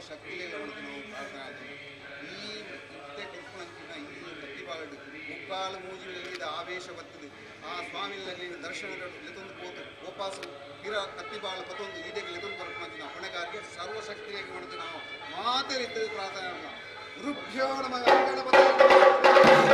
ಶಕ್ತಿಯಲ್ಲಿ ಅವನಿಗೆ ನಾವು ಪ್ರಾರ್ಥನೆ ಆಗ್ತದೆ ಈ ಇತ್ತೆ ಕೊಡ್ಕೊಂಡ ಈ ಕತ್ತಿಪಾಲಡು ಮುಕ್ಕಾಲು ಮೂಜಿ ಎಲ್ಲಿದ ಆವೇಶ ಬರ್ತದೆ ಆ ಸ್ವಾಮಿಯಲ್ಲಿ ದರ್ಶನ ಲೆತೊಂದು ಪೋತು ವಾಪಸ್ಸು ಗಿರ ಕತ್ತಿಪಾಲ ಪತ್ತೊಂದು ಈಡೆಗೆ ಲೆತೊಂದು ಬರ್ಕೊಂಡು ನಾವು ಹೊಣೆಗಾರಿಗೆ ಸರ್ವಶಕ್ತಿಯಾಗಿ ಮಾಡಿದ್ದು ನಾವು ಮಾತೆ ರೀತಿಯ ಪ್ರಾರ್ಥನೆ ಗುರುಭ್ಯೋ ನಮಃ ಗಣಪತಿ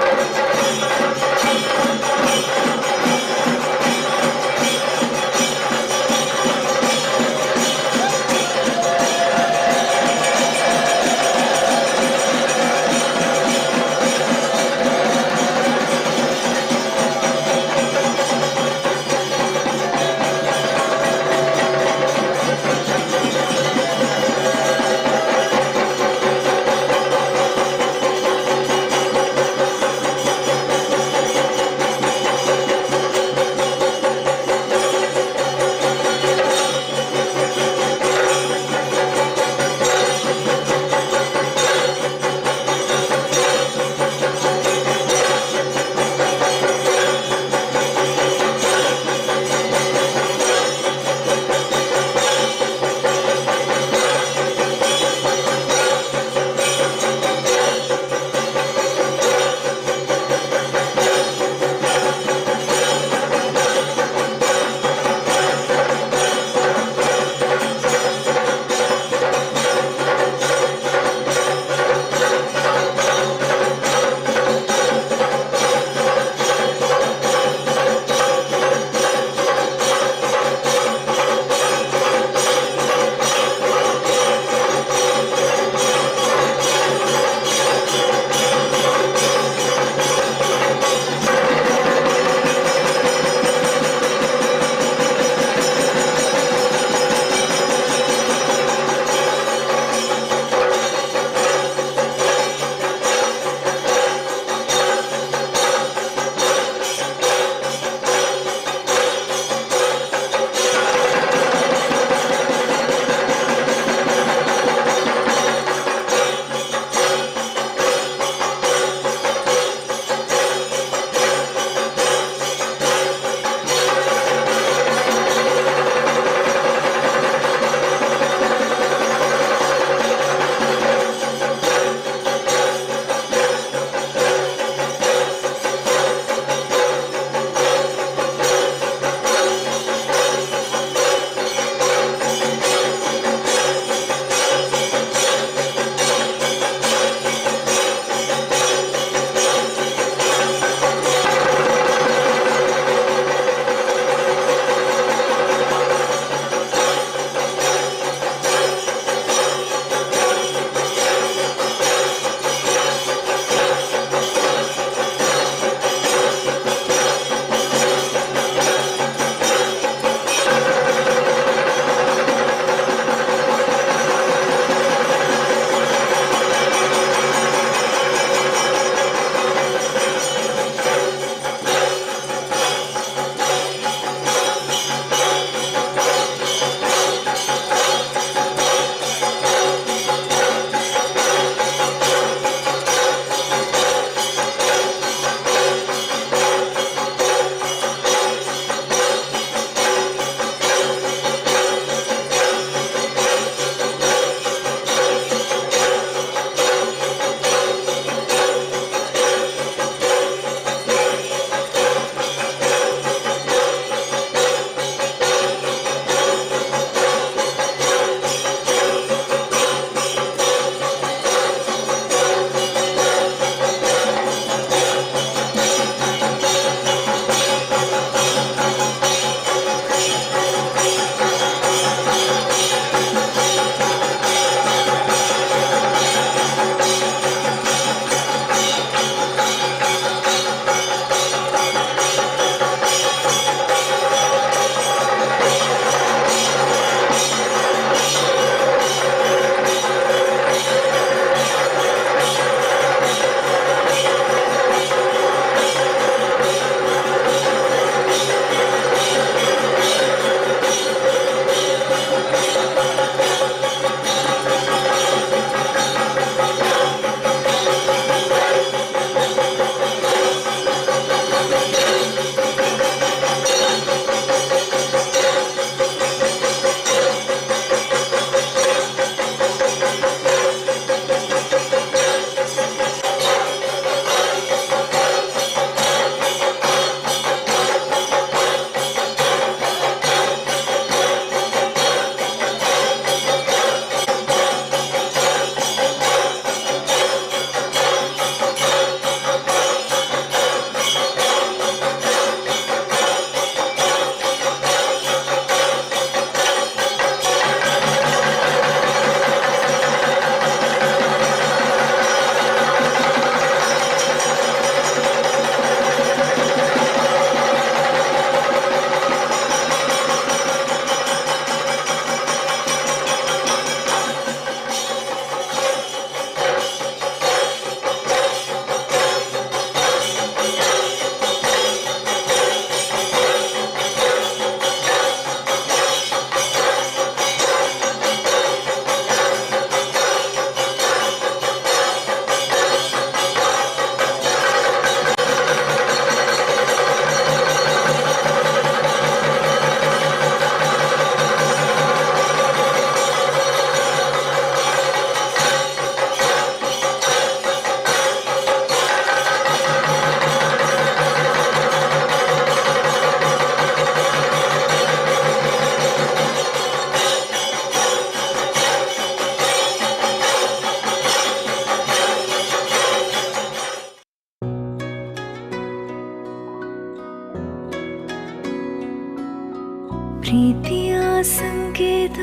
ಪ್ರೀತಿಯ ಸಂಕೇತ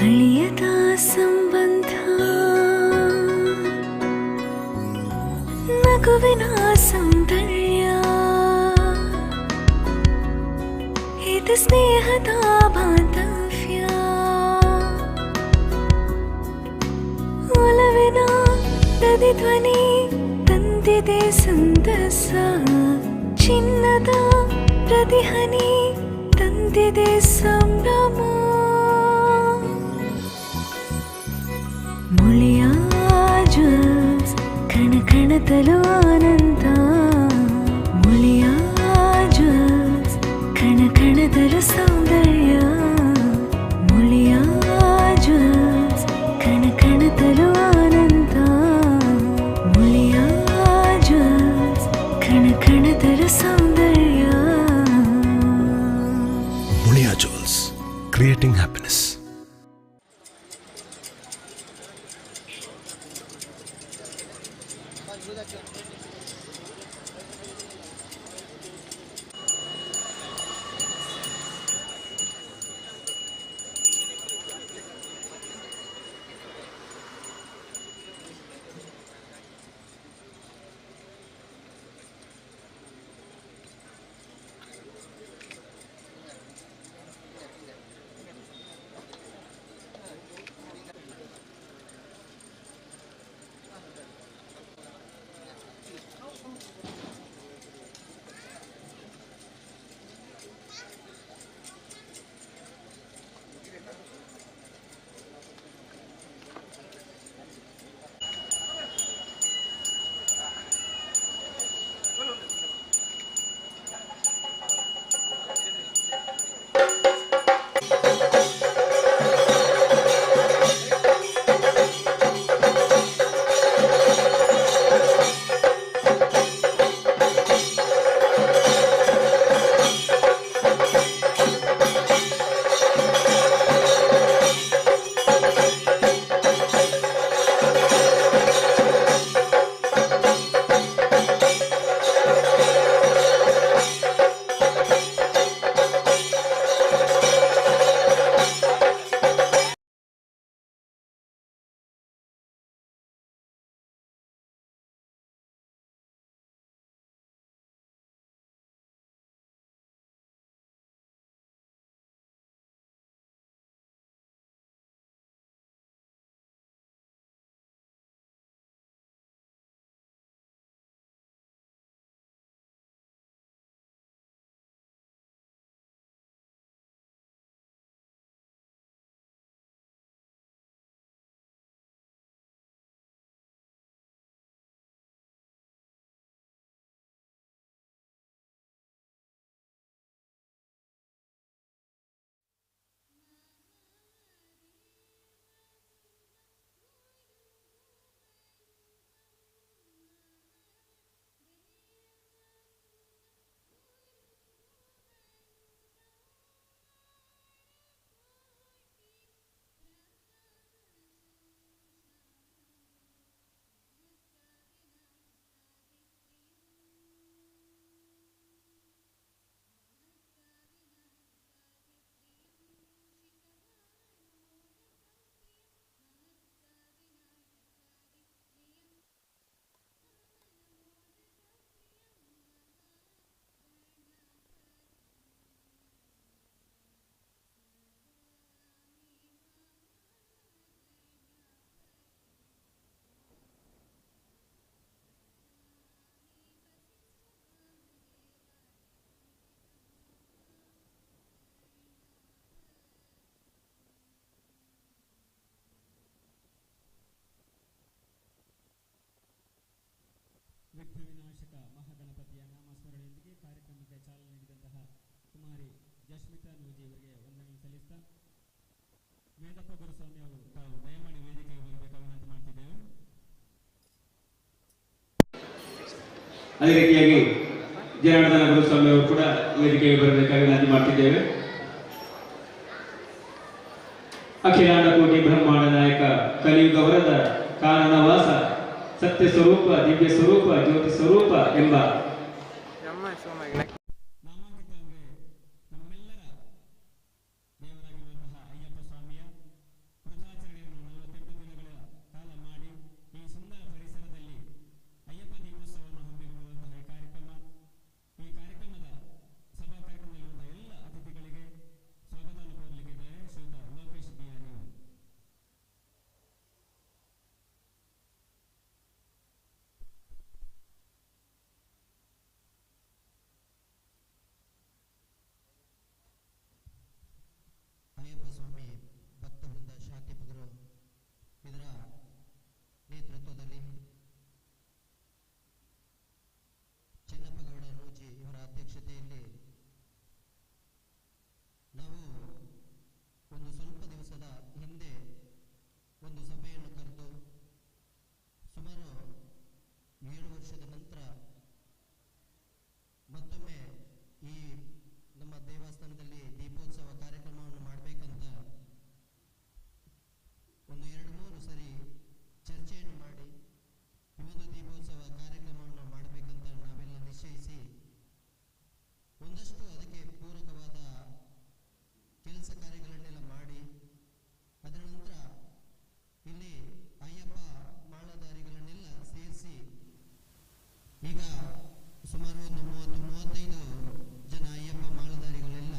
ಅಳಿಯದ ಸಂಬಂಧ ನಗುವಿನ ಸೌಂದರ್ಯ ಇದು ಸ್ನೇಹದ ಬಾಂಧವ್ಯ ಒಲವಿನ ಪ್ರತಿಧ್ವನಿ ತಂದಿದೆ ಸಂತಸ ಚಿನ್ನದ ಪ್ರತಿಹನಿ ತಂದಿದೆ ಸಂಭ್ರಮ ಮುಳಿಯ ಜ್ಯೂಸ್ ಕಣ ಕಣದಲು ಆನಂದ ಮುಳಿಯ ಜ್ಯೂಸ್ ಕಣ ಕಣದಲು ಸೌಂದರ್ಯ ಮುಳಿಯ ಜ್ಯೂಸ್ ಕಣ ಕಣದಲು ಆನಂದ ಮುಳಿಯ ಜ್ಯೂಸ್ ಕಣ ಕಣದಲು ಸೌಂದರ್ಯ ಮುಳಿಯಾ ಜ್ಯೂಸ್ ಕ್ರಿಯೇಟಿಂಗ್ ಹ್ಯಾಪಿನೆಸ್. ವಿಘ್ನ ವಿನಾಶಕ ಮಹಾಗಣಪತಿಯ ನಾಮಸ್ಮರಣೆಯೊಂದಿಗೆ ಕಾರ್ಯಕ್ರಮಕ್ಕೆ ಚಾಲನೆ ನೀಡಿದಂತಹ ಕುಮಾರಿ ಜಸ್ಮಿತಾ ನೂಜಿ ಅವರಿಗೆ ವಂದನೆ ಸಲ್ಲಿಸ್ತಾ ಮೇದಪ್ಪ ಗುರುಸ್ವಾಮಿ ಅವರು ತಾವು ದಯಮಾಡಿ ವೇದಿಕೆಗೆ ಬರಬೇಕಾಗಿ ವಿನಂತಿ ಮಾಡ್ತಿದ್ದೇವೆ. ಅದೇ ರೀತಿಯಾಗಿ ಜನಾರ್ದನ ಗುರುಸ್ವಾಮಿ ಅವರು ಕೂಡ ವೇದಿಕೆಗೆ ಬರಬೇಕಾಗಿ ವಿನಂತಿ ಮಾಡ್ತಿದ್ದೇವೆ. ಅಖಿಲಾಂಡ ಕೋಟಿ ಬ್ರಹ್ಮಾಂಡ ನಾಯಕ ಕಲಿಯುಗ ವರದ ಕಾರಣವಾಸ ಸತ್ಯ ಸ್ವರೂಪ ದಿವ್ಯ ಸ್ವರೂಪ ಜ್ಯೋತಿ ಸ್ವರೂಪ ಎಂಬ 35 ಜನ ಅಯ್ಯಪ್ಪ ಮಾಲಧಾರಿಗಳೆಲ್ಲ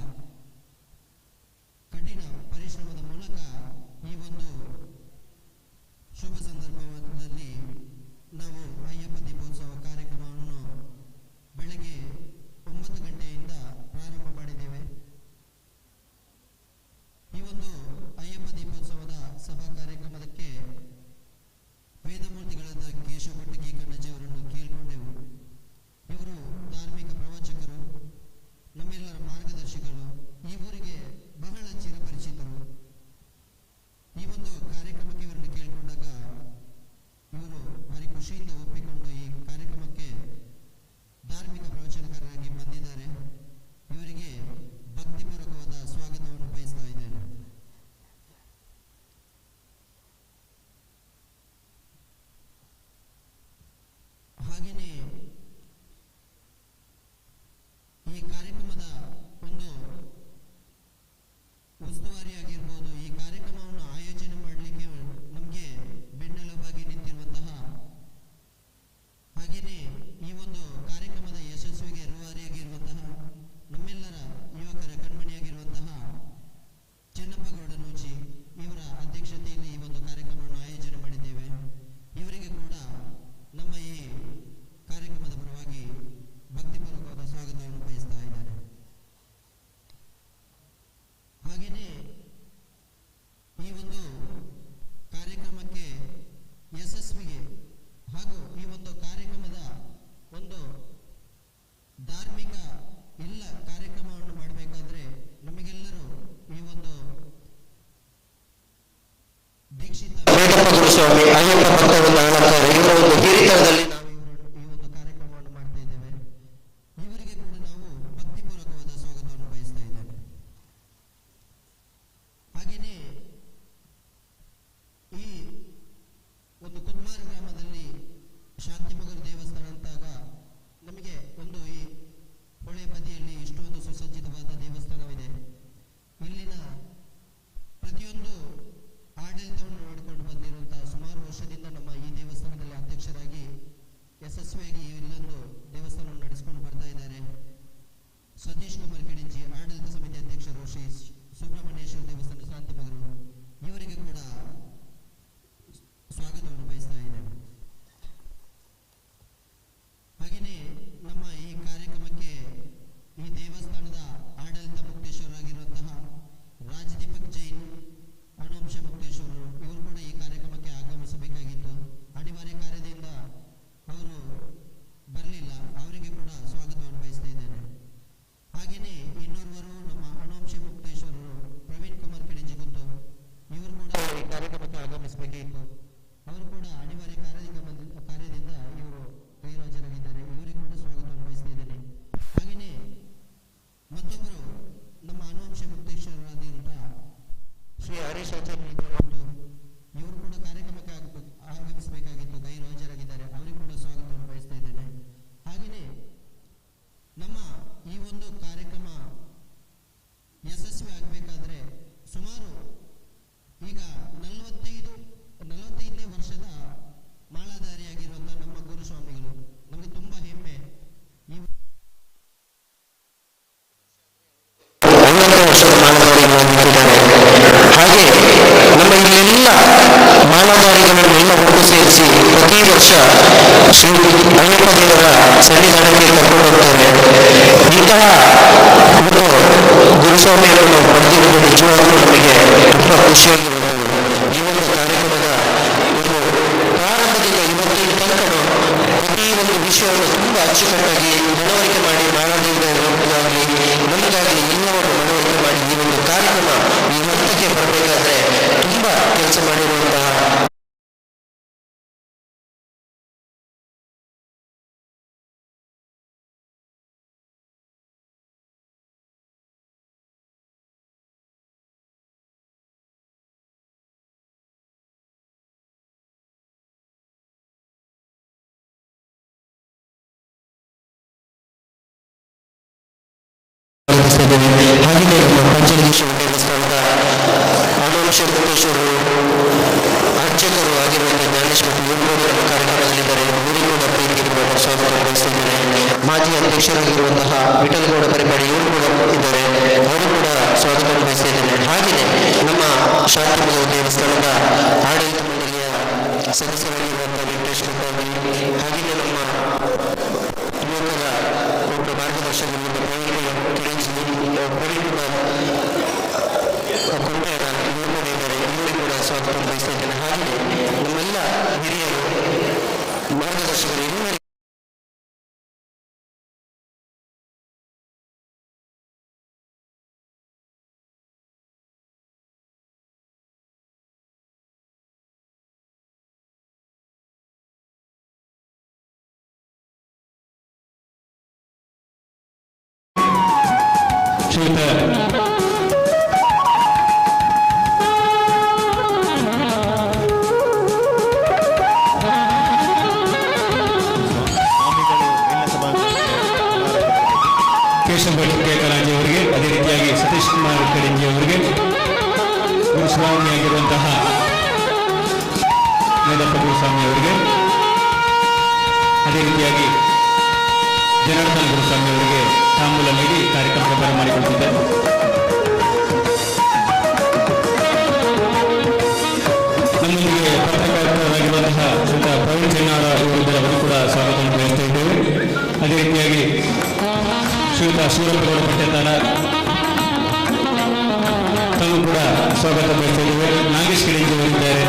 ಕಠಿಣ ಪರಿಶ್ರಮದ ಮೂಲಕ ಈ ಒಂದು ಶುಭ ಸಂದರ್ಭದಲ್ಲಿ ನಾವು ಅಯ್ಯಪ್ಪ ದೀಪೋತ್ಸವ ಕಾರ್ಯಕ್ರಮವನ್ನು ಬೆಳಗ್ಗೆ 9 ಗಂಟೆಯಿಂದ ಪ್ರಾರಂಭ ಮಾಡಿದ್ದೇವೆ. ಈ ಒಂದು ಅಯ್ಯಪ್ಪ ದೀಪೋತ್ಸವದ ಸಭಾ ಕಾರ್ಯಕ್ರಮಕ್ಕೆ ವೇದಮೂರ್ತಿಗಳಾದ ಕೇಶವ ಭಟ್ಟಗಿ ಕಣ್ಣಜ್ಜಿ ಅವರನ್ನು ಕೇಳಿಕೊಂಡೆವು. ಇವರು ಧಾರ್ಮಿಕ ಪ್ರವಚಕರು, ನಮ್ಮೆಲ್ಲರ ಮಾರ್ಗದರ್ಶಿಗಳು, ಈ ಊರಿಗೆ ಬಹಳ ಚಿರಪರಿಚಿತರು. ಈ ಒಂದು ಕಾರ್ಯಕ್ರಮಕ್ಕೆ ಇವರನ್ನು ಕೇಳಿಕೊಂಡಾಗ ಇವರು ಭಾರಿ ಖುಷಿಯಿಂದ ಒಪ್ಪಿಕೊಂಡು ಈ ಕಾರ್ಯಕ್ರಮಕ್ಕೆ ಧಾರ್ಮಿಕ ಪ್ರವಚನಕಾರರಾಗಿ ಬಂದಿದ್ದಾರೆ. ಇವರಿಗೆ ಭಕ್ತಿಪೂರ್ವಕವಾದ ಸ್ವಾಗತವನ್ನು ಬಯಸ್ತಾ ಇದ್ದೇನೆ. ಹಾಗೆಯೇ ಈ ಕಾರ್ಯಕ್ರಮದ ಒಂದು ಉಸ್ತುವಾರಿಯಾಗಿರ್ಬೋದು, ಈ ಕಾರ್ಯಕ್ರಮವನ್ನು ಆಯೋಜನೆ ಮಾಡಲಿಕ್ಕೆ ನಮಗೆ ಬೆನ್ನೆಲುಬಾಗಿ ನಿಂತಿರುವಂತಹ, ಹಾಗೆಯೇ ಈ ಒಂದು ಕಾರ್ಯಕ್ರಮದ ಯಶಸ್ವಿಗೆ ರೂವಾರಿಯಾಗಿರುವಂತಹ ನಮ್ಮೆಲ್ಲರ ಯುವಕರ ಕಣ್ಮಣಿಯಾಗಿರುವಂತಹ ಚೆನ್ನಪ್ಪಗೌಡ ನೂಜಿ ಇವರ ಅಧ್ಯಕ್ಷತೆಯಲ್ಲಿ ಈ ಒಂದು ಕಾರ್ಯಕ್ರಮವನ್ನು ಆಯೋಜನೆ ಮಾಡಿದ್ದೇವೆ. ಇವರಿಗೆ ಕೂಡ ನಮ್ಮ ಈ ಕಾರ್ಯಕ್ರಮದ ಪರವಾಗಿ ಭಕ್ತಿಪೂರ್ವಕವಾದ ಸ್ವಾಗತವನ್ನು ಬಯಸ್ತಾ ಇದ್ದಾರೆ. ಹಾಗೆಯೇ ಈ ಒಂದು ಕಾರ್ಯಕ್ರಮಕ್ಕೆ ಯಶಸ್ವಿಗೆ ಹಾಗೂ ಈ ಒಂದು ಕಾರ್ಯಕ್ರಮದ ಒಂದು ಧಾರ್ಮಿಕ ಎಲ್ಲ ಕಾರ್ಯಕ್ರಮವನ್ನು ಮಾಡಬೇಕಾದ್ರೆ ನಮಗೆಲ್ಲರೂ ಈ ಒಂದು ದೀಕ್ಷಿತ ಗುರುಸ್ವಾಮಿ ಅಯ್ಯಪ್ಪ ಭಕ್ತವೃಂದ ಇವರ ಒಂದು ಹಿರಿತನದಲ್ಲಿ ನಾವು ಈ ಒಂದು ಕಾರ್ಯಕ್ರಮವನ್ನು ಮಾಡ್ತಾ ಇದ್ದೇವೆ. ಇವರಿಗೆ ಕೂಡ ನಾವು ಭಕ್ತಿಪೂರ್ವಕವಾದ ಸ್ವಾಗತವನ್ನು ಬಯಸ್ತಾ ಇದ್ದೇವೆ. ಹಾಗೆಯೇ ಈ ಒಂದು ಕುದ್ಮಾರು ಗ್ರಾಮದಲ್ಲಿ ಶಾಂತಿಮಗರ ದೇವಸ್ಥಾನ ಅಂತಾಗ ನಮಗೆ ಒಂದು ಈ ಹೊಳೆ ಬದಿಯಲ್ಲಿ ಇಷ್ಟೊಂದು ಸುಸಜ್ಜಿತವಾದ ದೇವಸ್ಥಾನವಿದೆ. ಇಲ್ಲಿನ ಪ್ರತಿಯೊಂದು ಆಡಳಿತವನ್ನು ನೋಡಿಕೊಂಡು ಬಂದಿರುವಂತಹ ಸುಮಾರು ವರ್ಷದಿಂದ ನಮ್ಮ ಈ ದೇವಸ್ಥಾನದಲ್ಲಿ ಅಧ್ಯಕ್ಷರಾಗಿ ಯಶಸ್ವಿಯಾಗಿ ಇಲ್ಲೊಂದು ದೇವಸ್ಥಾನವನ್ನು ನಡೆಸಿಕೊಂಡು ಬರ್ತಾ ಇದ್ದಾರೆ. ಸತೀಶ್ ಕುಮಾರ್ ಕಿಡಿಂಜಿ ಆಡಳಿತ ಸಮಿತಿ ಅಧ್ಯಕ್ಷರು, ಶ್ರೀ ಸುಬ್ರಹ್ಮಣ್ಯೇಶ್ವರ ದೇವಸ್ಥಾನ ಶಾಂತಿಮಗರು, ಇವರಿಗೆ ಕೂಡ ಸ್ವಾಗತವನ್ನು ಬಯಸ್ತಾ ಇದ್ದೇನೆ. ಹಾಗೆಯೇ ನಮ್ಮ ಈ ಕಾರ್ಯಕ್ರಮಕ್ಕೆ ಈ ದೇವಸ್ಥಾನದ ಆಡಳಿತ ಮುಕ್ತೇಶ್ವರರಾಗಿರುವಂತಹ ರಾಜದೀಪಕ್ ಜೈನ್, ಅನುವಂಶ ಮುಕ್ತೇಶ್ವರರು, ಇವರು ಕೂಡ ಈ ಕಾರ್ಯಕ್ರಮಕ್ಕೆ ಆಗಮಿಸಬೇಕಾಗಿತ್ತು. ಅನಿವಾರ್ಯ ಕಾರ್ಯದಿಂದ ಅವರು ಬರಲಿಲ್ಲ. ಅವರಿಗೆ ಕೂಡ ಸ್ವಾಗತವನ್ನು ಬಯಸ್ತಾ ಇದ್ದೇನೆ. ಹಾಗೆಯೇ ಇನ್ನೋರ್ವರು ನಮ್ಮ ಅನುವಂಶ ಮುಕ್ತೇಶ್ವರರು ಪ್ರವೀಣ್ ಕುಮಾರ್ ಕಿಡಿಂಜಿ ಗುಂತು, ಇವರು ಕೂಡ ಈ ಕಾರ್ಯಕ್ರಮಕ್ಕೆ ಆಗಮಿಸಬೇಕಾಗಿತ್ತು. ಅವರು ಕೂಡ ಅನಿವಾರ್ಯ ಕಾರ್ಯದಿಂದ ಇವರು ಗೈರುಹಾಜರಾಗಿದ್ದಾರೆ. ಇವರಿಗೆ ಕೂಡ ಸ್ವಾಗತವನ್ನು ಬಯಸ್ತಾ ಇದ್ದೇನೆ. ಹಾಗೆಯೇ ಮತ್ತೊಬ್ಬರು ನಮ್ಮ ಅನುವಂಶ ಮುಕ್ತೇಶ್ವರರಾದಂತಹ ಶ್ರೀ ಹರೀಶ್ ಆಚಾರ್ಯ ಉಂಟು, ಇವರು ಕೂಡ ಕಾರ್ಯಕ್ರಮಕ್ಕೆ ಆಗಮಿಸಬೇಕಾಗಿತ್ತು, ಗೈರುಹಾಜರಾಗಿದ್ದಾರೆ. ಅವರಿಗೆ ಕೂಡ ಸ್ವಾಗತವನ್ನು ಬಯಸ್ತಾ ಇದ್ದೇನೆ. ಹಾಗೆಯೇ ನಮ್ಮ ಈ ಒಂದು ಕಾರ್ಯಕ್ರಮ ಯಶಸ್ವಿ ಆಗಬೇಕಾದ್ರೆ ಸುಮಾರು ಈಗ 45ನೇ ವರ್ಷದ ಮಾಲಾಧಾರಿಯಾಗಿರುವಂತಹ ನಮ್ಮ ಗುರುಸ್ವಾಮಿಗಳು, ನಮಗೆ ತುಂಬಾ ಹೆಮ್ಮೆ. ಈ 50 ವರ್ಷದ ಮಾಲಾಧಾರಿಗಳನ್ನು ಮಾಡಿದ್ದಾರೆ. ಹಾಗೆ ನಮ್ಮ ಇಲ್ಲೆಲ್ಲ ಮಾಲಾಧಾರಿಗಳನ್ನೆಲ್ಲ ಒಟ್ಟು ಸೇರಿಸಿ ಪ್ರತಿ ವರ್ಷ ಶ್ರೀ ಅಯ್ಯಪ್ಪ ದೇವರ ಸನ್ನಿಧಾನಕ್ಕೆ ಕರ್ಕೊಂಡು ಹೋಗ್ತಾರೆ. ಇಂತಹ ಒಂದು ಗುರುಸ್ವಾಮಿಗಳನ್ನು ಪಡೆದಿರುವುದು ನಿಜವಾಗಲೂ ನಮಗೆ ತುಂಬ ಖುಷಿಯಾಗಿ ಈ ಒಂದು ಕಾರ್ಯಕ್ರಮದ ಒಂದು ಪ್ರಾರಂಭದಿಂದ ಇವತ್ತಿನ ತನಕ ಪ್ರತಿ ಒಂದು ವಿಷಯವನ್ನು ತುಂಬ ಅಚ್ಚುಕಟ್ಟಾಗಿ ಮನವರಿಕೆ ಮಾಡಿ ಮಾಲಾಧಾರಿಗಳಾಗಲಿ ನಮಗಾಗಲಿ ಎಲ್ಲವನ್ನು ಮನವರಿಕೆ ಮಾಡಿ ಈ ಒಂದು ಕಾರ್ಯಕ್ರಮ ಈ ಹಂತಕ್ಕೆ ಬರಬೇಕಾದ್ರೆ ತುಂಬ ಕೆಲಸ ಮಾಡಿರುವಂತಹ ಹಾಗೆಯೇ ನಮ್ಮ ಪಂಚಲಿಂಗೇಶ್ವರ ದೇವಸ್ಥಾನದ ಅನುವಂಶ ಮುಕ್ತೇಶ್ವರರು ಅರ್ಚಕರು ಆಗಿರುವಂತಹ ಜ್ಞಾನೇಶ್ವರ ಇವರು ನಮ್ಮ ಕಾರ್ಯಕ್ರಮದಲ್ಲಿದ್ದಾರೆ. ಇವರಿಗೂ ಕೂಡ ಪ್ರೀತಿ ಕೂಡ ಸ್ವಾಗತ ಬಯಸಿದ್ದಾರೆ. ಮಾಜಿ ಅಧ್ಯಕ್ಷರಾಗಿರುವಂತಹ ವಿಠಲಗೌಡ ಪರಿಪಾಡಿ ಇವರು ಕೂಡ ಇದ್ದಾರೆ, ಅವರು ಕೂಡ ಸ್ವಾಗತ ಬಯಸಿದ್ದೇನೆ. ಹಾಗೆಯೇ ನಮ್ಮ ಶಾಂತಿಮಯ ದೇವಸ್ಥಾನದ ಆಡಳಿತ ಮಂಡಳಿಯ ಸದಸ್ಯರಾಗಿರುವಂತಹ ವೆಂಕಟೇಶ್ ಕುಟ್ಟಾಣಿ, ಹಾಗೆಯೇ ನಮ್ಮ ಯುವಕರ ಒಬ್ಬ ಮಾರ್ಗದರ್ಶಕರಿಂದ ಕೊಂಡಾಡ ಇವರು ಇದ್ದಾರೆ, ಇವರಿಗೆ ಕೂಡ ಸ್ವಾಗತ ಬಯಸಿದ್ದೇನೆ. ಹಾಗೆಯೇ ನಮ್ಮೆಲ್ಲ ಹಿರಿಯರು ಮಾರ್ಗದರ್ಶಕರು ಎಲ್ಲರಿಗೂ ಕೇಶವ ಕೇಕರಾಜಿ ಅವರಿಗೆ, ಅದೇ ರೀತಿಯಾಗಿ ಸತೀಶ್ ಕುಮಾರ್ ಕಡಿಂಜಿ ಅವರಿಗೆ, ಗುರುಸ್ವಾಮಿಯಾಗಿರುವಂತಹ ಮೇದಪ್ಪ ಗುರುಸ್ವಾಮಿ ಅವರಿಗೆ, ಅದೇ ರೀತಿಯಾಗಿ ಜನಾರ್ದನ ಗುರುಸ್ವಾಮಿ ಅವರಿಗೆ ತಾಂಬೂಲ ನೀಡಿ ಕಾರ್ಯಕ್ರಮಕ್ಕೆ ಬರಮಾಡಿಕೊಳ್ಳುತ್ತಿದ್ದಾರೆ. ನಮ್ಮೊಂದಿಗೆ ಪತ್ರಕರ್ತರಾಗಿರುವಂತಹ ಶ್ರೀಯುತ ಪ್ರವೀಣ್ ಚೆನ್ನಾರ ಇವರು ಕೂಡ ಸ್ವಾಗತವನ್ನು ಬಯಸ್ತಾ ಇದ್ದೇವೆ. ಅದೇ ರೀತಿಯಾಗಿ ಶ್ರೀಯುತ ಸೂರಪ್ಪಗೌಡ ಪಟ್ಟೆತಾರ ತಾವು ಕೂಡ ಸ್ವಾಗತ ಬಯಸ್ತಾ ಇದ್ದೇವೆ. ನಾಗೇಶ್ ಕಡಿಂಜಿ ಅವರಿದ್ದಾರೆ,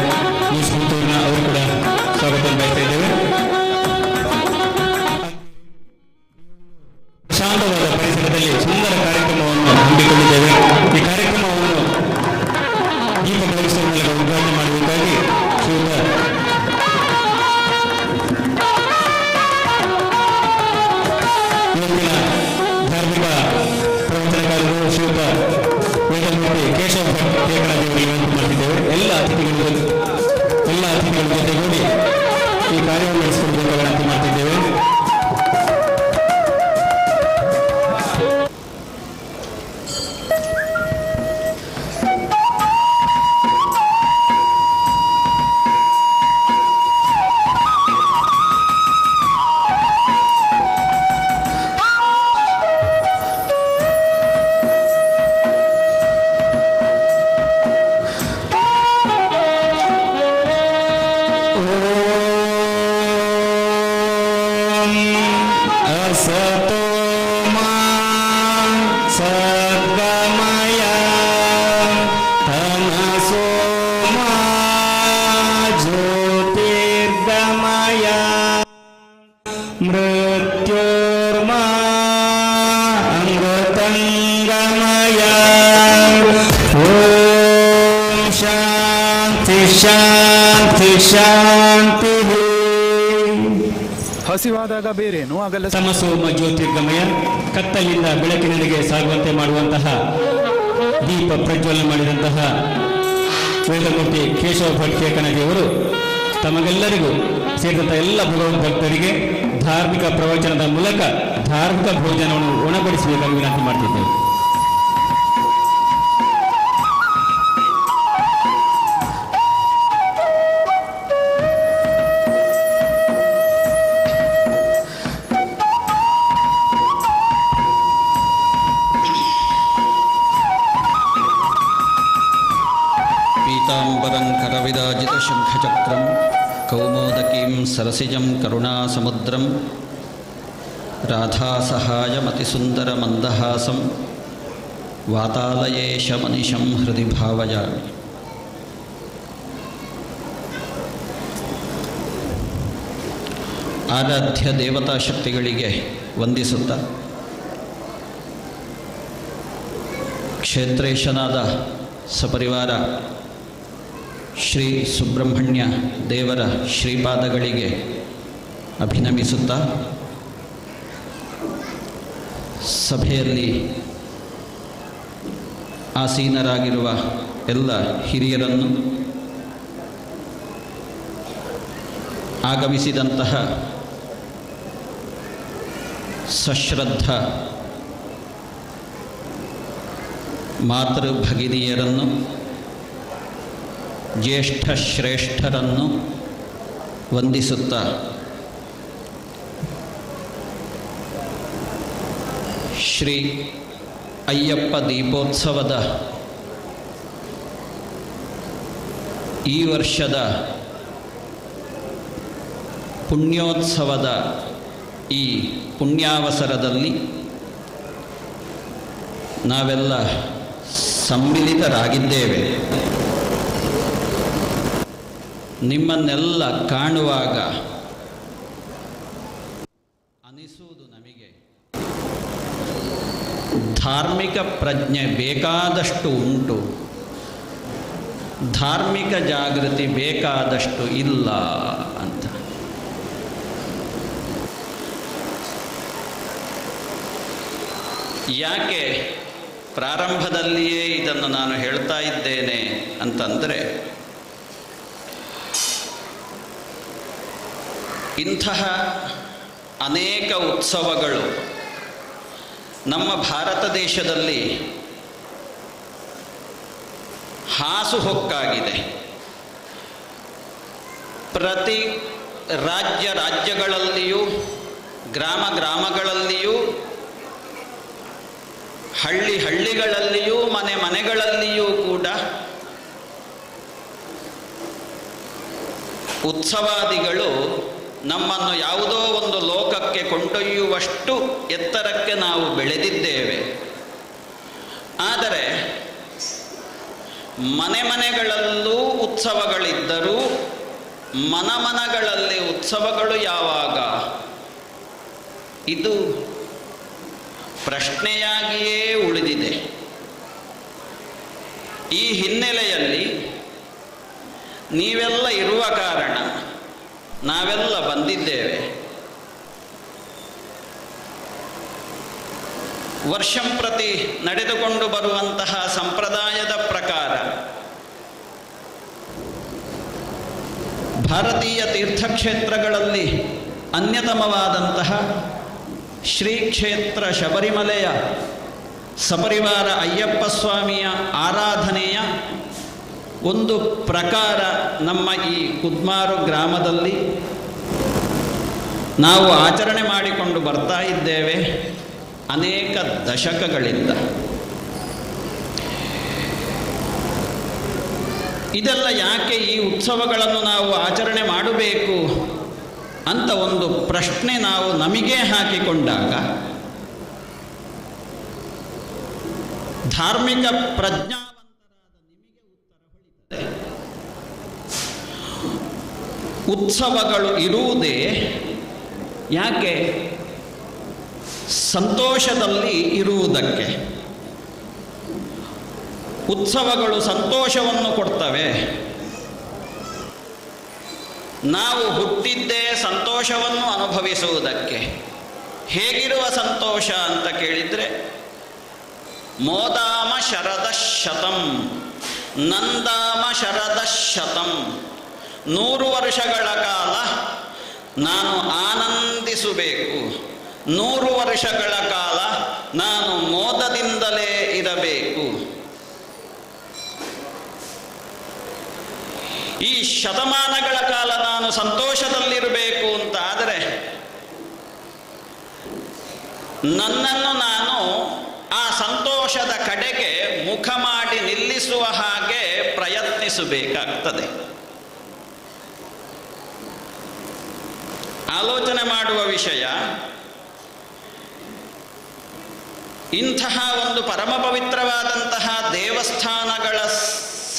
ನ್ಯೂಸ್ ಪುತ್ತೂರಿನ ಅವರು ಕೂಡ ಸ್ವಾಗತ ಬಯಸ್ತಾ ಇದ್ದೇವೆ. ಶಾಂತವಾದ ಪರಿಸರದಲ್ಲಿ ಸುಂದರ ಕಾರ್ಯಕ್ರಮವನ್ನು ಹಮ್ಮಿಕೊಂಡಿದ್ದೇವೆ. ಈ ಕಾರ್ಯಕ್ರಮವನ್ನು ದೀಪ ಬೆಳಗಿಸುವ ಮೂಲಕ ಉದ್ಘಾಟನೆ ಮಾಡಬೇಕಾಗಿ ಶ್ರೀಯುತ ಇವತ್ತಿನ ಧಾರ್ಮಿಕ ಪ್ರವಚನಕಾರರು ಶ್ರೀಯುತ ವೇದಮೂರ್ತಿ ಕೇಶವ ಕೇಕರಾಜಿ ಅವರಿಗೆ ವಿನಂತಿ ಮಾಡ್ತಿದ್ದೇವೆ. ಎಲ್ಲ ಅತಿಥಿಗಳ ಜೊತೆಗೂಡಿ ಈ ಕಾರ್ಯವನ್ನು ನಡೆಸಿಕೊಡಬೇಕು ವಿನಂತಿ ಮಾಡ್ತಿದ್ದೇವೆ. ಹಸಿವಾದಾಗ ಬೇರೇನು ಆಗಲ್ಲ. ತಮಸೋಮ ಜ್ಯೋತಿರ್ಗಮಯ, ಕತ್ತಲಿಂದ ಬೆಳಕಿನೆಡೆಗೆ ಸಾಗುವಂತೆ ಮಾಡುವಂತಹ ದೀಪ ಪ್ರಜ್ವಲನೆ ಮಾಡಿದಂತಹ ವೇದಮೂರ್ತಿ ಕೇಶವ ಭಟ್ ಕೇಕನಜಿಯವರು ತಮಗೆಲ್ಲರಿಗೂ ಸೇರಿದಂಥ ಎಲ್ಲ ಭಗವದ್ ಭಕ್ತರಿಗೆ ಧಾರ್ಮಿಕ ಪ್ರವಚನದ ಮೂಲಕ ಧಾರ್ಮಿಕ ಭೋಜನವನ್ನು ಉಣಬಡಿಸಬೇಕಾಗಿ ವಿನಂತಿ ಮಾಡ್ತಿದ್ದೇವೆ. ಪೀತಾಂಬರಂ ಕರವಿರಾಜಿತ ಶಂಖಚಕ್ರಂ ಕೌಮೋದಕೀಂ ಸರಸಿಜಂ ಕರುಣಾಸಮುದ್ರಂ ರಾಧಾಸಹಾಯಮತಿಸುಂದರ ಮಂದಹಾಸಂ ವಾತಾಲಯೇಶ ಮನಿಶಂ ಹೃದಯ ಭಾವಯಾಮಿ. ಆರಾಧ್ಯ ದೇವತಾ ಶಕ್ತಿಗಳಿಗೆ ವಂದಿಸುತ್ತಾ ಕ್ಷೇತ್ರೇಶನಾದ ಸಪರಿವಾರ ಶ್ರೀ ಸುಬ್ರಹ್ಮಣ್ಯ ದೇವರ ಶ್ರೀಪಾದಗಳಿಗೆ ಅಭಿನಮಿಸುತ್ತಾ ಸಭೆಯಲ್ಲಿ ಆಸೀನರಾಗಿರುವ ಎಲ್ಲ ಹಿರಿಯರನ್ನು, ಆಗಮಿಸಿದಂತಹ ಸಶ್ರದ್ಧ ಮಾತೃ ಭಗಿನಿಯರನ್ನು, ಜ್ಯೇಷ್ಠ ಶ್ರೇಷ್ಠರನ್ನು ವಂದಿಸುತ್ತಾ ಶ್ರೀ ಅಯ್ಯಪ್ಪ ದೀಪೋತ್ಸವದ ಈ ವರ್ಷದ ಪುಣ್ಯೋತ್ಸವದ ಈ ಪುಣ್ಯಾವಸರದಲ್ಲಿ ನಾವೆಲ್ಲ ಸಮ್ಮಿಲಿತರಾಗಿದ್ದೇವೆ. ನಿಮ್ಮನ್ನೆಲ್ಲ ಕಾಣುವಾಗ ಅನಿಸುವುದು ನಮಗೆ ಧಾರ್ಮಿಕ ಪ್ರಜ್ಞೆ ಬೇಕಾದಷ್ಟು ಉಂಟು, ಧಾರ್ಮಿಕ ಜಾಗೃತಿ ಬೇಕಾದಷ್ಟು ಇಲ್ಲ ಅಂತ. ಯಾಕೆ ಪ್ರಾರಂಭದಲ್ಲಿಯೇ ಇದನ್ನು ನಾನು ಹೇಳ್ತಾ ಇದ್ದೇನೆ ಅಂತಂದರೆ, ಇಂತಹ ಅನೇಕ ಉತ್ಸವಗಳು ನಮ್ಮ ಭಾರತ ದೇಶದಲ್ಲಿ ಹಾಸುಹೊಕ್ಕಾಗಿದೆ. ಪ್ರತಿ ರಾಜ್ಯಗಳಲ್ಲಿಯೂ ಗ್ರಾಮಗಳಲ್ಲಿಯೂ ಹಳ್ಳಿಗಳಲ್ಲಿಯೂ ಮನೆಗಳಲ್ಲಿಯೂ ಕೂಡ ಉತ್ಸವಾದಿಗಳು ನಮ್ಮನ್ನು ಯಾವುದೋ ಒಂದು ಲೋಕಕ್ಕೆ ಕೊಂಡೊಯ್ಯುವಷ್ಟು ಎತ್ತರಕ್ಕೆ ನಾವು ಬೆಳೆದಿದ್ದೇವೆ. ಆದರೆ ಮನೆಗಳಲ್ಲೂ ಉತ್ಸವಗಳಿದ್ದರೂ ಮನಗಳಲ್ಲಿ ಉತ್ಸವಗಳು ಯಾವಾಗ? ಇದು ಪ್ರಶ್ನೆಯಾಗಿಯೇ ಉಳಿದಿದೆ. ಈ ಹಿನ್ನೆಲೆಯಲ್ಲಿ ನೀವೆಲ್ಲ ಇರುವ ಕಾರಣ ನಾವೆಲ್ಲ ಬಂದಿದ್ದೇವೆ. ವರ್ಷಂಪ್ರತಿ ನಡೆದುಕೊಂಡು ಬರುವಂತಹ ಸಂಪ್ರದಾಯದ ಪ್ರಕಾರ ಭಾರತೀಯ ತೀರ್ಥಕ್ಷೇತ್ರಗಳಲ್ಲಿ ಅನ್ಯತಮವಾದಂತಹ ಶ್ರೀ ಕ್ಷೇತ್ರ ಶಬರಿಮಲೆಯ ಸಪರಿವಾರ ಅಯ್ಯಪ್ಪ ಸ್ವಾಮಿಯ ಆರಾಧನೆಯ ಒಂದು ಪ್ರಕಾರ ನಮ್ಮ ಈ ಕುದ್ಮಾರು ಗ್ರಾಮದಲ್ಲಿ ನಾವು ಆಚರಣೆ ಮಾಡಿಕೊಂಡು ಬರ್ತಾ ಇದ್ದೇವೆ ಅನೇಕ ದಶಕಗಳಿಂದ. ಇದೆಲ್ಲ ಯಾಕೆ ಈ ಉತ್ಸವಗಳನ್ನು ನಾವು ಆಚರಣೆ ಮಾಡಬೇಕು ಅಂತ ಒಂದು ಪ್ರಶ್ನೆ ನಾವು ನಮಗೆ ಹಾಕಿಕೊಂಡಾಗ ಧಾರ್ಮಿಕ ಪ್ರಜ್ಞಾವಂತರಾದ ನಿಮಗೆ ಉತ್ತರ ಹೊಳಿತದೆ. ಉತ್ಸವಗಳು ಇರುವುದೇ ಯಾಕೆ? ಸಂತೋಷದಲ್ಲಿ ಇರುವುದಕ್ಕೆ. ಉತ್ಸವಗಳು ಸಂತೋಷವನ್ನು ಕೊಡ್ತವೆ. ನಾವು ಹುಟ್ಟಿದ್ದೇ ಸಂತೋಷವನ್ನು ಅನುಭವಿಸುವುದಕ್ಕೆ. ಹೇಗಿರುವ ಸಂತೋಷ ಅಂತ ಕೇಳಿದರೆ, ಮೋದಾಮ ಶರದ ಶತಂ ನಂದಾಮ ಶರದ ಶತಂ, 100 ವರ್ಷಗಳ ಕಾಲ ನಾನು ಆನಂದಿಸಬೇಕು, 100 ವರ್ಷಗಳ ಕಾಲ ನಾನು ಮೋದದಿಂದಲೇ ಇರಬೇಕು. ಈ ಶತಮಾನಗಳ ಕಾಲ ನಾನು ಸಂತೋಷದಲ್ಲಿರಬೇಕು ಅಂತ ಆದರೆ ನನ್ನನ್ನು ನಾನು ಆ ಸಂತೋಷದ ಕಡೆಗೆ ಮುಖ ಮಾಡಿ ನಿಲ್ಲಿಸುವ ಹಾಗೆ ಪ್ರಯತ್ನಿಸಬೇಕಾಗ್ತದೆ. ಆಲೋಚನೆ ಮಾಡುವ ವಿಷಯ. ಇಂತಹ ಒಂದು ಪರಮ ಪವಿತ್ರವಾದಂತಹ ದೇವಸ್ಥಾನಗಳ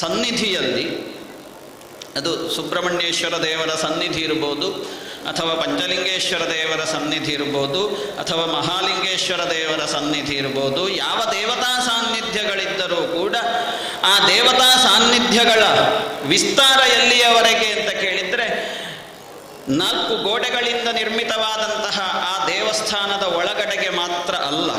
ಸನ್ನಿಧಿಯಲ್ಲಿ, ಅದು ಸುಬ್ರಹ್ಮಣ್ಯೇಶ್ವರ ದೇವರ ಸನ್ನಿಧಿ ಇರ್ಬೋದು, ಅಥವಾ ಪಂಚಲಿಂಗೇಶ್ವರ ದೇವರ ಸನ್ನಿಧಿ ಇರ್ಬೋದು, ಅಥವಾ ಮಹಾಲಿಂಗೇಶ್ವರ ದೇವರ ಸನ್ನಿಧಿ ಇರ್ಬೋದು, ಯಾವ ದೇವತಾ ಸಾನ್ನಿಧ್ಯಗಳಿದ್ದರೂ ಕೂಡ ಆ ದೇವತಾ ಸಾನ್ನಿಧ್ಯಗಳ ವಿಸ್ತಾರ ಎಲ್ಲಿಯವರೆಗೆ ಅಂತ ಕೇಳಿದರೆ, 4 ಗೋಡೆಗಳಿಂದ ನಿರ್ಮಿತವಾದಂತಹ ಆ ದೇವಸ್ಥಾನದ ಒಳಗಡೆಗೆ ಮಾತ್ರ ಅಲ್ಲ.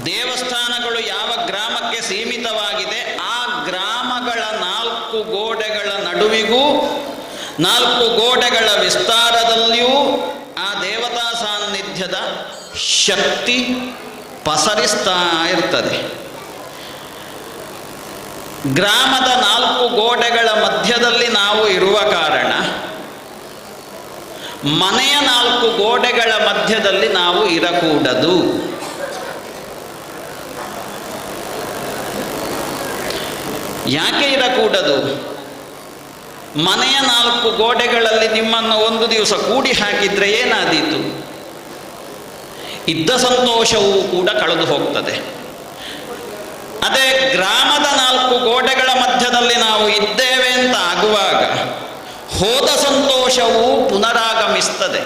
ದೇವಸ್ಥಾನಗಳು ಯಾವ ಗ್ರಾಮಕ್ಕೆ ಸೀಮಿತವಾಗಿದೆ ಆ ಗ್ರಾಮಗಳ 4 ಗೋಡೆಗಳ ನಡುವಿಗೂ 4 ಗೋಡೆಗಳ ವಿಸ್ತಾರದಲ್ಲಿಯೂ ಆ ದೇವತಾ ಸಾನ್ನಿಧ್ಯದ ಶಕ್ತಿ ಪಸರಿಸ್ತಾ ಇರ್ತದೆ. ಗ್ರಾಮದ 4 ಗೋಡೆಗಳ ಮಧ್ಯದಲ್ಲಿ ನಾವು ಇರುವ ಕಾರಣ ಮನೆಯ 4 ಗೋಡೆಗಳ ಮಧ್ಯದಲ್ಲಿ ನಾವು ಇರಕೂಡದು. ಯಾಕೆ ಇರಕೂಡದು? ಮನೆಯ 4 ಗೋಡೆಗಳಲ್ಲಿ ನಿಮ್ಮನ್ನು ಒಂದು ದಿವಸ ಕೂಡಿ ಹಾಕಿದರೆ ಏನಾದೀತು? ಇದ್ದ ಸಂತೋಷವೂ ಕೂಡ ಕಳೆದು ಹೋಗ್ತದೆ. ಅದೇ ಗ್ರಾಮದ 4 ಗೋಡೆಗಳ ಮಧ್ಯದಲ್ಲಿ ನಾವು ಇದ್ದೇವೆ ಅಂತ ಆಗುವಾಗ ಹೋದ ಸಂತೋಷವೂ ಪುನರಾಗಮಿಸ್ತದೆ.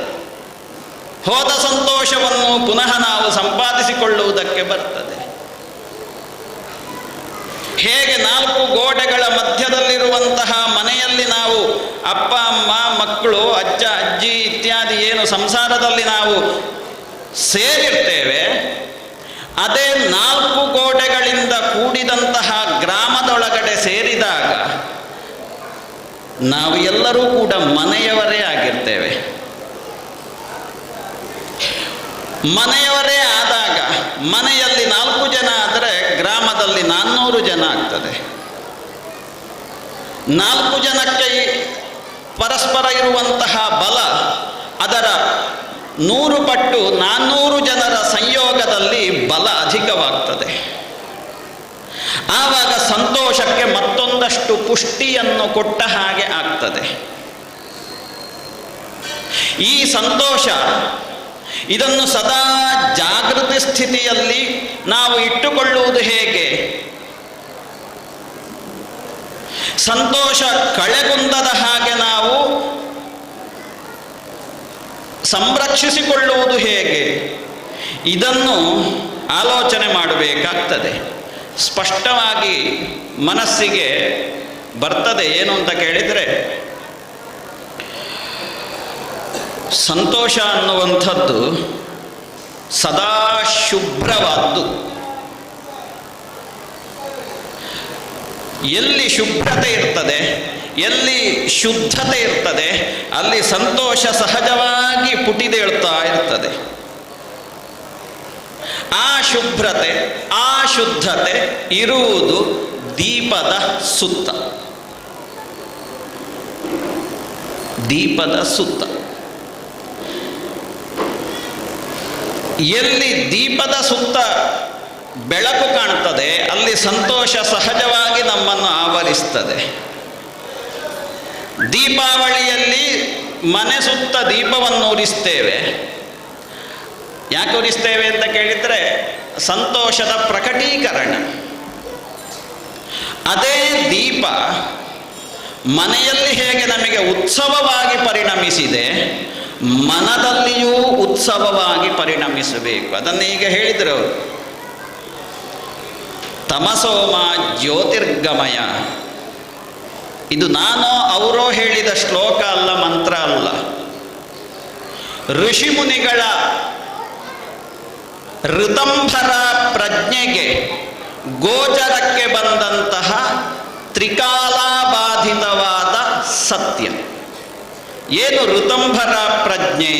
ಹೋದ ಸಂತೋಷವನ್ನು ಪುನಃ ನಾವು ಸಂಪಾದಿಸಿಕೊಳ್ಳುವುದಕ್ಕೆ ಬರ್ತದೆ. ಹೇಗೆ 4 ಗೋಡೆಗಳ ಮಧ್ಯದಲ್ಲಿರುವಂತಹ ಮನೆಯಲ್ಲಿ ನಾವು ಅಪ್ಪ ಅಮ್ಮ ಮಕ್ಕಳು ಅಜ್ಜ ಅಜ್ಜಿ ಇತ್ಯಾದಿ ಏನು ಸಂಸಾರದಲ್ಲಿ ನಾವು ಸೇರಿರ್ತೇವೆ, ಅದೇ 4 ಗೋಡೆಗಳಿಂದ ಕೂಡಿದಂತಹ ಗ್ರಾಮದೊಳಗಡೆ ಸೇರಿದಾಗ ನಾವು ಎಲ್ಲರೂ ಕೂಡ ಮನೆಯವರೇ ಆಗಿರ್ತೇವೆ. ಮನೆಯವರೇ ಆದಾಗ ಮನೆಯಲ್ಲಿ 4 ಜನ ಆದರೆ ಗ್ರಾಮದಲ್ಲಿ 400 ಜನ ಆಗ್ತದೆ. 4 ಜನಕ್ಕೆ ಪರಸ್ಪರ ಇರುವಂತಹ ಬಲ ಅದರ 100 ಪಟ್ಟು 400 ಜನರ ಸಂಯೋಗದಲ್ಲಿ ಬಲ ಅಧಿಕವಾಗ್ತದೆ. ಆವಾಗ ಸಂತೋಷಕ್ಕೆ ಮತ್ತೊಂದಷ್ಟು ಪುಷ್ಟಿಯನ್ನು ಕೊಟ್ಟ ಹಾಗೆ ಆಗ್ತದೆ. ಈ ಸಂತೋಷ ಇದನ್ನು ಸದಾ ಜಾಗೃತಿ ಸ್ಥಿತಿಯಲ್ಲಿ ನಾವು ಇಟ್ಟುಕೊಳ್ಳುವುದು ಹೇಗೆ? ಸಂತೋಷ ಕಳೆಗುಂದದ ಹಾಗೆ ನಾವು ಸಂರಕ್ಷಿಸಿಕೊಳ್ಳುವುದು ಹೇಗೆ? ಇದನ್ನು ಆಲೋಚನೆ ಮಾಡಬೇಕಾಗ್ತದೆ. ಸ್ಪಷ್ಟವಾಗಿ ಮನಸ್ಸಿಗೆ ಬರ್ತದೆ. ಏನು ಅಂತ ಕೇಳಿದರೆ, ಸಂತೋಷ ಅನ್ನುವಂಥದ್ದು ಸದಾ ಶುಭ್ರವಾದ್ದು. ಎಲ್ಲಿ ಶುಭ್ರತೆ ಇರ್ತದೆ, ಎಲ್ಲಿ ಶುದ್ಧತೆ ಇರ್ತದೆ, ಅಲ್ಲಿ ಸಂತೋಷ ಸಹಜವಾಗಿ ಪುಟಿದೇಳ್ತಾ ಇರ್ತದೆ. ಆ ಶುಭ್ರತೆ ಆ ಶುದ್ಧತೆ ಇರುವುದು ದೀಪದ ಸುತ್ತ. ದೀಪದ ಸುತ್ತ ಎಲ್ಲಿ ದೀಪದ ಸುತ್ತ ಬೆಳಕು ಕಾಣ್ತದೆ ಅಲ್ಲಿ ಸಂತೋಷ ಸಹಜವಾಗಿ ನಮ್ಮನ್ನು ಆವರಿಸ್ತದೆ. ದೀಪಾವಳಿಯಲ್ಲಿ ಮನೆ ಸುತ್ತ ದೀಪವನ್ನು ಉರಿಸ್ತೇವೆ. ಯಾಕೆ ಉರಿಸ್ತೇವೆ ಅಂತ ಕೇಳಿದರೆ ಸಂತೋಷದ ಪ್ರಕಟೀಕರಣ. ಅದೇ ದೀಪ ಮನೆಯಲ್ಲಿ ಹೇಗೆ ನಮಗೆ ಉತ್ಸವವಾಗಿ ಪರಿಣಮಿಸಿದೆ, ಮನದಲ್ಲಿಯೂ ಉತ್ಸವವಾಗಿ ಪರಿಣಮಿಸಬೇಕು. ಅದನ್ನು ಈಗ ಹೇಳಿದರು ಅವರು, ತಮಸೋಮ ಜ್ಯೋತಿರ್ಗಮಯ. ಇದು ನಾನೋ ಅವರೋ ಹೇಳಿದ ಶ್ಲೋಕ ಅಲ್ಲ, ಮಂತ್ರ ಅಲ್ಲ. ಋಷಿಮುನಿಗಳ ಋತಂಭರ ಪ್ರಜ್ಞೆಗೆ ಗೋಚರಕ್ಕೆ ಬಂದಂತಹ ತ್ರಿಕಾಲಾಬಾಧಿತವಾದ ಸತ್ಯ. ಏನು ಋತಂಭರ ಪ್ರಜ್ಞೆ?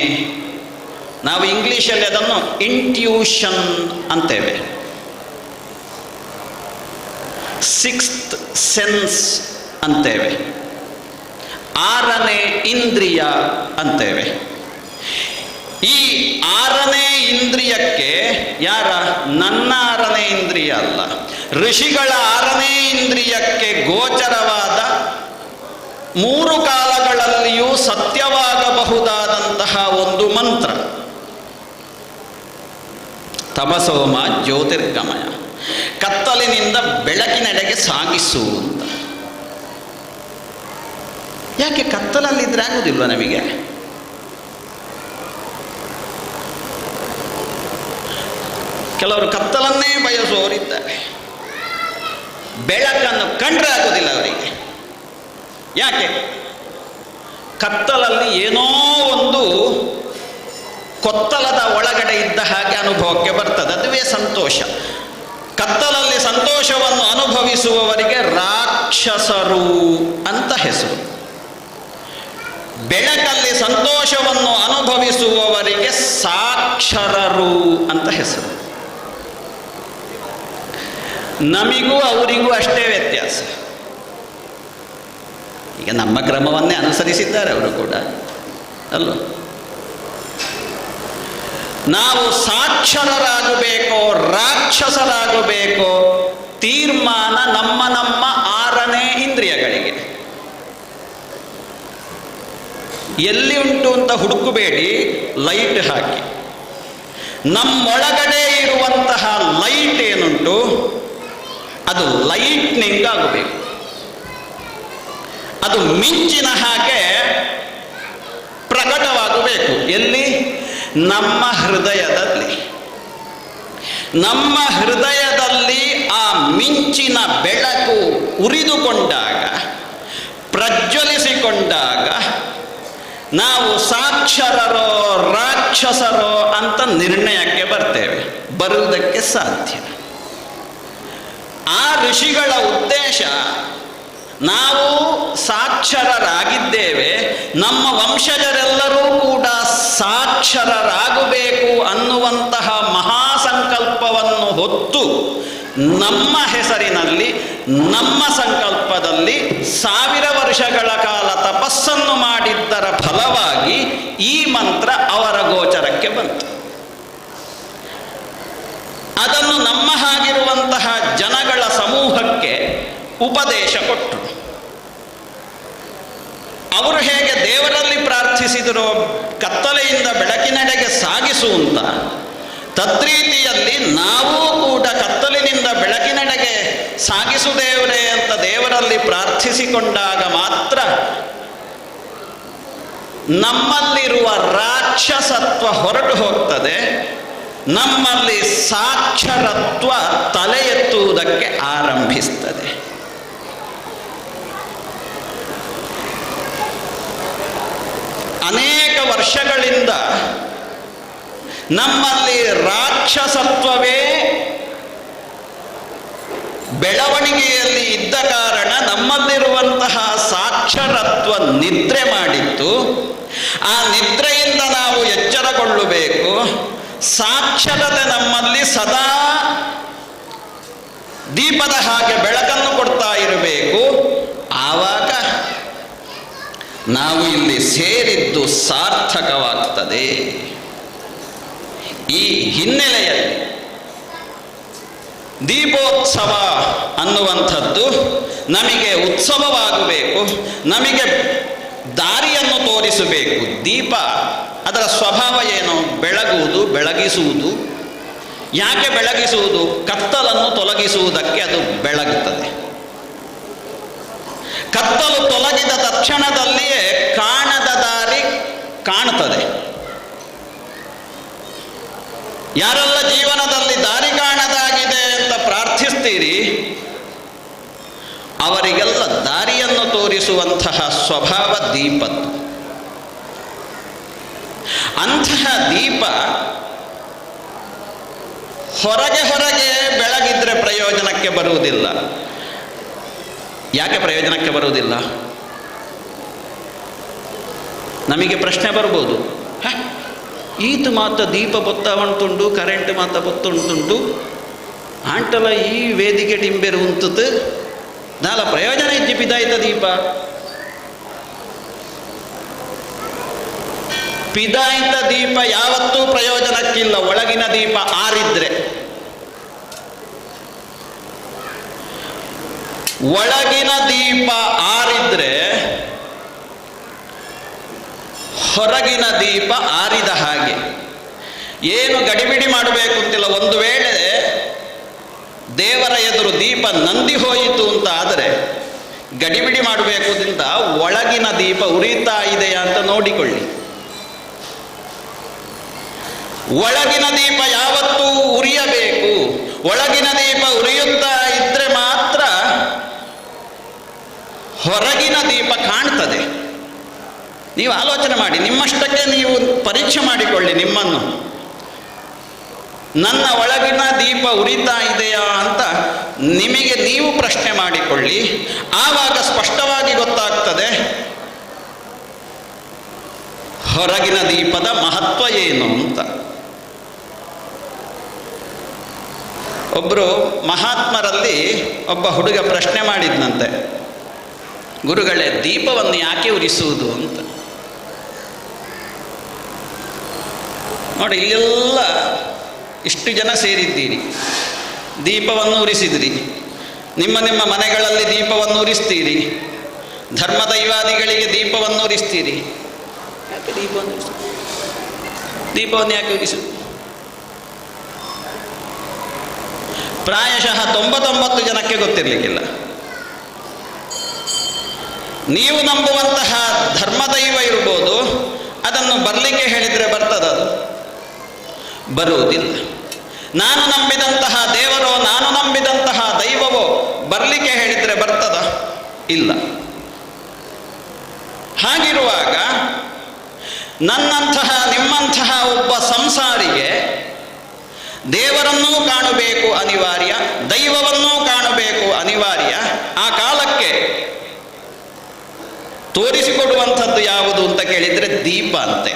ನಾವು ಇಂಗ್ಲೀಷಲ್ಲಿ ಅದನ್ನು ಇಂಟ್ಯೂಷನ್ ಅಂತೇವೆ, 6th ಸೆನ್ಸ್ ಅಂತೇವೆ, 6ನೇ ಇಂದ್ರಿಯ ಅಂತೇವೆ. ಈ 6ನೇ ಇಂದ್ರಿಯಕ್ಕೆ ಯಾರ? ನನ್ನ 6ನೇ ಇಂದ್ರಿಯ ಅಲ್ಲ, ಋಷಿಗಳ 6ನೇ ಇಂದ್ರಿಯಕ್ಕೆ ಗೋಚರವಾದ 3 ಕಾಲಗಳಲ್ಲಿಯೂ ಸತ್ಯವಾಗಬಹುದಾದಂತಹ ಒಂದು ಮಂತ್ರ ತಮಸೋಮ ಜ್ಯೋತಿರ್ಗಮಯ. ಕತ್ತಲಿನಿಂದ ಬೆಳಕಿನೆಡೆಗೆ ಸಾಗಿಸು ಅಂತ. ಯಾಕೆ ಕತ್ತಲಲ್ಲಿದ್ರೆ ಆಗುದಿಲ್ವ ನಮಗೆ? ಕೆಲವರು ಕತ್ತಲನ್ನೇ ಬಯಸುವವರಿದ್ದಾರೆ. ಬೆಳಕನ್ನು ಕಂಡ್ರೆ ಆಗುವುದಿಲ್ಲ ಅವರಿಗೆ. ಯಾಕೆ? ಕತ್ತಲಲ್ಲಿ ಏನೋ ಒಂದು ಕೊತ್ತಲದ ಒಳಗಡೆ ಇದ್ದ ಹಾಗೆ ಅನುಭವಕ್ಕೆ ಬರ್ತದೆ. ಅದುವೇ ಸಂತೋಷ. ಕತ್ತಲಲ್ಲಿ ಸಂತೋಷವನ್ನು ಅನುಭವಿಸುವವರಿಗೆ ರಾಕ್ಷಸರು ಅಂತ ಹೆಸರು. ಬೆಳಕಲ್ಲಿ ಸಂತೋಷವನ್ನು ಅನುಭವಿಸುವವರಿಗೆ ಸಾಕ್ಷರರು ಅಂತ ಹೆಸರು. ನಮಿಗೂ ಅವರಿಗೂ ಅಷ್ಟೇ ವ್ಯತ್ಯಾಸ. ಈಗ ನಮ್ಮ ಕ್ರಮವನ್ನೇ ಅನುಸರಿಸಿದ್ದಾರೆ ಅವರು ಕೂಡ ಅಲ್ವ? ನಾವು ಸಾಕ್ಷರರಾಗಬೇಕೋ ರಾಕ್ಷಸರಾಗಬೇಕೋ ತೀರ್ಮಾನ ನಮ್ಮ ನಮ್ಮ 6ನೇ ಇಂದ್ರಿಯಗಳಿಗೆ. ಎಲ್ಲಿ ಉಂಟು ಅಂತ ಹುಡುಕಬೇಡಿ, ಲೈಟ್ ಹಾಕಿ. ನಮ್ಮೊಳಗಡೆ ಇರುವಂತಹ ಲೈಟ್ ಏನುಂಟು ಅದು ಲೈಟ್ನಿಂಗ್ ಆಗಬೇಕು. ಅದು ಮಿಂಚಿನ ಹಾಗೆ ಪ್ರಕಟವಾಗಬೇಕು. ಎಲ್ಲಿ? ನಮ್ಮ ಹೃದಯದಲ್ಲಿ. ನಮ್ಮ ಹೃದಯದಲ್ಲಿ ಆ ಮಿಂಚಿನ ಬೆಳಕು ಉರಿದುಕೊಂಡಾಗ, ಪ್ರಜ್ವಲಿಸಿಕೊಂಡಾಗ ನಾವು ಸಾಕ್ಷರರೋ ರಾಕ್ಷಸರೋ ಅಂತ ನಿರ್ಣಯಕ್ಕೆ ಬರ್ತೇವೆ, ಬರುವುದಕ್ಕೆ ಸಾಧ್ಯ. ಆ ಋಷಿಗಳ ಉದ್ದೇಶ, ನಾವು ಸಾಕ್ಷರರಾಗಿದ್ದೇವೆ, ನಮ್ಮ ವಂಶಜರೆಲ್ಲರೂ ಕೂಡ ಸಾಕ್ಷರರಾಗಬೇಕು ಅನ್ನುವಂತಹ ಮಹಾಸಂಕಲ್ಪವನ್ನು ಹೊತ್ತು ನಮ್ಮ ಹೆಸರಿನಲ್ಲಿ, ನಮ್ಮ ಸಂಕಲ್ಪದಲ್ಲಿ 1000 ವರ್ಷಗಳ ಕಾಲ ತಪಸ್ಸನ್ನು ಮಾಡಿದ್ದರ ಫಲವಾಗಿ ಈ ಮಂತ್ರ ಅವರ ಗೋಚರಕ್ಕೆ ಬಂತು. ಅದನ್ನು ನಮ್ಮ ಹಾಗಿರುವಂತಹ ಜನಗಳ ಸಮೂಹಕ್ಕೆ ಉಪದೇಶ ಕೊಟ್ಟರು. ಅವರು ಹೇಗೆ ದೇವರಲ್ಲಿ ಪ್ರಾರ್ಥಿಸಿದರೋ ಕತ್ತಲೆಯಿಂದ ಬೆಳಕಿನೆಡೆಗೆ ಸಾಗಿಸು ಅಂತ, ತದ್ರೀತಿಯಲ್ಲಿ ನಾವು ಕೂಡ ಕತ್ತಲಿನಿಂದ ಬೆಳಕಿನೆಡೆಗೆ ಸಾಗಿಸು ದೇವರೇ ಅಂತ ದೇವರಲ್ಲಿ ಪ್ರಾರ್ಥಿಸಿಕೊಂಡಾಗ ಮಾತ್ರ ನಮ್ಮಲ್ಲಿರುವ ರಾಕ್ಷಸತ್ವ ಹೊರಟು ಹೋಗ್ತದೆ, ನಮ್ಮಲ್ಲಿ ಸಾಕ್ಷರತ್ವ ತಲೆ ಎತ್ತುವುದಕ್ಕೆ ಆರಂಭಿಸ್ತದೆ. ಅನೇಕ ವರ್ಷಗಳಿಂದ ನಮ್ಮಲ್ಲಿ ರಾಕ್ಷಸತ್ವವೇ ಬೆಳವಣಿಗೆಯಲ್ಲಿ ಇದ್ದ ಕಾರಣ ನಮ್ಮಲ್ಲಿರುವಂತಹ ಸಾಕ್ಷರತ್ವ ನಿದ್ರೆ ಮಾಡಿತ್ತು. ಆ ನಿದ್ರೆಯಿಂದ ನಾವು ಎಚ್ಚರಗೊಳ್ಳಬೇಕು. ಸಾಕ್ಷರತೆ ನಮ್ಮಲ್ಲಿ ಸದಾ ದೀಪದ ಹಾಗೆ ಬೆಳಕನ್ನು ಕೊಡ್ತಾ ಇರಬೇಕು. ಆವಾಗ ನಾವು ಇಲ್ಲಿ ಸೇರಿದ್ದು ಸಾರ್ಥಕವಾಗ್ತದೆ. ಈ ಹಿನ್ನೆಲೆಯಲ್ಲಿ ದೀಪೋತ್ಸವ ಅನ್ನುವಂಥದ್ದು ನಮಗೆ ಉತ್ಸವವಾಗಬೇಕು, ನಮಗೆ ದಾರಿಯನ್ನು ತೋರಿಸಬೇಕು. ದೀಪ ಅದರ ಸ್ವಭಾವ ಏನು? ಬೆಳಗುವುದು, ಬೆಳಗಿಸುವುದು. ಯಾಕೆ ಬೆಳಗಿಸುವುದು? ಕತ್ತಲನ್ನು ತೊಲಗಿಸುವುದಕ್ಕೆ ಅದು ಬೆಳಗುತ್ತದೆ. ಕತ್ತಲು ತೊಲಗಿದ ತಕ್ಷಣದಲ್ಲಿಯೇ ಕಾಣದ ದಾರಿ ಕಾಣುತ್ತದೆ. ಯಾರೆಲ್ಲ ಜೀವನದಲ್ಲಿ ದಾರಿ ಕಾಣದಾಗಿದೆ ಅಂತ ಪ್ರಾರ್ಥಿಸ್ತೀರಿ, ಅವರಿಗೆಲ್ಲ ದಾರಿಯನ್ನು ತೋರಿಸುವಂತಹ ಸ್ವಭಾವ ದೀಪದ್ದು. ಅಂತಹ ದೀಪ ಹೊರಗೆ ಬೆಳಗಿದ್ರೆ ಪ್ರಯೋಜನಕ್ಕೆ ಬರುವುದಿಲ್ಲ. ಯಾಕೆ ಪ್ರಯೋಜನಕ್ಕೆ ಬರುವುದಿಲ್ಲ? ನಮಗೆ ಪ್ರಶ್ನೆ ಬರ್ಬೋದು, ಈತು ಮಾತ ದೀಪ ಬೊತ್ತವಂತುಂಡು, ಕರೆಂಟ್ ಮಾತ ಬೊತ್ತುಂಟುಂಟು, ಆಂಟಲ ಈ ವೇದಿಕೆ ಟಿಂಬೆರು ಉಂಟು ನಾಲ ಪ್ರಯೋಜನ ಇಜ್ಜಿ ಪಿದಾಯ್ತ ದೀಪ. ಪಿದಾಯ್ತ ದೀಪ ಯಾವತ್ತೂ ಪ್ರಯೋಜನಕ್ಕಿಲ್ಲ ಒಳಗಿನ ದೀಪ ಆರಿದ್ರೆ. ಒಳಗಿನ ದೀಪ ಆರಿದ್ರೆ ಹೊರಗಿನ ದೀಪ ಆರಿದ ಹಾಗೆ. ಏನು ಗಡಿಬಿಡಿ ಮಾಡಬೇಕು ಅಂತಿಲ್ಲ. ಒಂದು ವೇಳೆ ದೇವರ ಎದುರು ದೀಪ ನಂದಿ ಹೋಯಿತು ಅಂತ ಆದರೆ ಗಡಿಬಿಡಿ ಮಾಡಬೇಕು ಅಂತ ಒಳಗಿನ ದೀಪ ಉರಿತಾ ಇದೆಯಾ ಅಂತ ನೋಡಿಕೊಳ್ಳಿ. ಒಳಗಿನ ದೀಪ ಯಾವತ್ತೂ ಉರಿಯಬೇಕು. ಒಳಗಿನ ದೀಪ ಉರಿಯುತ್ತಾ ಇದ್ರೆ ಮಾತ್ರ ಹೊರಗಿನ ದೀಪ ಕಾಣ್ತದೆ. ನೀವು ಆಲೋಚನೆ ಮಾಡಿ, ನಿಮ್ಮಷ್ಟಕ್ಕೆ ನೀವು ಪರೀಕ್ಷೆ ಮಾಡಿಕೊಳ್ಳಿ ನಿಮ್ಮನ್ನು. ನನ್ನ ಒಳಗಿನ ದೀಪ ಉರಿತಾ ಇದೆಯಾ ಅಂತ ನಿಮಗೆ ನೀವು ಪ್ರಶ್ನೆ ಮಾಡಿಕೊಳ್ಳಿ. ಆವಾಗ ಸ್ಪಷ್ಟವಾಗಿ ಗೊತ್ತಾಗ್ತದೆ ಹೊರಗಿನ ದೀಪದ ಮಹತ್ವ ಏನು ಅಂತ. ಒಬ್ಬರು ಮಹಾತ್ಮರಲ್ಲಿ ಒಬ್ಬ ಹುಡುಗ ಪ್ರಶ್ನೆ ಮಾಡಿದ್ನಂತೆ, ಗುರುಗಳೇ ದೀಪವನ್ನು ಯಾಕೆ ಉರಿಸುವುದು ಅಂತ. ನೋಡಿ, ಇಲ್ಲೆಲ್ಲ ಇಷ್ಟು ಜನ ಸೇರಿದ್ದೀರಿ, ದೀಪವನ್ನು ಉರಿಸಿದಿರಿ, ನಿಮ್ಮ ನಿಮ್ಮ ಮನೆಗಳಲ್ಲಿ ದೀಪವನ್ನು ಉರಿಸ್ತೀರಿ, ಧರ್ಮ ದೈವಾದಿಗಳಿಗೆ ದೀಪವನ್ನು ಉರಿಸ್ತೀರಿ. ಯಾಕೆ ದೀಪವನ್ನು ಯಾಕೆ ಉರಿಸು? ಪ್ರಾಯಶಃ 99 ಜನಕ್ಕೆ ಗೊತ್ತಿರಲಿಕ್ಕಿಲ್ಲ. ನೀವು ನಂಬುವಂತಹ ಧರ್ಮದೈವ ಇರ್ಬೋದು, ಅದನ್ನು ಬರಲಿಕ್ಕೆ ಹೇಳಿದರೆ ಬರ್ತದದು? ಬರುವುದಿಲ್ಲ. ನಾನು ನಂಬಿದಂತಹ ದೇವರೋ, ನಾನು ನಂಬಿದಂತಹ ದೈವವೋ ಬರಲಿಕ್ಕೆ ಹೇಳಿದರೆ ಬರ್ತದ? ಇಲ್ಲ. ಹಾಗಿರುವಾಗ ನನ್ನಂತಹ ನಿಮ್ಮಂತಹ ಒಬ್ಬ ಸಂಸಾರಿಗೆ ದೇವರನ್ನೂ ಕಾಣಬೇಕು ಅನಿವಾರ್ಯ, ದೈವವನ್ನೂ ಕಾಣಬೇಕು ಅನಿವಾರ್ಯ. ಆ ಕಾಲಕ್ಕೆ ತೋರಿಸಿಕೊಡುವಂಥದ್ದು ಯಾವುದು ಅಂತ ಕೇಳಿದರೆ ದೀಪ ಅಂತೆ.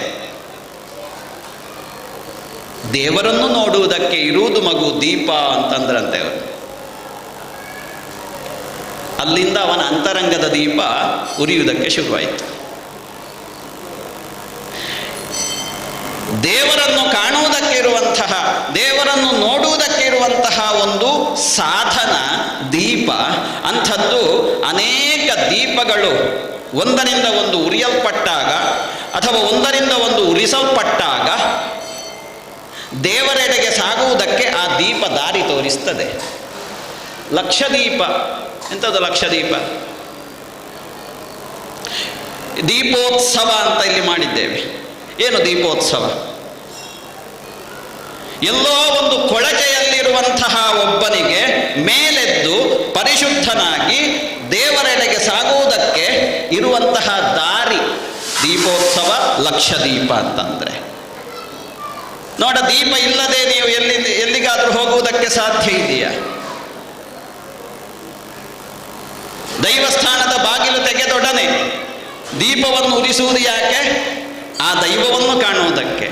ದೇವರನ್ನು ನೋಡುವುದಕ್ಕೆ ಇರುವುದು ಮಗು ದೀಪ ಅಂತಂದ್ರಂತೆ ಅವರು. ಅಲ್ಲಿಂದ ಅವನ ಅಂತರಂಗದ ದೀಪ ಉರಿಯುವುದಕ್ಕೆ ಶುರುವಾಯಿತು. ದೇವರನ್ನು ಕಾಣುವುದಕ್ಕೆ ಇರುವಂತಹ, ದೇವರನ್ನು ನೋಡುವುದಕ್ಕೆ ಇರುವಂತಹ ಒಂದು ಸಾಧನ ದೀಪ. ಅಂಥದ್ದು ಅನೇಕ ದೀಪಗಳು ಒಂದರಿಂದ ಒಂದು ಉರಿಯಲ್ಪಟ್ಟಾಗ ಅಥವಾ ಒಂದರಿಂದ ಒಂದು ಉರಿಸಲ್ಪಟ್ಟಾಗ ದೇವರೆಡೆಗೆ ಸಾಗುವುದಕ್ಕೆ ಆ ದೀಪ ದಾರಿ ತೋರಿಸ್ತದೆ. ಲಕ್ಷದೀಪ. ಎಂಥದ್ದು ಲಕ್ಷದೀಪ? ದೀಪೋತ್ಸವ ಅಂತ ಇಲ್ಲಿ ಮಾಡಿದ್ದೇವೆ. ಏನು ದೀಪೋತ್ಸವ? ಎಲ್ಲೋ ಒಂದು ಕೊಳಚೆಯಲ್ಲಿರುವಂತಹ ಒಬ್ಬನಿಗೆ ಮೇಲೆದ್ದು ಪರಿಶುದ್ಧನಾಗಿ ದೇವರೆಡೆಗೆ ಸಾಗುವುದಕ್ಕೆ ಇರುವಂತಹ ದಾರಿ ದೀಪೋತ್ಸವ, ಲಕ್ಷದೀಪ ಅಂತಂದರೆ. ನೋಡ, ದೀಪ ಇಲ್ಲದೆ ನೀವು ಎಲ್ಲಿಗಾದರೂ ಹೋಗುವುದಕ್ಕೆ ಸಾಧ್ಯ ಇದೆಯಾ? ದೈವಸ್ಥಾನದ ಬಾಗಿಲು ತೆಗೆದೊಡನೆ ದೀಪವನ್ನು ಉರಿಸುವುದು ಯಾಕೆ? ಆ ದೈವವನ್ನು ಕಾಣುವುದಕ್ಕೆ.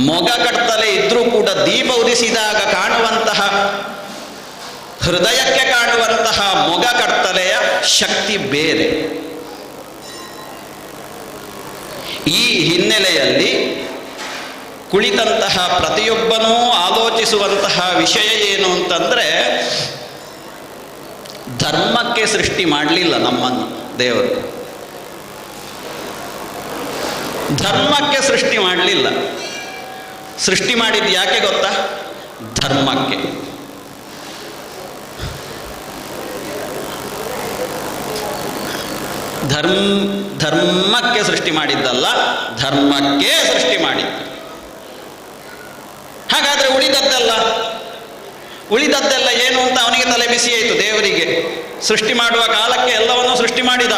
ಮೊಗ ಕಟ್ಟಲೆ ಇದ್ರೂ ಕೂಡ ದೀಪ ಉರಿಸಿದಾಗ ಕಾಣುವಂತಹ, ಹೃದಯಕ್ಕೆ ಕಾಣುವಂತಹ ಮೊಗ ಕಟ್ಟಲೆಯ ಶಕ್ತಿ ಬೇರೆ. ಈ ಹಿನ್ನೆಲೆಯಲ್ಲಿ ಕುಳಿತಂತಹ ಪ್ರತಿಯೊಬ್ಬನೂ ಆಲೋಚಿಸುವಂತಹ ವಿಷಯ ಏನು ಅಂತಂದರೆ, ಧರ್ಮಕ್ಕೆ ಸೃಷ್ಟಿ ಮಾಡಲಿಲ್ಲ ನಮ್ಮನ್ನು ದೇವರು. ಧರ್ಮಕ್ಕೆ ಸೃಷ್ಟಿ ಮಾಡಲಿಲ್ಲ. ಸೃಷ್ಟಿ ಮಾಡಿದ್ದು ಯಾಕೆ ಗೊತ್ತಾ? ಧರ್ಮಕ್ಕೆ. ಧರ್ಮಕ್ಕೆ ಸೃಷ್ಟಿ ಮಾಡಿದ್ದಲ್ಲ, ಧರ್ಮಕ್ಕೆ ಸೃಷ್ಟಿ ಮಾಡಿದ್ದು. ಹಾಗಾದರೆ ಉಳಿದದ್ದೆಲ್ಲ ಏನು ಅಂತ ಅವನಿಗೆ ತಲೆ ಬಿಸಿ ಆಯಿತು. ದೇವರಿಗೆ ಸೃಷ್ಟಿ ಮಾಡುವ ಕಾಲಕ್ಕೆ ಎಲ್ಲವನ್ನೂ ಸೃಷ್ಟಿ ಮಾಡಿದ.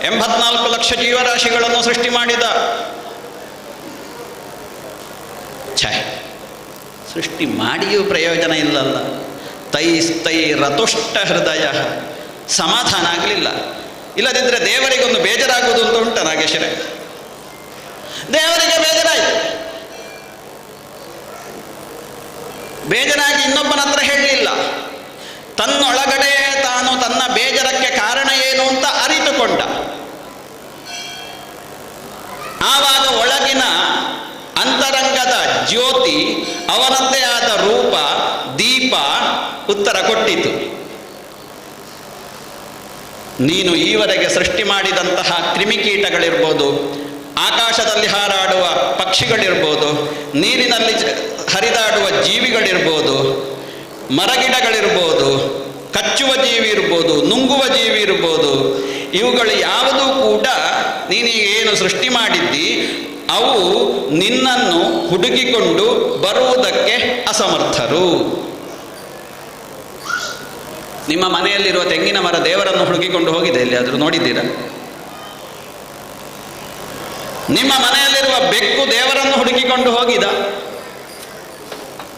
84 ಲಕ್ಷ ಜೀವರಾಶಿಗಳನ್ನು ಸೃಷ್ಟಿ ಮಾಡಿದ. ಸೃಷ್ಟಿ ಮಾಡಿಯೂ ಪ್ರಯೋಜನ ಇಲ್ಲಲ್ಲ. ತೈ ರತುಷ್ಟ ಹೃದಯ. ಸಮಾಧಾನ ಆಗಲಿಲ್ಲ. ಇಲ್ಲದಿದ್ದರೆ ದೇವರಿಗೊಂದು ಬೇಜಾರಾಗುವುದು ಅಂತ ಉಂಟ ನಾಗೇಶರೇ? ದೇವರಿಗೆ ಬೇಜಾರಾಯಿತು. ಬೇಜಾರಾಗಿ ಇನ್ನೊಬ್ಬನ ಹತ್ರ ಹೇಳಲಿಲ್ಲ. ತನ್ನೊಳಗಡೆ ತಾನು ತನ್ನ ಬೇಜಾರಕ್ಕೆ ಕಾರಣ ಏನು ಅಂತ ಅರಿತುಕೊಂಡ. ಆವಾಗ ಒಳಗಿನ ಅಂತರಂಗದ ಜ್ಯೋತಿ, ಅವನದ್ದೇ ಆದ ರೂಪ, ದೀಪ ಉತ್ತರ ಕೊಟ್ಟಿತು. ನೀನು ಈವರೆಗೆ ಸೃಷ್ಟಿ ಮಾಡಿದಂತಹ ಕ್ರಿಮಿಕೀಟಗಳಿರ್ಬೋದು, ಆಕಾಶದಲ್ಲಿ ಹಾರಾಡುವ ಪಕ್ಷಿಗಳಿರ್ಬೋದು, ನೀರಿನಲ್ಲಿ ಹರಿದಾಡುವ ಜೀವಿಗಳಿರ್ಬೋದು, ಮರಗಿಡಗಳಿರ್ಬೋದು, ಕಚ್ಚುವ ಜೀವಿ ಇರ್ಬೋದು, ನುಂಗುವ ಜೀವಿ ಇರ್ಬೋದು, ಇವುಗಳು ಯಾವುದೂ ಕೂಡ ನೀನು ಸೃಷ್ಟಿ ಮಾಡಿದ್ದಿ, ಅವು ನಿನ್ನನ್ನು ಹುಡುಕಿಕೊಂಡು ಬರುವುದಕ್ಕೆ ಅಸಮರ್ಥರು. ನಿಮ್ಮ ಮನೆಯಲ್ಲಿರುವ ತೆಂಗಿನ ಮರ ದೇವರನ್ನು ಹುಡುಕಿಕೊಂಡು ಹೋಗಿದೆ ಎಲ್ಲಿಯಾದರೂ ನೋಡಿದ್ದೀರಾ? ನಿಮ್ಮ ಮನೆಯಲ್ಲಿರುವ ಬೆಕ್ಕು ದೇವರನ್ನು ಹುಡುಕಿಕೊಂಡು ಹೋಗಿದ?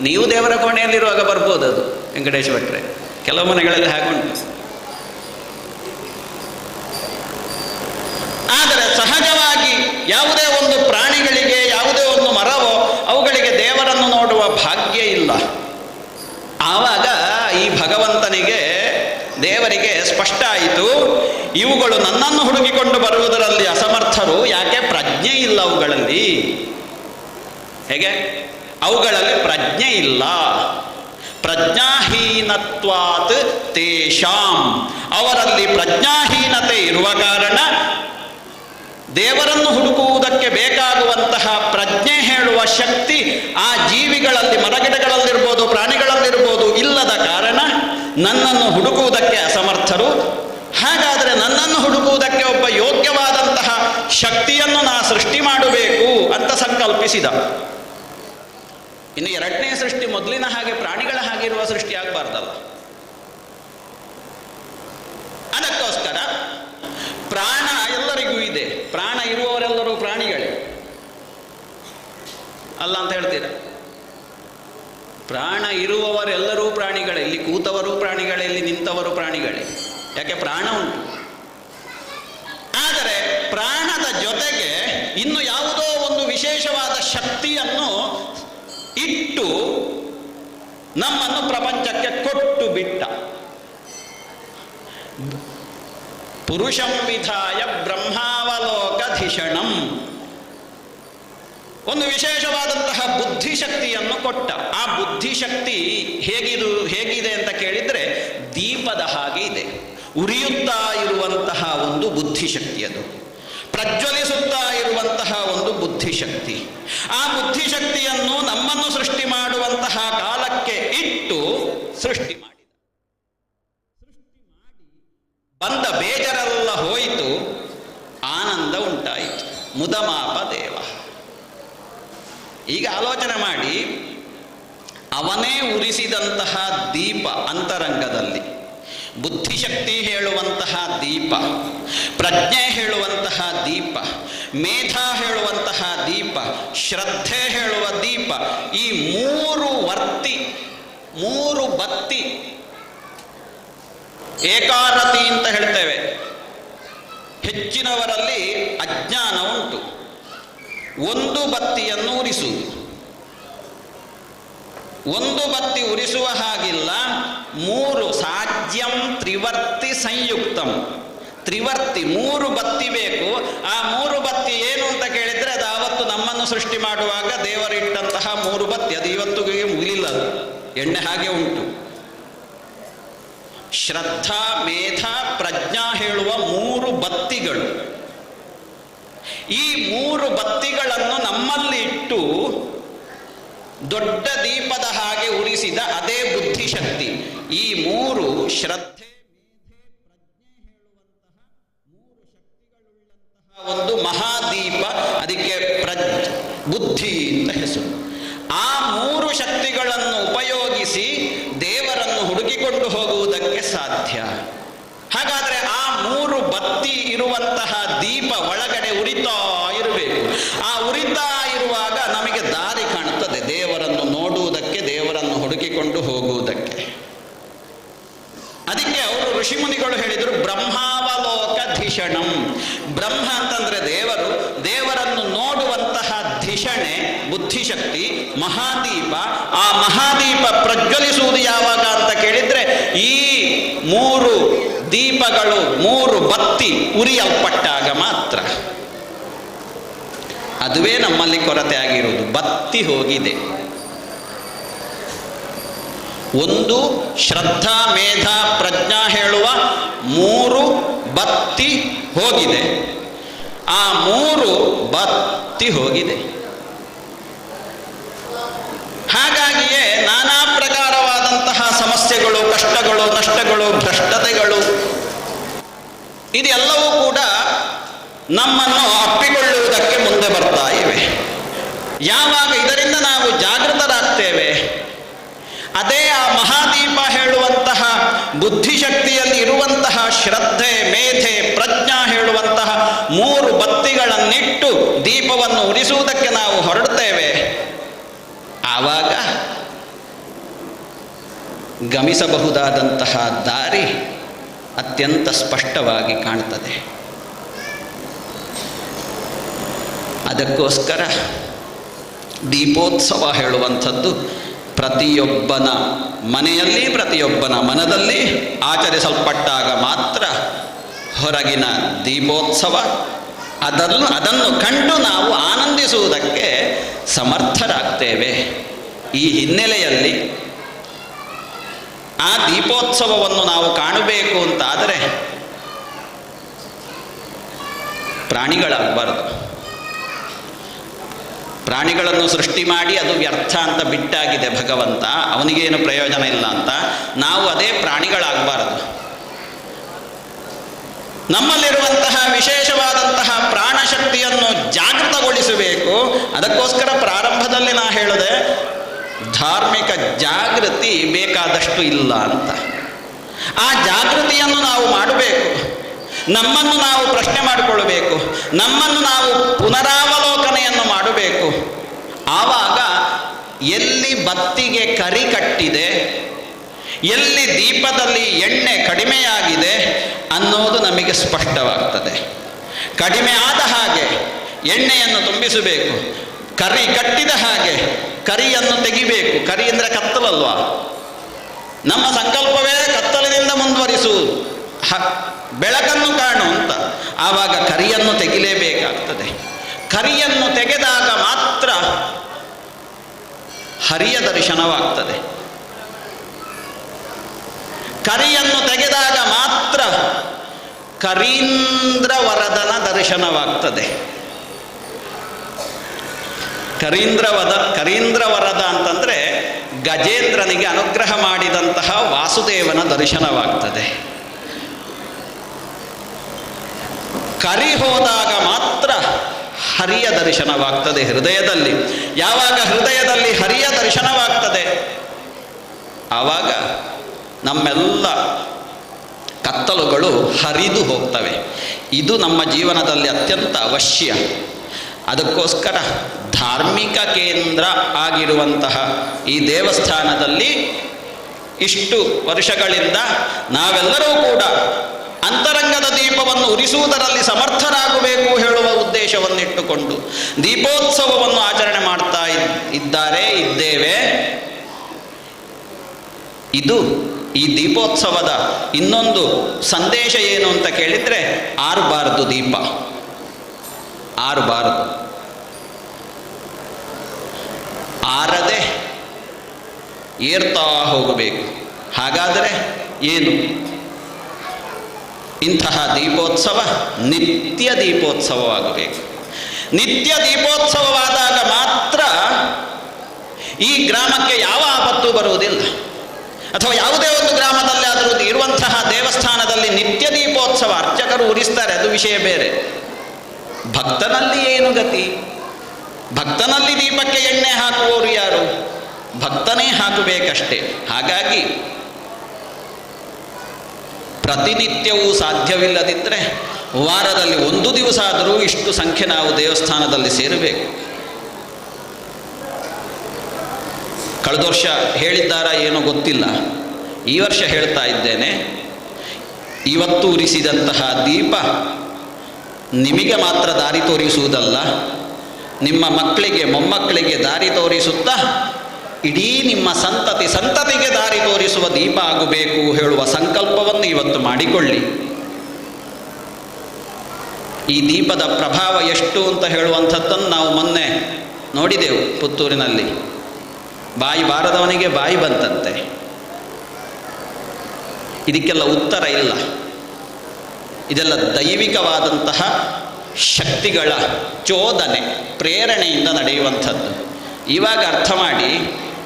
ನೀವು ದೇವರ ಕೋಣೆಯಲ್ಲಿರುವಾಗ ಬರ್ಬೋದು ಅದು, ವೆಂಕಟೇಶ ಭಟ್ರೆ. ಕೆಲವು ಮನೆಗಳಲ್ಲಿ ಹಾಗುಂಟು. ಆದರೆ ಸಹಜವಾಗಿ ಯಾವುದೇ ಒಂದು ಪ್ರಾಣಿಗಳಿಗೆ, ಯಾವುದೇ ಒಂದು ಮರವೋ, ಅವುಗಳಿಗೆ ದೇವರನ್ನು ನೋಡುವ ಭಾಗ್ಯ ಇಲ್ಲ. ಆವಾಗ ಈ ಭಗವಂತನಿಗೆ, ದೇವರಿಗೆ ಸ್ಪಷ್ಟ ಆಯಿತು, ಇವುಗಳು ನನ್ನನ್ನು ಹುಡುಕಿಕೊಂಡು ಬರುವುದರಲ್ಲಿ ಅಸಮರ್ಥರು. ಯಾಕೆ? ಪ್ರಜ್ಞೆ ಇಲ್ಲ ಅವುಗಳಲ್ಲಿ. ಹೇಗೆ? ಅವುಗಳಲ್ಲಿ ಪ್ರಜ್ಞೆ ಇಲ್ಲ. ಪ್ರಜ್ಞಾಹೀನತ್ವಾತ್ ತೇಷಾಂ, ಅವರಲ್ಲಿ ಪ್ರಜ್ಞಾಹೀನತೆ ಇರುವ ಕಾರಣ ದೇವರನ್ನು ಹುಡುಕುವುದಕ್ಕೆ ಬೇಕಾಗುವಂತಹ ಪ್ರಜ್ಞೆ ಹೇಳುವ ಶಕ್ತಿ ಆ ಜೀವಿಗಳಲ್ಲಿ, ಮರಗಿಡಗಳಲ್ಲಿರ್ಬೋದು, ಪ್ರಾಣಿಗಳಲ್ಲಿರ್ಬೋದು ಇಲ್ಲದ ಕಾರಣ ನನ್ನನ್ನು ಹುಡುಕುವುದಕ್ಕೆ ಅಸಮರ್ಥರು. ಹಾಗಾದರೆ ನನ್ನನ್ನು ಹುಡುಕುವುದಕ್ಕೆ ಒಬ್ಬ ಯೋಗ್ಯವಾದಂತಹ ಶಕ್ತಿಯನ್ನು ನಾ ಸೃಷ್ಟಿ ಮಾಡಬೇಕು ಅಂತ ಸಂಕಲ್ಪಿಸಿದ. ಇನ್ನು ಎರಡನೇ ಸೃಷ್ಟಿ ಮೊದಲಿನ ಹಾಗೆ ಪ್ರಾಣಿಗಳ ಹಾಗಿರುವ ಸೃಷ್ಟಿ ಆಗಬಾರ್ದಲ್ಲ. ಅದಕ್ಕೋಸ್ಕರ ಪ್ರಾಣ ಎಲ್ಲರಿಗೂ ಇದೆ. ಪ್ರಾಣ ಇರುವವರೆಲ್ಲರೂ ಪ್ರಾಣಿಗಳೇ ಅಲ್ಲ ಅಂತ ಹೇಳ್ತೀರ? ಪ್ರಾಣ ಇರುವವರೆಲ್ಲರೂ ಪ್ರಾಣಿಗಳೇ. ಇಲ್ಲಿ ಕೂತವರು ಪ್ರಾಣಿಗಳೇ, ಇಲ್ಲಿ ನಿಂತವರು ಪ್ರಾಣಿಗಳೇ. ಯಾಕೆ? ಪ್ರಾಣ ಉಂಟು. ಆದರೆ ಪ್ರಾಣದ ಜೊತೆಗೆ ಇನ್ನು ಯಾವುದೋ ಒಂದು ವಿಶೇಷವಾದ ಶಕ್ತಿಯನ್ನು ಇಟ್ಟು ನಮ್ಮನ್ನು ಪ್ರಪಂಚಕ್ಕೆ ಕೊಟ್ಟು ಬಿಟ್ಟ. ಪುರುಷಂ ವಿಧಾಯ ಬ್ರಹ್ಮಾವಲೋಕಧಿಷಣಂ, ಒಂದು ವಿಶೇಷವಾದಂತಹ ಬುದ್ಧಿಶಕ್ತಿಯನ್ನು ಕೊಟ್ಟ. ಆ ಬುದ್ಧಿಶಕ್ತಿ ಹೇಗಿದೆ ಅಂತ ಕೇಳಿದರೆ ದೀಪದ ಹಾಗೆ ಇದೆ. ಉರಿಯುತ್ತಾ ಇರುವಂತಹ ಒಂದು ಬುದ್ಧಿಶಕ್ತಿ, ಅದು ಪ್ರಜ್ವಲಿಸುತ್ತಾ ಇರುವಂತಹ ಒಂದು ಬುದ್ಧಿಶಕ್ತಿ. ಆ ಬುದ್ಧಿಶಕ್ತಿಯನ್ನು ನಮ್ಮನ್ನು ಸೃಷ್ಟಿ ಮಾಡುವಂತಹ ಕಾಲಕ್ಕೆ ಇಟ್ಟು ಸೃಷ್ಟಿ ಮಾಡಿದ. ಬಂದ ಬೇಜರೆಲ್ಲ ಹೋಯಿತು, ಆನಂದ ಉಂಟಾಯಿತು. ಮುದಮಾಪ ದೇವ. ಈಗ ಆಲೋಚನೆ ಮಾಡಿ, ಅವನೇ ಉರಿಸಿದಂತಹ ದೀಪ ಅಂತರಂಗದಲ್ಲಿ, ಬುದ್ಧಿಶಕ್ತಿ ಹೇಳುವಂತಹ ದೀಪ, ಪ್ರಜ್ಞೆ ಹೇಳುವಂತಹ ದೀಪ, ಮೇಧ ಹೇಳುವಂತಹ ದೀಪ, ಶ್ರದ್ಧೆ ಹೇಳುವ ದೀಪ, ಈ ಮೂರು ಬತ್ತಿ ಏಕಾರತಿ ಅಂತ ಹೇಳ್ತೇವೆ. ಹೆಚ್ಚಿನವರಲ್ಲಿ ಅಜ್ಞಾನ ಉಂಟು. ಒಂದು ಬತ್ತಿಯನ್ನು ಉರಿಸುವುದು, ಒಂದು ಬತ್ತಿ ಉರಿಸುವ ಹಾಗಿಲ್ಲ. ಮೂರು ಸಾಜ್ಯಂ ತ್ರಿವರ್ತಿ ಸಂಯುಕ್ತಂ. ತ್ರಿವರ್ತಿ, ಮೂರು ಬತ್ತಿ ಬೇಕು. ಆ ಮೂರು ಬತ್ತಿ ಏನು ಅಂತ ಕೇಳಿದರೆ ಅದು ಆವತ್ತು ನಮ್ಮನ್ನು ಸೃಷ್ಟಿ ಮಾಡುವಾಗ ದೇವರಿಟ್ಟಂತಹ ಮೂರು ಬತ್ತಿ. ಅದು ಇವತ್ತಿಗೆ ಮುಗಿಲಿಲ್ಲ, ಅದು ಎಣ್ಣೆ ಹಾಗೆ ಉಂಟು. ಶ್ರದ್ಧಾ, ಮೇಧ, ಪ್ರಜ್ಞಾ ಹೇಳುವ ಮೂರು ಬತ್ತಿಗಳು. ಈ ಮೂರು ಬತ್ತಿಗಳನ್ನು ನಮ್ಮಲ್ಲಿ ಇಟ್ಟು ದೊಡ್ಡ ದೀಪದ ಹಾಗೆ ಉರಿಸಿದ ಅದೇ ಬುದ್ಧಿಶಕ್ತಿ. ಈ ಮೂರು ಶ್ರದ್ಧೆ, ಮೇಧೆ, ಪ್ರಜ್ಞೆ ಹೇಳುವಂತಹ ಮೂರು ಶಕ್ತಿಗಳುಳ್ಳಂತಹ ಒಂದು ಮಹಾದೀಪ. ಅದಕ್ಕೆ ಬುದ್ಧಿ ಅಂತ ಹೆಸರು. ಆ ಮೂರು ಶಕ್ತಿಗಳನ್ನು ಉಪಯೋಗಿಸಿ ದೇವರನ್ನು ಹುಡುಕಿಕೊಂಡು ಹೋಗುವುದಕ್ಕೆ ಸಾಧ್ಯ. ಹಾಗಾದರೆ ಆ ಮೂರು ಬತ್ತಿ ಇರುವಂತಹ ದೀಪ ಒಳಗಡೆ ಉರಿತಾ ಇರಬೇಕು. ಆ ಉರಿತಾ ಇರುವಾಗ ನಮಗೆ ದಾರಿ ಕಾಣುತ್ತದೆ ದೇವರನ್ನು ನೋಡುವುದಕ್ಕೆ, ದೇವರನ್ನು ಹುಡುಕಿಕೊಂಡು ಹೋಗುವುದಕ್ಕೆ. ಅದಕ್ಕೆ ಅವರು ಋಷಿಮುನಿಗಳು ಹೇಳಿದರು ಬ್ರಹ್ಮಾವಲೋಕಧಿಷಣಂ. ಬ್ರಹ್ಮ ಅಂತಂದ್ರೆ ದೇವರು, ದೇವರನ್ನು ನೋಡುವಂತಹ ಧಿಷಣೆ ಬುದ್ಧಿಶಕ್ತಿ, ಮಹಾದೀಪ. ಆ ಮಹಾದೀಪ ಪ್ರಜ್ವಲಿಸುವುದು ಯಾವಾಗ ಅಂತ ಕೇಳಿದ್ರೆ ಈ ಮೂರು ದೀಪಗಳು, ಮೂರು ಬತ್ತಿ ಉರಿಯಲ್ಪಟ್ಟಾಗ ಮಾತ್ರ. ಅದುವೇ ನಮ್ಮಲ್ಲಿ ಕೊರತೆ ಆಗಿರುವುದು. ಬತ್ತಿ ಹೋಗಿದೆ. ಒಂದು ಶ್ರದ್ಧಾ, ಮೇಧ, ಪ್ರಜ್ಞಾ ಹೇಳುವ ಮೂರು ಬತ್ತಿ ಹೋಗಿದೆ. ಆ ಮೂರು ಬತ್ತಿ ಹೋಗಿದೆ. ಹಾಗಾಗಿಯೇ ನಾನಾ ಪ್ರಕಾರವಾದಂತಹ ಸಮಸ್ಯೆಗಳು, ಕಷ್ಟಗಳು, ನಷ್ಟಗಳು, ಭ್ರಷ್ಟತೆಗಳು ಇದೆಲ್ಲವೂ ಕೂಡ ನಮ್ಮನ್ನು ಅಪ್ಪಿಕೊಳ್ಳುವುದಕ್ಕೆ ಮುಂದೆ ಬರ್ತಾ ಇವೆ. ಯಾವಾಗ ಇದರಿಂದ ನಾವು ಜಾಗೃತರಾಗ್ತೇವೆ, ಅದೇ ಆ ಮಹಾದೀಪ ಹೇಳುವಂತಹ ಬುದ್ಧಿಶಕ್ತಿಯಲ್ಲಿ ಇರುವಂತಹ ಶ್ರದ್ಧೆ, ಮೇಧೆ, ಪ್ರಜ್ಞಾ ಹೇಳುವಂತಹ ಮೂರು ಬತ್ತಿಗಳನ್ನಿಟ್ಟು ದೀಪವನ್ನು ಉರಿಸುವುದಕ್ಕೆ ನಾವು ಹೊರಡ್ತೇವೆ. ಆವಾಗ ಗಮಿಸಬಹುದಾದಂತಹ ದಾರಿ ಅತ್ಯಂತ ಸ್ಪಷ್ಟವಾಗಿ ಕಾಣ್ತದೆ. ಅದಕ್ಕೋಸ್ಕರ ದೀಪೋತ್ಸವ ಹೇಳುವಂಥದ್ದು ಪ್ರತಿಯೊಬ್ಬನ ಮನೆಯಲ್ಲಿ, ಪ್ರತಿಯೊಬ್ಬನ ಮನದಲ್ಲಿ ಆಚರಿಸಲ್ಪಟ್ಟಾಗ ಮಾತ್ರ ಹೊರಗಿನ ದೀಪೋತ್ಸವ, ಅದನ್ನು ಕಂಡು ನಾವು ಆನಂದಿಸುವುದಕ್ಕೆ ಸಮರ್ಥರಾಗ್ತೇವೆ. ಈ ಹಿನ್ನೆಲೆಯಲ್ಲಿ ಆ ದೀಪೋತ್ಸವವನ್ನು ನಾವು ಕಾಣಬೇಕು ಅಂತಾದರೆ ಪ್ರಾಣಿಗಳಾಗಬಾರದು. ಪ್ರಾಣಿಗಳನ್ನು ಸೃಷ್ಟಿ ಮಾಡಿ ಅದು ವ್ಯರ್ಥ ಅಂತ ಬಿಟ್ಟಾಗಿದೆ ಭಗವಂತ, ಅವನಿಗೇನು ಪ್ರಯೋಜನ ಇಲ್ಲ ಅಂತ. ನಾವು ಅದೇ ಪ್ರಾಣಿಗಳಾಗಬಾರದು. ನಮ್ಮಲ್ಲಿರುವಂತಹ ವಿಶೇಷವಾದಂತಹ ಪ್ರಾಣಶಕ್ತಿಯನ್ನು ಜಾಗೃತಗೊಳಿಸಬೇಕು. ಅದಕ್ಕೋಸ್ಕರ ಪ್ರಾರಂಭದಲ್ಲಿ ನಾ ಹೇಳಿದೆ, ಧಾರ್ಮಿಕ ಜಾಗೃತಿ ಬೇಕಾದಷ್ಟು ಇಲ್ಲ ಅಂತ. ಆ ಜಾಗೃತಿಯನ್ನು ನಾವು ಮಾಡಬೇಕು. ನಮ್ಮನ್ನು ನಾವು ಪ್ರಶ್ನೆ ಮಾಡಿಕೊಳ್ಳಬೇಕು, ನಮ್ಮನ್ನು ನಾವು ಪುನರಾವಲೋಕನೆಯನ್ನು ಮಾಡಬೇಕು. ಆವಾಗ ಎಲ್ಲಿ ಬತ್ತಿಗೆ ಕರಿ ಕಟ್ಟಿದೆ, ಎಲ್ಲಿ ದೀಪದಲ್ಲಿ ಎಣ್ಣೆ ಕಡಿಮೆಯಾಗಿದೆ ಅನ್ನೋದು ನಮಗೆ ಸ್ಪಷ್ಟವಾಗ್ತದೆ. ಕಡಿಮೆ ಆದ ಹಾಗೆ ಎಣ್ಣೆಯನ್ನು ತುಂಬಿಸಬೇಕು, ಕರಿ ಕಟ್ಟಿದ ಹಾಗೆ ಕರಿಯನ್ನು ತೆಗಿಬೇಕು. ಕರಿ ಅಂದರೆ ಕತ್ತಲಲ್ವಾ? ನಮ್ಮ ಸಂಕಲ್ಪವೇ ಕತ್ತಲಿನಿಂದ ಮುಂದುವರಿಸುವುದು, ಬೆಳಕನ್ನು ಕಾಣು ಅಂತ. ಆವಾಗ ಕರಿಯನ್ನು ತೆಗಿಲೇಬೇಕಾಗ್ತದೆ. ಕರಿಯನ್ನು ತೆಗೆದಾಗ ಮಾತ್ರ ಹರಿಯ ದರ್ಶನವಾಗ್ತದೆ. ಕರಿಯನ್ನು ತೆಗೆದಾಗ ಮಾತ್ರ ಕರೀಂದ್ರವರದನ ದರ್ಶನವಾಗ್ತದೆ. ಕರೀಂದ್ರವರದ ಅಂತಂದರೆ ಗಜೇಂದ್ರನಿಗೆ ಅನುಗ್ರಹ ಮಾಡಿದಂತಹ ವಾಸುದೇವನ ದರ್ಶನವಾಗ್ತದೆ. ಕರಿ ಹೋದಾಗ ಮಾತ್ರ ಹರಿಯ ದರ್ಶನವಾಗ್ತದೆ ಹೃದಯದಲ್ಲಿ. ಯಾವಾಗ ಹೃದಯದಲ್ಲಿ ಹರಿಯ ದರ್ಶನವಾಗ್ತದೆ ಆವಾಗ ನಮ್ಮೆಲ್ಲ ಕತ್ತಲುಗಳು ಹರಿದು ಹೋಗ್ತವೆ. ಇದು ನಮ್ಮ ಜೀವನದಲ್ಲಿ ಅತ್ಯಂತ ಅವಶ್ಯ. ಅದಕ್ಕೋಸ್ಕರ ಧಾರ್ಮಿಕ ಕೇಂದ್ರ ಆಗಿರುವಂತಹ ಈ ದೇವಸ್ಥಾನದಲ್ಲಿ ಇಷ್ಟು ವರ್ಷಗಳಿಂದ ನಾವೆಲ್ಲರೂ ಕೂಡ ಅಂತರಂಗದ ದೀಪವನ್ನು ಉರಿಸುವುದರಲ್ಲಿ ಸಮರ್ಥರಾಗಬೇಕು ಹೇಳುವ ಉದ್ದೇಶವನ್ನಿಟ್ಟುಕೊಂಡು ದೀಪೋತ್ಸವವನ್ನು ಆಚರಣೆ ಮಾಡ್ತಾ ಇದ್ದೇವೆ. ಇದು ಈ ದೀಪೋತ್ಸವದ ಇನ್ನೊಂದು ಸಂದೇಶ ಏನು ಅಂತ ಕೇಳಿದರೆ, ಆರಬಾರದು ದೀಪ, ಆರಬಾರದು. ಆರದೆ ಏರ್ತಾ ಹೋಗಬೇಕು. ಹಾಗಾದರೆ ಏನು? ಇಂತಹ ದೀಪೋತ್ಸವ ನಿತ್ಯ ದೀಪೋತ್ಸವವಾಗಬೇಕು. ನಿತ್ಯ ದೀಪೋತ್ಸವವಾದಾಗ ಮಾತ್ರ ಈ ಗ್ರಾಮಕ್ಕೆ ಯಾವ ಆಪತ್ತು ಬರುವುದಿಲ್ಲ. ಅಥವಾ ಯಾವುದೇ ಒಂದು ಗ್ರಾಮದಲ್ಲಿ ಆದರೂ ಇರುವಂತಹ ದೇವಸ್ಥಾನದಲ್ಲಿ ನಿತ್ಯ ದೀಪೋತ್ಸವ ಅರ್ಚಕರು ಉರಿಸ್ತಾರೆ, ಅದು ವಿಷಯ ಬೇರೆ. ಭಕ್ತನಲ್ಲಿ ಏನು ಗತಿ? ಭಕ್ತನಲ್ಲಿ ದೀಪಕ್ಕೆ ಎಣ್ಣೆ ಹಾಕುವವರು ಯಾರು? ಭಕ್ತನೇ ಹಾಕಬೇಕಷ್ಟೇ. ಹಾಗಾಗಿ ಪ್ರತಿನಿತ್ಯವೂ ಸಾಧ್ಯವಿಲ್ಲದಿದ್ದರೆ ವಾರದಲ್ಲಿ ಒಂದು ದಿವಸ ಆದರೂ ಇಷ್ಟು ಸಂಖ್ಯೆ ನಾವು ದೇವಸ್ಥಾನದಲ್ಲಿ ಸೇರಬೇಕು. ಕಳೆದ ವರ್ಷ ಹೇಳಿದ್ದಾರಾ ಏನೋ ಗೊತ್ತಿಲ್ಲ, ಈ ವರ್ಷ ಹೇಳ್ತಾ ಇದ್ದೇನೆ. ಇವತ್ತು ಉರಿಸಿದಂತಹ ದೀಪ ನಿಮಗೆ ಮಾತ್ರ ದಾರಿ ತೋರಿಸುವುದಲ್ಲ, ನಿಮ್ಮ ಮಕ್ಕಳಿಗೆ ಮೊಮ್ಮಕ್ಕಳಿಗೆ ದಾರಿ ತೋರಿಸುತ್ತಾ ಇಡೀ ನಿಮ್ಮ ಸಂತತಿಗೆ ದಾರಿ ತೋರಿಸುವ ದೀಪ ಆಗಬೇಕು ಹೇಳುವ ಸಂಕಲ್ಪವನ್ನು ಇವತ್ತು ಮಾಡಿಕೊಳ್ಳಿ. ಈ ದೀಪದ ಪ್ರಭಾವ ಎಷ್ಟು ಅಂತ ಹೇಳುವಂಥದ್ದನ್ನು ನಾವು ಮೊನ್ನೆ ನೋಡಿದೆವು ಪುತ್ತೂರಿನಲ್ಲಿ. ಬಾಯಿ ಬಾರದವನಿಗೆ ಬಾಯಿ ಬಂತಂತೆ. ಇದಕ್ಕೆಲ್ಲ ಉತ್ತರ ಇಲ್ಲ. ಇದೆಲ್ಲ ದೈವಿಕವಾದಂತಹ ಶಕ್ತಿಗಳ ಚೋದನೆ, ಪ್ರೇರಣೆಯಿಂದ ನಡೆಯುವಂಥದ್ದು. ಇವಾಗ ಅರ್ಥ ಮಾಡಿ,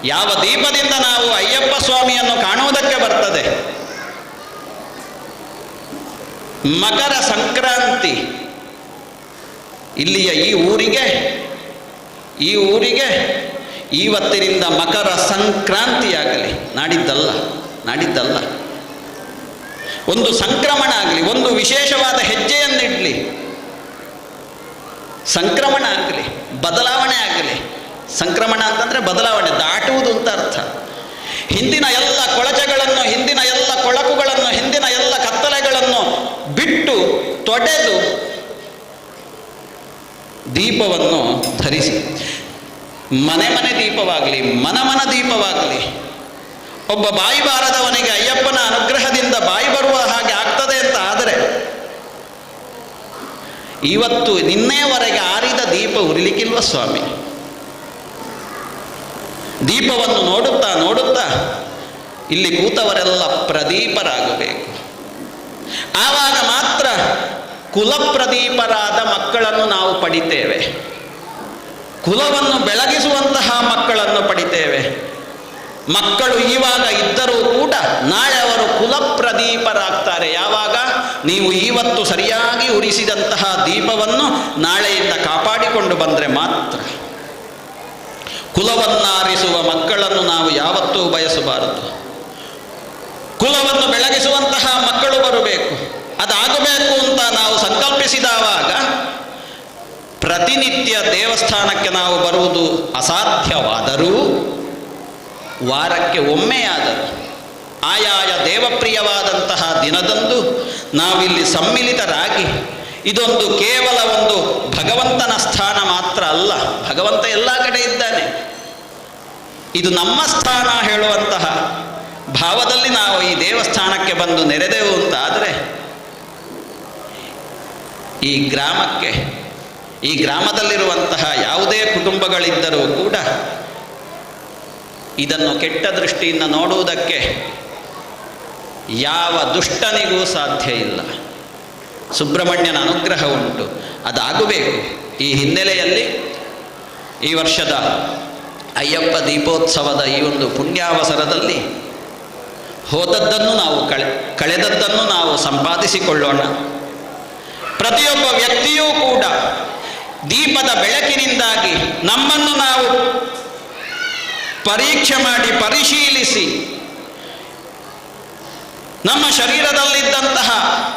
ಯಾವ ದೀಪದಿಂದ ನಾವು ಅಯ್ಯಪ್ಪ ಸ್ವಾಮಿಯನ್ನು ಕಾಣುವುದಕ್ಕೆ ಬರ್ತದೆ. ಮಕರ ಸಂಕ್ರಾಂತಿ ಇಲ್ಲಿಯ ಈ ಊರಿಗೆ ಇವತ್ತಿನಿಂದ ಮಕರ ಸಂಕ್ರಾಂತಿಯಾಗಲಿ, ನಾಡಿದ್ದಲ್ಲ, ಒಂದು ಸಂಕ್ರಮಣ ಆಗಲಿ, ಒಂದು ವಿಶೇಷವಾದ ಹೆಜ್ಜೆಯನ್ನಿಡಲಿ, ಸಂಕ್ರಮಣ ಆಗಲಿ, ಬದಲಾವಣೆ ಆಗಲಿ. ಸಂಕ್ರಮಣ ಅಂತಂದರೆ ಬದಲಾವಣೆ, ದಾಟುವುದು ಅಂತ ಅರ್ಥ. ಹಿಂದಿನ ಎಲ್ಲ ಕೊಳಚೆಗಳನ್ನು, ಹಿಂದಿನ ಎಲ್ಲ ಕೊಳಕುಗಳನ್ನು, ಹಿಂದಿನ ಎಲ್ಲ ಕತ್ತಲೆಗಳನ್ನು ಬಿಟ್ಟು ತೊಡೆದು ದೀಪವನ್ನು ಧರಿಸಿ, ಮನೆ ದೀಪವಾಗಲಿ, ಮನ ದೀಪವಾಗಲಿ. ಒಬ್ಬ ಬಾಯಿ ಬಾರದವನಿಗೆ ಅಯ್ಯಪ್ಪನ ಅನುಗ್ರಹದಿಂದ ಬಾಯಿ ಬರುವ ಹಾಗೆ ಆಗ್ತದೆ ಅಂತ ಆದರೆ ಇವತ್ತು ನಿನ್ನೆವರೆಗೆ ಆರಿದ ದೀಪ ಉರಿಲಿಕ್ಕಿಲ್ವ ಸ್ವಾಮಿ? ದೀಪವನ್ನು ನೋಡುತ್ತಾ ನೋಡುತ್ತಾ ಇಲ್ಲಿ ಕೂತವರೆಲ್ಲ ಪ್ರದೀಪರಾಗಬೇಕು. ಆವಾಗ ಮಾತ್ರ ಕುಲಪ್ರದೀಪರಾದ ಮಕ್ಕಳನ್ನು ನಾವು ಪಡಿತೇವೆ, ಕುಲವನ್ನು ಬೆಳಗಿಸುವಂತಹ ಮಕ್ಕಳನ್ನು ಪಡಿತೇವೆ. ಮಕ್ಕಳು ಇವಾಗ ಇದ್ದರೂ ಕೂಡ ನಾಳೆ ಅವರು ಕುಲಪ್ರದೀಪರಾಗ್ತಾರೆ. ಯಾವಾಗ? ನೀವು ಇವತ್ತು ಸರಿಯಾಗಿ ಉರಿಸಿದಂತಹ ದೀಪವನ್ನು ನಾಳೆಯಿಂದ ಕಾಪಾಡಿಕೊಂಡು ಬಂದರೆ ಮಾತ್ರ. ಕುಲವನ್ನಾರಿಸುವ ಮಕ್ಕಳನ್ನು ನಾವು ಯಾವತ್ತೂ ಬಯಸಬಾರದು. ಕುಲವನ್ನು ಬೆಳಗಿಸುವಂತಹ ಮಕ್ಕಳು ಬರಬೇಕು. ಅದಾಗಬೇಕು ಅಂತ ನಾವು ಸಂಕಲ್ಪಿಸಿದವಾಗ ಪ್ರತಿನಿತ್ಯ ದೇವಸ್ಥಾನಕ್ಕೆ ನಾವು ಬರುವುದು ಅಸಾಧ್ಯವಾದರೂ ವಾರಕ್ಕೆ ಒಮ್ಮೆಯಾದರೂ ಆಯಾಯ ದೇವಪ್ರಿಯವಾದಂತಹ ದಿನದಂದು ನಾವಿಲ್ಲಿ ಸಮ್ಮಿಲಿತರಾಗಿ, ಇದೊಂದು ಕೇವಲ ಒಂದು ಭಗವಂತನ ಸ್ಥಾನ ಮಾತ್ರ ಅಲ್ಲ, ಭಗವಂತ ಎಲ್ಲ ಕಡೆ ಇದ್ದಾನೆ, ಇದು ನಮ್ಮ ಸ್ಥಾನ ಹೇಳುವಂತಹ ಭಾವದಲ್ಲಿ ನಾವು ಈ ದೇವಸ್ಥಾನಕ್ಕೆ ಬಂದು ನೆರೆದೆವು ಅಂತ ಆದರೆ ಈ ಗ್ರಾಮಕ್ಕೆ, ಈ ಗ್ರಾಮದಲ್ಲಿರುವಂತಹ ಯಾವುದೇ ಕುಟುಂಬಗಳಿದ್ದರೂ ಕೂಡ ಇದನ್ನು ಕೆಟ್ಟ ದೃಷ್ಟಿಯಿಂದ ನೋಡುವುದಕ್ಕೆ ಯಾವ ದುಷ್ಟನಿಗೂ ಸಾಧ್ಯ ಇಲ್ಲ. ಸುಬ್ರಹ್ಮಣ್ಯನ ಅನುಗ್ರಹ ಉಂಟು, ಅದಾಗಬೇಕು. ಈ ಹಿನ್ನೆಲೆಯಲ್ಲಿ ಈ ವರ್ಷದ ಅಯ್ಯಪ್ಪ ದೀಪೋತ್ಸವದ ಈ ಒಂದು ಪುಣ್ಯಾವಸರದಲ್ಲಿ ಹೋದದ್ದನ್ನು ನಾವು ಕಳೆದದ್ದನ್ನು ನಾವು ಸಂಪಾದಿಸಿಕೊಳ್ಳೋಣ. ಪ್ರತಿಯೊಬ್ಬ ವ್ಯಕ್ತಿಯೂ ಕೂಡ ದೀಪದ ಬೆಳಕಿನಿಂದಾಗಿ ನಮ್ಮನ್ನು ನಾವು ಪರೀಕ್ಷೆ ಮಾಡಿ ಪರಿಶೀಲಿಸಿ ನಮ್ಮ ಶರೀರದಲ್ಲಿದ್ದಂತಹ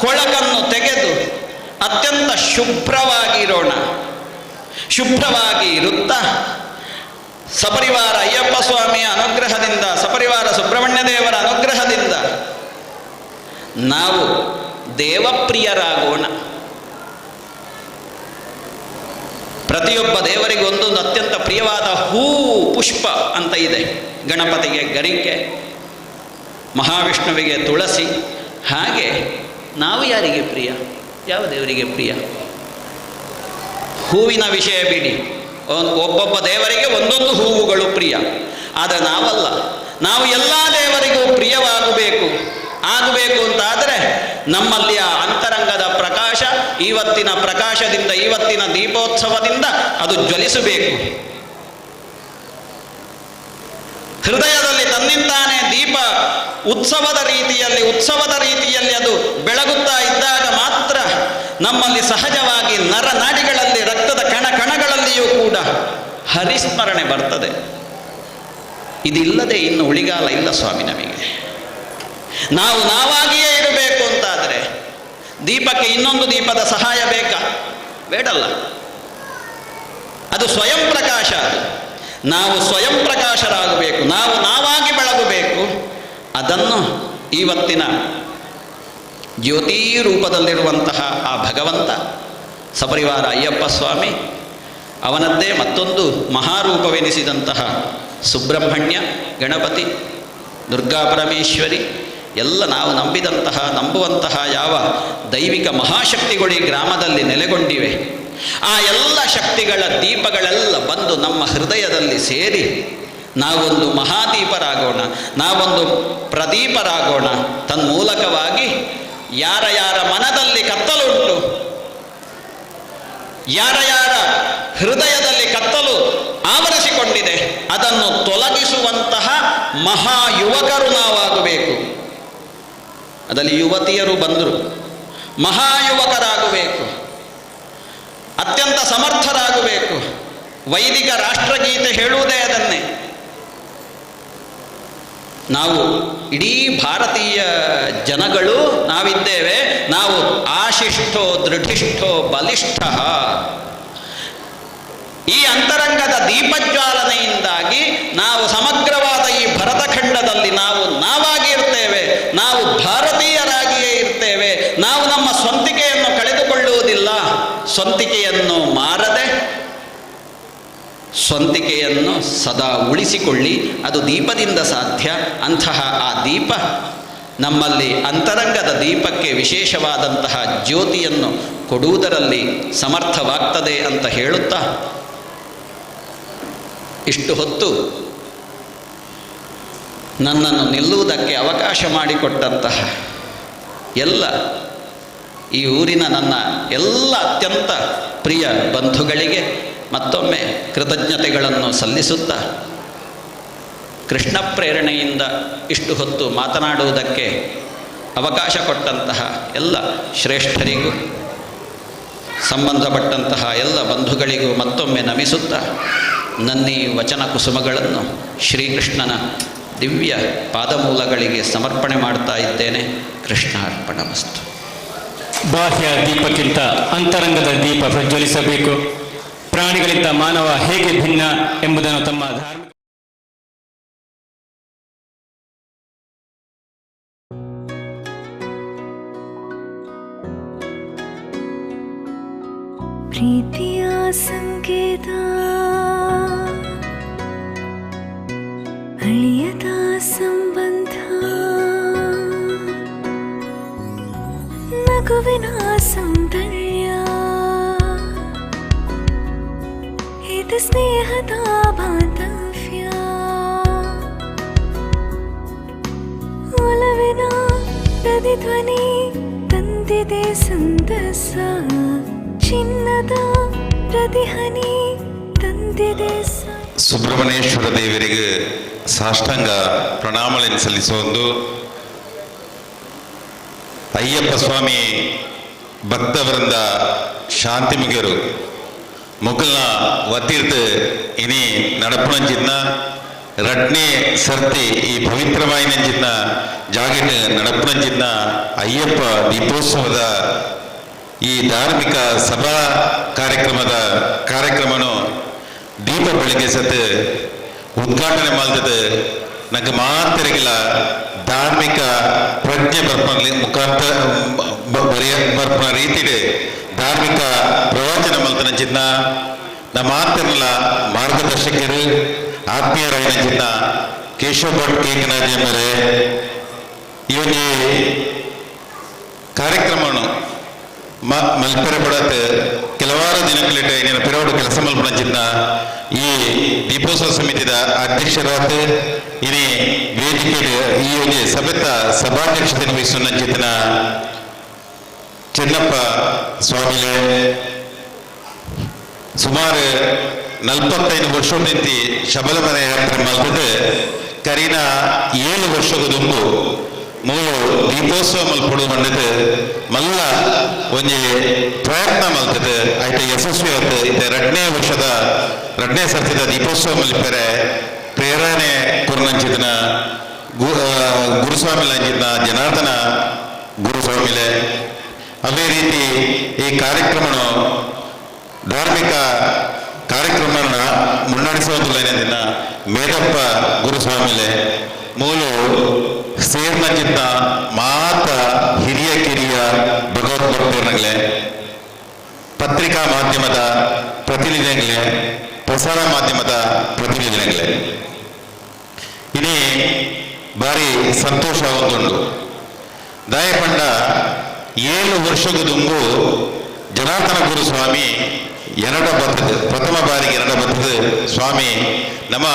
ಕೊಳಕನ್ನು ತೆಗೆದು ಅತ್ಯಂತ ಶುಭ್ರವಾಗಿರೋಣ. ಶುಭ್ರವಾಗಿ ಇರುತ್ತಾ ಸಪರಿವಾರ ಅಯ್ಯಪ್ಪ ಸ್ವಾಮಿಯ ಅನುಗ್ರಹದಿಂದ, ಸಪರಿವಾರ ಸುಬ್ರಹ್ಮಣ್ಯ ದೇವರ ಅನುಗ್ರಹದಿಂದ ನಾವು ದೇವಪ್ರಿಯರಾಗೋಣ. ಪ್ರತಿಯೊಬ್ಬ ದೇವರಿಗೆ ಒಂದೊಂದು ಅತ್ಯಂತ ಪ್ರಿಯವಾದ ಹೂವು, ಪುಷ್ಪ ಅಂತ ಇದೆ. ಗಣಪತಿಗೆ ಗರಿಕೆ, ಮಹಾವಿಷ್ಣುವಿಗೆ ತುಳಸಿ. ಹಾಗೆ ನಾವು ಯಾರಿಗೆ ಪ್ರಿಯ? ಯಾವ ದೇವರಿಗೆ ಪ್ರಿಯ? ಹೂವಿನ ವಿಷಯ ಬಿಡಿ, ಒಬ್ಬೊಬ್ಬ ದೇವರಿಗೆ ಒಂದೊಂದು ಹೂವುಗಳು ಪ್ರಿಯ. ಆದರೆ ನಾವಲ್ಲ, ನಾವು ಎಲ್ಲ ದೇವರಿಗೂ ಪ್ರಿಯವಾಗಬೇಕು. ಆಗಬೇಕು ಅಂತಾದರೆ ನಮ್ಮಲ್ಲಿ ಆ ಅಂತರಂಗದ ಪ್ರಕಾಶ ಇವತ್ತಿನ ಪ್ರಕಾಶದಿಂದ, ಇವತ್ತಿನ ದೀಪೋತ್ಸವದಿಂದ ಅದು ಜ್ವಲಿಸಬೇಕು. ಹೃದಯದಲ್ಲಿ ತನ್ನಿಂದಾನೇ ದೀಪ ಉತ್ಸವದ ರೀತಿಯಲ್ಲಿ ಅದು ಬೆಳಗುತ್ತಾ ಇದ್ದಾಗ ಮಾತ್ರ ನಮ್ಮಲ್ಲಿ ಸಹಜವಾಗಿ ನರನಾಡಿಗಳಲ್ಲಿ, ರಕ್ತದ ಕಣಗಳಲ್ಲಿಯೂ ಕೂಡ ಹರಿಸ್ಮರಣೆ ಬರ್ತದೆ. ಇದಿಲ್ಲದೆ ಇನ್ನು ಉಳಿಗಾಲ ಇಲ್ಲ ಸ್ವಾಮಿ ನಮಗೆ. ನಾವು ನಾವಾಗಿಯೇ ಇರಬೇಕು ಅಂತಾದರೆ ದೀಪಕ್ಕೆ ಇನ್ನೊಂದು ದೀಪದ ಸಹಾಯ ಬೇಕಾ? ಬೇಡಲ್ಲ. ಅದು ಸ್ವಯಂ ಪ್ರಕಾಶ. ಅದು ನಾವು ಸ್ವಯಂ ಪ್ರಕಾಶರಾಗಬೇಕು, ನಾವು ನಾವಾಗಿ ಬೆಳಗಬೇಕು. ಅದನ್ನು ಇವತ್ತಿನ ಜ್ಯೋತಿ ರೂಪದಲ್ಲಿರುವಂತಹ ಆ ಭಗವಂತ ಸಪರಿವಾರ ಅಯ್ಯಪ್ಪ ಸ್ವಾಮಿ, ಅವನದ್ದೇ ಮತ್ತೊಂದು ಮಹಾರೂಪವೆನಿಸಿದಂತಹ ಸುಬ್ರಹ್ಮಣ್ಯ, ಗಣಪತಿ, ದುರ್ಗಾ ಪರಮೇಶ್ವರಿ ಎಲ್ಲ ನಾವು ನಂಬುವಂತಹ ಯಾವ ದೈವಿಕ ಮಹಾಶಕ್ತಿಗಳು ಈ ಗ್ರಾಮದಲ್ಲಿ ನೆಲೆಗೊಂಡಿವೆ, ಆ ಎಲ್ಲ ಶಕ್ತಿಗಳ ದೀಪಗಳೆಲ್ಲ ಬಂದು ನಮ್ಮ ಹೃದಯದಲ್ಲಿ ಸೇರಿ ನಾವೊಂದು ಮಹಾದೀಪರಾಗೋಣ, ನಾವೊಂದು ಪ್ರದೀಪರಾಗೋಣ. ತನ್ಮೂಲಕವಾಗಿ ಯಾರ ಮನದಲ್ಲಿ ಕತ್ತಲುಂಟು, ಯಾರ ಹೃದಯದಲ್ಲಿ ಕತ್ತಲು ಆವರಿಸಿಕೊಂಡಿದೆ, ಅದನ್ನು ತೊಲಗಿಸುವಂತಹ ಮಹಾಯುವಕರು ನಾವಾಗಬೇಕು. ಅದರಲ್ಲಿ ಯುವತಿಯರು ಬಂದರು, ಮಹಾಯುವಕರಾಗಬೇಕು, ಅತ್ಯಂತ ಸಮರ್ಥರಾಗಬೇಕು. ವೈದಿಕ ರಾಷ್ಟ್ರಗೀತೆ ಹೇಳುವುದೇ ಅದನ್ನೇ. ನಾವು ಇಡೀ ಭಾರತೀಯ ಜನಗಳು ನಾವಿದ್ದೇವೆ, ನಾವು ಆಶಿಷ್ಠೋ ದೃಢಿಷ್ಠೋ ಬಲಿಷ್ಠ. ಈ ಅಂತರಂಗದ ದೀಪಜ್ವಾಲನೆಯಿಂದಾಗಿ ನಾವು ಸಮಗ್ರವಾದ ಈ ಭರತಖಂಡದಲ್ಲಿ ನಾವಾಗಿ ಇರ್ತೇವೆ, ನಾವು ಭಾರತೀಯರಾಗಿಯೇ ಇರ್ತೇವೆ. ನಾವು ನಮ್ಮ ಸ್ವಂತಿಕೆಯನ್ನು ಕಳೆದುಕೊಳ್ಳುವುದಿಲ್ಲ. ಸ್ವಂತಿಕೆಯನ್ನು ಮಾರದೆ ಸ್ವಂತಿಕೆಯನ್ನು ಸದಾ ಉಳಿಸಿಕೊಳ್ಳಿ. ಅದು ದೀಪದಿಂದ ಸಾಧ್ಯ. ಅಂತಹ ಆ ದೀಪ ನಮ್ಮಲ್ಲಿ ಅಂತರಂಗದ ದೀಪಕ್ಕೆ ವಿಶೇಷವಾದಂತಹ ಜ್ಯೋತಿಯನ್ನು ಕೊಡುವುದರಲ್ಲಿ ಸಮರ್ಥವಾಗ್ತದೆ ಅಂತ ಹೇಳುತ್ತಾ ಇಷ್ಟು ಹೊತ್ತು ನನ್ನನ್ನು ನಿಲ್ಲುವುದಕ್ಕೆ ಅವಕಾಶ ಮಾಡಿಕೊಟ್ಟಂತಹ ಎಲ್ಲ ಈ ಊರಿನ ನನ್ನ ಎಲ್ಲ ಅತ್ಯಂತ ಪ್ರಿಯ ಬಂಧುಗಳಿಗೆ ಮತ್ತೊಮ್ಮೆ ಕೃತಜ್ಞತೆಗಳನ್ನು ಸಲ್ಲಿಸುತ್ತಾ ಕೃಷ್ಣ ಪ್ರೇರಣೆಯಿಂದ ಇಷ್ಟು ಹೊತ್ತು ಮಾತನಾಡುವುದಕ್ಕೆ ಅವಕಾಶ ಕೊಟ್ಟಂತಹ ಎಲ್ಲ ಶ್ರೇಷ್ಠರಿಗೂ ಸಂಬಂಧಪಟ್ಟಂತಹ ಎಲ್ಲ ಬಂಧುಗಳಿಗೂ ಮತ್ತೊಮ್ಮೆ ನಮಿಸುತ್ತಾ ನನ್ನೀ ವಚನ ಕುಸುಮಗಳನ್ನು ಶ್ರೀಕೃಷ್ಣನ ದಿವ್ಯ ಪಾದಮೂಲಗಳಿಗೆ ಸಮರ್ಪಣೆ ಮಾಡ್ತಾ ಇದ್ದೇನೆ. ಕೃಷ್ಣ ಅರ್ಪಣಮಸ್ತು. ಬಾಹ್ಯ ದೀಪಕ್ಕಿಂತ ಅಂತರಂಗದ ದೀಪ ಪ್ರಜ್ವಲಿಸಬೇಕು. ಪ್ರಾಣಿಗಳಿಂದ ಮಾನವ ಹೇಗೆ ಭಿನ್ನ ಎಂಬುದನ್ನು ತಮ್ಮ ಧಾರ್ಮಿಕ ಪ್ರೀತಿಯ ಸಂಕೇತ ಅಳಿಯದ ಸಂಬಂಧ ನಗುವಿನ ಸೌಂದರ್ಯ ಇದು ಸ್ನೇಹದ ಬಾಂಧವ್ಯ ಒಲವಿನ ಪ್ರತಿಧ್ವನಿ ತಂದಿದೆ ಸಂತಸ ಚಿನ್ನದ ಪ್ರತಿಹನಿ ತಂದಿದೆ ಸುಬ್ರಹ್ಮಣ್ಯೇಶ್ವರ ದೇವರಿಗೆ ಸಾಷ್ಟಾಂಗ ಪ್ರಣಾಮಗಳನ್ನು ಸಲ್ಲಿಸೋದು. ಅಯ್ಯಪ್ಪ ಸ್ವಾಮಿ ಭಕ್ತವರಿಂದ ಶಾಂತಿ ಮುಗಿಯರು ಮೊಗಲ್ನ ಒತ್ತಿರ್ದು ಇನಿ ನಡಪುಣಂಚಿದ್ನ ರಡ್ನೇ ಸರ್ತಿ ಈ ಪವಿತ್ರವಾಯಿನಂಚಿದ್ನ ಜಾಗೆಟ್ ನಡಪುಣಂಚಿದ್ನ ಅಯ್ಯಪ್ಪ ದೀಪೋತ್ಸವದ ಈ ಧಾರ್ಮಿಕ ಸಭಾ ಕಾರ್ಯಕ್ರಮನು ದೀಪ ಬೆಳಗ್ಗೆ ಸತ್ ಉದ್ಘಾಟನೆ ಮಾಡ್ತದೆ. ನಂಗೆ ಮಾತಿರಗಿಲ್ಲ ಧಾರ್ಮಿಕ ಪ್ರಜ್ಞೆ ಮುಖಾಂತರ ಬರ್ಪನ ರೀತಿಡೆ ಧಾರ್ಮಿಕ ಪ್ರವಚನ ಮಲ್ತನಂಚಿದ್ನ ನಮ್ಮ ಮಾತಿರಲ್ಲ ಮಾರ್ಗದರ್ಶಕರು ಆತ್ಮೀಯರಾಯಿನಂಚಿದ್ನ ಕೇಶವ ಭಟ್ ಕೇಕನಾಜಮ್ಮರೇ ಇವನೇ ಕಾರ್ಯಕ್ರಮನು ಮಲ್ಪೆರೆ ಪಡತ್ ಕೆಲವಾರು ದಿನಗಳಿಟ್ಟ ಏನೇನು ಪಿರವಡು ಕೆಲಸ ಮಲ್ಪನಂಚಿದ್ನ ಈ ದೀಪೋತ್ಸವ ಸಮಿತಿದ ಅಧ್ಯಕ್ಷರಾದ ಇನಿ ವೇದಿಕೆ ಈ ಒಂದು ಸಭೆತ ಸಭಾಧ್ಯಕ್ಷತೆ ವಹಿಸುವಂಚಿನ ಚೆನ್ನಪ್ಪ ಸ್ವಾಮಿಲೆ ಸುಮಾರು 45 ವರ್ಷದಿಂದ ಶಬರಿಮಲೆ ಯಾತ್ರೆ ಮಲ್ಪಟ್ಟು ಕರೀನ 7 ವರ್ಷದ ದುಂಬು ಮೂರು ದೀಪೋತ್ಸವ ಮಲ್ಪಡು ಬಂದದ್ದು ಮಲ್ಲ ಒಂದು ಪ್ರಯತ್ನ ಮಲ್ತದೆ ಆಯ್ತು ಯಶಸ್ವಿ ಆಯ್ತು. ಇದು 2ನೇ ಸರ್ತಿದ ದೀಪೋತ್ಸವ ಮಲ್ಪರೆ ಪ್ರೇರಣೆ ಕುರ್ನಂಚಿದನ ಗುರುಸ್ವಾಮಿಲ ಅಂಚಿದ್ನ ಜನಾರ್ದನ ಗುರುಸ್ವಾಮಿಲೆ ಅದೇ ರೀತಿ ಈ ಕಾರ್ಯಕ್ರಮನು ಧಾರ್ಮಿಕ ಕಾರ್ಯಕ್ರಮನ ಮುನ್ನಡೆಸುವುದಿಲ್ಲ ಮೇದಪ್ಪ ಗುರುಸ್ವಾಮಿಲೆ ಮೂಲು ಸೇರ್ನಂಚಿದ್ನ ಮಾತ ಹಿರಿಯ ಕಿರಿಯ ಭಗವದ್ಭಕ್ತರಗಳೇ ಪತ್ರಿಕಾ ಮಾಧ್ಯಮದ ಪ್ರತಿನಿಧಿಗಳೇ ಪ್ರಸಾರ ಮಾಧ್ಯಮದ ಪ್ರತಿನಿಧಿಗಳೇ ಇನಿ ಭಾರಿ ಸಂತೋಷ ಆಗುತ್ತುಂಟು. ದಯಪಂಡ 7 ವರ್ಷದ ದುಂಬು ಜನಾರ್ದನ ಗುರುಸ್ವಾಮಿ ಪ್ರಥಮ ಬಾರಿಗೆ ಬರ್ತದೆ ಸ್ವಾಮಿ ನಮ್ಮ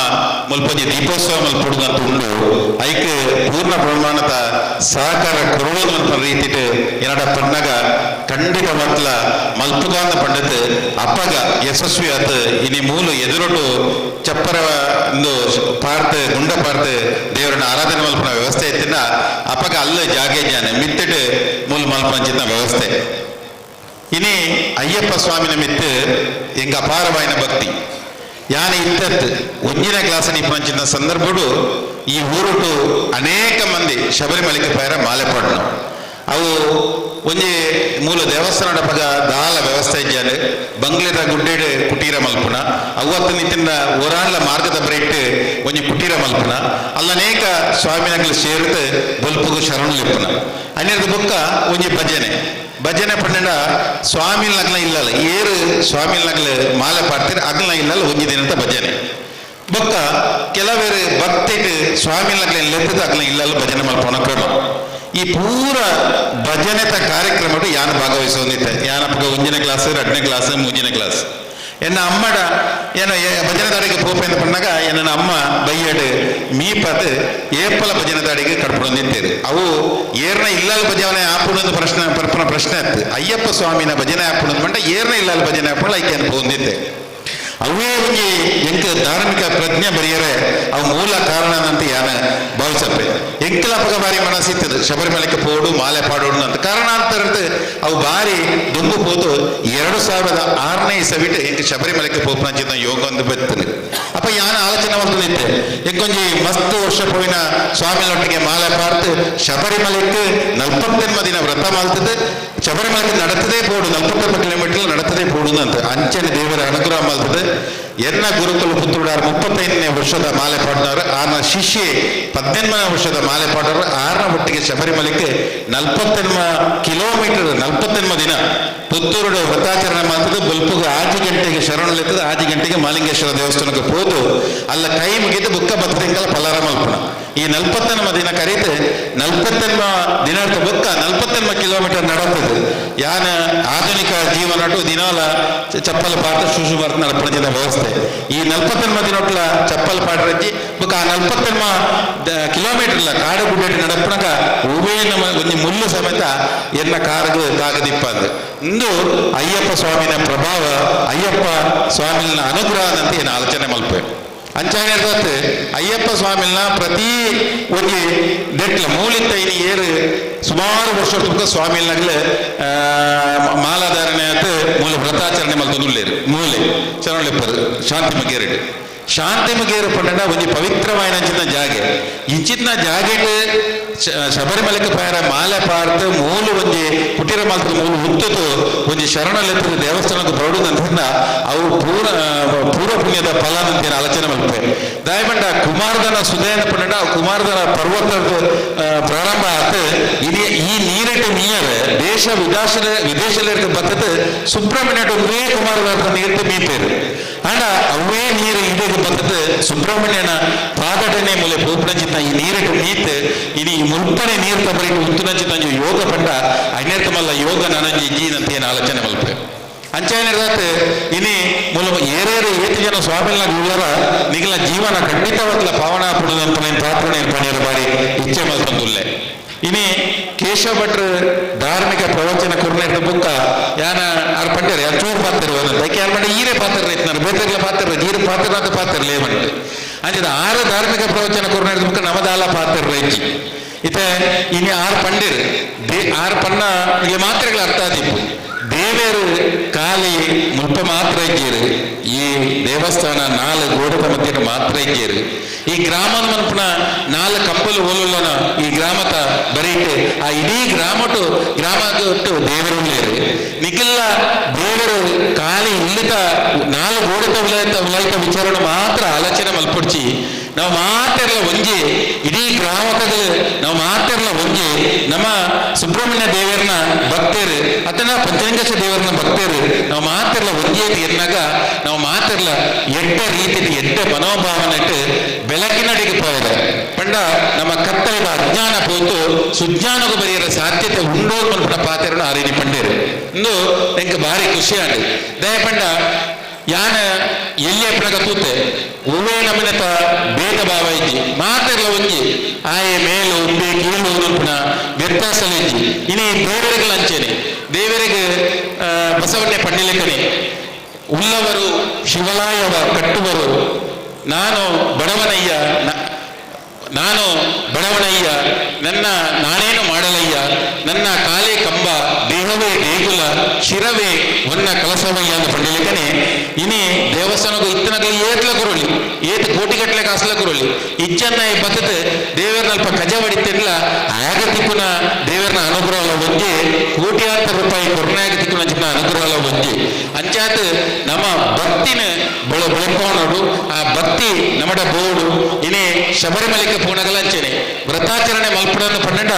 ಮುಲ್ಪಂಜಿ ದೀಪೋತ್ಸವ ಮಲ್ಪಡುವಂತ ಉಂಡು ಐಕ್ ಪೂರ್ಣ ಪ್ರಮಾಣದ ಸಹಕಾರ ಕೊಡುವಂತ ರೀತಿ ಪಣ್ಣಗ ಖಂಡಿತ ಮತ್ಲ ಮಲ್ಪುಗಾಂದ ಪಂಡತ್ ಅಪ್ಪಗ ಯಶಸ್ವಿ ಆತ ಇನಿ ಮೂಲು ಎದುರೊಟ್ಟು ಚಪ್ಪರ ಒಂದು ಪಾರ್ತ್ ಗುಂಡ ಪಾರ್ತ್ ದೇವರನ್ನ ಆರಾಧನೆ ಮಲ್ಪನ ವ್ಯವಸ್ಥೆ ಇತ್ತಿನ ಅಪ್ಪಗ ಅಲ್ಲ ಜಾಗೆ ಜಾನೆ ಮಿತ್ತಿಟ್ಟು ಮೂಲ ಮಲ್ಪಂಚಿನ ವ್ಯವಸ್ಥೆ ಇನಿ ಅಯ್ಯಪ್ಪ ಸ್ವಾಮಿನ ಮಿತ್ತು ಎಂಗ ಅಪಾರವಾಯಿನ ಭಕ್ತಿ ಯಾನ ಇದ್ದತ್ ಒಂಜಿನ ಕ್ಲಾಸ್ ನಿಪ್ಪಂಚಿನ ಸಂದರ್ಭಡು ಈ ಊರುಟು ಅನೇಕ ಮಂದಿ ಶಬರಿಮಲೆಗೆ ಪೈರ ಮಾಲೆ ಪಡ್ನು ಅವು ಒಂಜಿ ಮೂಲ ದೇವಸ್ಥಾನದ ಪಗ ದಾಲ ವ್ಯವಸ್ಥೆ ಇಜ್ಜಾಲು ಬಂಗ್ಲೆದ ಗುಡ್ಡೆಡ್ ಕುಟೀರ ಮಲ್ಪುನ ಅವತ್ತು ನಿಂತಿನ ಓರಾನ್ಲ ಮಾರ್ಗದ ಬ್ರೇಟ್ ಒಂಜಿ ಕುಟೀರ ಮಲ್ಪುನ ಅಲ್ಲನೇಕ ಸ್ವಾಮಿನಗಳು ಸೇರಿದು ಬಲ್ಪುಗು ಶರಣು ಲಿಪ್ಪುನ ಅನ್ನಿರ್ದ ಬುಕ್ಕ ಒಂಜಿ ಭಜನೆ ಪಂಡ ಸ್ವಾಮಿಲ್ ನಗ್ಲ ಇಲ್ಲಲ್ಲ ಏರು ಸ್ವಾಮಿಲ್ ನಗ್ಲು ಮಾಲೆ ಪಾಡ್ತೀರಿ ಅಗ್ಲ ಇಲ್ಲಲ್ಲ ಒಂಜಿ ದಿನದ ಭಜನೆ ಬೊಕ್ಕ ಕೆಲವೇರು ಭಕ್ತಿಟ್ ಸ್ವಾಮಿಲ್ ನಗ್ಲ ಲೆತ್ತದ ಅಗ್ಲ ಇಲ್ಲಲ್ಲ ಭಜನೆ ಮಲ್ಪೋಣ ಕಡು ಈ ಪೂರ ಭಜನೆತ ಕಾರ್ಯಕ್ರಮ ಯಾನು ಭಾಗವಹಿಸೋದಿತ್ತೆ ಯಾನಪ್ಪ 1ನೇ ಕ್ಲಾಸ್ 2ನೇ ಕ್ಲಾಸ್ 3ನೇ ಕ್ಲಾಸ್ ಎನ್ನ ಅಮ್ಮಡ ಏನ ಭಜನೆ ದಾಡಿಗೆ ಪೋಪೆ ಅಂತ ಪಣ್ಣಾಗ ಎನ್ನ ಅಮ್ಮ ಬೈಯಡ್ ಮೀಪತ್ ಏಪಲ ಭಜನೆ ದಾಡಿಗೆ ಕಡ್ಪೊಂದಿತ್ತೇರು ಅವು ಏರ್ನ ಇಲ್ಲಾಲ್ ಭಜನೆ ಆಪುಣದ ಪ್ರಶ್ನೆ ಆಯ್ತು ಅಯ್ಯಪ್ಪ ಸ್ವಾಮಿನ ಭಜನೆ ಆಪುಣದ ಮಂಟ ಏರ್ನ ಇಲ್ಲಾಲ್ ಭಜನೆ ಆಪುಣ ಐಕೆ ಅನ್ಪೊಂದಿತ್ತೆ ಅವೇ ಒಂದು ಎಂಕ ಧಾರ್ಮಿಕ ಪ್ರಜ್ಞೆ ಬರೆಯರೆ ಅವು ಮೂಲ ಕಾರಣ ಅಂತ ಯಾನ ಭಾವಿಸಪ್ಪೆ ಎಂಕಲಪ್ಪಗ ಬಾರಿ ಮನಸ್ಸಿತ್ತದು ಶಬರಿಮಲೆಗೆ ಪೋಡು ಮಾಲೆ ಪಾಡೋಡು ಅಂತ ಕಾರಣಾಂತರದ್ದು ಅವು ಬಾರಿ ದುಂಬು ಪೋದು 2006ನೇ ಇಸವಿಟ್ಟು ಎಂಕ ಶಬರಿಮಲೆಗೆ ಪೋಪಂಚಿನ ಯೋಗ ಒಂದು ಬೆತ್ತಲು ಅಪ್ಪ ಯಾನ ಆಲೋಚನೆ ಮಾಡ್ತಿದ್ದೆ ಎಂಕೊಂಜಿ ಮಸ್ತ್ ವರ್ಷ ಪೋಯಿನ ಸ್ವಾಮಿನೊಟ್ಟಿಗೆ ಮಾಲೆ ಪಾರ್ತು ಶಬರಿಮಲೆಗೆ 40 ದಿನ ವ್ರತ ಮಾಡ್ತದೆ ಶಬರಿಮಲೆಗೆ ನಡತದೇ ಪೋಡು 40 ಕಿಲೋಮೀಟರ್ ನಡತದೇ ಪೋಡು ಅಂತ ಅಂಚನೆ ದೇವರ ಅನುಗ್ರಹ ಮಾಡ್ತದೆ ಎನ್ನ ಗುರುಕುಲ ಪುತ್ರುಡಾರ 35ನೇ ವರ್ಷದ ಮಾಲೆ ಪಾಡ್ನವರು ಆನ ಶಿಷ್ಯೆ 18ನೇ ವರ್ಷದ ಮಾಲೆ ಪಾಡೋರು ಆರನ ಒಟ್ಟಿಗೆ ಶಬರಿಮಲೆಗೆ 40 ಕಿಲೋಮೀಟರ್ 40 ದಿನ ಪುತ್ತೂರು ವ್ರತಾಚರಣೆ ಮಾಡ್ತದೆ ಬಲ್ಪುಗ 6 ಗಂಟೆಗೆ ಶರಣಲೆತ್ತದ 6 ಗಂಟೆಗೆ ಮಾಲಿಂಗೇಶ್ವರ ದೇವಸ್ಥಾನಕ್ಕೆ ಹೋದು ಅಲ್ಲ ಕೈ ಮುಗಿದು ಬುಕ್ಕ ಬತ್ತದಿಂಕಲ ಪಲಾರ ಮಲ್ಪಣ ಈ 40 ದಿನ ಕರೀತೆ 40 ದಿನಾರ್ಥ ಬುಕ್ಕ 40 ಕಿಲೋಮೀಟರ್ ನಡತದೆ ಯಾನ ಆಧುನಿಕ ಜೀವನಟು ದಿನಾಲ ಚಪ್ಪಲ ಪಾಠ ಶುಶು ಬರ್ತ ನಡಪಣದ ವ್ಯವಸ್ಥೆ ಈ 40 ದಿನೊಟ್ಲ ಚಪ್ಪಲ್ ಪಾಠ ರಜ್ಜಿ ಬುಕ್ಕ ಆ 40 ಕಿಲೋಮೀಟರ್ಲ ಕಾಡು ಗುಡ್ಡ ನಡಪಣಗ ಉಭಯ ನಮ್ಮ ಒಂದು ಮುಳ್ಳು ಸಮೇತ ಎನ್ನ ಕಾರ್ಗ ಕಾಗದಿಪ್ಪ ಅಂದು ಇಂದು ಅಯ್ಯಪ್ಪ ಸ್ವಾಮಿನ ಪ್ರಭಾವ ಅಯ್ಯಪ್ಪ ಸ್ವಾಮಿನ ಅನುಗ್ರಹ ಅಂತ ಏನು ಆಲೋಚನೆ ಮಲ್ಪೆ ಅಂಚಾನೆ ಇರ್ತದೆ ಅಯ್ಯಪ್ಪ ಸ್ವಾಮಿನ ಪ್ರತಿ ಒಂದು ಡೆಟ್ಲ ಮೂಲಿತ ಇನಿ ಏರು ಸುಮಾರು ವರ್ಷ ತುಂಬ ಸ್ವಾಮಿನಾಗಲೇ ಮಾಲಾಧಾರಣೆ ಅಂತ ಮೂಲ ವ್ರತಾಚರಣೆ ಮಲ್ತೊಂದುಳ್ಳೇರು ಮೂಲೆ ಚರಣಲಿಪ್ಪರು ಶಾಂತಿ ಮಗೇರು ಪಂಡ ಒಂದು ಪವಿತ್ರವಾಯಿನ ಅಂಚಿನ ಜಾಗೆ ಇಂಚಿನ ಜಾಗೆಟ್ ಶಬರಿಮಲೆಗೆ ಪಾರ ಮಾಲೆ ಪಾರ್ತು ಮೂಲು ಒಂಜಿ ಕುಟೀರ ಮಾಲ್ತದ ಮೂಲು ಹುತ್ತುತು ಒಂಜಿ ಶರಣಲೆತ್ತದ ದೇವಸ್ಥಾನಕ್ಕೆ ಬರೋದಂತ ಅವು ಪೂರ್ವ ಪುಣ್ಯದ ಫಲ ಅಂತ ಆಲೋಚನೆ ಮಲ್ಪೆ ದಯಪಂಡ ಕುಮಾರಧನ ಸುಧೇನ ಪಂಡ ಕುಮಾರಧನ ಪರ್ವತದ ಪ್ರಾರಂಭ ಆತು ಇದು ಈ ನೀರಿಟ್ಟು ನೀರು ದೇಶ ವಿದೇಶದಲ್ಲಿ ಬರ್ತದೆ ಸುಬ್ರಹ್ಮಣ್ಯ ಒಂದೇ ಕುಮಾರಧಾನ ನೀರಿಟ್ಟು ಮೀಪೇರು ಅಂಡ ಅವೇ ನೀರು ಇದಕ್ಕೆ ಬರ್ತದೆ ಸುಬ್ರಹ್ಮಣ್ಯನ ಪಾದಟನೆ ಮೂಲೆ ಪೋಪನಂಚಿನ ಈ ನೀರಿಟ್ಟು ನೀತ್ ಇನಿ ಮುಲ್ಪನೆ ನೀರು ತಬರಿಟ್ಟು ಉತ್ತುನಂಚಿನ ಯೋಗ ಪಂಡ ಅನ್ಯರ್ಥಮಲ್ಲ ಯೋಗ ನನಂಜಿ ಇಜ್ಜಿನಂತ ಏನು ಆಲೋಚನೆ ಮಲ್ಪೆ ಅಂಚಾಯನಿರ್ದಾತ ಇನಿ ಮೂಲ ಏರೇರು ಏತು ಜನ ಸ್ವಾಮಿನಾಗ ಉಳ್ಳರ ನಿಗಲ ಜೀವನ ಖಂಡಿತವಾಗ್ಲ ಪಾವನ ಪಡುದಂತ ಪ್ರಾರ್ಥನೆ ಇರ್ಪಣಿಯರ ಬಾರಿ ಇಚ್ಛೆ ಮಲ್ತಂದುಲ್ಲೆ ಇನಿ ಕೇಶವ ಭಟ್ರು ಧಾರ್ಮಿಕ ಪ್ರವಚನ ಕೊರ್ನೇಟ ಬುಕ್ಕ ಯಾನ ಆರು ಪಂಡ್ಯರು ಚೂರು ಪಾತ್ರ ದೈಕೆ ಯಾರು ಮಾಡಿ ಈರೇ ಪಾತ್ರ ರೈತ ನಾನು ಬೇತರ್ಲ ಪಾತ್ರ ಜೀರು ಪಾತ್ರ ಅಂತ ಪಾತ್ರ ಲೇವಂಟು ಅಂಚಿದ 6 ಧಾರ್ಮಿಕ ಪ್ರವಚನ ಕೊರ್ನೇಟ ಬುಕ್ಕ ನವದಾಲ ಪಾತ್ರ ರೈಚಿ ಇತ ಇನಿ 6 ಪಂಡ್ಯರು 6 ಪನ್ನ ಮಾತ್ರೆಗಳ ಅರ್ಥ ಆದಿಪ್ಪು ದೇವೇರು ಕಾಲಿ ಮುಲ್ಪ ಮಾತ್ರ ಇಜ್ಜೇರು ಈ ದೇವಸ್ಥಾನ 4 ಗೋಡದ ಮಧ್ಯೆ ಮಾತ್ರ ಇಜ್ಜೇರು ಈ ಗ್ರಾಮದ ಮನ್ಪುನ 4 ಕಪ್ಪಲು ಓಲುಲ್ಲನ ಈ ಗ್ರಾಮದ ಬರೀಟು ಆ ಇಡೀ ಗ್ರಾಮಟು ದೇವರುಳ್ಳೇರು ನಿಖಿಲ್ಲ ದೇವರು ಕಾಲಿ ಇಲ್ಲಿತ 4 ಗೋಡದ ಉಲೈತ ವಿಚಾರಣ ಮಾತ್ರ ಆಲೋಚನೆ ಮಲ್ಪಡ್ಚಿ ನಾವು ಮಾತೆರ್ಲ ಒಂಜಿ ಇಡೀ ಗ್ರಾಮದಲ್ಲಿ ನಾವು ಮಾತೆರ್ಲ ಒಂಜಿ ನಮ್ಮ ಸುಬ್ರಹ್ಮಣ್ಯ ದೇವರನ್ನ ಭಕ್ತರು ಅಥವಾ ಪಂಚಲಿಂಗೇಶ್ವರ ದೇವರನ್ನ ಭಕ್ತರು ನಾವು ಮಾತೆರ್ಲ ಒಂಜಿ ಎನ್ನಾಗ ನಾವು ಮಾತೆರ್ಲ ಎಡ್ಡ ರೀತಿ ಎಡ್ಡ ಮನೋಭಾವನೆಟ್ಟು ಬೆಳಕಿನಡಿಗೆ ಪೋಯದ ಪಂಡ ನಮ್ಮ ಕತ್ತಲಿನ ಅಜ್ಞಾನ ಪೋತು ಸುಜ್ಞಾನಗೂ ಬರೆಯರ ಸಾಧ್ಯತೆ ಉಂಡೋದು ಮನ್ಪಡ ಪಾತೆರನ್ನು ಆರೀನಿ ಪಂಡೇರು ಇಂದು ಎಂಕ ಭಾರಿ ಖುಷಿ ಆಂಡು ದಯಪಂಡ ಯಾನ ಎಲ್ಲಿ ಅಪ್ಪಣಗ ತೂತೆ ಒವೇ ನಮನತ ಭೇದ ಭಾವ ಇಜ್ಜಿ ಮಾತೆರ್ಲ ಒಂಜಿ ಆಯೆ ಮೇಲು ಉಂಬೆ ಕೀಳು ನಲ್ಪುನ ವ್ಯತ್ಯಾಸಲ ಇಜ್ಜಿ ಇನಿ ದೇವರಿಗೆ ಲಂಚನೆ ದೇವರಿಗೆ ಬಸವಣ್ಣೆ ಪಣ್ಣಿಲೆಕ್ಕನೆ ಉಳ್ಳವರು ಶಿವಲಾಯವ ಕಟ್ಟುವರು ನಾನು ಬಡವನಯ್ಯ ನಾನೇನು ಮಾಡಲಯ್ಯ ನನ್ನ ಕಾಲೇ ಕಂಬ ದೇಹವೇ ದೇಗುಲ ಶಿರವೇ ಒನ್ನ ಕಲಸವಯ್ಯ ಅಂತ ಪಂಡಿಲಿಕ್ಕನೆ ಇನಿ ದೇವಸ್ಥಾನಕ್ಕೂ ಇತ್ತನಗಲಿ ಏತ್ಲ ಕುರುಳಿ ಏತ್ ಕೋಟಿಗಟ್ಟಲೆ ಕಾಸಲ ಕುರುಳಿ ಇಜ್ಜನ್ನ ಬತ್ತದ ದೇವರನಲ್ಪ ಕಜ ಹೊಡಿತಿರ್ಲ ಆಗ ತಿಕ್ಕುನ ದೇವರನ ಅನುಗ್ರಹ ಒಂಜಿ ಕೋಟ್ಯಾಂತರ ರೂಪಾಯಿ ಕೊರ್ನಾಗ ತಿಕ್ಕುನ ಚಿನ್ನ ಅನುಗ್ರಹ ಒಂಜಿ ಅಂಚಾತ್ ನಮ್ಮ ಭಕ್ತಿನ ಬೆಳಕೋಣೋಡು ಆ ಭಕ್ತಿ ನಮ್ಮಡ ಬೋಡು ಇನಿ ಶಬರಿಮಲೆಗೆ ಪೂಣಗಲಂಚನೆ ವ್ರತಾಚರಣೆ ಮಲ್ಪಡನ್ನು ಪಂಡ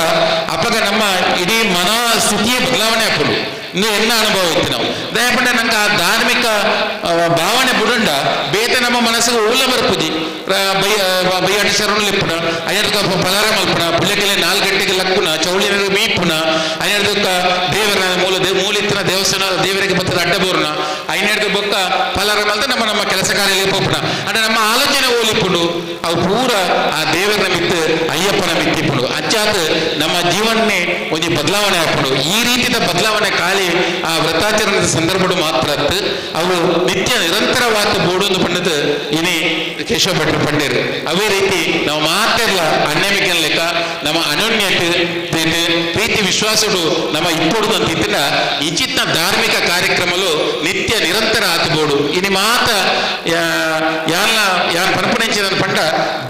ಅಪ್ಪಗ ನಮ್ಮ ಇಡೀ ಮನಸ್ಥಿತಿಯೇ ಬದಲಾವಣೆ ಹಾಕೋದು ಇನ್ನು ಎನ್ನ ಅನುಭವ ಇತ್ತು ನಾವು ದಯಪಟ್ಟ ನಂಗೆ ಆ ಧಾರ್ಮಿಕ ಭಾವನೆ ಬುಡಂಡ ಬೇತೆ ನಮ್ಮ ಮನಸ್ಸಿಗೆ ಊಲ ಬರ್ಪುಜಿ ಬೈಯಾಟ ಶರಣು ಲಿಪ್ಪುನ ಅಯ್ಯರ್ಕ ಪಲಾರ ಮಲ್ಪುನ ಪುಳ್ಯಕೆಲೆ 4 ಗಂಟೆಗೆ ಲಕ್ಕುನ ಚೌಳಿನ ಮೀಪುನ ಅಯ್ಯರ್ದಕ್ಕ ದೇವರ ಮೂಲಿತ್ತಿನ ದೇವಸ್ಥಾನ ದೇವರಿಗೆ ಬತ್ತದ ಅಡ್ಡ ಬೋರ್ನ ಐನಡ್ದು ಬೊಕ್ಕ ಪಲಾರ ಮಲ್ತ ನಮ್ಮ ಕೆಲಸ ಕಾರ್ಯ ಪೋಪುನ ಅಂದ್ರೆ ನಮ್ಮ ಆಲೋಚನೆ ಓಲಿಪ್ಪುಂಡು ಅವು ಪೂರ ಆ ದೇವರನ್ನ ಮಿತ್ತು ಅಯ್ಯಪ್ಪನ ಮಿತ್ತಿಪ್ಪುಂಡು ಅಚ್ಚಾತ್ ನಮ್ಮ ಜೀವನ್ನೇ ಒಂದು ಬದಲಾವಣೆ ಹಾಕೊಂಡು ಈ ರೀತಿಯ ಬದಲಾವಣೆ ಖಾಲಿ ಆ ವ್ರತಾಚರಣದ ಸಂದರ್ಭ ಮಾತ್ರ ಅವರು ನಿತ್ಯ ನಿರಂತರವಾದ ಬೋಡೊಂದು ಪಂಡದು ಇನಿ ಕೇಶವ ಭಟ್ರು ಪಂಡೇರು ಅವೇ ರೀತಿ ನಾವು ಮಾತೆಲ್ಲ ಅನ್ಯಮಿಕನ ಲೆಕ್ಕ ನಮ್ಮ ಅನನ್ಯತೆ ಪ್ರೀತಿ ವಿಶ್ವಾಸಡು ನಮ್ಮ ಇಪ್ಪೊಡುದು ಅಂತಿದ್ದ ಇಂಚಿತ್ನ ಧಾರ್ಮಿಕ ಕಾರ್ಯಕ್ರಮಲು ನಿತ್ಯ ನಿರಂತರ ಆತಬೋಡು ಇನಿ ಮಾತ ಯಾನ್ ಪನ್ಪುನೆಂಚಿನ ಪಂಡ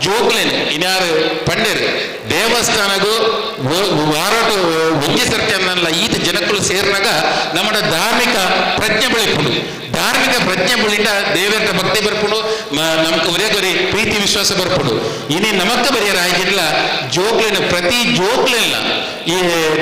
ಜೋಗ್ಲೇನು ಇನ್ಯಾರು ಪಂಡೇರು ದೇವಸ್ಥಾನಗೂ ವಾರಟು ಒಂಜಿ ಸರ್ತಿ ಅನ್ನಲ್ಲ ಈತ ಜನಕ್ಕಳು ಸೇರಿನಾಗ ನಮ್ಮ ಧಾರ್ಮಿಕ ಪ್ರಜ್ಞೆ ಬೆಳಿಪುಡು ಧಾರ್ಮಿಕ ಪ್ರಜ್ಞೆ ಬೆಳಿಂಡ ದೇವರ ಭಕ್ತಿ ಬರ್ಪುಡು ನಮ್ಗೆ ಒರೆಗೊರಿ ಪ್ರೀತಿ ವಿಶ್ವಾಸ ಬರ್ಪುಡು ಇನಿ ನಮಕ್ಕ ಬರೆಯ ರಾಜ್ಯಲ್ಲ ಜೋಗ್ಲಿನ ಪ್ರತಿ ಜೋಗ್ಲಿಲ್ಲ ಈ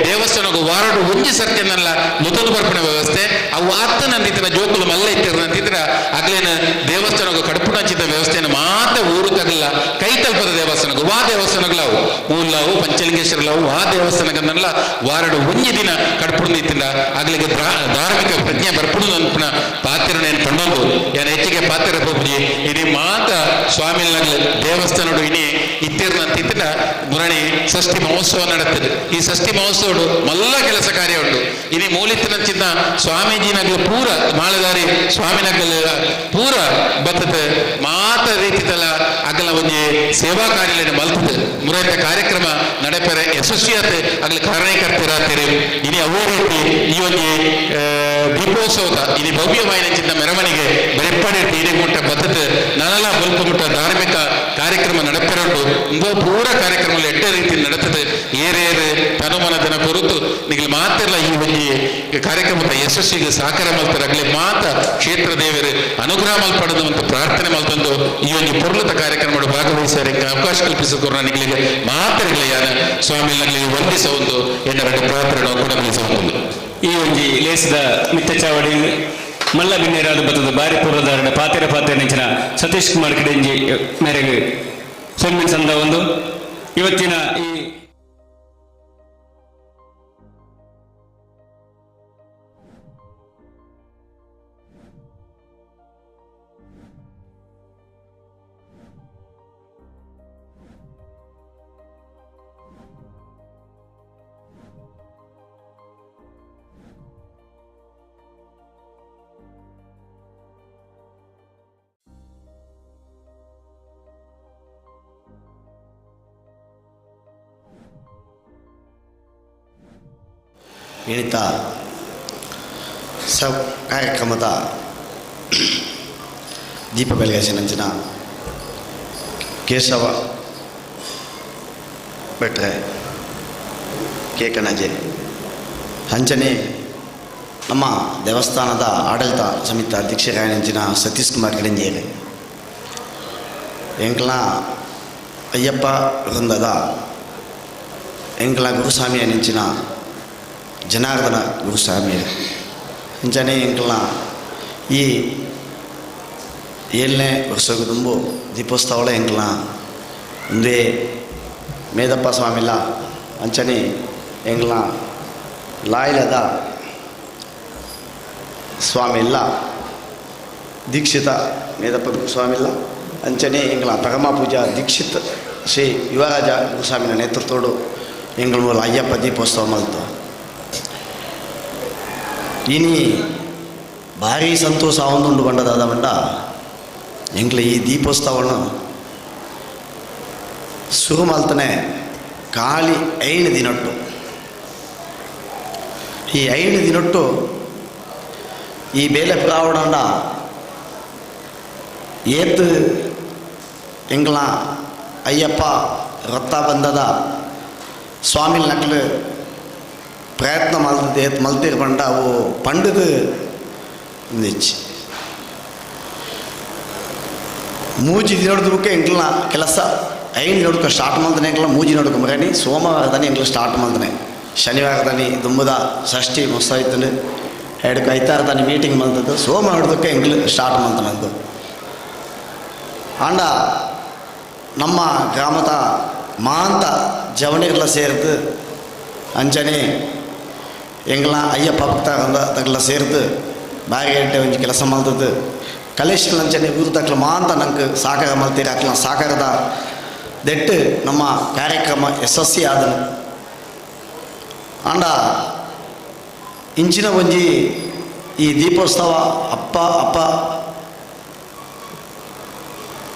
ದೇವಸ್ಥಾನಕ್ಕೂ ವಾರಡು ಒಂಜಿ ಸರ್ತಿ ಅನ್ನಲ್ಲ ನುತಲು ಬರ್ಪಣ ವ್ಯವಸ್ಥೆ ಅವು ಆತ ನಂದಿತ್ತಿನ ಜೋಕುಲು ಮಲ್ಲ ಇತ್ತಿರ ಅಂತಿದ್ರ ಆಗ್ಲೇನ ದೇವಸ್ಥಾನಕ್ಕೂ ಕಡುಪುಣ ಹಂಚಿದ ವ್ಯವಸ್ಥೆಯನ್ನು ಮಾತ್ರ ಊರು ತಗಲ್ಲ ಕೈ ತಲುಪದ ದೇವಸ್ಥಾನಕ್ಕೂ ವಾ ದೇವಸ್ಥಾನಗಳವು ಮೂಲಾವು ಪಂಚಲಿಂಗೇಶ್ವರಲಾವು ಆ ದೇವಸ್ಥಾನಕ್ಕನ್ನೆಲ್ಲ ವಾರಡು ಒಂಜಿ ದಿನ ಕಡುಪುಣ ಇತ್ತಿಂದ ಆಗ್ಲಿಗೆ ಧಾರ್ಮಿಕ ಪ್ರಜ್ಞೆ ಬರ್ಪುಡು ಅನ್ಪುಣ ಪಾತ್ರನೇನು ಕಂಡೋದು ಯಾರು ಹೆಚ್ಚಿಗೆ ಪಾತ್ರ ಹೋಗಿ ಇಡೀ ಮಾತ ಸ್ವಾಮಿನಾಗ್ಲಿ ದೇವಸ್ಥಾನಡು ಇನಿ ಇತ್ತಿರ್ನ ಅಂತಿತ್ತಿನ ಮುರಣಿ ಷಷ್ಠಿ ಮಹೋತ್ಸವ ನಡೀತದೆ ಈ ಷಷ್ಠಿ ಮಹೋತ್ಸವ ಮಲ್ಲ ಕೆಲಸ ಕಾರ್ಯ ಉಂಟು ಇನಿ ಮೂಲಿತ್ತಿನ ಸ್ವಾಮೀಜಿನಾಗ್ಲು ಪೂರ ಮಾಳದಾರಿ ಸ್ವಾಮಿನಾಗ್ಲ ಪೂರ ಬರ್ತದೆ ಮಾತ ರೀತಿತಲ್ಲ ಅಗಲ ಒಂಜಿ ಸೇವಾ ಕಾರ್ಯ ಮಲ್ತದೆ ಮುರೈತ ಕಾರ್ಯಕ್ರಮ ನಡೆಪರೆ ಯಶಸ್ವಿಯತೆ ಆಗ್ಲಿ ಕಾರಣಕರ್ತರಾಗ್ತೀರಿ ಇನಿ ಅವೇ ರೀತಿ ಈ ಒಂದು ದೀಪೋತ್ಸವದ ಇನಿ ಭವ್ಯವಾಯಿನ ಮೆರವಣಿಗೆ ಬೆರೆಪ್ಪಡೆ ತೀರಿ ಮುಟ್ಟ ಬತ್ತದ ನನಲ ಬಲ್ಪ ಮುಟ್ಟ ಧಾರ್ಮಿಕ ಕಾರ್ಯಕ್ರಮ ನಡೆಪೆರಡು ಇಂದು ಪೂರ ಕಾರ್ಯಕ್ರಮ ಎಡ್ಡ ರೀತಿ ನಡೆತದೆ ಏರೇರು ತನುಮನದನ ಕುರಿತು ನಿಗಲಿ ಮಾತಿಲ್ಲ ಈ ಒಂದು ಕಾರ್ಯಕ್ರಮದ ಯಶಸ್ಸಿಗೆ ಸಹಕಾರ ಮಲ್ತಾರೆ ಆಗಲಿ ಮಾತ ಕ್ಷೇತ್ರ ದೇವರು ಅನುಗ್ರಹ ಮಲ್ಪಡೋದು ಅಂತ ಪ್ರಾರ್ಥನೆ ಮಲ್ತಂದು ಈ ಒಂದು ಪುರ್ಲತ ಕಾರ್ಯಕ್ರಮ ಭಾಗವಹಿಸೋರಿಗೆ ಅವಕಾಶ ಕಲ್ಪಿಸಿಕೊಂಡು ನನಗೆ ಮಾತರಿಗಳ ಯಾನ ಸ್ವಾಮಿನಲ್ಲಿ ವಂದಿಸ ಒಂದು ಎನ್ನರಡು ಪ್ರಾರ್ಥನೆ ಕೂಡ ಒಂದು ಈ ಒಂಜಿ ಲೇಸಿದ ಮಿತ್ತ ಚಾವಡಿ ಮಲ್ಲ ಬಿನ್ನೇರಾದ ಬತ್ತದ ಬಾರಿ ಪೂರ್ವಧಾರಣ ಪಾತೆರ ನೆಂಚಿನ ಸತೀಶ್ ಕುಮಾರ್ ಕಿಡೆಂಜಿ ಮೇರೆಗೆ ಸೊಮ್ಮಿನ ಸಂದ ಒಂದು ಇವತ್ತಿನ ಈ ಇಳಿತ ಕಾರ್ಯಕ್ರಮದ ದೀಪ ಬೆಳಗಿಸಿನಂಚಿನ ಕೇಶವ ಭಟ್ರೆ ಕೇಕಣಜೆ ಹಂಚನೆ ನಮ್ಮ ದೇವಸ್ಥಾನದ ಆಡಳಿತ ಸಮಿತಿ ಅಧ್ಯಕ್ಷರಾಯನಂಚಿನ ಸತೀಶ್ ಕುಮಾರ್ ಕಿಡಂಜೇರಿ ಎಂಕ್ಲ ಅಯ್ಯಪ್ಪ ವೃಂದದ ಎಂಕ್ಲ ಗುರುಸ್ವಾಮಿಯ ನೆಂಚಿನ ಜನಾರ್ದನ ಗುರುಸ್ವಾಮಿ ಇಂಚನೆ ಎಂಕ್ಲ ಈ 7ನೇ ವರ್ಷಕ್ಕೆ ತುಂಬು ದೀಪೋತ್ಸವಳ ಎಂಕ್ಲ ಒಂದೇ ಮೇದಪ್ಪ ಸ್ವಾಮಿಲ ಅಂಚನೆ ಎಂಕ್ಲ ಲಾಯ್ಲದ ಸ್ವಾಮಿಲ್ಲ ದೀಕ್ಷಿತ ಮೇದಪ್ಪ ಸ್ವಾಮಿಲ್ಲ ಅಂಚನೆ ಎಂಕ್ಲ ಪರಮ ಪೂಜಾ ದೀಕ್ಷಿತ್ ಶ್ರೀ ಯುವರಾಜ ಗುರುಸ್ವಾಮಿನ ನೇತೃತ್ವಡು ಎಂಗಳ ಮೂಲ ಅಯ್ಯಪ್ಪ ದೀಪೋತ್ಸವ ಮಲ್ತು ಇನಿ ಭಾರಿ ಸಂತೋಷ ಒಂದುಂಡು ಬಂಡದಾದ ಬಂಡ ಎಂಕ್ಲ ಈ ದೀಪೋತ್ಸವವನ್ನು ಶುರು ಮಲ್ತನೆ ಖಾಲಿ 5 ದಿನೊಟ್ಟು ಈ 5 ದಿನೊಟ್ಟು ಈ ಬೇಲೆ ಪ್ರಾವಡಂಡ ಏತ್ ಎಂಗ್ಲ ಅಯ್ಯಪ್ಪ ರಥ ಬಂದದ ಸ್ವಾಮಿಲ್ ನಕ್ಲು ಪ್ರಯತ್ನ ಮಲ್ತಿರ್ ಬಂಡ ಅವು ಪಂಡದು ನಿಚ್ಚಿ 3 ದಿನಕ್ಕೆ ಎಂಕ್ಲ ಕೆಲಸ 5 ದಿನಕ್ಕೆ ಸ್ಟಾರ್ಟ್ ಮಾಡ್ತಾನೆ ಎಂಕ್ಲ 3 ದಿನಕ್ಕೆ ಮಗನಿ ಸೋಮವಾರದಾನೆ ಎಂಕ್ಲ ಸ್ಟಾರ್ಟ್ ಮಾಡ್ತಾನೆ ಶನಿವಾರದಾನೆ ದುಂಬದ ಷಷ್ಠಿ ಮೊಸ್ತಾಯ್ತಾನೆ ಎರಡು ಕೈತಾರ ತಾನೆ ಮೀಟಿಂಗ್ ಮಲ್ತದ್ದು ಸೋಮ ಹಿಡ್ದಕ್ಕೆ ಎಂಗ್ಲು ಸ್ಟಾರ್ಟ್ ಮಲ್ತನದ್ದು ಆಂಡ ನಮ್ಮ ಗ್ರಾಮದ ಮಾಂತ ಜವಣಿಗಳ ಸೇರಿದು ಅಂಚನೆ ಎಂಗ್ಲ ಅಯ್ಯಪ್ಪ ಭಕ್ತಗಳ ಸೇರಿದು ಬಾರಿ ಗಂಟೆ ಒಂಜಿ ಕೆಲಸ ಮಲ್ತದ್ದು ಕಲೇಶ್ವರ ಅಂಚನೆ ಊರು ತಕ್ಕಲ ಮಾಂತ ನಂಗೆ ಸಾಕಾರ ಮಲ್ತೀರಿ ಹಾಕ್ಲ ಸಾಕಾರದ ದೆಟ್ಟು ನಮ್ಮ ಕಾರ್ಯಕ್ರಮ ಯಶಸ್ವಿ ಆದನು ಆಂಡ ಇಂಚಿನ ಒಂಜಿ ಈ ದೀಪೋತ್ಸವ ಅಪ್ಪ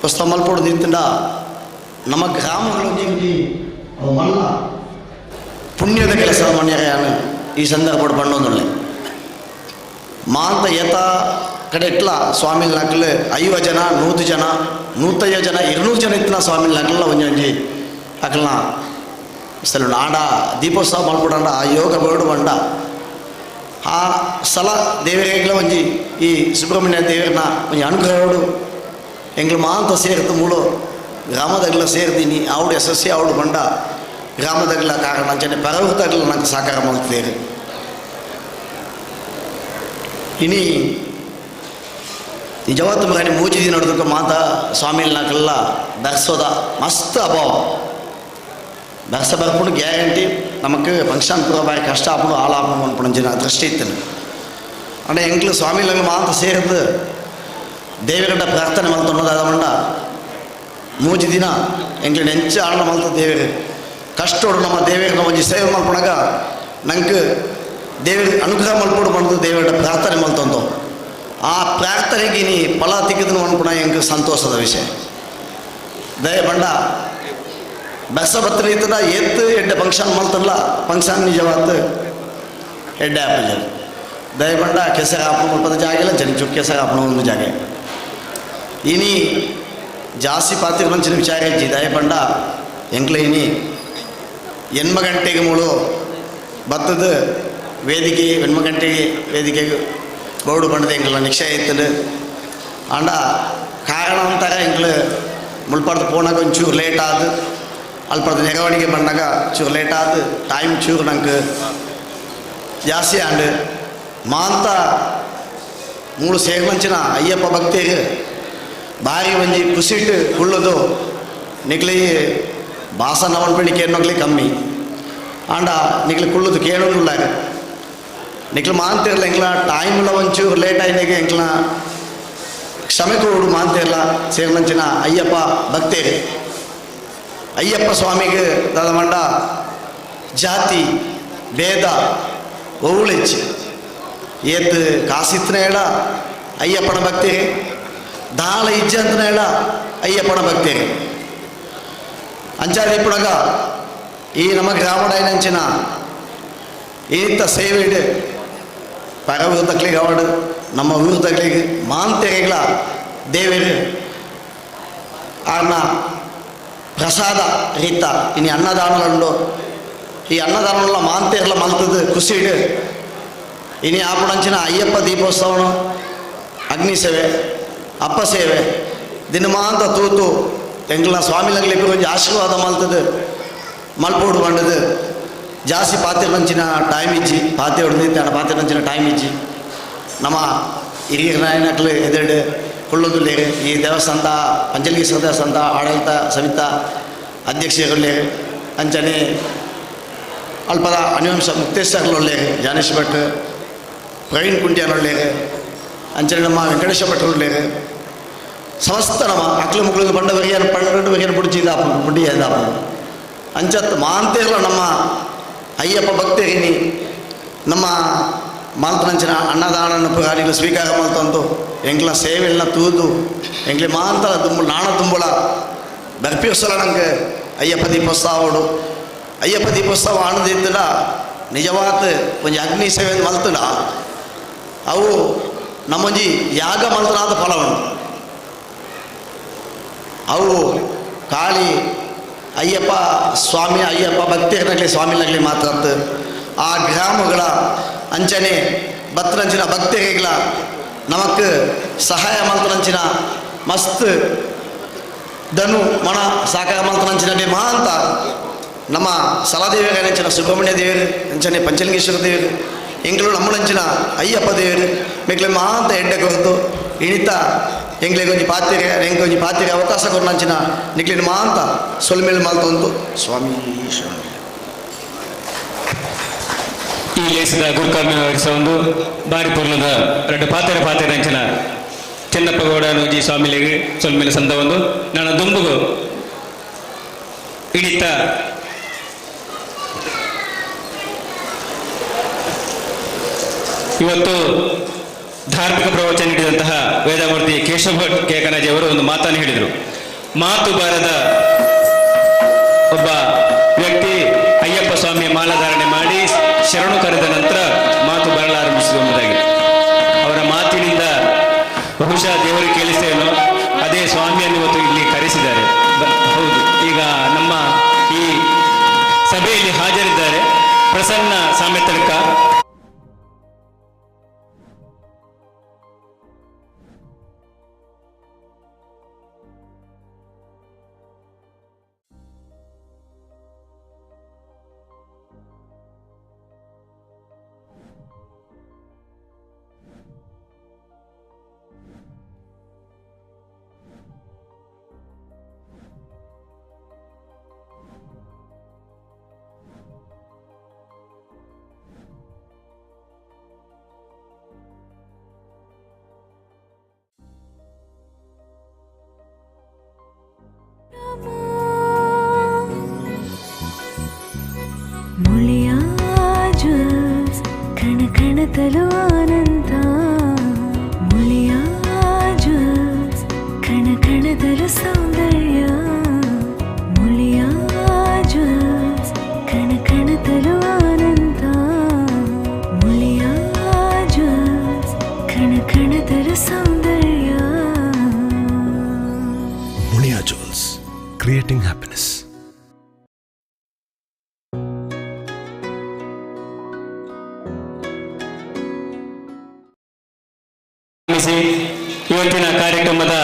ಉತ್ಸವ ಮಲ್ಪೋಡು ನಿಂತಿಂದ ನಮ್ಮ ಗ್ರಾಮಗಳೊಂದಿಗೆ ಮಲ್ಲ ಪುಣ್ಯದ ಕೆಲಸ ಮಣ್ಯರೆಯಾನು ಈ ಸಂದರ್ಭ ಬಂಡೊಂದುಳ್ಳೆ ಮಾಂತ ಏತ ಕಡೆ ಇಟ್ಲ ಸ್ವಾಮಿಲ್ ನಕಲು 50 ಜನ 100 ಜನ 150 ಜನ 200 ಜನ ಇತ್ತಿನ ಸ್ವಾಮಿಲ್ ನಕಲ ಒಂಜಿ ಅಕಲ್ನ ಸಲ ಆಡ ದೀಪೋತ್ಸವ ಮಲ್ಪೊಡಂಡ ಆ ಯೋಗ ಬೇಡು ಬಂಡ ಆ ಸ್ಥಳ ದೇವರಿಗೆಲ್ಲ ಒಂಜಿ ಈ ಸುಬ್ರಹ್ಮಣ್ಯ ದೇವರನ್ನ ಒಂಜಿ ಅನುಗ್ರಹಡು ಎಂಗ್ಲು ಮಾಂತ ಸೇರಿತು ಮೂಳು ಗ್ರಾಮದಾಗಲ ಸೇರ್ತೀನಿ ಆವುಡು ಯಶಸ್ವಿ ಆವುಡು ಬಂಡ ಗ್ರಾಮದಾಗಲ ಕಾರಣ ಅಂಚನೆ ಪರವೃತ್ತಾಗಲ ನಂಗೆ ಸಾಕಾರ ಮಾಡ್ತಿದ್ದೇವೆ ಇನಿ ನಿಜವಾದ ಮಗನಿ ಮೂಜಿ ದಿನ ನೋಡಿದಕ್ಕೆ ಮಾತಾ ಸ್ವಾಮಿಲ್ ನಾಕೆಲ್ಲ ಬೆರ್ಸೋದ ಮಸ್ತ್ ಅಭಾವ ಬೆರ್ಸ ಬರ್ಪುಡು ಗ್ಯಾರಂಟಿ ನಮಗೆ ಫಂಕ್ಷನ್ ಪೂರ ಬಾರಿ ಕಷ್ಟ ಆಪುಡು ಹಾಳಾಪು ಅನ್ಪುಣ ಜನ ದೃಷ್ಟಿ ಇತ್ತು ಅಂದ್ರೆ ಎಂಗ್ಲು ಸ್ವಾಮಿಲ್ ಮಾತ ಸೇರಿದು ದೇವರನ್ನ ಪ್ರಾರ್ಥನೆ ಮಲ್ತೊಂಡದ ಮಂಡ ಮೂಜಿ ದಿನ ಎಂಗ್ಲು ನೆಂಚ ಆಳ ಮಲ್ತ ದೇವರು ಕಷ್ಟೋಡು ನಮ್ಮ ದೇವರನ್ನ ಒಂಜಿ ಸೇವೆ ಮಲ್ಪುಣಾಗ ನಂಗೆ ದೇವರ ಅನುಗ್ರಹ ಮಲ್ಪೋಡು ಬಂದು ದೇವರ ಪ್ರಾರ್ಥನೆ ಮಲ್ತೊಂದು ಆ ಪ್ರಾರ್ಥನೆಗೆ ನೀ ಫಲ ತೆಗೆದು ಅನ್ಪುಣ ಎಂಗೆ ಸಂತೋಷದ ವಿಷಯ ದಯ ಬಂಡ ಬೆಸ ಬತ್ತ ಇತ್ತದ ಎತ್ತು ಎಡ್ಡೆ ಫಂಕ್ಷನ್ ಮಲ್ತಲ್ಲ ಫಂಕ್ಷನ್ ನಿಜವಾದ ಎಡ್ಡೆ ಆಪಲ್ ದಯ ಬಂಡ ಕೆಸರ ಆಪಣ ಮಲ್ಪದ ಜಾಗ ಜನ ಕೆಸರ ಆಪಣ ಒಂದು ಜಾಗ ಇನಿ ಜಾಸ್ತಿ ಪಾತ್ರ ಮಂಚಿನ ವಿಚಾರ ಇಜ್ಜಿ ದಯ ಬಂಡ ಎಂಕ್ಲ ಇನಿ 8 ಗಂಟೆಗೆ ಮೂಳು ಬತ್ತದ ವೇದಿಕೆ 8 ಗಂಟೆಗೆ ವೇದಿಕೆಗೆ ಬೋರ್ಡು ಬಂಡದ ಎಂಗ್ಲ ನಿಕ್ಷಯ ಇತ್ತದು ಅಂಡ ಕಾರಣ ಅಂತಾರೆ ಎಂಗ್ಲು ಮುಳ್ಪಡ್ದು ಪೋನಾಗ ಒಂಚೂರು ಲೇಟ್ ಆದ ಅಲ್ಪದ ನೆರವಣಿಗೆ ಬಂದಾಗ ಚೂರು ಲೇಟ್ ಆದ ಟೈಮ್ ಚೂರು ನಂಗೆ ಜಾಸ್ತಿ ಆಂಡು ಮಾಂತ ಮೂಳು ಸೇರ್ಮಂಚಿನ ಅಯ್ಯಪ್ಪ ಭಕ್ತಿಗೆ ಬಾರಿ ಒಂಜಿ ಕುಸಿಟ್ಟು ಕುಳ್ಳದು ನಿಕ್ಲಿ ಭಾಷಣ ಅವನ್ಪಣಿಕೆ ಅನ್ನೋಗ್ಲಿ ಕಮ್ಮಿ ಆಂಡ ನಿಕ್ಲಿ ಕುಳ್ಳದು ಕೇಳೋದಿಲ್ಲ ನಿಕ್ಲು ಮಾಂತಿರಲ್ಲ ಎಂಕ್ಲ ಟೈಮ್ಲ ಒಂಚೂರು ಲೇಟ್ ಆಯ್ನಾಗೆ ಎಂಕ್ಲ ಕ್ಷಮೆ ಕೊಡು ಮಾಂತಿರಲ್ಲ ಸೇರ್ಮಂಚಿನ ಅಯ್ಯಪ್ಪ ಭಕ್ತೇರಿ ಅಯ್ಯಪ್ಪ ಸ್ವಾಮಿಗೆ ದಾದ ಮಂಡ ಜಾತಿ ಭೇದ ಒವುಳಿಚ್ಚಿ ಏತ್ ಕಾಸಿತ್ತನ ಹೇಳ ಅಯ್ಯಪ್ಪನ ಭಕ್ತಿಗೆ ದಾಳ ಇಜ್ಜೆ ಅಂತನ ಹೇಳ ಅಯ್ಯಪ್ಪನ ಭಕ್ತಿಗೆ ಅಂಚಾದಿ ಪುಡಗ ಈ ನಮ್ಮ ಗ್ರಾಮಡೈನಂಚಿನ ಇಂಥ ಸೇವೆ ಇಡು ಪರ ಊರು ತಕ್ಲಿಗೆ ಅವಡು ನಮ್ಮ ಊರು ತಕ್ಲಿಗೆ ಮಾಂತೆರೆಗಳ ದೇವರು ಆನ ಪ್ರಸಾದ ರೀತ ಇನ್ನು ಅನ್ನದಾನಗಳು ಈ ಅನ್ನದಾನಗಳ ಮಾಂತೆರೆಲ್ಲ ಮಲ್ತದ್ದು ಖುಷಿಡು ಇನಿ ಆಪಣಂಚಿನ ಅಯ್ಯಪ್ಪ ದೀಪೋತ್ಸವನು ಅಗ್ನಿ ಸೇವೆ ಅಪ್ಪ ಸೇವೆ ದಿನಮಾಂತ ತೂತು ಎಂಗ್ಲ ಸ್ವಾಮಿಲಗ್ಲಿ ಒಂಜಿ ಆಶೀರ್ವಾದ ಮಲ್ತದ್ದು ಮಲ್ಪೋಡು ಬಂಡದು ಜಾಸ್ತಿ ಪಾತ್ರೆ ನಂಚಿನ ಟೈಮ್ ಇಜ್ಜಿ ಪಾತ್ರೆ ಹೊಡೆದಿದ್ದೆ ಪಾತ್ರೆ ನಂಚಿನ ಟೈಮ್ ಇಜ್ಜಿ ನಮ್ಮ ಹಿರಿಯ ನಾಯಕರು ಎದುರು ಕೊಳ್ಳೋದುಲ್ಲೇರು ಈ ದೇವಸ್ಥಾನದ ಪಂಚಲಿಂಗೇಶ್ವರ ದೇವಸ್ಥಾನದ ಆಡಳಿತ ಸಮಿತಿ ಅಧ್ಯಕ್ಷರುಳ್ಳೇರು ಅಂಚನೆ ಅಲ್ಪದ ಅನಿವಂಶ ಮುಕ್ತೇಶ್ವರೊಳ್ಳೇರು ಜಾನೇಶ್ ಭಟ್ ಪ್ರವೀಣ್ ಕುಂಟ್ಯಾನೊಳ್ಳೇರು ಅಂಚನೆ ನಮ್ಮ ವೆಂಕಟೇಶ ಭಟ್ರುಳ್ಳೇರು ಸಮಸ್ತ ನಮ್ಮ ಅಕ್ಲು ಮುಕ್ಳು ಬಂಡವರಿಗೆ 12 ಬುಡ್ಜಿದಾಪು ಬುಡ್ಡಿಯದಾಪು ಅಂಚತ್ ಮಾಂತೇರ್ಲ ನಮ್ಮ ಅಯ್ಯಪ್ಪ ಭಕ್ತರಿನಿ ನಮ್ಮ ಮಾಲ್ತನಂಚಿನ ಅನ್ನದಾನ ಪುರಾಣಿಗಳು ಸ್ವೀಕಾರ ಮಲ್ತಂದು ಎಂಗ್ಲ ಸೇವೆಲ್ಲ ತೂದು ಎಂಗ್ಲಿ ಮಾಂತ ದುಂಬು ನಾಣ ತುಂಬುಳ ಬರ್ಪಿಸಲ ನಂಗೆ ಅಯ್ಯಪ್ಪ ದೀಪೋತ್ಸವಡು ಅಯ್ಯಪ್ಪ ದೀಪೋತ್ಸವ ಆಣದಿದ್ದಲ ನಿಜವಾದ ಒಂಜಿ ಅಗ್ನಿ ಸೇವೆ ಮಲ್ತಡ ಅವು ನಮ್ಮೊಂಜಿ ಯಾಗ ಮಲ್ತನಾದ ಫಲವನ್ನು ಅವು ಕಾಳಿ ಅಯ್ಯಪ್ಪ ಸ್ವಾಮಿ ಅಯ್ಯಪ್ಪ ಭಕ್ತಿಯರ್ನಗಲಿ ಸ್ವಾಮಿನಗಲಿ ಮಾತಾಡ್ತು ಆ ಗ್ರಾಮಗಳ ಅಂಚನೆ ಬತ್ತರಂಚಿನ ಭಕ್ತಿಗಳ ನಮಕ್ ಸಹಾಯ ಮಲ್ತರಂಚಿನ ಮಸ್ತ್ ಧನು ಮಣ ಸಾಕಾರ ಮಲ್ತರಂಚಿನ ಮಹಾಂತ ನಮ್ಮ ಸಲದೇವಿಯರ ಅಂಚನ ಸುಬ್ರಹ್ಮಣ್ಯ ದೇವರು ಅಂಚನೆ ಪಂಚಲಿಂಗೇಶ್ವರ ದೇವರು ಎಂಗಳು ನಮ್ಮನಂಚಿನ ಅಯ್ಯಪ್ಪ ದೇವರು ಮೆಕ್ಲೆ ಮಾಂತ ಎಡ್ಡೆ ಕೊರತು ಇಣಿತ ಎಂಗ್ಲಿಗೆ ಒಂಜಿ ಪಾತಿರೆ ಎಂಗೆ ಒಂಜಿ ಪಾತಿರೆ ಅವಕಾಶ ಕೊರ್ನಂಚಿನ ನಿಕ್ಲಿನ ಮಾಂತ ಸೊಲ್ಮೇಲೆ ಮಾಲ್ತೊಂದು ಸ್ವಾಮಿ ಶರಣ. ಈ ಲೇಸಿದ ಗುರುಕರ್ಮ ಒಂದು ಬಾರಿ ಪೂರ್ಣದ ಎರಡು ಪಾತೆರ ಅಂಚಿನ ಚೆನ್ನಪ್ಪ ಗೌಡ ನೂಜಿ ಸ್ವಾಮಿಲಿಗೆ ಸೊಲ್ಮೇಲೆ ಸಂದ ಒಂದು ನಾನು ದುಂಬುಗು ಹಿಡಿತ ಇವತ್ತು ಧಾರ್ಮಿಕ ಪ್ರವಚನ ನೀಡಿದಂತಹ ವೇದಮೂರ್ತಿ ಕೇಶವ ಭಟ್ ಕೇಕನಾಜಿ ಅವರು ಒಂದು ಮಾತನ್ನು ಹೇಳಿದರು. ಮಾತು ಬಾರದ ಒಬ್ಬ ವ್ಯಕ್ತಿ ಅಯ್ಯಪ್ಪ ಸ್ವಾಮಿಯ ಮಾಲಾಧಾರಣೆ ಮಾಡಿ ಶರಣು ಕರೆದ ನಂತರ ಮಾತು ಬರಲಾರಂಭಿಸಿದ ಎಂಬುದಾಗಿ ಅವರ ಮಾತಿನಿಂದ ಬಹುಶಃ ದೇವರಿಗೆ ಕೇಳಿಸ್ತೇನೋ ಅದೇ ಸ್ವಾಮಿಯನ್ನು ಇವತ್ತು ಇಲ್ಲಿ ಕರೆಸಿದ್ದಾರೆ. ಹೌದು, ಈಗ ನಮ್ಮ ಈ ಸಭೆಯಲ್ಲಿ ಹಾಜರಿದ್ದಾರೆ ಪ್ರಸನ್ನ ಸಾಮೆತಡ್ಕ. ಮುಳಿಯಾ ಜ್ಯೂಸ್ ಕಣ ಕಣದಲು ಆನಂದ, ಮುಳಿಯಾ ಜ್ಯೂಸ್ ಕಣ ಕಣದಲು ಸೌಂದರ್ಯ, ಮುಳಿಯಾ ಜ್ಯೂಸ್ ಕಣ ಕಣದಲು ಆನಂದ, ಮುಳಿಯಾ ಜ್ಯೂಸ್ ಕಣ ಕಣದಲು ಸೌಂದರ್ಯ. Muliya jewels, creating happiness. ಇವತ್ತಿನ ಕಾರ್ಯಕ್ರಮದ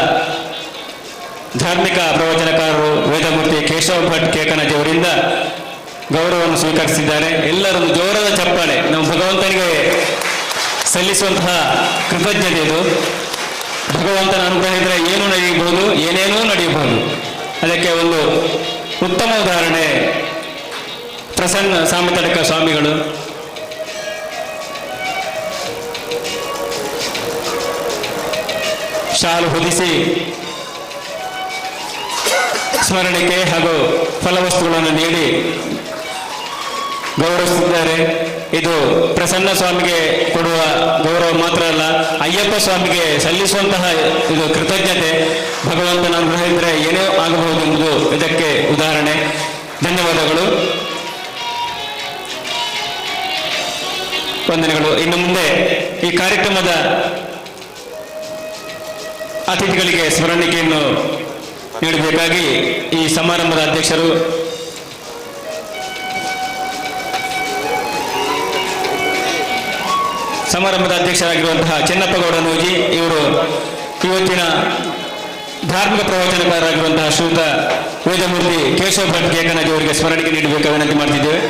ಧಾರ್ಮಿಕ ಪ್ರವಚನಕಾರರು ವೇದಮೂರ್ತಿ ಕೇಶವ ಭಟ್ ಕೇಕನಾಜಿ ಅವರಿಂದ ಗೌರವವನ್ನು ಸ್ವೀಕರಿಸಿದ್ದಾರೆ. ಎಲ್ಲರೊಂದು ಜೋರಾದ ಚಪ್ಪಾಳೆ ನಾವು ಭಗವಂತನಿಗೆ ಸಲ್ಲಿಸುವಂತಹ ಕೃತಜ್ಞತೆ ಇದು. ಭಗವಂತನ ಅನುಗ್ರಹ ಇದ್ದರೆ ಏನು ನಡೆಯಬಹುದು, ಏನೇನೂ ನಡೆಯಬಹುದು. ಅದಕ್ಕೆ ಒಂದು ಉತ್ತಮ ಉದಾಹರಣೆ ಪ್ರಸನ್ನ ಸಾಮತಡ್ಕ ಸ್ವಾಮಿಗಳು. ಶಾಲು ಹೊದಿಸಿ ಸ್ಮರಣೆಗೆ ಹಾಗೂ ಫಲವಸ್ತುಗಳನ್ನು ನೀಡಿ ಗೌರವಿಸುತ್ತಿದ್ದಾರೆ. ಇದು ಪ್ರಸನ್ನ ಸ್ವಾಮಿಗೆ ಕೊಡುವ ಗೌರವ ಮಾತ್ರ ಅಲ್ಲ, ಅಯ್ಯಪ್ಪ ಸ್ವಾಮಿಗೆ ಸಲ್ಲಿಸುವಂತಹ ಇದು ಕೃತಜ್ಞತೆ. ಭಗವಂತನ ಅನುಗ್ರಹ ಇದ್ದರೆ ಏನೇ ಆಗಬಹುದು ಎಂಬುದು ಇದಕ್ಕೆ ಉದಾಹರಣೆ. ಧನ್ಯವಾದಗಳು, ವಂದನೆಗಳು. ಇನ್ನು ಮುಂದೆ ಈ ಕಾರ್ಯಕ್ರಮದ ಅತಿಥಿಗಳಿಗೆ ಸ್ಮರಣಿಕೆಯನ್ನು ನೀಡಬೇಕಾಗಿ ಈ ಸಮಾರಂಭದ ಅಧ್ಯಕ್ಷರು ಅಧ್ಯಕ್ಷರಾಗಿರುವಂತಹ ಚೆನ್ನಪ್ಪ ಗೌಡ ನೂಜಿ ಇವರು ಇವತ್ತಿನ ಧಾರ್ಮಿಕ ಪ್ರವಚನಕಾರರಾಗಿರುವಂತಹ ಶ್ರೀಯುತ ವೇದಮೂರ್ತಿ ಕೇಶವ ಭಟ್ ಕೇಕನಾಜಿ ಅವರಿಗೆ ಸ್ಮರಣಿಕೆ ನೀಡಬೇಕಾಗಿ ವಿನಂತಿ ಮಾಡ್ತಿದ್ದೇವೆ.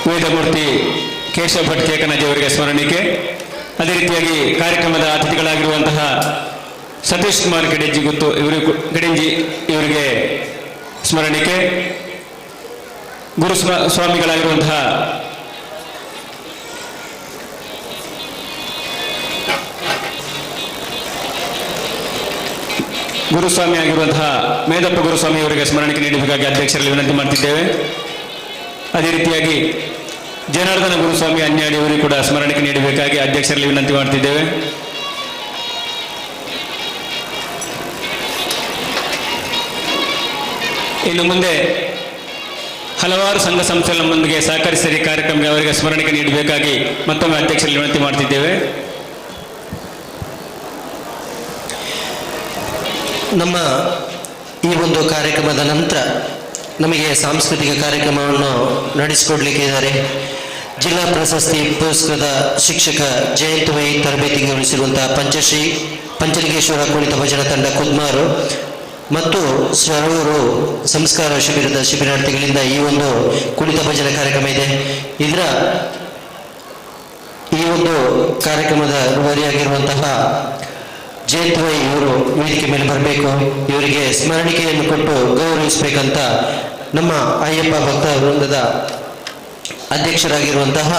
ವೇದಮೂರ್ತಿ ಕೇಶವ ಭಟ್ ಕೇಕನಾಜಿ ಅವರಿಗೆ ಸ್ಮರಣಿಕೆ. ಅದೇ ರೀತಿಯಾಗಿ ಕಾರ್ಯಕ್ರಮದ ಅತಿಥಿಗಳಾಗಿರುವಂತಹ ಸತೀಶ್ ಕುಮಾರ್ ಕಡೆಂಜಿ ಇವರಿಗೆ ಸ್ಮರಣಿಕೆ. ಸ್ವಾಮಿಗಳಾಗಿರುವಂತಹ ಗುರುಸ್ವಾಮಿ ಆಗಿರುವಂತಹ ಮೇದಪ್ಪ ಗುರುಸ್ವಾಮಿ ಅವರಿಗೆ ಸ್ಮರಣಿಕೆ ನೀಡಬೇಕಾಗಿ ಅಧ್ಯಕ್ಷರಲ್ಲಿ ವಿನಂತಿ ಮಾಡ್ತಿದ್ದೇವೆ. ಅದೇ ರೀತಿಯಾಗಿ ಜನಾರ್ದನ ಗುರುಸ್ವಾಮಿ ಅನ್ಯಾಡಿ ಅವರಿಗೆ ಕೂಡ ಸ್ಮರಣಿಕೆ ನೀಡಬೇಕಾಗಿ ಅಧ್ಯಕ್ಷರಲ್ಲಿ ವಿನಂತಿ ಮಾಡ್ತಿದ್ದೇವೆ. ಇನ್ನು ಮುಂದೆ ಹಲವಾರು ಸಂಘ ಸಂಸ್ಥೆಗಳ ನಮ್ಮೊಂದಿಗೆ ಸಹಕರಿಸಿ ಕಾರ್ಯಕ್ರಮಕ್ಕೆ ಅವರಿಗೆ ಸ್ಮರಣಿಕೆ ನೀಡಬೇಕಾಗಿ ಮತ್ತೊಮ್ಮೆ ಅಧ್ಯಕ್ಷರಲ್ಲಿ ವಿನಂತಿ ಮಾಡ್ತಿದ್ದೇವೆ. ನಮ್ಮ ಈ ಒಂದು ಕಾರ್ಯಕ್ರಮದ ನಂತರ ನಮಗೆ ಸಾಂಸ್ಕೃತಿಕ ಕಾರ್ಯಕ್ರಮವನ್ನು ನಡೆಸಿಕೊಡ್ಲಿಕ್ಕೆ ಇದ್ದಾರೆ ಜಿಲ್ಲಾ ಪ್ರಶಸ್ತಿ ಪುರಸ್ಕೃತ ಶಿಕ್ಷಕ ಜಯಂತ್ ವೈ ತರಬೇತಿಗೆ ಉಳಿಸಿರುವಂತಹ ಪಂಚಲಿಂಗೇಶ್ವರ ಕುಣಿತ ಭಜನಾ ತಂಡ ಕುದ್ಮಾರು ಮತ್ತು ಶರೂರು ಸಂಸ್ಕಾರ ಶಿಬಿರದ ಶಿಬಿರಾರ್ಥಿಗಳಿಂದ ಈ ಒಂದು ಕುಣಿತ ಭಜನಾ ಕಾರ್ಯಕ್ರಮ ಇದೆ. ಇದರ ಈ ಒಂದು ಕಾರ್ಯಕ್ರಮದ ರೂವಾರಿಯಾಗಿರುವಂತಹ ಜಯಂತ್ ವೈ ಇವರು ವೇದಿಕೆ ಮೇಲೆ ಬರಬೇಕು. ಇವರಿಗೆ ಸ್ಮರಣಿಕೆಯನ್ನು ಕೊಟ್ಟು ಗೌರವಿಸಬೇಕಂತ ನಮ್ಮ ಅಯ್ಯಪ್ಪ ಭಕ್ತ ವೃಂದದ ಅಧ್ಯಕ್ಷರಾಗಿರುವಂತಹ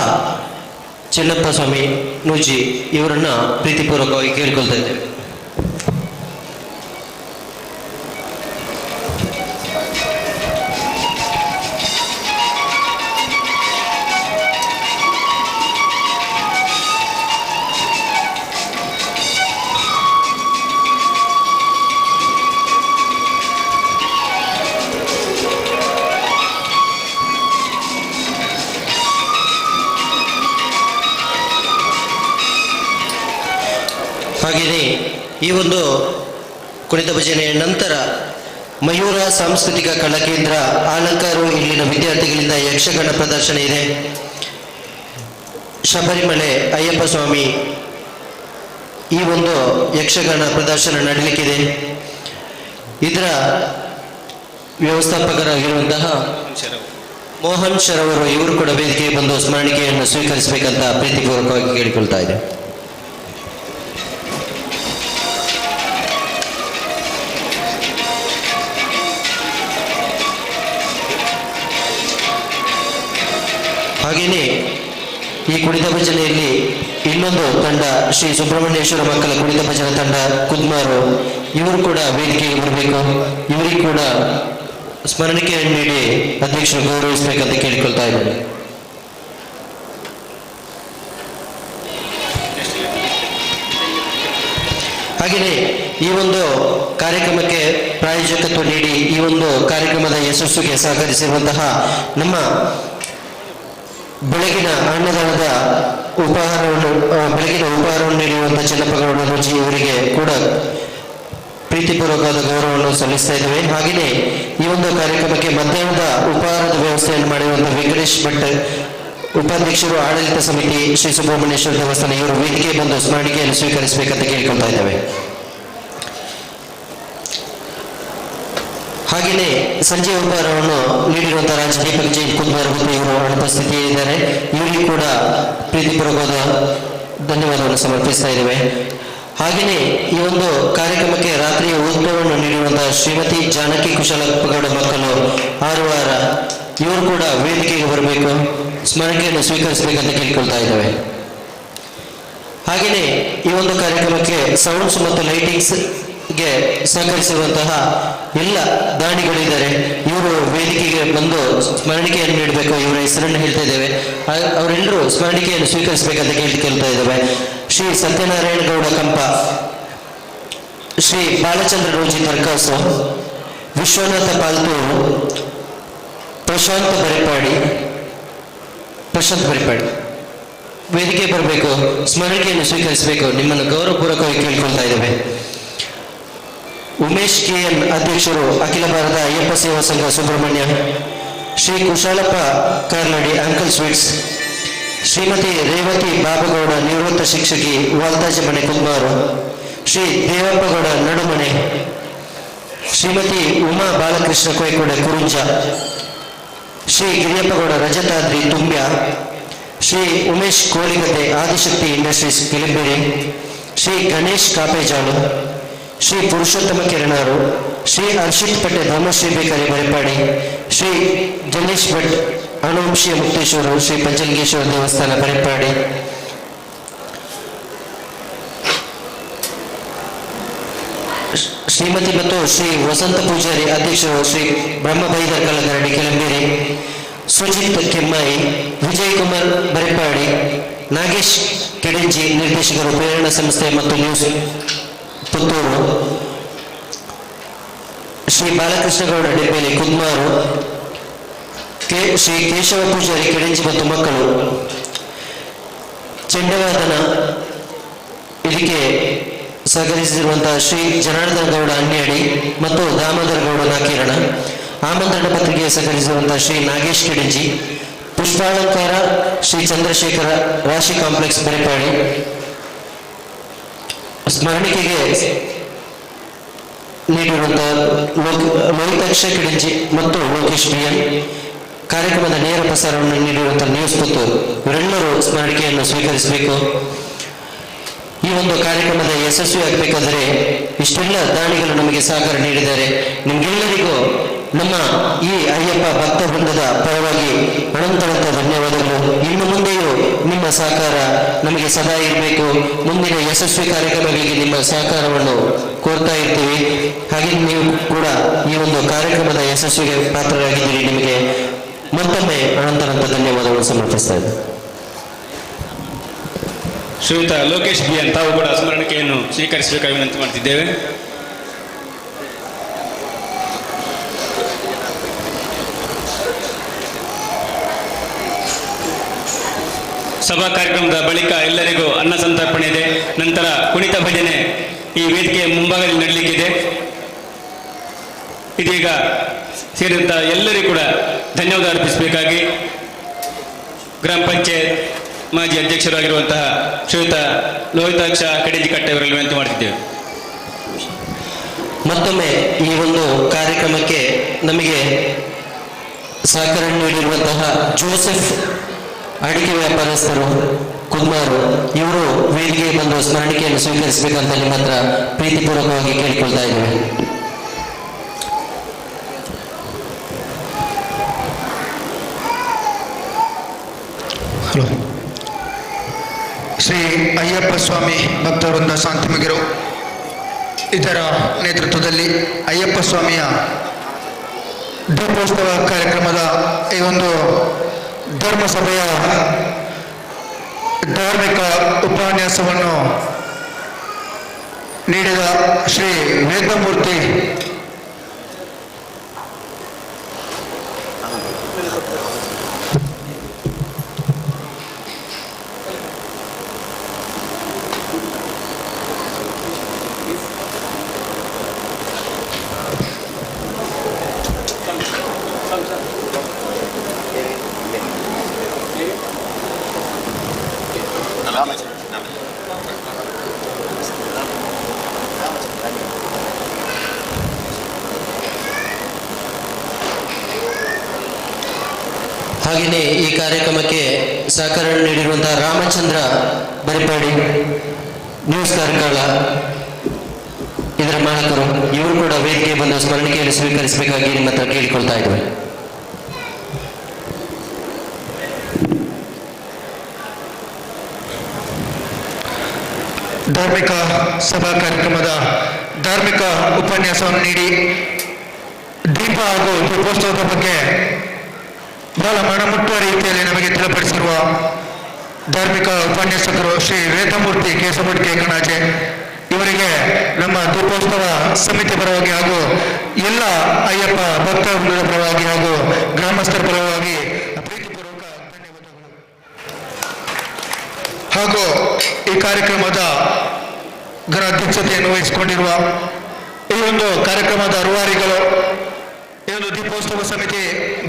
ಚೆನ್ನಪ್ಪ ಸ್ವಾಮಿ ನೂಜಿ ಇವರನ್ನು ಪ್ರೀತಿಪೂರ್ವಕವಾಗಿ ಕೇಳಿಕೊಳ್ತಾ ಇದ್ದೇವೆ. ಹಾಗೆಯೇ ಈ ಒಂದು ಕುಣಿತ ಭಜನೆಯ ನಂತರ ಮಯೂರ ಸಾಂಸ್ಕೃತಿಕ ಕಲಾ ಕೇಂದ್ರ ಆಲಂಕಾರು ಇಲ್ಲಿನ ವಿದ್ಯಾರ್ಥಿಗಳಿಂದ ಯಕ್ಷಗಾನ ಪ್ರದರ್ಶನ ಇದೆ. ಶಬರಿಮಲೆ ಅಯ್ಯಪ್ಪ ಸ್ವಾಮಿ ಈ ಒಂದು ಯಕ್ಷಗಾನ ಪ್ರದರ್ಶನ ನಡೆಯಲಿಕ್ಕಿದೆ. ಇದರ ವ್ಯವಸ್ಥಾಪಕರಾಗಿರುವಂತಹ ಮೋಹನ್ ಶರವರು ಇವರು ಕೂಡ ವೇದಿಕೆಗೆ ಬಂದು ಸ್ಮರಣಿಕೆಯನ್ನು ಸ್ವೀಕರಿಸಬೇಕಂತ ಪ್ರೀತಿಪೂರ್ವಕವಾಗಿ ಕೇಳಿಕೊಳ್ತಾ ಇದೆ. ಹಾಗೆಯೇ ಈ ಕುಣಿತ ಭಜನೆಯಲ್ಲಿ ಇನ್ನೊಂದು ತಂಡ ಶ್ರೀ ಸುಬ್ರಹ್ಮಣ್ಯೇಶ್ವರ ಮಕ್ಕಳ ಕುಣಿತ ಭಜನಾ ತಂಡ ಕುದ್ಮಾರು ಇವರು ಕೂಡ ವೇದಿಕೆಗೆ ಬರಬೇಕು. ಇವರಿಗೂ ಕೂಡ ಸ್ಮರಣಿಕೆಯನ್ನು ನೀಡಿ ಅಧ್ಯಕ್ಷರು ಗೌರವಿಸಬೇಕಂತ ಕೇಳಿಕೊಳ್ತಾ ಇದ್ದಾರೆ. ಹಾಗೆಯೇ ಈ ಒಂದು ಕಾರ್ಯಕ್ರಮಕ್ಕೆ ಪ್ರಾಯೋಜಕತ್ವ ನೀಡಿ ಈ ಒಂದು ಕಾರ್ಯಕ್ರಮದ ಯಶಸ್ಸಿಗೆ ಸಹಕರಿಸಿರುವಂತಹ ನಮ್ಮ ಬೆಳಗಿನ ಅನ್ನದಾನದ ಉಪಹಾರವನ್ನು ನೀಡುವಂತಹ ಚೆನ್ನಪ್ಪಗೌಡ ರುಚಿ ಇವರಿಗೆ ಕೂಡ ಪ್ರೀತಿಪೂರ್ವಕವಾದ ಗೌರವವನ್ನು ಸಲ್ಲಿಸ್ತಾ ಇದ್ದೇವೆ. ಹಾಗೆಯೇ ಈ ಒಂದು ಕಾರ್ಯಕ್ರಮಕ್ಕೆ ಮಧ್ಯಾಹ್ನದ ಉಪಹಾರದ ವ್ಯವಸ್ಥೆಯನ್ನು ಮಾಡಿರುವಂತಹ ವೆಂಕಟೇಶ್ ಭಟ್ ಉಪಾಧ್ಯಕ್ಷರು, ಆಡಳಿತ ಸಮಿತಿ, ಶ್ರೀ ಸುಬ್ರಹ್ಮಣ್ಯೇಶ್ವರ ದೇವಸ್ಥಾನ ಇವರು ವೇದಿಕೆ ಬಂದು ಸ್ಮರಣಿಕೆಯನ್ನು ಸ್ವೀಕರಿಸಬೇಕಂತ ಕೇಳಿಕೊಳ್ತಾ ಇದ್ದೇವೆ. ಹಾಗೆಯೇ ಸಂಜೆ ಉಪಹಾರವನ್ನು ನೀಡಿರುವಂತಹ ರಾಜದೀಪಕ್ ಜೈನ್ ಕುದ್ಮಾರ್ ಇವರು ಅನುಪಸ್ಥಿತಿಯಿದ್ದಾರೆ. ಇವರಿಗೂ ಕೂಡ ಪ್ರೀತಿಪೂರ್ವಕವಾದ ಧನ್ಯವಾದವನ್ನು ಸಮರ್ಪಿಸ್ತಾ ಇದ್ದೇವೆ. ಹಾಗೆಯೇ ಈ ಒಂದು ಕಾರ್ಯಕ್ರಮಕ್ಕೆ ರಾತ್ರಿಯ ಊಟವನ್ನು ನೀಡಿರುವಂತಹ ಶ್ರೀಮತಿ ಜಾನಕಿ ಕುಶಲಪ್ಪಗೌಡ ಮಕ್ಕಳು ಆರುವಾರ ಇವರು ಕೂಡ ವೇದಿಕೆಗೆ ಬರಬೇಕು, ಸ್ಮರಣಿಕೆಯನ್ನು ಸ್ವೀಕರಿಸಬೇಕಂತ ಕೇಳಿಕೊಳ್ತಾ ಇದ್ದೇವೆ. ಹಾಗೆಯೇ ಈ ಒಂದು ಕಾರ್ಯಕ್ರಮಕ್ಕೆ ಸೌಂಡ್ಸ್ ಮತ್ತು ಲೈಟಿಂಗ್ಸ್ಗೆ ಸಹಕರಿಸಿರುವಂತಹ ಎಲ್ಲ ದಾನಿಗಳಿದ್ದಾರೆ. ಇವರು ವೇದಿಕೆಗೆ ಬಂದು ಸ್ಮರಣಿಕೆಯನ್ನು ನೀಡಬೇಕು. ಇವರ ಹೆಸರನ್ನು ಹೇಳ್ತಾ ಇದ್ದೇವೆ. ಅವರೆಲ್ಲರೂ ಸ್ಮರಣಿಕೆಯನ್ನು ಸ್ವೀಕರಿಸಬೇಕಂತ ಕೇಳ್ತಾ ಇದ್ದೇವೆ. ಶ್ರೀ ಸತ್ಯನಾರಾಯಣ ಗೌಡ ಕಂಪ, ಶ್ರೀ ಬಾಲಚಂದ್ರ ರೋಜಿ ತರ್ಕಾಸು, ವಿಶ್ವನಾಥ ಪಾಲ್ತೂರು, ಪ್ರಶಾಂತ್ ಬರಿಪಾಡಿ ವೇದಿಕೆ ಬರಬೇಕು, ಸ್ಮರಣಿಕೆಯನ್ನು ಸ್ವೀಕರಿಸಬೇಕು. ನಿಮ್ಮನ್ನು ಗೌರವಪೂರ್ವಕವಾಗಿ ಕೇಳ್ಕೊಳ್ತಾ ಇದ್ದೇವೆ. ಉಮೇಶ್ KN ಅಧ್ಯಕ್ಷರು, ಅಖಿಲ ಭಾರತ ಅಯ್ಯಪ್ಪ ಸೇವಾ ಸಂಘ ಸುಬ್ರಹ್ಮಣ್ಯ, ಶ್ರೀ ಕುಶಾಲಪ್ಪ ಕಾರ್ಲಡಿ ಅಂಕಲ್ ಸ್ವೀಟ್ಸ್, ಶ್ರೀಮತಿ ರೇವತಿ ಬಾಬುಗೌಡ ನಿವೃತ್ತ ಶಿಕ್ಷಕಿ ವಾಲ್ತಾಜಿ ಮನೆ ಕುಂಬಾರು, ಶ್ರೀ ದೇವಪ್ಪಗೌಡ ನಡುಮನೆ, ಶ್ರೀಮತಿ ಉಮಾ ಬಾಲಕೃಷ್ಣ ಕೊಯ್ಕೋಡೆ ಕುರುಂಜ, ಶ್ರೀ ಗಿರಿಯಪ್ಪಗೌಡ ರಜತಾದ್ರಿ ತುಂಬ್ಯ, ಶ್ರೀ ಉಮೇಶ್ ಕೋಳಿಗದ್ದೆ ಆದಿಶಕ್ತಿ ಇಂಡಸ್ಟ್ರೀಸ್ ಕಿಲಿಂಬೇರಿ, ಶ್ರೀ ಗಣೇಶ್ ಕಾಪೇಜಾಳು, ಶ್ರೀ ಪುರುಷೋತ್ತಮ ಕಿರಣಾರು, ಶ್ರೀ ಹರ್ಷಿತ್ ಪಟ್ಟೆ ಧರ್ಮಶ್ರೀ ಬೇಕರಿ ಬರೆಪಾಡಿ, ಶ್ರೀ ಜಗದೀಶ್ ಭಟ್ ಅನುವಂಶೀಯ ಮುಕ್ತೇಶ್ವರು, ಶ್ರೀ ಪಂಚಲಿಂಗೇಶ್ವರ ದೇವಸ್ಥಾನ ಬರೆಪಾಡಿ, ಶ್ರೀಮತಿ ಮತ್ತು ಶ್ರೀ ವಸಂತ ಪೂಜಾರಿ ಅಧ್ಯಕ್ಷರು, ಶ್ರೀ ಬ್ರಹ್ಮಬೈದರ್ ಕಲಗರಡಿ ಕೆಳಂಬೇರಿ, ಸುಜಿತ್ ಕೆಮ್ಮಾಯಿ, ವಿಜಯ್ ಕುಮಾರ್ ಬರೆಪಾಡಿ, ನಾಗೇಶ್ ಕೆಡೆಂಜಿ ನಿರ್ದೇಶಕರು, ಪ್ರೇರಣಾ ಸಂಸ್ಥೆ ಮತ್ತು ನ್ಯೂಸ್ ಪುತ್ತೂರು, ಶ್ರೀ ಬಾಲಕೃಷ್ಣಗೌಡ ಡೆಬ್ಬೆಲಿ ಕುದ್ಮಾರು, ಶ್ರೀ ಕೇಶವ ಪೂಜಾರಿ ಕೆಡೆಂಜಿ ಮತ್ತು ಮಕ್ಕಳು, ಚೆಂಡವಾದನ ಇದಕ್ಕೆ ಸಹಕರಿಸಿರುವಂತಹ ಶ್ರೀ ಜನಾರ್ದನ ಗೌಡ ಅನ್ಯಾಡಿ ಮತ್ತು ದಾಮೋದರ ಗೌಡ ನಾಕಿರಣ, ಆಮಂತ್ರಣ ಪತ್ರಿಕೆಗೆ ಸಹಕರಿಸಿರುವಂತಹ ಶ್ರೀ ನಾಗೇಶ್ ಕೆಡೆಂಜಿ, ಪುಷ್ಪಾಲಂಕಾರ ಶ್ರೀ ಚಂದ್ರಶೇಖರ ರಾಶಿ ಕಾಂಪ್ಲೆಕ್ಸ್ ಬೆರೆಪಾಡಿ ಸ್ಮರಣಿಕೆಗೆ ನೀಡಿರುವಂತಹ ಲೋಹಿತಾಕ್ಷ ಕಿಡಂಜಿ ಮತ್ತು ಲೋಕೇಶ್ ಬಿಎನ್ ಕಾರ್ಯಕ್ರಮದ ನೇರ ಪ್ರಸಾರವನ್ನು ನೀಡಿರುವಂತಹ ನ್ಯೂಸ್ ಪುತ್ತೂರು ಇವರೆಲ್ಲರೂ ಸ್ಮರಣಿಕೆಯನ್ನು ಸ್ವೀಕರಿಸಬೇಕು. ಈ ಒಂದು ಕಾರ್ಯಕ್ರಮದ ಯಶಸ್ವಿ ಆಗಬೇಕಾದರೆ ಇಷ್ಟೆಲ್ಲ ದಾನಿಗಳು ನಮಗೆ ಸಹಕಾರ ನೀಡಿದ್ದಾರೆ. ನಿಮಗೆಲ್ಲರಿಗೂ ನಮ್ಮ ಈ ಅಯ್ಯಪ್ಪ ಭಕ್ತ ವೃಂದದ ಪರವಾಗಿ ಅನಂತ ಧನ್ಯವಾದಗಳು. ಇನ್ನು ಮುಂದೆಯೂ ನಿಮ್ಮ ಸಹಕಾರ ನಮಗೆ ಸದಾ ಇರಬೇಕು. ಮುಂದಿನ ಯಶಸ್ವಿ ಕಾರ್ಯಕ್ರಮಗಳಿಗೆ ನಿಮ್ಮ ಸಹಕಾರವನ್ನು ಕೋರ್ತಾ ಇರ್ತೀವಿ. ಹಾಗೆ ನೀವು ಕೂಡ ಈ ಒಂದು ಕಾರ್ಯಕ್ರಮದ ಯಶಸ್ವಿಗೆ ಪಾತ್ರರಾಗಿದ್ದೀರಿ. ನಿಮಗೆ ಮತ್ತೊಮ್ಮೆ ಅನಂತ ಧನ್ಯವಾದಗಳು ಸಮರ್ಪಿಸ್ತಾ ಇದ್ದೇನೆ. ಶ್ರೀಯುತ ಲೋಕೇಶ್ ಬಿಎನ್ ತಾವು ಕೂಡ ಸ್ಮರಣಿಕೆಯನ್ನು ಸ್ವೀಕರಿಸಬೇಕಾಗಿ ವಿನಂತಿ ಮಾಡ್ತಿದ್ದೇವೆ. ಸಭಾ ಕಾರ್ಯಕ್ರಮದ ಬಳಿಕ ಎಲ್ಲರಿಗೂ ಅನ್ನ ಸಂತರ್ಪಣೆ ಇದೆ. ನಂತರ ಕುಣಿತ ಭಜನೆ ಈ ವೇದಿಕೆಯ ಮುಂಭಾಗದಲ್ಲಿ ನಡೆಯಲಿಕ್ಕಿದೆ. ಇದೀಗ ಸೇರಿದಂಥ ಎಲ್ಲರಿಗೂ ಕೂಡ ಧನ್ಯವಾದ ಅರ್ಪಿಸಬೇಕಾಗಿ ಗ್ರಾಮ ಪಂಚಾಯತ್ ಮಾಜಿ ಅಧ್ಯಕ್ಷರಾಗಿರುವಂತಹ ಶ್ರೀಯುತ ಲೋಹಿತಾಕ್ಷ ಕಡೆಜಿಕಟ್ಟೆ ಅವರಲ್ಲಿ ವಿನಂತಿ ಮಾಡ್ತಿದ್ದೇವೆ. ಮತ್ತೊಮ್ಮೆ ಈ ಒಂದು ಕಾರ್ಯಕ್ರಮಕ್ಕೆ ನಮಗೆ ಸಹಕಾರ ನೀಡಿರುವಂತಹ ಜೋಸೆಫ್ ಅಡಿಕೆ ವ್ಯಾಪಾರಸ್ಥರು ಕುಮಾರು ಇವರು ವೇದಿಕೆಗೆ ಬಂದು ಸ್ಮರಣಿಕೆಯನ್ನು ಸ್ವೀಕರಿಸಬೇಕಂತ ನಿಮ್ಮ ಹತ್ರ ಪ್ರೀತಿಪೂರ್ವಕವಾಗಿ ಕೇಳಿಕೊಳ್ತಾ ಇದ್ದೇವೆ. ಹಲೋ. ಶ್ರೀ ಅಯ್ಯಪ್ಪ ಸ್ವಾಮಿ ಭಕ್ತವೃಂದ ಶಾಂತಿಮಗಿರು ಇದರ ನೇತೃತ್ವದಲ್ಲಿ ಅಯ್ಯಪ್ಪ ಸ್ವಾಮಿಯ ದೀಪೋತ್ಸವ ಕಾರ್ಯಕ್ರಮದ ಈ ಒಂದು ಧರ್ಮಸಭೆಯ ಧಾರ್ಮಿಕ ಉಪನ್ಯಾಸವನ್ನು ನೀಡಿದ ಶ್ರೀ ವೇದಮೂರ್ತಿ ಹಾಗೆಯೇ ಈ ಕಾರ್ಯಕ್ರಮಕ್ಕೆ ಸಹಕಾರ ನೀಡಿರುವಂತಹ ರಾಮಚಂದ್ರ ಬರಿಪಾಡಿ ನ್ಯೂಸ್ ಕಾರ್ಕಳ ಇದರ ಮಾಲಕರು ಇವರು ಕೂಡ ವೇದಿಕೆ ಬಂದು ಸ್ಮರಣಿಕೆಯನ್ನು ಸ್ವೀಕರಿಸಬೇಕಾಗಿ ನಿಮ್ಮ ಹತ್ರ ಕೇಳಿಕೊಳ್ತಾ ಇದ್ದೇವೆ. ಧಾರ್ಮಿಕ ಸಭಾ ಕಾರ್ಯಕ್ರಮದ ಧಾರ್ಮಿಕ ಉಪನ್ಯಾಸವನ್ನು ನೀಡಿ ದೀಪ ಹಾಗೂ ದೀಪೋತ್ಸವದ ಬಗ್ಗೆ ಬಹಳ ಮನಮುಟ್ಟುವ ರೀತಿಯಲ್ಲಿ ನಮಗೆ ತಿಳಿಪಡಿಸಿರುವ ಧಾರ್ಮಿಕ ಉಪನ್ಯಾಸಕರು ಶ್ರೀ ವೇದಮೂರ್ತಿ ಕೇಶಮಠ ಕಣಾಚೆ ಇವರಿಗೆ ನಮ್ಮ ದೀಪೋತ್ಸವ ಸಮಿತಿ ಪರವಾಗಿ ಹಾಗೂ ಎಲ್ಲ ಅಯ್ಯಪ್ಪ ಭಕ್ತ ವೃಂದದ ಪರವಾಗಿ ಹಾಗೂ ಗ್ರಾಮಸ್ಥರ ಪರವಾಗಿ ಪ್ರೀತಿಪೂರ್ವಕ ಧನ್ಯವಾದಗಳು. ಹಾಗೂ ಈ ಕಾರ್ಯಕ್ರಮದ ಅಧ್ಯಕ್ಷತೆಯನ್ನು ವಹಿಸಿಕೊಂಡಿರುವ ಈ ಒಂದು ಕಾರ್ಯಕ್ರಮದ ರೂವಾರಿಗಳು ಈ ಒಂದು ದೀಪೋತ್ಸವ ಸಮಿತಿ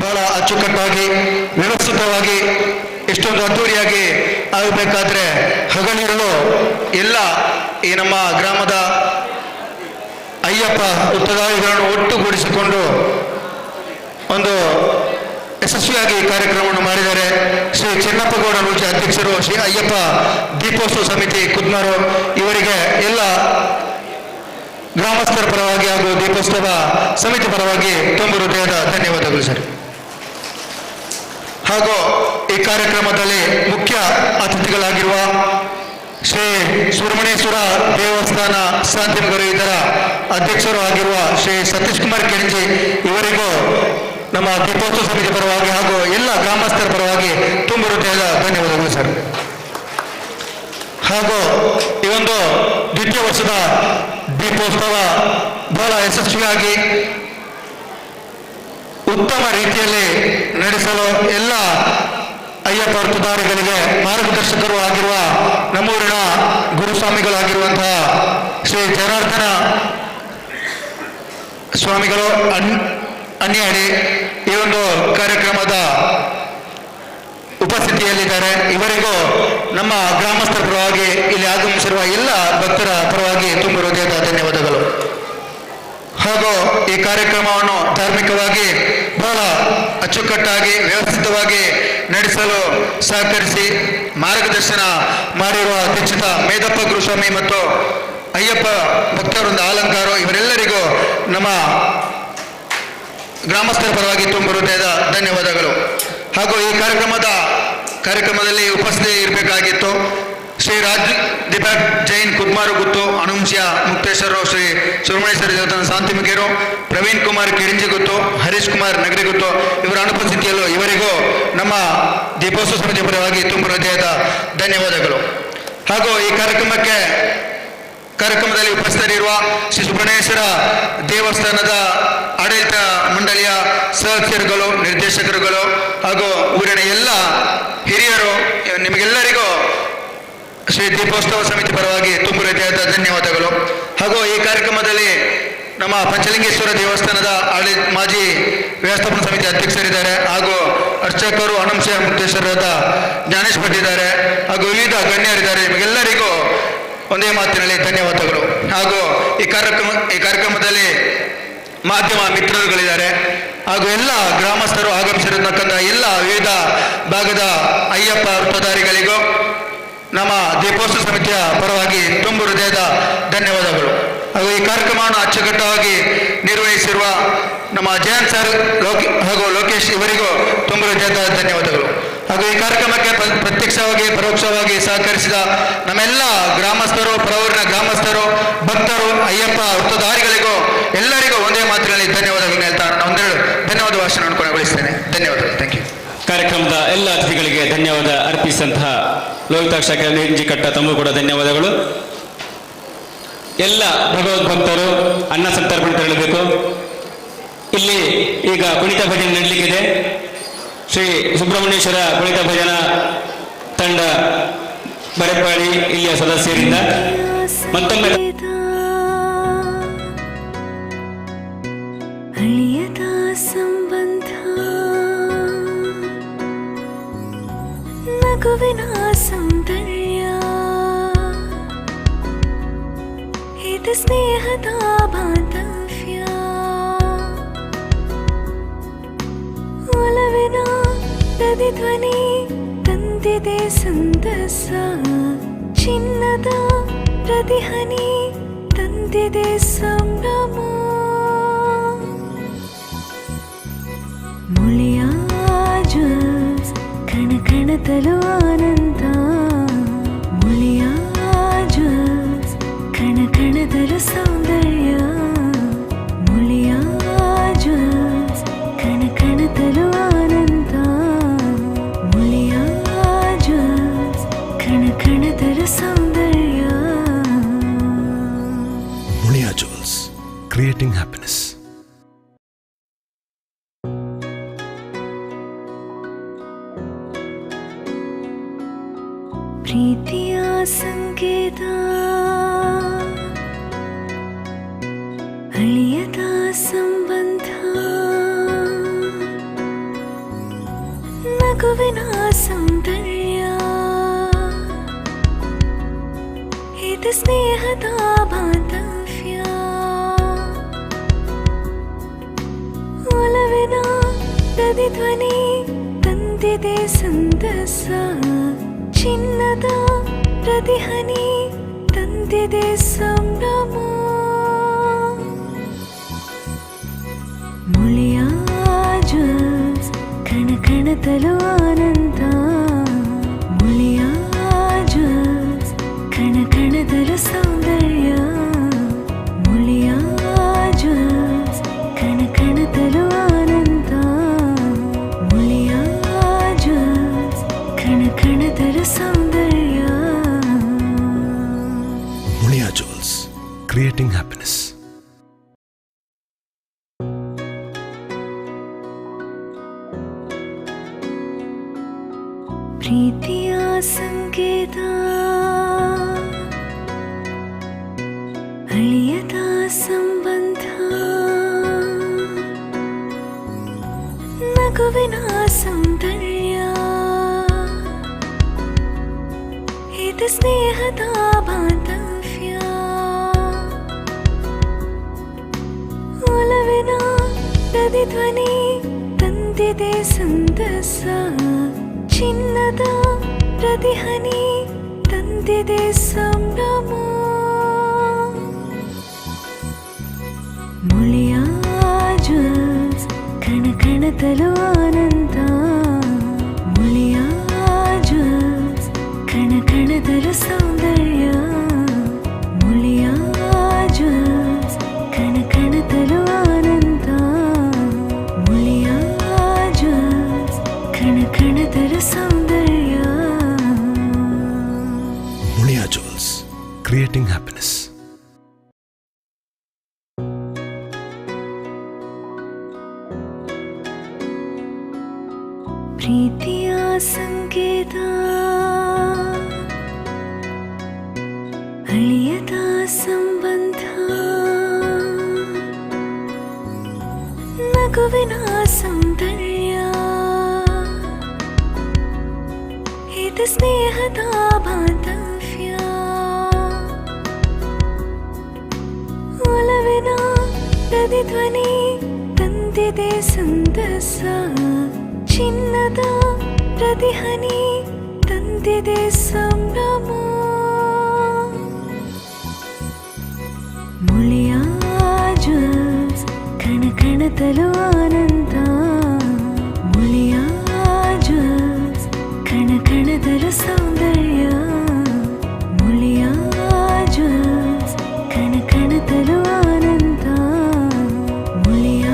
ಬಹಳ ಅಚ್ಚುಕಟ್ಟಾಗಿ ವ್ಯವಸ್ಥಿತವಾಗಿ ಇಷ್ಟೊಂದು ಅದ್ದೂರಿಯಾಗಿ ಆಗಬೇಕಾದ್ರೆ ಹಗಲಿರುಳು ಎಲ್ಲ ಈ ನಮ್ಮ ಗ್ರಾಮದ ಅಯ್ಯಪ್ಪ ಉತ್ತರಾದಿಗಳನ್ನು ಒಟ್ಟುಗೂಡಿಸಿಕೊಂಡು ಒಂದು ಯಶಸ್ವಿಯಾಗಿ ಈ ಕಾರ್ಯಕ್ರಮವನ್ನು ಮಾಡಿದ್ದಾರೆ. ಶ್ರೀ ಚೆನ್ನಪ್ಪಗೌಡ ರೂಜಿ ಅಧ್ಯಕ್ಷರು, ಶ್ರೀ ಅಯ್ಯಪ್ಪ ದೀಪೋತ್ಸವ ಸಮಿತಿ ಕುದ್ಮಾರು ಇವರಿಗೆ ಎಲ್ಲ ಗ್ರಾಮಸ್ಥರ ಪರವಾಗಿ ಹಾಗೂ ದೀಪೋತ್ಸವ ಸಮಿತಿ ಪರವಾಗಿ ತುಂಬ ಹೃದಯದ ಧನ್ಯವಾದಗಳು ಸರ್. ಹಾಗೂ ಈ ಕಾರ್ಯಕ್ರಮದಲ್ಲಿ ಮುಖ್ಯ ಅತಿಥಿಗಳಾಗಿರುವ ಶ್ರೀ ಸುಬ್ರಹ್ಮಣ್ಯೇಶ್ವರ ದೇವಸ್ಥಾನ ಶಾಂತಿನಗರ ಇದರ ಅಧ್ಯಕ್ಷರು ಆಗಿರುವ ಶ್ರೀ ಸತೀಶ್ ಕುಮಾರ್ ಕೆಂಜಿ ಇವರಿಗೂ ನಮ್ಮ ದೀಪೋತ್ಸವ ಸಮಿತಿ ಪರವಾಗಿ ಹಾಗೂ ಎಲ್ಲ ಗ್ರಾಮಸ್ಥರ ಪರವಾಗಿ ತುಂಬ ಹೃದಯದ ಧನ್ಯವಾದಗಳು ಸರ್. ಹಾಗೂ ಈ ಒಂದು ದ್ವಿತೀಯ ವರ್ಷದ ದೀಪೋತ್ಸವ ಬಹಳ ಯಶಸ್ವಿಯಾಗಿ ಉತ್ತಮ ರೀತಿಯಲ್ಲಿ ನಡೆಸಲು ಎಲ್ಲ ಅಯ್ಯಪ್ಪ ವೃತ್ತಧಾರಿಗಳಿಗೆ ಮಾರ್ಗದರ್ಶಕರು ಆಗಿರುವ ನಮ್ಮೂರಿನ ಗುರುಸ್ವಾಮಿಗಳಾಗಿರುವಂತಹ ಶ್ರೀ ಜನಾರ್ದನ ಸ್ವಾಮಿಗಳು ಅನ್ಯಾಡಿ ಈ ಒಂದು ಕಾರ್ಯಕ್ರಮದ ಉಪಸ್ಥಿತಿಯಲ್ಲಿದ್ದಾರೆ. ಇವರಿಗೂ ನಮ್ಮ ಗ್ರಾಮಸ್ಥರ ಪರವಾಗಿ ಇಲ್ಲಿ ಆಗಮಿಸಿರುವ ಎಲ್ಲ ಭಕ್ತರ ಪರವಾಗಿ ತುಂಬ ಹೃದಯದ ಧನ್ಯವಾದಗಳು. ಹಾಗೂ ಈ ಕಾರ್ಯಕ್ರಮವನ್ನು ಧಾರ್ಮಿಕವಾಗಿ ಬಹಳ ಅಚ್ಚುಕಟ್ಟಾಗಿ ವ್ಯವಸ್ಥಿತವಾಗಿ ನಡೆಸಲು ಸಹಕರಿಸಿ ಮಾರ್ಗದರ್ಶನ ಮಾಡಿರುವ ದೀಕ್ಷಿತ ಮೇದಪ್ಪ ಗುರುಸ್ವಾಮಿ ಮತ್ತು ಅಯ್ಯಪ್ಪ ಭಕ್ತವೃಂದ ಅಲಂಕಾರ ಇವರೆಲ್ಲರಿಗೂ ನಮ್ಮ ಗ್ರಾಮಸ್ಥರ ಪರವಾಗಿ ತುಂಬ ಹೃದಯದ ಧನ್ಯವಾದಗಳು. ಹಾಗೂ ಈ ಕಾರ್ಯಕ್ರಮದಲ್ಲಿ ಉಪಸ್ಥಿತಿ ಇರಬೇಕಾಗಿತ್ತು ಶ್ರೀ ರಾಜ್ ದೀಪಕ್ ಜೈನ್ ಕುದ್ಮಾರು ಗುತ್ತು, ಅನುಂಶ್ಯ ಮುಕ್ತೇಶ್ವರರು, ಶ್ರೀ ಸುಬ್ರಹ್ಮಣ್ಯೇಶ್ವರ ದೇವಸ್ಥಾನ ಶಾಂತಿಮುಖೇರು, ಪ್ರವೀಣ್ ಕುಮಾರ್ ಕಿರಿಂಜಿ ಗುತ್ತು, ಹರೀಶ್ ಕುಮಾರ್ ನಗರಿ ಗುತ್ತು ಇವರ ಅನುಪಸ್ಥಿತಿಯಲ್ಲೂ ಇವರಿಗೂ ನಮ್ಮ ದೀಪೋತ್ಸವ ಸಮಿತಿ ಪರವಾಗಿ ತುಂಬ ಹೃದಯದ ಧನ್ಯವಾದಗಳು. ಹಾಗೂ ಈ ಕಾರ್ಯಕ್ರಮದಲ್ಲಿ ಉಪಸ್ಥಿತರಿರುವ ಶ್ರೀ ಸುಬ್ರಹ್ಮಣ್ಯೇಶ್ವರ ದೇವಸ್ಥಾನದ ಆಡಳಿತ ಮಂಡಳಿಯ ಸದಸ್ಯರುಗಳು, ನಿರ್ದೇಶಕರುಗಳು ಹಾಗೂ ಊರಿನ ಎಲ್ಲ ಹಿರಿಯರು, ನಿಮಗೆಲ್ಲರಿಗೂ ಶ್ರೀ ದೀಪೋತ್ಸವ ಸಮಿತಿ ಪರವಾಗಿ ತುಂಬ ಹೃದಯದ ಧನ್ಯವಾದಗಳು. ಹಾಗೂ ಈ ಕಾರ್ಯಕ್ರಮದಲ್ಲಿ ನಮ್ಮ ಪಂಚಲಿಂಗೇಶ್ವರ ದೇವಸ್ಥಾನದ ಮಾಜಿ ವ್ಯವಸ್ಥಾಪನಾ ಸಮಿತಿ ಅಧ್ಯಕ್ಷರಿದ್ದಾರೆ. ಹಾಗೂ ಅರ್ಚಕರು ಅನುಂಶ್ಯ ಮುಕ್ತೇಶ್ವರದ ಜ್ಞಾನೇಶ್ ಭಟ್ ಇದ್ದಾರೆ. ಹಾಗೂ ವಿವಿಧ ಗಣ್ಯರಿದ್ದಾರೆ. ನಿಮಗೆಲ್ಲರಿಗೂ ಒಂದೇ ಮಾತಿನಲ್ಲಿ ಧನ್ಯವಾದಗಳು. ಹಾಗೂ ಈ ಕಾರ್ಯಕ್ರಮದಲ್ಲಿ ಮಾಧ್ಯಮ ಮಿತ್ರರುಗಳಿದ್ದಾರೆ. ಹಾಗೂ ಎಲ್ಲ ಗ್ರಾಮಸ್ಥರು ಆಗಮಿಸಿರತಕ್ಕಂಥ ಎಲ್ಲ ವಿವಿಧ ಭಾಗದ ಅಯ್ಯಪ್ಪ ವೃತ್ತಧಾರಿಗಳಿಗೂ ನಮ್ಮ ದೀಪೋತ್ಸವ ಸಮಿತಿಯ ಪರವಾಗಿ ತುಂಬ ಹೃದಯದ ಧನ್ಯವಾದಗಳು. ಹಾಗೂ ಈ ಕಾರ್ಯಕ್ರಮವನ್ನು ಅಚ್ಚುಕಟ್ಟಾಗಿ ನಿರ್ವಹಿಸಿರುವ ನಮ್ಮ ಜಯಂತ್ ಸರ್ ಹಾಗೂ ಲೋಕೇಶ್ ಇವರಿಗೂ ತುಂಬ ಹೃದಯದ ಧನ್ಯವಾದಗಳು. ಹಾಗೂ ಈ ಕಾರ್ಯಕ್ರಮಕ್ಕೆ ಪ್ರತ್ಯಕ್ಷವಾಗಿ ಪರೋಕ್ಷವಾಗಿ ಸಹಕರಿಸಿದ ನಮ್ಮೆಲ್ಲ ಗ್ರಾಮಸ್ಥರು, ಪರವೂರಿನ ಗ್ರಾಮಸ್ಥರು, ಭಕ್ತರು, ಅಯ್ಯಪ್ಪ ವೃತ್ತಧಾರಿಗಳಿಗೂ ಎಲ್ಲರಿಗೂ ಒಂದೇ ಮಾತಿನಲ್ಲಿ ಧನ್ಯವಾದಗಳನ್ನು ಹೇಳ್ತಾ ಒಂದೆರಡು ಧನ್ಯವಾದ ಭಾಷಣ ಕೊನೆಗೊಳಿಸ್ತೇನೆ. ಧನ್ಯವಾದಗಳು. Thank you. ಕಾರ್ಯಕ್ರಮದ ಎಲ್ಲ ಅತಿಥಿಗಳಿಗೆ ಧನ್ಯವಾದ ಅರ್ಪಿಸಿದಂತಹ ಲೋಹಿತಾಕ್ಷ ಕಟ್ಟ ತಮಗೂ ಕೂಡ ಧನ್ಯವಾದಗಳು. ಎಲ್ಲ ಭಗವದ್ಭಕ್ತರು ಅನ್ನ ಸಂತರ್ಪಣೆ ತೆರಳಬೇಕು. ಇಲ್ಲಿ ಈಗ ಕುಣಿತ ಭಜನೆ ನಡೆಯಲಿಕ್ಕಿದೆ. ಶ್ರೀ ಸುಬ್ರಹ್ಮಣ್ಯೇಶ್ವರ ಕುಣಿತ ಭಜನಾ ತಂಡ ಬರೆಪಾಡಿ ಇಲ್ಲಿಯ ಸದಸ್ಯರಿಂದ ಮತ್ತೊಮ್ಮೆ ಅಳಿಯದ ಸಂಬಂಧ ನಗುವಿನ ಸೌಂದರ್ಯ ಇದು ಸ್ನೇಹದ ಬಾಂಧವ್ಯ ಒಲವಿನ ಪ್ರತಿಧ್ವನಿ ತಂದಿದೆ ಸಂತಸ ಚಿನ್ನದ ಪ್ರತಿಹನಿ ತಂದಿದೆ ಸಂಭ್ರಮ ಮುಳಿಯ ಜ್ಯೂಸ್ ಕಣ ಕಣದಲು ಆನಂದ ಮುಳಿಯ ಜ್ಯೂಸ್ ಕಣ ಕಣದಲು ಸೌಂದರ್ಯ ಮುಳಿಯ ಜ್ಯೂಸ್ ಕಣ ಕಣದಲು ಆನಂದ ಮುಳಿಯ ಜ್ಯೂಸ್ ಕಣ ಕಣದಲು ಸೌಂದರ್ಯ Mulia Jewels, creating happiness. ಪ್ರೀತಿಯ ಸಂಕೇತ ಅಳಿಯದ ಸಂಬಂಧ ನಗುವಿನ ಸೌಂದರ್ಯ ಇದು ಸ್ನೇಹದ ಬಾಂಧವ್ಯ ಒಲವಿನ ಪ್ರತಿಧ್ವನಿ ತಂದಿದೆ ಸಂತಸ ಚಿನ್ನದ ಪ್ರತಿಹನಿ ತಂದಿದೆ ಸಂಭ್ರಮ ಮುಳಿಯ ಜ್ಯೂಸ್ ಕಣ ಕಣದಲು ಆನಂದ ಮುಳಿಯ ಜ್ಯೂಸ್ ಕಣ ಕಣದಲು ಸೌಂದರ್ಯ ಮುಳಿಯ ಜ್ಯೂಸ್ ಕಣ ಕಣದಲು ಆನಂದ ಮುಳಿಯ ಜ್ಯೂಸ್ ಕಣ ಕಣದಲು ಸೌಂದರ್ಯ Mulia Jewels, creating happiness. ಪ್ರೀತಿಯ ಸಂಕೇತ ಅಳಿಯದ ಸಂಬಂಧ ನಗುವಿನ ಸೌಂದರ್ಯ ಇದು ಸ್ನೇಹದ ಬಾಂಧವ್ಯ ಒಲವಿನ ಪ್ರತಿಧ್ವನಿ ತಂದಿದೆ ಸಂತಸ ಚಿನ್ನದ ಪ್ರತಿಹನಿ ತಂದಿದೆ ಸಂಭ್ರಮ ಮುಳಿಯ ಜ್ಯೂಸ್ ಕಣ ಕಣದಲು ಆನಂದ ಮುಳಿಯ ಜ್ಯೂಸ್ ಕಣ ಕಣದಲು ಸೌಂದರ್ಯ ಮುಳಿಯ ಜ್ಯೂಸ್ ಕಣ ಕಣದಲು ಆನಂದ ಮುಳಿಯ ಜ್ಯೂಸ್ ಕಣ ಕಣದಲು ಸೌಂದರ್ಯ ಮುಳಿಯಾ ಜುವೆಲ್ಸ್ ಕ್ರಿಯೇಟಿಂಗ್ ಹ್ಯಾಪಿನೆಸ್. ಪ್ರೀತಿಯ ಸಂಕೇತ ಅಳಿಯದ ಸಂಬಂಧ ನಗುವಿನ ಸೌಂದರ್ಯ ಇದು ಸ್ನೇಹದ ಬಾಂಧವ್ಯ ಒಲವಿನ ಪ್ರತಿಧ್ವನಿ ತಂದಿದೆ ಸಂತಸ ಚಿನ್ನದ ಪ್ರತಿಹನಿ ತಂದಿದೆ ಸಂಭ್ರಮ ಮುಳಿಯ ಜ್ಯೂಸ್ ಕಣ ಕಣದಲು ಆನಂದ ಮುಳಿಯ ಜ್ಯೂಸ್ ಕಣ ಕಣದಲು ಸೌಂದರ್ಯ ಮುಳಿಯ ಜ್ಯೂಸ್ ಕಣ ಕಣದಲು ಆನಂದ ಮುಳಿಯ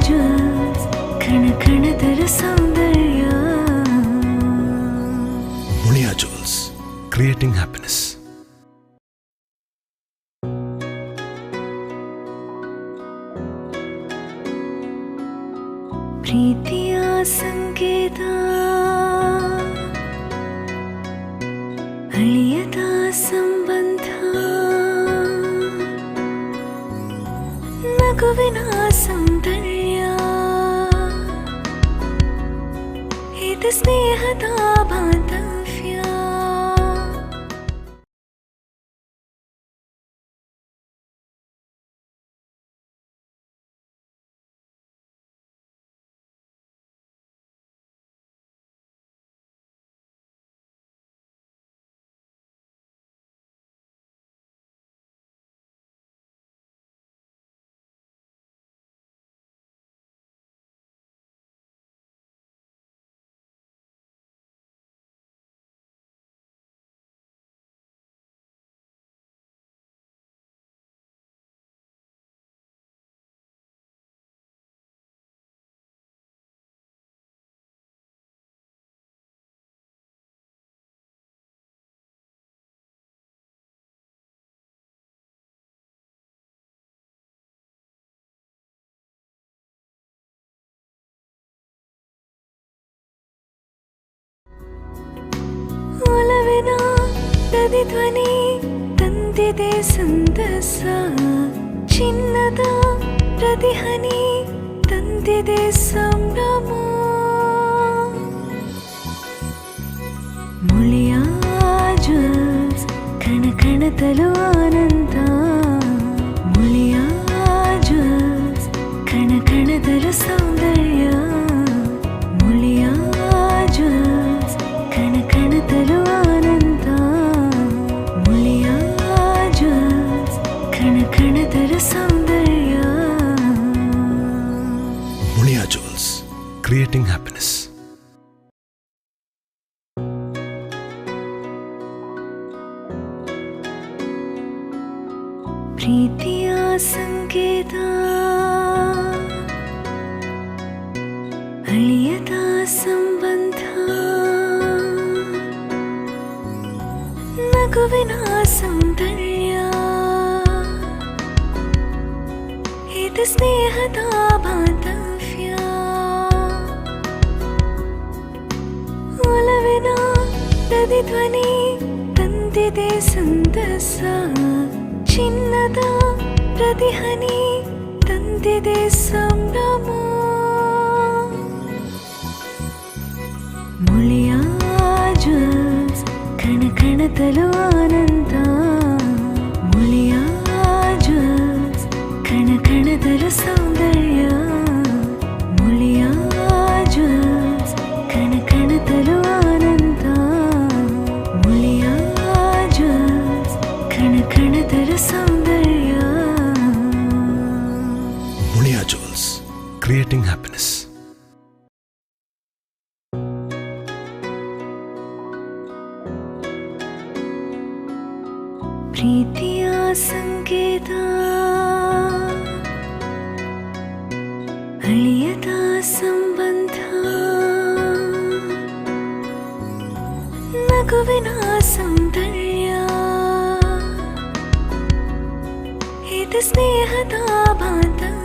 ಜ್ಯೂಸ್ ಕಣ ಕಣದಲು ಸೌಂದರ್ಯ ಮುಳಿಯಾ ಜುವೆಲ್ಸ್ ಕ್ರಿಯೇಟಿಂಗ್ ಹ್ಯಾಪಿನೆಸ್. ಪ್ರೀತಿಯ ಸಂಕೇತ ಅಳಿಯದ ಸಂಬಂಧ ನಗುವಿನ ಸೌಂದರ್ಯ ಇದು ಸ್ನೇಹದ ಬಾಂಧವ್ಯ ಒಲವಿನ ಪ್ರತಿಧ್ವನಿ ತಂದಿದೆ ಸಂತಸ ಚಿನ್ನದ ಪ್ರತಿಹನಿ ತಂದಿದೆ ಸಂಭ್ರಮ ಮುಳಿಯ ಜ್ಯೂಸ್ ಕಣ ಕಣದಲು ಆನಂದ ಮುಳಿಯ ಜ್ಯೂಸ್ ಕಣ ಕಣದಲು ಸೌಂದರ್ಯ ಮುಳಿಯ ಜ್ಯೂಸ್ ಕಣ ಕಣದಲು ಆನಂದ ಮುಳಿಯ ಜ್ಯೂಸ್ ಕಣ ಕಣದಲು ಸೌಂದರ್ಯ ಮುಳಿಯಾ ಜುವೆಲ್ಸ್ ಕ್ರಿಯೇಟಿಂಗ್ ಹ್ಯಾಪಿನೆಸ್. ಪ್ರೀತಿಯ ಸಂಕೇತ ಅಳಿಯದ ಸಂಬಂಧ ನಗುವಿನ ಸೌಂದರ್ಯ ಇದು ಸ್ನೇಹದ ಬಾಂಧವ್ಯ ಒಲವಿನ ಪ್ರತಿಧ್ವನಿ ತಂದಿದೆ ಸಂತಸ ಚಿನ್ನದ ಪ್ರತಿಹನಿ ತಂದಿದೆ ಸಂಭ್ರಮ ಮುಳಿಯ ಜ್ಯೂಸ್ ಕಣ ಕಣದ ಪ್ರೀತಿಯ ಸಂಕೇತ ಅಳಿಯದ ಸಂಬಂಧ ನಗುವಿನ ಸೌಂದರ್ಯ ಇದು ಸ್ನೇಹದ ಬಾಂಧವ್ಯ.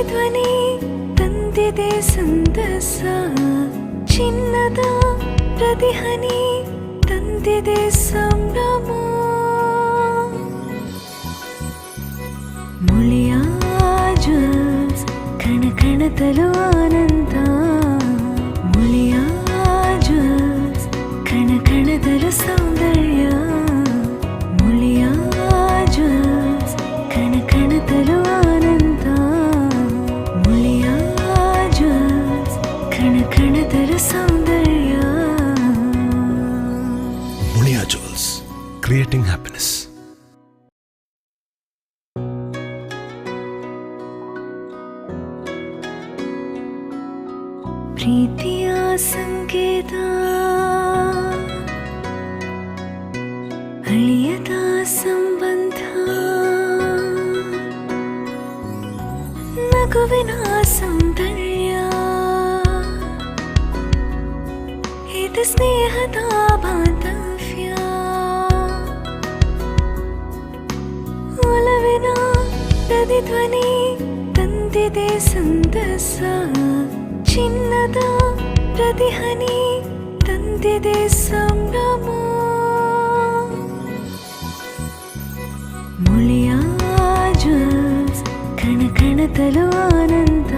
ಧ್ವನಿ ತಂದಿದೆ ಸಂತಸ, ಚಿನ್ನದ ಪ್ರತಿಹನಿ ತಂದಿದೆ ಸಂಭ್ರಮ. ಮುಳಿಯ ಜ್ಯೂಸ್ ಕಣ ಕಣದಲು ಆನಂದ, ಮುಳಿಯ ಜ್ಯೂಸ್ ಕಣ ಕಣದಲು ಸೌಂದರ್ಯ, ಮುಳಿಯ ಜ್ಯೂಸ್ ಕಣ ಕಣದಲು ಆನಂದ, ಮುಳಿಯ ಜ್ಯೂಸ್ ಕಣ ಕಣದಲು ಸೌಂದರ್ಯ. ಮುಳಿಯಾ ಜ್ಯೂಸ್, ಕ್ರಿಯೇಟಿಂಗ್ ಹ್ಯಾಪಿನೆಸ್. ಪ್ರೀತಿಯ ಸಂಕೇತ ಅಳಿಯದ ಸಂಬಂಧ, ನಗುವಿನ ಸೌಂದರ್ಯ ಇದು ಸ್ನೇಹದ ಬಾಂಧವ್ಯ. ಒಲವಿನ ಪ್ರತಿಧ್ವನಿ ತಂದಿದೆ ಸಂತಸ, ಚಿನ್ನದ ಪ್ರತಿಹನಿ ತಂದಿದೆ ಸಂಭ್ರಮ. ಮುಳಿಯ ಜ್ಯೂಸ್ ಕಣ ಕಣದಲು ಆನಂದ.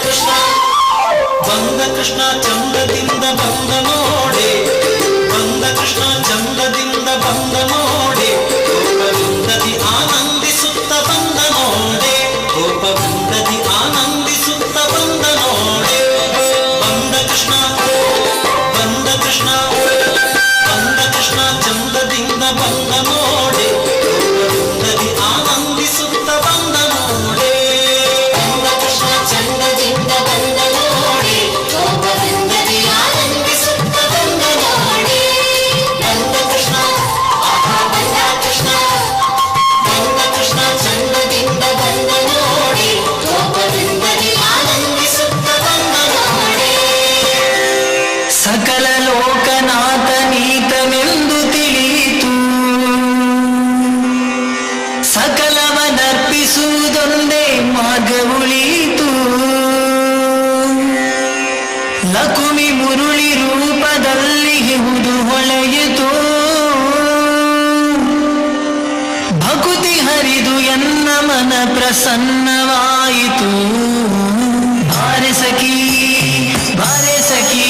ಕೃಷ್ಣ ಬಂದ ಕೃಷ್ಣ ಚಂದದಿಂದ ಬಂದ ನೋಡೆ ಬಂದ ಕೃಷ್ಣ ಚಂದದಿಂದ ಬಂದ ನೋಡೆ ಗೋಪವೃಂದದಿ ಆನಂದಿಸುತ್ತ ಬಂದ ನೋಡೆ ಗೋಪವೃಂದದಿ ಆನಂದಿಸುತ್ತ ಬಂದ ನೋಡೆ ಬಂದ ಕೃಷ್ಣ ಬಂದ ಕೃಷ್ಣ ಬಂದ ಕೃಷ್ಣ ಚಂದದಿಂದ ಬಂದ ನೋಡೆ ಗೋಪವೃಂದದಿ ಆನಂದಿಸುತ್ತ ಬಂದ ನೋಡೆ ಬಂದ ಕೃಷ್ಣ ಚಂದದಿಂದ ಬಂದ ನೋಡೆ ಗೋಪವೃಂದದಿ ಆನಂದಿಸುತ್ತ ಬಂದ ನೋಡೆ ಬಂದ ಕೃಷ್ಣ ಬಂದ ಕೃಷ್ಣ ಬಂದ ಕೃಷ್ಣ ಚಂದದಿಂದ ಬಂದ ನೋಡೆ ಗೋಪವೃಂದದಿ ಆನಂದಿಸುತ್ತ ಬಂದ ನೋಡೆ ಸಕಲ ಲೋಕನಾಥ ನೀತವೆಂದು ತಿಳಿಯಿತು ಸಕಲವನರ್ಪಿಸುವುದೊಂದೇ ಮಾರ್ಗ ಉಳಿಯಿತು ಲಕುಮಿ ಮುರುಳಿ ರೂಪದಲ್ಲಿ ಇಹುದು ಹೊಳೆಯಿತು ಭಕುತಿ ಹರಿದು ಎನ್ನ ಮನ ಪ್ರಸನ್ನವಾಯಿತು ಬಾರೆ ಸಖಿ ಬಾರೆ ಸಖಿ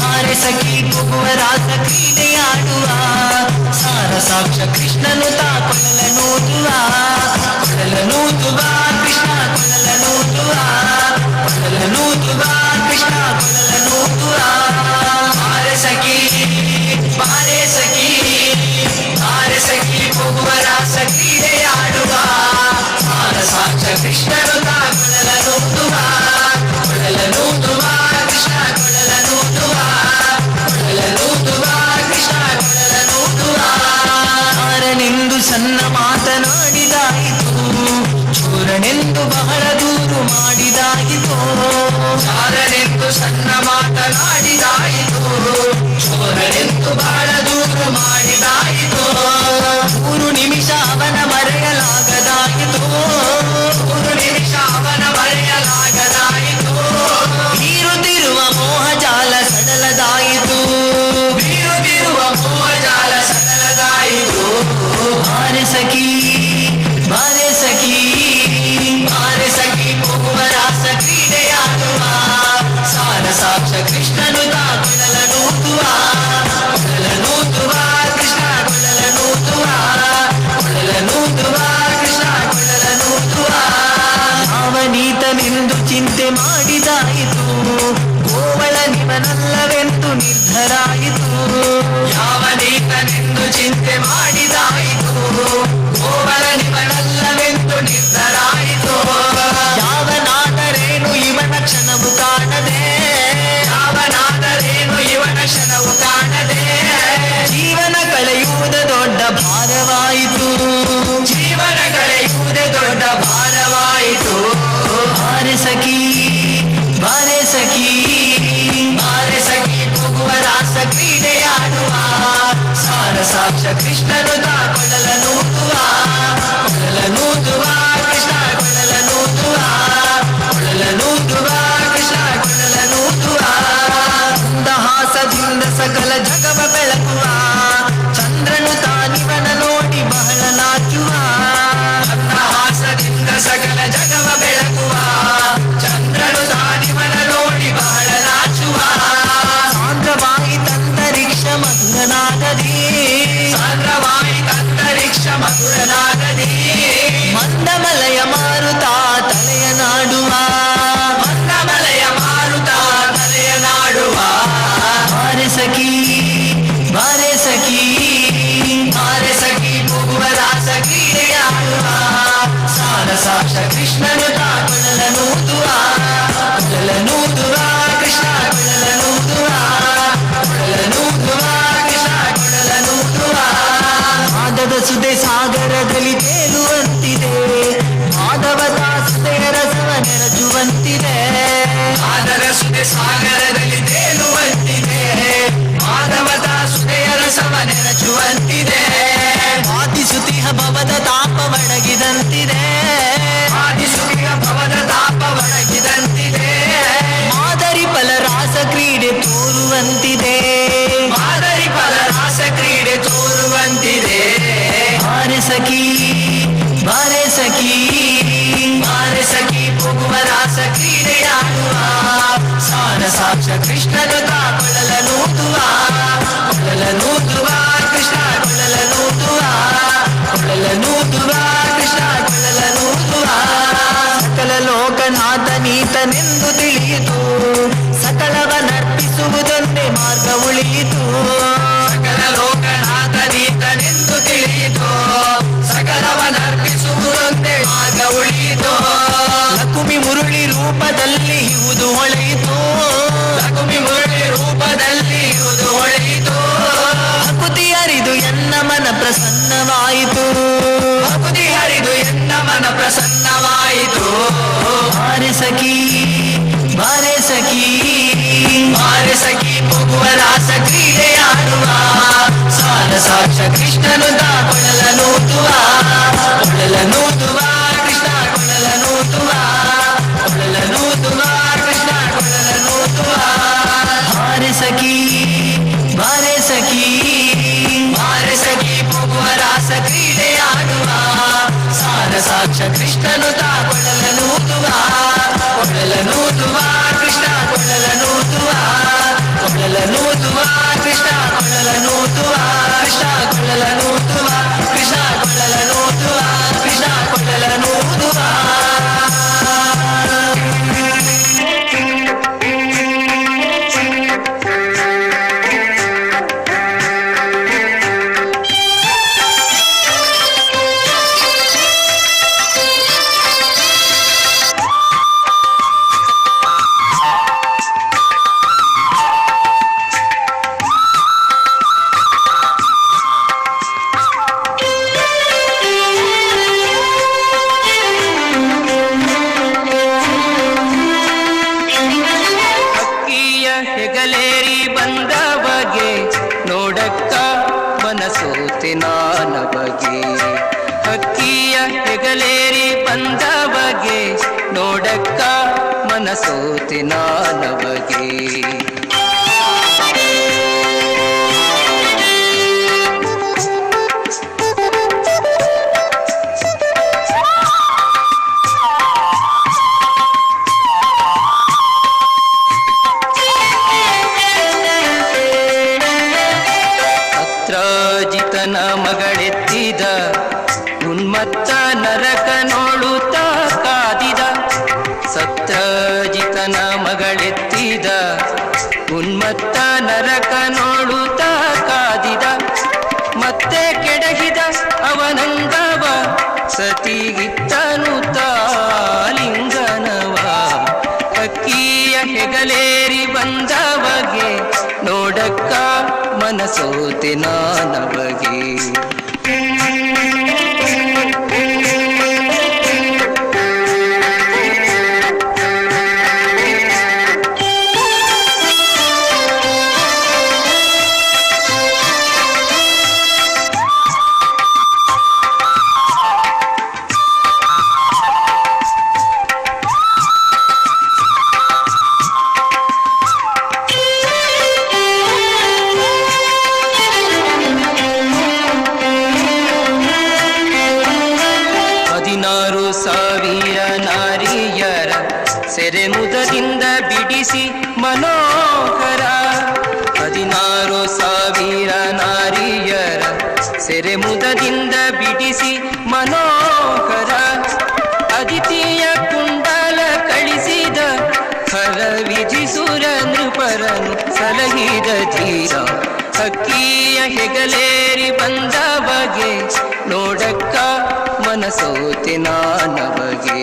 ಬಾರೆ ಸಖಿ ಕುವರಾಸ ಕ್ರೀಡೆಯಾಡುವ ಸಾರ ಸಾಕ್ಷ ಕೃಷ್ಣನು ತಾ ಕೊಳಲನೂದುವ ಕೊಳಲನೂದುವ ಕೃಷ್ಣ ಕೊಳಲನೂದುವ ಕೊಳಲನೂದುವ ಕೃಷ್ಣ ಕೊಳಲನೂದುವ ಬಾರೆ ಸಖಿ ಬಾರೆ ಸಖಿ ಬಾರೆ ಸಖಿ ಕುವರಾಸ ಕ್ರೀಡೆಯಾಡುವ ಸಾರ ಸಾಕ್ಷ ಕೃಷ್ಣನು ತಾ ಕೊಳಲನೂದುವ ಕೊಳಲನೂದುವ ಕೃಷ್ಣ ಕೊಳಲನೂದುವ ಕೊಳಲನೂದುವ ಕೃಷ್ಣ ಕೊಳಲನೂದುವ ಯಾರನೆಂದು ಸಣ್ಣ ಮಾತನಾಡಿದಾಯಿತು ಚೂರನೆಂದು ಬಹಳ ದೂರು ಮಾಡಿದಾಯಿತು ಯಾರನೆಂದು ಸಣ್ಣ ಮಾತನಾಡಿದಾಯಿತು ಚೋರನೆಂದು ಬಹಳ ದೂರು ಮಾಡಿದಾಯಿತು 3 ನಿಮಿಷ ಅವನ ಮರೆಯಲಾಗದಾಯಿತು 3 ನಿಮಿಷ ಅವನ ಮರೆಯಲಾಗದಾಯಿತು ಬೀರುತ್ತಿರುವ ಮೋಹಜಾಲ ಸಡಲದಾಯಿತು ಬೀರುತ್ತಿರುವ ಮೋಹಜಾಲ ಸಡಲದಾಯಿತು ಬಾರೆ ಸಖಿ ಬಾರೆ ಸಖಿ ಬಾರೆ ಸಖಿ ಕುವರಾಸ ಕ್ರೀಡೆಯಾಡುವ ಸಾರ ಸಾಕ್ಷ ಕೃಷ್ಣನು ತಾ ಕೊಳಲನೂದುವ ಕೊಳಲನೂದುವ ಕೃಷ್ಣ ಕೊಳಲನೂದುವ ಕೊಳಲನೂದುವ ಕೃಷ್ಣ ಕೊಳಲನೂದುವ ಅವನೀತನೆಂದು ಚಿಂತೆ ಮಾಡಿದಾಯಿತು ಗೋವಳ ನಿವನಲ್ಲವೆಂದು ನಿರ್ಧರಾಯಿತು ಯಾವನೀತನೆಂದು ಚಿಂತೆ ಮಾಡಿದಾಯಿತು ಗೋವಳ ನಿವನಲ್ಲವೆಂದು ನಿರ್ಧರಾಯಿತು ಯಾವನಾದರೇನು ಇವನ ಕ್ಷಣವು ಕಾಣದೆ ಯಾವನಾದರೇನು ಇವನ ಕ್ಷಣವು ಕಾಣದೆ ಜೀವನ ಕಳೆಯುವುದೇ ದೊಡ್ಡ ಭಾರವಾಯಿತು ಜೀವನ ಕಳೆಯುವುದೇ ದೊಡ್ಡ ಭಾರವಾಯಿತು ಬಾರೆ ಸಖಿ ಬಾರೆ ಸಖಿ ಬಾರೆ ಸಖಿ ಕುವರಾಸ ಕ್ರೀಡೆಯಾಡುವ ಸಾರ ಸಾಕ್ಷ ಕೃಷ್ಣನು ತಾ ಕೊಳಲನೂದುವ ಕೊಳಲನೂದುವ ಕೃಷ್ಣ ಕೊಳಲನೂದುವ ಕೊಳಲನೂದುವ ಕೃಷ್ಣ ಕೊಳಲನೂದುವ ಮಂದಹಾಸದಿಂದ ಸಕಲ ಜಗವ ಬೆಳಗುವ ಚಂದ್ರನು ತಾನಿವನ ನೋಡಿ ಬಹಳ ನಾಚುವ ಮಂದಹಾಸದಿಂದ ಸಕಲ ಜಗವ ಬೆಳಗುವ ಚಂದ್ರನು ತಾನಿವನ ನೋಡಿ ಬಹಳ ನಾಚುವ ಸಾಂದ್ರವಾಯಿ ತಂತರಿಕ್ಷ ಮಧುರನಾಗದಿ ಸಾಂದ್ರವಾಯಿ ತಂತರಿಕ್ಷ ಮಧುರನಾಗದಿ ಮಂದಮಲಯ ಮಾರುತ ತಲೆಯ ನಾಡುವ ಮಂದಮಲಯ ಮಾರುತ ತಲೆಯ ನಾಡುವ ಬಾರೆ ಸಖಿ ಬಾರೆ ಸಖಿ ಬಾರೆ ಸಖಿ ಕುವರಾಸ ಕ್ರೀಡೆಯಾಡುವ ಸಾರ ಸಾಕ್ಷ ಕೃಷ್ಣನು ತಾ ಕೊಳಲನೂದುವ ಕೊಳಲನೂದುವ ಕೃಷ್ಣ ಕೊಳಲನೂದುವ ಕೊಳಲನೂದುವ ಕೃಷ್ಣ ಕೊಳಲನೂದುವ ಮಾದದ ಸುದೆ ಸಾಗರದಲ್ಲಿ ತೇಲುವಂತಿದೆ ಮಾಧವದ ಸುದೆಯ ರಸವ ನೆರಚುವಂತಿದೆ ಮಾದದ ಸುದೆ ಸಾಗರದಲ್ಲಿ ತೇಲುವಂತಿದೆ ಮಾಧವದ ಸುದೆಯ ರಸವ ನೆರಚುವಂತಿದೆ ವಾದಿಸುತಿಹ ಭವದ ತಾಪ ಒಣಗಿದಂತಿದೆ ವಾದಿಸುತಿಹ ಭವದ ತಾಪ ಒಣಗಿದ ಸಾಕ್ಷ ಕೃಷ್ಣನು ಕೊಳಲನೂದುವ ಕೊಳಲನೂದುವ ಕೃಷ್ಣ ಕೊಳಲನೂದುವ ಕೊಳಲನೂದುವ ಕೃಷ್ಣ ಕೊಳಲನೂದುವ ಸಕಲ ಲೋಕನಾಥ ನೀತನೆಂದು ತಿಳಿಯಿತು ಸಕಲವನರ್ಪಿಸುವುದೊಂದೇ ಮಾರ್ಗ ಉಳಿಯಿತು ಸಕಲ ಲೋಕನಾಥ ನೀತನೆಂದು ತಿಳಿಯಿತು ಸಕಲವನರ್ಪಿಸುವುದೊಂದೇ ಮಾರ್ಗ ಉಳಿಯಿತು ಲಕುಮಿ ಮುರುಳಿ ರೂಪದಲ್ಲಿ ಇವುದು ಹೊಳೆಯಿತು ಲಕುಮಿ ಮುರುಳಿ ರೂಪದಲ್ಲಿ ಇವುದು ಹೊಳೆಯಿತು ಹಕುತಿ ಹರಿದು ಎನ್ನ ಮನ ಪ್ರಸನ್ನವಾಯಿತು ಹಕುತಿ ಹರಿದು ಎನ್ನ ಮನ ಪ್ರಸನ್ನವಾಯಿತು ಬಾರೆ ಸಖಿ ಬಾರೆ ಸಖಿ ಬಾರೆ ಸಖಿ ಹೋಗುವ ರಾಸ ಕ್ರೀಡೆಯಾಡುವ ಸಾಲ ಸಾಕ್ಷ ಕೃಷ್ಣನು ಕೊಳಲನೂದುವ ಕೊಳಲನೂದುವ ಕೃಷ್ಣ ಕೊಳಲನೂದುವ ಕೊಳಲನೂದುವ ಕೃಷ್ಣ ಕೊಳಲನೂದುವ ಬಾರೆ ಸಖಿ ಬಾರೆ ಸಖಿ ಬಾರೆ ಸಖಿ ಹೋಗುವ ರಾಸ ಕ್ರೀಡೆಯಾಡುವ ಸಾಲ ಸಾಕ್ಷ ಕೃಷ್ಣನು ಕೊಳಲನೂದುವ ಕೊಳಲನೂದುವ ಕೃಷ್ಣ ಕೊಳಲನೂದುವ ಕೊಳಲನೂದುವ ಕೃಷ್ಣ ಕೊಳಲನೂದುವ ಕೃಷ್ಣ ಕೊಳಲನೂದುವ ಕೃಷ್ಣ ಕೊಳಲನೂದುವ ಕೃಷ್ಣ ಕೊಳಲನೂದುವ ಹೆಗಲೇರಿ ಬಂದ ಬಗೆ ನೋಡಕ್ಕ ಮನಸೋತೆ ನಾನ ಬಗೆ ಹಕ್ಕಿಯ ಹೆಗಲೇರಿ ಬಂದ ಬಗೆ ನೋಡಕ್ಕ ಮನಸೋತೆ ನಾನ ಬಗೆ ಜಿತನ ಮಗಳೆತ್ತಿದ ಉನ್ಮತ್ತ ನರಕ ನೋಡುತ್ತ ಕಾದಿದ ಸತ್ರಜಿತನ ಮಗಳೆತ್ತಿದ ಉನ್ಮತ್ತ ನರಕ ನೋಡುತ್ತ ಕಾದಿದ ಮತ್ತೆ ಕೆಡಹಿದ ಅವನಂದವ ಸತಿಗಿತ್ತನು ತಾಲಿಂಗನವ ಹಕ್ಕಿಯ ಹೆಗಲೇರಿ ಬಂದವಗೆ ನೋಡಕ್ಕ ಮನಸೋತೆ ನಾನ ಬಗೆ ಸೆರೆಮುದದಿಂದ ಬಿಡಿಸಿ ಮನೋಹರ 16,000 ನಾರಿಯರ ಸೆರೆಮುದದಿಂದ ಬಿಡಿಸಿ ಮನೋಹರ ಅದಿತಿಯ ಕುಂಡಲ ಕಳಿಸಿದ ಹರ ವಿಧಿಸುರ ನೃಪರನು ಸಲಹಿದ ಧೀರ ಹಕ್ಕಿಯ ಹೆಗಲೇರಿ ಬಂದ ಬಗೆ ನೋಡಕ್ಕ ಮನಸೋತೆ ನಾನ ಬಗೆ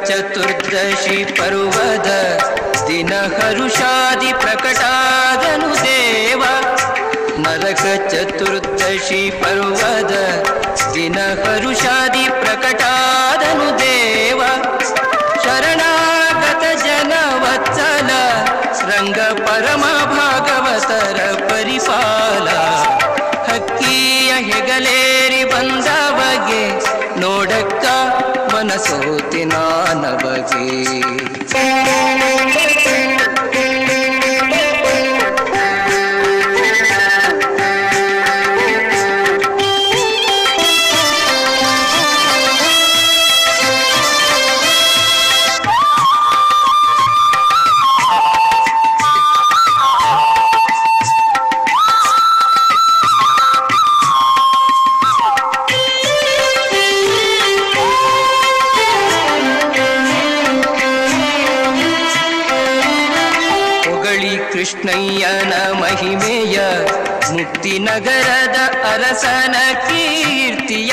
ಚತುರ್ದಶಿ ಪರ್ವದ ದಿನ ಹರುಷಾದಿ ಪ್ರಕಟಾದನು ದೇವ ನರಕ ಚತುರ್ದಶಿ ಪರ್ವದ ದಿನ ಹರುಷಾದಿ ಪ್ರಕಟಾದನು ದೇವ ಶರಣಾಗತ ಜನವತ್ಸಲ ರಂಗ ಪರಮ ಭಾಗವತರ ಪರಿಪಾಲ ಹಕ್ಕಿಯ ಹೆಗಲೇರಿ ಬಂದ ಬಗೆ ನೋಡಕ್ಕ ಮನಸ ಮನಸೋತಿ ನಾನವಗೆ. ಕೃಷ್ಣಯ್ಯನ ಮಹಿಮೆಯ ಮುಕ್ತಿನಗರದ ಅರಸನ ಕೀರ್ತಿಯ.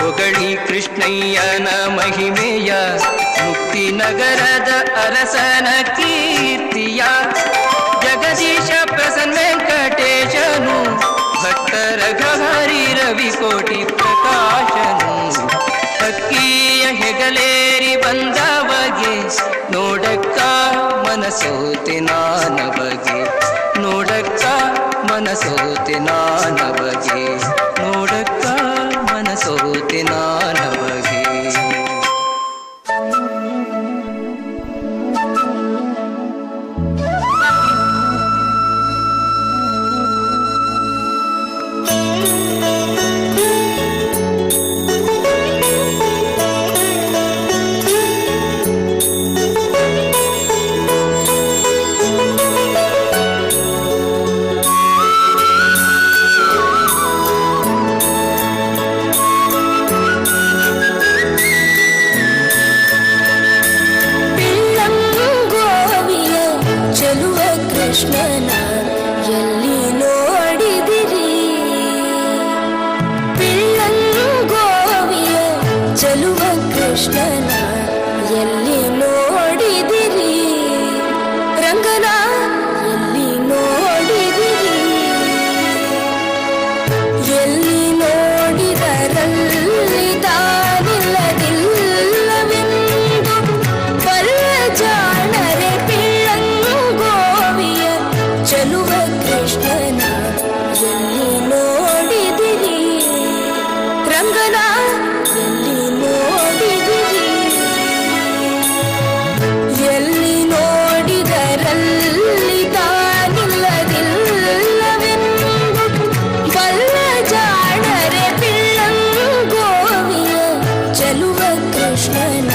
ಹೊಗಳಿ ಕೃಷ್ಣಯ್ಯನ ಮಹಿಮೆಯ ಮುಕ್ತಿನಗರದ ಅರಸನ ಕೀರ್ತಿಯ. ಜಗದೀಶ ಪ್ರಸನ್ನ ವೆಂಕಟೇಶನು ಭಕ್ತರ ಗಹರಿ ರವಿಕೋಟಿ ಪ್ರಕಾಶನು. ಅಕ್ಕಿಯ ಹೆಗಲೇರಿ ಬಂದವಗೆ ನೋಡಕ್ಕ ಮನಸೋತಿ ನಾನವಗೆ. ನೋಡಕ್ಕ ಮನಸೋತಿ ನಾನವಗೆ. ನೋಡಕ್ಕ ಮನಸೋತಿ ನಾನವಗೆ. ಕೃಷ್ಣನ ಎಲ್ಲಿ ನೋಡಿದಿರಿ? ಪಿಳ್ಳಂಗೋವಿಯ ಚೆಲುವ ಕೃಷ್ಣನ ಎಲ್ಲಿ ನೋಡಿದಿರಿ? ರಂಗನ ಎಲ್ಲಿ ನೋಡಿದಿರಿ? ಎಲ್ಲಿ ನೋಡಿದರಲ್ಲಿ ತಾನಿಲ್ಲದಿಲ್ಲವೆಂದು ಬಲ್ಲ ಜಾಣರೆ ಪಿಳ್ಳಂಗೋವಿಯ ಚೆಲುವ ಕೃಷ್ಣನ ಎಲ್ಲಿ ನೋಡಿದಿರಿ? ರಂಗನ ಎಲ್ಲಿ ನೋಡಿದಿರಿ? ಎಲ್ಲಿ ನೋಡಿದರಲ್ಲಿ ತಾನಿಲ್ಲದಿಲ್ಲವೆಂದು ಬಲ್ಲ ಜಾಣರೆ ಪಿಳ್ಳಂಗೋವಿಯ ಚೆಲುವ ಕೃಷ್ಣನ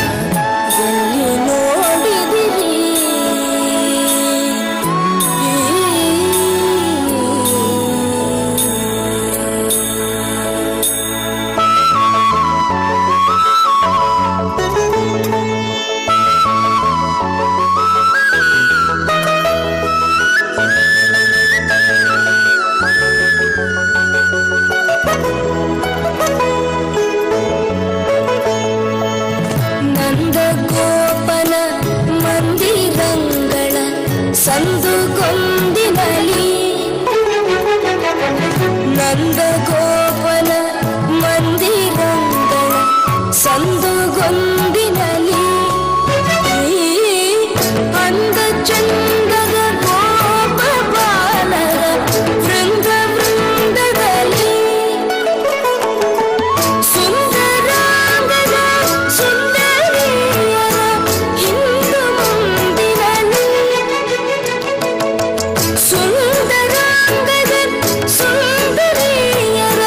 ಎಲ್ಲಿ ನೋಡಿದಿರಿ? ನಂದಗೋಪನ ಮಂದಿರಂಗಳ ಸಂದುಗೊಂದಿನಲಿ. ನಂದಗೋಪನ ಮಂದಿರಂಗಳ ಸಂದುಗೊಂದಿನಲಿ. ಅಂದ ಚಂದದ ಗೋಪ ಬಾಲರ ವೃಂದ ವೃಂದದಲ್ಲಿ. ಸುಂದರಾಂಗದ ಸುಂದರಿಯರ ಹಿಂದು ಮುಂದಿನಲಿ. ಸುಂದರಾಂಗದ ಸುಂದರಿಯರ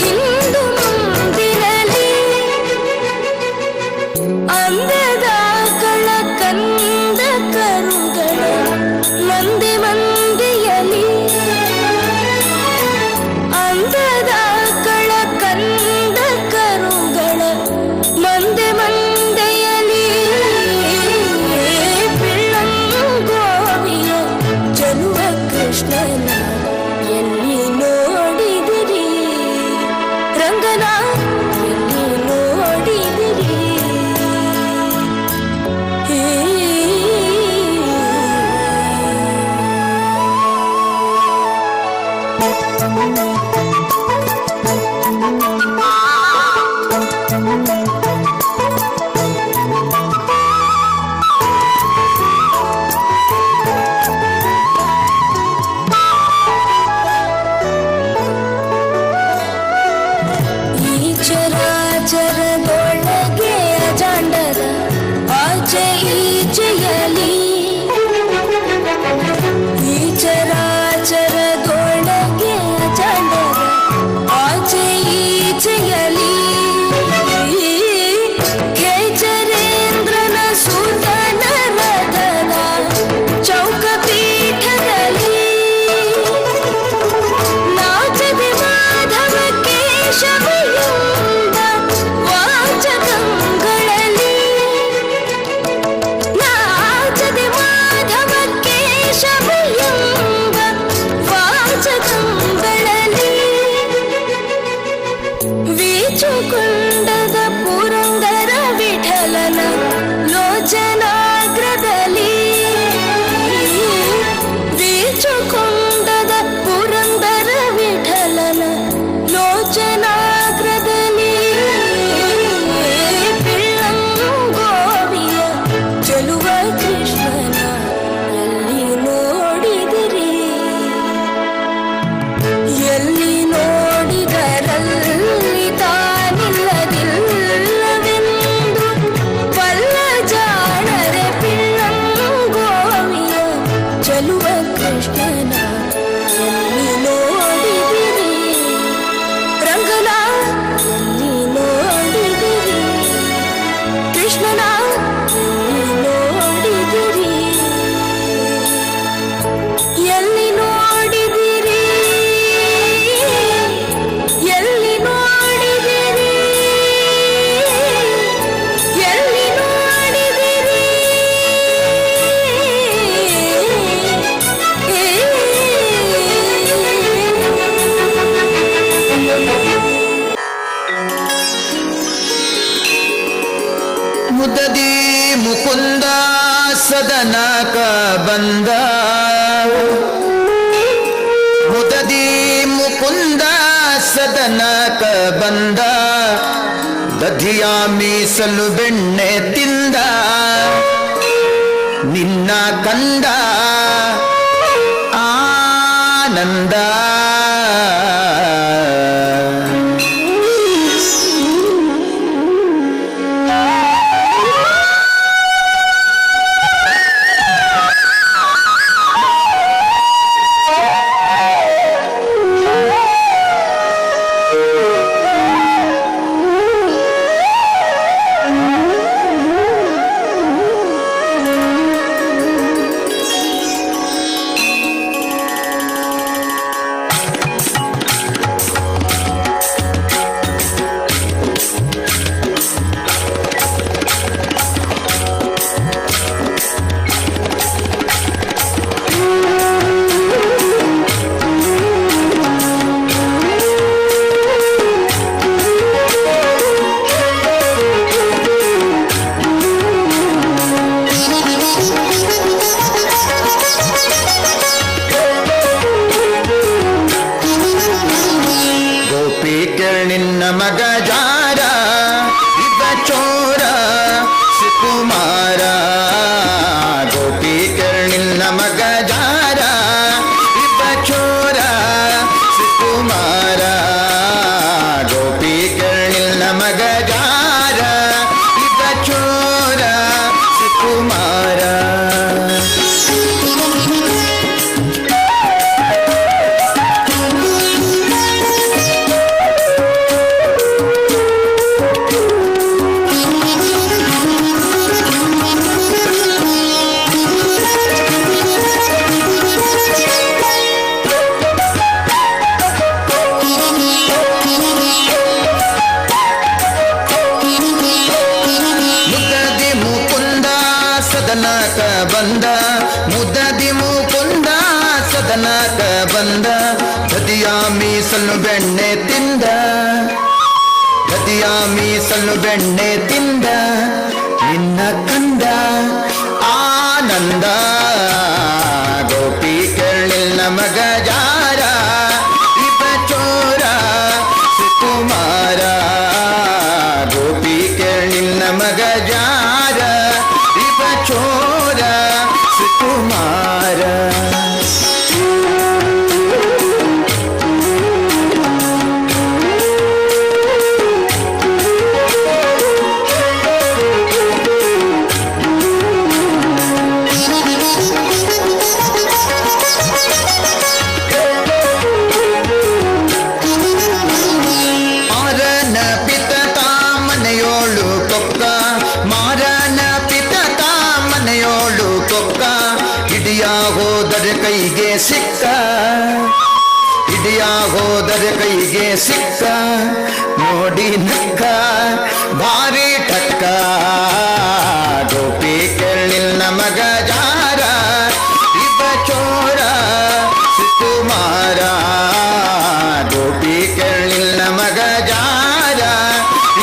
ಹಿಂದು ಮುಂದಿನಲಿ. ಅಂದದ ಕಳ ಕಂದ ಕರುಗಳ ಮಂದೆ ಮಂದಿಯಲಿ. ಅಂದದ ಕಳ ಕಂದ ಕರುಗಳ ಮಂದೆ ಮಂದೆಯಲಿ. ಪಿಳ್ಳಂಗೋವಿಯ ಚೆಲುವ ಕೃಷ್ಣನ ಎಲ್ಲಿ ನೋಡಿದಿರಿ? ರಂಗನ ಎಲ್ಲಿ ನೋಡಿದಿರಿ? ಈ ಕೇಶವಯುಂಬ ವಾಚಕಗಳಲ್ಲಿ ನಾಚದೆ ಮಾಧವ ಕೇಶವಯುಂಬ ವಾಚಕಗಳಲ್ಲಿ ವೀಚುಕೊಂಡದ ಪುರಂದರ ವಿಠಲನ ಲೋಚನಾಗ್ರದಲ್ಲಿ ವೀಚುಕೊಂಡದ ಪುರಂದರ ವಿಠಲನ ಲೋಚನಾಗ್ರದಲ್ಲಿ ಪಿಳ್ಳಂಗೋವಿಯ ಚೆಲುವ ಕೃಷ್ಣನ ಎಲ್ಲಿ ನೋಡಿದಿರಿ ಎಲ್ಲಿ ನೋಡಿದರಲ್ಲಿ ತಾನಿಲ್ಲದಿಲ್ಲವೆಂದು ಬಲ್ಲ ಜಾಣರೆ ಪಿಳ್ಳಂಗೋವಿಯ ಚೆಲುವ ಕೃಷ್ಣನ ಎಲ್ಲಿ ನೋಡಿದಿರಿ ರಂಗನ ಎಲ್ಲಿ ನೋಡಿದಿರಿ ಕೃಷ್ಣನ ಎಲ್ಲಿ ನೋಡಿದಿರಿ ಎಲ್ಲಿ ನೋಡಿದಿರಿ ಎಲ್ಲಿ ನೋಡಿದಿರಿ ಮುದದಿ ಮುಕುಂದ ಸದನಕ ಬಂದ ಮುದದಿ ಮುಕುಂದ ಸದನಕ ಬಂದ ದಧಿಯ ಮೀಸಲು ಬೆಣ್ಣೆ ತಿಂದ ನಿನ್ನ ಕಂದ ಆನಂದ ನಿನ್ನ ಮಗ ಜಾರ ಇವ ಚೋರ ಸುಕುಮಾರ ಗೋಪಿಕರ್ ನಿನ್ನ ಮಗ ಜಾರ ಇವ ಚೋರ ಸುಕುಮಾರ ಗೋಪಿಕರ್ ನಿನ್ನ ಮಗ ಜಾರ ಇವ ಚೋರ ಸುಕುಮಾರ ಸದನಕ ಬಂದ ಮುದದಿ ಮುಕುಂದ ಸದನಕ ಬಂದ ಗದಿಯ ಮೀಸಲು ಬೆಣ್ಣೆ ತಿಂದ ಗದಿಯ ಮೀಸಲು ಬೆಣ್ಣೆ ತಿಂದ ನಿನ್ನ ಕಂದ ಆನಂದ ಗೋಪಿ ಕೇಳಿಲ್ಲ ಮಗ ಜಾರ ಇವ ಚೋರ ಸುಕುಮಾರ ಗೋಪಿ ಕೇಳಿಲ್ಲ ಮಗ ಜಾರ ಚೋರ ಸುಕುಮಾರ ಮಾರನ ಪಿತ ತಾಮನೆಯೋಳು ಕೊಕ್ಕ ಮಾರನ ಪಿತ ತಾಮನೆಯೋಳು ಕೊಕ್ಕ ಹಿಡಿಯ ಹೋದರೆ ಕೈಗೆ ಸಿಕ್ಕ ಹಿಡಿಯ ಹೋದರೆ ಕೈಗೆ ಸಿಕ್ಕ ನೋಡಿ ನಕ್ಕ ಭಾರಿ ಟಕ್ಕ ಗೋಪಿ ಕೇಳಿಲ್ಲ ಮಗ ಜಾರ ಇವ ಚೋರ ಸುಕುಮಾರ ಗೋಪಿ ಕೇಳಿಲ್ಲ ಮಗ ಜಾರ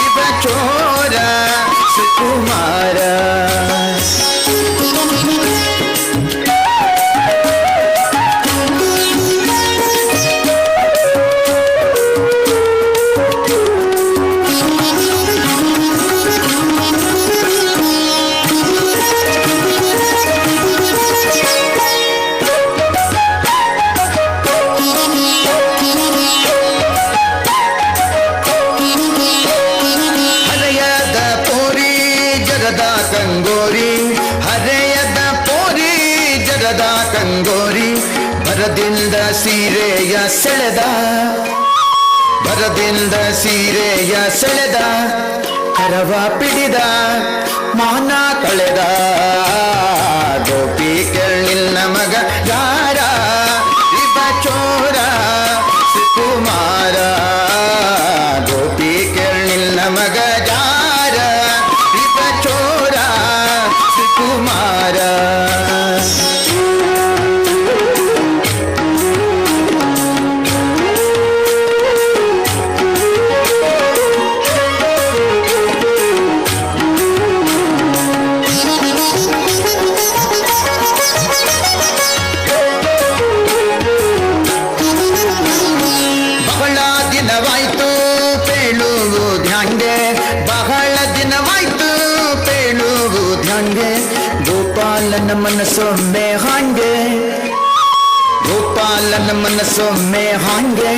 ಇವ ಚೋರ ಸುಕುಮಾರ ಭರದಿಂದ ಸೀರೆಯ ಸೆಳೆದ ಭರದಿಂದ ಸೀರೆಯ ಸೆಳೆದ ಕರವ ಪಿಡಿದ ಮಾನ ಕಳೆದ ಗೋಪಿ ಕೇಳಿಲ್ಲ ಮಗ ಯಾರ ಇವ ಚೋರ ಸುಕುಮಾರ ಗೋಪಿ ಕೇಳಿಲ್ಲ ಮಗ ಯಾರ ಇವ ಚೋರ ಸುಕುಮಾರ ಗೋಪಾಲನ ಮನಸ್ಸೊಮ್ಮೆ ಹಾಂಗೆ ಗೋಪಾಲನ ಮನಸ್ಸೊಮ್ಮೆ ಹಾಂಗೆ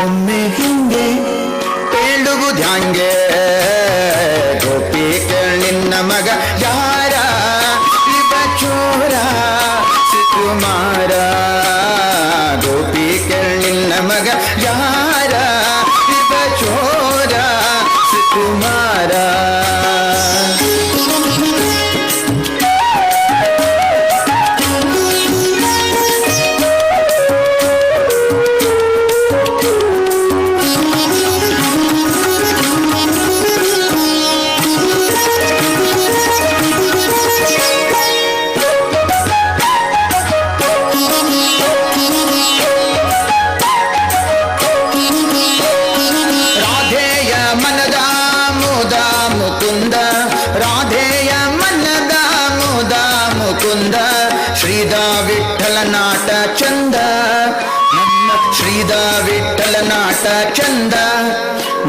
ಒಮ್ಮೆ ಹಿಂಗೆ ಹೇಳುವುದ್ಯಾಂಗೆ ಗೋಪಿ ಕೇಳಿನ್ನ ಮಗ ಯಾರ ಇವ ಚೋರ ಸುಕುಮಾರ ಗೋಪಿ ಕೇಳಿನ್ನ ಮಗ ಯಾರ ಇವ ಚೋರ ಸುಕುಮಾರ ಶ್ರೀದ ವಿಠಲ ನಾಟ ಚಂದ ನಮ್ಮ ಶ್ರೀದ ವಿಠಲ ನಾಟ ಚಂದ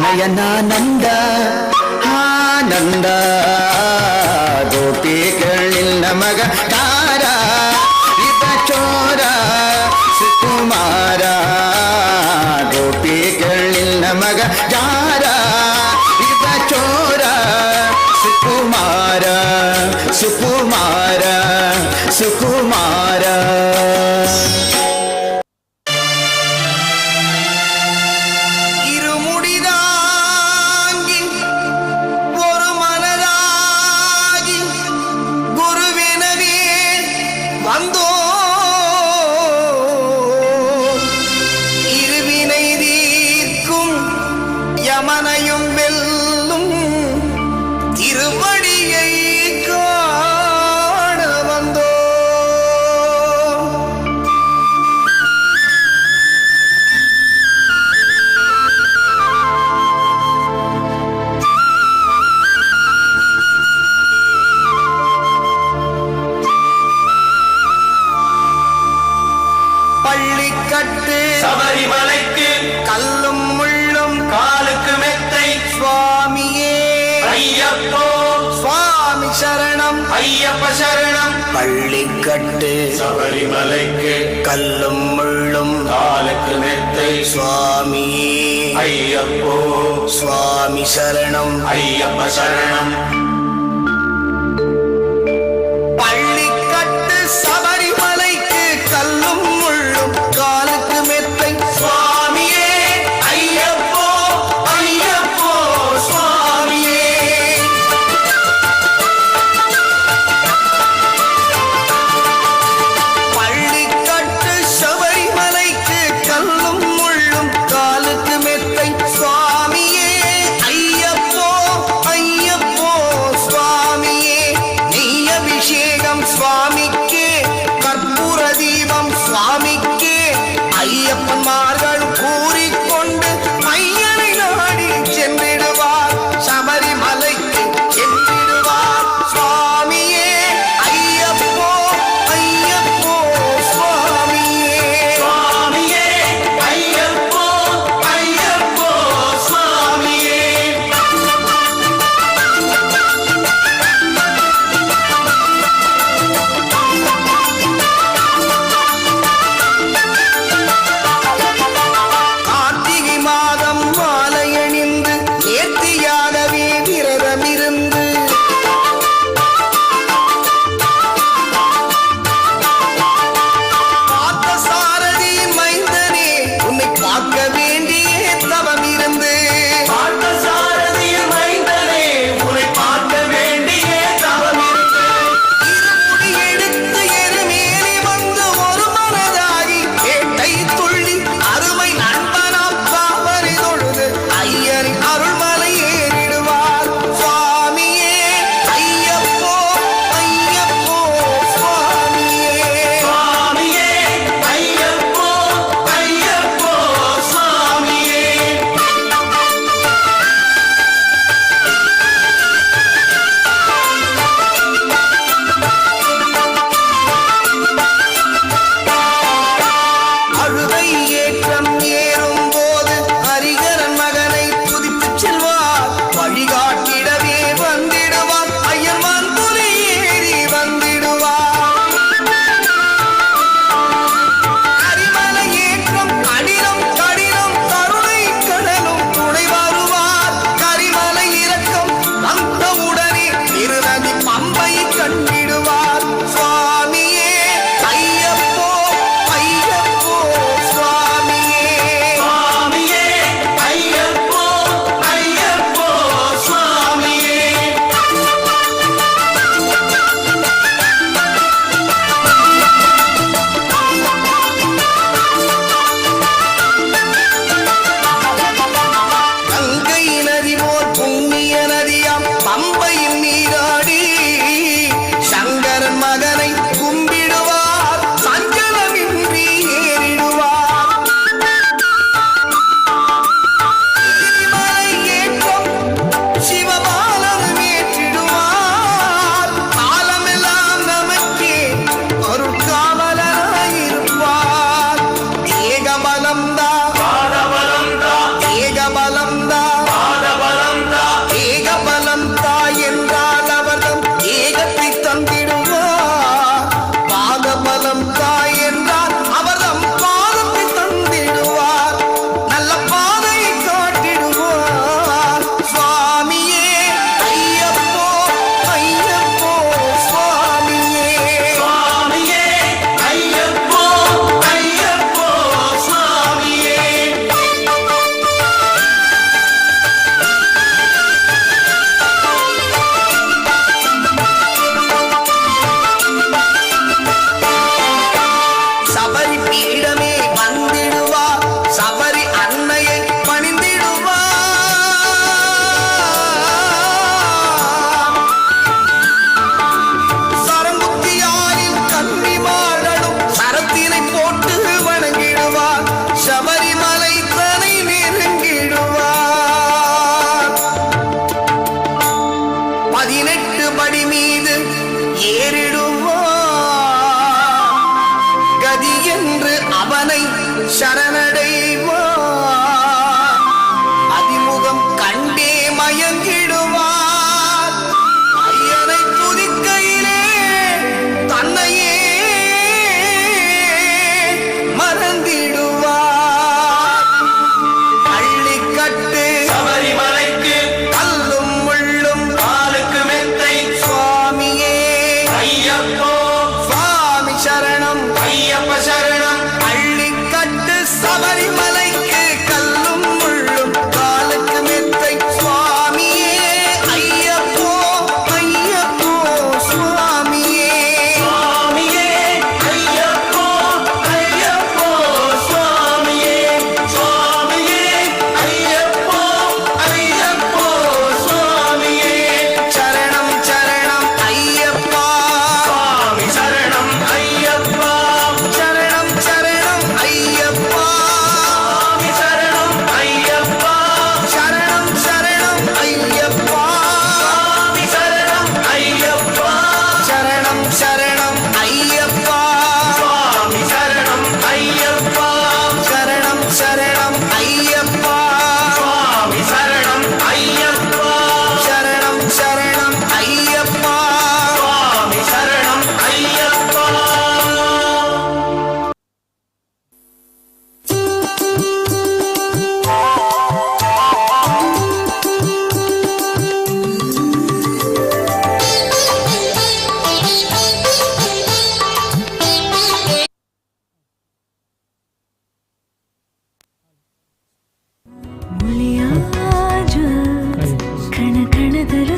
ನಯನಾನಂದ ಆನಂದ ಗೋಪಿ ಕೇಳಿಲ್ಲ ಮಗ ತಾರ ಇವ ಚೋರ ಸುಕುಮಾರ ಗೋಪಿ ಕೇಳಿಲ್ಲ ಮಗ ಯಾರ ಇವ ಚೋರ ಸುಕುಮಾರ ಸುಕುಮಾರ ಸುಕುಮಾರ இருமுடிதாங்கி ஒரு மனதாகி குருவினவே வந்தோ இருவினை தீர்க்கும் யமனையும் வெல்லும் திருவடியை காண வந்தோ பள்ளிக்கட்டு சபரிமலைக்கு கல்லும் முள்ளும் காலுக்கு மெத்தை சுவாமியே ஐயப்போ சுவாமி சரணம் ஐயப்ப சரணம் பள்ளிக்கட்டு சபரிமலைக்கு கல்லும் முள்ளும் காலுக்கு மெத்தை சுவாமியே ஐயப்போ சுவாமி சரணம் ஐயப்ப சரணம் பள்ளிக்கட்டு சபரிமலைக்கு கல்லும் முள்ளும் காலுக்கு மெத்தை சுவாமியே ஐயப்போ ஐயப்போ சுவாமியே பள்ளிக்கட்டு சபரிமலைக்கு கல்லும் முள்ளும்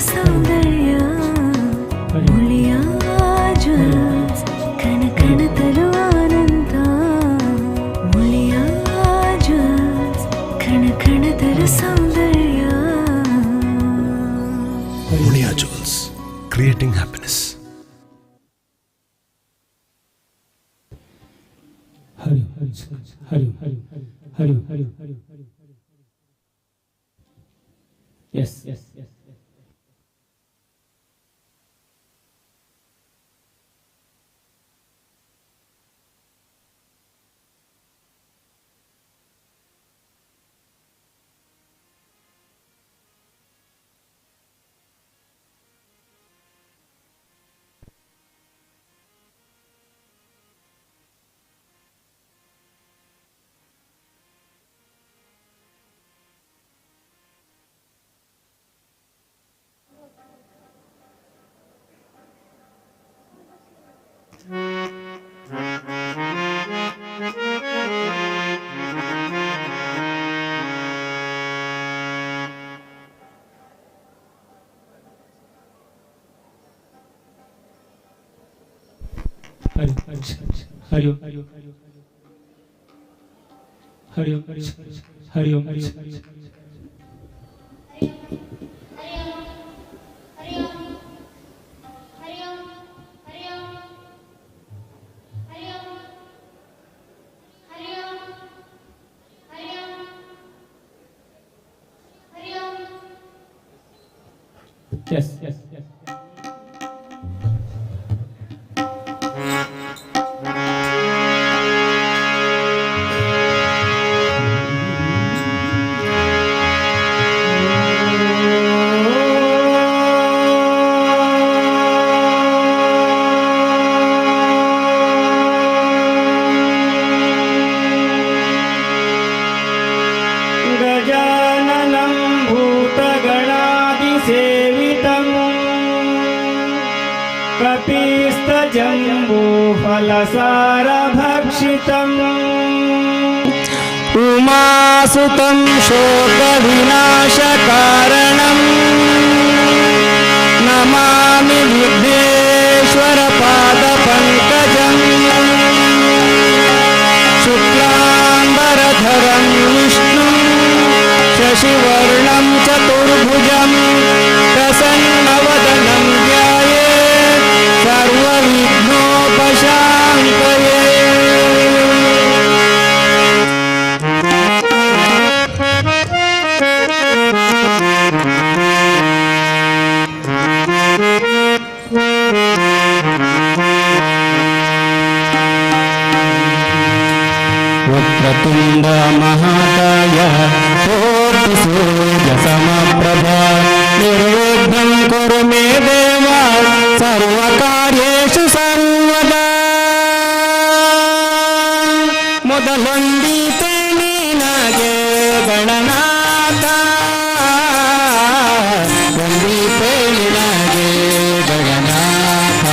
ಸೌಂದರ್ಯ ಮುಳಿಯ ಜ್ವಲ್ಸ್ ಕಣಕಣತಲು ಆನಂದ ಮುಳಿಯ ಜ್ವಲ್ಸ್ ಕಣಕಣತಲು ಸೌಂದರ್ಯ Mulia Jewels, creating happiness. Hari Hari Hari Hari Hari Hari Hari. Yes, yes, yes. Hari Hari Hari Hari Hari Hari Hari Hari. Yes, yes, yes. गजाननं भूतगणादिसेवितं कपिस्तजम्बूफलसारभक्षितम् उमासुतं शोकविनाशकारणं Namami विघ्नेश्वरपादपङ्कजम् शुक्लाम्बरधरं विष्णुं शशिवर्णं चतुर्भुजं प्रसन्नवदनं ध्यायेत् सर्वविघ्नोपशान्तये। वक्रतुण्ड महाकाय सूर्यसमप्रभा निर्विघ्नं कुरु मे देव सर्वकार्येषु सर्वदा ಮೊದಲೊಂದಿತೆ ನಿನಗೆ ಗಣನಾಥ ಒಂದಿತೆ ನಿನಗೆ ಗಣನಾಥ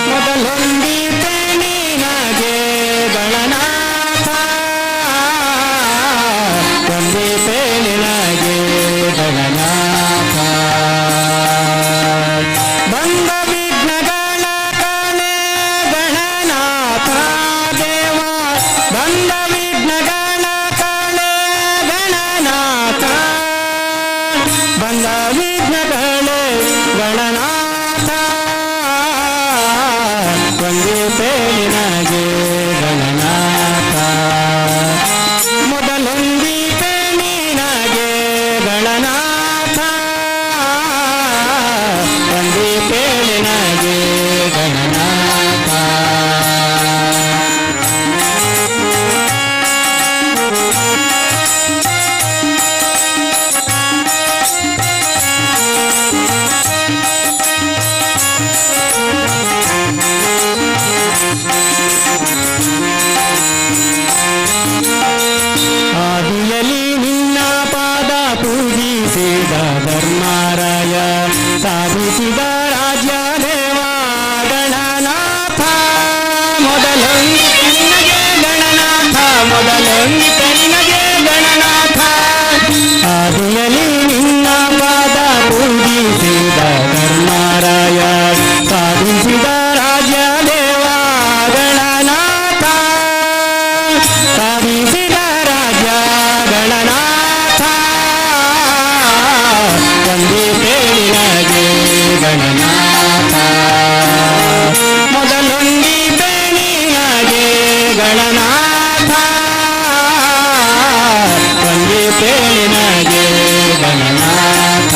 ಮೊದಲೊಂದಿತೆ ನಿನಗೆ ಗಣನಾಥ ಒಂದಿತೆ ನಿನಗೆ ಗಣನಾಥ ಬಂದ ವಿಘ್ನಗಳ ಕಳೆ ಗಣನಾಥ ದೇವ ಬಂದ ವಿಘ್ನಗಳ ಕಳೆ ಗಣನಾಥ ಬಂದ ವಿಘ್ನಗಳೇ ಗಣನಾಥ ವಂದಿತೆ ನಿನಗೆ ಗಣನಾಥ ಮೊದಲೊಂದಿತೆ ನಿನಗೆ ಗಣನಾಥ ವಂದಿತೆ ನಿನಗೆ ಗಣನಾಥ ಆದಿಯಲ್ಲಿ ನಿನ್ನ ಪಾದ ಪೂಜಿಸಿದ ಧರ್ಮರಾಯ ಸಾಧಿಸಿದ ರಾಜ್ಯ ದೇವ ಗಣನಾಥ ಮೊದಲೊಂದಿತೆ ನಿನಗೆ ಗಣನಾಥ ಮೊದಲೊಂದಿತೆ ನಿನಗೆ ಗಣನಾಥ ಆದಿಯಲ್ಲಿ ನಿನ್ನ ಪಾದ ವಂದಿತೆ ನಿನಗೆ ಗಣನಾಥ ಮೊದಲೊಂದಿತೆ ನಿನಗೆ ಗಣನಾಥ ವಂದಿತೆ ನಿನಗೆ ಗಣನಾಥ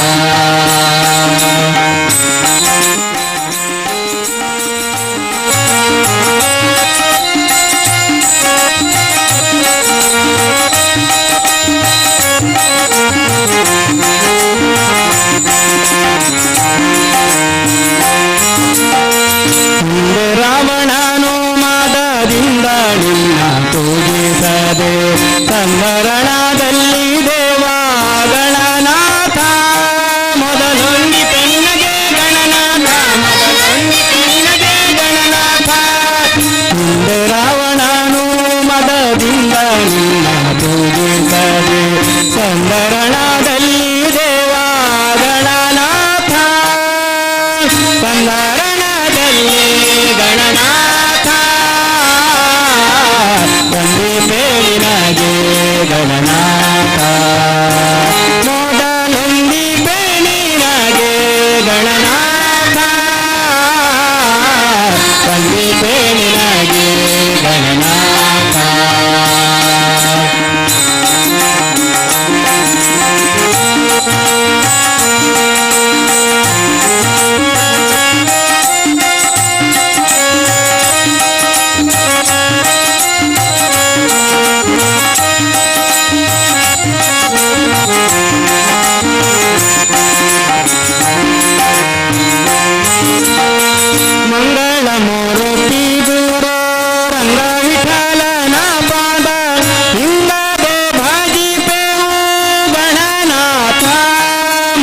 ರಾವಣನು ಮಾದದಿಂದ ನಿನ್ನ ಪೂಜಿಸದೆ ಸಂವರಣದಲ್ಲಿ ದೇವಾಗಣನಾಥ ಮೊದಲೊಂದಿ ಪೆನ್ನಗೆ ಗಣನಾಥ ಮೊದಲೊಂದಿ ಪೆನ್ನಗೆ ಗಣನಾಥ ಹಿಂದೆ ರಾವಣನು ಮದದಿಂದ ನಿನ್ನ ಪೂಜಿಸದೆ ಸಂವರಣದಲ್ಲಿ ದೇವಾಗಣನಾಥ ಸಂವರಣದಲ್ಲಿ ಗಣನಾಥ ವಂದಿತೆ ನಿನಗೆ ಗಣನಾಥ ಮೊದಲೊಂದಿತೆ ನಿನಗೆ ಗಣನಾಥ ವಂದಿತೆ ನಿನಗೆ ಗಣನಾಥ ಮಂಗಳ ಮೂರ್ತಿ ಗುರು ರಂಗ ವಿಠಲನ ಪಾದ ಹಿಂದದೆ ಭಾಜಿಪೆವು ಗಣನಾಥ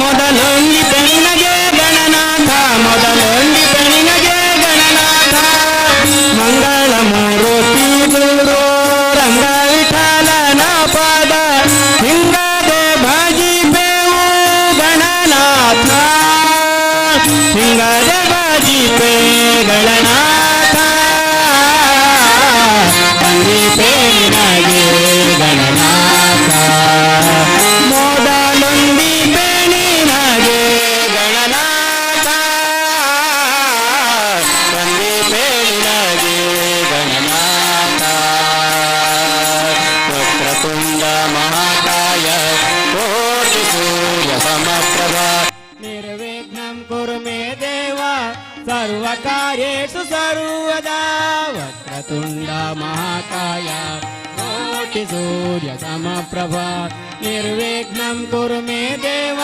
ಮೊದಲೊಂದಿ ಪೆನ್ನಗೆ ಗಣನಾಥ ಮೊದಲೊಂದಿ ಪೆನ್ನಗೆ ಗಣನಾಥ ಮಂಗಳ ಮೂರ್ತಿ ಗುರು ರಂಗ ವಿಠಲನ ಪಾದ ಹಿಂದದೆ ಭಾಜಿಪೆವು ಗಣನಾಥ ಹಿಂಗದೆ ಬಾಜಿಪೆ ಗಣನಾಥ ವಂದಿತೆ ನಿನಗೆ ಗಣನಾಥ ಮೊದಲೊಂದಿತೆ ನಿನಗೆ ಗಣನಾಥ ವಂದಿತೆ ನಿನಗೆ ಗಣನಾಥ ವಕ್ರತುಂಡ ಮಹಾಕಾಯ ಕೋಟಿ ಸೂರ್ಯ ಸಮಪ್ರಭ ನಿರ್ವಿಘ್ನಂ ಕುರು ಮೇ ದೇವ ಸರ್ವಕಾರ್ಯೇಷು ಸರ್ವದಾ ವಕ್ರತುಂಡ ಮಹಾಕಾಯ ಕೋಟಿ ಸೂರ್ಯ ಸಮಪ್ರಭ ನಿರ್ವಿಘ್ನಂ ಕುರು ಮೇ ದೇವ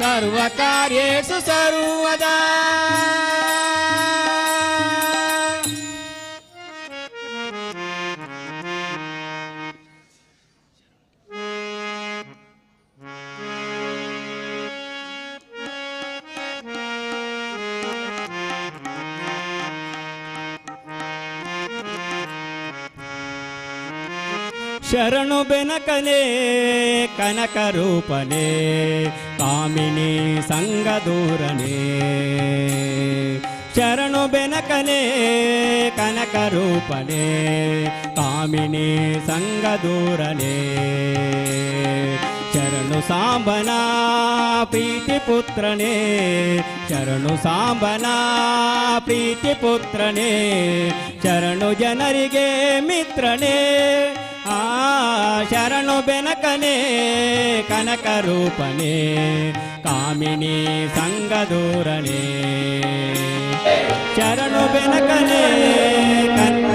ಸರ್ವಕಾರ್ಯೇಷು ಸರ್ವದಾ ಶರಣು ಬೆನಕನೆ ಕನಕ ರೂಪನೆ ಕಾಮಿನಿ ಸಂಗದೂರನೆ ಶರಣು ಬೆನಕನೆ ಕನಕ ರೂಪನೆ ಕಾಮಿನಿ ಸಂಗದೂರನೆ ಶರಣು ಸಾಂಬನ ಪ್ರೀತಿ ಪುತ್ರನೇ ಶರಣು ಸಾಂಬನ ಪ್ರೀತಿ ಪುತ್ರನೇ ಶರಣು ಜನರಿಗೆ ಮಿತ್ರನೇ ಆ ಶರಣು ಬೆನಕನೆ ಕನಕ ರೂಪನೆ ಕಾಮಿನಿ ಸಂಗದೂರನೆ ಶರಣು ಬೆನಕನೆ ಕನಕ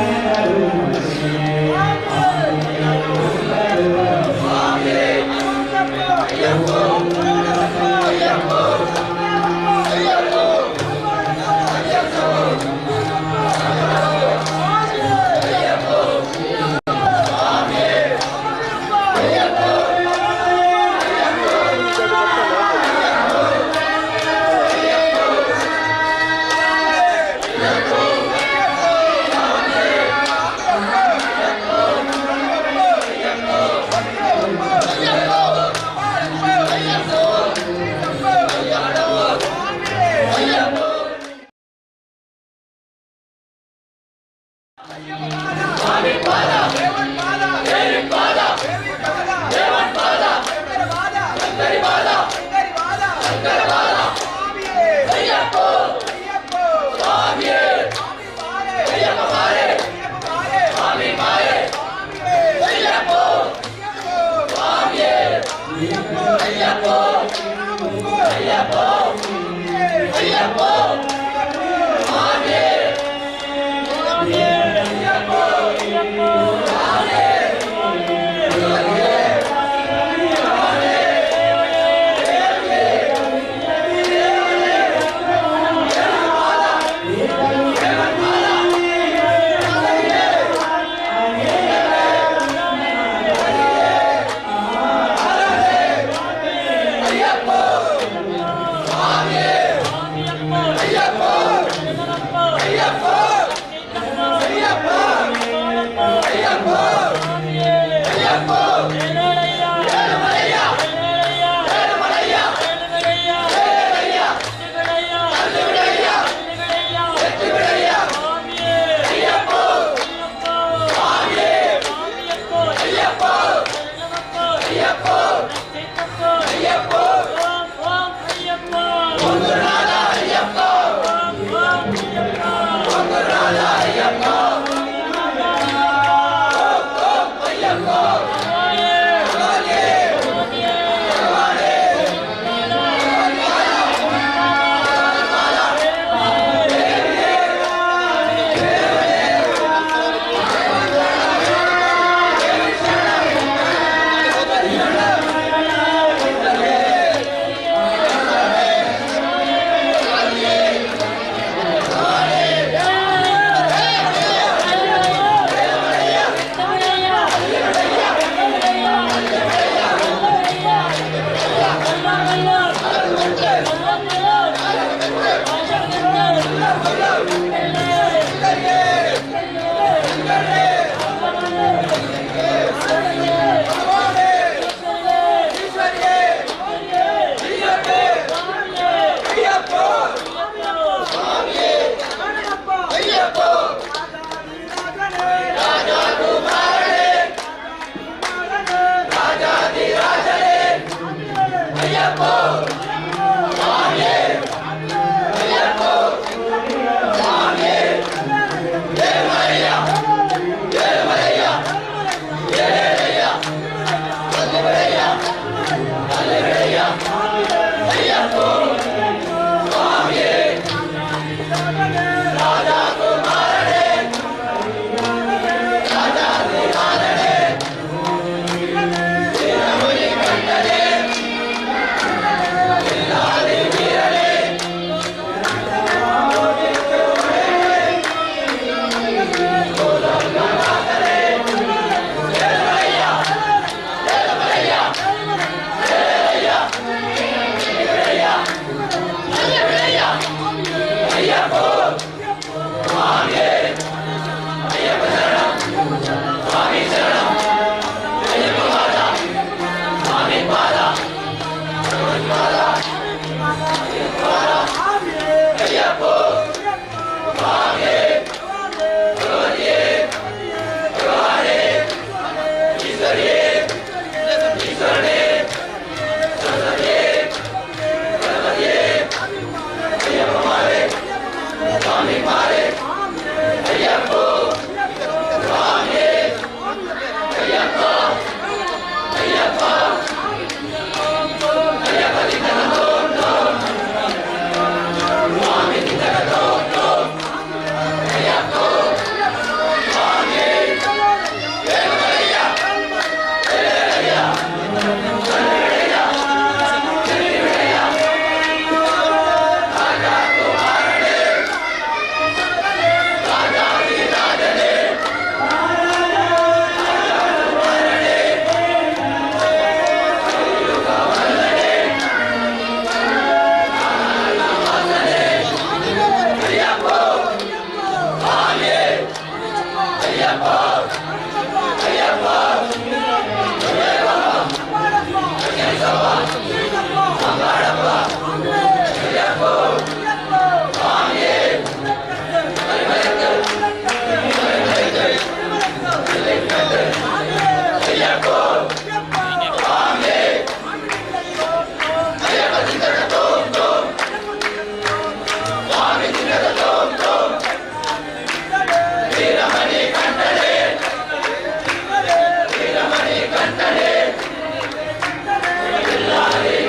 Hare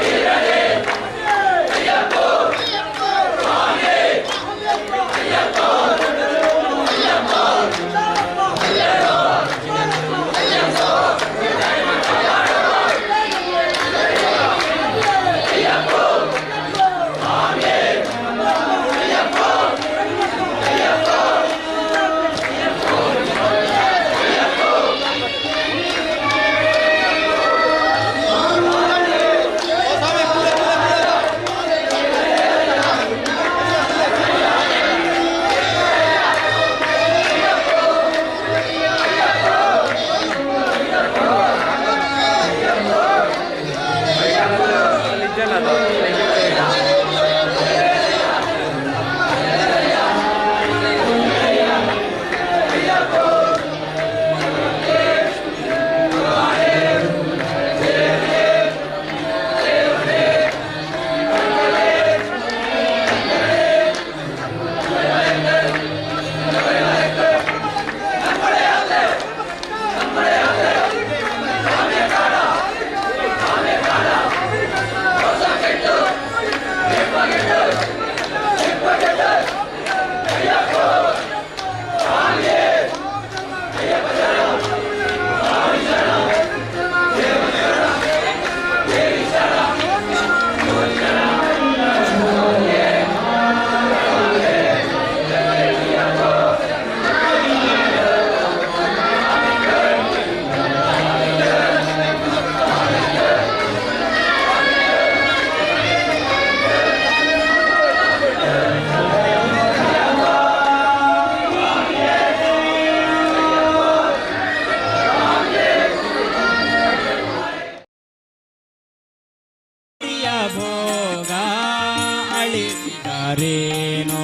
ಅಳಿಸಿದರೇನೋ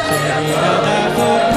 ಶರೀರದ ಸುಖ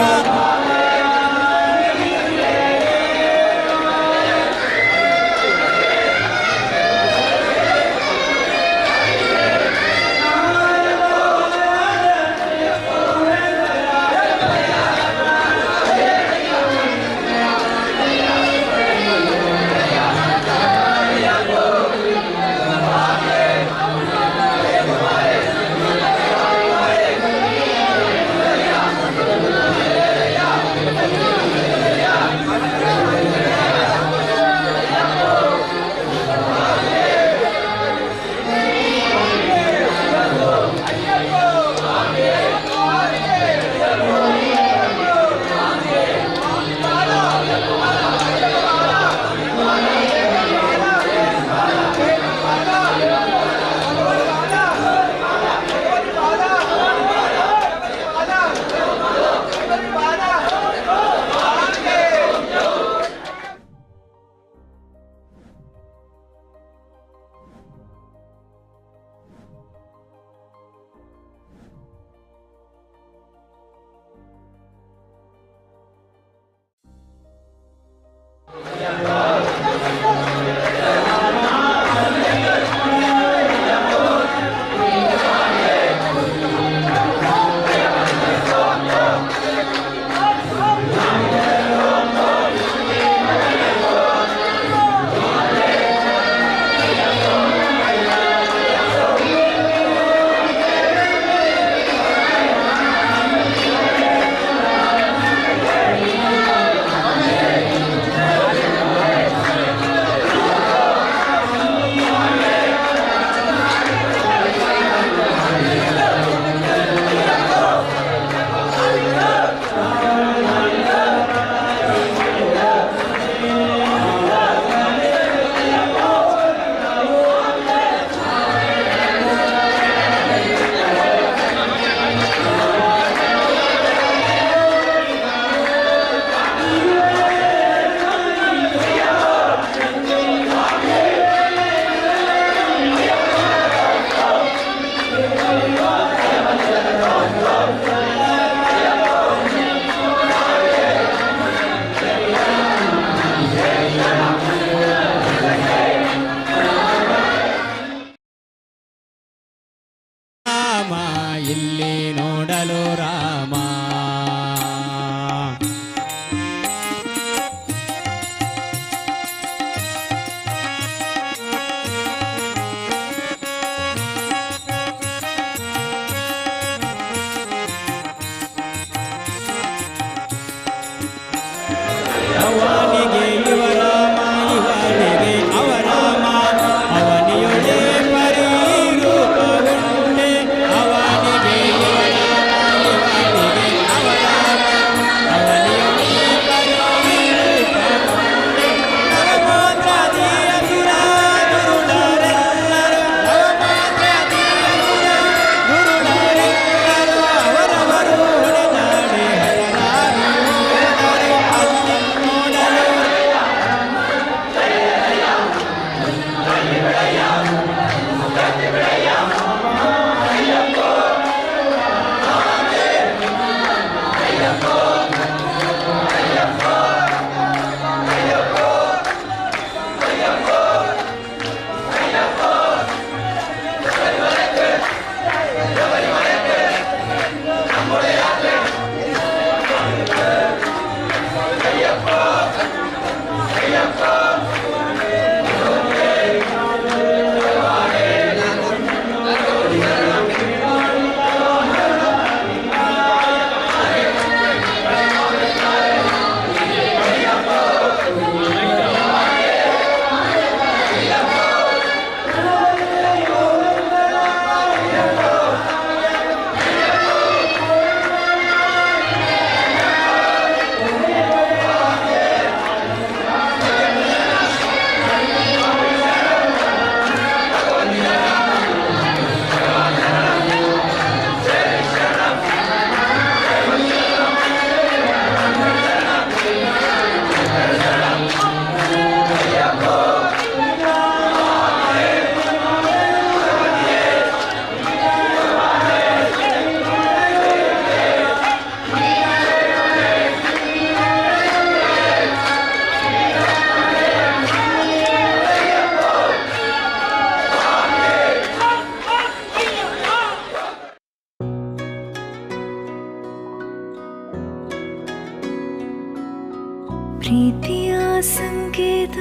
ಪ್ರೀತಿಯ ಸಂಕೇತ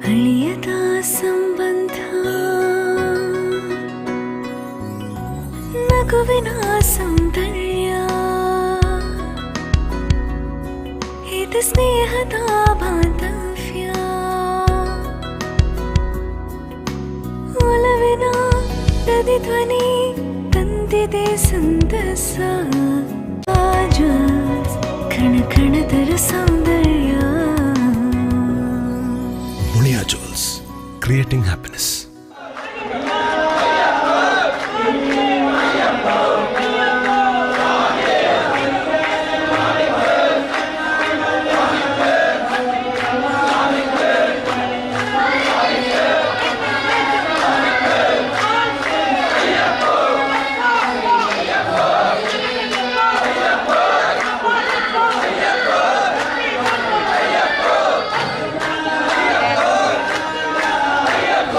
ಅಳಿಯದ ಸಂಬಂಧ ನಗುವಿನ ಸೌಂದರ್ಯ ಇದು ಸ್ನೇಹದ ಬಾಂಧವ್ಯ ಒಲವಿನ ನದಿ ಧ್ವನಿ ತಂದಿದೆ ಸಂದಸ ಕಣ ಕಣದರ ಸೌಂದರ್ಯ ಮುಳಿಯಾ ಜ್ಯುವೆಲ್ಸ್ ಕ್ರಿಯೇಟಿಂಗ್ ಹ್ಯಾಪಿನೆಸ್. ಅಯ್ಯಪ್ಪ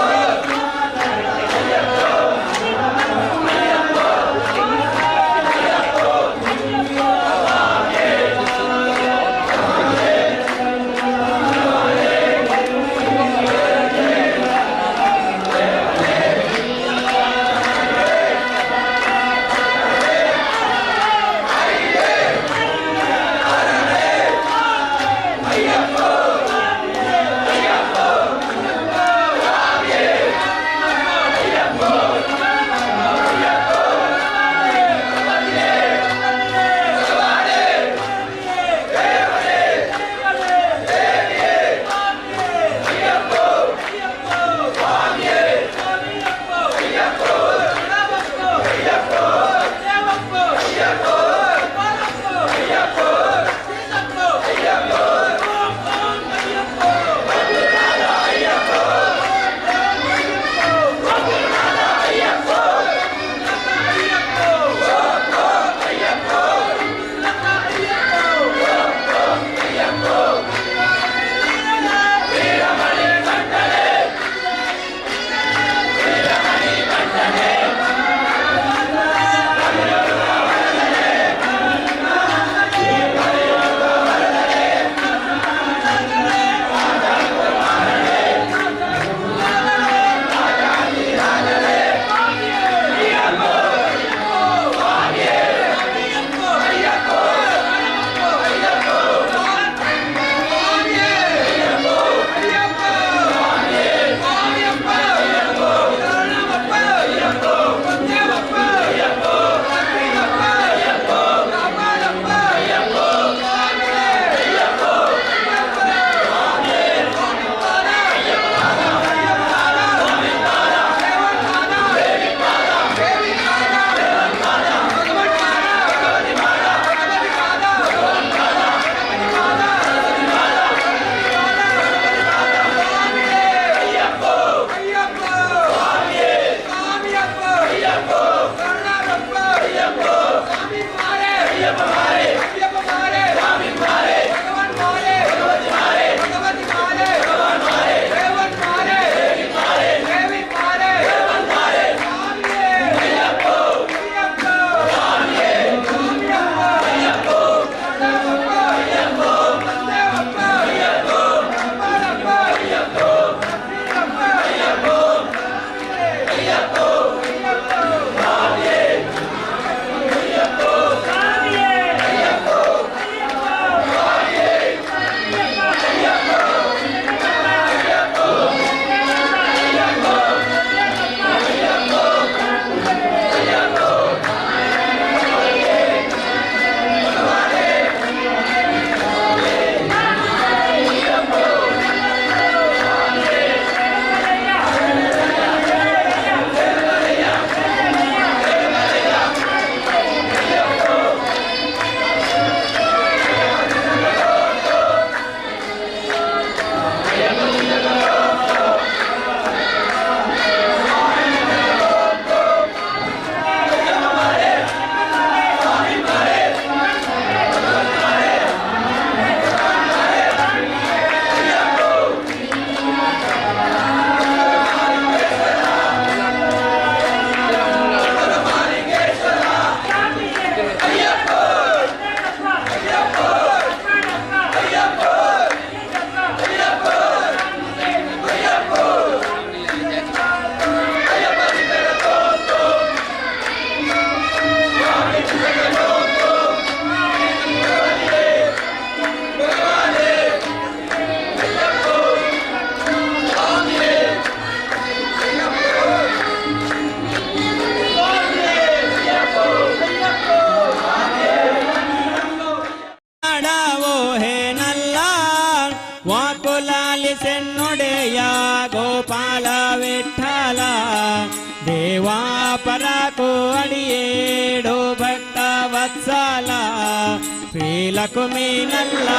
ಪಾಲಿಸೆನ್ನೊಡೆಯ ಗೋಪಾಲ ವಿಠಲ ದೇವಾ ಪರಕು ಅಡಿಯೇಡು ಭಕ್ತ ವತ್ಸಲ ಶ್ರೀಲಕು ಮೀನಲ್ಲ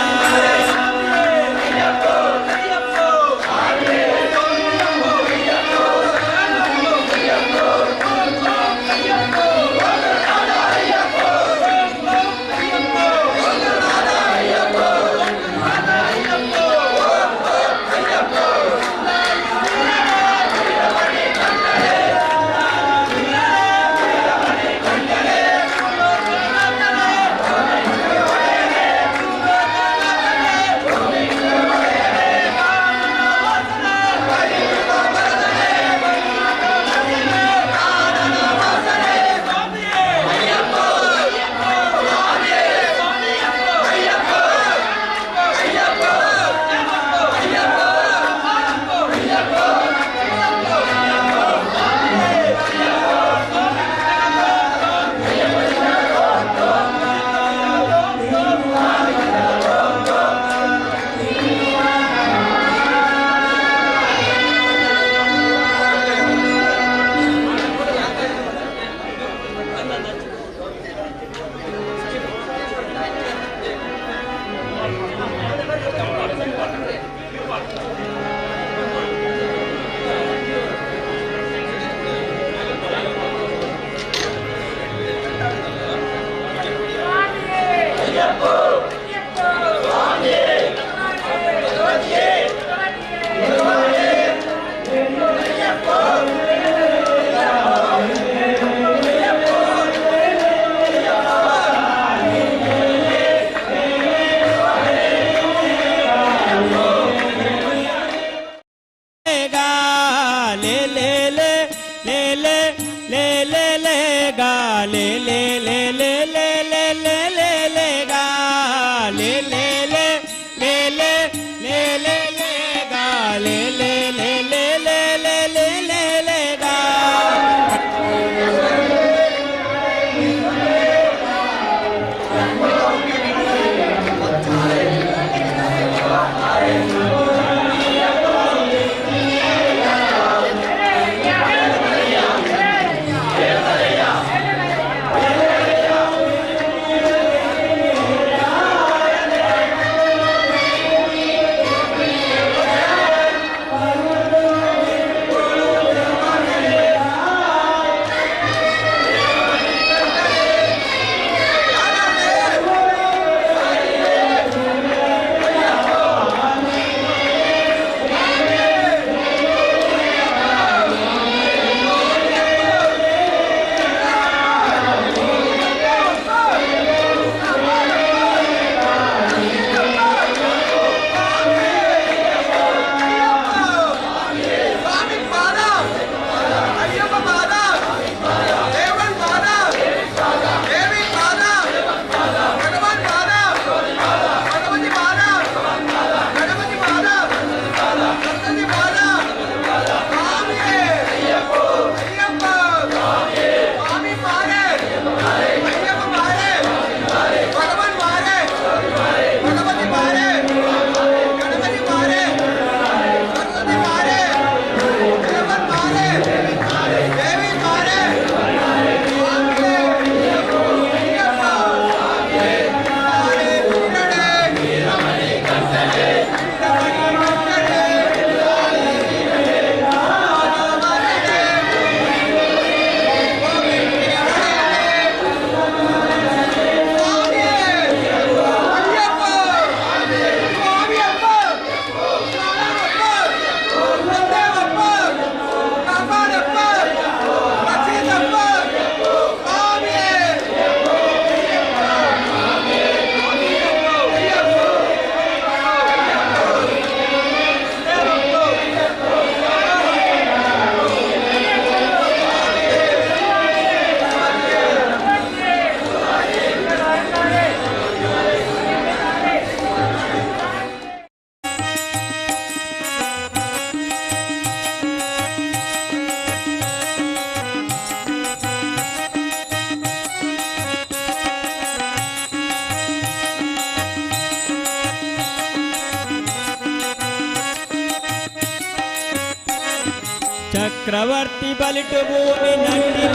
ಚಕ್ರವರ್ತಿ ಬಲಿಟು ಭೂಮಿ ನಟ್ಟಿ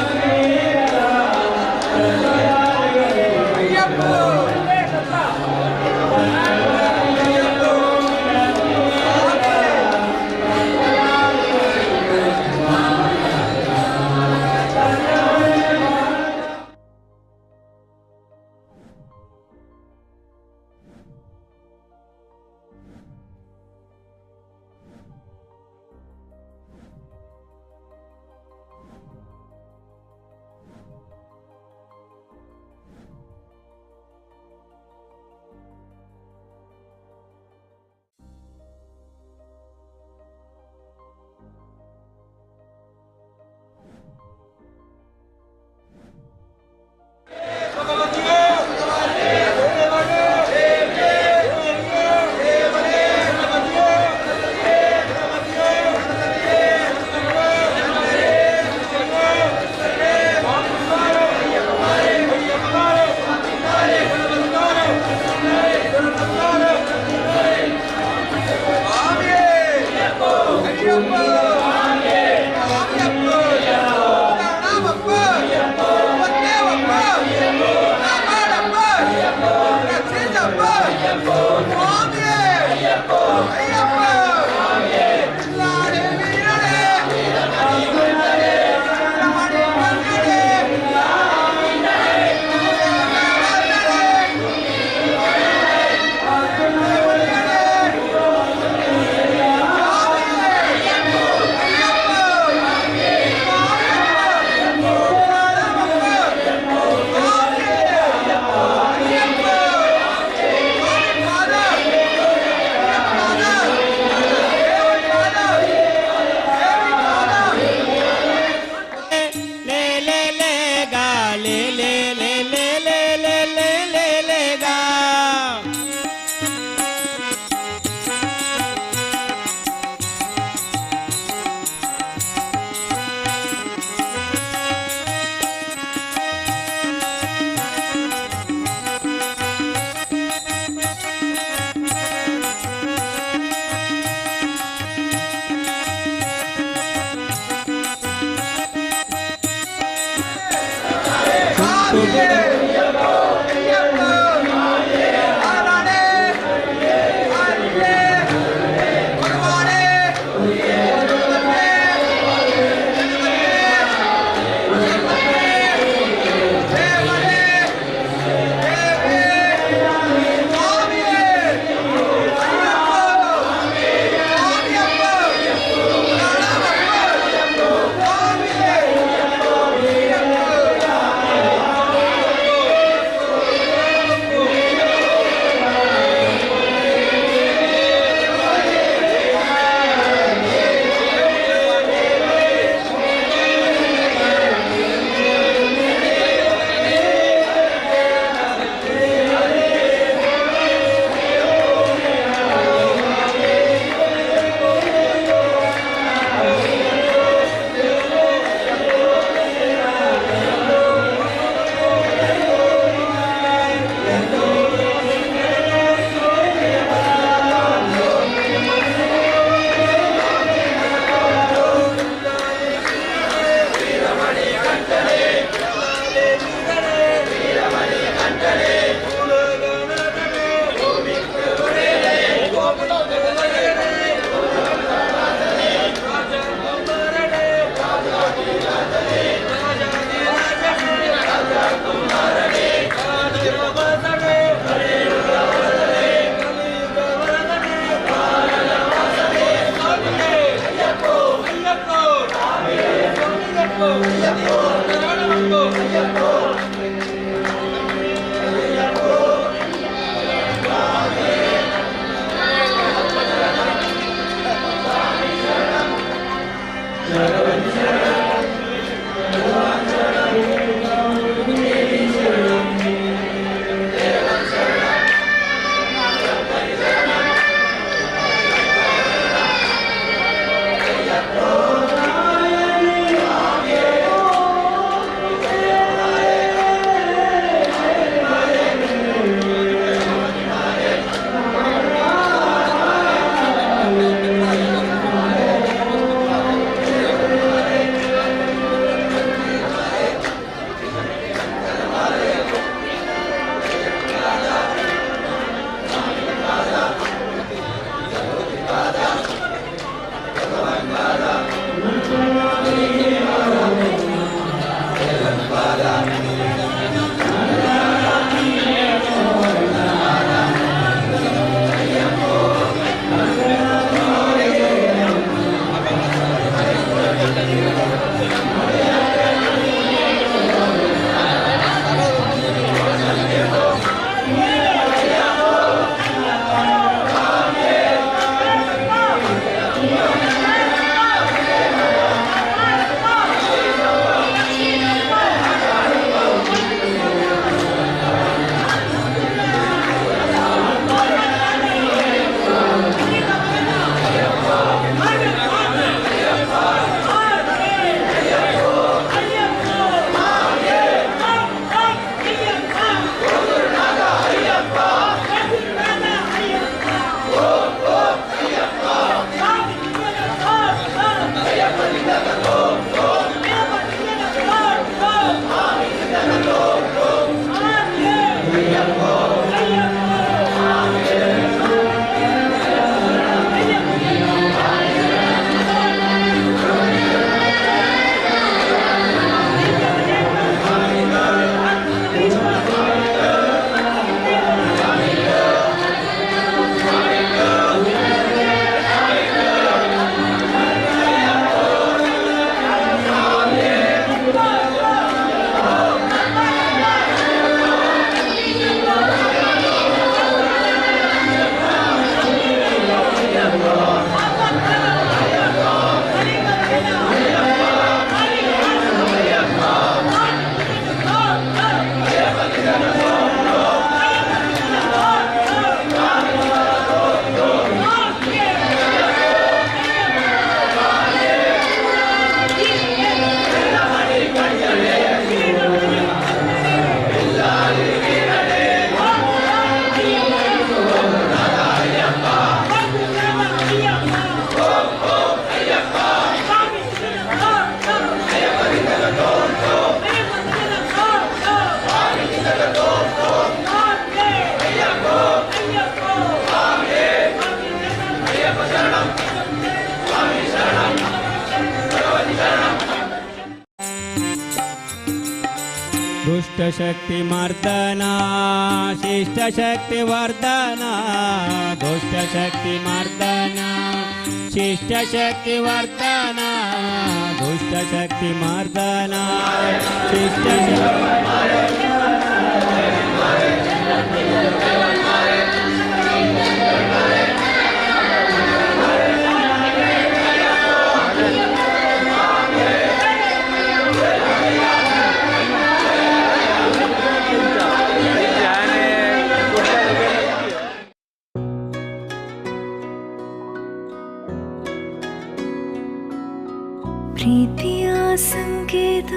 दुष्टशक्तिमर्दना शिष्टशक्तिवर्धना दुष्टशक्तिमर्दना शिष्टशक्तिवर्धना दुष्टशक्तिमर्दना ಪ್ರೀತಿಯ ಸಂಕೇತ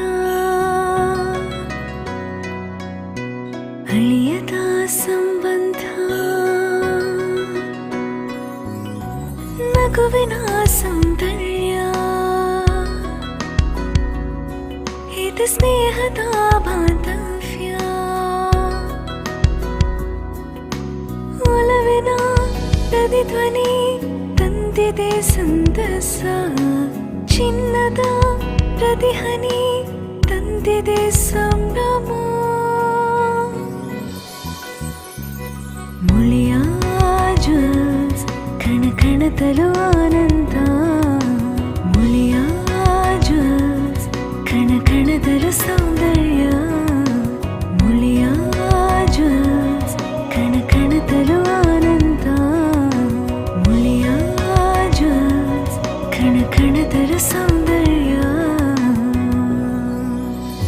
ಅಳಿಯದ ಸಂಬಂಧ ನಗುವಿನ ಸೌಂದರ್ಯ ಇದು ಸ್ನೇಹದ ಬಾಂಧವ್ಯ ಒಲವಿನ ಪ್ರತಿಧ್ವನಿ ತಂದಿದೆ ಸಂತಸ ಚಿನ್ನದ ಪ್ರತಿಹನಿ ತಂದಿದೆ ಸಂಭ್ರಮ ಮುಳಿಯ ಜ್ಯೂಸ್ ಕಣ ಕಣದಲು ಆನಂದ ಮುಳಿಯ ಜ್ಯೂಸ್ ಕಣ ಕಣದಲು ಸೌಂದರ್ಯ ಮುಳಿಯ ಜ್ಯೂಸ್ ಕಣ ಕಣದಲು ಆನಂದ ಮುಳಿಯ ಜ್ಯೂಸ್ ಕಣ ಕಣದಲು ಸೌಂದರ್ಯ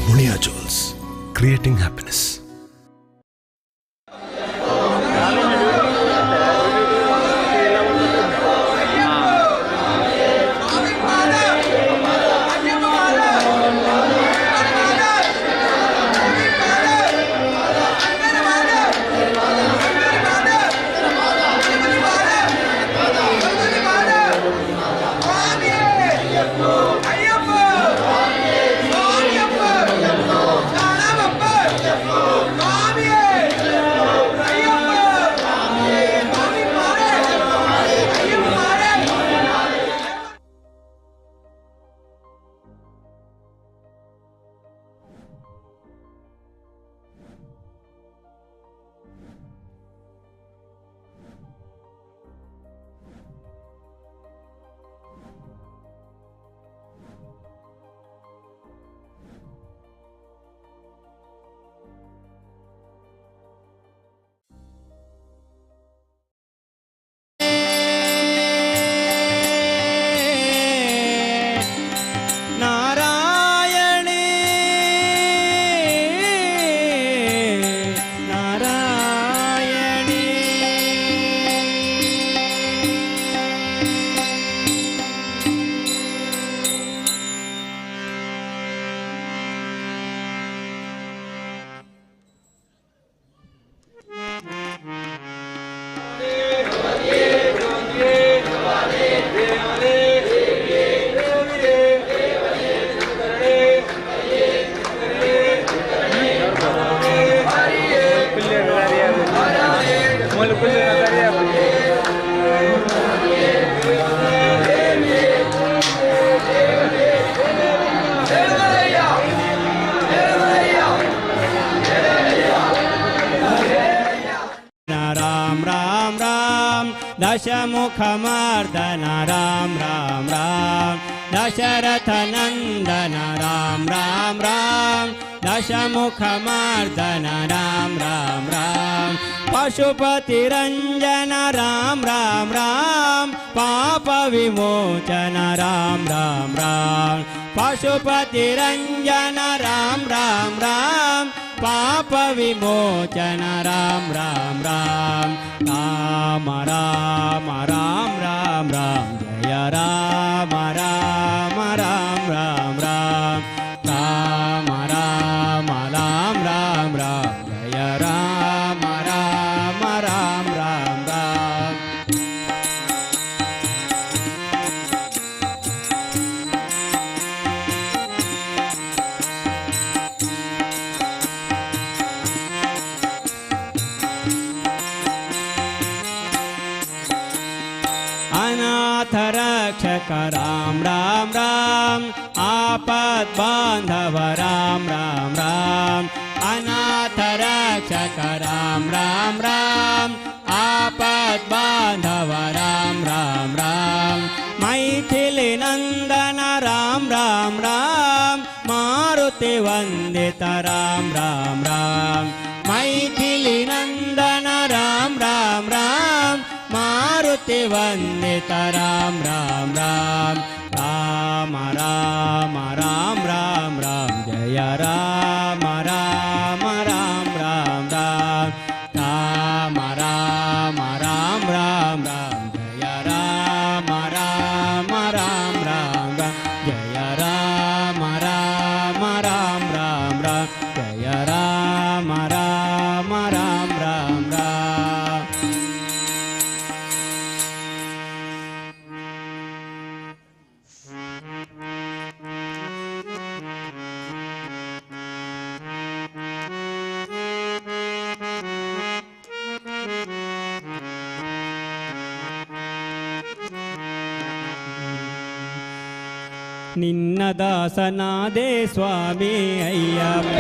Mulia Jewels, creating happiness. दशमुखमर्दन Ram Ram Ram Dasharath नंदन राम राम राम दशमुखमर्दन राम राम राम पशुपति रंजन राम राम राम पाप विमोचन राम राम राम पशुपति रंजन राम राम राम पाप विमोचन राम राम राम राम राम राम राम राम जय राम राम राम राम राम राम राम राम राम राम जय राम राम राम राम राम अनाथ रक्षक राम राम राम आपद बांधव राम राम राम ಅನಾಥ ರಕ್ಷಕ ರಾಮ್ ರಾಮ್ ರಾಮ್ ಆಪದ್ ಬಾಂಧವ ರಾಮ್ ರಾಮ್ ರಾಮ್ ಮೈಥಿಲಿ ನಂದನ ರಾಮ್ ರಾಮ್ ರಾಮ್ ಮಾರುತಿ ವಂದಿತ ರಾಮ್ ರಾಮ್ ರಾಮ್ ಮೈಥಿಲಿ ನಂದನ ರಾಮ್ ರಾಮ್ ರಾಮ್ ಮಾರುತಿ ವಂದಿತ ರಾಮ್ ರಾಮ್ ರಾಮ್ ರಾಮ ರಾಮ ರಾಮ ರಾಮ ರಾಮ ಜಯ ರಾಮ ರಾಮ ರಾಮ ರಾಮ ರಾಮ ರಾಮ ರಾಮ ರಾಮ ರಾಮ ರಾಮ ಜಯ ರಾಮ ರಾಮ ರಾಮ ರಾಮ ಜಯ ರಾಮ ರಾಮ ರಾಮ ರಾಮ ರಾಮ ಜಯ ರಾಮ ರಾಮ ರಾಮ ರಾಮ ರಾಮ ನಿನ್ನ ದಾಸನಾದೆ ಸ್ವಾಮಿ ಅಯ್ಯಪ್ಪ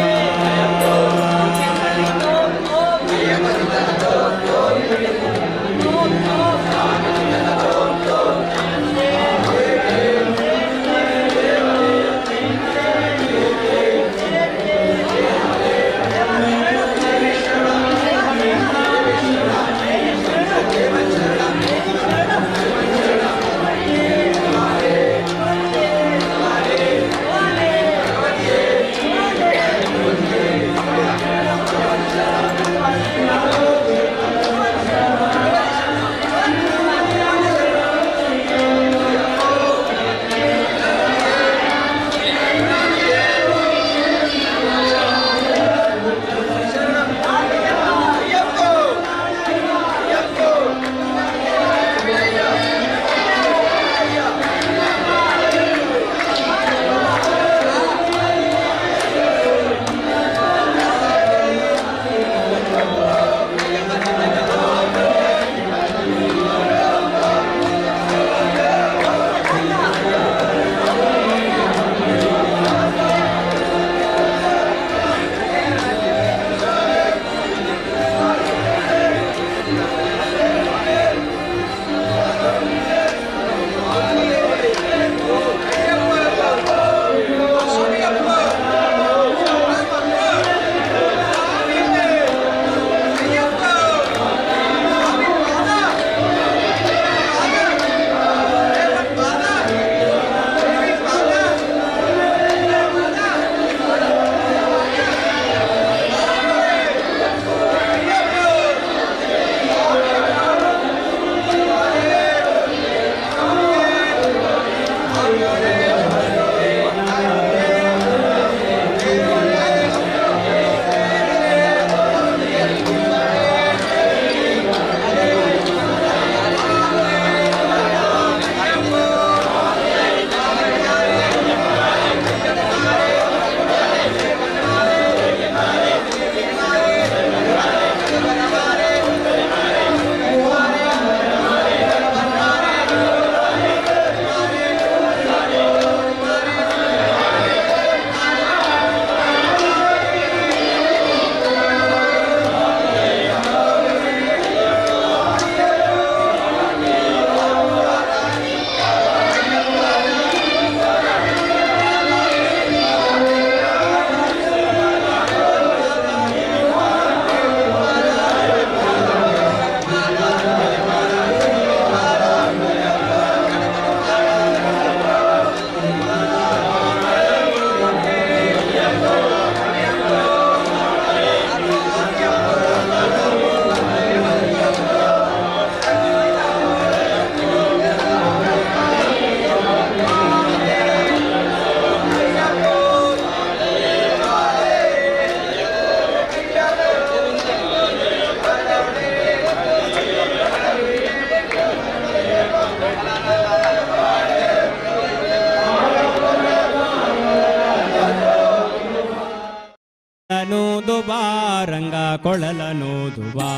ನೂದುಬಾ ರಂಗ ಕೊಳಲ ನೂದುಬಾ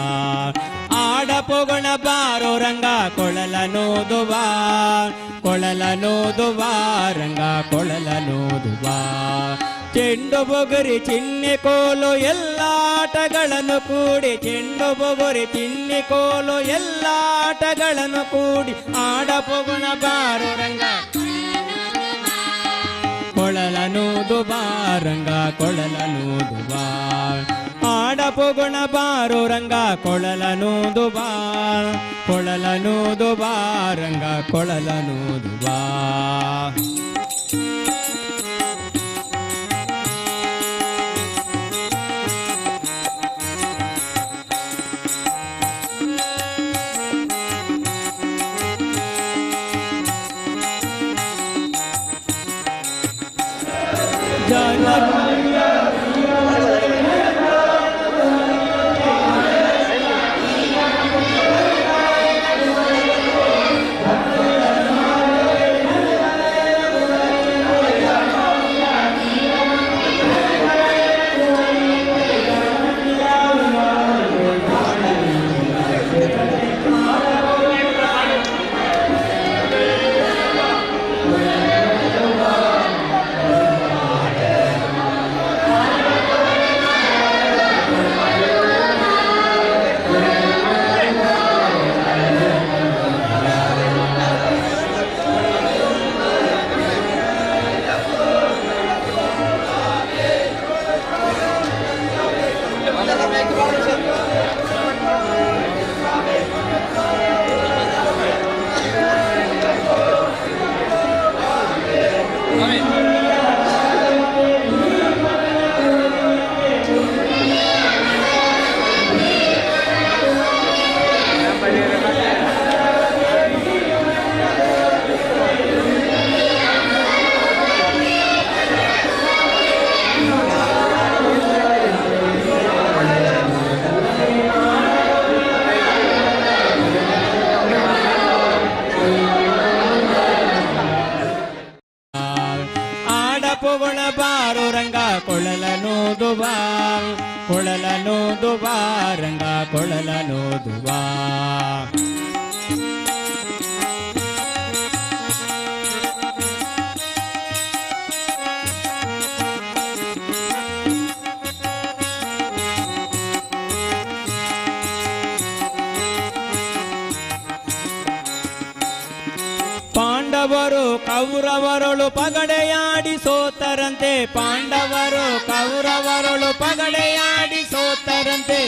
ಆಡಪೊಗಣ ಬಾರೋ ರಂಗ ಕೊಳಲ ನೂದುಬಾ ರಂಗ ಕೊಳಲ ನೂದುಬಾ ಚೆಂಡು ಬೊಗುರಿ ಚಿನ್ನಿ ಕೋಲು ಎಲ್ಲ ಆಟಗಳನ್ನು ಕೂಡಿ ಚೆಂಡು ಬೊಗುರಿ ಚಿನ್ನಿ ಕೋಲು ಎಲ್ಲ ಆಟಗಳನ್ನು ಕೂಡಿ ಆಡಪೊಗುಣ ಬಾರು ರಂಗ ಕೊಳಲನೂದು ಬಾರಂಗ ಕೊಳಲನೂದು ಬಾ ಆಡಪೊಗುಣ ಬಾರು ರಂಗ ಕೊಳಲನೂದು ಬಾ ಕೊಳಲನೂದು ಬಾರಂಗ ಕೊಳಲನೂದು ಬಾ ಆಡಪೊಗುಣ ಬಾರು ರಂಗ ಕೊಳಲನೂದು ಬಾ ಕೊಳಲನೂದು ಬಾ ರಂಗ ಕೊಳಲನೂದು ಬಾ ಪಾಂಡವರು ಕೌರವರೊಳು ಪಗಡೆಯಾಡಿ ಸೋತರಂತೆ ಪಾಂಡವರು ಕೌರವರೊಳು ಪಗಡೆಯಾಡಿ ಸೋತರಂತೆ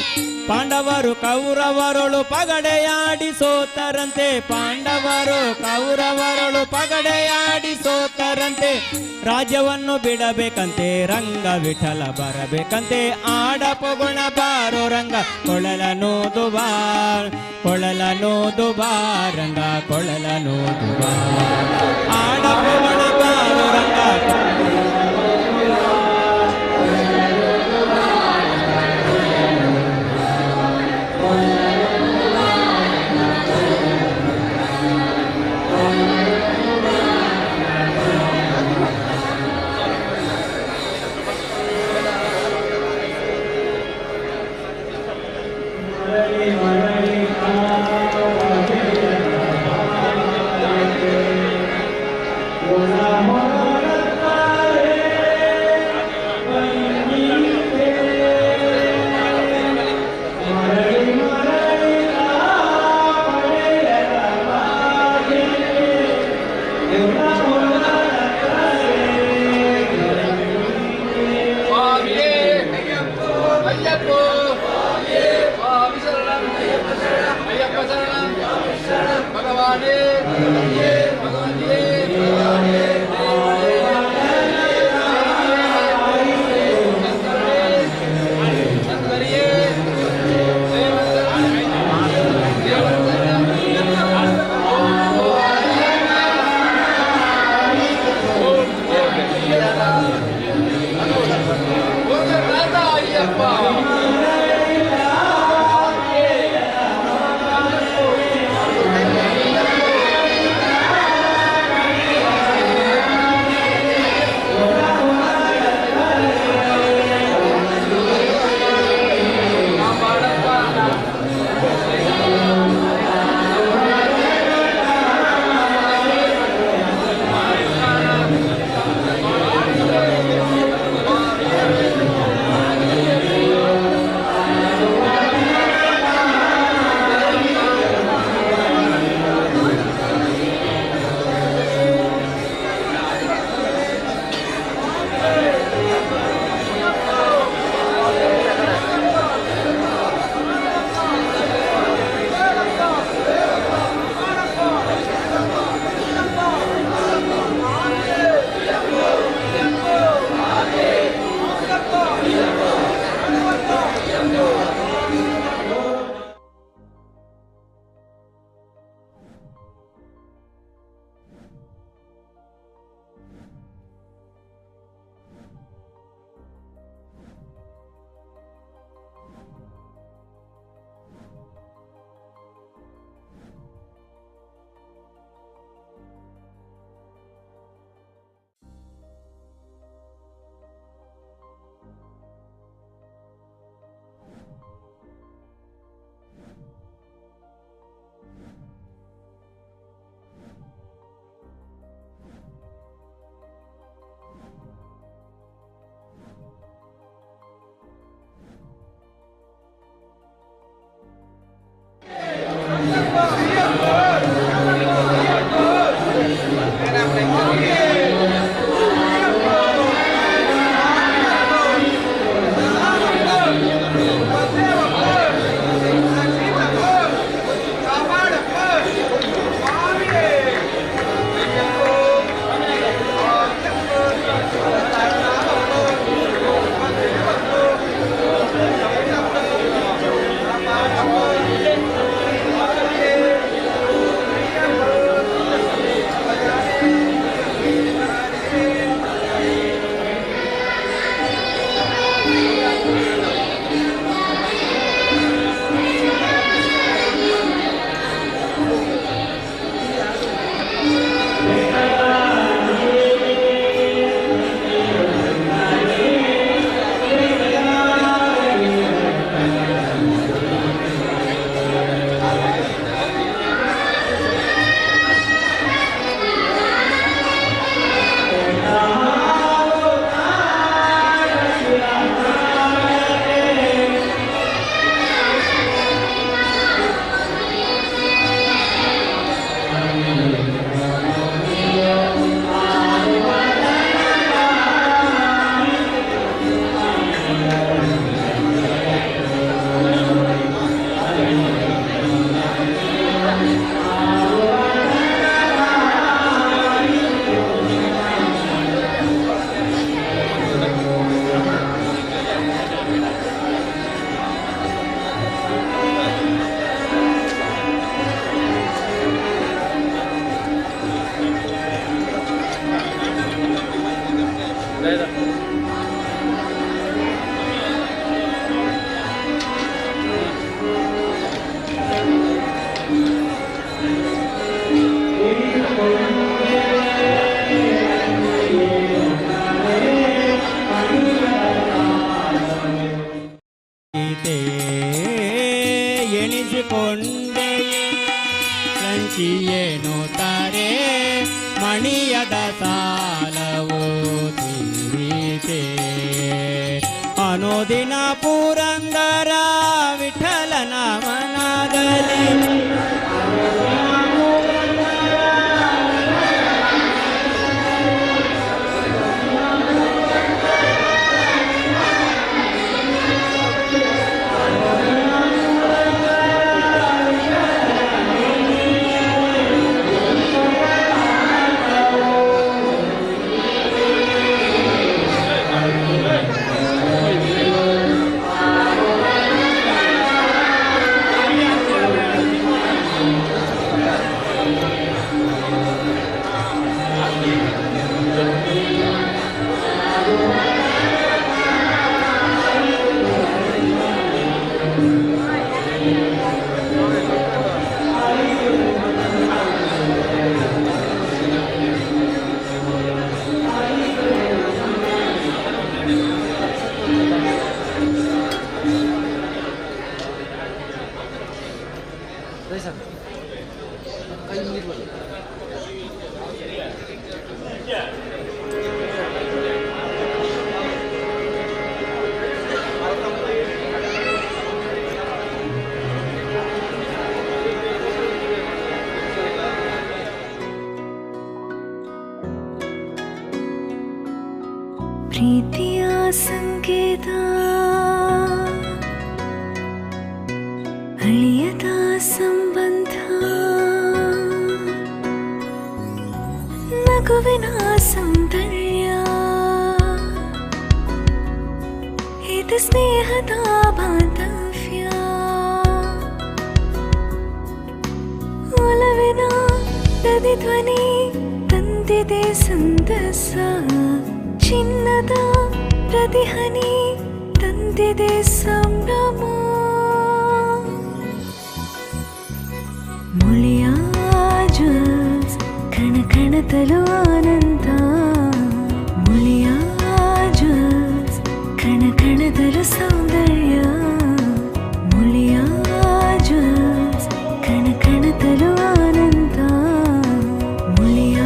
ಪಾಂಡವರು ಕೌರವರೊಳು ಪಗಡೆಯಾಡಿ ಸೋತರಂತೆ ಪಾಂಡವರು ಕೌರವರೊಳು ಪಗಡೆಯಾಡಿ ಸೋತರಂತೆ ರಾಜ್ಯವನ್ನು ಬಿಡಬೇಕಂತೆ ರಂಗ ವಿಠಲ ಬರಬೇಕಂತೆ ಆಡಪೊಗುಣ ಬಾರೋ ರಂಗ ಕೊಳಲನೂದು ಬಾ ಕೊಳಲನೂದು ಬಾ ರಂಗ ಕೊಳಲನೂದು ಬಾ ಆಡಪೊಗುಣ ಬಾರೋ ರಂಗ ಎಣಿಸಿಕೊಂಡೆ ಸಂಚಿಯೇನು ತಾರೆ ಮಣಿಯದ ಸಾಲವು ತೀರಿತೆ ಅನುದಿನ ಪುರಂದರ ವಿಠಲನ ಮನದಲ್ಲಿ ಪ್ರೀತಿಯ ಸಂಕೇತ ಅಳಿಯದ ಸಂಬಂಧ ನಗುವಿನ ಸೌಂದರ್ಯ ಇದು ಸ್ನೇಹದ ಬಾಂಧವ್ಯ ಒಲವಿನ ಪ್ರತಿಧ್ವನಿ ತಂದಿದೆ ಸಂದಸ ಚಿನ್ನದ ಪ್ರತಿಹನಿ ತಂದಿದೆ ಸಂಭ್ರಮ ಮುಳಿಯ ಜ್ಯೂಸ್ ಕಣ ಕಣದಲು ಆನಂದ ಮುಳಿಯ ಜ್ಯೂಸ್ ಕಣ ಕಣದಲು ಸೌಂದರ್ಯ ಮುಳಿಯ ಜ್ಯೂಸ್ ಕಣ ಕಣದಲು ಆನಂದ ಮುಳಿಯ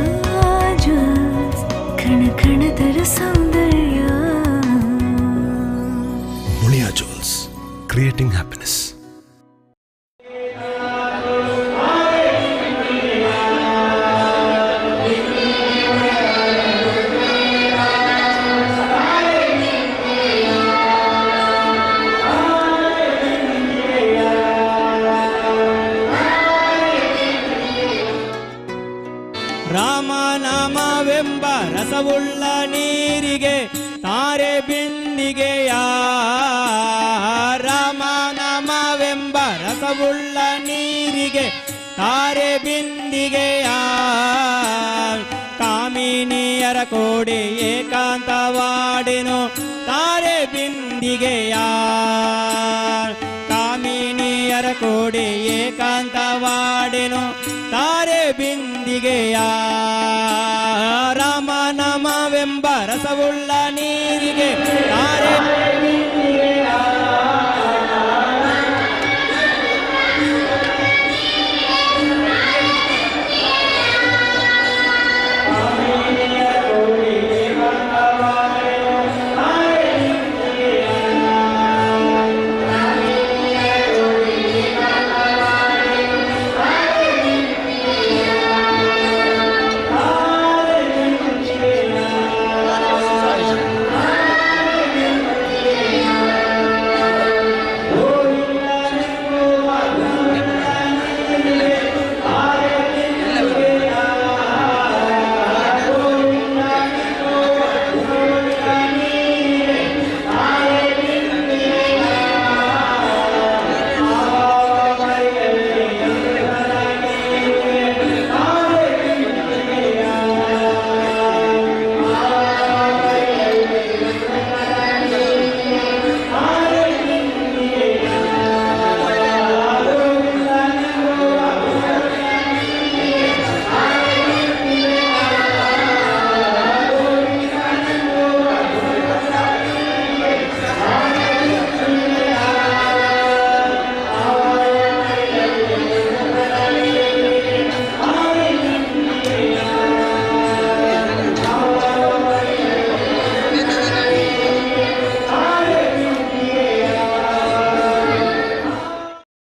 ಜ್ಯೂಸ್ ಕಣ ಕಣದಲು ಸೌಂದರ್ಯ ಮುಳಿಯಾ ಜುವೆಲ್ಸ್, ಕ್ರಿಯೇಟಿಂಗ್ ಹ್ಯಾಪಿನೆಸ್. ರಸವುಳ್ಳ ನೀರಿಗೆ ತಾರೆ ಬಿಂದಿಗೆಯ ರಾಮನಾಮವೆಂಬ ರಸವುಳ್ಳ ನೀರಿಗೆ ತಾರೆ ಬಿಂದಿಗೆಯ ಕಾಮಿನಿಯರ ಕೋಡಿ ಏಕಾಂತವಾಡೆನು ತಾರೆ ಬಿಂದಿಗೆಯ ಕಾಮಿನಿಯರ ಕೋಡಿ ಏಕಾಂತವಾಡೆನು ತಾರೆ ಬಿಂದಿಗೆಯ ರಾಮನಾಮವೆಂಬ ರಸವುಳ್ಳ ನೀರಿಗೆ ತಾರೆ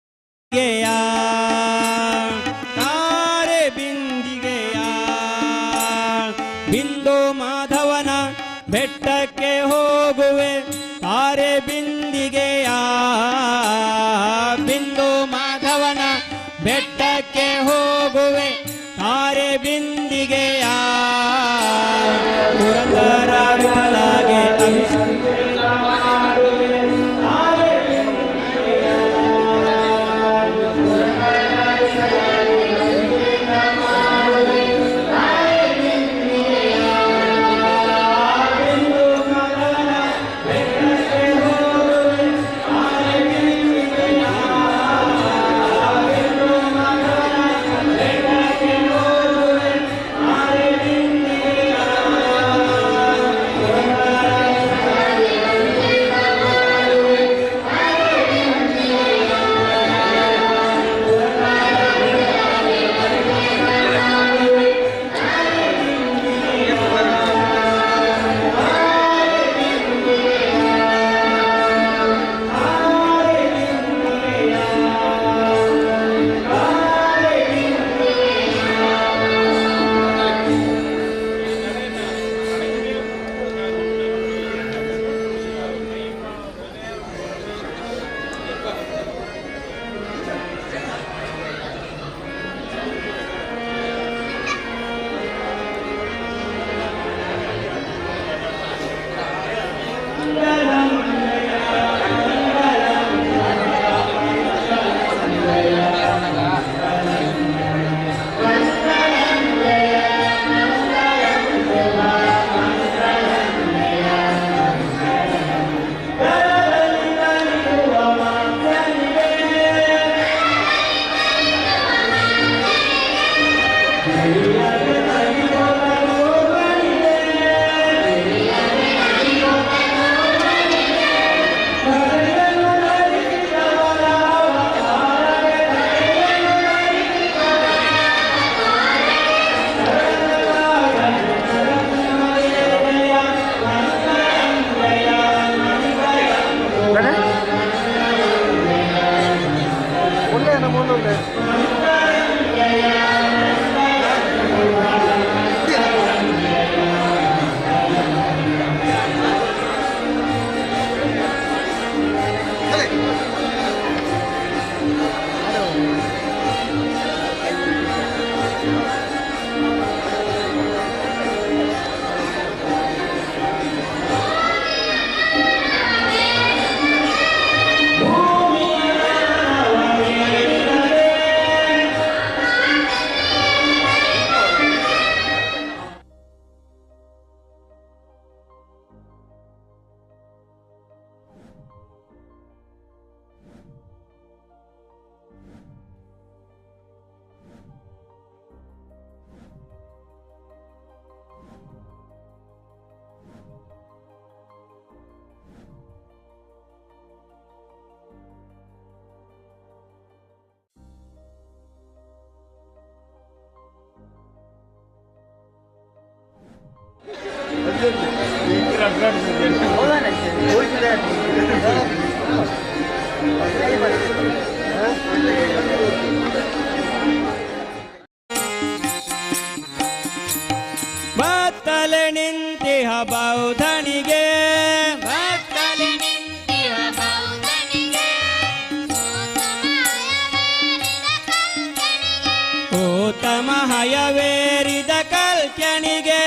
ಬಿಂದಿಗೆಯ ತಾರೆ ಬಿಂದಿಗೆಯ ಬಿಂದು ಮಾಧವನ ಬೆಟ್ಟಕ್ಕೆ ಹೋಗುವೆ ತಾರೆ ಬಿಂದಿಗೆಯ ಬಿಂದು ಮಾಧವನ ಬೆಟ್ಟಕ್ಕೆ ಹೋಗುವೆ ತಾರೆ ಬಿಂದಿಗೆಯ ಪುರಂದರ ವಿಠಲಾಗೆ ಅಭಿಷೇಕ ಮಾಡುವೆ ತಾರೆ ಭಕ್ತಲೆ ನಿಂತಿಹ ಬೌದ್ಧನಿಗೆ ಉತ್ತಮ ಹಯವೇರಿದ ಕಲ್ಕ್ಯನಿಗೆ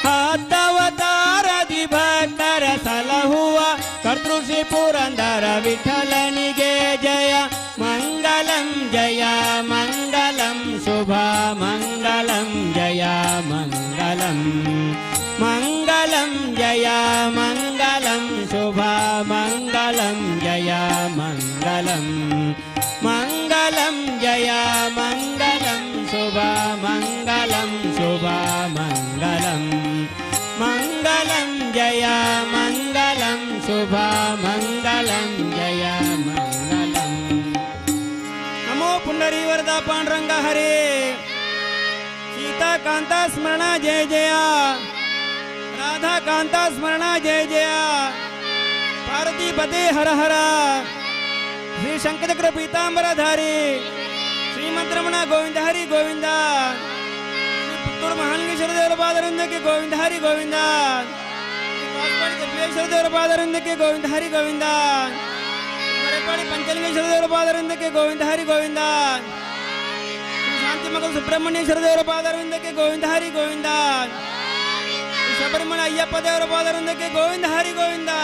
ಹತ್ತವತಾರದಿ ಭಕ್ತರ ಸಲಹುವ ಕರ್ತೃಶ್ರೀ ಪುರಂದರ ವಿಠಲನಿಗೆ ಜಯ ಮಂಗಲಂ ಜಯ ಮಂಗಲಂ ಶುಭ ಮಂಗಲಂ ಜಯ ಮಂಗಲಂ ಮಂಗಲಂ ಜಯ ಮಂಗಲಂ ಶುಭ ಮಂಗಲಂ ಜಯ ಮಂಗಲಂ ಮಂಗಲಂ ಜಯ ಮಂಗಲಂ ಶುಭ ಮಂಗಲಂ ಶುಭ ಮಂಗಲಂ ಮಂಗಲಂ ಜಯ ಮಂಗಲಂ ಶುಭ ಮಂಗಲಂ ಜಯ ಮಂಗಲಂ. ನಮೋ ಪುಂಡರೀ ವರದ ಪಾಂಡುರಂಗ ಹರೇ. ಸೀತಾ ಕಾಂತ ಸ್ಮರಣ ಜಯ ಜಯ, ರಾಧಾ ಕಾಂತ ಸ್ಮರಣ ಜಯ ಜಯ, ಪಾರ್ವತಿ ಪತೆ ಹರ ಹರ. ಶ್ರೀ ಶಂಕರಚಕ್ರ ಪೀತಾಂಬರಧಾರಿ ಶ್ರೀಮಂತ್ರಮಣ ಗೋವಿಂದ ಹರಿ ಗೋವಿಂದ. ಶ್ರೀ ಪುತ್ತೂರು ಮಹಾಲಿಂಗೇಶ್ವರ ದೇವರ ಪಾದವೃಂದಕ್ಕೆ ಗೋವಿಂದ ಹರಿ ಗೋವಿಂದ. ಶ್ರೀ ಕಪಿಲೇಶ್ವರ ದೇವರ ಪಾದವೃಂದಕ್ಕೆ ಗೋವಿಂದ ಹರಿ ಗೋವಿಂದ. ಮರೆಪಾಡಿ ಪಂಚಲಿಂಗೇಶ್ವರ ದೇವರ ಪಾದವೃಂದಕ್ಕೆ ಗೋವಿಂದ ಹರಿ ಗೋವಿಂದ. ಶ್ರೀ ಶಾಂತಿ ಮಗಲ್ ಸುಬ್ರಹ್ಮಣ್ಯೇಶ್ವರ ದೇವರ ಪಾದವೃಂದಕ್ಕೆ ಗೋವಿಂದ ಹರಿ ಗೋವಿಂದ. ಶ್ರೀ ಶಬರಿಮಲ ಅಯ್ಯಪ್ಪ ದೇವರ ಪಾದವೃಂದಕ್ಕೆ ಗೋವಿಂದ ಹರಿ ಗೋವಿಂದ.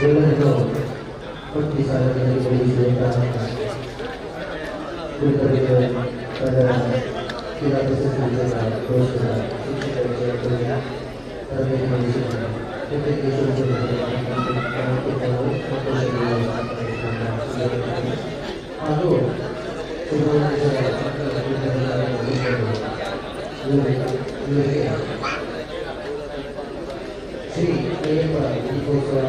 ದೇವರನ್ನು ಭಕ್ತಿ ಸಾಧನೆಯಲ್ಲಿ ಬೆಳೆಸುವಂತಹ ಕುರಿತರಿಗೆ ಕ್ರೀಡಾ ಪ್ರಶಸ್ತಿ ಘೋಷಣೆ ಶಿಕ್ಷಕರಿಗೆ ತರಬೇತಿ ಹಾಗೂ ಶ್ರೀ ಅಯ್ಯಪ್ಪ ದೀಪೋತ್ಸವ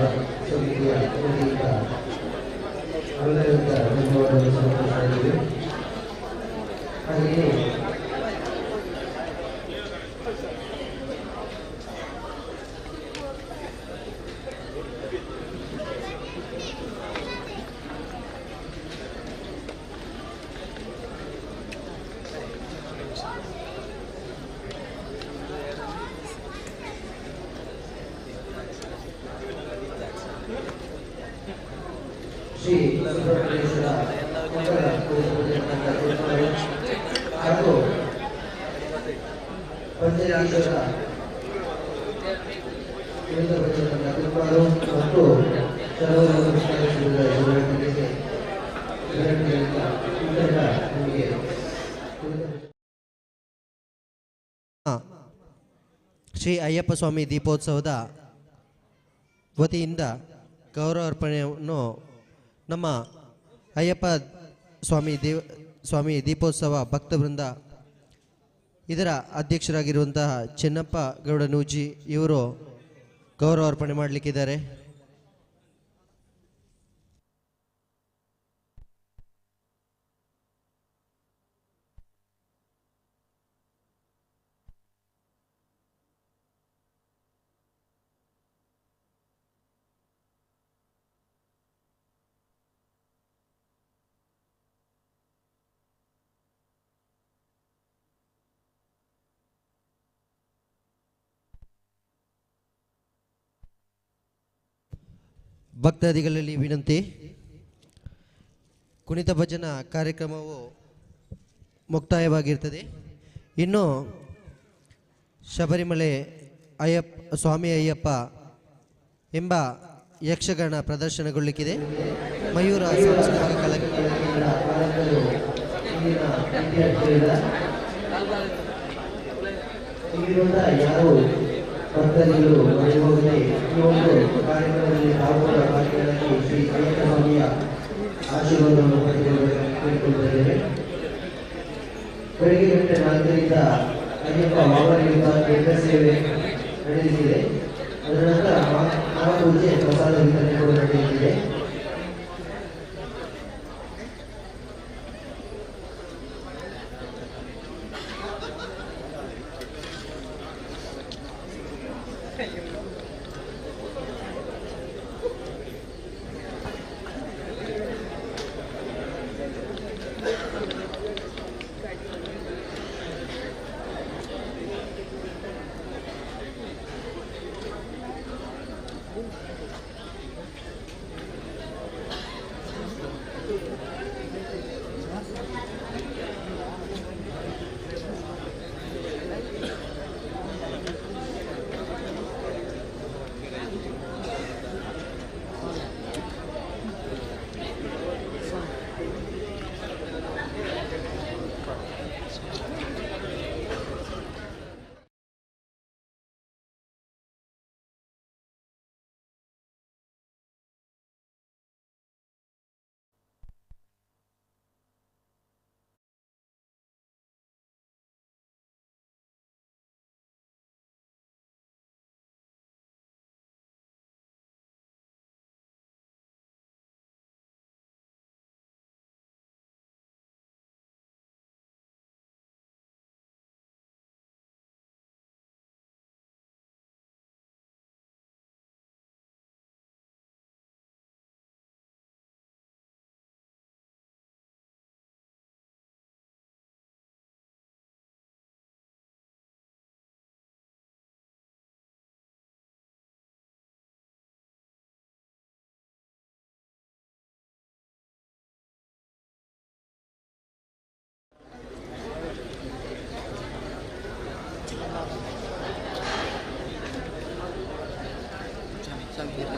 ಸಮಿತಿಯ ವತಿಯಿಂದ ಅಲಂಕೃತ ಧನ್ಯವಾದವನ್ನು ಸಮರ್ಪಿಸಲಾಗಿದೆ. ಹಾಗೆಯೇ ಶ್ರೀ ಸುಬ್ರಹ್ಮಣ್ಯೇಶ್ವರ ಹಾಗೂ ಪಂಚಲಿಂಗೇಶ್ವರ ಮತ್ತು ಶ್ರೀ ಅಯ್ಯಪ್ಪ ಸ್ವಾಮಿ ದೀಪೋತ್ಸವದ ವತಿಯಿಂದ ಗೌರವ ಅರ್ಪಣೆಯನ್ನು ನಮ್ಮ ಅಯ್ಯಪ್ಪ ಸ್ವಾಮಿ ದೀಪೋತ್ಸವ ಭಕ್ತವೃಂದ ಇದರ ಅಧ್ಯಕ್ಷರಾಗಿರುವಂತಹ ಚೆನ್ನಪ್ಪ ಗೌಡ ನೂಜಿ ಇವರು ಗೌರವ ಅರ್ಪಣೆ ಮಾಡಲಿಕ್ಕಿದ್ದಾರೆ. ಭಕ್ತಾದಿಗಳಲ್ಲಿ ವಿನಂತಿ, ಕುಣಿತ ಭಜನಾ ಕಾರ್ಯಕ್ರಮವು ಮುಕ್ತಾಯವಾಗಿರ್ತದೆ. ಇನ್ನು ಶಬರಿಮಲೆ ಸ್ವಾಮಿ ಅಯ್ಯಪ್ಪ ಎಂಬ ಯಕ್ಷಗಾನ ಪ್ರದರ್ಶನಗೊಳ್ಳಿಕ್ಕಿದೆ. ಮಯೂರ ಸಾಂಸ್ಕೃತಿಕ ಕಲಾ ಯಾರು ಭಕ್ತರಿಗಳು ಹೋಗದೆ ಈ ಒಂದು ಕಾರ್ಯಕ್ರಮದಲ್ಲಿ ಪಾಲ್ಗೊಳ್ಳಬೇಕಾಗಿ ಶ್ರೀ ಅಯ್ಯಪ್ಪ ಸ್ವಾಮಿಯ ಆಶೀರ್ವಾದವನ್ನು ಪಡೆದುಕೊಳ್ಳುತ್ತಿದ್ದೇವೆ. ಬೆಳಗ್ಗೆ ಗಂಟೆ 4ರಿಂದ ಅಯ್ಯಪ್ಪ ಮಾವಲಿಂದ ಕೆಂಡ ಸೇವೆ ನಡೆಯುತ್ತಿದೆ. ಅದರ ನಂತರ ಮಹಾಪೂಜೆ ಪ್ರಸಾದ ವಿತರಣೆ ಕೂಡ ನಡೆಯುತ್ತಿದೆ.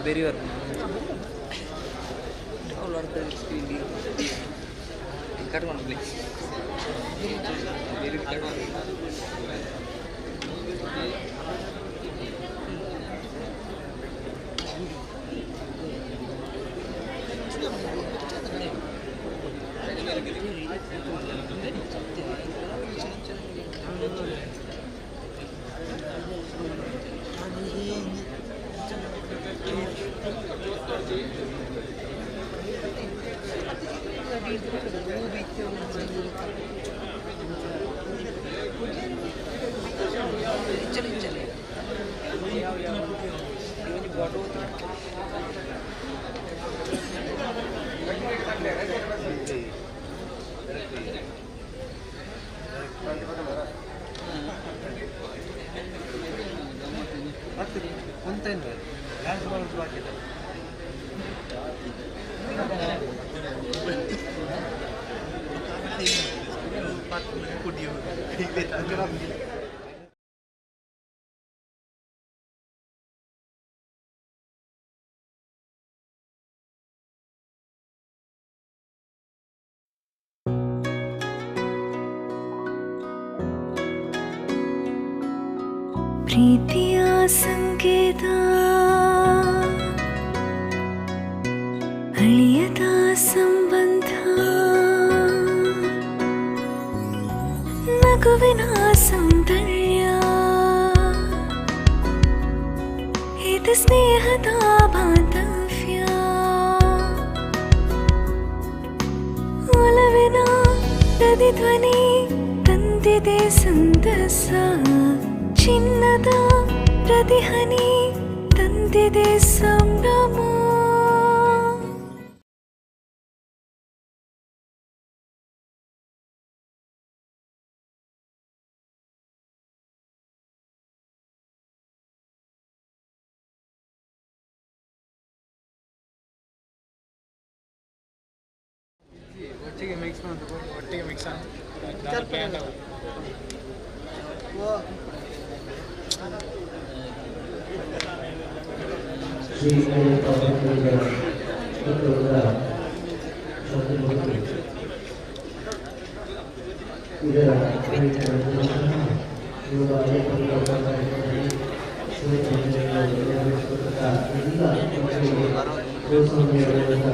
very well. Cut one, please. Cut one. ಪ್ರೀತಿಯ ಸಂಕೇತ ಅಳಿಯದ ಸಂಬಂಧ ನಗುವಿನ ಸೌಂದರ್ಯ ಇದು ಸ್ನೇಹದ ಬಾಂಧವ್ಯ ಒಲವಿನ ಪ್ರತಿಧ್ವನಿ ತಂದಿದೆ ಸಂತಸ ಚಿನ್ನದ ಪ್ರತಿಹನಿ ತಂದಿದೆ ಸಂಭ್ರಮ ಒಟ್ಟಿಗೆ ಮಿಕ್ಸ್ ಮಾಡ್ಬೇಕು ಒಟ್ಟಿಗೆ ಮಿಕ್ಸ್ ಶ್ರೀ ಅಯ್ಯಪ್ಪ ಭಕ್ತರಿಗೆ ಭಕ್ತವೃಂದ ಶ್ರದ್ಧೆಪಟ್ಟು ಇದರ ಕಾರ್ಯಕ್ರಮದಲ್ಲಿ ಇವರು ಅಯ್ಯಪ್ಪನಿಗೆ ಕಾರ್ಯಕ್ರಮದಲ್ಲಿ ಶಿವಚಂದ್ರನಿಗೆ ನೆರವೇರಿಸಿಕೊಟ್ಟ ಎಲ್ಲ ಮಕ್ಕಳಿಗೆ ಪ್ರೋತ್ಸಾಹ ನೀಡುವಂಥ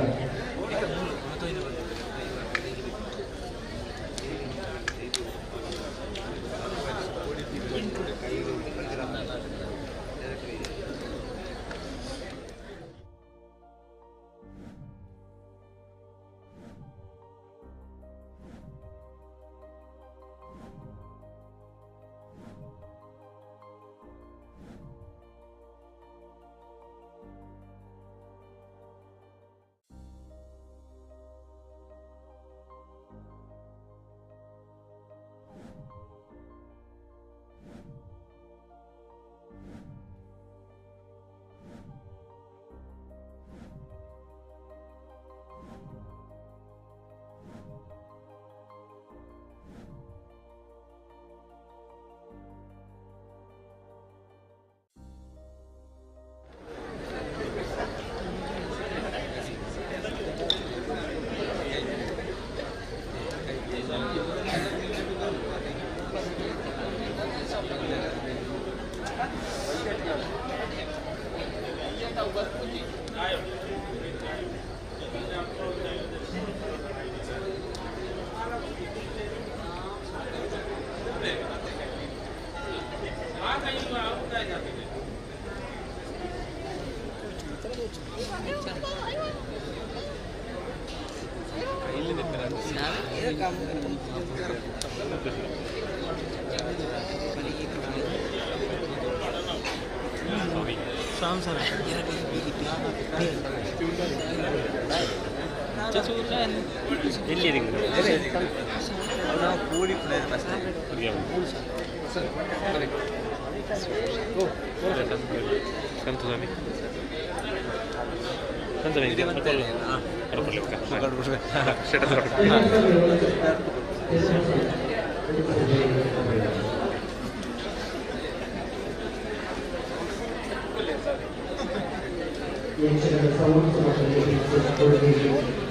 ಯಕ್ಷಗಾನ ಸಮೂಹದಲ್ಲಿ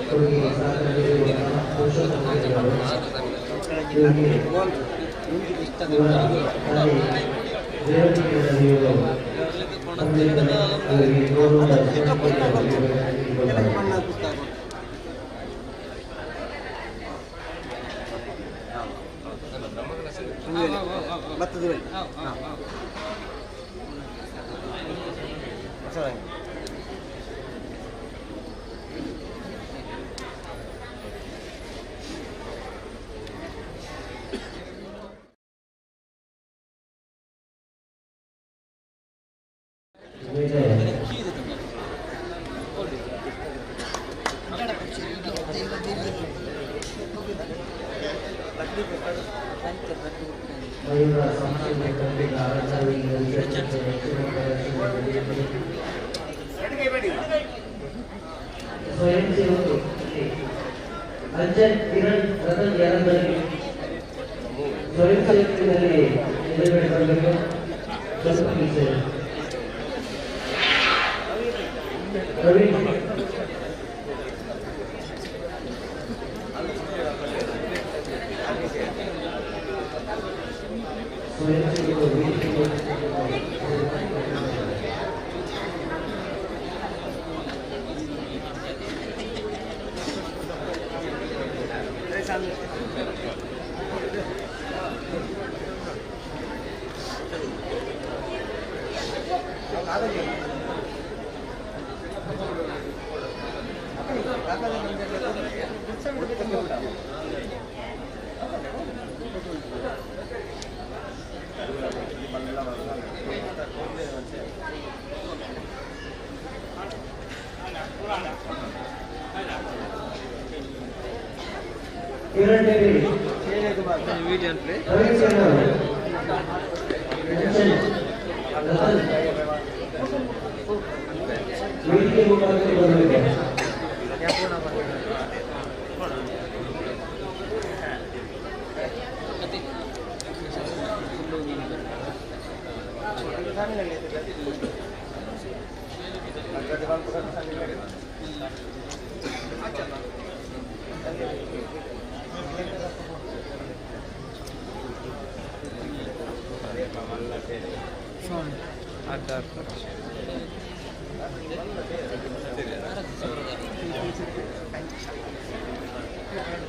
ಕೊಡುಗೆ ಸಹಕರಿಸಿರುವಂತಹ ಪುರುಷೋತ್ತಮ ಸ್ವಯಂ ಸೇವಕರು ಅಂಜನ್ ಕಿರಣ್ ರತನ್ ಯಾರಂದರಿಗೆ ಸ್ವಯಂ ಸೇವಕರಲ್ಲಿ ಎದುರುಗಡೆ ಸ್ವಲ್ಪ ಕೆಲಸ ರವಿ ಸ್ವಯಂ ಸೇವಕರು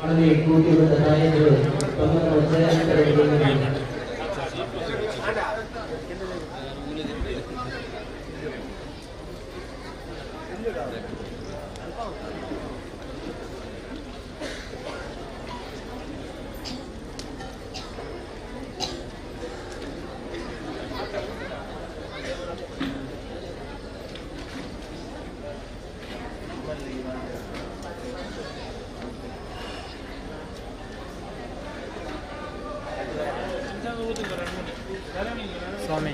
ಅಲ್ಲಿ ಕೂತಿರುವ ತಾಯಂದಿರು ತಮ್ಮನ್ನು ಒತ್ತಾಯ ಸ್ವಾಮಿ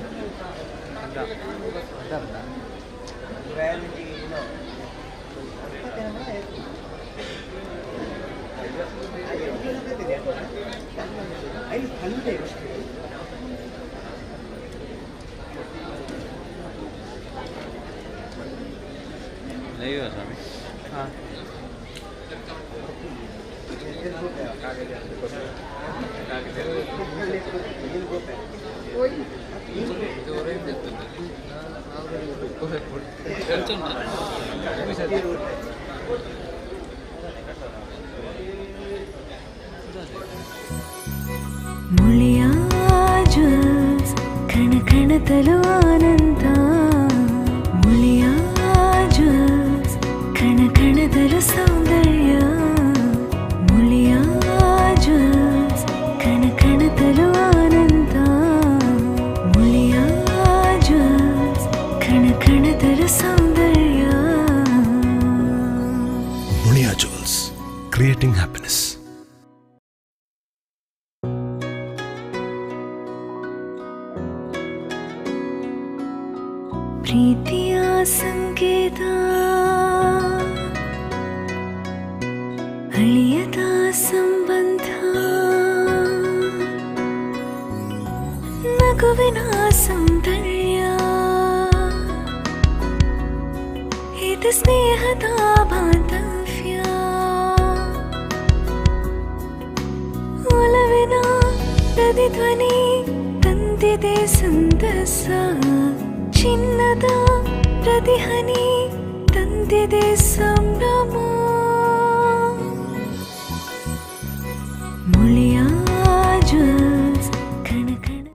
ಸ್ವಾಮಿ ಹಾಂ ಮುಳಿಯಾ ಜ್ಯೂಸ್ ಕಣ ಕಣದಲು ಆನಂದ ಮುಳಿಯಾ ಜ್ಯೂಸ್ ಕಣ ಕಣದಲು ಸೌಂದರ್ಯ ಮುಳಿಯಾ ಜ್ಯೂಸ್ ಕಣ ಕಣದಲು ಆನಂದ ಮುಳಿಯಾ ಜ್ಯೂಸ್ ಕಣ ಕಣದಲು ಸೌಂದರ್ಯ ಮುಳಿಯಾ ಜುವೆಲ್ಸ್ ಕ್ರಿಯೇಟಿಂಗ್ ಹ್ಯಾಪಿನೆಸ್. ಪ್ರೀತಿಯ ಸಂಕೇತ ಅಳಿಯದ ಸಂಬಂಧ ನಗುವಿನ ಸೌಂದರ್ಯ ಇದು ಸ್ನೇಹದ ಬಾಂಧವ್ಯ ಒಲವಿನ ಪ್ರತಿಧ್ವನಿ ತಂದಿದೆ ಸಂತಸ ಚಿನ್ನದ ಪ್ರತಿಹನಿ ತಂದಿದೆ ಸಂಭ್ರಮ ಮುಳಿಯಾ ಜ್ಯೂಸ್ ಕಣ ಕಣ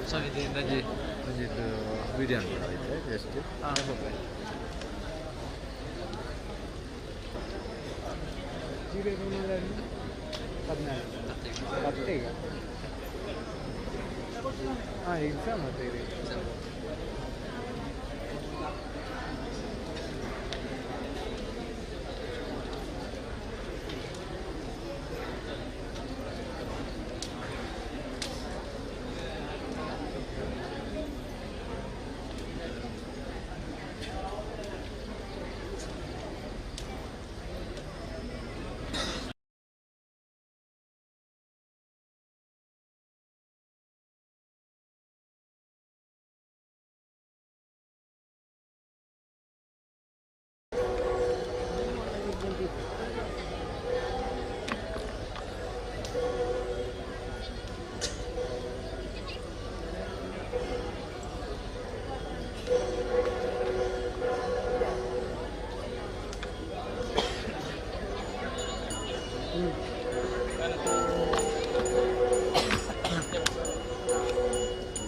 ಸ್ವಾಮಿ ನಂಜಿ ಒಂದಿದ್ದು ವಿಡಿಯೋ ಅನ್ಕೊಂಡೈತೆ ಜಸ್ಟ್ ಹಾಂ ಈಗ ಹಾಂ ಎಕ್ಸಾಮ್ ಮತ್ತೆ ಇದೆ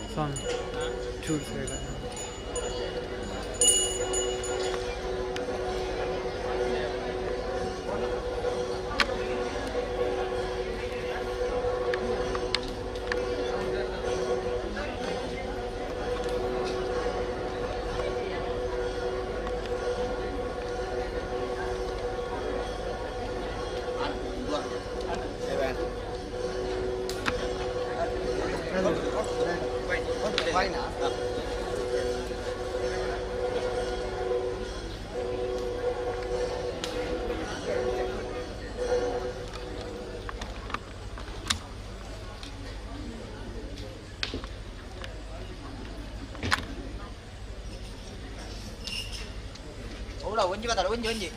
ಸ್ವಾಮಿ ಚೂರು ಸೈಡ ಒಂಜಿ ಬತ್ತಾರ ಒಂಜಿ ಒಂಜಿ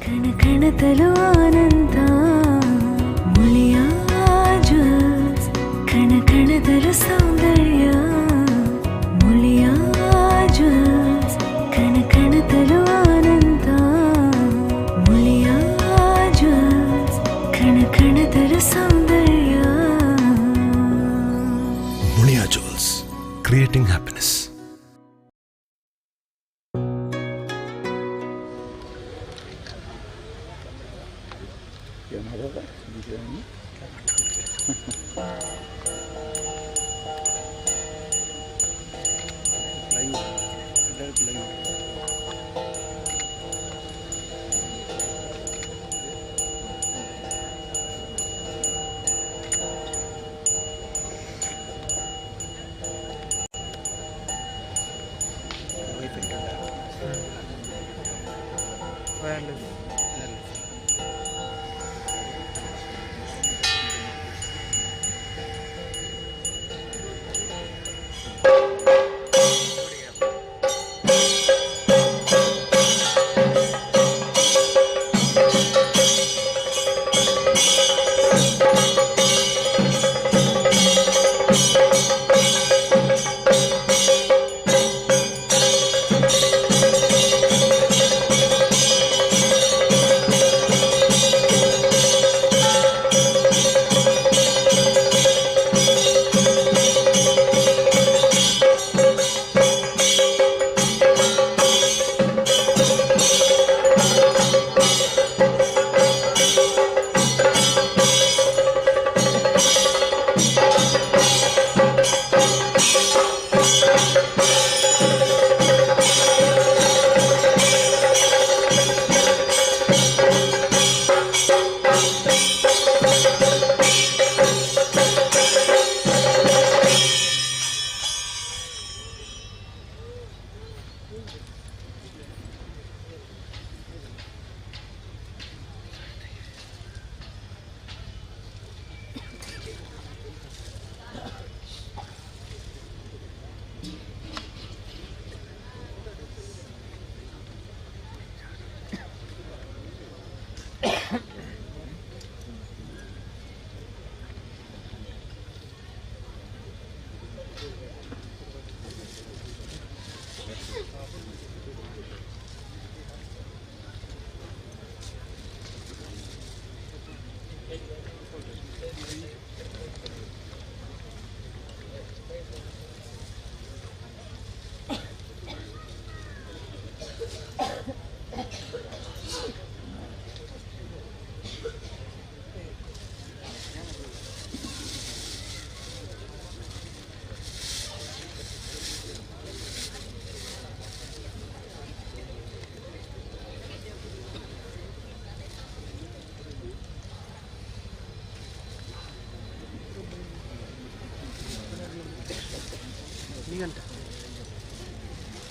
ಕಣ ಕಣದಲು ಆನಂದ ಮುಳಿಯ ಜ್ಯೂಸ್ ಕಣ ಕಣದಲು ಸೌಂದರ್ಯ ಮುಳಿಯ ಜ್ಯೂಸ್ ಕಣ ಕಣದಲು ಆನಂದ ಮುಳಿಯ ಜ್ಯೂಸ್ ಕಣ ಕಣದಲು ಸೌಂದರ್ಯ ಮುಳಿಯಾ ಜ್ಯೂಸ್ ಕ್ರಿಯೇಟಿಂಗ್ ಹ್ಯಾಪಿನೆಸ್.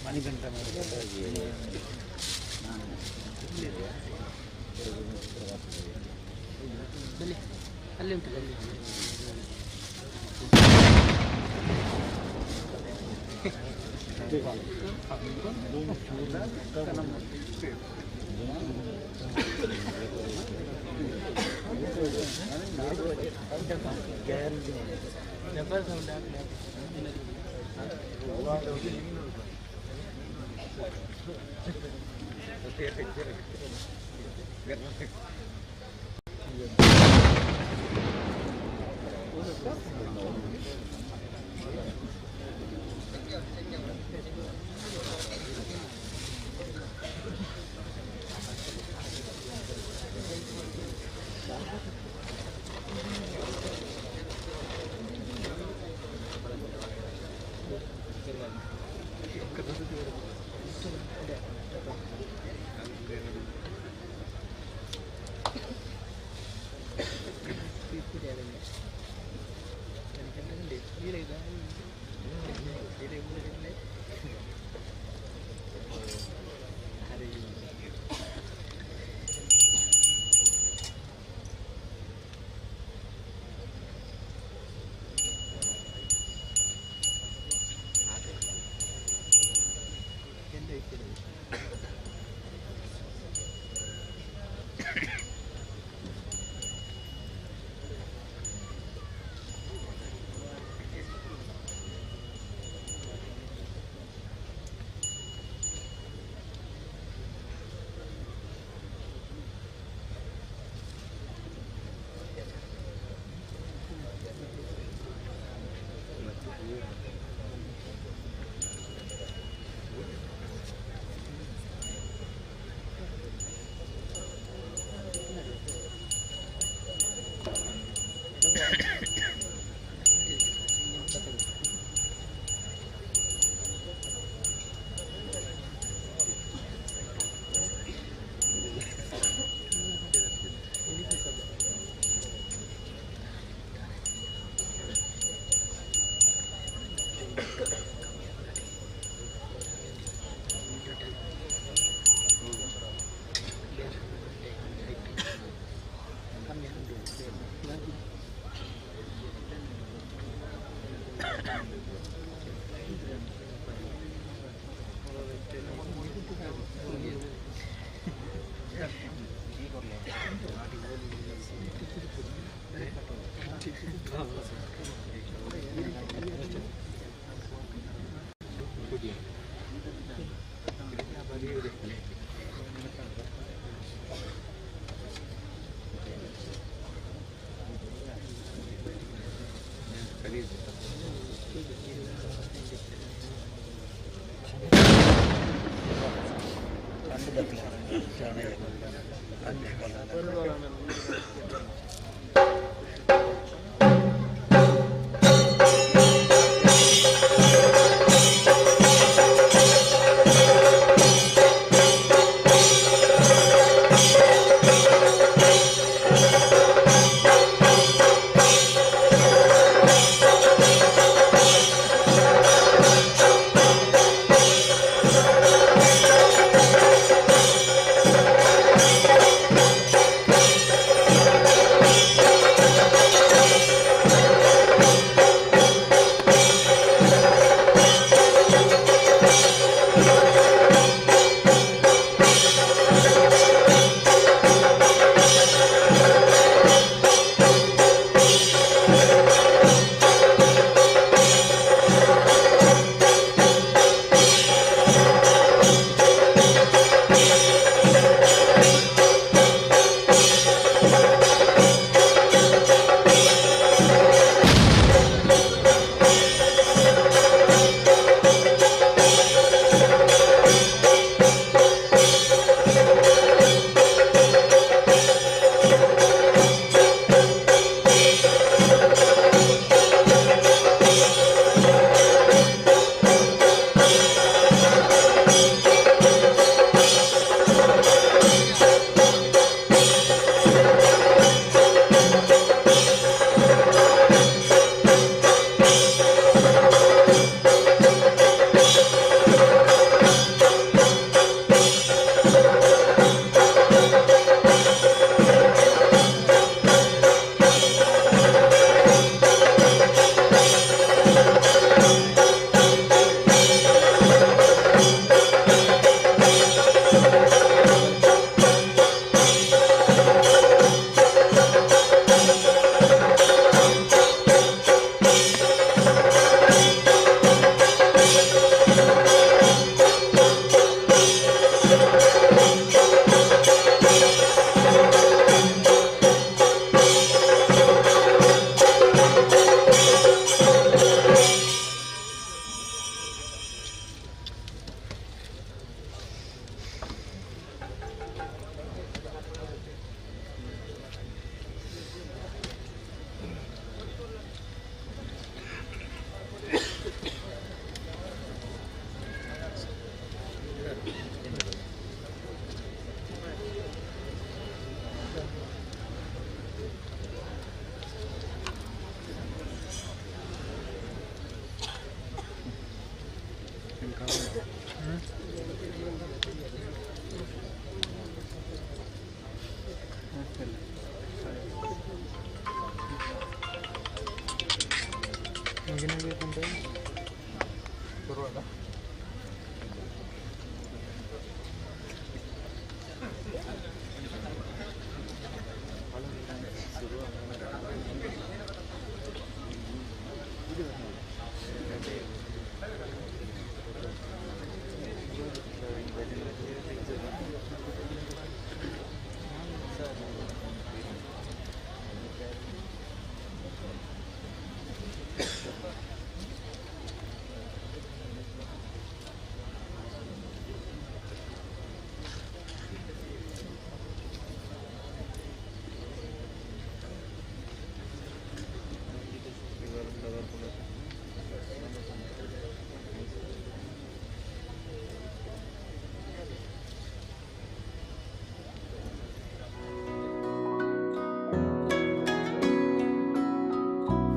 ಮಣಿಗಂಟ ಅಲ್ಲಿ ಉಂಟು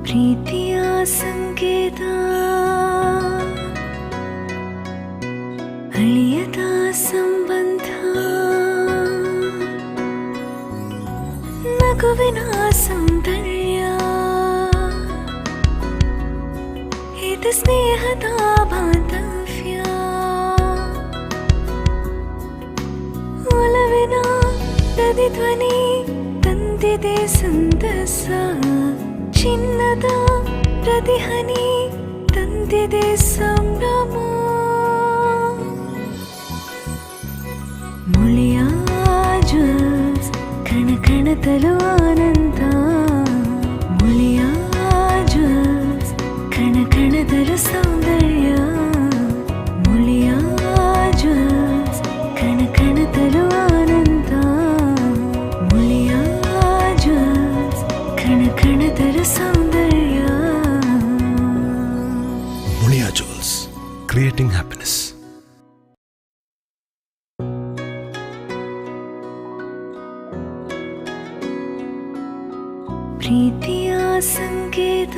ಪ್ರೀತಿಯ ಸಂಕೇತ ಅಳಿಯದ ಸಂಬಂಧ ನಗುವಿನ ಸೌಂದರ್ಯ ಇದು ಸ್ನೇಹದ ಬಾಂಧವ್ಯ ಒಲವಿನ ಪ್ರತಿಧ್ವನಿ ತಂದಿದೆ ಸಂತಸ ಚಿನ್ನದ ಪ್ರತಿಹನಿ ತಂದಿದೆ ಸಂಭ್ರಮ ಮುಳಿಯ ಜ್ಯೂಸ್ ಕಣ ಕಣದಲು ಆನಂದ ಮುಳಿಯ ಜ್ಯೂಸ್ ಕಣ ಕಣದಲು ಸೌಂದರ್ಯ ಮುಳಿಯ ಜ್ಯೂಸ್ ಕಣ ಕಣದಲು ಆನಂದ ಮುಳಿಯ ಜ್ಯೂಸ್ ಕಣ ಕಣದಲು ಸೌಂದರ್ಯ Mulia Jewels, creating happiness. ಪ್ರೀತಿಯ ಸಂಕೇತ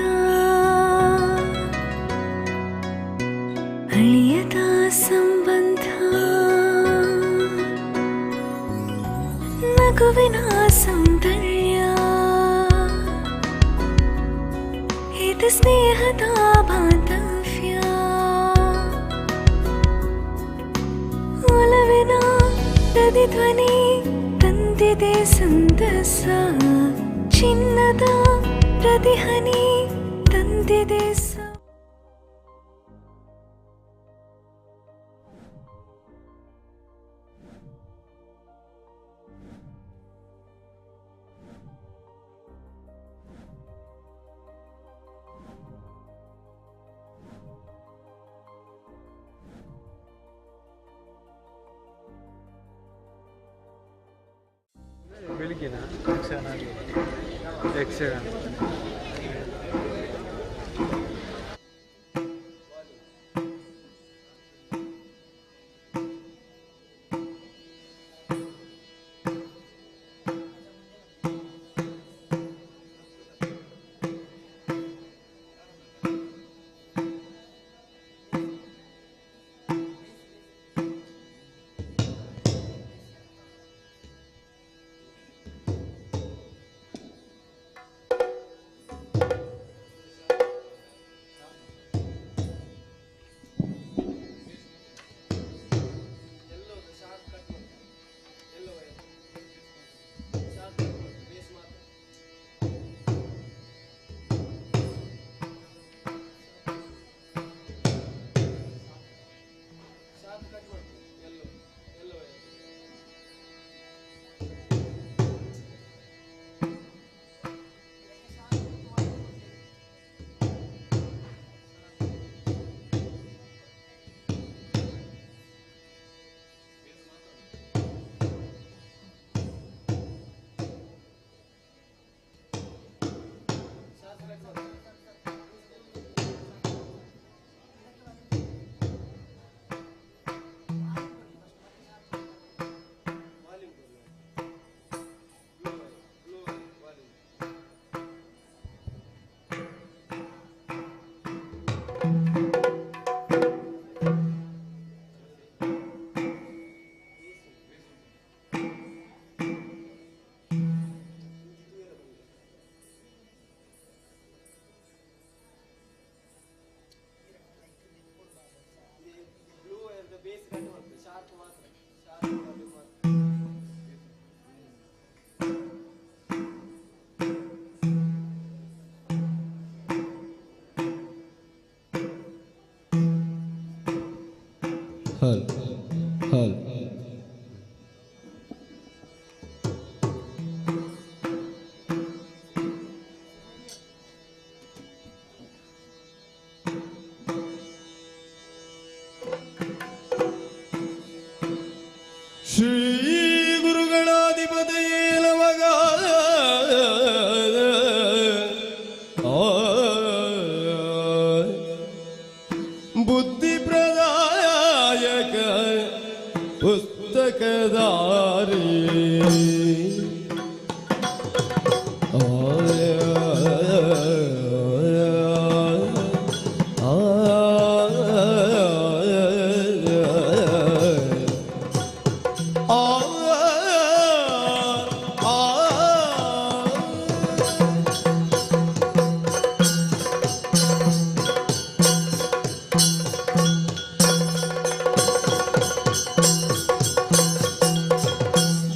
ಅಳಿಯದ ಸಂಬಂಧ ನಗುವಿನ ಸೌಂದರ್ಯ ಇದು ಸ್ನೇಹದ ಬಾಂಧವ್ಯ ಒಲವಿನ ಪ್ರತಿಧ್ವನಿ ತಂದಿದೆ ಸಂತಸ ಚಿನ್ನದ ಪ್ರತಿಹನಿ ತಂದಿದೆ ಬೆಳಿಗ್ಗೆನ ಯಕ್ಷಗಾನ ಹಲ್ ಹಲ್ ಶ್ರೀ ಗುರುಗಣಾಧಿಪತಿಯೇ ನಮಃ. ಬುದ್ಧಿ ಪ್ರದಾಯಕ ಪುಸ್ತಕದಾರಿ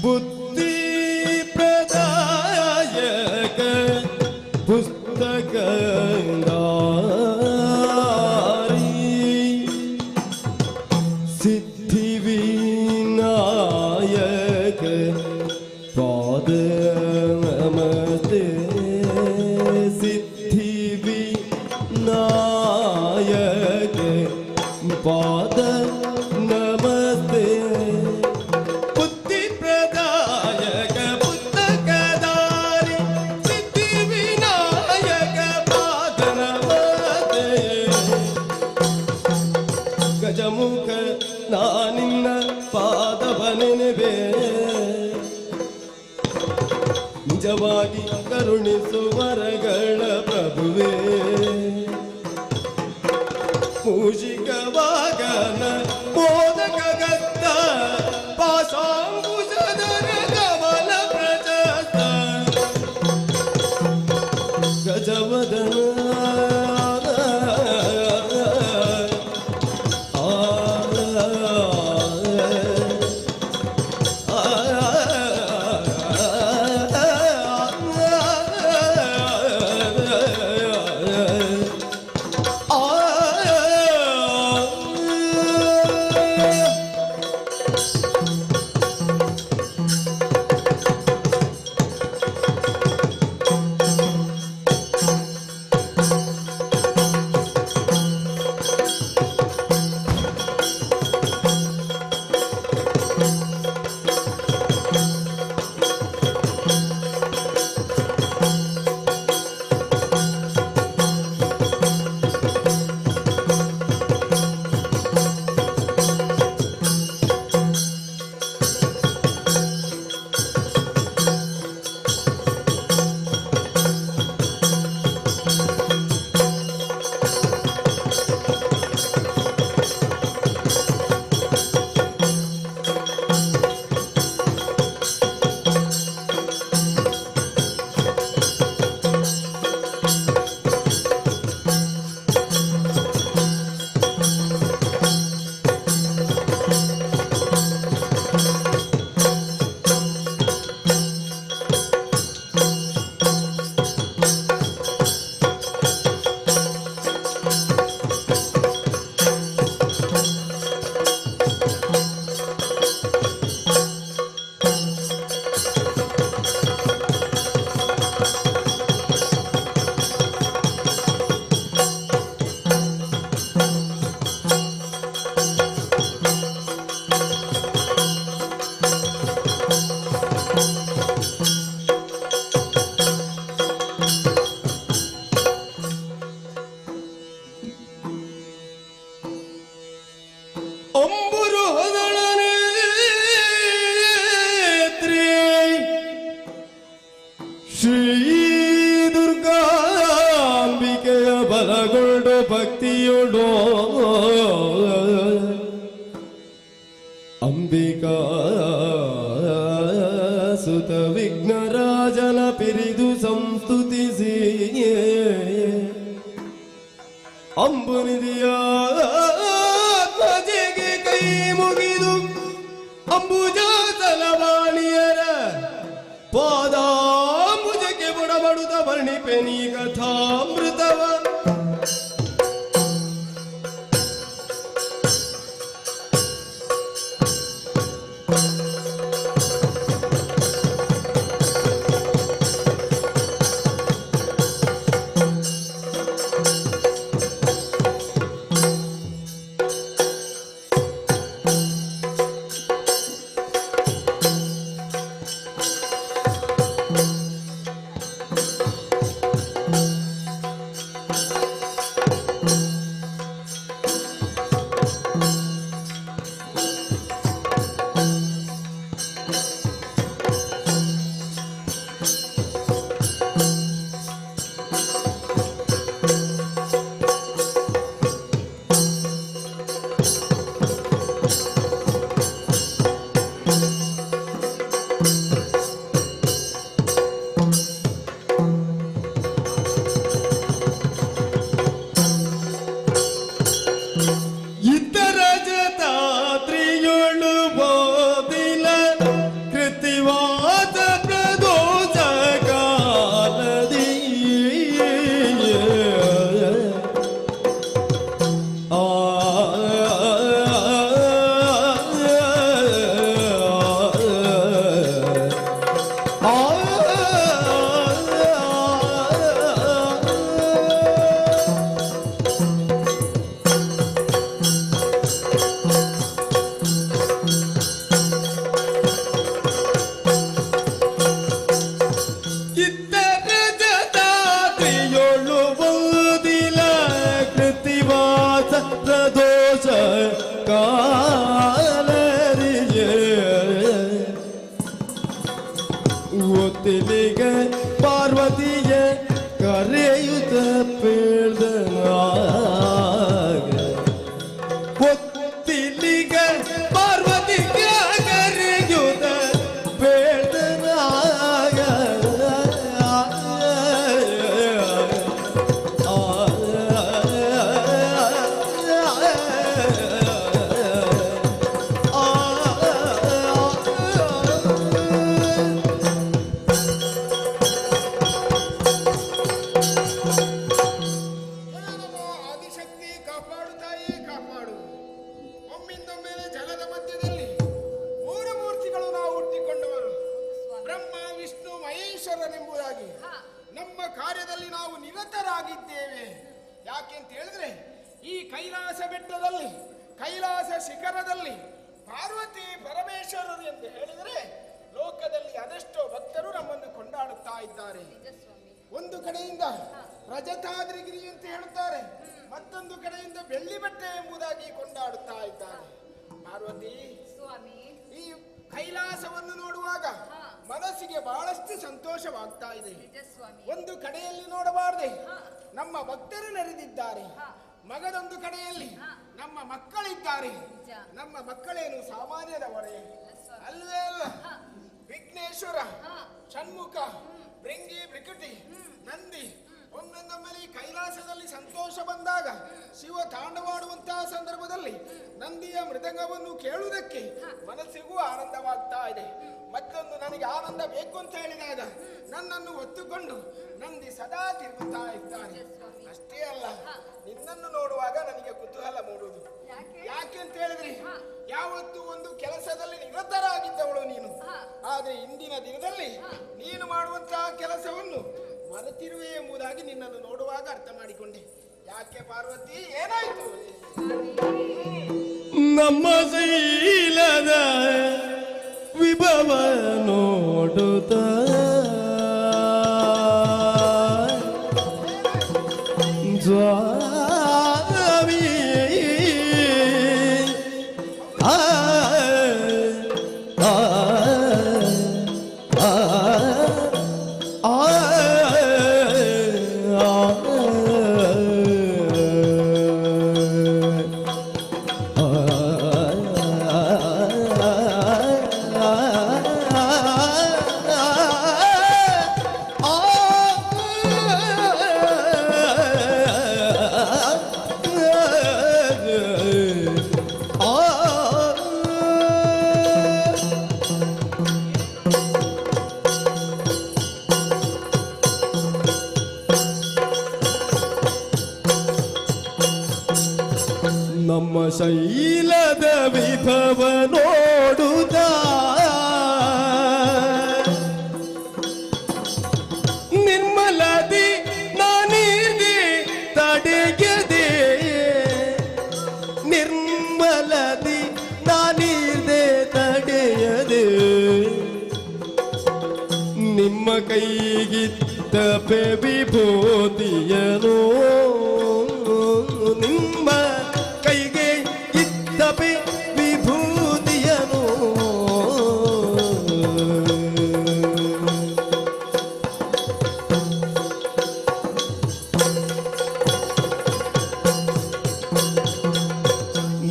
ಬುದ್ಧಿ ಪ್ರದಾಯಕ ಪುಸ್ತಕದಾರಿ ಸಿದ್ಧಿ ವಿನಾಯಕ ಪಾದ ನಮಸ್ತೆ ಸಿದ್ಧಿ ವಿನಾಯಕ ಪಾದ ನಮಸ್ತೆ ಬುದ್ಧಿ ಪ್ರದಾಯಕ ಪುಸ್ತಕದಾರಿ ಸಿದ್ಧಿ ವಿನಾಯಕ ಪಾದ ನಮಸ್ತೆ ಗಜಮುಖ ನಾನಿನ್ನ ಪಾದವ ನೆನೆವೆ ನಿಜವಾಗಿ ಕರುಣಿಸುವರಗಳ ಪ್ರಭುವೇ ಮೂಷಿಕ ವಾಗನ ಮೋದಕ ಗತ್ತ ಪಾಶಾಂಕುಶಧರ ಕಮಲ ಪ್ರಜಸ್ತ ಗಜವದನ ಬಲಗೊಂಡು ಭಕ್ತಿಯೋಡೋ ಅಂಬಿಕಾ ಸುತ ವಿಘ್ನರಾಜನ ಪಿರಿದು ಸಂಸ್ತುತಿಸಿ ಅಂಬುನಿಧಿಯ ಧ್ವಜೆಗೆ ಕೈ ಮುಗಿದು ಅಂಬುಜಾಸಲವಾಣಿಯರ ಪಾದಾಂಬುಜಕ್ಕೆ ಬುಡಬಡುತ್ತ ವರ್ಣಿಪೆನಿ ಕಥಾಮೃತವ ಆಗಿದ್ದೇವೆ. ಯಾಕೆಂತ ಹೇಳಿದ್ರೆ ಈ ಕೈಲಾಸ ಬೆಟ್ಟದಲ್ಲಿ, ಕೈಲಾಸ ಶಿಖರದಲ್ಲಿ ಪಾರ್ವತಿ ಪರಮೇಶ್ವರರು ಎಂದು ಹೇಳಿದರೆ ಲೋಕದಲ್ಲಿ ಅದೆಷ್ಟೋ ಭಕ್ತರು ನಮ್ಮನ್ನು ಕೊಂಡಾಡುತ್ತಾ ಇದ್ದಾರೆ. ಒಂದು ಕಡೆಯಿಂದ ರಜತಾದ್ರಿಗಿರಿ ಅಂತ ಹೇಳುತ್ತಾರೆ, ಮತ್ತೊಂದು ಕಡೆಯಿಂದ ಬೆಳ್ಳಿ ಬೆಟ್ಟ ಎಂಬುದಾಗಿ ಕೊಂಡಾಡುತ್ತಾ ಇದ್ದಾರೆ. ಪಾರ್ವತಿ ಸ್ವಾಮಿ, ಈ ಕೈಲಾಸವನ್ನು ನೋಡುವಾಗ ಮನಸ್ಸಿಗೆ ಬಹಳಷ್ಟು ಸಂತೋಷವಾಗ್ತಾ ಇದೆ. ಒಂದು ಕಡೆಯಲ್ಲಿ ನೋಡಬಾರದೆ ನಮ್ಮ ಭಕ್ತರು ನೆರೆದಿದ್ದಾರೆ, ಮಗದೊಂದು ಕಡೆಯಲ್ಲಿ ನಮ್ಮ ಮಕ್ಕಳಿದ್ದಾರೆ. ನಮ್ಮ ಮಕ್ಕಳೇನು ಸಾಮಾನ್ಯದವರೇ ಅಲ್ವೇ ಅಲ್ಲ. ವಿಘ್ನೇಶ್ವರ, ಷಣ್ಮುಖ, ಭೃಂಗಿ, ಭೃಕುಟಿ, ನಂದಿ ಒಮ್ಮೊಮ್ಮೆ ಕೈಲಾಸದಲ್ಲಿ ಸಂತೋಷ ಬಂದಾಗ ಶಿವ ತಾಂಡವಾಡುವಂತಹ ಸಂದರ್ಭದಲ್ಲಿ ನಂದಿಯ ಮೃದಂಗವನ್ನು ಕೇಳುವುದಕ್ಕೆ ಮನಸ್ಸಿಗೂ ಆನಂದವಾಗ್ತಾ ಇದೆ. ಮತ್ತೊಂದು ನನಗೆ ಆನಂದ ಬೇಕು ಅಂತ ಹೇಳಿದಾಗ ನನ್ನನ್ನು ಹೊತ್ತುಕೊಂಡು ನಂದಿ ಸದಾ ತಿರುಗುತ್ತಾ ಇದ್ದಾನೆ. ಅಷ್ಟೇ ಅಲ್ಲ, ನಿನ್ನನ್ನು ನೋಡುವಾಗ ನನಗೆ ಕುತೂಹಲ ಮೂಡುವುದು. ಯಾಕೆ ಅಂತ ಹೇಳಿದ್ರೆ ಯಾವತ್ತು ಒಂದು ಕೆಲಸದಲ್ಲಿ ನಿರತರಾಗಿದ್ದವಳು ನೀನು, ಆದ್ರೆ ಇಂದಿನ ದಿನದಲ್ಲಿ ನೀನು ಮಾಡುವಂತಹ ಕೆಲಸವನ್ನು ಮರೆತಿರುವೆ ಎಂಬುದಾಗಿ ನಿನ್ನನ್ನು ನೋಡುವಾಗ ಅರ್ಥ ಮಾಡಿಕೊಂಡೆ. ಯಾಕೆ ಪಾರ್ವತಿ, ಏನಾಯ್ತು? ನಮ್ಮ ಶೈಲದ ವಿಭವ ನೋಡುತ್ತ ಸ್ವಾಮಿ ನಮ್ಮ ಶೈಲದ ವಿಭವ ನೋಡುತ್ತ ನಿರ್ಮಲದಿ ನಾನಿದೆ ತಡೆಯದೆ, ನಿರ್ಮಲದಿ ನಾನಿದೆ ತಡೆಯದೆ, ನಿಮ್ಮ ಕೈಗಿತ್ತ ವಿಭೂತಿಯನೋ, ನಿಮ್ಮ ಕೈಗೆ ಇತ್ತ ವಿಭೂತಿಯನೋ,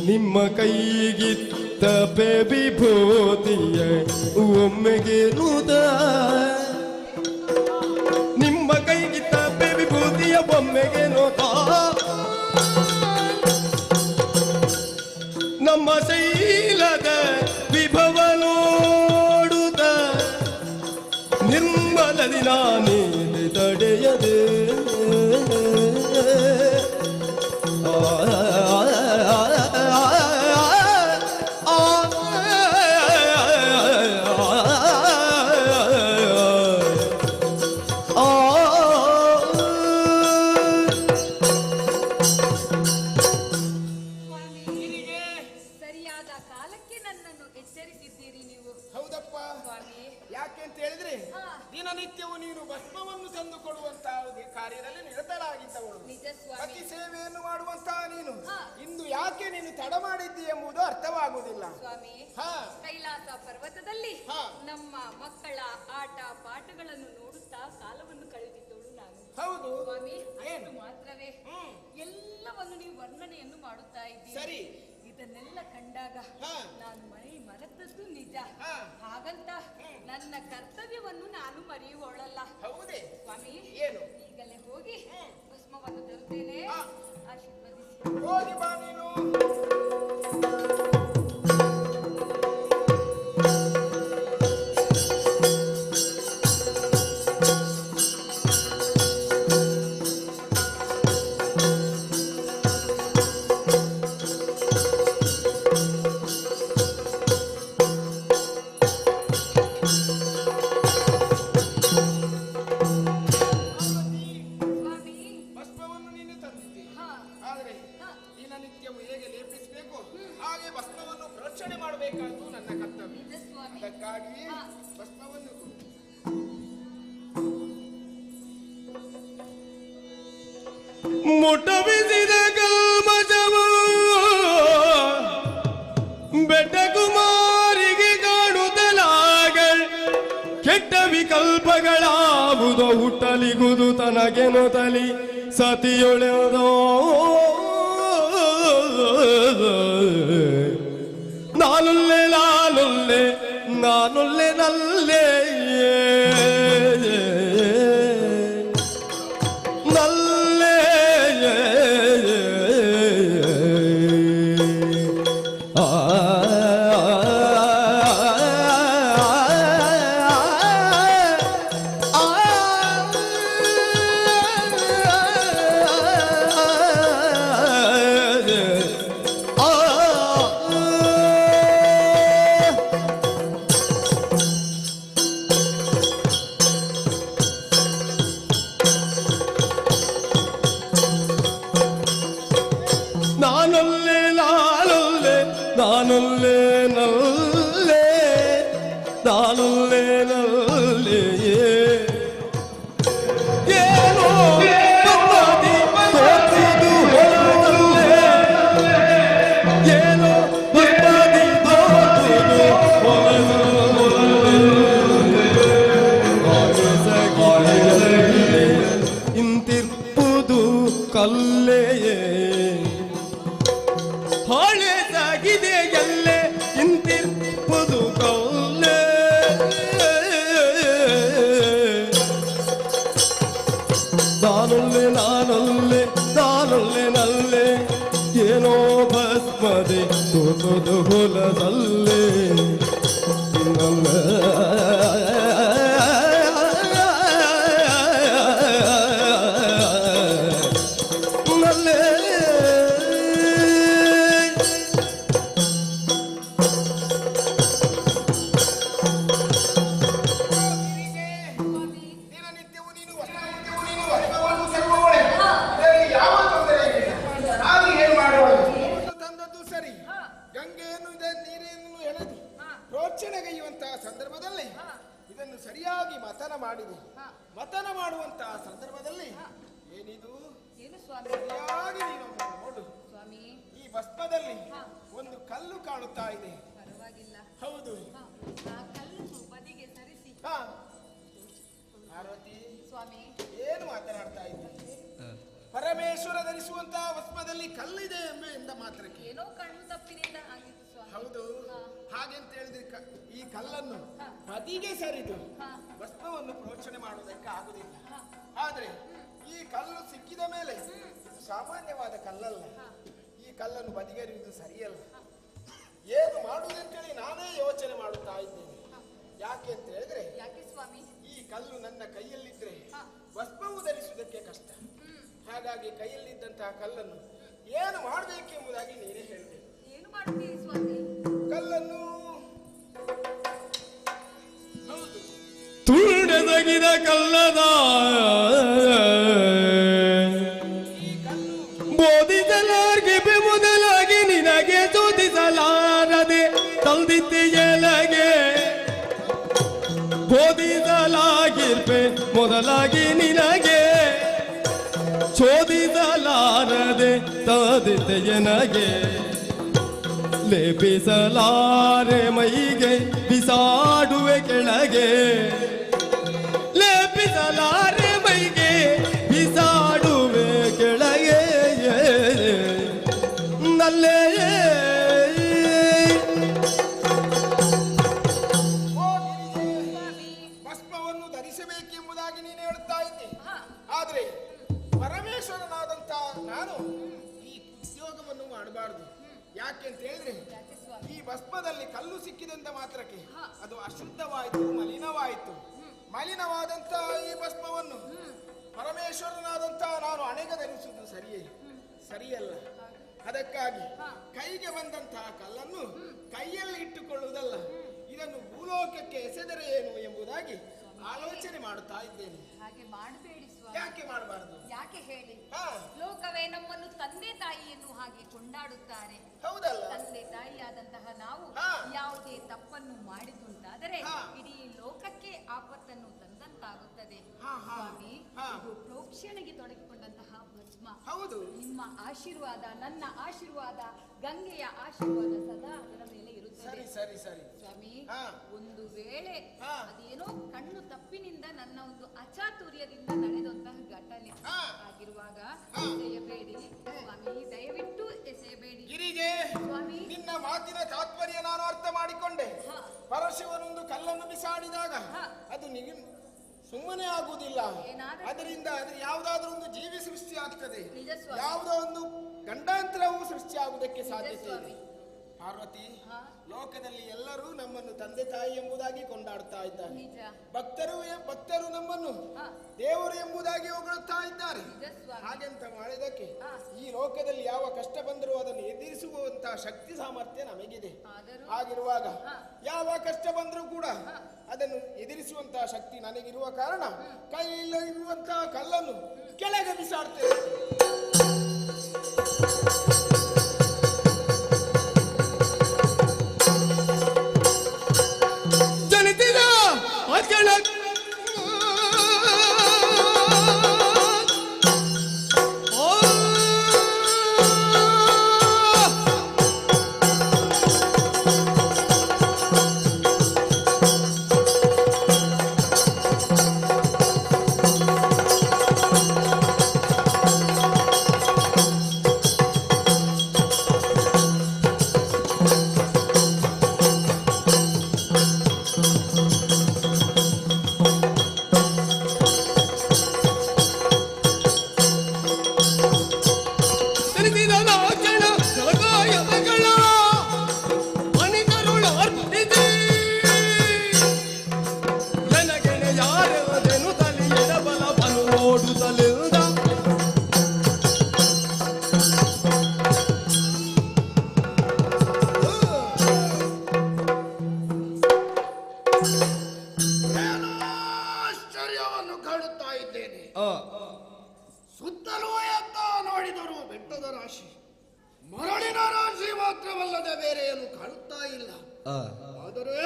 ನಿಮ್ಮ ಕೈಗಿತ್ತ ವಿಭೂತಿಯ ಒಮ್ಮೆಗೆ ನುದ, ನಿಮ್ಮ ಕೈಗಿತ್ತ ವಿಭೂತಿಯ ಒಮ್ಮೆಗೆ ನುದ, ನಮ್ಮ ಶೈಲದ ವಿಭವ ನೋಡುತ್ತ ನಿರ್ಮಲದಿ ನಾನೇನೆ ತಡೆಯದೆ, ದಿನನಿತ್ಯವೂ ನೀನು ಭಸ್ಮವನ್ನು ತಂದು ಕೊಡುವಂತಹ ಕಾರ್ಯದಲ್ಲಿ ನಿರತರಾಗಿದ್ದವಳು, ಅತಿ ಸೇವೆಯನ್ನು ಮಾಡುವಂತಹ ನೀನು ಇಂದು ಯಾಕೆ ನೀನು ತಡ ಮಾಡಿದ್ದಿ ಎಂಬುದು ಅರ್ಥವಾಗುವುದಿಲ್ಲ. ಸ್ವಾಮಿ, ಕೈಲಾಸ ಪರ್ವತದಲ್ಲಿ ನಮ್ಮ ಮಕ್ಕಳ ಆಟ ಪಾಠಗಳನ್ನು ನೋಡುತ್ತಾ ಕಾಲವನ್ನು ಕಳೆದಿದ್ದಳು ನಾನು. ಹೌದು ಸ್ವಾಮಿ, ಏನು ಮಾತ್ರವೇ ಎಲ್ಲವನ್ನು ನೀವು ವರ್ಣನೆಯನ್ನು ಮಾಡುತ್ತಾ ಇದ್ದೀರಿ. ಸರಿ, ಇದನ್ನೆಲ್ಲ ಕಂಡಾಗ ನಾನು ಮರೆತದ್ದು ನಿಜ. ಹಾಗಂತ ನನ್ನ ಕರ್ತವ್ಯವನ್ನು ನಾನು ಮರೆಯುವಳಲ್ಲ. ಹೌದೇ ಸ್ವಾಮಿ, ಏನು? ಈಗಲೇ ಹೋಗಿ ಭಸ್ಮವನ್ನು ತರುತ್ತೇನೆ, ಆಶೀರ್ವದಿಸಿ. ಹೋಗಿ ಬಾ ನೀನು. ಅದಕ್ಕಾಗಿ ಭಸ್ಮವನ್ನು ಕೊಡು. ಮುಟವಿಸಿದ ಕಲ್ಮಶವು ಬೆಟ್ಟಕುಮಾರಿಗೆ ಕಾಣುತ್ತಲಾಗಳ್ ಕೆಟ್ಟ ವಿಕಲ್ಪಗಳಾವುದೋ ಹುಟ್ಟಲಿಗುದು ತನಗೆನು ತಲಿ ಸತಿಯೊಳೆದೋ ನಾನುಲ್ಲೆ ನಾನುಲ್ಲೆ ನಾನುಲ್ಲೆ ನಲ್ಲೆ ನಲ್ಲೆ ನಾನೊಲ್ಲೆ ನಾನೊಲ್ಲೆ ನಾನೊಲ್ಲೆ ನಲ್ಲೆ ನಾನೊಲ್ಲೆ ನಲ್ಲೆ ಏನೋ ಬನ್ನದಿ ತೋರುವುದು ಹೊಲದಲ್ಲೇ ಏನೋ ಬನ್ನದಿ ತೋರುವುದು ಹೊಲದಲ್ಲೇ ಇಂತಿರ್ಪುದು ಕಲ್ಲೆಯೇ ಹೊಳೆದಾಗಿದೆ ಎಲ್ಲೆ ಇಂತಿರ್ಪುದು ಕಲ್ಲೆ ನಾನೊಲ್ಲೆ ನಾನೊಲ್ಲೆ ನಾನೊಲ್ಲೆ ನಲ್ಲೆ ಏನೋ ಭಸ್ಮದೆ ತೋತದು ಹೊಲದಲ್ಲೇ ನಲ್ಲೆ ದಿನನಿತ್ಯವೂ ನೀನು ಭಸ್ಮವನ್ನು ತರುವವಳೆ. ಇದರಲ್ಲಿ ಯಾವ ತೊಂದರೆ ಇಲ್ಲ. ನಾನು ಏನು ಮಾಡುವಳು? ತಂದದ್ದು ಸರಿ. ಗಂಗೆಯನ್ನು ನೀರನ್ನು ಎಳೆದು ಪ್ರೋಕ್ಷಣೆಗೈಯುವಂತಹ ಸಂದರ್ಭದಲ್ಲಿ ಇದನ್ನು ಸರಿಯಾಗಿ ಮತನ ಮಾಡಿದೆ. ಮತನ ಮಾಡುವಂತಹ ಸಂದರ್ಭದಲ್ಲಿ ಏನಿದು ಸರಿಯಾಗಿ ನೀನು ನೋಡು. ಈ ಭಸ್ಮದಲ್ಲಿ ಒಂದು ಕಲ್ಲು ಕಾಣುತ್ತಾ ಇದೆ. ಹೌದು. ಹಾ. ಪಾರ್ವತಿ ಏನು ಮಾತನಾಡ್ತಾ ಇದ್ದೆ? ಪರಮೇಶ್ವರ ಧರಿಸುವಂತಹ ಭಸ್ಮದಲ್ಲಿ ಕಲ್ಲಿದೆ ಎಂದ ಮಾತ್ರಕ್ಕೆ ಏನೋ ಕಣ್ಣು ತಪ್ಪಿನಿಂದ ಆಗಿತ್ತು ಸ್ವಾಮಿ. ಹೌದು. ಹಾಗೆಂತ ಹೇಳಿದ್ರೆ ಈ ಕಲ್ಲನ್ನು ಬದಿಗೆ ಸರಿದು ಭಸ್ಮವನ್ನು ಪ್ರೋಕ್ಷಣೆ ಮಾಡುವುದಕ್ಕೆ ಆಗುದಿಲ್ಲ. ಆದ್ರೆ ಈ ಕಲ್ಲು ಸಿಕ್ಕಿದ ಮೇಲೆ ಇದು ಸಾಮಾನ್ಯವಾದ ಕಲ್ಲಲ್ಲ. ಈ ಕಲ್ಲನ್ನು ಬದಿಗೆರಿಯುವುದು ಸರಿಯಲ್ಲ. ಏನು ಮಾಡುವುದಂತೇಳಿ ನಾನೇ ಯೋಚನೆ ಮಾಡುತ್ತಾ ಇದ್ದೇನೆ. ಯಾಕೆ ಅಂತ ಹೇಳಿದ್ರೆ ಈ ಕಲ್ಲು ನನ್ನ ಕೈಯಲ್ಲಿದ್ರೆ ಭಸ್ಮವು ಧರಿಸುವುದಕ್ಕೆ ಕಷ್ಟ. ಹಾಗಾಗಿ ಕೈಯಲ್ಲಿದ್ದಂತಹ ಕಲ್ಲನ್ನು ಏನು ಮಾಡಬೇಕೆಂಬುದಾಗಿ ನೀನೇ ಹೇಳಬೇಕು. ಏನು ಮಾಡ್ತೀರಿ ಸ್ವಾಮಿ? ಕಲ್ಲನ್ನು ಹೌದು ತುಂಡದಗಿದ ಕಲ್ಲದ ಬೋಧಿಸಲಾರ್ಗೆ ಮೊದಲಾಗಿ ನಿನಗೆ ಶೋಧಿಸಲಾರದೆ ತಂದಿದ್ದೆಯಲಗೆ ಬೋಧಿಸಲಾಗಿರ್ಪೆ ಮೊದಲಾಗಿ ನಿನಗೆ ಶೋಧಿಸಲಾರದೆ ತಂದಿದ್ದೆಯನಗೆ ಲೇಪಿಸಲಾರೆ ಮೈಗೆ ಬಿಸಾಡುವೆ ಕೆಳಗೆ ಲೇಪಿಸಲಾರೆ ಮೈಗೆ ಬಿಸಾಡುವೆ ಕೆಳಗೆ ನಲ್ಲೇ ಭಸ್ಮವನ್ನು ಧರಿಸಬೇಕೆಂಬುದಾಗಿ ನೀನು ಹೇಳುತ್ತಾ ಇದ್ದೆ. ಆದ್ರೆ ಪರಮೇಶ್ವರನಾದಂತ ನಾನು ಈ ಉದ್ಯೋಗವನ್ನು ಮಾಡಬಾರದು. ಯಾಕೆ ಅಂತ ಹೇಳಿದ್ರೆ ಈ ಭಸ್ಮದಲ್ಲಿ ಕಲ್ಲು ಸಿಕ್ಕಿದಂತ ಮಾತ್ರಕ್ಕೆ ಅದು ಅಶುದ್ಧವಾಯಿತು, ಮಲಿನವಾಯಿತು. ಮಲಿನವಾದಂತ ಈ ಭಸ್ಮವನ್ನು ಪರಮೇಶ್ವರನಾದಂತ ನಾನು ಹಣೆಗೆ ಧರಿಸುವುದು ಸರಿಯಲ್ಲ. ಅದಕ್ಕಾಗಿ ಕೈಗೆ ಬಂದಂತಹ ಕಲ್ಲನ್ನು ಕೈಯಲ್ಲಿ ಇಟ್ಟುಕೊಳ್ಳುವುದಲ್ಲ, ಇದನ್ನು ಭೂಲೋಕಕ್ಕೆ ಎಸೆದರೆ ಏನು ಎಂಬುದಾಗಿ ಆಲೋಚನೆ ಮಾಡುತ್ತಾ ಇದ್ದೇನೆ. ಹಾಗೆ ಮಾಡಬೇಡಿ ಸ್ವಾಮಿ. ಯಾಕೆ ಮಾಡಬಾರದು? ಯಾಕೆ ಹೇಳಿ? ಲೋಕವೇ ನಮ್ಮನ್ನು ತಂದೆ ತಾಯಿ ತಾಯಿಯನ್ನು ಹಾಗೆ ಕೊಂಡಾಡುತ್ತಾರೆ. ಹೌದಲ್ಲ? ತಂದೆ ತಾಯಿಯಾದಂತಹ ನಾವು ಯಾವುದೇ ತಪ್ಪನ್ನು ಮಾಡಿದುಂಟಾದರೆ ಇಡೀ ಲೋಕಕ್ಕೆ ಆಪತ್ತನ್ನು ತಂದಂತಾಗುತ್ತದೆ. ಸ್ವಾಮಿ, ಇದು ಪ್ರೋಕ್ಷಣೆಗೆ ತೊಡಗಿಕೊಂಡಂತಹ ಭಸ್ಮ. ಹೌದು. ನಿಮ್ಮ ಆಶೀರ್ವಾದ, ನನ್ನ ಆಶೀರ್ವಾದ, ಗಂಗೆಯ ಆಶೀರ್ವಾದ ಸದಾ ಅದರ ಮೇಲೆ ಇರುತ್ತದೆ. ಸರಿ ಸರಿ ಸರಿ ಸ್ವಾಮಿ, ಒಂದು ವೇಳೆ ಅದೇನೋ ಕಣ್ಣು ತಪ್ಪಿನಿಂದ ನನ್ನ ಒಂದು ಅಚಾತುರ್ಯದಿಂದ ನಡೆದಂತಹ ಘಟನೆ ಆಗಿರುವಾಗ ಎಸೆಯಬೇಡಿ ಸ್ವಾಮಿ, ದಯವಿಟ್ಟು ಎಸೆಯಬೇಡಿ. ಗಿರಿಗೆ, ಸ್ವಾಮಿ, ನಿನ್ನ ಮಾತಿನ ತಾತ್ಪರ್ಯ ನಾನು ಅರ್ಥ ಮಾಡಿಕೊಂಡೆ. ಪರಶಿವನೊಂದು ಕಲ್ಲನ್ನು ಬಿಸಾಡಿದಾಗ ಅದು ಸುಮ್ಮನೆ ಆಗುವುದಿಲ್ಲ. ಅದರಿಂದ ಅದು ಯಾವುದಾದ್ರೂ ಒಂದು ಜೀವಿ ಸೃಷ್ಟಿ ಆಗ್ತದೆ, ಯಾವುದೋ ಒಂದು ಗಂಡಾಂತರವು ಸೃಷ್ಟಿ ಆಗುವುದಕ್ಕೆ ಸಾಧ್ಯತೆ ಇದೆ. ಪಾರ್ವತಿ, ಲೋಕದಲ್ಲಿ ಎಲ್ಲರೂ ನಮ್ಮನ್ನು ತಂದೆ ತಾಯಿ ಎಂಬುದಾಗಿ ಕೊಂಡಾಡ್ತಾ ಇದ್ದಾರೆ. ಭಕ್ತರು ನಮ್ಮನ್ನು ದೇವರು ಎಂಬುದಾಗಿ ಹೊಗಳುತ್ತಾ ಇದ್ದಾರೆ. ಹಾಗೆಂತ ಮಾಡಿದಕ್ಕೆ ಈ ಲೋಕದಲ್ಲಿ ಯಾವ ಕಷ್ಟ ಬಂದರೂ ಅದನ್ನು ಎದುರಿಸುವಂತಹ ಶಕ್ತಿ ಸಾಮರ್ಥ್ಯ ನಮಗಿದೆ. ಹಾಗಿರುವಾಗ ಯಾವ ಕಷ್ಟ ಬಂದರೂ ಕೂಡ ಅದನ್ನು ಎದುರಿಸುವಂತಹ ಶಕ್ತಿ ನನಗಿರುವ ಕಾರಣ ಕೈಯಲ್ಲಿರುವಂತಹ ಕಲ್ಲನ್ನು ಕೆಳಗೆ ಬಿಸಾಡ್ತೇವೆ. ಸುತ್ತಲೂ ಎತ್ತ ನೋಡಿದರು ಬೆಟ್ಟದ ರಾಶಿ, ಮರಳಿನ ರಾಶಿ ಮಾತ್ರವಲ್ಲದೆ ಬೇರೆ ಏನು ಕಾಣುತ್ತಾ ಇಲ್ಲ. ಆದರೆ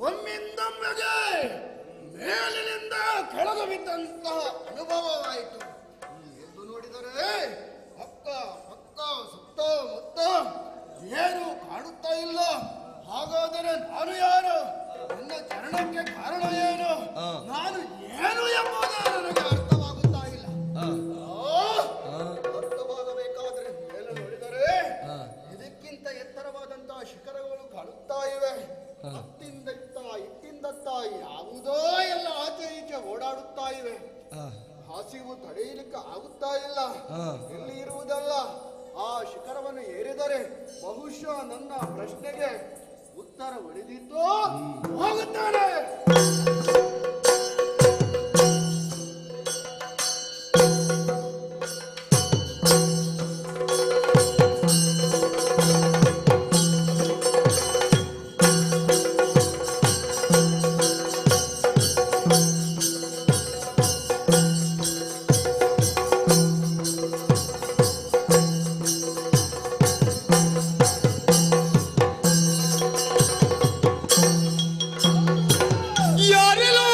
ಒಮ್ಮಿಂದೊಮ್ಮೆಗೆ ಮೇಲಿನಿಂದ ಕೆಳಗೆ ಬಿದ್ದಂತಹ ಅನುಭವವಾಯಿತು. ಎಂದು ನೋಡಿದರೆ ಪಕ್ಕ ಪಕ್ಕ ಸುತ್ತ ಮುತ್ತ ಏನು ಕಾಣುತ್ತಾ ಇಲ್ಲ. ಹಾಗಾದರೆ ನಾನು ಯಾರು? ನನ್ನ ಚರಣಕ್ಕೆ ಕಾರಣ ಏನು? ನಾನು ಏನು ಎಂಬುದೇ ನನಗೆ ಅರ್ಥವಾಗುತ್ತಾ ಇಲ್ಲ. ಅರ್ಥವಾಗಬೇಕಾದ್ರೆ ಮೇಲೆ ನೋಡಿದರೆ ಇದಕ್ಕಿಂತ ಎತ್ತರವಾದಂತಹ ಶಿಖರಗಳು ಕಾಣುತ್ತಾ ಇವೆ. ಹತ್ತಿಂದತ್ತ ಇತ್ತಿಂದತ್ತ ಯಾವುದೋ ಎಲ್ಲ ಆಚೆ ಈಚೆ ಓಡಾಡುತ್ತಾ ಇವೆ. ಹಸಿವು ತಡೆಯಲಿಕ್ಕೆ ಆಗುತ್ತಾ ಇಲ್ಲ. ಎಲ್ಲಿ ಇರುವುದಲ್ಲ. ಆ ಶಿಖರವನ್ನು ಏರಿದರೆ ಬಹುಶಃ ನನ್ನ ಪ್ರಶ್ನೆಗೆ ಉತ್ತರ ಒಡೆದಿದ್ದು ಹೋಗುತ್ತಾನೆ. ಯಾರೆಲ್ಲೋ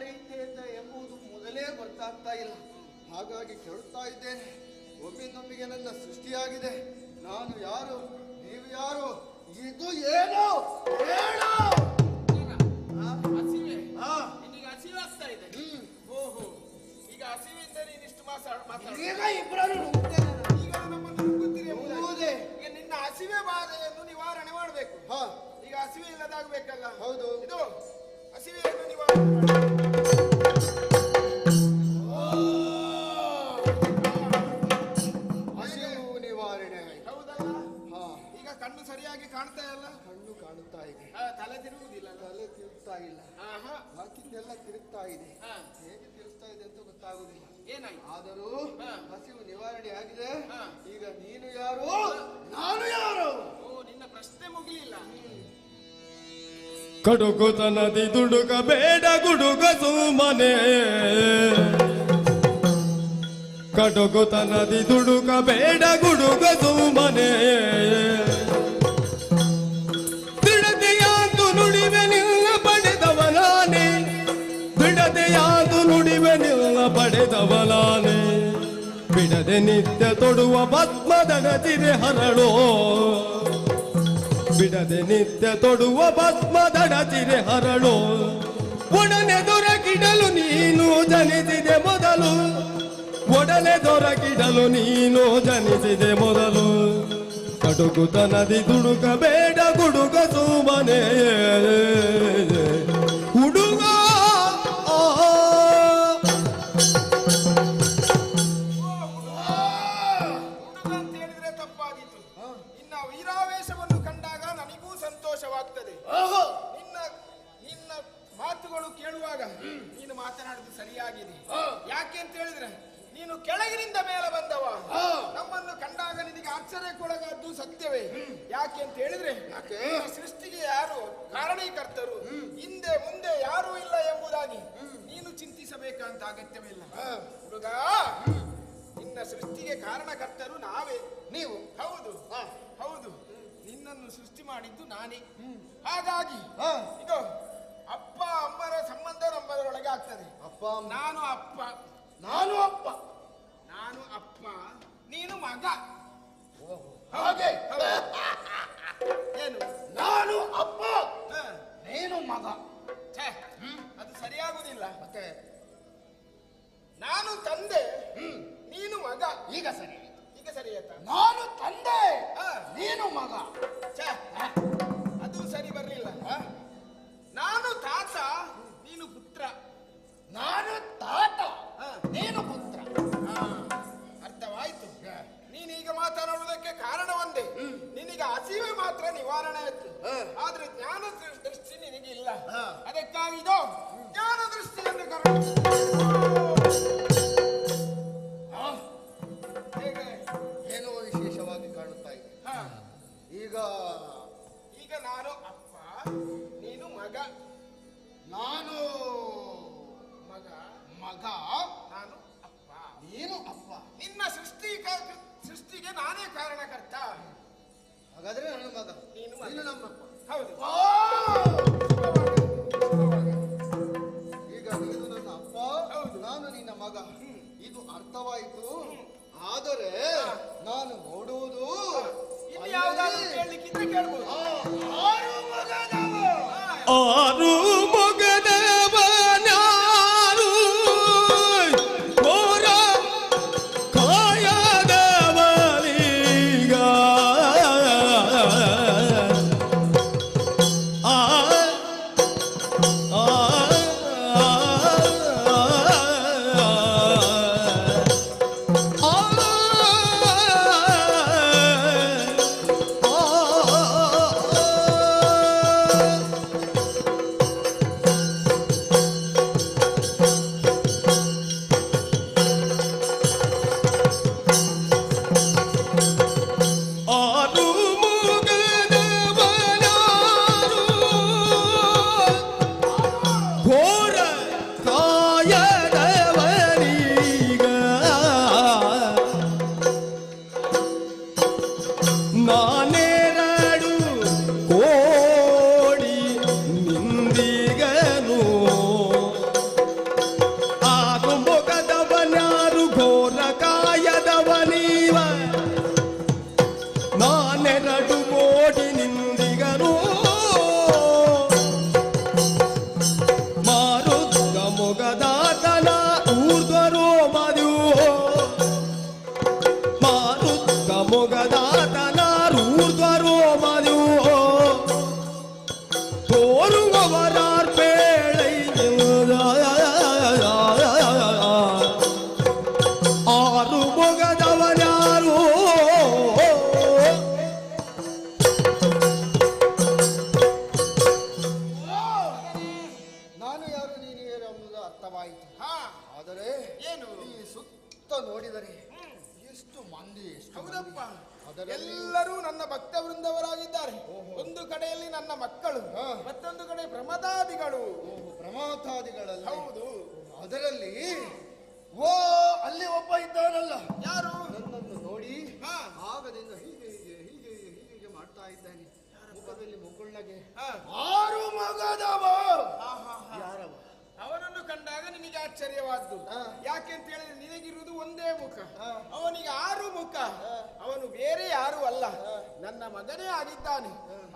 ನಡೆಯುತ್ತೆ ಎಂಬುದು ಮೊದಲೇ ಗೊತ್ತಾಗ್ತಾ ಇಲ್ಲ. ಹಾಗಾಗಿ ಕೇಳುತ್ತಾ ಇದ್ದೇನೆ. ಒಮ್ಮಿಂದೊಮ್ಮಿಗೆ ನನ್ನ ಸೃಷ್ಟಿಯಾಗಿದೆ. ನಾನು ಯಾರು, ನೀವು ಯಾರು, ಇದು ಏನು ಹೇಳು. ಹಸಿವೆ ನಿನಗೆ ಹಸಿವೆ ಆಗ್ತಾ ಇದೆ. ಓಹೋ, ಈಗ ಹಸಿವಿಂದ ನೀನಿಷ್ಟು ಮಾತಾಡ ಈಗ ಇಬ್ಬರನ್ನು ಈಗ ನಮ್ಮನ್ನು ನುಂಗುತ್ತೀರಿ ಎಂಬುದೇ. ಈಗ ನಿನ್ನ ಹಸಿವೆ ಬಾಧೆಯನ್ನು ನಿವಾರಣೆ ಮಾಡಬೇಕು. ಈಗ ಹಸಿವೆ ಇಲ್ಲದಾಗಬೇಕಲ್ಲ. ಹೌದು, ಇದು ಹಸಿವೆಯನ್ನು ನಿವಾರಣೆ ಮಾಡಬೇಕು. ಹಸಿವು ನಿವಾರಣೆ ಹೌದಲ್ಲ? ಈಗ ಕಣ್ಣು ಸರಿಯಾಗಿ ಕಾಣ್ತಾ ಇಲ್ಲ. ಕಣ್ಣು ಕಾಣುತ್ತಾ ಇದೆ. ತಲೆ ತಿರುಗುವುದಿಲ್ಲ. ತಲೆ ತಿರುಗ್ತಾ ಇಲ್ಲ. ಬಾಕಿದ್ದೆಲ್ಲ ತಿರುಗ್ತಾ ಇದೆ. ಹೇಗೆ ತಿರುಗ್ತಾ ಇದೆ ಅಂತ ಗೊತ್ತಾಗುದಿಲ್ಲ. ಏನಾಯ್ತು? ಆದರೂ ಹಸಿವು ನಿವಾರಣೆ ಆಗಿದೆ. ಈಗ ನೀನು ಯಾರು, ನಾನು ಯಾರು? ಓ, ನಿನ್ನ ಪ್ರಶ್ನೆ ಮುಗಿಲಿಲ್ಲ. ಕಡುಗುತ ನದಿ ದುಡುಕ ಬೇಡ ಗುಡುಗ ಸುಮನೆ, ಕಡುಗುತ ನದಿ ದುಡುಕ ಬೇಡ ಗುಡುಗ ಸುಮನೆ, ಬಿಡದೆಯಾದು ನುಡಿವೆ ನಿಲ್ಲ ಪಡೆದವನಾನೆ, ಬಿಡದೆಯಾದು ನುಡಿವೆ ನಿಲ್ಲ ಪಡೆದವನಾನೆ, ಬಿಡದೆ ನಿತ್ಯ ತೊಡುವ ಭಸ್ಮದಡತಿರೆ ಹರಳೋ, ಬಿಡದೆ ನಿತ್ಯ ತೊಡುವ ಭಸ್ಮದಡತಿರೆ ಹರಳೋ, ಒಡನೆ ದೊರಕಿಡಲು ನೀನು ಜನಿಸಿದೆ ಮೊದಲು, ಒಡನೆ ದೊರಕಿಡಲು ನೀನು ಜನಿಸಿದೆ ಮೊದಲು, ಕಡುಗುತ ನದಿ ದುಡುಕ ಬೇಡ ಗುಡುಗ ಸುಮನೆ ಹುಡುಗ. ಅಂತ ಹೇಳಿದ್ರೆ ತಪ್ಪಾಗಿತ್ತು. ನಿನ್ನ ವೀರಾವೇಶವನ್ನು ಕಂಡಾಗ ನನಗೂ ಸಂತೋಷವಾಗ್ತದೆ. ನಿನ್ನ ಮಾತುಗಳು ಕೇಳುವಾಗ ನೀನು ಮಾತನಾಡುವುದು ಸರಿಯಾಗಿದೆ. ಯಾಕೆ ಅಂತ ಹೇಳಿದ್ರೆ ನೀನು ಕೆಳಗಿನಿಂದ ಮೇಲೆ ಬಂದವ. ನಮ್ಮನ್ನು ಕಂಡಾಗ ನಿನಗೆ ಆಶ್ಚರ್ಯಕ್ಕೊಳಗಾದ್ದು ಸತ್ಯವೇ. ಯಾಕೆ ಅಂತ ಹೇಳಿದ್ರೆ ಸೃಷ್ಟಿಗೆ ಯಾರು ಕಾರಣೀಕರ್ತರು, ಹಿಂದೆ ಮುಂದೆ ಯಾರೂ ಇಲ್ಲ ಎಂಬುದಾಗಿ ನೀನು ಚಿಂತಿಸಬೇಕಂತ ಅಗತ್ಯವಿಲ್ಲ ಹುಡುಗ. ನಿನ್ನ ಸೃಷ್ಟಿಗೆ ಕಾರಣಕರ್ತರು ನಾವೇ, ನೀವು. ಹೌದು ಹೌದು, ನಿನ್ನನ್ನು ಸೃಷ್ಟಿ ಮಾಡಿದ್ದು ನಾನೇ. ಹಾಗಾಗಿ ಇದು ಅಪ್ಪ ಅಮ್ಮರ ಸಂಬಂಧ ನಮ್ಮದರೊಳಗೆ ಆಗ್ತದೆ. ಅಪ್ಪ ನಾನು ಅಪ್ಪ, ನಾನು ಅಪ್ಪ, ನಾನು ಅಪ್ಪ, ನೀನು ಮಗ. ಹಾಗೆ ಏನು? ನಾನು ಅಪ್ಪ, ನೀನು ಮಗ. ಅದು ಸರಿಯಾಗುವುದಿಲ್ಲ. ಮತ್ತೆ ನಾನು ತಂದೆ, ನೀನು ಮಗ. ಈಗ ಸರಿ, ಈಗ ಸರಿ ಆಯ್ತಾ? ನಾನು ತಂದೆ, ನೀನು ಮಗ. ಅದು ಸರಿ ಬರ್ಲಿಲ್ಲ. ನಾನು ತಾತ, ನೀನು ಪುತ್ರ. ನಾನು ತಾತ, ನೀನು ಪುತ್ರ. ಅರ್ಥವಾಯ್ತು. ನೀನೀಗ ಮಾತನಾಡುವುದಕ್ಕೆ ಕಾರಣ ಒಂದೇ, ನಿನಗೆ ಹಸಿವೆ ಮಾತ್ರ ನಿವಾರಣೆ ಆಯ್ತು. ಆದ್ರೆ ಜ್ಞಾನ ದೃಷ್ಟಿ ನಿನಗೆ ಇಲ್ಲ. ಅದಕ್ಕಾಗಿ ಇದು ಜ್ಞಾನ ದೃಷ್ಟಿಯನ್ನು ಹೇಗೆ ಏನೋ ವಿಶೇಷವಾಗಿ ಕಾಣುತ್ತಾ ಇದೆ. ಈಗ ಈಗ ನಾನು ಅಪ್ಪ, ನೀನು ಮಗ. ನಾನು ಮಗ, ಮಗ, ನಾನು ಅಪ್ಪ, ನೀನು ಅಪ್ಪ. ನಿನ್ನ ಸೃಷ್ಟಿಗೆ ನಾನೇ ಕಾರಣಕರ್ತ. ಹಾಗಾದ್ರೆ ನನ್ನ ಮಗ, ನೀನು ನಮ್ಮಪ್ಪ. ಹೌದು. ಈಗ ನೀನು ನನ್ನ ಅಪ್ಪ, ನಾನು ನಿನ್ನ ಮಗ. ಇದು ಅರ್ಥವಾಯಿತು. ಆದರೆ ನಾನು ನೋಡುವುದು ಇನ್ಯಾವುದಾದ್ರೂ ಕೇಳಲಿಕ್ಕಿದ್ರೆ ಕೇಳ್ಬೋದು. ಆರು ಮೊಗದವನಾರು ಕೋರ ಕಾಯದವನೀಗ ಅರ್ಥವಾಯಿತು. ಆದರೆ ಏನು ಇಲ್ಲಿ ಸುತ್ತ ನೋಡಿದರೆ ಎಷ್ಟು ಮಂದಿ, ಹೌದಪ್ಪ, ಎಲ್ಲರೂ ನನ್ನ ಭಕ್ತ ವೃಂದವರಾಗಿದ್ದಾರೆ. ಒಂದು ಕಡೆಯಲ್ಲಿ ನನ್ನ ಮಕ್ಕಳು, ಮತ್ತೊಂದು ಕಡೆ ಪ್ರಮದಾದಿಗಳು. ಪ್ರಮದಾದಿಗಳಲ್ಲಿ ಹೌದು. ಅದರಲ್ಲಿ ಅಲ್ಲಿ ಒಬ್ಬ ಇದ್ದಾನಲ್ಲ, ಯಾರು? ನನ್ನನ್ನು ನೋಡಿ ಆಗದಿಂದ ಹೀಗೆ ಹೀಗೆ ಹೀಗೆ ಹೀಗೆ ಮಾಡ್ತಾ ಇದ್ದಾನೆ. ಮುಖದಲ್ಲಿ ಮುಗುಳ್ನಗೆ. 6 ಮಗದವ. ಯಾರವ? ಅವನನ್ನು ಕಂಡಾಗ ನಿನಗೆ ಆಶ್ಚರ್ಯವಾದ್ದು. ಯಾಕೆಂತ ಹೇಳಿದ್ರೆ ನಿನಗಿರುವುದು ಒಂದೇ ಮುಖ, ಅವನಿಗೆ 6 ಮುಖ. ಅವನು ಬೇರೆ ಯಾರು ಅಲ್ಲ, ನನ್ನ ಮಗನೇ ಆಗಿದ್ದಾನೆ.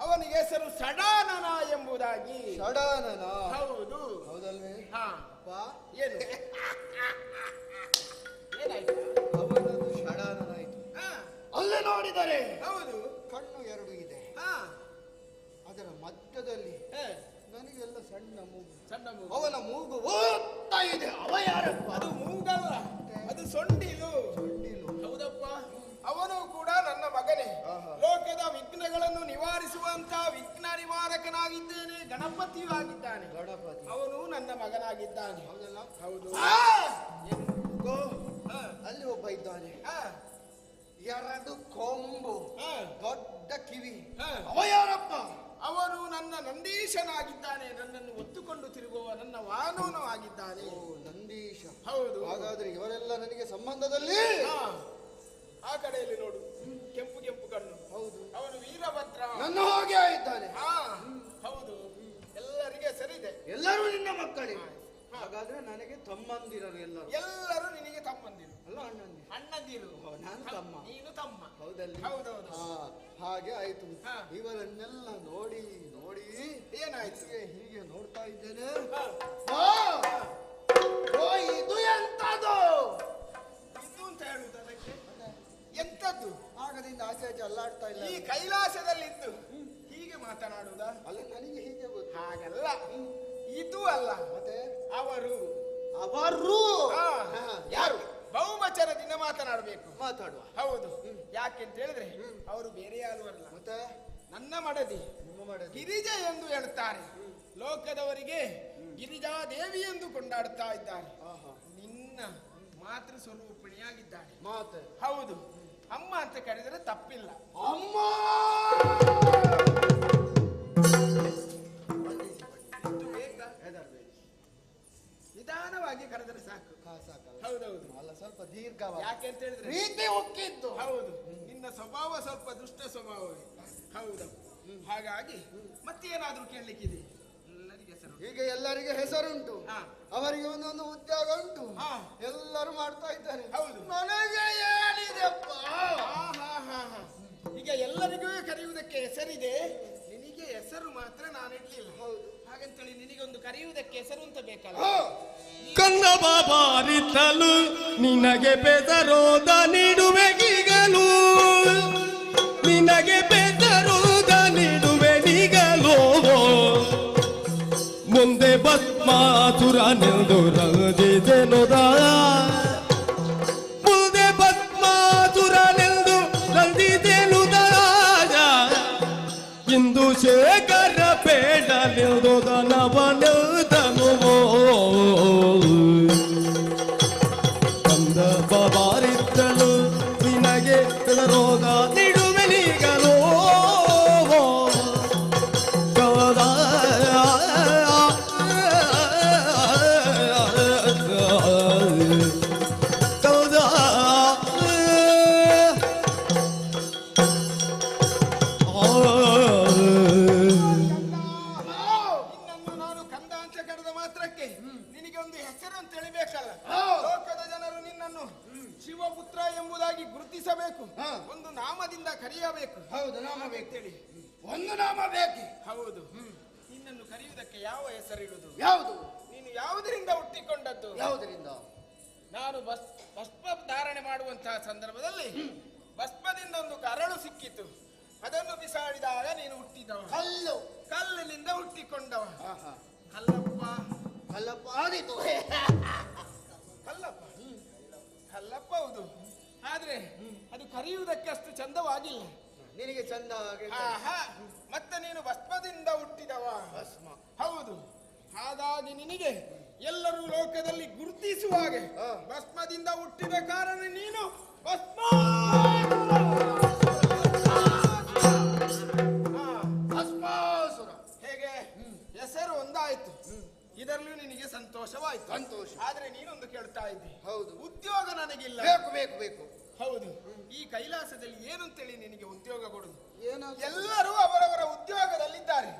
ಅವನಿಗೆ ಹೆಸರು ಷಡಾನನ ಎಂಬುದಾಗಿ. ಷಡಾನನ? ಹೌದು. ಹೌದಲ್ವೇ? ಏನು ಏನಾಯ್ತು? ಅವನದು ಷಡಾನನಾಯ್ತು. ಅಲ್ಲೇ ನೋಡಿದರೆ ಹೌದು, ಕಣ್ಣು 2 ಇದೆ. ಅದರ ಮಧ್ಯದಲ್ಲಿ ನನಗೆಲ್ಲ ಸಣ್ಣ ಮೂಗು. ಸಣ್ಣ ಮೂಗು. ಅವನ ಮೂಗು ಓದ್ತಾ ಇದೆ. ಅವ ಯಾರಪ್ಪ? ಅದು ಮೂಗಲ್ಲ, ಅದು ಸೊಂಡಿಲು. ಹೌದಪ್ಪ, ಅವನು ಕೂಡ ನನ್ನ ಮಗನೇ. ಲೋಕದ ವಿಘ್ನಗಳನ್ನು ನಿವಾರಿಸುವಂತ ವಿಘ್ನ ನಿವಾರಕನಾಗಿದ್ದೇನೆ, ಗಣಪತಿಯೂ ಆಗಿದ್ದಾನೆ. ಅವನು ನನ್ನ ಮಗನಾಗಿದ್ದಾನೆ. ಹೌದು. ಅಲ್ಲಿ ಒಬ್ಬ ಇದ್ದಾನೆ, 2 ಕೊಂಬು, ದೊಡ್ಡ ಕಿವಿ. ಅವ ಯಾರಪ್ಪ? ಅವನು ನನ್ನ ನಂದೀಶನಾಗಿದ್ದಾನೆ, ನನ್ನನ್ನು ಒತ್ತುಕೊಂಡು ತಿರುಗುವ ನನ್ನ ವಾಹನವೂ ಆಗಿದ್ದಾನೆ. ನಂದೀಶ? ಹೌದು. ಹಾಗಾದ್ರೆ ಇವರೆಲ್ಲ ನನಗೆ ಸಂಬಂಧದಲ್ಲಿ. ಆ ಕಡೆಯಲ್ಲಿ ನೋಡು, ಕೆಂಪು ಕೆಂಪು ಕಣ್ಣು. ಹೌದು, ಅವನು ವೀರಭದ್ರ. ನನ್ನ ಹಾಗೆ ಆಗಿದ್ದಾನೆ. ಹೌದು, ಎಲ್ಲರಿಗೆ ಸರಿದೆ. ಎಲ್ಲರೂ ನಿನ್ನ ಮಕ್ಕಳೇ. ಹಾಗಾದ್ರೆ ನನಗೆ ತಮ್ಮಂದಿರರು ಎಲ್ಲರೂ. ಎಲ್ಲರೂ ನಿನಗೆ ತಮ್ಮಂದಿರು ಅಲ್ಲ ಅಣ್ಣಂದಿರು? ಅಣ್ಣಂದಿರು. ನಾನು ತಮ್ಮ, ನೀನು ತಮ್ಮ. ಹೌದಲ್ಲಿ? ಹೌದೌದು. ಹಾಗೆ ಆಯ್ತು. ಇವರನ್ನೆಲ್ಲ ನೋಡಿ ನೋಡಿ ಏನಾಯ್ತು? ಹೀಗೆ ನೋಡ್ತಾ ಇದ್ದೇನೆ. ಇದು ಎಂತದು? ಇದು ಅಂತ ಹೇಳುವುದು ಅದಕ್ಕೆ ಎಂತದ್ದು? ಆಗದಿಂದ ಆಚೆ ಆಚೆ ಅಲ್ಲಾಡ್ತಾ ಇಲ್ಲ. ಈ ಕೈಲಾಸದಲ್ಲಿದ್ದು ಹೀಗೆ ಮಾತನಾಡುವುದಾ? ಅಲ್ಲ, ನನಗೆ ಹೀಗೆ ಗೊತ್ತು. ಹಾಗಲ್ಲ, ಇದು ಅಲ್ಲ. ಮತ್ತೆ ಅವರು ಅವರು ಯಾರು? ಬಹುವಚನದಿಂದ ಮಾತನಾಡಬೇಕು. ಮಾತಾಡುವ. ಹೌದು. ಯಾಕೆಂತ ಹೇಳಿದ್ರೆ ಅವರು ಬೇರೆ ಯಾರು ಅಲ್ಲ, ಮತ್ತೆ ನನ್ನ ಮಡದಿ ಗಿರಿಜಾ ಎಂದು ಹೇಳುತ್ತಾರೆ. ಲೋಕದವರಿಗೆ ಗಿರಿಜಾ ದೇವಿ ಎಂದು ಕೊಂಡಾಡುತ್ತಾ ಇದ್ದಾರೆ. ನಿನ್ನ ಮಾತೃ ಸ್ವರೂಪಿಣಿಯಾಗಿದ್ದಾಳೆ. ಮಾತೆ? ಹೌದು. ಅಮ್ಮ ಅಂತ ಕರೆದರೆ ತಪ್ಪಿಲ್ಲ. ಅಮ್ಮ ನಿಧಾನವಾಗಿ ಕರೆದರೆ ಸಾಕು. ಹೌದೌದು. ಅಲ್ಲ, ಸ್ವಲ್ಪ ದೀರ್ಘವಾಗಿ. ಯಾಕೆ ಅಂತ ಹೇಳಿದ್ರೆ ಪ್ರೀತಿ ಒಕ್ಕಿದ್ದು. ಹೌದು, ನಿನ್ನ ಸ್ವಭಾವ ಸ್ವಲ್ಪ ದುಷ್ಟ ಸ್ವಭಾವವೇ. ಹೌದು. ಹಾಗಾಗಿ ಮತ್ತೇನಾದ್ರೂ ಕೇಳಲಿಕ್ಕಿದೆ? ಎಲ್ಲರಿಗೆ ಹೆಸರು. ಹೀಗೆ ಎಲ್ಲರಿಗೆ ಹೆಸರುಂಟು, ಅವರಿಗೆ ಒಂದೊಂದು ಉದ್ಯೋಗ ಉಂಟು, ಎಲ್ಲರೂ ಮಾಡ್ತಾ ಇದ್ದಾರೆ. ಹೌದು. ನನಗೆ ಏನಿದೆಪ್ಪ? ಈಗ ಎಲ್ಲರಿಗೂ ಕರೆಯುವುದಕ್ಕೆ ಹೆಸರಿದೆ, ನಿನಗೆ ಹೆಸರು ಮಾತ್ರ ನಾನು ಇಡ್ಲಿಲ್ಲ. ಹೌದು. ಹಾಗಂತೇಳಿ ನಿನಗೊಂದು ಕರೆಯುವುದಕ್ಕೆ ಹೆಸರು ಅಂತ ಬೇಕಲ್ಲ. ಕಂದ ಬಾರಿತ್ತಲು ನಿನಗೆ ಬೆದರೋದ ನೀಡುವೆ ಗೀಗಲು, ನಿನಗೆ ಬೆದರೋದ ನೀಡುವೆ ನೀಗಲು. ಮುಂದೆ ಭಸ್ಮಾಸುರ ನೆಂದು ರಂಜಿದೆನುದ, ಮುಂದೆ ಭಸ್ಮಾಸುರ ನೆಂದು ರಂಜಿದೆನುದ. ಇಂದು ಶೇಖರ ಬೇಡ ನಿಲ್ದೋದ ನವನದನು. ಕಂದ ಬಾರಿತ್ತಲು ನಿನಗೆ ಬೆದರೋದ ನೀಡುವೆ ನೀಗಲು. ನಾನು ಕಂದ ಅಂತ ಕರೆದ ಮಾತ್ರಕ್ಕೆ ನಿನಗೆ ಒಂದು ಹೆಸರು ಅಂತ ಹೇಳಿಬೇಕಲ್ಲ. ಲೋಕದ ಜನರು ನಿನ್ನನ್ನು ಶಿವಪುತ್ರ ಎಂಬುದಾಗಿ ಗುರುತಿಸಬೇಕು, ಒಂದು ನಾಮದಿಂದ ಕರೆಯಬೇಕು. ಹೌದು, ನಾಮ ಬೇಕು ಹೇಳಿ. ಒಂದು ನಾಮ ಬೇಕು. ಹೌದು. ನಿನ್ನನ್ನು ಕರೆಯುವುದಕ್ಕೆ ಯಾವ ಹೆಸರಿಡುವುದು? ಯಾವುದು? ನೀನು ಯಾವುದರಿಂದ ಹುಟ್ಟಿಕೊಂಡದ್ದು? ಯಾವುದರಿಂದ? ನಾನು ಭಸ್ಮ ಧಾರಣೆ ಮಾಡುವಂತಹ ಸಂದರ್ಭದಲ್ಲಿ ಭಸ್ಮದಿಂದ ಒಂದು ಕರಳು ಸಿಕ್ಕಿತು, ಅದನ್ನು ಬಿಸಾಡಿದಾಗ ನೀನು ಹುಟ್ಟಿದವ. ಕಲ್ಲು? ಕಲ್ಲಿನಿಂದ ಹುಟ್ಟಿಕೊಂಡವ. ಕಲ್ಲಪ್ಪ. ಕಲ್ಲಪ್ಪ ಆದಿತು. ಕಲ್ಲಪ್ಪ. ಕಲ್ಲಪ್ಪ ಹೌದು. ಆದ್ರೆ ಅದು ಕರೆಯುವುದಕ್ಕೆ ಅಷ್ಟು ಚಂದವಾಗಿಲ್ಲ. ನಿನಗೆ ಚಂದ. ಮತ್ತೆ ನೀನು ಭಸ್ಮದಿಂದ ಹುಟ್ಟಿದವ. ಭಸ್ಮ? ಹೌದು. ಹಾಗಾಗಿ ನಿನಗೆ ಎಲ್ಲರೂ ಲೋಕದಲ್ಲಿ ಗುರುತಿಸುವ ಹಾಗೆ ಭಸ್ಮದಿಂದ ಹುಟ್ಟಿದ ಕಾರಣ ನೀನು ಭಸ್ಮಾಸುರ. ಹೇಗೆ ಹೆಸರು ಒಂದಾಯ್ತು, ಇದರಲ್ಲೂ ನಿನಗೆ ಸಂತೋಷವಾಯ್ತು. ಸಂತೋಷ. ಆದ್ರೆ ನೀನೊಂದು ಕೇಳ್ತಾ ಇದ್ದಿ. ಹೌದು, ಉದ್ಯೋಗ ನನಗಿಲ್ಲ. ಬೇಕು ಬೇಕು ಬೇಕು. ಹೌದು, ಈ ಕೈಲಾಸದಲ್ಲಿ ಏನಂತೇಳಿ ನಿನಗೆ ಉದ್ಯೋಗ ಕೊಡುದು? ಎಲ್ಲರೂ ಅವರವರ ಉದ್ಯೋಗದಲ್ಲಿದ್ದಾರೆ.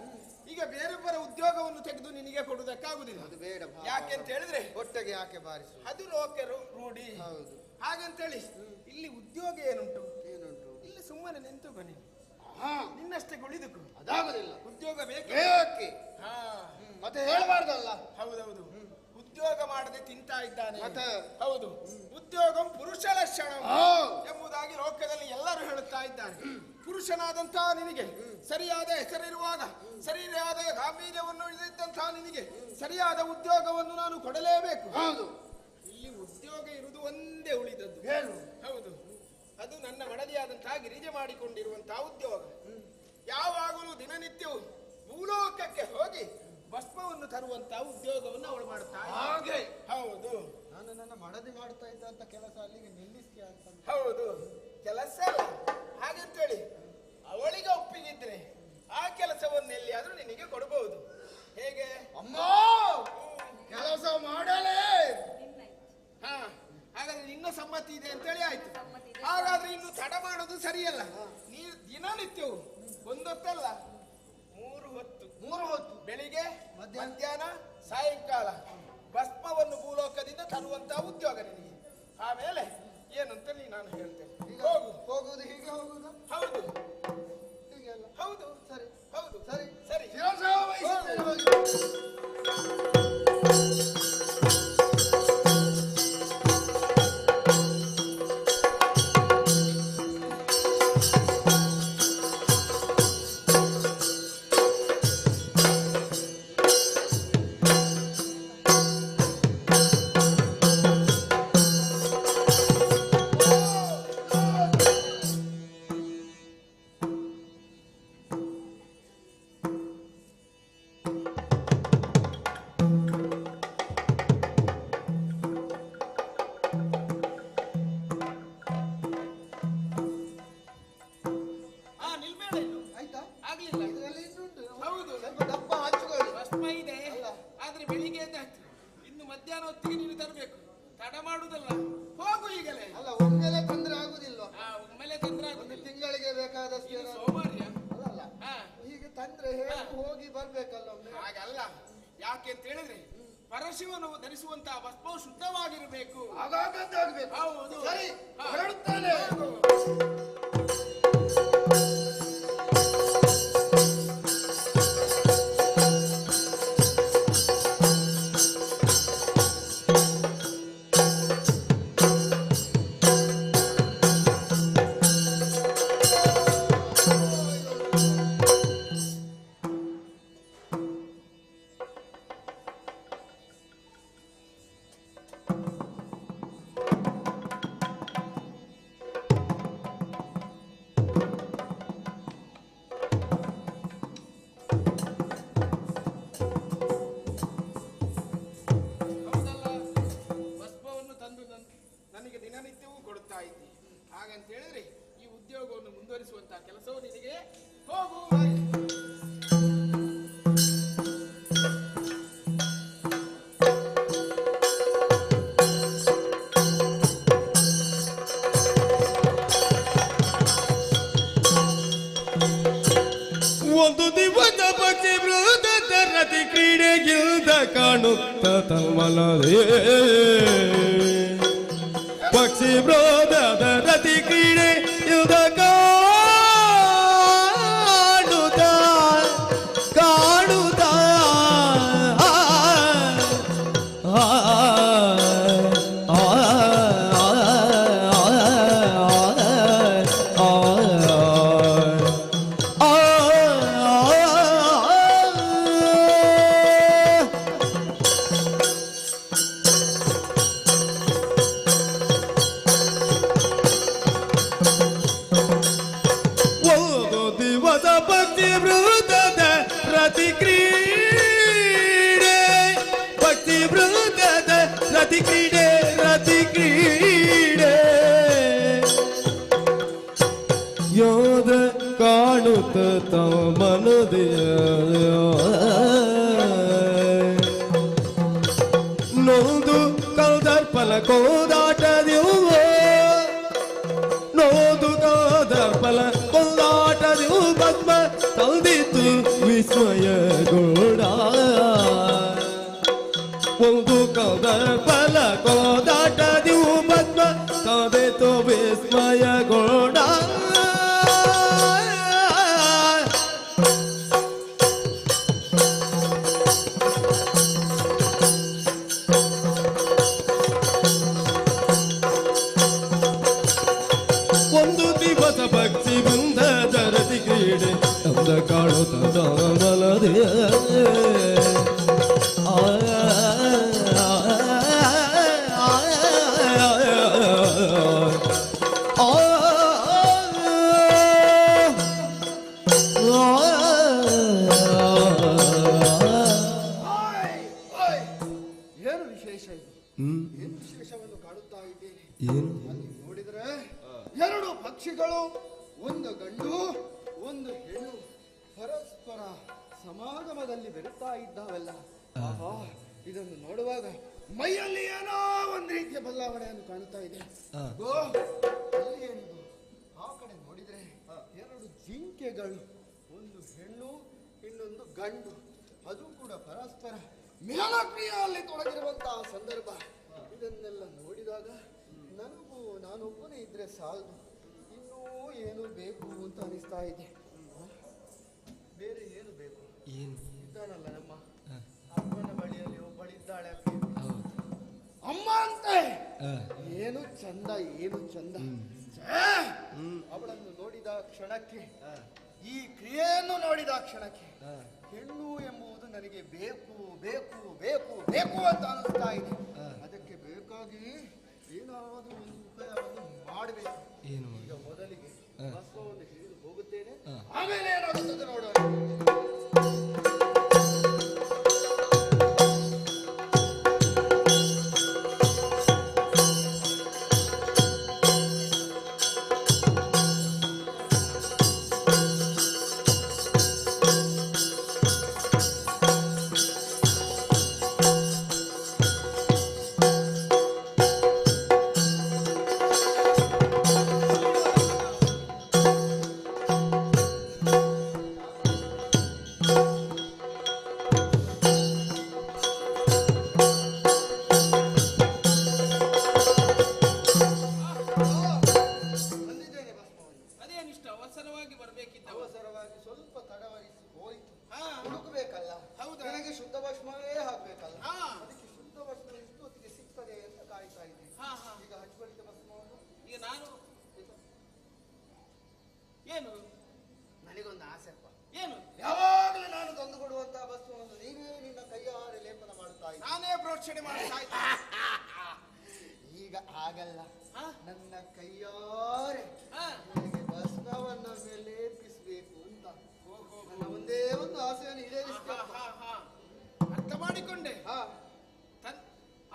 ಈಗ ಬೇರೊಬ್ಬರ ಉದ್ಯೋಗವನ್ನು ತೆಗೆದು ನಿನಗೆ ಕೊಡುವುದಕ್ಕಾಗುದಿಲ್ಲ. ಅದು ಬೇಡ. ಯಾಕೆ ಅಂತ ಹೇಳಿದ್ರೆ ಒಟ್ಟಿಗೆ ಯಾಕೆ ಬಾರಿಸು, ಅದು ಲೋಕರು ರೂಢಿ. ಹೌದು, ಹಾಗಂತೇಳಿ ಇಲ್ಲಿ ಉದ್ಯೋಗ ಏನುಂಟು? ಇಲ್ಲಿ ಸುಮ್ಮನೆ ನಿಂತು ಬನ್ನಿ, ನಿನ್ನಷ್ಟೇ ಉಳಿದುಕು ಅದಾಗುದಿಲ್ಲ. ಉದ್ಯೋಗ ಬೇಕೇ. ಮತ್ತೆ ಹೇಳಬಾರ್ದಲ್ಲ. ಹೌದೌದು, ಉದ್ಯೋಗ ಮಾಡದೆ ತಿಂತಾ ಇದ್ದಾನೆ. ಹೌದು, ಉದ್ಯೋಗ ಪುರುಷ ಲಕ್ಷಣ ಎಂಬುದಾಗಿ ಲೋಕದಲ್ಲಿ ಎಲ್ಲರೂ ಹೇಳುತ್ತಾ ಇದ್ದಾರೆ. ಪುರುಷನಾದಂತಹ ನಿನಗೆ ಸರಿಯಾದ ಹೆಸರಿರುವಾಗ, ಸರಿಯಾದ ಗಾಂಭೀರ್ಯವನ್ನು ಇದ್ದಂತಹ ನಿನಗೆ ಸರಿಯಾದ ಉದ್ಯೋಗವನ್ನು ನಾನು ಕೊಡಲೇಬೇಕು. ಹೌದು, ಇಲ್ಲಿ ಉದ್ಯೋಗ ಇರುವುದು ಒಂದೇ ಉಳಿದದ್ದು. ಹೌದು, ಅದು ನನ್ನ ಮಡದಿಯಾದಂತಹ ಗಿರಿಜೆ ಮಾಡಿಕೊಂಡಿರುವಂತಹ ಉದ್ಯೋಗ. ಯಾವಾಗಲೂ ದಿನನಿತ್ಯವೂ ಭೂಲೋಕಕ್ಕೆ ಹೋಗಿ ಭಸ್ಮವನ್ನು ತರುವಂತಹ ಉದ್ಯೋಗವನ್ನು ಅವಳು ಮಾಡ್ತಾ ಹಾಗೆ. ಹೌದು, ನಾನು ನನ್ನ ಮಡದಿ ಮಾಡ್ತಾ ಇದ್ದಂತ ಕೆಲಸ ಅಲ್ಲಿಗೆ ನಿಲ್ಲಿಸಿ ಅಂತ. ಹೌದು, ಕೆಲಸ ಅಲ್ಲ ಹಾಗಂತೇಳಿ ಅವಳಿಗೆ ಒಪ್ಪಿಗಿದ್ರೆ ಆ ಕೆಲಸವನ್ನು ಎಲ್ಲಿಯಾದ್ರೂ ನಿನಗೆ ಕೊಡಬಹುದು. ಹೇಗೆ? ಅಮ್ಮ ಕೆಲಸ ಮಾಡಲೇ. ಹಾಗಾದ್ರೆ ನಿನ್ನ ಸಮ್ಮತಿ ಇದೆ ಅಂತೇಳಿ ಆಯ್ತು. ಹಾಗಾದ್ರೆ ಇನ್ನು ತಡ ಮಾಡೋದು ಸರಿಯಲ್ಲ. ನೀರು ದಿನನಿತ್ಯವು ಒಂದೊತ್ತಲ್ಲ, ಮೂರು ಹೊತ್ತು ಬೆಳಿಗ್ಗೆ, ಮಧ್ಯಾಹ್ನ, ಸಾಯಂಕಾಲ ಭಸ್ಮವನ್ನು ಭೂಲೋಕದಿಂದ ತರುವಂತಹ ಉದ್ಯೋಗ ನಿನಗೆ. ಆಮೇಲೆ ಏನಂತ ನಾನು ಹೇಳ್ತೇನೆ. ಹೋಗುವುದು ಹೀಗೆ ಹೋಗುವುದು. ಹೌದು, ಹೀಗೆ ಅಲ್ಲ. ಹೌದು, ಸರಿ. ಹೌದು, ಸರಿ ಸರಿ. ಮಧ್ಯಾಹ್ನ ಹೊತ್ತಿಗೆ ನೀನು ತರಬೇಕು. ತಡ ಮಾಡುದಲ್ಲ, ಹೋಗು ಈಗಲೇ. ಅಲ್ಲ, ಒಮ್ಮೆಲೆ ತಂದ್ರೆ ಆಗುದಿಲ್ವಾ? ಒಮ್ಮೆಲೆ ತಂದ್ರೆ ಆಗುದಿಲ್ಲ. ತಿಂಗಳಿಗೆ ಬೇಕಾದಷ್ಟು ಸೋಮಾರಿಯ ಅಲ್ಲ. ಹೀಗೆ ತಂದ್ರೆ ಹೋಗಿ ಬರ್ಬೇಕಲ್ಲ. ಹಾಗಲ್ಲ. ಯಾಕೆ ಅಂತ ಹೇಳಿದ್ರೆ ಪರಶಿವನು ಧರಿಸುವಂತಹ ಭಸ್ಮವು ಶುದ್ಧವಾಗಿರಬೇಕು. ಹೌದು, ಸರಿ. ಹೊರಡುತ್ತಾನೆ. ನನಗೆ ದಿನನಿತ್ಯವೂ ಕೊಡುತ್ತಾ ಇದ್ದೆ. ಹಾಗಂತ ಹೇಳಿದ್ರೆ ಈ ಉದ್ಯೋಗವನ್ನು ಮುಂದುವರಿಸುವಂತಹ ಕೆಲಸವು ನಿನಗೆ. ಹೋಗು. ಒಂದು ದಿವಸ ಪಕ್ಷಿ ಬೃಹದ ರತಿ ಕ್ರೀಡೆಗಿಲ್ದ ಕಾಣುತ್ತ ತಮ್ಮನದೇ. ಪಕ್ಷಿ ಬೃಹದ ರತಿ ಕ್ರೀಡೆ ಇಲ್ದ ಕಾಣುತ್ತ ಕಾಣುತ್ತ ಕೋದಾಟದಿವು ನೋದು ದರ್ಪಲ ಕೊಂದಾಟದಿವು ಭಸ್ಮ ತಂದಿತು ವಿಸ್ಮಯಗೊಂಡ ಒಂದು ಕೌದರ್ಪಲ ಕೋದಾಟದಿವು ಭಸ್ಮ ತಂದಿತು ವಿಸ್ಮಯಗೊಂಡ ಒಂದು ದಿವಸ ಭಕ್ತಿ ಬಂದ ದರದಿ ಕ್ರೀಡೆ ಅಂದ ಕಾಣುತ್ತ ಬಲದೆ ಏನು ವಿಶೇಷ ಇದು? ಏನು ವಿಶೇಷವನ್ನು ಕಾಣುತ್ತಾ ಇದ್ದೇನೆ? ಅಲ್ಲಿ ನೋಡಿದ್ರೆ ಎರಡು ಪಕ್ಷಿಗಳು, ಒಂದು ಗಂಡು ಒಂದು ಹೆಣ್ಣು ಪರಸ್ಪರ ಸಮಾಗಮದಲ್ಲಿ ಬೆರುತ್ತಾ ಇದ್ದಾವಲ್ಲ. ಆಹಾ, ಇದನ್ನು ನೋಡುವಾಗ ಮೈಯಲ್ಲಿ ಏನೋ ಒಂದು ರೀತಿಯ ಬದಲಾವಣೆಯನ್ನು ಕಾಣುತ್ತಾ ಇದೆ. ಅಲ್ಲಿ ಏನಿದು? ಆ ಕಡೆ ನೋಡಿದ್ರೆ ಎರಡು ಜಿಂಕೆಗಳು, ಒಂದು ಹೆಣ್ಣು ಇನ್ನೊಂದು ಗಂಡು, ಅದು ಕೂಡ ಪರಸ್ಪರ ಮೇಲಕ್ರಿಯೆಯಲ್ಲಿ ತೊಡಗಿರುವಂತಹ ಸಂದರ್ಭ. ಇದನ್ನೆಲ್ಲ ನೋಡಿದಾಗ ನನಗೂ ನಾನೊಬ್ಬನೇ ಇದ್ರೆ ಸಾಲದು, ಇನ್ನೂ ಏನು ಬೇಕು ಅಂತ ಅನಿಸ್ತಾ ಇದೆ. ಬೇರೆ ಏನು ಬೇಕು? ಇದ್ದಾನಲ್ಲ ನಮ್ಮ ಅಮ್ಮನ ಬಳಿಯಲ್ಲಿ ಒಬ್ಬಳಿದ್ದಾಳೆ, ಅಮ್ಮ ಅಂತೆ. ಏನು ಚಂದ, ಏನು ಚಂದ. ಅವಳನ್ನು ನೋಡಿದ ಕ್ಷಣಕ್ಕೆ, ಈ ಕ್ರಿಯೆಯನ್ನು ನೋಡಿದ ಕ್ಷಣಕ್ಕೆ ಹೆಣ್ಣು ಎಂಬುದು ನನಗೆ ಬೇಕು ಬೇಕು ಬೇಕು ಬೇಕು ಅಂತ ಅನಿಸ್ತಾ ಇದೆ. ಅದಕ್ಕೆ ಬೇಕಾಗಿ ಏನಾದರೂ ಒಂದು ಉಪಾಯವನ್ನು ಮಾಡಬೇಕು. ಈಗ ಮೊದಲಿಗೆ ಭಸ್ಮವನ್ನು ಹಿಡಿದು ಹೋಗುತ್ತೇನೆ, ಆಮೇಲೆ ಏನಾಗುತ್ತದೆ ನೋಡೋಣ. ಅವಸರವಾಗಿ ಸ್ವಲ್ಪ ತಡವರಿಸಿ ಹೋಯಿತು. ಹುಡುಕಬೇಕಲ್ಲ, ನನಗೆ ಶುದ್ಧ ಭಸ್ಮವೇ ಹಾಕ್ಬೇಕಲ್ಲ. ಅದಕ್ಕೆ ಶುದ್ಧ ಭಸ್ಮ ಎಷ್ಟು ಹೊತ್ತಿಗೆ ಸಿಗ್ತದೆ ಅಂತ ಕಾಯ್ತಾ ಇದ್ದೆ. ಈಗ ಹಚ್ಚಬಳಿತ ಭಸ್ಮವನ್ನು ಈಗ ನಾನು ಏನು ನನಗೊಂದು ಆಸೆ ಅಪ್ಪ. ಏನು? ಯಾವಾಗಲೂ ನಾನು ತಂದು ಕೊಡುವಂತಹ ಭಸ್ಮವನ್ನು ನೀವೇ ನಿನ್ನ ಕೈಯಾರೆ ಲೇಪನ ಮಾಡುತ್ತಾ ಇದ್ದೆ, ನಾನೇ ಪ್ರೋಕ್ಷಣೆ ಮಾಡ್ತಾ ಇದ್ದೆ. ಈಗ ಆಗಲ್ಲ, ನನ್ನ ಕೈಯಾರೆ ಭಸ್ಮವನ್ನ ಲೇಪಿಸಬೇಕು ಅಂತ ನನ್ನ ಒಂದೇ ಒಂದು ಆಸೆಯನ್ನು ಈಡೇರಿಸ್ತೇನೆ. ಅರ್ಥ ಮಾಡಿಕೊಂಡೆ.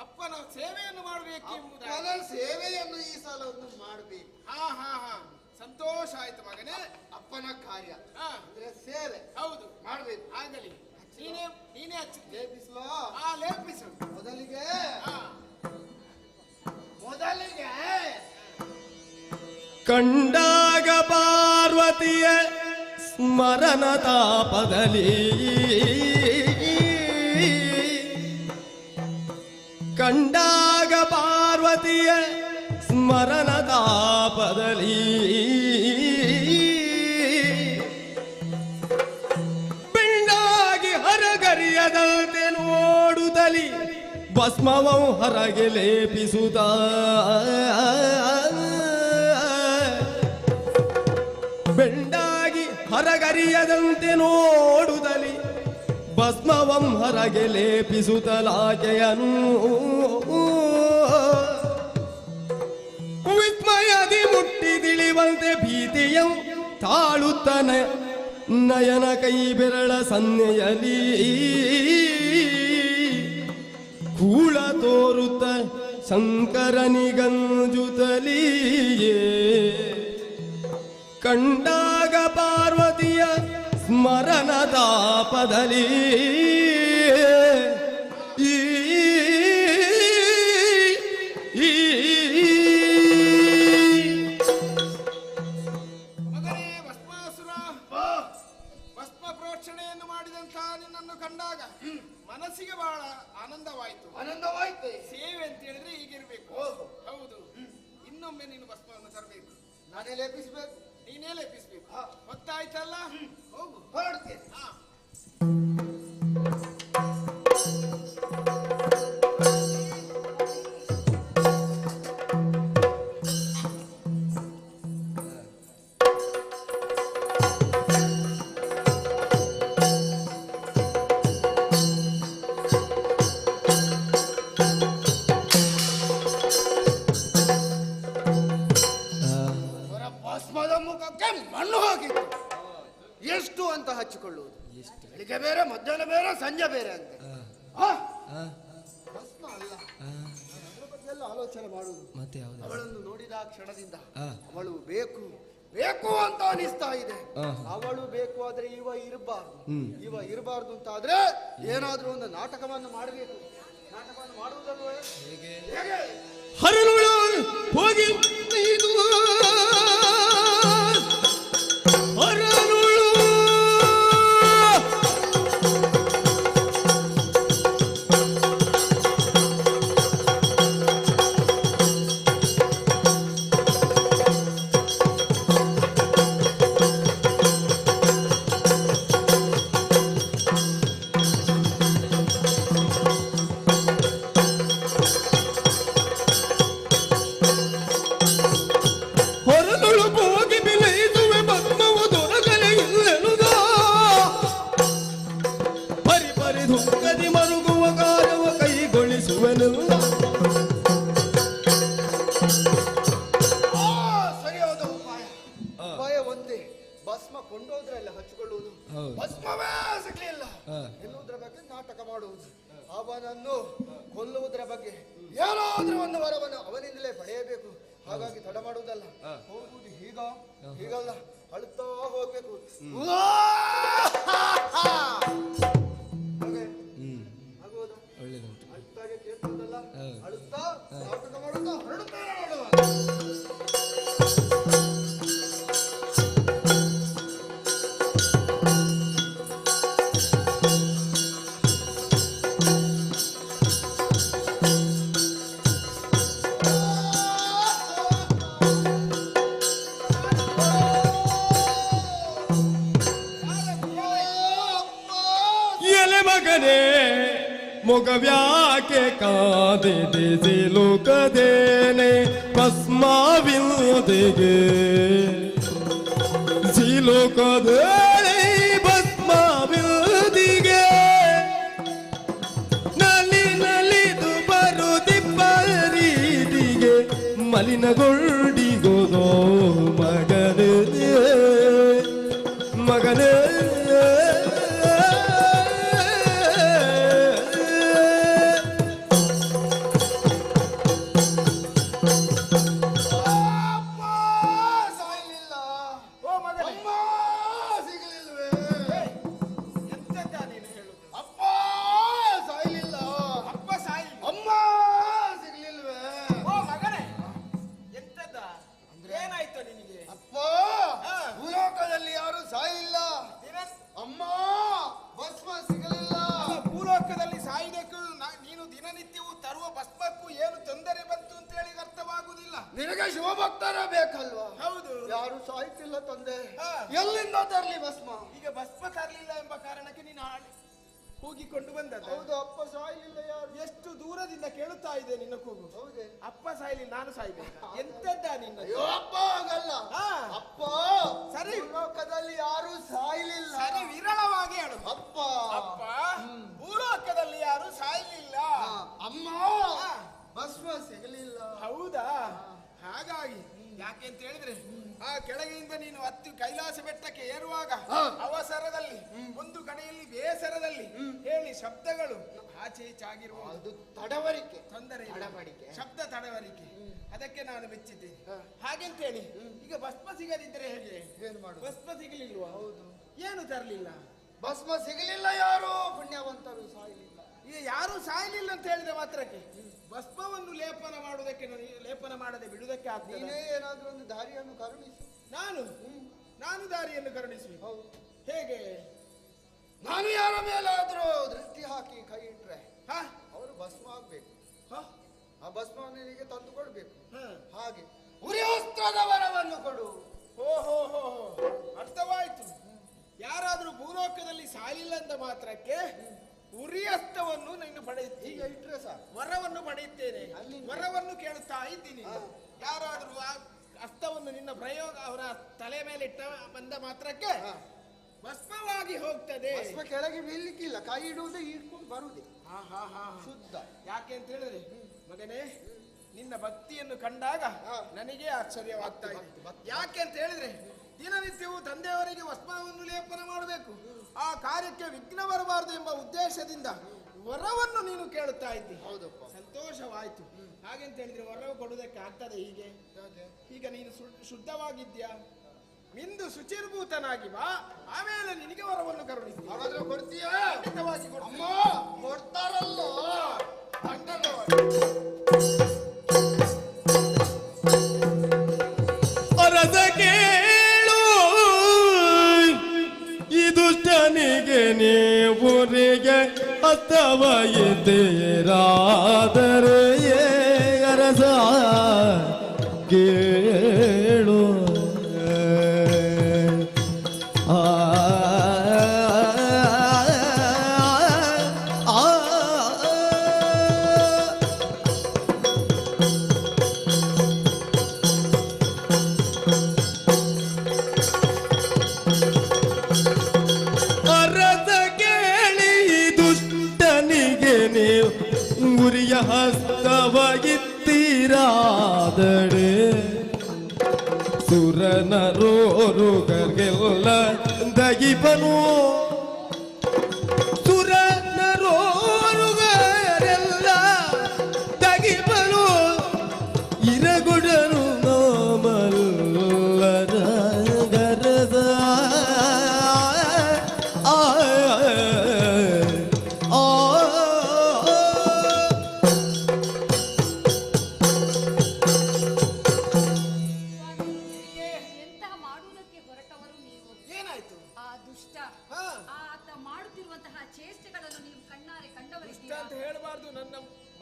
ಅಪ್ಪನ ಸೇವೆಯನ್ನು ಮಾಡಬೇಕು ಎಂಬುದು ಸೇವೆಯನ್ನು ಈ ಸಲ ಒಂದು ಮಾಡಬೇಕು. ಸಂತೋಷ ಆಯ್ತು ಮಗನೇ. ಅಪ್ಪನ ಕಾರ್ಯ ಅಂದ್ರೆ ಸೇವೆ, ಹೌದು, ಮಾಡಬೇಕು. ಆಗಲಿ, ನೀನೇ ಹಚ್ಚಿ ಲೇಪಿಸುವ. ಲೇಪಿಸು. ಮೊದಲಿಗೆ ಕಂಡಾಗ ಪಾರ್ವತಿಯ ಸ್ಮರಣ ತಾಪದಲ್ಲಿ, ಕಂಡಾಗ ಪಾರ್ವತಿಯ ಸ್ಮರಣ ತಾಪದಲ್ಲಿ, ಬೆಂಡಾಗಿ ಹರಗರಿಯದಂತೆ ನೋಡುತ್ತಲಿ ಭಸ್ಮವಂ ಹೊರಗೆ ಲೇಪಿಸುತ್ತ, ಬೆಂಡಾಗಿ ಹೊರಗರಿಯದಂತೆ ನೋಡುತ್ತಲಿ ಭಸ್ಮವಂ ಹೊರಗೆ ಲೇಪಿಸುತ್ತಲಾಕೆಯನು ವಿಸ್ಮಯದಿ ಮುಟ್ಟಿ ತಿಳಿವಂತೆ ಭೀತಿಯಂ ತಾಳುತ್ತನೆ ನಯನ ಕೈ ಬೆರಳ ಸನ್ನೆಯಲಿ ಕೂಳ ತೋರುತ್ತ ಶಂಕರನಿಗಂಜುತ್ತಲಿಯೇ ಕಂಡಾಗ ಪಾರ್ವತಿಯ ಸ್ಮರಣ ತಾಪದಲ್ಲಿ ಮನಸ್ಸಿಗೆ ಬಹಳ ಆನಂದವಾಯ್ತು. ಆನಂದವಾಯ್ತು. ಸೇವೆ ಅಂತ ಹೇಳಿದ್ರೆ ಹೀಗಿರ್ಬೇಕು. ಹೌದು. ಇನ್ನೊಮ್ಮೆ ನೀನು ಭಸ್ಮವನ್ನು ತರಬೇಕು. ನಾನೇ ಲೇಪಿಸ್ಬೇಕು. ನೀನೇ ಲೇಪಿಸ್ಬೇಕು. ಗೊತ್ತಾಯ್ತಲ್ಲ? ಹೋಗು, ಹೊರಡ್ತೇನೆ. ಭಸ್ಮದ ಮುಖಕ್ಕೆ ಮಣ್ಣು ಹಾಕಿತ್ತು. ಎಷ್ಟು ಅಂತ ಹಚ್ಚಿಕೊಳ್ಳುವುದು? ಬೆಳಿಗ್ಗೆ ಬೇರೆ, ಮಧ್ಯಾಹ್ನ ಬೇರೆ, ಸಂಜೆ ಬೇರೆ ಅಂತೆ. ಭಸ್ಮ ಅಲ್ಲ, ಅದರ ಬಗ್ಗೆ ಎಲ್ಲ ಆಲೋಚನೆ ಮಾಡುವುದು. ಅವಳನ್ನು ನೋಡಿದ ಕ್ಷಣದಿಂದ ಅವಳು ಬೇಕು ಬೇಕು ಅಂತ ಅನಿಸ್ತಾ ಇದೆ. ಅವಳು ಬೇಕು ಆದ್ರೆ ಇವ ಇರಬಾರ್ದು ಅಂತ ಆದ್ರೆ ಏನಾದ್ರೂ ಒಂದು ನಾಟಕವನ್ನು ಮಾಡಬೇಕು. ನಾಟಕವನ್ನು ಮಾಡುವುದಲ್ವೇ? ಹೇಗೆ ಹರಳುಳು ಹೋಗಿ ಇದು ಹರಳುಳು ಸರಿಯಾದ ಉಪಾಯ ಒಂದೇ. ಭಸ್ಮ ಕೊಂಡೋದ್ರಲ್ಲ ಹಚ್ಚಿಕೊಳ್ಳುವುದು, ಭಸ್ಮವೇ ಸಿಗ್ಲಿಲ್ಲ ಎನ್ನುವುದರ ಬಗ್ಗೆ ನಾಟಕ ಮಾಡುವುದು. ಅವನನ್ನು ಕೊಲ್ಲುವುದರ ಬಗ್ಗೆ ಏನಾದ್ರೂ ಒಂದು ವರವನ್ನು ಅವನಿಂದಲೇ ಪಡೆಯಬೇಕು. ಹಾಗಾಗಿ ತಡ ಮಾಡುವುದಲ್ಲ, ಹೋಗುವುದು ಹೀಗಲ್ಲ, ಅಳುತ್ತಾ ಹೋಗ್ಬೇಕು. ಆಗುವುದು ಅಳುತ್ತಾಗೆ ಕೇಳ್ತದಲ್ಲ, ಅಳುತ್ತಾ ನಾಟಕ ಮಾಡುತ್ತಾ ಹೊರಡುತ್ತಾ ಮೊಗವ್ಯಾಕೆ ಕಾದಿದೆ ಸಿಲುಕದೇನೆ ಭಸ್ಮವಿಲ್ಲದೆಗೆ ಸಿಲುಕದೇನೆ ಭಸ್ಮವಿಲ್ಲದಿಗೆ ನಲಿದು ಬರುತ್ತಿಪ್ಪ ರೀತಿಗೆ ಮಲಿನಗೊಂಡಿಗೋದೋ ಮಗನೇ ಮಗನೇ ನಿನಗೆ ಶಿವಭಕ್ತರ ಬೇಕಲ್ವಾ? ಹೌದು. ಯಾರು ಸಾಯ್ತಿಲ್ಲ ತಂದೆ, ಎಲ್ಲಿಂದ ತರ್ಲಿ ಭಸ್ಮ? ಈಗ ಭಸ್ಮ ತರ್ಲಿಲ್ಲ ಎಂಬ ಕಾರಣಕ್ಕೆ ನೀನು ಕೂಗಿಕೊಂಡು ಬಂದದ್ದು. ಹೌದು, ಅಪ್ಪ ಸಾಯ್ಲಿಲ್ಲ. ಯಾರು? ಎಷ್ಟು ದೂರದಿಂದ ಕೇಳುತ್ತಾ ಇದೆ ನಿನ್ನ ಕೂಗು. ಹೌದೇ? ಅಪ್ಪ ಸಾಯ್ಲಿಲ್ಲ, ನಾನು ಸಾಯ್ಬೇಕು. ಎಂತದ್ದ ನಿನ್ನ? ಅಪ್ಪ ಆಗಲ್ಲ, ಅಪ್ಪ ಸರಿ. ಭೂಲೋಕದಲ್ಲಿ ಯಾರು ಸಾಯ್ಲಿಲ್ಲ. ಸರಿ, ವಿರಳವಾಗಿ ಹೇಳು. ಅಪ್ಪ ಅಪ್ಪ ಭೂಲೋಕದಲ್ಲಿ ಯಾರು ಸಾಯ್ಲಿಲ್ಲ. ಅಮ್ಮ ಭಸ್ಮ ಸಿಗಲಿಲ್ಲ. ಹೌದಾ? ಹಾಗಾಗಿ ಯಾಕೆ ಅಂತ ಹೇಳಿದ್ರೆ ಆ ಕೆಳಗಿನಿಂದ ನೀನು ಹತ್ತಿ ಕೈಲಾಸ ಬೆಟ್ಟಕ್ಕೆ ಏರುವಾಗ ಅವಸರದಲ್ಲಿ ಒಂದು ಕಡೆಯಲ್ಲಿ ಬೇಸರದಲ್ಲಿ ಹೇಳಿ ಶಬ್ದಗಳು ಆಚೆ ಈಚಾಗಿರುವ ಅದು ತಡವರಿಕೆ, ತೊಂದರೆ, ಶಬ್ದ ತಡವರಿಕೆ. ಅದಕ್ಕೆ ನಾನು ಮೆಚ್ಚಿದ್ದೆ. ಹಾಗೆಂತೇಳಿ ಈಗ ಭಸ್ಮ ಸಿಗದಿದ್ರೆ ಹೇಗೆ? ಏನು ಮಾಡುದು? ಭಸ್ಮ ಸಿಗಲಿಲ್ವಾ? ಹೌದು. ಏನು ತರಲಿಲ್ಲ? ಭಸ್ಮ ಸಿಗಲಿಲ್ಲ. ಯಾರು ಪುಣ್ಯವಂತರು ಸಾಯಲಿಲ್ಲ. ಈಗ ಯಾರು ಸಾಯಲಿಲ್ಲ ಅಂತ ಹೇಳಿದ ಮಾತ್ರಕ್ಕೆ ಭಸ್ಮವನ್ನು ಲೇಪನ ಮಾಡುವುದಕ್ಕೆ, ಲೇಪನ ಮಾಡದೆ ಬಿಡುವುದಕ್ಕೆ ಆಗ್ತದೆ? ನೀನೇ ಏನಾದ್ರೂ ಒಂದು ದಾರಿಯನ್ನು ಕರುಣಿಸಿ. ನಾನು ದಾರಿಯನ್ನು ಕರುಣಿಸಿ? ಹೇಗೆ? ನಾನು ಯಾರ ಮೇಲಾದ್ರೂ ದೃಷ್ಟಿ ಹಾಕಿ ಕೈ ಇಟ್ರೆ ಅವರು ಭಸ್ಮ ಆಗ್ಬೇಕು. ಆ ಭಸ್ಮವನ್ನು ನಿನಗೆ ತಂದು ಕೊಡ್ಬೇಕು. ಹಾಗೆ ಉರಿಯೋಸ್ತ್ರದ ವರವನ್ನು ಕೊಡು. ಓಹೋ ಅರ್ಥವಾಯ್ತು. ಯಾರಾದ್ರೂ ಭೂಲೋಕದಲ್ಲಿ ಸಾಲಿಲ್ಲ ಅಂತ ಮಾತ್ರಕ್ಕೆ ಉರಿಯಸ್ತವನ್ನು ನೀನು ಪಡೆಯುತ್ತೀನಿ. ಈಗ ಇಟ್ರೆ ಸಾಕು, ವರವನ್ನು ಪಡೆಯುತ್ತೇನೆ. ವರವನ್ನು ಕೇಳುತ್ತಾ ಇದ್ದೀನಿ. ಯಾರಾದ್ರೂ ಆ ಅಸ್ತವನ್ನು ನಿನ್ನ ಪ್ರಯೋಗ ಅವರ ತಲೆ ಮೇಲೆ ಇಟ್ಟ ಬಂದ ಮಾತ್ರಕ್ಕೆ ಭಸ್ಮವಾಗಿ ಹೋಗ್ತದೆ. ಭಸ್ಮ ಕೆಳಗೆ ಬೀಳ್ಲಿಕ್ಕಿಲ್ಲ, ಕೈ ಇಡುವುದೇ ಇಟ್ಕೊಂಡು ಬರುವುದೇ. ಶುದ್ಧ. ಯಾಕೆ ಅಂತ ಹೇಳಿದ್ರೆ ಮಗನೇ, ನಿನ್ನ ಭಕ್ತಿಯನ್ನು ಕಂಡಾಗ ನನಗೆ ಆಶ್ಚರ್ಯವಾಗ್ತಾ ಇದೆ. ಯಾಕೆ ಅಂತ ಹೇಳಿದ್ರೆ ದಿನನಿತ್ಯವೂ ತಂದೆಯವರಿಗೆ ಭಸ್ಮವನ್ನು ಲೇಪನ ಮಾಡಬೇಕು, ಆ ಕಾರ್ಯಕ್ಕೆ ವಿಘ್ನ ಬರಬಾರದು ಎಂಬ ಉದ್ದೇಶದಿಂದ ವರವನ್ನು ನೀನು ಕೇಳುತ್ತಾ ಇದ್ದಿ. ಹೌದಪ್ಪ, ಸಂತೋಷವಾಯ್ತು. ಹಾಗೆಂತ ಹೇಳಿದ್ರೆ ವರ ಕೊಡುವುದಕ್ಕೆ ಆಗ್ತದೆ ಹೀಗೆ? ಈಗ ನೀನು ಶುದ್ಧವಾಗಿದ್ಯಾ, ಮಿಂದು ಶುಚಿರ್ಭೂತನಾಗಿ ಬಾ, ಆಮೇಲೆ ನಿನಗೆ ವರವನ್ನು ಕರುಣಿಸಿ. ಹಾಗಾದ್ರೆ ಕೊಡ್ತೀಯಾ? ಖಂಡಿತವಾಗಿ ಕೊಡ್ತಾರಲ್ಲ. ಅರಸ ಕೇಳು ಈ ದುಷ್ಟನಿಗೆ ನೀವುರಿಗೆ ಹಸ್ತವಯಿತೀರಾದರೆ ಅರಸ ಕೇಳು. ಉರಿಯ ಹಸ್ತವಗಿತ್ತೀರಾದಡೆ ಸುರನರೋರುಗರಿಗೆಲ್ಲ ದಗಿಪನು. ಸುರನರೋರುಗರೆಲ್ಲ ದಗಿಪನು ಇರಗುಡನು ನೋಮಲ್ಲರ ಗರದ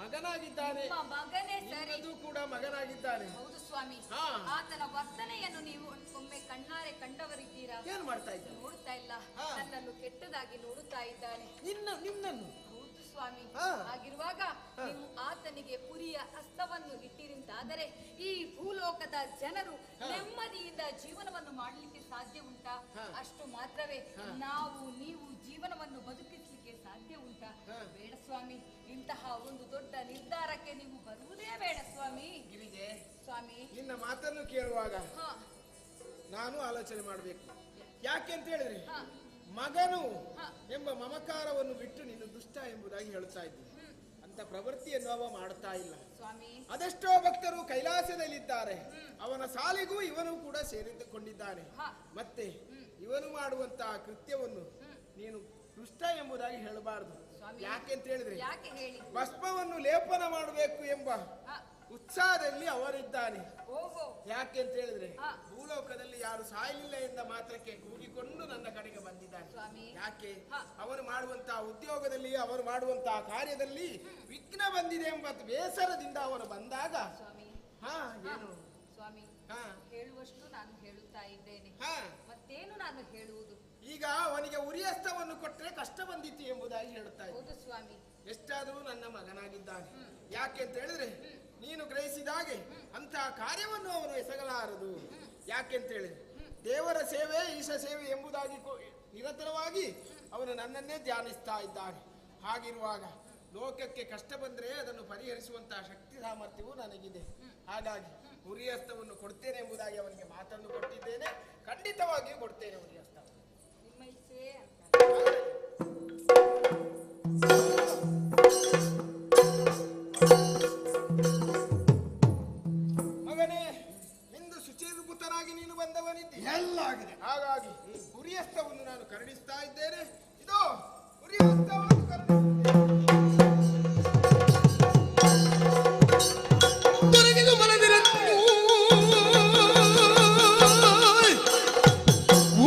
ಮಗನಾಗಿದ್ದಾನೆ. ಕೂಡ ಮಗನಾಗಿದ್ದಾನೆ. ಹೌದು ಸ್ವಾಮಿ. ಆತನ ವರ್ತನೆಯನ್ನು ನೀವು ಒಮ್ಮೆ ಕಣ್ಣಾರೆ ಕಂಡವರಿದ್ದೀರಾ? ಏನ್ ಮಾಡ್ತಾ ಇದ್ದಾನೆ? ನೋಡುತ್ತಾ ಇಲ್ಲ, ನನ್ನನ್ನು ಕೆಟ್ಟದಾಗಿ ನೋಡುತ್ತಾ ಇದ್ದಾನೆ. ನಿನ್ನನ್ನು? ಹೌದು ಸ್ವಾಮಿ. ಹಾಗಿರುವಾಗ ನೀವು ಆತನಿಗೆ ಉರಿಯ ಹಸ್ತವನ್ನು ಇಟ್ಟಿರಿಂತಾದರೆ ಈ ಭೂಲೋಕದ ಜನರು ನೆಮ್ಮದಿಯಿಂದ ಜೀವನವನ್ನು ಮಾಡಲಿಕ್ಕೆ ಸಾಧ್ಯ ಉಂಟಾ? ಅಷ್ಟು ಮಾತ್ರವೇ ನಾವು ನೀವು ಜೀವನವನ್ನು ಬದುಕಿಸಲಿಕ್ಕೆ ಸಾಧ್ಯ ಉಂಟಾ? ಬೇಡ ಸ್ವಾಮಿ. ಇಂತಹ ಒಂದು ದೊಡ್ಡ ನಿರ್ಧಾರಕ್ಕೆ ನೀವು ಬರುವುದೇ ಬೇಡ ಸ್ವಾಮಿ. ಗಿರಿಜೆ ಸ್ವಾಮಿ, ನಿನ್ನ ಮಾತನ್ನು ಕೇಳುವಾಗ ನಾನು ಆಲೋಚನೆ ಮಾಡಬೇಕು. ಯಾಕೆ ಅಂತ ಹೇಳಿದ್ರೆ ಮಗನು ಎಂಬ ಮಮಕಾರವನ್ನು ಬಿಟ್ಟು ನೀನು ದುಷ್ಟ ಎಂಬುದಾಗಿ ಹೇಳುತ್ತಾ ಇದ್ದೀನಿ. ಅಂತ ಪ್ರವೃತ್ತಿಯನ್ನು ಅವ ಮಾಡುತ್ತಾ ಇಲ್ಲ. ಅದೆಷ್ಟೋ ಭಕ್ತರು ಕೈಲಾಸದಲ್ಲಿದ್ದಾರೆ, ಅವನ ಸಾಲಿಗೂ ಇವನು ಕೂಡ ಸೇರಿಕೊಂಡಿದ್ದಾನೆ. ಮತ್ತೆ ಇವನು ಮಾಡುವಂತಹ ಕೃತ್ಯವನ್ನು ನೀನು ದುಷ್ಟ ಎಂಬುದಾಗಿ ಹೇಳಬಾರದು. ಯಾಕೆ ಅಂತ ಹೇಳಿದ್ರೆ ಭಸ್ಮವನ್ನು ಲೇಪನ ಮಾಡಬೇಕು ಎಂಬ ಉತ್ಸಾಹದಲ್ಲಿ ಅವರಿದ್ದಾನೆ. ಯಾಕೆ ಅಂತ ಹೇಳಿದ್ರೆ ಭೂಲೋಕದಲ್ಲಿ ಯಾರು ಸಾಯಲಿಲ್ಲ ಎಂದ ಮಾತ್ರಕ್ಕೆ ಕೂಗಿಕೊಂಡು ನನ್ನ ಕಡೆಗೆ ಬಂದಿದ್ದಾನೆ. ಯಾಕೆ? ಅವರು ಮಾಡುವಂತಹ ಉದ್ಯೋಗದಲ್ಲಿ, ಅವರು ಮಾಡುವಂತಹ ಕಾರ್ಯದಲ್ಲಿ ವಿಘ್ನ ಬಂದಿದೆ ಎಂಬ ಬೇಸರದಿಂದ ಅವರು ಬಂದಾಗ ಏನು ಸ್ವಾಮಿ ಹೇಳುವಷ್ಟು ನಾನು ಹೇಳುತ್ತಾ ಇದ್ದೇನೆ. ಮತ್ತೇನು ನಾನು ಹೇಳುವುದು? ಈಗ ಅವನಿಗೆ ಉರಿಯಸ್ತವನ್ನು ಕೊಟ್ಟರೆ ಕಷ್ಟ ಬಂದಿತ್ತು ಎಂಬುದಾಗಿ ಹೇಳುತ್ತಾ ಇದ್ದೆ. ಸ್ವಾಮಿ, ಎಷ್ಟಾದರೂ ನನ್ನ ಮಗನಾಗಿದ್ದಾನೆ. ಯಾಕೆ ಅಂತ ಹೇಳಿದ್ರೆ ನೀನು ಗ್ರಹಿಸಿದಾಗೆ ಅಂತಹ ಕಾರ್ಯವನ್ನು ಅವನು ಎಸಗಲಾರದು. ಯಾಕೆ ಅಂತ ಹೇಳಿದ್ರೆ ದೇವರ ಸೇವೆ ಈಶ ಸೇವೆ ಎಂಬುದಾಗಿ ನಿರಂತರವಾಗಿ ಅವನು ನನ್ನನ್ನೇ ಧ್ಯಾನಿಸ್ತಾ ಇದ್ದಾನೆ. ಹಾಗಿರುವಾಗ ಲೋಕಕ್ಕೆ ಕಷ್ಟ ಬಂದರೆ ಅದನ್ನು ಪರಿಹರಿಸುವಂತಹ ಶಕ್ತಿ ಸಾಮರ್ಥ್ಯವೂ ನನಗಿದೆ. ಹಾಗಾಗಿ ಉರಿಯಸ್ತವನ್ನು ಕೊಡ್ತೇನೆ ಎಂಬುದಾಗಿ ಅವನಿಗೆ ಮಾತನ್ನು ಕೊಟ್ಟಿದ್ದೇನೆ. ಖಂಡಿತವಾಗಿಯೂ ಕೊಡ್ತೇನೆ ಉರಿಯಸ್ತ. ನಿಮ್ಮ ಇಚ್ಛೆ ಮಗನೇ, ಇಂದು ಶುಚಿರ್ಭೂತನಾಗಿ ನೀನು ಬಂದವನಿದ್ದಿ. ಎಲ್ಲ ಆಗಿದೆ. ಹಾಗಾಗಿ ಉರಿಯಸ್ತವನ್ನು ನಾನು ಕರುಣಿಸ್ತಾ ಇದ್ದೇನೆ. ಇದು ಉರಿಯಸ್ತವನ್ನು ತೊರಗಿದು ಮನದಿರ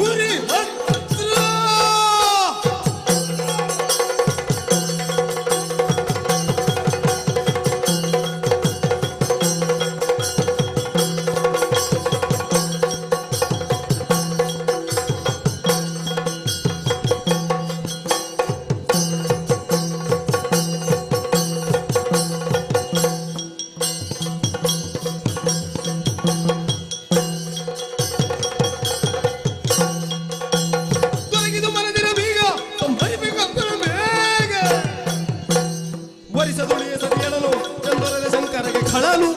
ಉರಿ ಹತ್ರ ವರಿಸದುಳಿಯ ಸತಿಯಳನು ಚಂದರದ ಶಂಕರಗೆ ಖಳನು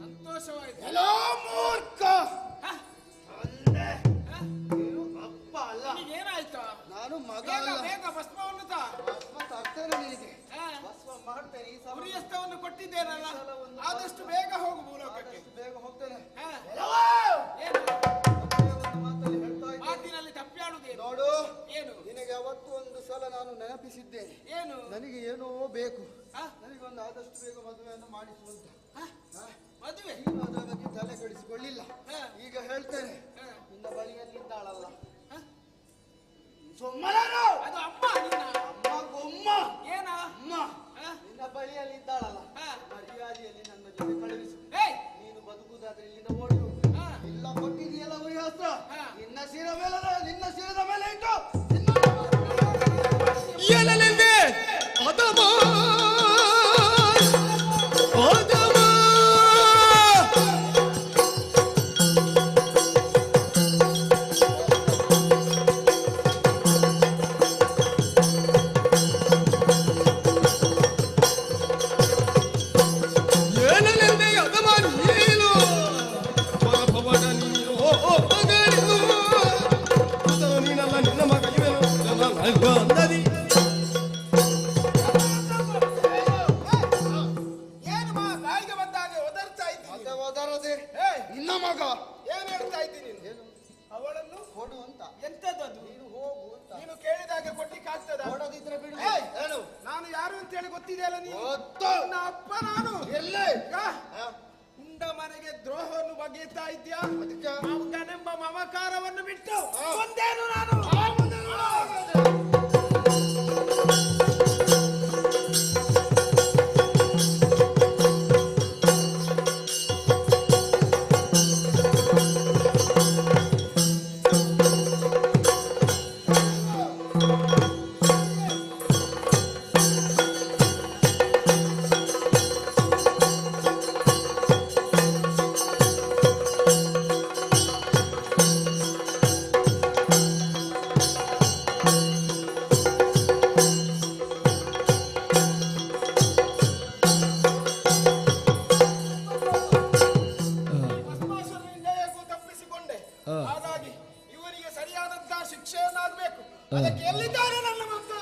ಸಂತೋಷವಾಯ್ತು. ಎಲ್ಲೋ ಮೂರ್ಖ ಅಪ್ಪ ಅಲ್ಲ, ಏನಾಯ್ತು? ನಾನು ಮಗ ಬೇಗ ಭಸ್ಮವನ್ನು ತರ್ತೇನೆ ನಿನಗೆ, ಭಸ್ಮ ಮಾಡ್ತೇನೆ. ಈ ಸಲ ಉರಿಯಸ್ತವನ್ನು ಕೊಟ್ಟಿದ್ದೇನಲ್ಲ, ಆದಷ್ಟು ಬೇಗ ಹೋಗು ಭೂಲೋಕಕ್ಕೆ. ಬೇಗ ಹೋಗ್ತೇನೆ. ಮಾತಿನಲ್ಲಿ ತಪ್ಪಾಡುವುದೇನು? ನೋಡು, ಏನು ನಿನಗೆ ಅವತ್ತು ಒಂದು ಸಲ ನಾನು ನೆನಪಿಸಿದ್ದೇನೆ. ಏನು? ನನಗೆ ಏನೋ ಬೇಕು, ನನಗೊಂದು ಆದಷ್ಟು ಬೇಗ ಮದುವೆಯನ್ನು ಮಾಡಿಸುವಂತ. ಮದುವೆ ಅದರ ಬಗ್ಗೆ ತಲೆ ಕೆಡಿಸಿಕೊಳ್ಳಿಲ್ಲ. ಈಗ ಹೇಳ್ತೇನೆ, ನಿನ್ನ ಬಳಿಯಲ್ಲಿದ್ದಾಳಲ್ಲ ಸೊಮ್ಮಲನು, ಅದು ಅಮ್ಮ. ಅಮ್ಮ ಗೊಮ್ಮ ಏನ ಅಮ್ಮ, ನಿನ್ನ ಬಳಿಯಲ್ಲಿದ್ದಾಳಲ್ಲ, ಮರ್ಯಾದೆಯಲ್ಲಿ ನನ್ನ ಜೊತೆ ಕಳುಹಿಸು. ನೀನು ಬದುಕುದಾದ್ರೆ ಇಲ್ಲಿಂದ ಓಡಿ ಹೋಗು. ಇಲ್ಲ ಕೊಟ್ಟಿದೆಯಲ್ಲ ಉರಿಯಾಸ್ತ್ರ, ನಿನ್ನ ಶಿರದ ಮೇಲೆ ಇಟ್ಟು ಏನಲೆಂದೆ ಅದಮ ನಿನ್ನ ಮಗ ಏನ್ ಹೇಳ್ತಾ ಇದ್ದೀನಿ? ಅವಳನ್ನು ಕೊಡು ಅಂತ. ಎಂತದ್ದು? ನೀನು ಹೋಗು ಅಂತ. ನೀನು ಕೇಳಿದಾಗ ಕೊಡ್ಲಿಕ್ಕೆ ಆಗ್ತದ? ಕೊಡದಿದ್ರೆ ಬಿಡು. ಹೇಳು, ನಾನು ಯಾರು ಅಂತ ಹೇಳಿ ಗೊತ್ತಿದೆಯಲ್ಲ ನೀನು? ನನ್ನ ಅಪ್ಪ ನಾನು. ಎಲ್ಲೇ ಉಂಡ ಮನೆಗೆ ದ್ರೋಹವನ್ನು ಬಗೆಯುತ್ತಾ ಇದ್ಯಾ? ಮಗನೆಂಬ ಮಮಕಾರವನ್ನು ಬಿಟ್ಟು ಒಂದೇನು ನಾನು ಹಾಗಾಗಿ ಇವನಿಗೆ ಸರಿಯಾದಂತಹ ಶಿಕ್ಷೆಯನ್ನಾಗಬೇಕು. ಅದಕ್ಕೆ ಎಲ್ಲಿದ್ದಾರೆ ನನ್ನ ಮಕ್ಕಳು?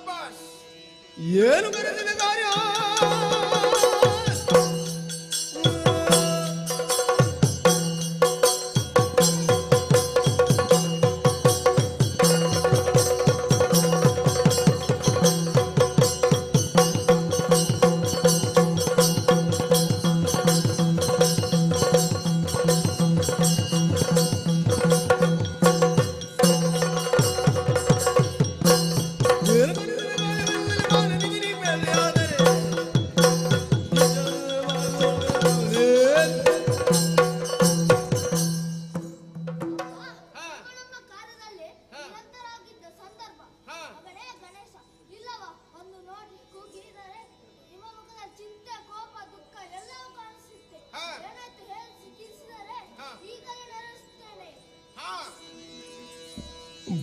ಶಬ್ಬಾಷ್. ಏನು ಕರೆದಿನ ಕಾರ್ಯ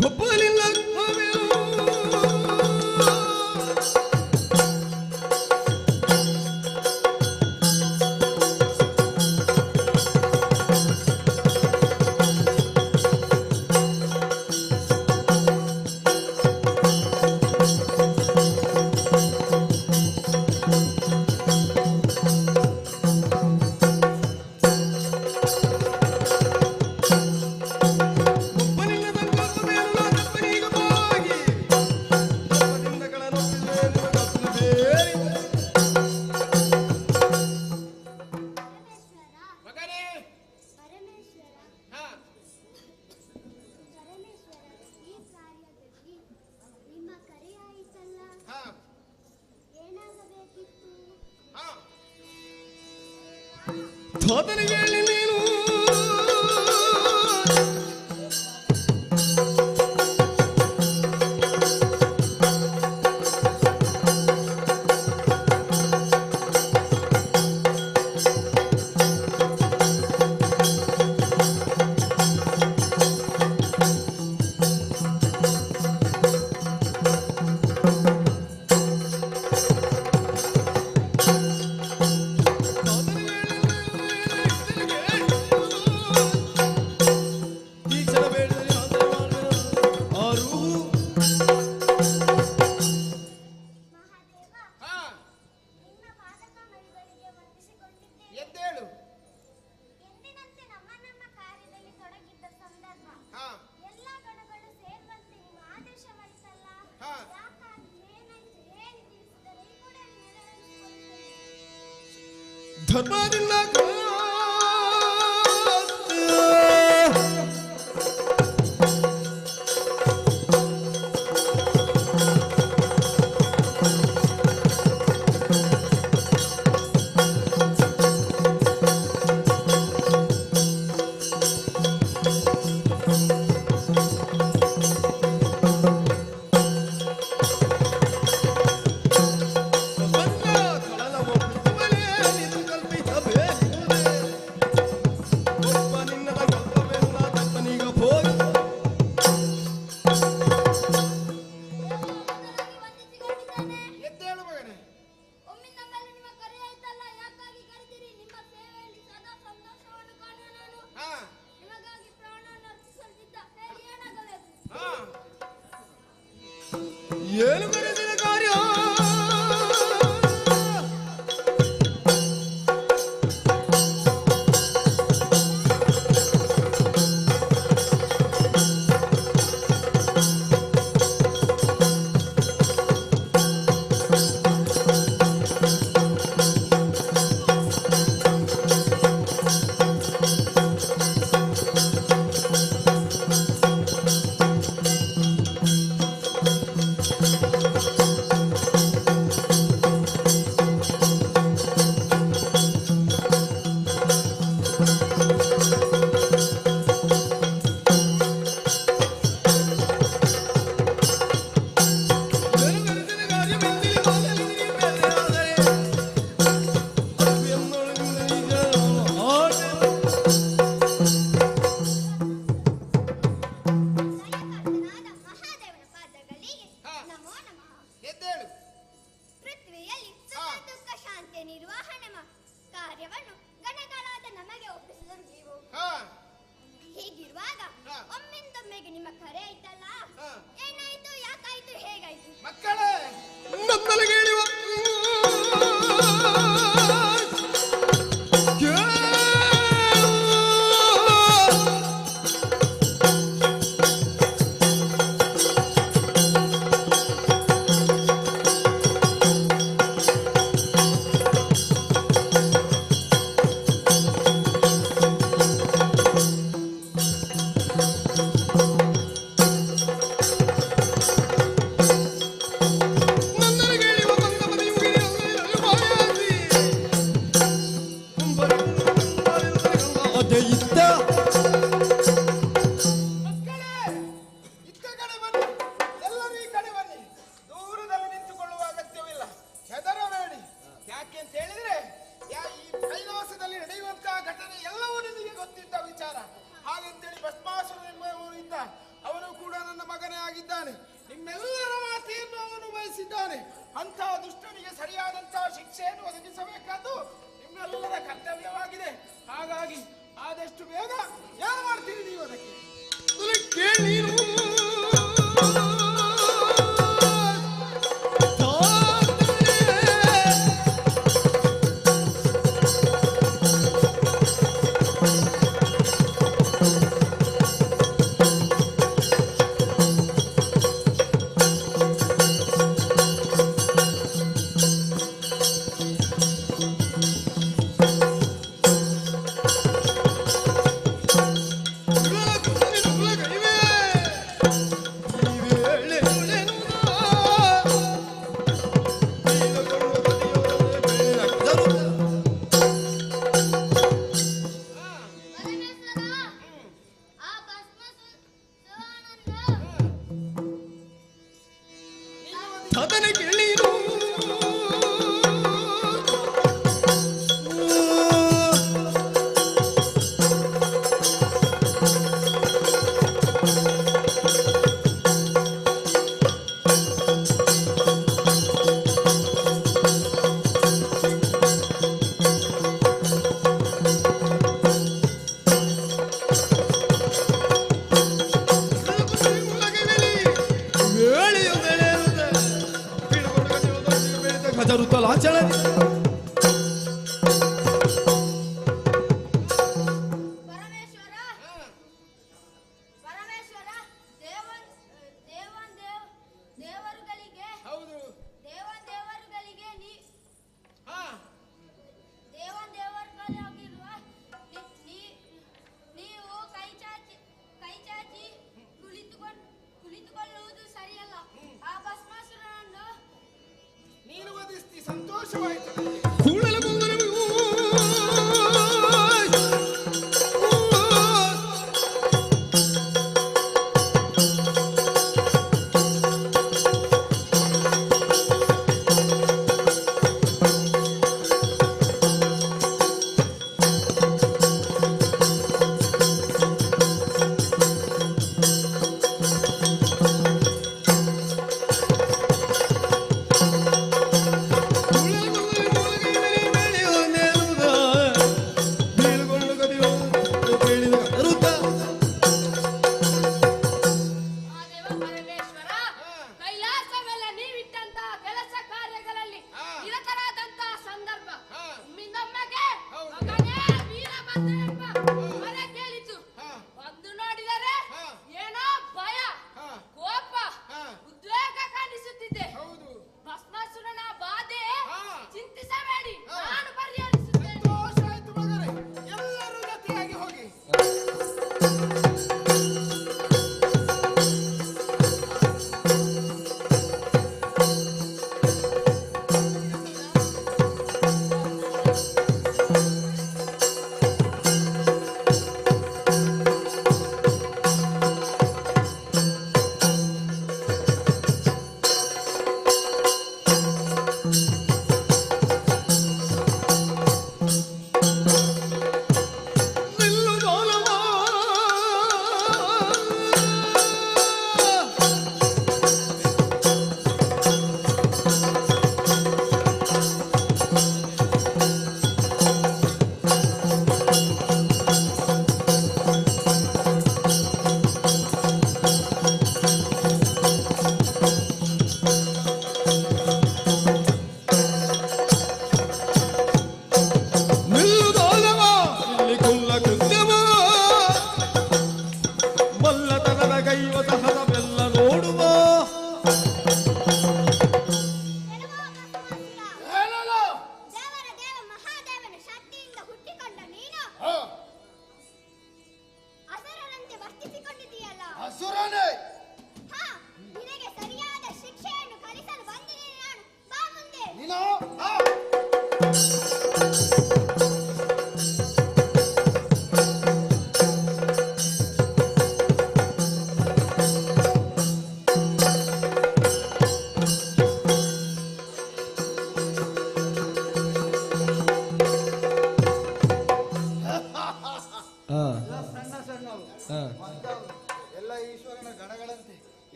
ಬಬ್ಬಲಿಲ್ಲ ಸೋದರಿಗೆ ಹೇಳಿ ನೀನು ಎದ್ದೇಳು. ಧರ್ಮದಿಂದ ಎದ್ದೇಳು ಮಗನೇ. ಹಾ ಏನು ಕರೆದಿನ ಕಾರ್ಯ ಬಯಸಿದ್ದಾನೆ, ನಿಮ್ಮೆಲ್ಲರ ಮಾತೆಯನ್ನು ಅವನು ಬಯಸಿದ್ದಾನೆ. ಅಂತಹ ದುಷ್ಟನಿಗೆ ಸರಿಯಾದಂತಹ ಶಿಕ್ಷೆಯನ್ನು ಒದಗಿಸಬೇಕಾದ್ದು ನಿಮ್ಮೆಲ್ಲರ ಕರ್ತವ್ಯವಾಗಿದೆ. ಹಾಗಾಗಿ ಆದಷ್ಟು ಬೇಗ ಏನು ಮಾಡ್ತೀರಿ ನೀವು ಅದಕ್ಕೆ? ಕೇಳಿ ಸಂತೋಷವಾಯಿತು.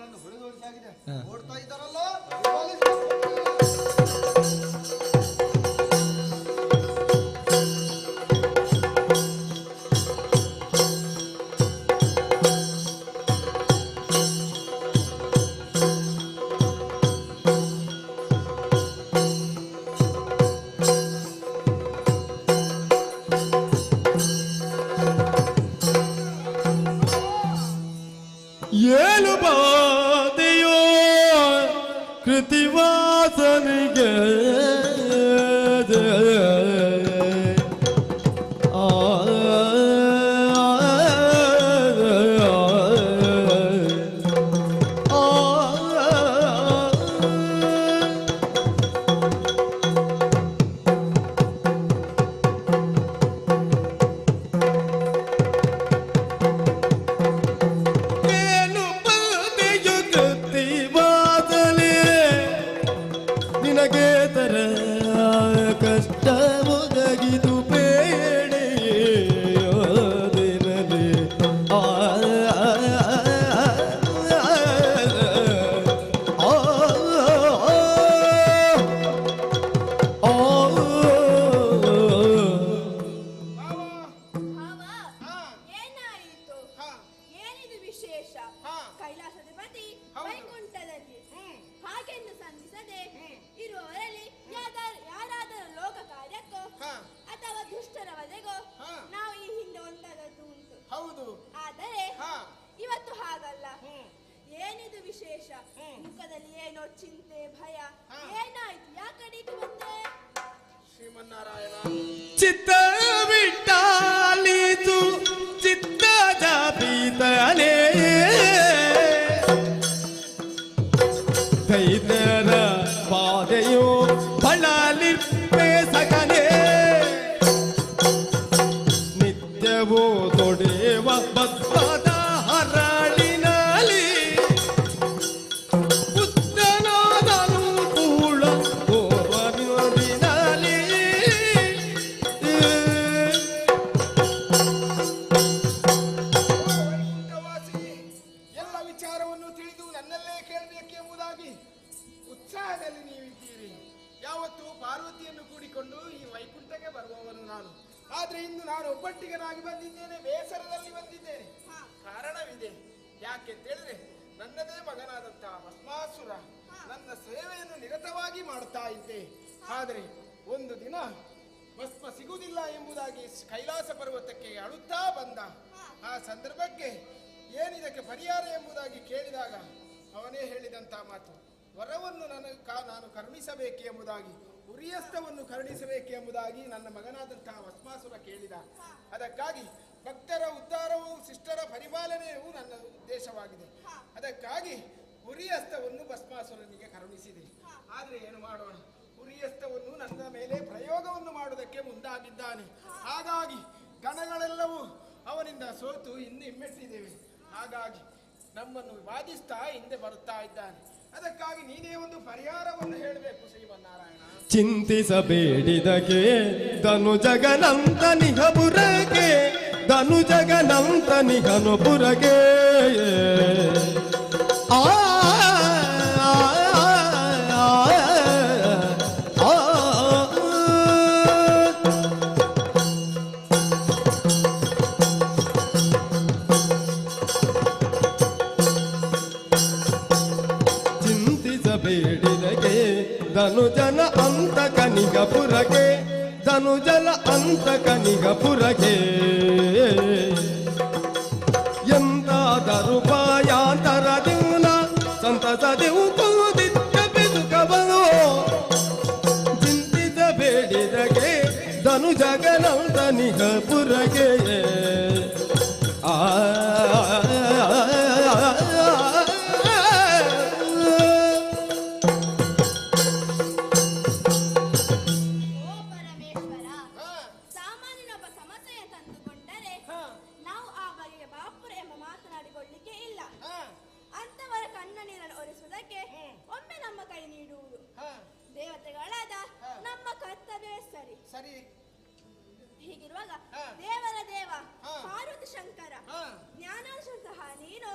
ಕಣ್ಣು ಹೊಡೆದೋಡಿಸಾಗಿದೆ. ಹಾ. ಓಡ್ತಾ ಇದ್ದಾರಲ್ಲ ಏಳು ಬಾಧೆಯೋ ಕೃತಿವಾಸನಿಗೆ ನಿನಗೆ ತರ ಕಷ್ಟ ಒದಗಿದು ಬೇಡೆಯೋದಿನಲಿ ಏನಾಯಿತು? ಏನಿದು ವಿಶೇಷ? ಕೈಲಾಸಧಿಪತಿ ವೈಕುಂಠದಲ್ಲಿ ಹಾಗೆಂದು ಸಂಧಿಸದೆ ಇರುವವರಲ್ಲಿ ಯಾರಾದರೂ ಲೋಕ ಕಾರ್ಯಕ್ಕೋ ಅಥವಾ ದುಷ್ಟರ ವಧೆಗೋ ನಾವು ಈ ಹಿಂದೆ ಒಂದಾದದ್ದು ಉಂಟು. ಹೌದು. ಆದರೆ ಇವತ್ತು ಹಾಗಲ್ಲ. ಏನಿದು ವಿಶೇಷ? ಮುಖದಲ್ಲಿ ಏನೋ ಚಿಂತೆ ಭಯ. ಏನಾಯ್ತು? ಯಾಕಡಿಗೆ ಬಂದೆ? ಶ್ರೀಮನ್ನಾರಾಯಣ ಚಿತ್ತ ಬಿಟ್ಟಾಲಿತು ಚಿತ್ತ ಜಾಪಿತಲೇ ದೈತ್ಯರ ಬಾಧೆಯೋ ಬಳಲಿಪ್ಪೆ ಸಕನೆ ನಿತ್ಯವೋ ತೊಡೆವ ಬದ್ಧದ ಹರಳಿನಲಿ ಬುದ್ಧನಾದನು ಕೂಳ ಓವರಿನಲಿ ಎಲ್ಲ ವಿಚಾರವನ್ನು ತಿಳಿದು ನನ್ನಲ್ಲೇ ಕೇಳಬೇಕೆಂಬುದಾಗಿ ಉತ್ಸಾಹದಲ್ಲಿ ನೀವಿದ್ದೀರಿ. ಯಾವತ್ತು ಪಾರ್ವತಿಯನ್ನು ಕೂಡಿಕೊಂಡು ಈ ವೈಕುಂಠಕ್ಕೆ ಬರುವವನು ನಾನು. ಆದ್ರೆ ಇಂದು ನಾನು ಒಬ್ಬಟ್ಟಿಗನಾಗಿ ಬಂದಿದ್ದೇನೆ, ಬೇಸರದಲ್ಲಿ ಬಂದಿದ್ದೇನೆ. ಕಾರಣವಿದೆ. ಯಾಕೆಂತ ಹೇಳಿದ್ರೆ ನನ್ನದೇ ಮಗನಾದಂತಹ ಭಸ್ಮಾಸುರ ನನ್ನ ಸೇವೆಯನ್ನು ನಿರತವಾಗಿ ಮಾಡುತ್ತಾ ಇದ್ದೆ. ಆದರೆ ಒಂದು ದಿನ ಭಸ್ಮ ಸಿಗುವುದಿಲ್ಲ ಎಂಬುದಾಗಿ ಕೈಲಾಸ ಪರ್ವತಕ್ಕೆ ಅಳುತ್ತಾ ಬಂದ. ಆ ಸಂದರ್ಭಕ್ಕೆ ಏನಿದಕ್ಕೆ ಪರಿಹಾರ ಎಂಬುದಾಗಿ ಕೇಳಿದಾಗ ಅವನೇ ಹೇಳಿದಂತ ಮಾತು, ವರವನ್ನು ನಾನು ಕರುಣಿಸಬೇಕು ಎಂಬುದಾಗಿ, ಉರಿಯಸ್ತವನ್ನು ಕರುಣಿಸಬೇಕು ಎಂಬುದಾಗಿ ನನ್ನ ಮಗನಾದಂತಹ ಭಸ್ಮಾಸುರ ಕೇಳಿದ. ಅದಕ್ಕಾಗಿ ಭಕ್ತರ ಉದ್ಧಾರವು ಶಿಷ್ಟರ ಪರಿಪಾಲನೆಯೂ ನನ್ನ ಉದ್ದೇಶವಾಗಿದೆ. ಅದಕ್ಕಾಗಿ ಉರಿಯಸ್ತವನ್ನು ಭಸ್ಮಾಸುರನಿಗೆ ಕರುಣಿಸಿದೆ. ಆದ್ರೆ ಏನು ಮಾಡೋಣ, ಉರಿಯಸ್ತವನ್ನು ನನ್ನ ಮೇಲೆ ಪ್ರಯೋಗವನ್ನು ಮಾಡುವುದಕ್ಕೆ ಮುಂದಾಗಿದ್ದಾನೆ. ಹಾಗಾಗಿ ಗಣಗಳೆಲ್ಲವೂ ಅವನಿಂದ ಸೋತು ಇನ್ನು ಹಿಮ್ಮೆಟ್ಟಿದ್ದೇವೆ. ಹಾಗಾಗಿ ನಮ್ಮನ್ನು ವಾದಿಸ್ತಾ ಹಿಂದೆ ಬರುತ್ತಾ ಇದ್ದಾನೆ. ಅದಕ್ಕಾಗಿ ನೀನೇ ಒಂದು ಪರಿಹಾರವನ್ನು ಹೇಳಬೇಕು ಶ್ರೀಮನ್ನಾರಾಯಣ. ಚಿಂತಿಸಬೇಡಿದಗೆ ಧನು ಜಗನಂತ ನಿಘಪುರಗೆ, ಧನು ಜಗನಂತ ನಿಘನುಪುರಗೆ ಆ ಬೇಡಿದಗೆ ಧನುಜನ ಅಂತ ಕನಿಗಪುರಗೆ, ಧನುಜನ ಅಂತ ಕನಿಗಪುರಗೆ ಎಂದಾದರೂ ಪಾಯಾಂತರದಿವ್ನ ಸಂತಸದಿವು ಕುದಿತ್ತ ಬೆಸುಕವನು. ಚಿಂತಿಸಬೇಡಿದಗೆ ಧನುಜಗನಂತ ನಿಗಪುರಗೆ ಆ ಸರಿ. ಹೀಗಿರುವಾಗ ದೇವರ ದೇವ ಪಾರ್ವತಿ ಶಂಕರ ಜ್ಞಾನಾಂಶಂತಹ ನೀನು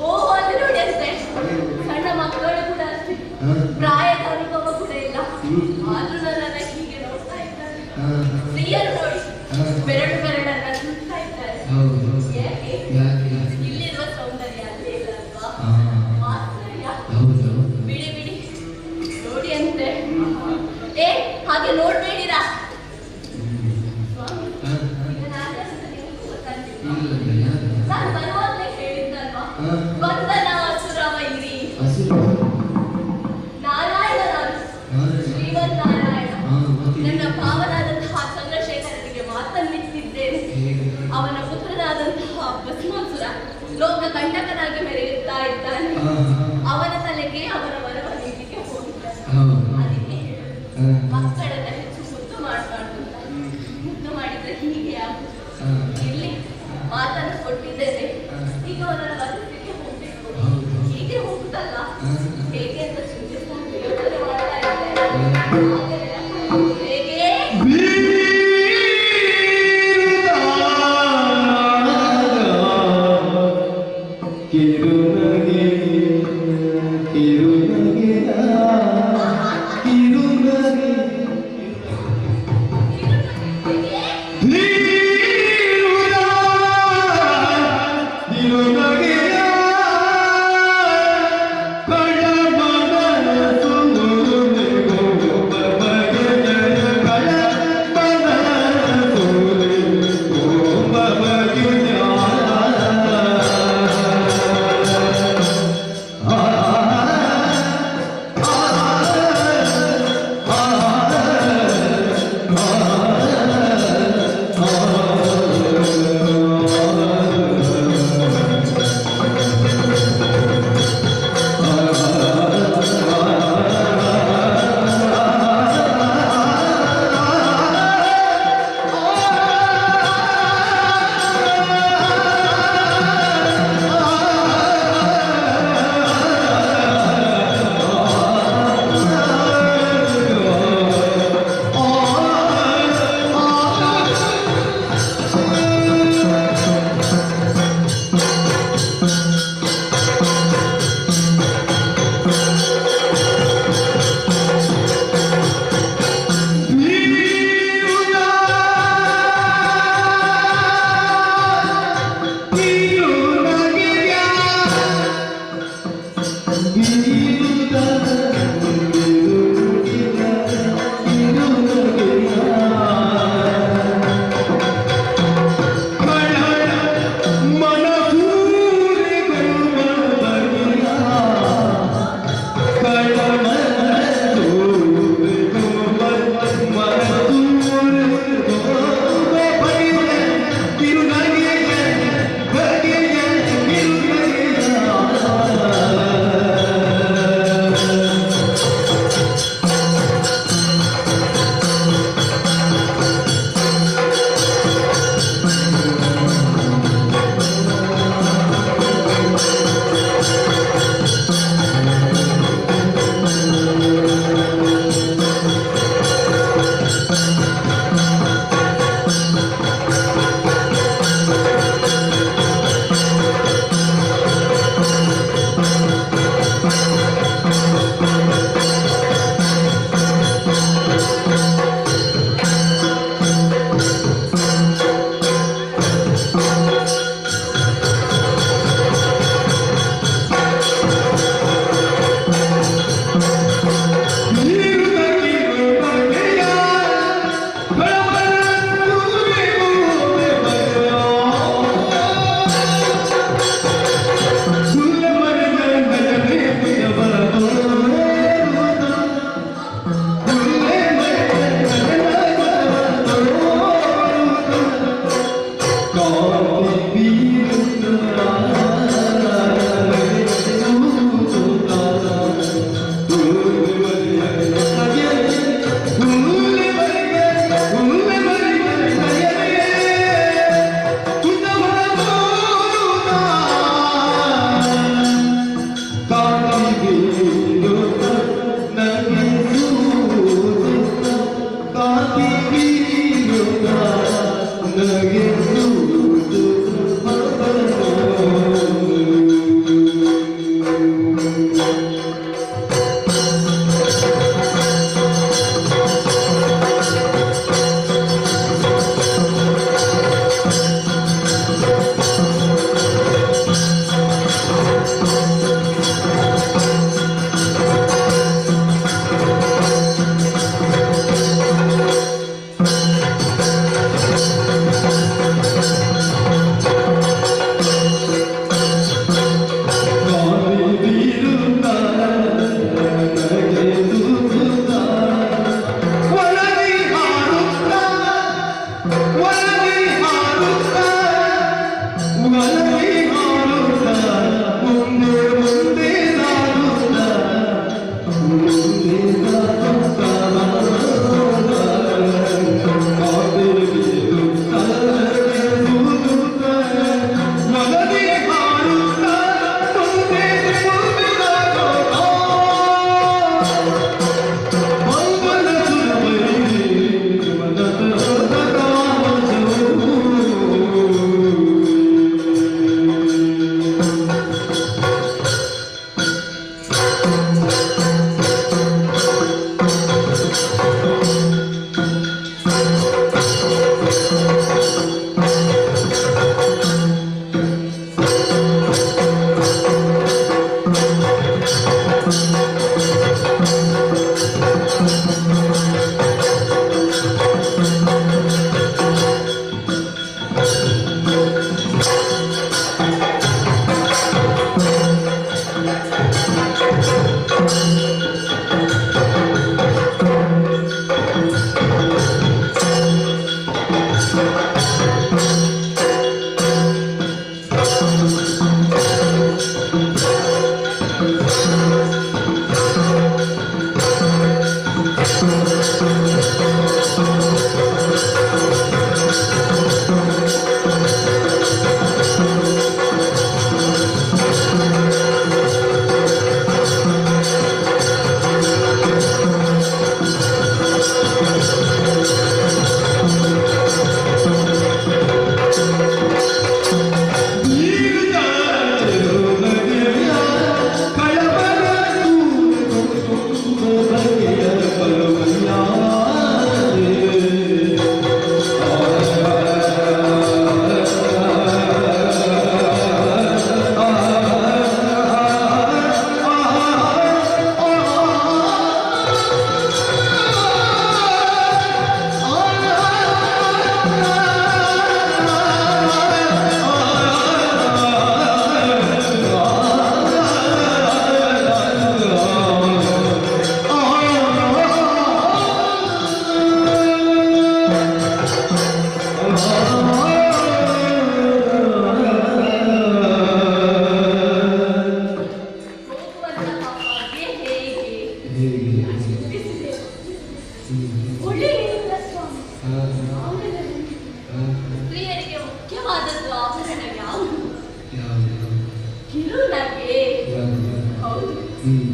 ಓ ಅಲ್ಲಿ ನೋಡಿ ಅಷ್ಟೇ ಸಣ್ಣ ಮಕ್ಕಳು ಕೂಡ ಅಷ್ಟೇ ಪ್ರಾಯದ ಅನುಭವ ಕೂಡ ಇಲ್ಲ ಆದ್ರೂ ನನ್ನನ್ನ ಹೀಗೆ ನೋಡ್ತಾ ಇದ್ದಾರೆ ಸ್ತ್ರೀಯರು ನೋಡಿ ಬೆರಳನ್ನ ಸುತ್ತಾ ಇದ್ದಾರೆ ಯಾಕೆ ಇಲ್ಲಿರುವ ಸೌಂದರ್ಯ ಅಲ್ಲೇ ಇಲ್ಲ ಅಲ್ವಾ ಮಾತ್ಸರ್ಯ ಬಿಡಿ ಬಿಡಿ ನೋಡಿ ಅಂತೆ ಏ ಹಾಗೆ ನೋಡ್ಬೇಡಿರಾ ನಾನು ಬರುವಾಗಲೇ ಹೇಳಿದ್ದಲ್ವಾ ಬಂಧನ ಅಸುರವೈರಿ ನಾರಾಯಣರಾಜ ಶ್ರೀಮನ್ ನಾರಾಯಣ ನನ್ನ ಭಾವನಾದಂತಹ ಚಂದ್ರಶೇಖರನಿಗೆ ಮಾತನ್ನಿಟ್ಟಿದ್ದೇನೆ ಅವನ ಪುತ್ರನಾದಂತಹ ಭಸ್ಮಾಸುರ ಲೋಕ ಕಂಟಕನಾಗಿ ಮೆರೆಯುತ್ತಾ ಇದ್ದಾನೆ ಅವನ ತಲೆಗೆ ಅವರ ವರವ ನೀಡಿಕೆ ಹೋಗಿದ್ದಾನೆ ಅದಕ್ಕೆ ಮಕ್ಕಳನ್ನ ಹೆಚ್ಚು ಮುದ್ದು ಮಾಡಬಾರ್ದು ಮುದ್ದು ಮಾಡಿದ್ರೆ ಹೀಗೆ ಆಗುದು ಇಲ್ಲಿ ಮಾತನ್ನು ಕೊಟ್ಟಿದ್ದೇನೆ ಈಗ ಅವರ ವಸತಿಗೆ ಹೋಗ್ಬೇಕು ಹೀಗೆ ಹೋಗುದಲ್ಲ ಹೇಗೆ ಅಂತ ಚಿಂತಿಸ್ತಾ ಯೋಚನೆ ಮಾಡ್ತಾ ಇದ್ದೇನೆ ಹೇಗೆ ಧೀರುದ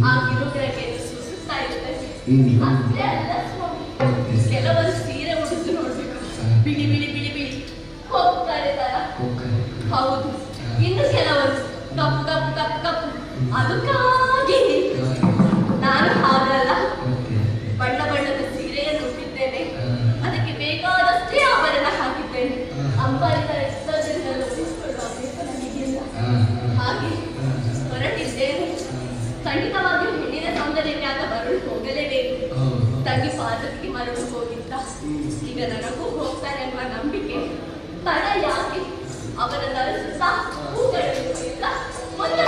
ಆ ಕಿರುಗರಕ್ಕೆ ಸುಸುತ್ತಾ ಇರ್ತದೆ. ಅಷ್ಟೇ ಅಲ್ಲ ಸ್ವಾಮಿ, ಕೆಲವರು ಸೀರೆ ಉಡುದು ನೋಡ್ಬೇಕು, ಬಿಳಿ ಬಿಳಿ ಬಿಳಿ ಬಿಳಿ ಹೋಗ್ತಾರೆ ತರ. ಹೌದು, ಇನ್ನು ಕೆಲವರು ಕಪ್ಪು ಕಪ್ಪು ಕಪ್ಪು ಕಪ್ಪು ಅದಕ್ಕಾಗಿ ನಾನು ಹಾಗಲ್ಲ. ಬಣ್ಣ ಬಣ್ಣದ ಸೀರೆಯನ್ನು ಉಟ್ಟಿದ್ದೇನೆ, ಅದಕ್ಕೆ ಬೇಕಾದಷ್ಟೇ ಆಭರಣ ಹಾಕಿದ್ದೇನೆ. ಅಂಬಾರಿನ ಎಷ್ಟೊಂದರಿಂದಲೂ ಉಳಿಸಿಕೊಳ್ಳಬೇಕು ನನಗಿಲ್ಲ. ಹಾಗೆ ಹೊರಟಿದ್ದೇನೆ. ಖಂಡಿತವಾಗಿಯೂ ಹೆಣ್ಣಿನ ಸೌಂದರ್ಯಕ್ಕೆ ಆಗ ಮರಳು ಹೋಗಲೇಬೇಕು. ತಂಗಿ ಪಾದಕ್ಕೆ ಮರಳು ಹೋಗಿದ್ದ, ಈಗ ನನಗೂ ಹೋಗ್ತಾರೆ ಅನ್ನುವ ನಂಬಿಕೆ. ತಡ ಯಾಕೆ? ಅವರನ್ನು ಅರಸುತ್ತಾ ಹೂಗಳನ್ನು ಇಲ್ಲ ಮೊದಲ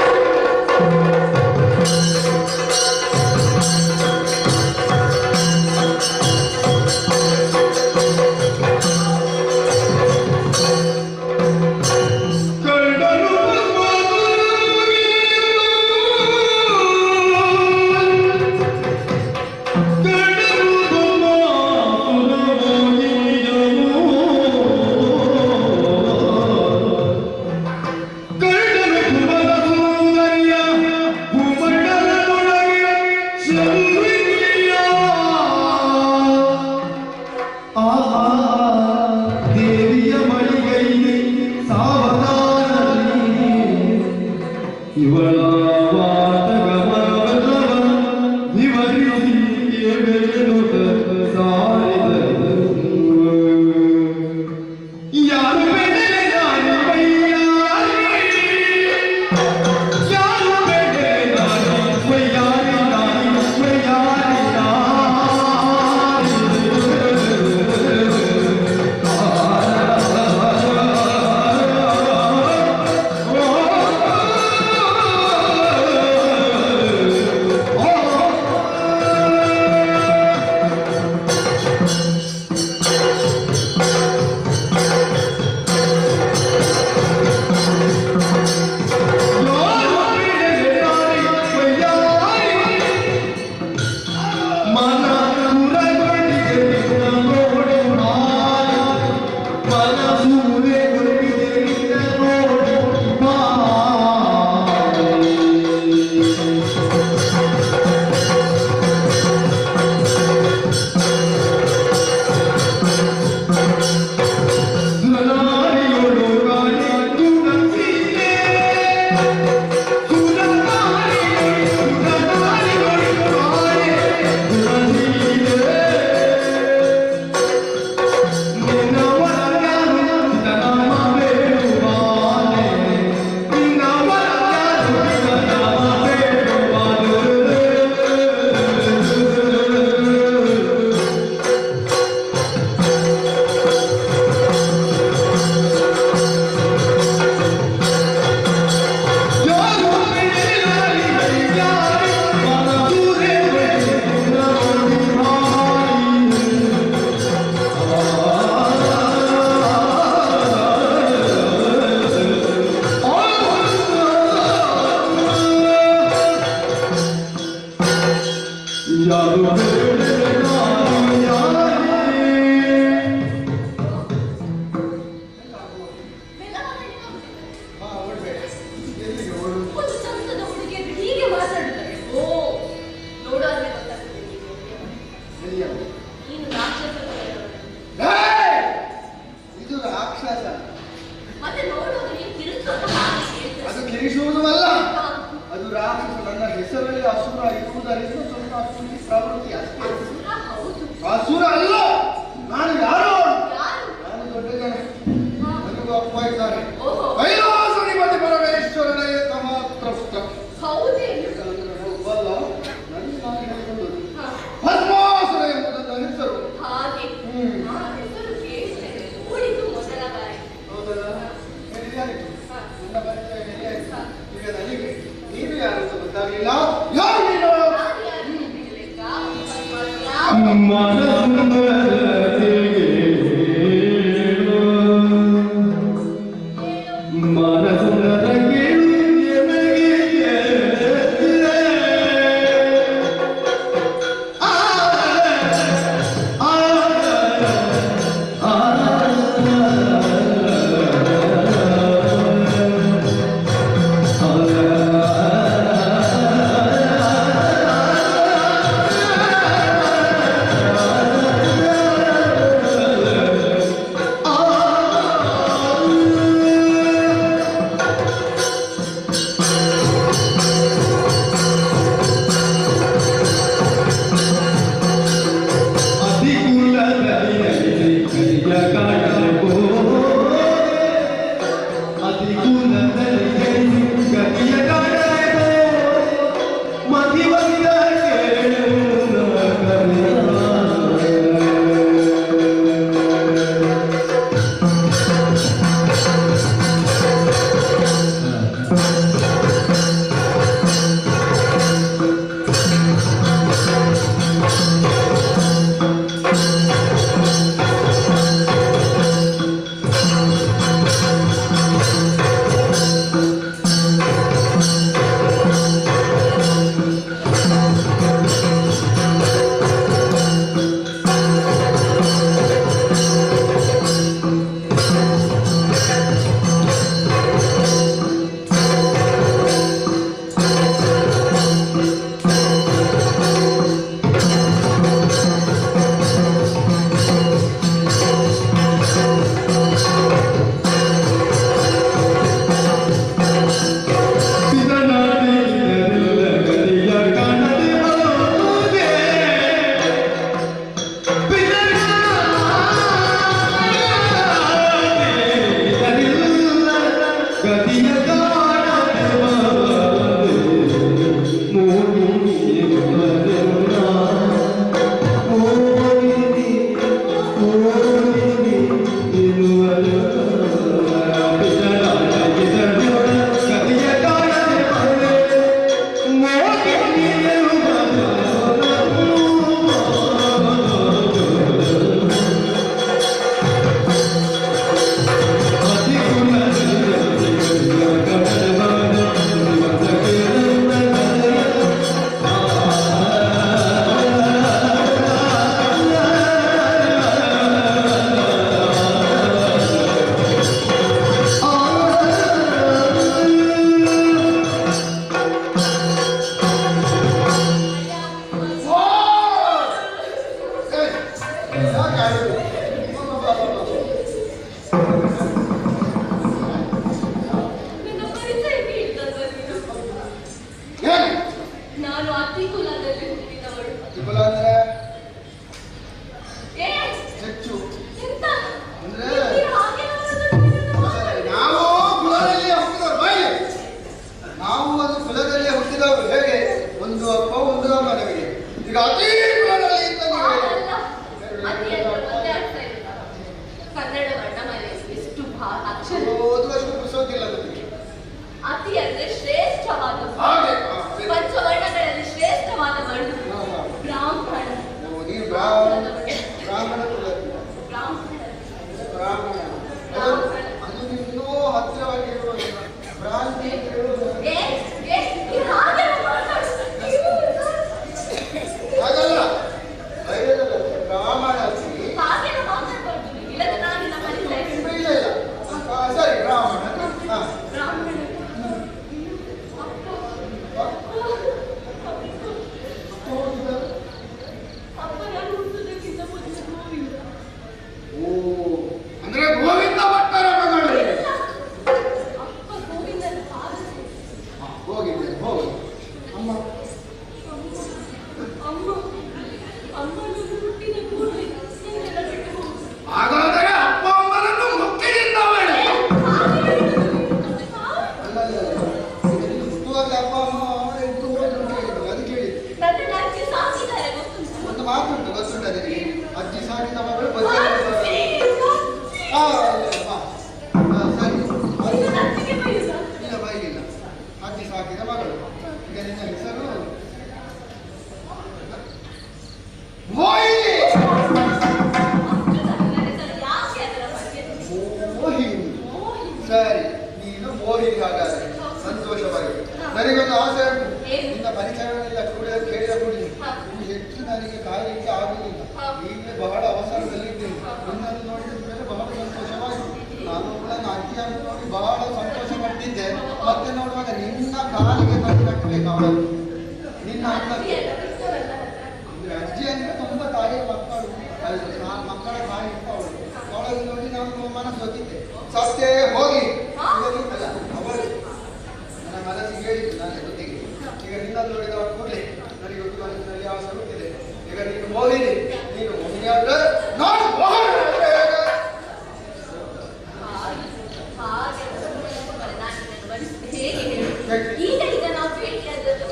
ಈಗ ಈಗ ನಾವು ಭೇಟಿಯಾದದ್ದು.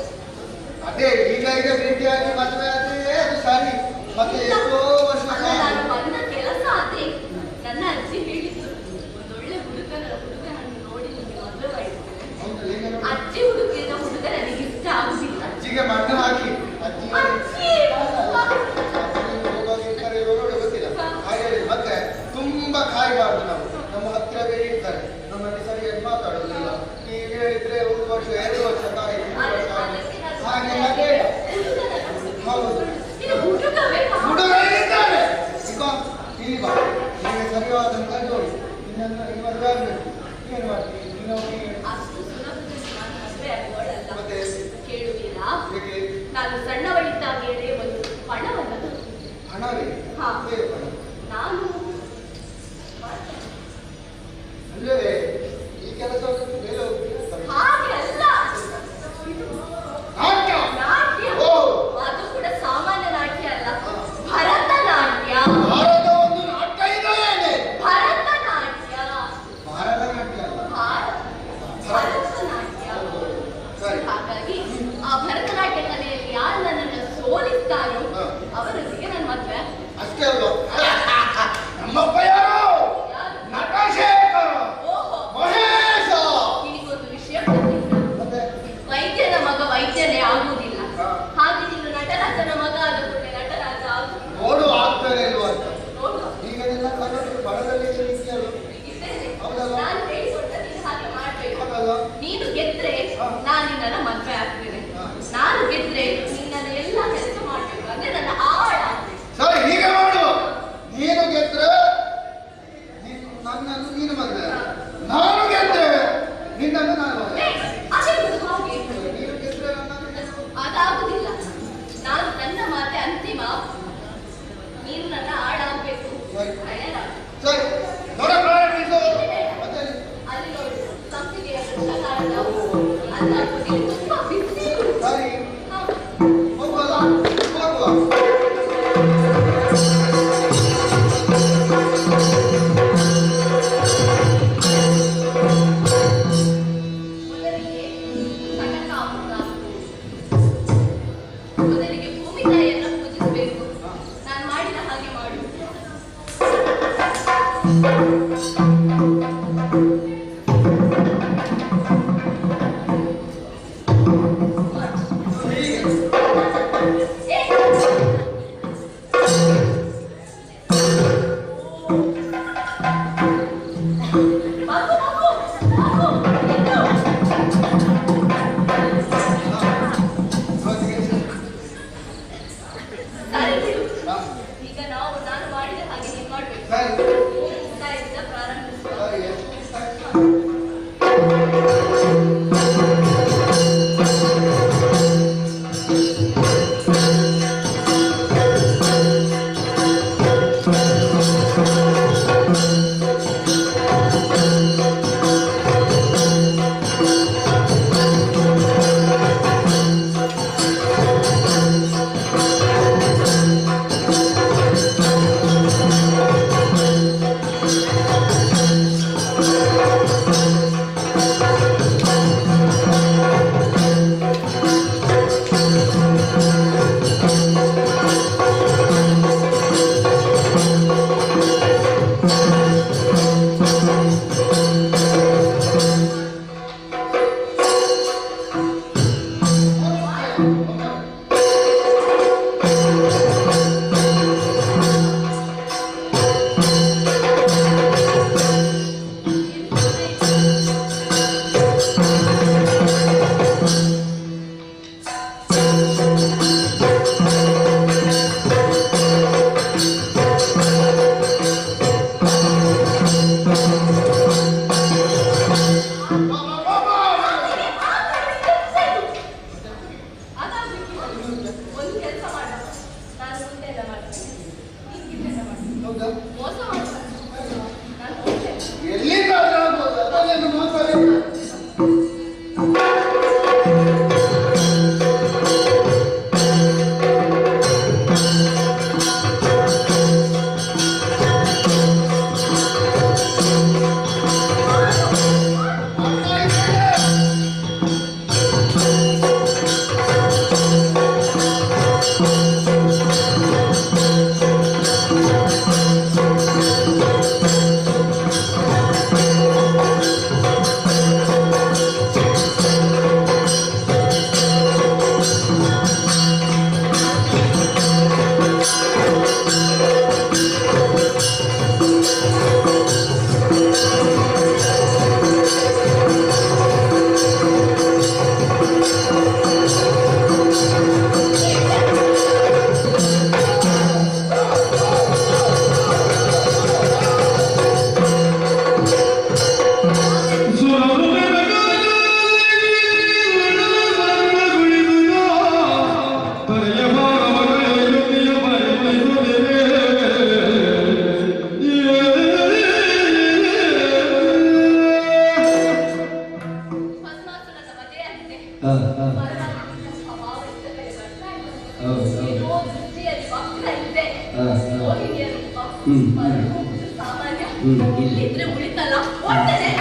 ಅದೇ ಈಗ ಭೇಟಿಯಾಗಿ ಮದುವೆ ಆದ್ರೆ ಅದು ಸರಿ. ಮತ್ತೆ ಎಷ್ಟೋ ವರ್ಷ ನಾನು ಬಂದ ಕೆಲಸ ಆದ್ರೆ ನನ್ನ ಅಜ್ಜಿ ಹೇಳಿದ್ರು ಒಂದೊಳ್ಳೆ ಹುಡುಗನನ್ನು ನೋಡಿ ನಿಮಗೆ ಮದುವೆ ಮಾಡಿದ್ದೇನೆ. ಅಜ್ಜಿ ಹುಡುಗಿನ ಹುಡುಗ ನನಗೆ ಇಷ್ಟ ಆಗುದಿಲ್ಲ. ಅಜ್ಜಿಗೆ ಮಣ್ಣು ಹಾಕಿ ಗೊತ್ತಿಲ್ಲ ಹಾಗೆ ಮತ್ತೆ ತುಂಬಾ ಕಾಯಬಾರ್ದು. ನಾವು ನಮ್ಮ ಹತ್ರವೇ ಇರ್ತಾರೆ, ನಮ್ಮಲ್ಲಿ ಸರಿಯಾಗಿ ಮಾತಾಡೋದಿಲ್ಲ. ನೀವು ಹೇಳಿದ್ರೆ 1 ವರ್ಷ 2 ವರ್ಷ ಹಾಗೆ ಹೌದು ಹುಡುಗ ಇದ್ದಾರೆ. ಈಗ ಇಲ್ಲಿ ಬಾ, ನಿಮಗೆ ಸರಿಯಾದಂತ ಜೋಡಿ ನಿನ್ನನ್ನು ಈ ಮದುವೆ ಆಗ್ಬೇಕು. ಏನು ಮಾಡ್ತೀವಿ ನೀನು? ಮತ್ತೆ ಕೇಳುವುದಿಲ್ಲ. ನಾನು ಸಣ್ಣವಳಿದ್ದಾಗಲೇ ಒಂದು ಪಣವನ್ನು ಹಣವೇ ನಾನು ಅಲ್ಲವೇ ಈ ಕೆಲಸ ಬೇರೆ ಹಾಗೆ ಅಲ್ಲ, ನಾಟ್ಯ. ಅದು ಕೂಡ ಸಾಮಾನ್ಯ ನಾಟ್ಯ ಅಲ್ಲ, ಭರತನಾಟ್ಯ. ಒಂದು ನಾಟಕ ಇದೆ. ಭರತನಾಟ್ಯ. ಭಾರತನಾಟ್ಯ ಭರತನಾಟ್ಯ. ಹಾಗಾಗಿ ಆ ಭರತನಾಟ್ಯ ಕಲೆಯಲ್ಲಿ ಯಾರು ನನ್ನನ್ನು ಸೋಲಿಸ್ತಾರೋ ಅವರೊಂದಿಗೆ ನನ್ನ ಮದುವೆ. ಅಷ್ಟೇ ಅಲ್ವಾ? ನಮ್ಮಪ್ಪ ಯಾರು? ನಟಶೇಖರ, ಮಹೇಶ. ನಿನಗೊಂದು ವಿಷಯ ಗೊತ್ತಿಲ್ಲ, ವೈದ್ಯನ ಮಗ ವೈದ್ಯನೇ ಆಗುವುದಿಲ್ಲ. ಹಾಗೆ ನೀನು ನಟರಾಜನ ಮಗ ಆದ ಕೂಡಲೇ ನಟರಾಜ ಆಗುವುದಿಲ್ಲ. ನೋಡು ಆಗ್ತಾನೆ ಇಲ್ವಾ ಅಂತ. ಈಗ ನಿನ್ನ ಕನ್ನಡ ಬಡದಲ್ಲಿ ನಿಂತಿಯಲ್ಲ. ನಾನು ಹೇಳಿಕೊಟ್ಟ ನೀನು ಹಾಗೆ ಮಾಡ್ಬೇಕು. ನೀನು ಗೆದ್ರೆ ನಾನು ನಿನ್ನನ್ನು ಮದುವೆ ಆಗ್ತೇನೆ, ನಾನು ಗೆದ್ರೆ ನಿನ್ನನ್ನು ಎಲ್ಲ ಕೆಲಸ ಮಾಡ್ಬೇಕು. ಅಂದ್ರೆ ನನ್ನ ಆಳ. ಸರಿ, ಹೀಗೆ ಮಾಡು. ನೀನು ಗೆದ್ರೆ ನನ್ನನ್ನು ನೀನು ಮದುವೆ, ನಾನು ಗೆದ್ರೆ ನಿನ್ನನ್ನು ನಾನು ಮದುವೆ. ನೀನು ಗೆದ್ರೆ ಅದಾಗುದಿಲ್ಲ. ನಾನು ನನ್ನ ಮಾತೆ ಅಂತಿಮ. ನೀನು ನನ್ನ ಆಳಾಗಬೇಕು. ಸರಿ, ನೋಡ ಪ್ರಾರಂಭಿಸು. ಅಲ್ಲಿ ನೋಡಿ ಸಂಪಿಗೆ ಅಲ್ಲ ತುಂಬಾ ಬಿಸಿ. ಸರಿ, ಹೋಗುವ ಹೋಗುವ. ಮೊದಲಿಗೆ ಭೂಮಿ ತಾಯಿಯನ್ನು ಪೂಜಿಸಬೇಕು. ನಾನು ಮಾಡಿದ ಹಾಗೆ ಮಾಡು. ಸ್ವಭಾವ ಇದ್ದ ಕಡೆ ಬರ್ತಾ ಇತ್ತು. ಏನೋ ದೃಷ್ಟಿಯಲ್ಲಿ ವಕ್ರ ಇದೆ. ಮೋಹಿನಿಯ ರೂಪ ಬರುವುದು ಸಾಮಾನ್ಯ. ಇಲ್ಲಿದ್ರೆ ಉಳಿತಲ್ಲ ಒಟ್ಟನೆ.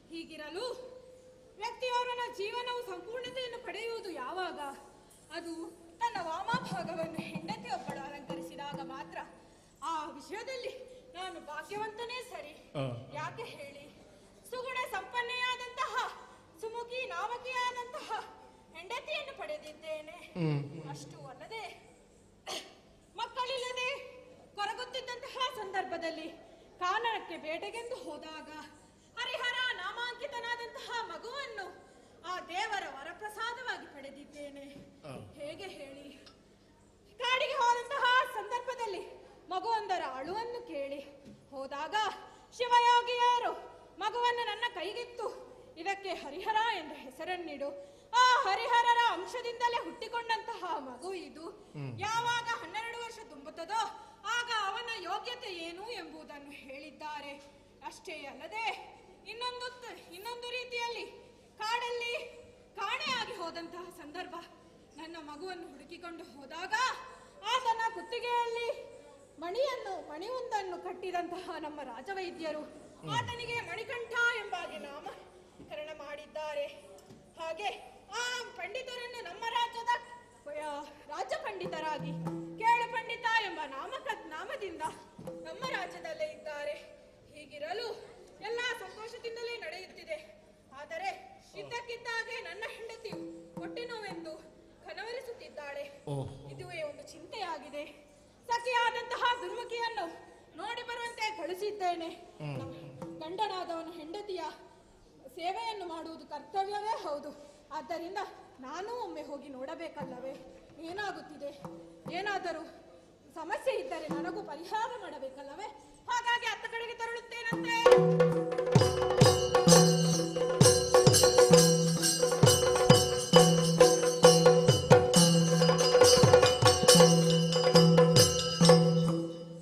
ಹೀಗಿರಲು ವ್ಯಕ್ತಿಯವರನ್ನ ಜೀವನವು ಸಂಪೂರ್ಣತೆಯನ್ನು ಪಡೆಯುವುದು ಯಾವಾಗ? ಅದು ತನ್ನ ವಾಮಭಾಗವನ್ನು ಹೆಂಡತಿಯೊಬ್ಬಳು ಅಲಂಕರಿಸಿದಾಗ ಮಾತ್ರ. ಆ ವಿಷಯದಲ್ಲಿ ನಾನು ಭಾಗ್ಯವಂತನೇ ಸರಿ. ಯಾಕೆ ಹೇಳಿ, ಸುಗುಣ ಸಂಪನ್ನೆಯಾದಂತಹ ಸುಮುಖಿ ನಾಮಕಿಯಾದಂತಹ ಹೆಂಡತಿಯನ್ನು ಪಡೆದಿದ್ದೇನೆ. ಅಷ್ಟು ಅಲ್ಲದೆ ಮಕ್ಕಳಿಲ್ಲದೆ ಕೊರಗುತ್ತಿದ್ದಂತಹ ಸಂದರ್ಭದಲ್ಲಿ ಕಾನನಕ್ಕೆ ಬೇಟೆಗೆಂದು ಹೋದಾಗ ಹರಿಹರ ನಾಮಾಂಕಿತನಾದಂತಹ ಮಗುವನ್ನು ಆ ದೇವರ ವರಪ್ರಸಾದವಾಗಿ ಕೈಗೆತ್ತು ಇದಕ್ಕೆ ಹರಿಹರ ಎಂದು ಹೆಸರನ್ನಿಡು. ಆ ಹರಿಹರರ ಅಂಶದಿಂದಲೇ ಹುಟ್ಟಿಕೊಂಡಂತಹ ಮಗು ಇದು. ಯಾವಾಗ 12 ವರ್ಷ ತುಂಬುತ್ತದೋ ಆಗ ಅವನ ಯೋಗ್ಯತೆ ಏನು ಎಂಬುದನ್ನು ಹೇಳಿದ್ದಾರೆ. ಅಷ್ಟೇ ಅಲ್ಲದೆ ಇನ್ನೊಂದು ರೀತಿಯಲ್ಲಿ ಕಾಡಲ್ಲಿ ಕಾಣೆಯಾಗಿ ಹೋದಂತಹ ಸಂದರ್ಭ, ನನ್ನ ಮಗುವನ್ನು ಹುಡುಕಿಕೊಂಡು ಹೋದಾಗ ಆತನ ಕುತ್ತಿಗೆಯಲ್ಲಿ ಮಣಿಯೊಂದನ್ನು ಕಟ್ಟಿದಂತಹ ನಮ್ಮ ರಾಜವೈದ್ಯರು ಆತನಿಗೆ ಮಣಿಕಂಠ ಎಂಬಾಗಿ ನಾಮಕರಣ ಮಾಡಿದ್ದಾರೆ. ಹಾಗೆ ಆ ಪಂಡಿತರನ್ನು ನಮ್ಮ ರಾಜ್ಯದ ರಾಜ ಪಂಡಿತರಾಗಿ ಕೇಳು ಪಂಡಿತ ಎಂಬ ನಾಮದಿಂದ ನಮ್ಮ ರಾಜ್ಯದಲ್ಲೇ ಇದ್ದಾರೆ. ಹೀಗಿರಲು ಎಲ್ಲ ಸಂತೋಷದಿಂದಲೇ ನಡೆಯುತ್ತಿದೆ. ಆದರೆ ಇದ್ದಕ್ಕಿದ್ದಾಗೆ ನನ್ನ ಹೆಂಡತಿಯು ಹೊಟ್ಟೆ ನೋವೆಂದು ಕನವರಿಸುತ್ತಿದ್ದಾಳೆ. ಇದುವೇ ಒಂದು ಚಿಂತೆಯಾಗಿದೆ. ಸಖಿಯಾದಂತಹ ದುರ್ಮುಖಿಯನ್ನು ನೋಡಿ ಬರುವಂತೆ ಕಳಿಸಿದ್ದೇನೆ. ಗಂಡನಾದವನು ಹೆಂಡತಿಯ ಸೇವೆಯನ್ನು ಮಾಡುವುದು ಕರ್ತವ್ಯವೇ ಹೌದು. ಆದ್ದರಿಂದ ನಾನೂ ಒಮ್ಮೆ ಹೋಗಿ ನೋಡಬೇಕಲ್ಲವೇ ಏನಾಗುತ್ತಿದೆ. ಏನಾದರೂ ಸಮಸ್ಯೆ ಇದ್ದರೆ ನನಗೂ ಪರಿಹಾರ ಮಾಡಬೇಕಲ್ಲವೇ. ಹಾಗಾಗಿ ಅತ್ತ ಕಡೆಗೆ ತೆರಳುತ್ತೇನಂತೆ.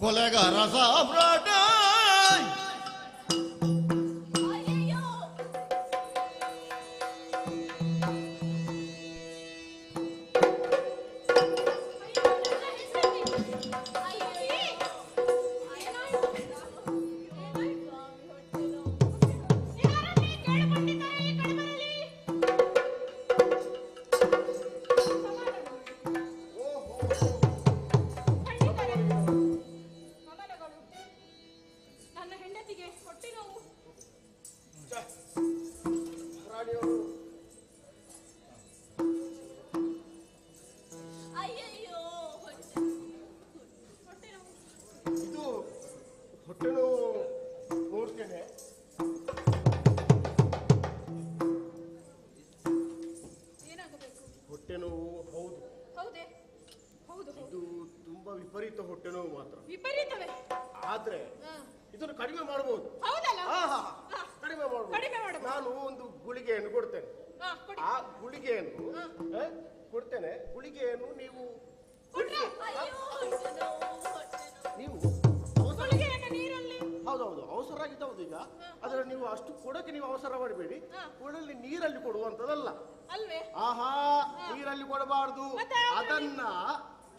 ಕೊಲೆಗಾರ ಸಾಮ್ರಾಟ ನನ್ನ ಹೆಂಡತಿಗೆ ಹೊಟ್ಟೆ ನೋವು. ಅಯ್ಯಯ್ಯೋ ಹೊಟ್ಟೆ ನೋವು. ಇದು ಹೊಟ್ಟೆ ನೋವು ನೋಡ್ತೇನೆ. ಏನಾಗಬೇಕು? ಹೊಟ್ಟೆ ನೋವು ಹೌದು. ಹೌದೇ? ಹೌದು ಹೌದು. ಇದು ತುಂಬಾ ವಿಪರೀತ ಹೊಟ್ಟೆ ನೋವು ಮಾತ್ರ. ವಿಪರೀತವೇ? ಆದ್ರೆ ಇದನ್ನು ಕಡಿಮೆ ಮಾಡಬಹುದು. ಹೌದಲ್ಲ? ಕಡಿಮೆ ಮಾಡಬಹುದು. ನಾನು ಒಂದು ಗುಳಿಗೆಯನ್ನು ಕೊಡ್ತೇನೆ. ಆ ಗುಳಿಗೆಯನ್ನು ಕೊಡ್ತೇನೆ. ಗುಳಿಗೆಯನ್ನು ನೀವು ಹೌದೌದು ಅವಸರ ಆಗಿದ್ದೌದು. ಈಗ ಆದ್ರೆ ನೀವು ಅಷ್ಟು ಕೊಡಕ್ಕೆ ನೀವು ಅವಸರ ಮಾಡಬೇಡಿ. ಕೊಡಲಿ ನೀರಲ್ಲಿ ಕೊಡುವಂತದಲ್ಲ. ಆಹಾ, ನೀರಲ್ಲಿ ಕೊಡಬಾರ್ದು. ಅದನ್ನ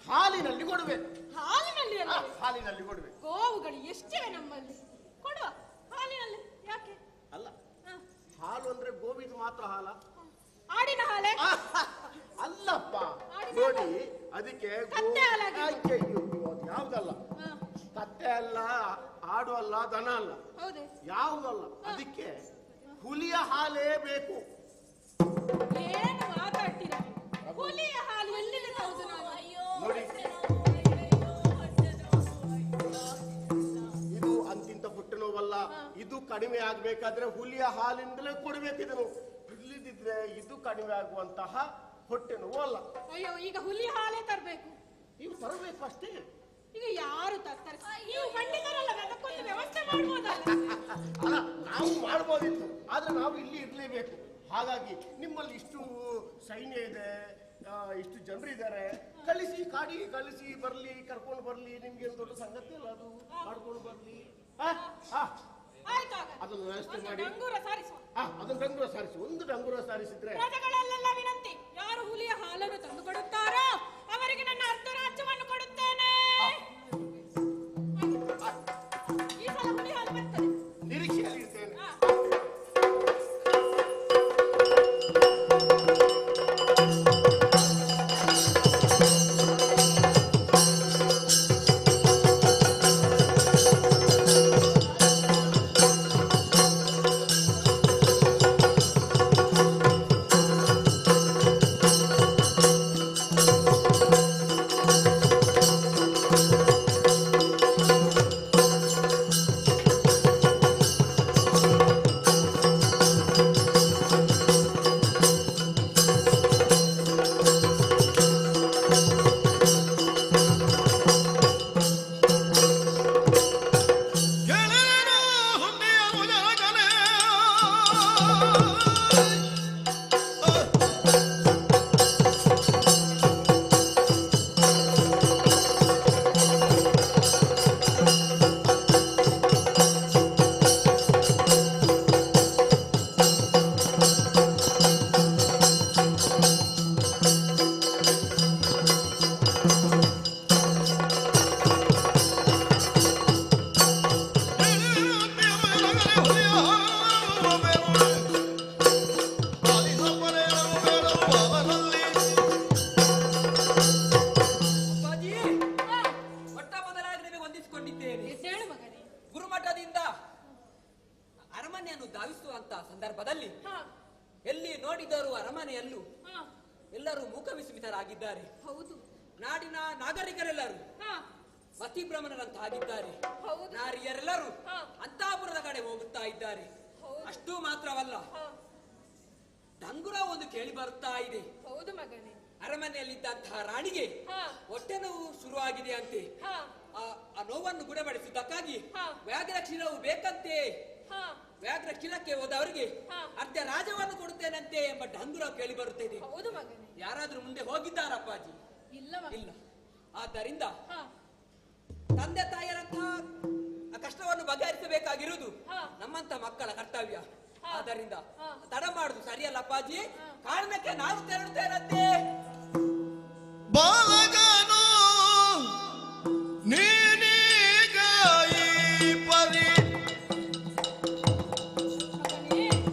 ಹಾಲಿನಲ್ಲಿ ಕೊಡಬೇಕು. ಹಾಲಿನಲ್ಲಿ ಕೊಡಬೇಕು. ಗೋವುಗಳು ಎಷ್ಟಿವೆ ನಮ್ಮಲ್ಲಿ. ಕೊಡುವ ಹಾಲಿನಲ್ಲಿ. ಯಾಕೆ? ಅಲ್ಲ, ಹಾಲು ಅಂದ್ರೆ ಗೋವಿದು ಮಾತ್ರ ಹಾಲ? ಆಡಿನ ಹಾಲೆ ಅಲ್ಲಪ್ಪ. ನೋಡಿ, ಅದಕ್ಕೆ ಯಾವ್ದಲ್ಲ. ಕತ್ತೆ ಅಲ್ಲ, ಆಡು ಅಲ್ಲ, ದನ ಅಲ್ಲ, ಯಾವುದಲ್ಲ. ಅದಕ್ಕೆ ಹುಲಿಯ ಹಾಲೇ ಬೇಕು. ಏನು ಮಾತಾಡ್ತೀರಾ? ಹುಲಿಯ ಹಾಲು ಎಲ್ಲಿದೆ? ಹೌದು ನಾವು. ನೋಡಿ, ಇದು ಅಂತಿಂತ ಹೊಟ್ಟೆ ನೋವಲ್ಲ. ಇದು ಕಡಿಮೆ ಆಗ್ಬೇಕಾದ್ರೆ ಹುಲಿಯ ಹಾಲಿಂದಲೇ ಕೊಡ್ಬೇಕು. ಇದನ್ನು ಇಲ್ಲದಿದ್ರೆ ಇದು ಕಡಿಮೆ ಆಗುವಂತಹ ಹೊಟ್ಟೆ ನೋವು ಅಲ್ಲ. ಅಯ್ಯೋ, ಈಗ ಹುಲಿಯ ಹಾಲೇ ತರಬೇಕು. ನೀವು ತರಬೇಕು ಅಷ್ಟೇ. ಈಗ ಯಾರು ತರ್ತಾರೆ? ನೀವು ಪಂಡಿತರಲ್ಲ, ಅದಕ್ಕೊಂದು ವ್ಯವಸ್ಥೆ ಮಾಡ್ಬೋದಲ್ಲ? ಅಲ್ಲ, ನಾವು ಮಾಡ್ಬೋದಿತ್ತು. ಆದ್ರೆ ನಾವು ಇಲ್ಲಿ ಇರ್ಲೇಬೇಕು. ಹಾಗಾಗಿ ನಿಮ್ಮಲ್ಲಿ ಇಷ್ಟು ಸೈನ್ಯ ಇದೆ, ಇಷ್ಟು ಜನರಿದ್ದಾರೆ, ಕಳಿಸಿ, ಕಾಡಿಗೆ ಕಳಿಸಿ, ಬರ್ಲಿ, ಕರ್ಕೊಂಡು ಬರ್ಲಿ. ನಿಮ್ಗೇನು ದೊಡ್ಡ ಸಂಗತಿ ಅಲ್ಲ ಅದು. ಮಾಡ್ಕೊಂಡು ಬರ್ಲಿ. ಅದನ್ನು ವ್ಯವಸ್ಥೆ ಮಾಡಿ. ಅದನ್ನು ಡಂಗುರ ಸಾರಿಸಿ. ಒಂದು ಡಂಗುರ ಸಾರಿಸಿದ್ರೆ ಪ್ರಜೆಗಳಲ್ಲೆಲ್ಲ ವಿನಂತಿ, ಯಾರು ಹುಲಿಯ ಹಾಲನ್ನು ತಂದು ಕೊಡುತ್ತಾರೋ ಅವರಿಗೆ ನನ್ನ ಅರ್ಧ ರಾಜ್ಯವನ್ನು ಕೊಡುತ್ತೇನೆ. ಈ ಸಲ ಹುಲಿ ಹಾಲು ಬರ್ತದೆ. ನಿರೀಕ್ಷೆಯಲ್ಲಿ ಇರ್ತೇನೆ. ನೋಡಿದರು ಅರಮನೆಯಲ್ಲೂ ಎಲ್ಲರೂ ಮೂಕವಿಸ್ಮಿತರಾಗಿದ್ದಾರೆ. ಹೌದು. ನಾಡಿನ ನಾಗರಿಕರೆಲ್ಲರೂ ಮತಿಭ್ರಮಣರಂತಾಗಿದ್ದಾರೆ. ನಾರಿಯರೆಲ್ಲರೂ ಅಂತಾಪುರದ ಕಡೆ ಹೋಗುತ್ತಾ ಇದ್ದಾರೆ. ಅಷ್ಟೂ ಮಾತ್ರವಲ್ಲ, ಡಂಗುರ ಒಂದು ಕೇಳಿ ಬರುತ್ತಾ ಇದೆ. ಹೌದು ಮಗನೇ. ಅರಮನೆಯಲ್ಲಿದ್ದಂತಹ ರಾಣಿಗೆ ಹೊಟ್ಟೆ ನೋವು ಶುರುವಾಗಿದೆ ಅಂತೆ. ಆ ನೋವನ್ನು ಗುಣಪಡಿಸುವುದಕ್ಕಾಗಿ ವ್ಯಾಘ್ರ ಕ್ಷೀರವು ಬೇಕಂತೆ. ವ್ಯಾಘ್ರ ಕ್ಷೀರಕ್ಕೆ ಹೋದವರಿಗೆ ಅರ್ಧ ರಾಜವನ್ನು ಕೊಡುತ್ತೇನಂತೆ ಎಂಬ ಡಂಗುರ ಕೇಳಿ ಬರುತ್ತದೆ. ಹೌದು ಮಗನೇ. ಯಾರಾದ್ರೂ ಮುಂದೆ ಹೋಗಿದ್ದಾರಪ್ಪಾಜಿ? ಇಲ್ಲ. ಆದ್ದರಿಂದ ತಂದೆ ತಾಯರಂತಹ ಕಷ್ಟವನ್ನು ಬಗೆಹರಿಸಬೇಕಾಗಿರುವುದು ನಮ್ಮಂತ ಮಕ್ಕಳ ಕರ್ತವ್ಯ. ಆದ್ದರಿಂದ ತಡ ಮಾಡುದು ಸರಿಯಲ್ಲ ಅಪ್ಪಾಜಿ. ಕಾರಣಕ್ಕೆ ನಾನು ತೆರಳುತ್ತೇನಂತೆ. ಬಾಲಗನು ನೀನೀಗ ಈ ಪರಿ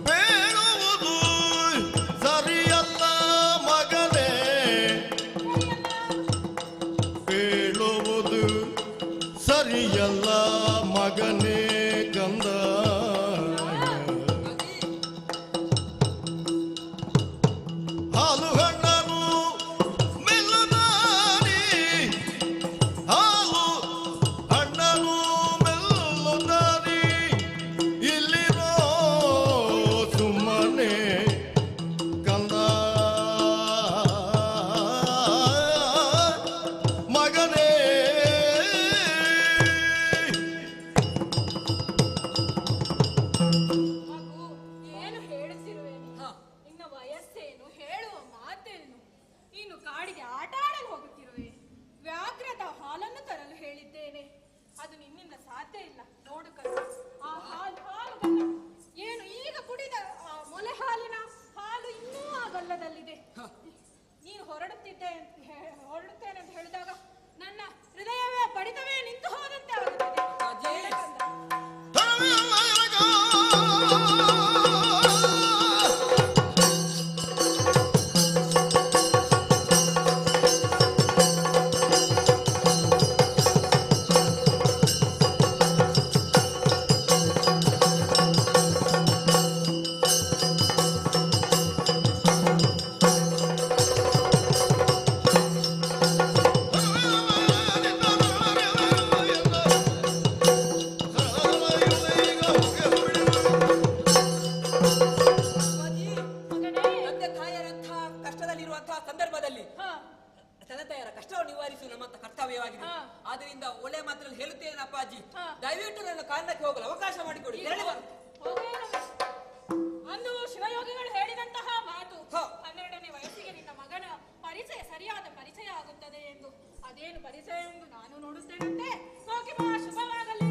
ಬೇಡುವುದು ಸರಿಯಲ್ಲ ಮಗನೇ, ಬೇಡುವುದು ಸರಿಯಲ್ಲ ಮಗನೇ ಕಂದ. ಹಾಲು ಹಣ್ಣನು ಮೆಲ್ಲುದಾರಿ, ಹಾಲು ಹಣ್ಣನು ಮೆಲ್ಲುದಾರಿ, ಇಲ್ಲಿರೋ ಸುಮ್ಮನೆ ಕಂದ ಮಗನೇ. ಏನು ಹೇಳುತ್ತಿರುವೆ ನೀನು? ನಿನ್ನ ವಯಸ್ಸೇನು, ಹೇಳುವ ಮಾತೇನು? ನೀನು ಕಾಡಿಗೆ ಆಟ ಆಡಲು ಹೋಗುತ್ತಿರುವೆ. ವ್ಯಾಘ್ರದ ಹಾಲನ್ನು ತರಲು ಹೇಳಿದ್ದೇನೆ, ಅದು ನಿನ್ನಿಂದ ಸಾಧ್ಯ ಇಲ್ಲ. ನೋಡು ಕಣ್ಣು, ಆ ಹಾಲು ಏನು ಈಗ ಕುಡಿದ ಮೊಲೆ ಹಾಲಿನ ಹಾಲು ಇನ್ನೂ ಆ ಗಲ್ಲದಲ್ಲಿದೆ. ನೀನು ಹೊರಡುತ್ತೇನೆ ಅಂತ ಹೇಳಿದಾಗ ನನ್ನ ಹೃದಯವೇ ಬಡಿತವೇ ನಿಂತು ಹೋದಂತೆ ಆಗುತ್ತದೆ. ತಂದೆ ತಾಯರಂತಹ ಕಷ್ಟದಲ್ಲಿರುವಂತಹ ಸಂದರ್ಭದಲ್ಲಿ ತಂದೆ ತಾಯರ ಕಷ್ಟವನ್ನು ನಿವಾರಿಸುವ ನಮ್ಮಂತ ಕರ್ತವ್ಯವಾಗಿದೆ. ಆದ್ರಿಂದ ಒಳ್ಳೆ ಮಾತ್ರ ಹೇಳುತ್ತೇನೆ ಅಪ್ಪಾಜಿ, ದಯವಿಟ್ಟು ನನ್ನ ಕಾರಣಕ್ಕೆ ಹೋಗಲು ಅವಕಾಶ ಮಾಡಿಕೊಡಿ. ಅಂದು ಶಿವಯೋಗಿಗಳು ಹೇಳಿದಂತಹ ಮಾತು, 12ನೇ ವಯಸ್ಸಿಗೆ ನಿನ್ನ ಮಗನ ಪರಿಚಯ, ಸರಿಯಾದ ಪರಿಚಯ ಆಗುತ್ತದೆ ಎಂದು. ಅದೇನು ಪರಿಚಯ ಎಂದು ನಾನು ನೋಡುತ್ತೇನಂತೆ. ಹೋಗಿ ಬಾ, ಶುಭವಾಗಲಿ.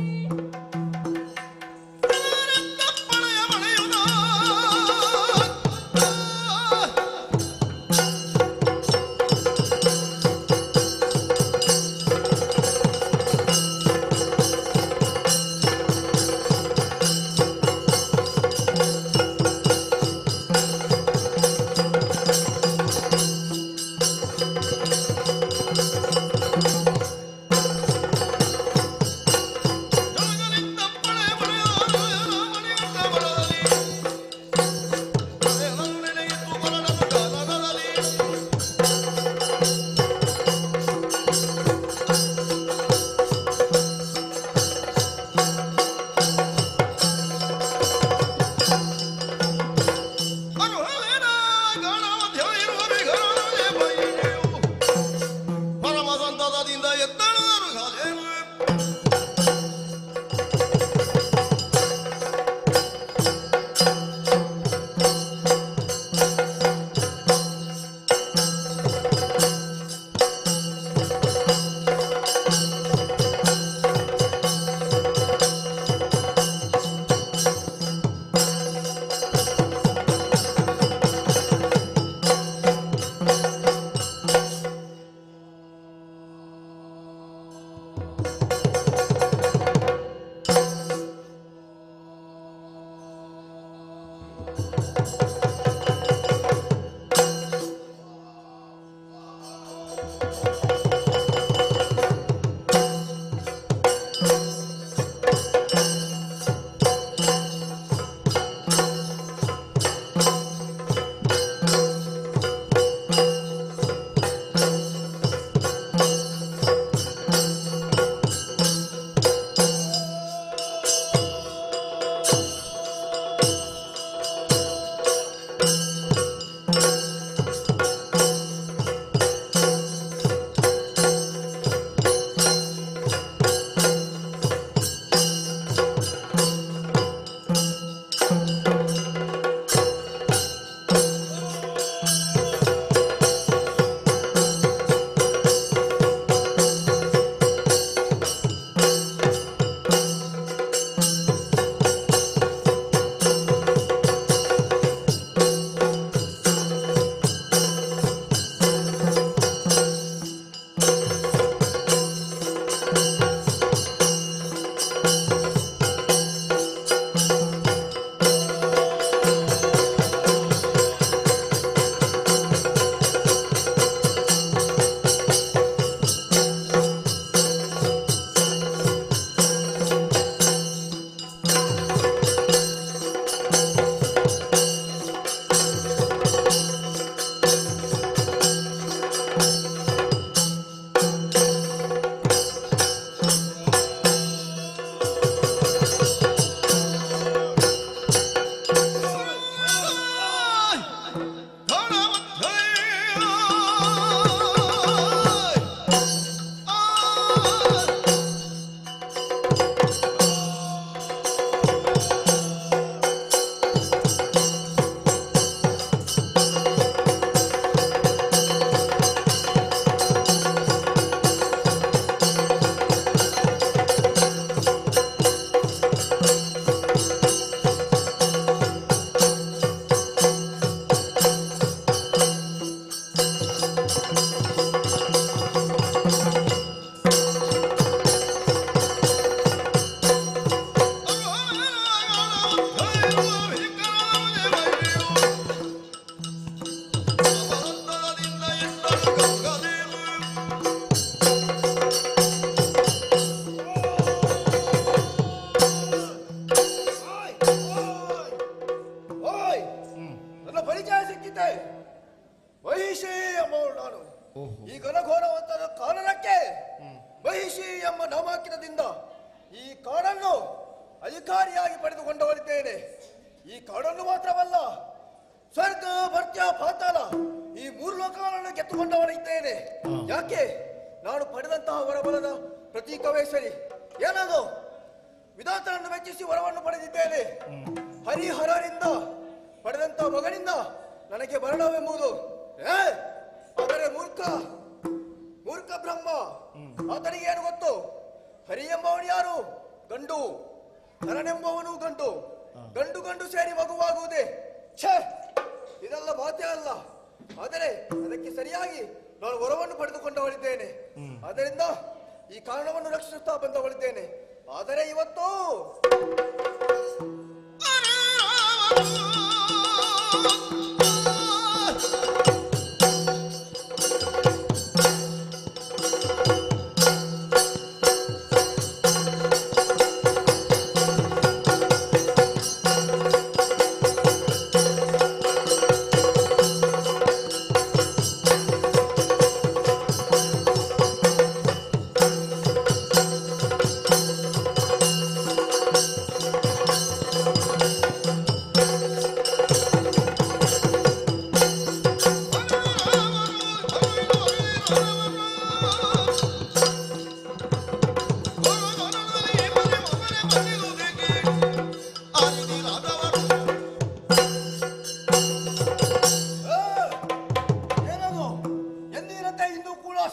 ಪರಮ ಸಂತಸದಿಂದ ಎತ್ತಳುವರು ಕಾಲೇನು. ಮಹಿಷಿ ಎಂಬವಳು ನಾನು. ಈ ಘನಘೋರವಂತದ ಕಾರಣಕ್ಕೆ ಮಹಿಷಿ ಎಂಬ ನಾಮಾಂಕಿತದಿಂದ ಈ ಕಾಡನ್ನು ಅಧಿಕಾರಿಯಾಗಿ ಪಡೆದುಕೊಂಡವಳಿದ್ದೇನೆ. ಈ ಕಾಡನ್ನು ಮಾತ್ರವಲ್ಲ, ಸ್ವರ್ಗ ಭರ್ತ್ಯ ಪಾತಾಳ ಈ 3 ಲೋಕಗಳನ್ನು ಗೆತ್ತುಕೊಂಡವನಿದ್ದೇನೆ. ಯಾಕೆ? ನಾನು ಪಡೆದಂತಹ ವರಬಲದ ಪ್ರತೀಕವೇ ಸರಿ. ಏನದು? ವಿಧಾತನನ್ನು ಮೆಚ್ಚಿಸಿ ವರವನ್ನು ಪಡೆದಿದ್ದೇನೆ. ಹರಿಹರರಿಂದ ಪಡೆದಂತಹ ಮಗನಿಂದ ನನಗೆ ಮರಣವೆಂಬುದು. ಆದರೆ ಮೂರ್ಖ ಬ್ರಹ್ಮ ಆತನಿಗೆ ಏನು ಗೊತ್ತು? ಹರಿ ಎಂಬವನು ಯಾರು? ಗಂಡು. ಹರನೆಂಬವನು ಗಂಡು. ಗಂಡು ಸೇರಿ ಮಗುವಾಗುವುದೇ? ಛೇ, ಇದೆಲ್ಲ ಮಾತೇ ಅಲ್ಲ. ಆದರೆ ಅದಕ್ಕೆ ಸರಿಯಾಗಿ ನಾನು ವರವನ್ನು ಪಡೆದುಕೊಂಡವಳಿದ್ದೇನೆ. ಆದ್ದರಿಂದ ಈ ಕಾರಣವನ್ನು ರಕ್ಷಿಸುತ್ತಾ ಬಂದವಳಿದ್ದೇನೆ. ಆದರೆ ಇವತ್ತು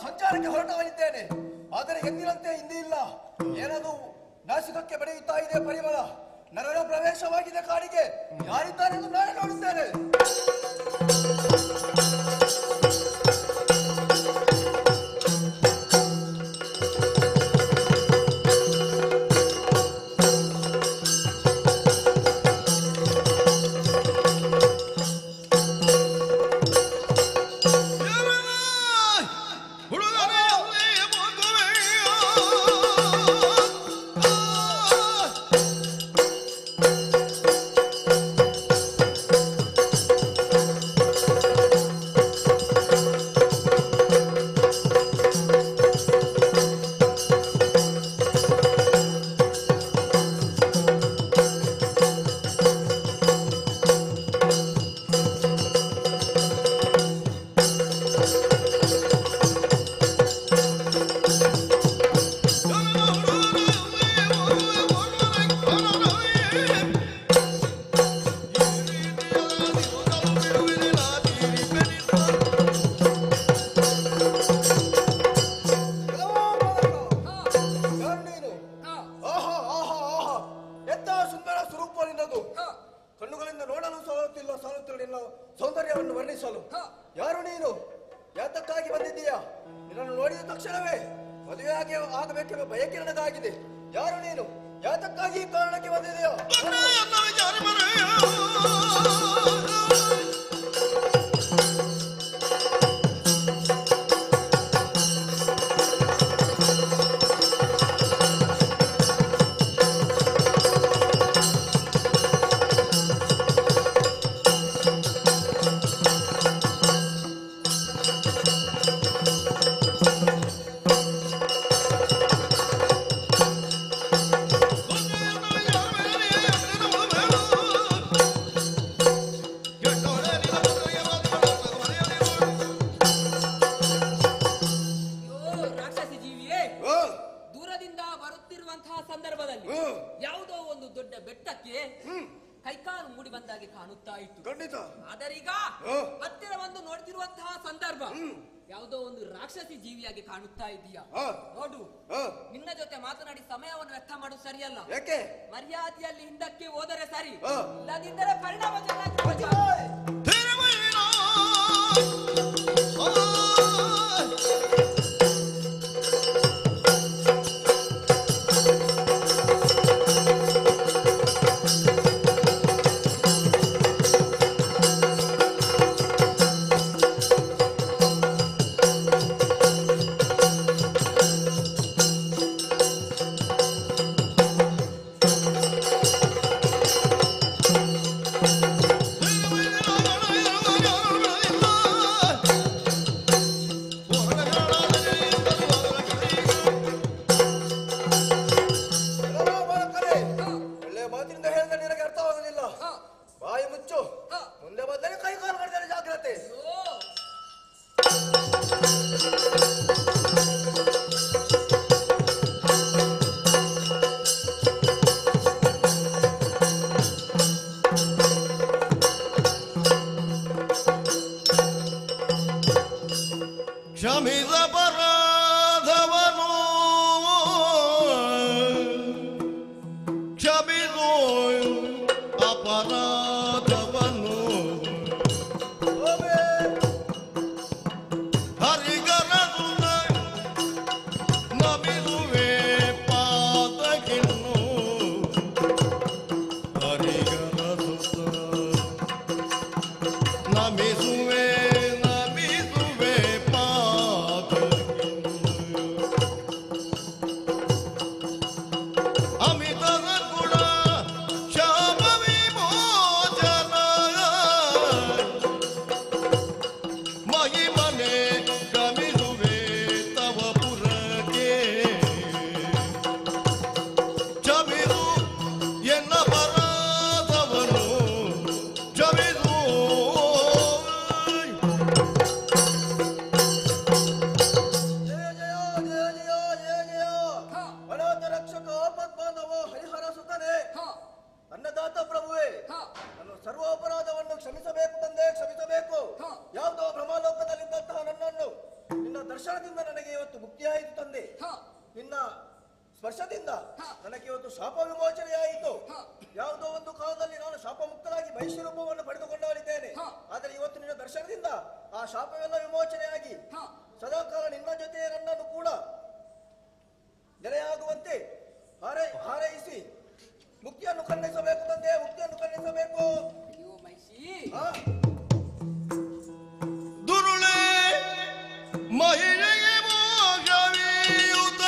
ಸಂಚಾರಕ್ಕೆ ಹೊರಟವನಿದ್ದೇನೆ. ಆದರೆ ಎಂದಿನಂತೆ ಹಿಂದೆ ಇಲ್ಲ. ಏನದು ನಾಸಿಕಕ್ಕೆ ಬೆಳೆಯುತ್ತಾ ಇದೆ ಪರಿಮಳ. ನರಳ ಪ್ರವೇಶವಾಗಿದೆ ಕಾಡಿಗೆ. ಯಾರಿದ್ದಾರೆಂದು ನಾನು ನೋಡುತ್ತೇನೆ. ಕಣ್ಣುಗಳಿಂದ ನೋಡಲು ಸಾಲುತ್ತಿಲ್ಲ ಸೌಂದರ್ಯವನ್ನು ವರ್ಣಿಸಲು. ಯಾರು ನೀನು? ಯಾತಕ್ಕಾಗಿ ಬಂದಿದ್ದೀಯಾ? ನಿನ್ನನ್ನು ನೋಡಿದ ತಕ್ಷಣವೇ ಮದುವೆ ಆಗಬೇಕೆಂಬ ಬಯಕೆ ನನಗಾಗಿದೆ. ಯಾರು ನೀನು? ಯಾತಕ್ಕಾಗಿ ಈ ಕಾರಣಕ್ಕೆ ಬಂದಿದ್ದೀಯಾ? ಯಾವುದೋ ಒಂದು ದೊಡ್ಡ ಬೆಟ್ಟಕ್ಕೆ ಕೈಕಾಲು ಮೂಡಿ ಬಂದಾಗೆ ಕಾಣುತ್ತಾ ಇತ್ತು. ಖಂಡಿತ. ಆದರೀಗ ಹತ್ತಿರ ಬಂದು ನೋಡ್ತಿರುವಂತಹ ಸಂದರ್ಭ ಯಾವುದೋ ಒಂದು ರಾಕ್ಷಸಿ ಜೀವಿಯಾಗಿ ಕಾಣುತ್ತಾ ಇದೀಯಾ? ನೋಡು, ನಿನ್ನ ಜೊತೆ ಮಾತನಾಡಿ ಸಮಯವನ್ನು ವ್ಯರ್ಥ ಮಾಡುದು ಸರಿಯಲ್ಲ. ಯಾಕೆ? ಮರ್ಯಾದೆಯಲ್ಲಿ ಹಿಂದಕ್ಕೆ ಹೋದರೆ ಸರಿ, ಇಲ್ಲದಿದ್ದರೆ ಪರಿಣಾಮ ಚೆನ್ನಾಗಿ. No, no, no, no, no. ಕ್ಷಮಿಸಬಾರದವನು ಕ್ಷಮಿಸೋ ಅಪರಾಧವನ್ನು ಹರಿಗರದು ನಮಿಸುವೆ ಪಾದಕಿನ್ನು ಹರಿಗರದು ನಮಿಸುವೆ ಅನ್ನದಾತ ಪ್ರಭುವೇ, ನಾನು ಸರ್ವ ಅಪರಾಧವನ್ನು ಕ್ಷಮಿಸಬೇಕು ತಂದೆ, ಕ್ಷಮಿಸಬೇಕು. ಯಾವುದೋ ಭ್ರಮಾಲೋಕದಲ್ಲಿದ್ದಂತಹ ನನ್ನನ್ನು ನಿನ್ನ ದರ್ಶನದಿಂದ ನನಗೆ ಇವತ್ತು ಮುಕ್ತಿಯಾಯಿತು ತಂದೆ. ನಿನ್ನ ಸ್ಪರ್ಶದಿಂದ ನನಗೆ ಇವತ್ತು ಶಾಪ ವಿಮೋಚನೆಯಾಯಿತು. ಯಾವುದೋ ಒಂದು ಕಾಲದಲ್ಲಿ ನಾನು ಶಾಪ ಮುಕ್ತನಾಗಿ ಮಹಿಷಿ ರೂಪವನ್ನು ಪಡೆದುಕೊಂಡವರಿದ್ದೇನೆ. ಆದರೆ ಇವತ್ತು ನಿನ್ನ ದರ್ಶನದಿಂದ ಆ ಶಾಪವೆಲ್ಲ ವಿಮೋಚನೆಯಾಗಿ ಸದಾಕಾಲ ನಿನ್ನ ಜೊತೆ ನನ್ನನ್ನು ಕೂಡ ನೆಲೆಯಾಗುವಂತೆ ಹಾರೈಸಿ ಮುಕ್ತಿಯನ್ನು ಖಂಡಿಸಬೇಕು ತಂದೆ, ಮುಕ್ತಿಯನ್ನು ಖಂಡಿಸಬೇಕು. ದುರುಳೆ ಮಹಿಳೆಗೆ ಮೋಗವೀಯುತ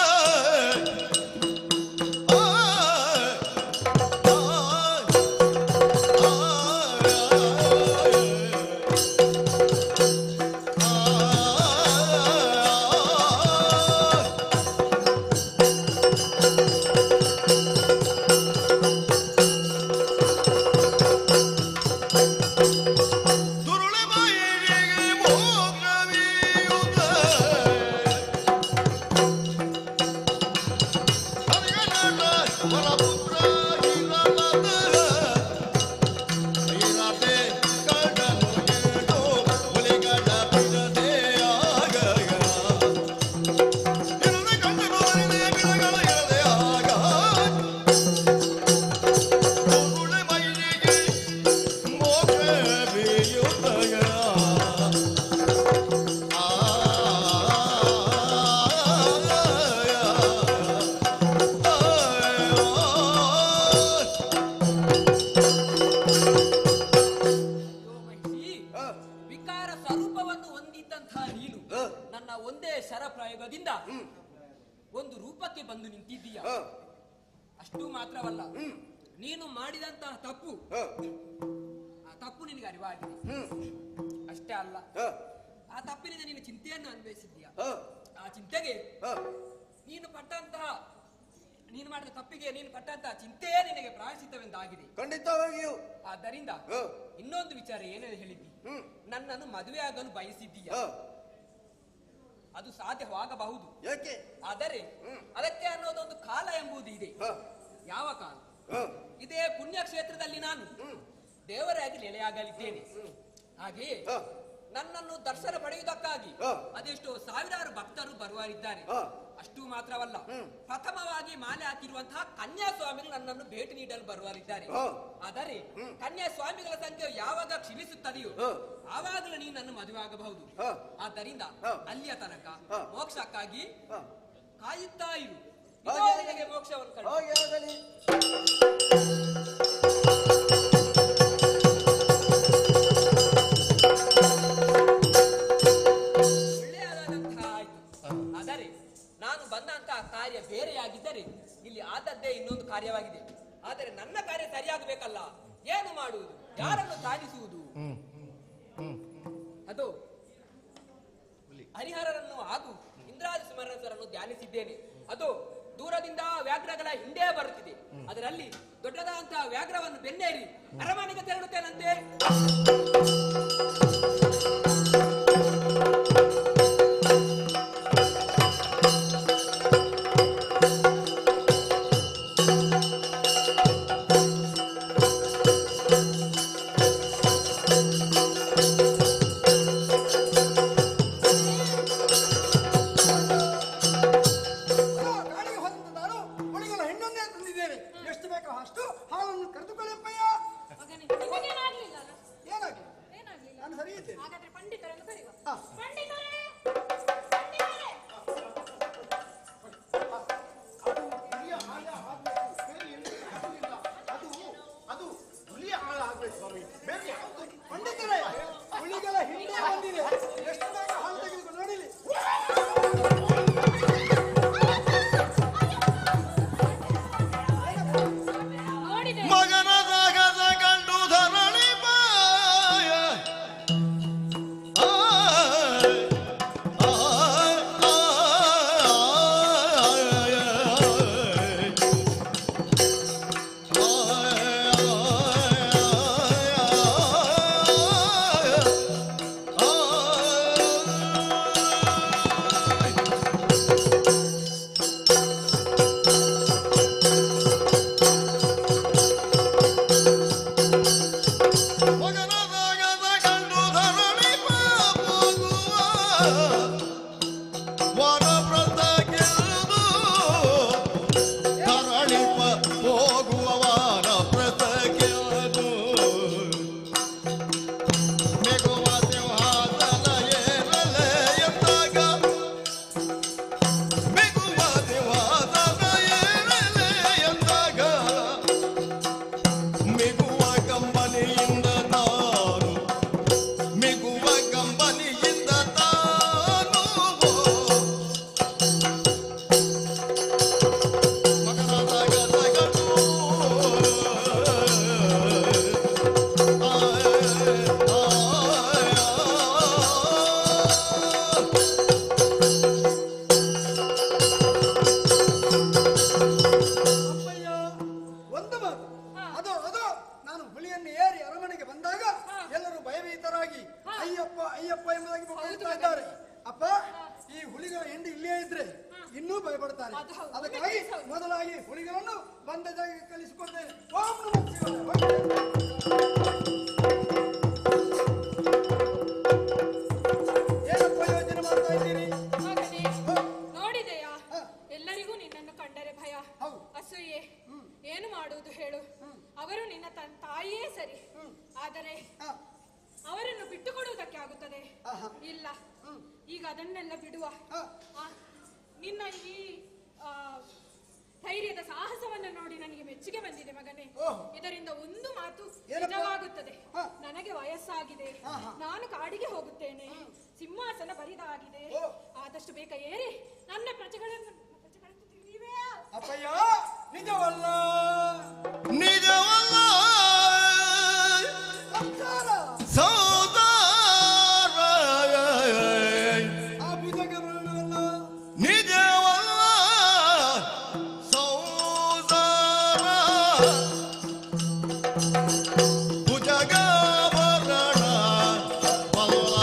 ಒಂದು ರೂಪಕ್ಕೆ ಬಂದು ನಿಂತಿದ್ದೀಯ. ಅಷ್ಟು ಮಾತ್ರವಲ್ಲ, ನೀನು ಮಾಡಿದಂತಹ ತಪ್ಪು, ಆ ತಪ್ಪು ನಿನಗೆ ಅರಿವಾಗಿದೆ. ಅಷ್ಟೇ ಅಲ್ಲ, ಆ ತಪ್ಪಿನಿಂದ ನೀನು ಚಿಂತೆಯನ್ನು ಅನ್ವಯಿಸಿದ್ದೀಯ. ಆ ಚಿಂತೆಗೆ ನೀನು ಮಾಡಿದ ತಪ್ಪಿಗೆ ನೀನು ಪಟ್ಟಂತಹ ಚಿಂತೆಯೇ ನಿನಗೆ ಪ್ರಾಯಶ್ಚಿತ್ತವೆಂದಾಗಿದೆ. ಖಂಡಿತವಾಗಿಯೂ. ಆದ್ದರಿಂದ ಇನ್ನೊಂದು ವಿಚಾರ ಏನೇ ಹೇಳಿದ್ದಿ, ನನ್ನನ್ನು ಮದುವೆ ಆಗಲು ಬಯಸಿದ್ದೀಯ. ಅದು ಸಾಧ್ಯವಾಗಬಹುದು. ಯಾಕೆ? ಆದರೆ ಅದಕ್ಕೆ ಅನ್ನೋದೊಂದು ಕಾಲ ಎಂಬುದು ಇದೆ. ಯಾವ ಕಾಲ? ಇದೇ ಪುಣ್ಯಕ್ಷೇತ್ರದಲ್ಲಿ ನಾನು ದೇವರಾಗಿ ನೆಲೆಯಾಗಲಿದ್ದೇನೆ. ಹಾಗೆಯೇ ನನ್ನನ್ನು ದರ್ಶನ ಪಡೆಯುವುದಕ್ಕಾಗಿ ಅದೆಷ್ಟೋ ಸಾವಿರಾರು ಭಕ್ತರು ಬರುವರಿದ್ದಾರೆ. ಅಷ್ಟು ಮಾತ್ರವಲ್ಲ, ಪ್ರಥಮವಾಗಿ ಮಾಲೆ ಹಾಕಿರುವಂತಹ ಕನ್ಯಾಸ್ವಾಮಿಗಳು ನನ್ನನ್ನು ಭೇಟಿ ನೀಡಲು ಬರುವರಿದ್ದಾರೆ. ಆದರೆ ಕನ್ಯಾಸ್ವಾಮಿಗಳ ಸಂಖ್ಯೆ ಯಾವಾಗ ಕ್ಷೀಣಿಸುತ್ತದೆಯೋ ಆವಾಗಲೂ ನೀನು ನನ್ನ ಮದುವೆ ಆಗಬಹುದು. ಆದ್ದರಿಂದ ಅಲ್ಲಿಯ ತನಕ ಮೋಕ್ಷಕ್ಕಾಗಿ ಕಾಯುತ್ತಾ ಇರು. ನಿನಗೆ ಮೋಕ್ಷವನ್ನು ಒಳ್ಳೆಯದಾದಂತಹ ಆಯ್ತು. ಆದರೆ ನಾನು ಬಂದಂತಹ ಕಾರ್ಯ ಬೇರೆಯಾಗಿದ್ದರೆ ಇಲ್ಲಿ ಆದದ್ದೇ ಇನ್ನೊಂದು ಕಾರ್ಯವಾಗಿದೆ. ಆದರೆ ನನ್ನ ಕಾರ್ಯ ಸರಿಯಾಗಬೇಕಲ್ಲ, ಏನು ಮಾಡುವುದು, ಯಾರನ್ನು ಸಾಧಿಸುವುದು? ಅದು ಹರಿಹರರನ್ನು ಹಾಗೂ ಇಂದ್ರಾದಿ ಸುಮರಸರನ್ನು ಧ್ಯಾನಿಸಿದ್ದೇನೆ. ಅದು ದೂರದಿಂದ ವ್ಯಾಘ್ರಗಳ ಹಿಂದೆ ಬರುತ್ತಿದೆ. ಅದರಲ್ಲಿ ದೊಡ್ಡದಾದಂತಹ ವ್ಯಾಘ್ರವನ್ನು ಬೆನ್ನೇರಿ ಅರಮನೆಗೆ ತೆರಳುತ್ತೇನಂತೆ. ಅಯ್ಯಪ್ಪ ಎಂಬುದಾಗಿ ಕರೀತಾ ಇದ್ದಾರೆ. ಅಪ್ಪ, ಈ ಹುಲಿಗಳ ಹೆಂಡಿ ಇಲ್ಲೇ ಇದ್ರೆ ಇನ್ನೂ ಭಯಪಡ್ತಾರೆ. ಅದಕ್ಕಾಗಿ ಮೊದಲಾಗಿ ಹುಲಿಗಳನ್ನು ಬಂದ ಜಾಗಕ್ಕೆ ಕಳಿಸಿಕೊಡ್ತೇನೆ. ಓಂ ನಮಃ ಶಿವಾಯ. ಏನಪ್ಪ ಯೋಚನೆ ಮಾಡ್ತಾ ಇದ್ದೀರಿ? ನೋಡಿದೆಯಾ, ಎಲ್ಲರಿಗೂ ನಿನ್ನನ್ನು ಕಂಡರೆ ಭಯ, ಅಸೂಯೆ. ಏನು ಮಾಡುವುದು ಹೇಳು? ಅವರು ನಿನ್ನ ತಾಯಿಯೇ ಸರಿ, ಆದರೆ ಅವರನ್ನು ಬಿಟ್ಟು ಕೊಡುವುದಕ್ಕೆ ಆಗುತ್ತದೆ? ಇಲ್ಲ. ಈಗ ಅದನ್ನೆಲ್ಲ ಬಿಡುವ. ನಿನ್ನ ಈ ಧೈರ್ಯದ ಸಾಹಸವನ್ನು ನೋಡಿ ನನಗೆ ಮೆಚ್ಚುಗೆ ಬಂದಿದೆ ಮಗನೇ. ಇದರಿಂದ ಒಂದು ಮಾತು ನಿಜವಾಗುತ್ತದೆ. ನನಗೆ ವಯಸ್ಸಾಗಿದೆ, ನಾನು ಕಾಡಿಗೆ ಹೋಗುತ್ತೇನೆ. ಸಿಂಹಾಸನ ಬರಿದಾಗಿದೆ. ಆದಷ್ಟು ಬೇಗ ಏರಿ ನನ್ನ ಪ್ರಜೆಗಳನ್ನು ತಿಳಿಯುವೆ. ಅಪ್ಪಯ್ಯ, ನಿಜವಲ್ಲ ನಿಜವಲ್ಲ ಸೋದರ ಆ ಭುಜಗವಲ್ಲ ನಿಜವಲ್ಲ ಸೋದರ ಭುಜಗವರಣ ಬಲ್ಲ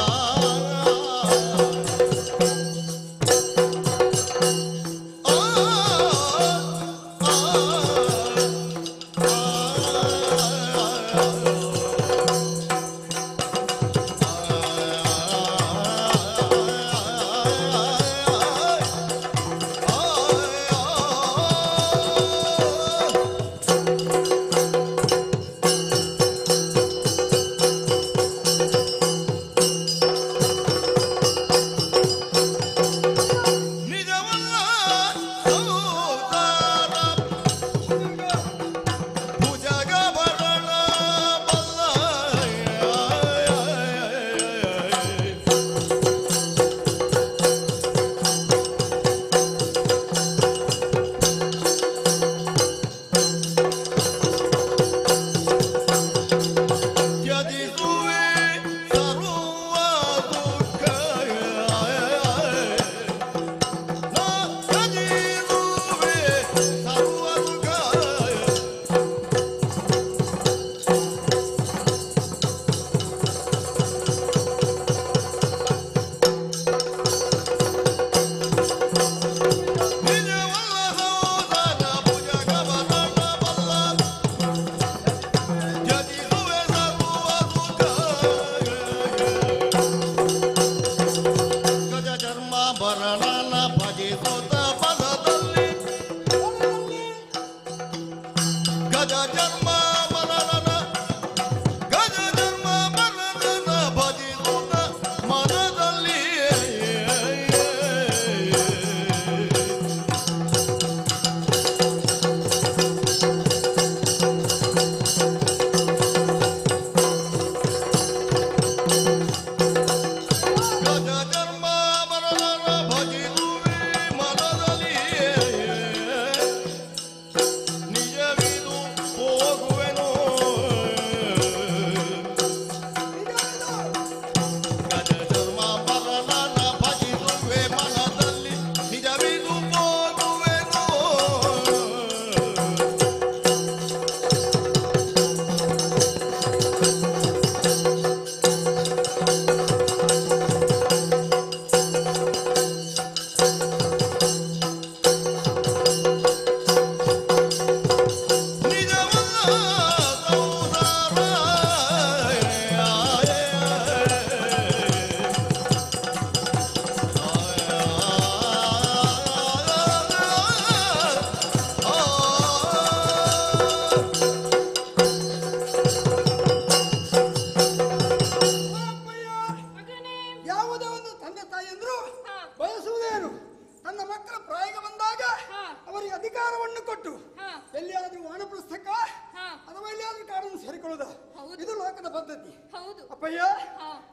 ಅಪ್ಪಯ್ಯ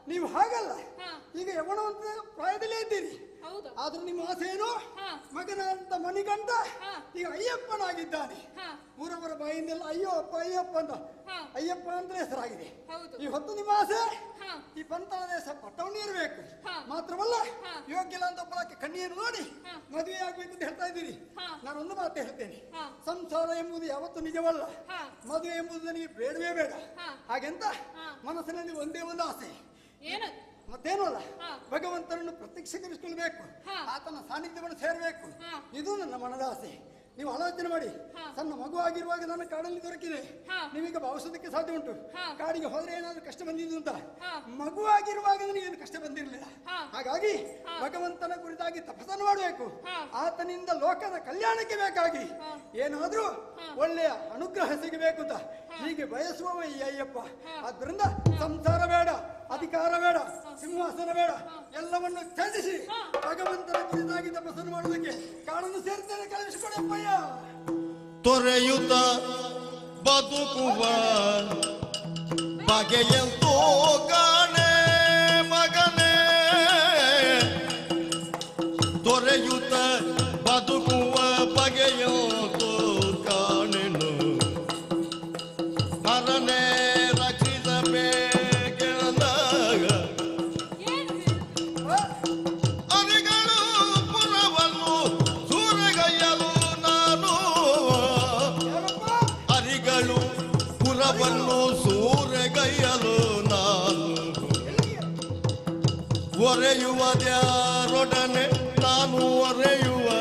ನೀವು ಹಾಗಲ್ಲ, ಈಗ ಯವನವಂತ ಪ್ರಾಯದಲ್ಲೇ ಇದ್ದೀರಿ. ಆದ್ರೂ ನಿಮ್ಮ ಆಸೆ ಏನು? ಮಗನಂತ ಮಣಿಗಂಡ ಈಗ ಅಯ್ಯಪ್ಪನಾಗಿದ್ದಾನೆ. ಊರವರ ಬಾಯಿಂದೆಲ್ಲ ಅಯ್ಯೋ ಅಪ್ಪ ಅಯ್ಯಪ್ಪ ಅಂತ, ಅಯ್ಯಪ್ಪ ಅಂದ್ರೆ ಹೆಸರಾಗಿದೆ. ಈ ಹೊತ್ತು ನಿಮ್ಮ ಆಸೆ ಈ ಪಂತನ ದೇಶ ಪಟ್ಟವನ್ನೇ ಇರಬೇಕು. ಮಾತ್ರವಲ್ಲ ಯೋಗ್ಯಲ ಅಂತ ಒಬ್ಬಳಕ್ಕೆ ಕಣ್ಣಿಯನ್ನು ನೋಡಿ ಮದುವೆ ಆಗ್ಬೇಕು ಅಂತ ಹೇಳ್ತಾ ಇದ್ದೀರಿ. ನಾನೊಂದು ಮಾತು ಹೇಳ್ತೇನೆ, ಸಂಸಾರ ಎಂಬುದು ಯಾವತ್ತೂ ನಿಜವಲ್ಲ, ಮದುವೆ ಎಂಬುದು ನನಗೆ ಬೇಡವೇ ಬೇಡ. ಹಾಗೆಂತ ಮನಸ್ಸಿನಲ್ಲಿ ಒಂದೇ ಒಂದು ಆಸೆ, ಮತ್ತೇನು ಅಲ್ಲ, ಭಗವಂತನನ್ನು ಪ್ರತ್ಯಕ್ಷೀಕರಿಸಿಕೊಳ್ಬೇಕು, ಆತನ ಸಾನ್ನಿಧ್ಯವನ್ನು ಸೇರಬೇಕು. ಇದು ನನ್ನ ಮನದ ಆಸೆ. ನೀವು ಆಲೋಚನೆ ಮಾಡಿ, ಸಣ್ಣ ಮಗು ಆಗಿರುವಾಗ ನಾನು ಕಾಡಲ್ಲಿ ದೊರಕಿದೆ, ನೀವೀಗ ಭಾವಿಸೋದಕ್ಕೆ ಸಾಧ್ಯ ಉಂಟು ಕಾಡಿಗೆ ಹೋದ್ರೆ ಏನಾದ್ರೂ ಕಷ್ಟ ಬಂದಿದ್ದು ಅಂತ. ಮಗು ಆಗಿರುವಾಗ ನನಗೇನು ಕಷ್ಟ ಬಂದಿರಲಿಲ್ಲ. ಹಾಗಾಗಿ ಭಗವಂತನ ಕುರಿತಾಗಿ ತಪಸ್ಸನ್ನು ಮಾಡಬೇಕು, ಆತನಿಂದ ಲೋಕದ ಕಲ್ಯಾಣಕ್ಕೆ ಬೇಕಾಗಿ ಏನಾದ್ರೂ ಒಳ್ಳೆಯ ಅನುಗ್ರಹ ಸಿಗಬೇಕು ಅಂತ ಹೀಗೆ ಬಯಸುವವ ಈ ಅಯ್ಯಪ್ಪ. ಆದ್ರಿಂದ ಸಂಸಾರ ಬೇಡ, ಅಧಿಕಾರ ಬೇಡ, ಸಿಂಹಾಸನ ಬೇಡ, ಎಲ್ಲವನ್ನು ತ್ಯಜಿಸಿ ಭಗವಂತನ ಕುರಿತಾಗಿ ತಪಸ್ಸನ್ನು ಮಾಡುವುದಕ್ಕೆ ಕಾಡನ್ನು ಸೇರ್ತೇನೆ. ಕಳುಹಿಸಿಕೊಡಪ್ಪಯ್ಯ. ತೊರೆಯುತ್ತ ಬದುಕುವ ಬಗೆಯಂತೋ ಕಾಣೆ ಮಗನೇ, ತೊರೆಯುತ್ತ ಬದುಕುವ ಬಗೆಯಂತೋ ಕಾಣೆನು ಹರನೇ ರಕ್ಷಿಸಬೇಕೆಂದಾಗ ಅರಿಗಳು ಪುರವನ್ನು ಸೂರೆಗೈಯಲು ನಾನು, ಅರಿಗಳು ಪುರವನ್ನು ಸೂರೆಗೈಯಲು ನಾನು, ಒರೆಯುವುದ್ಯಾರೊಡನೆ ನಾನು ಒರೆಯುವುದ್ಯಾರೊಡನೆ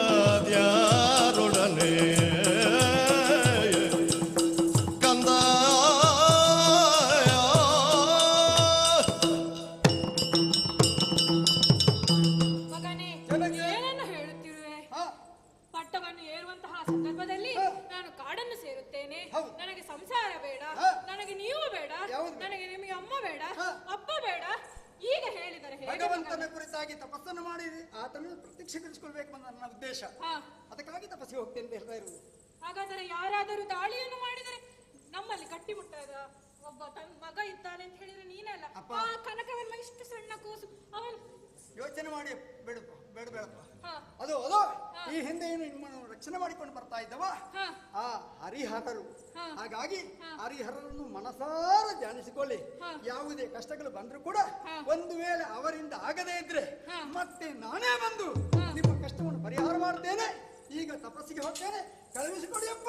ಕಂದ. ಮಗನೇ, ಏನನ್ನು ಹೇಳುತ್ತಿರುವೆ? ಪಟ್ಟವನ್ನು ಏರುವಂತಹ ಸಂದರ್ಭದಲ್ಲಿ ನಾನು ಕಾಡನ್ನು ಸೇರುತ್ತೇನೆ, ನನಗೆ ಸಂಸಾರ ಬೇಡ, ನನಗೆ ನೀವು ಬೇಡ, ನನಗೆ ನಿಮಗೆ ಅಮ್ಮ ಬೇಡ, ಅಪ್ಪ ಬೇಡ, ಈಗ ಹೇಳಿದರೆ ಹೇಗೆ? ಭಗವಂತನ ಕುರಿತಾಗಿ ತಪಸ್ಸನ್ನು ಮಾಡಿ ಆತನನ್ನು ಪ್ರತ್ಯಕ್ಷೀಕರಿಸಿಕೊಳ್ಬೇಕು ಅಂತ ನನ್ನ ಉದ್ದೇಶ. ಅದಕ್ಕಾಗಿ ತಪಸ್ಸಿಗೆ ಹೋಗ್ತೇನೆ ಅಂತ ಹೇಳ್ತಾ ಇರುವುದು. ಹಾಗಾದರೆ ಯಾರಾದರೂ ದಾಳಿಯನ್ನು ಮಾಡಿದರೆ ನಮ್ಮಲ್ಲಿ ಕಟ್ಟಿಮುಟ್ಟಾದ ಒಬ್ಬ ತನ್ನ ಮಗ ಇದ್ದಾನೆ ಅಂತ ಹೇಳಿದ್ರೆ ನೀನಲ್ಲ, ಆ ಕನಕವನ್ನ ಇಷ್ಟು ಸಣ್ಣ ಕೂಸು ಅವನು. ಯೋಚನೆ ಮಾಡಿ ಬೇಡಪ್ಪ, ಬೇಡಪ್ಪ. ಅದು ಈ ಹಿಂದೆ ಏನು ನಿಮ್ಮನ್ನು ರಕ್ಷಣೆ ಮಾಡಿಕೊಂಡು ಬರ್ತಾ ಇದ್ದವ ಆ ಹರಿಹರರು. ಹಾಗಾಗಿ ಹರಿಹರರನ್ನು ಮನಸಾರ ಧ್ಯಾನಿಸಿಕೊಳ್ಳಿ. ಯಾವುದೇ ಕಷ್ಟಗಳು ಬಂದರೂ ಕೂಡ ಒಂದು ವೇಳೆ ಅವರಿಂದ ಆಗದೇ ಇದ್ರೆ ಮತ್ತೆ ನಾನೇ ಬಂದು ನಿಮ್ಮ ಕಷ್ಟವನ್ನು ಪರಿಹಾರ ಮಾಡ್ತೇನೆ. ಈಗ ತಪಸ್ಸಿಗೆ ಹೋಗ್ತೇನೆ, ಕಳುಹಿಸಿಕೊಡಿಯಪ್ಪ.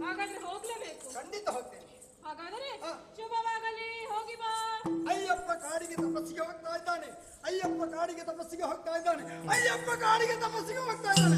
ಹಾಗಾದ್ರೆ ಹೋಗ್ಲೇಬೇಕು? ಖಂಡಿತ ಹೋಗ್ತೇನೆ. ಹಾಗಾದರೆ ಶುಭವಾಗಲಿ, ಹೋಗಿ ಬಾ. ಅಯ್ಯಪ್ಪ ಕಾಡಿಗೆ ತಪಸ್ಸಿಗೆ ಹೋಗ್ತಾ ಇದ್ದಾನೆ, ಅಯ್ಯಪ್ಪ ಕಾಡಿಗೆ ತಪಸ್ಸಿಗೆ ಹೋಗ್ತಾ ಇದ್ದಾನೆ, ಅಯ್ಯಪ್ಪ ಕಾಡಿಗೆ ತಪಸ್ಸಿಗೆ ಹೋಗ್ತಾ ಇದ್ದಾನೆ.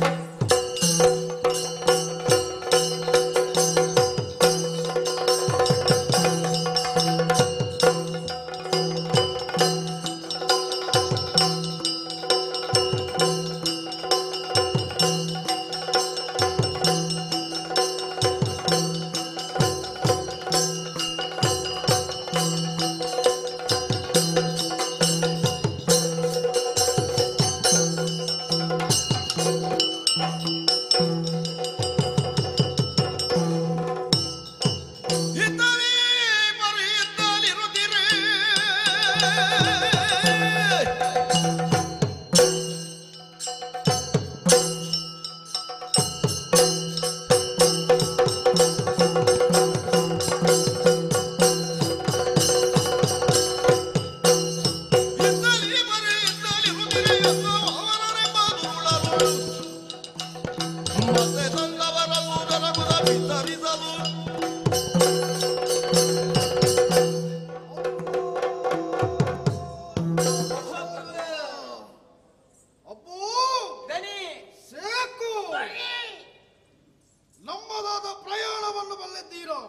ನಮ್ಮದಾದ ಪ್ರಯಾಣವನ್ನು ಬಲ್ಲೆದ್ದೀರಾ?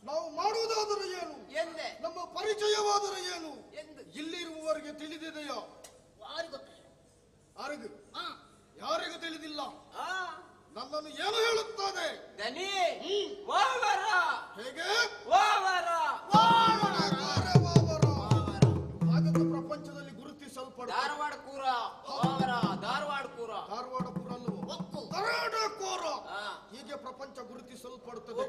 ನಾವು ಮಾಡುವುದಾದರೂ ಏನು, ನಮ್ಮ ಪರಿಚಯವಾದರೂ ಏನು ಇಲ್ಲಿರುವವರಿಗೆ ತಿಳಿದಿದೆಯೋ? ಯಾರಿಗೂ ತಿಳಿದಿಲ್ಲ. ನನ್ನನ್ನು ಏನು ಹೇಳುತ್ತದೆ? ಹೇಗೆ ಹಾಗಂತ ಪ್ರಪಂಚದಲ್ಲಿ ಗುರುತಿಸಲ್ಪಡ ಧಾರವಾಡ ಕೂರ ಅಲ್ಲವೋ? ಕರಾಡಕೋರ ಹೀಗೆ ಪ್ರಪಂಚ ಗುರುತಿಸಲ್ಪಡುತ್ತದೆ.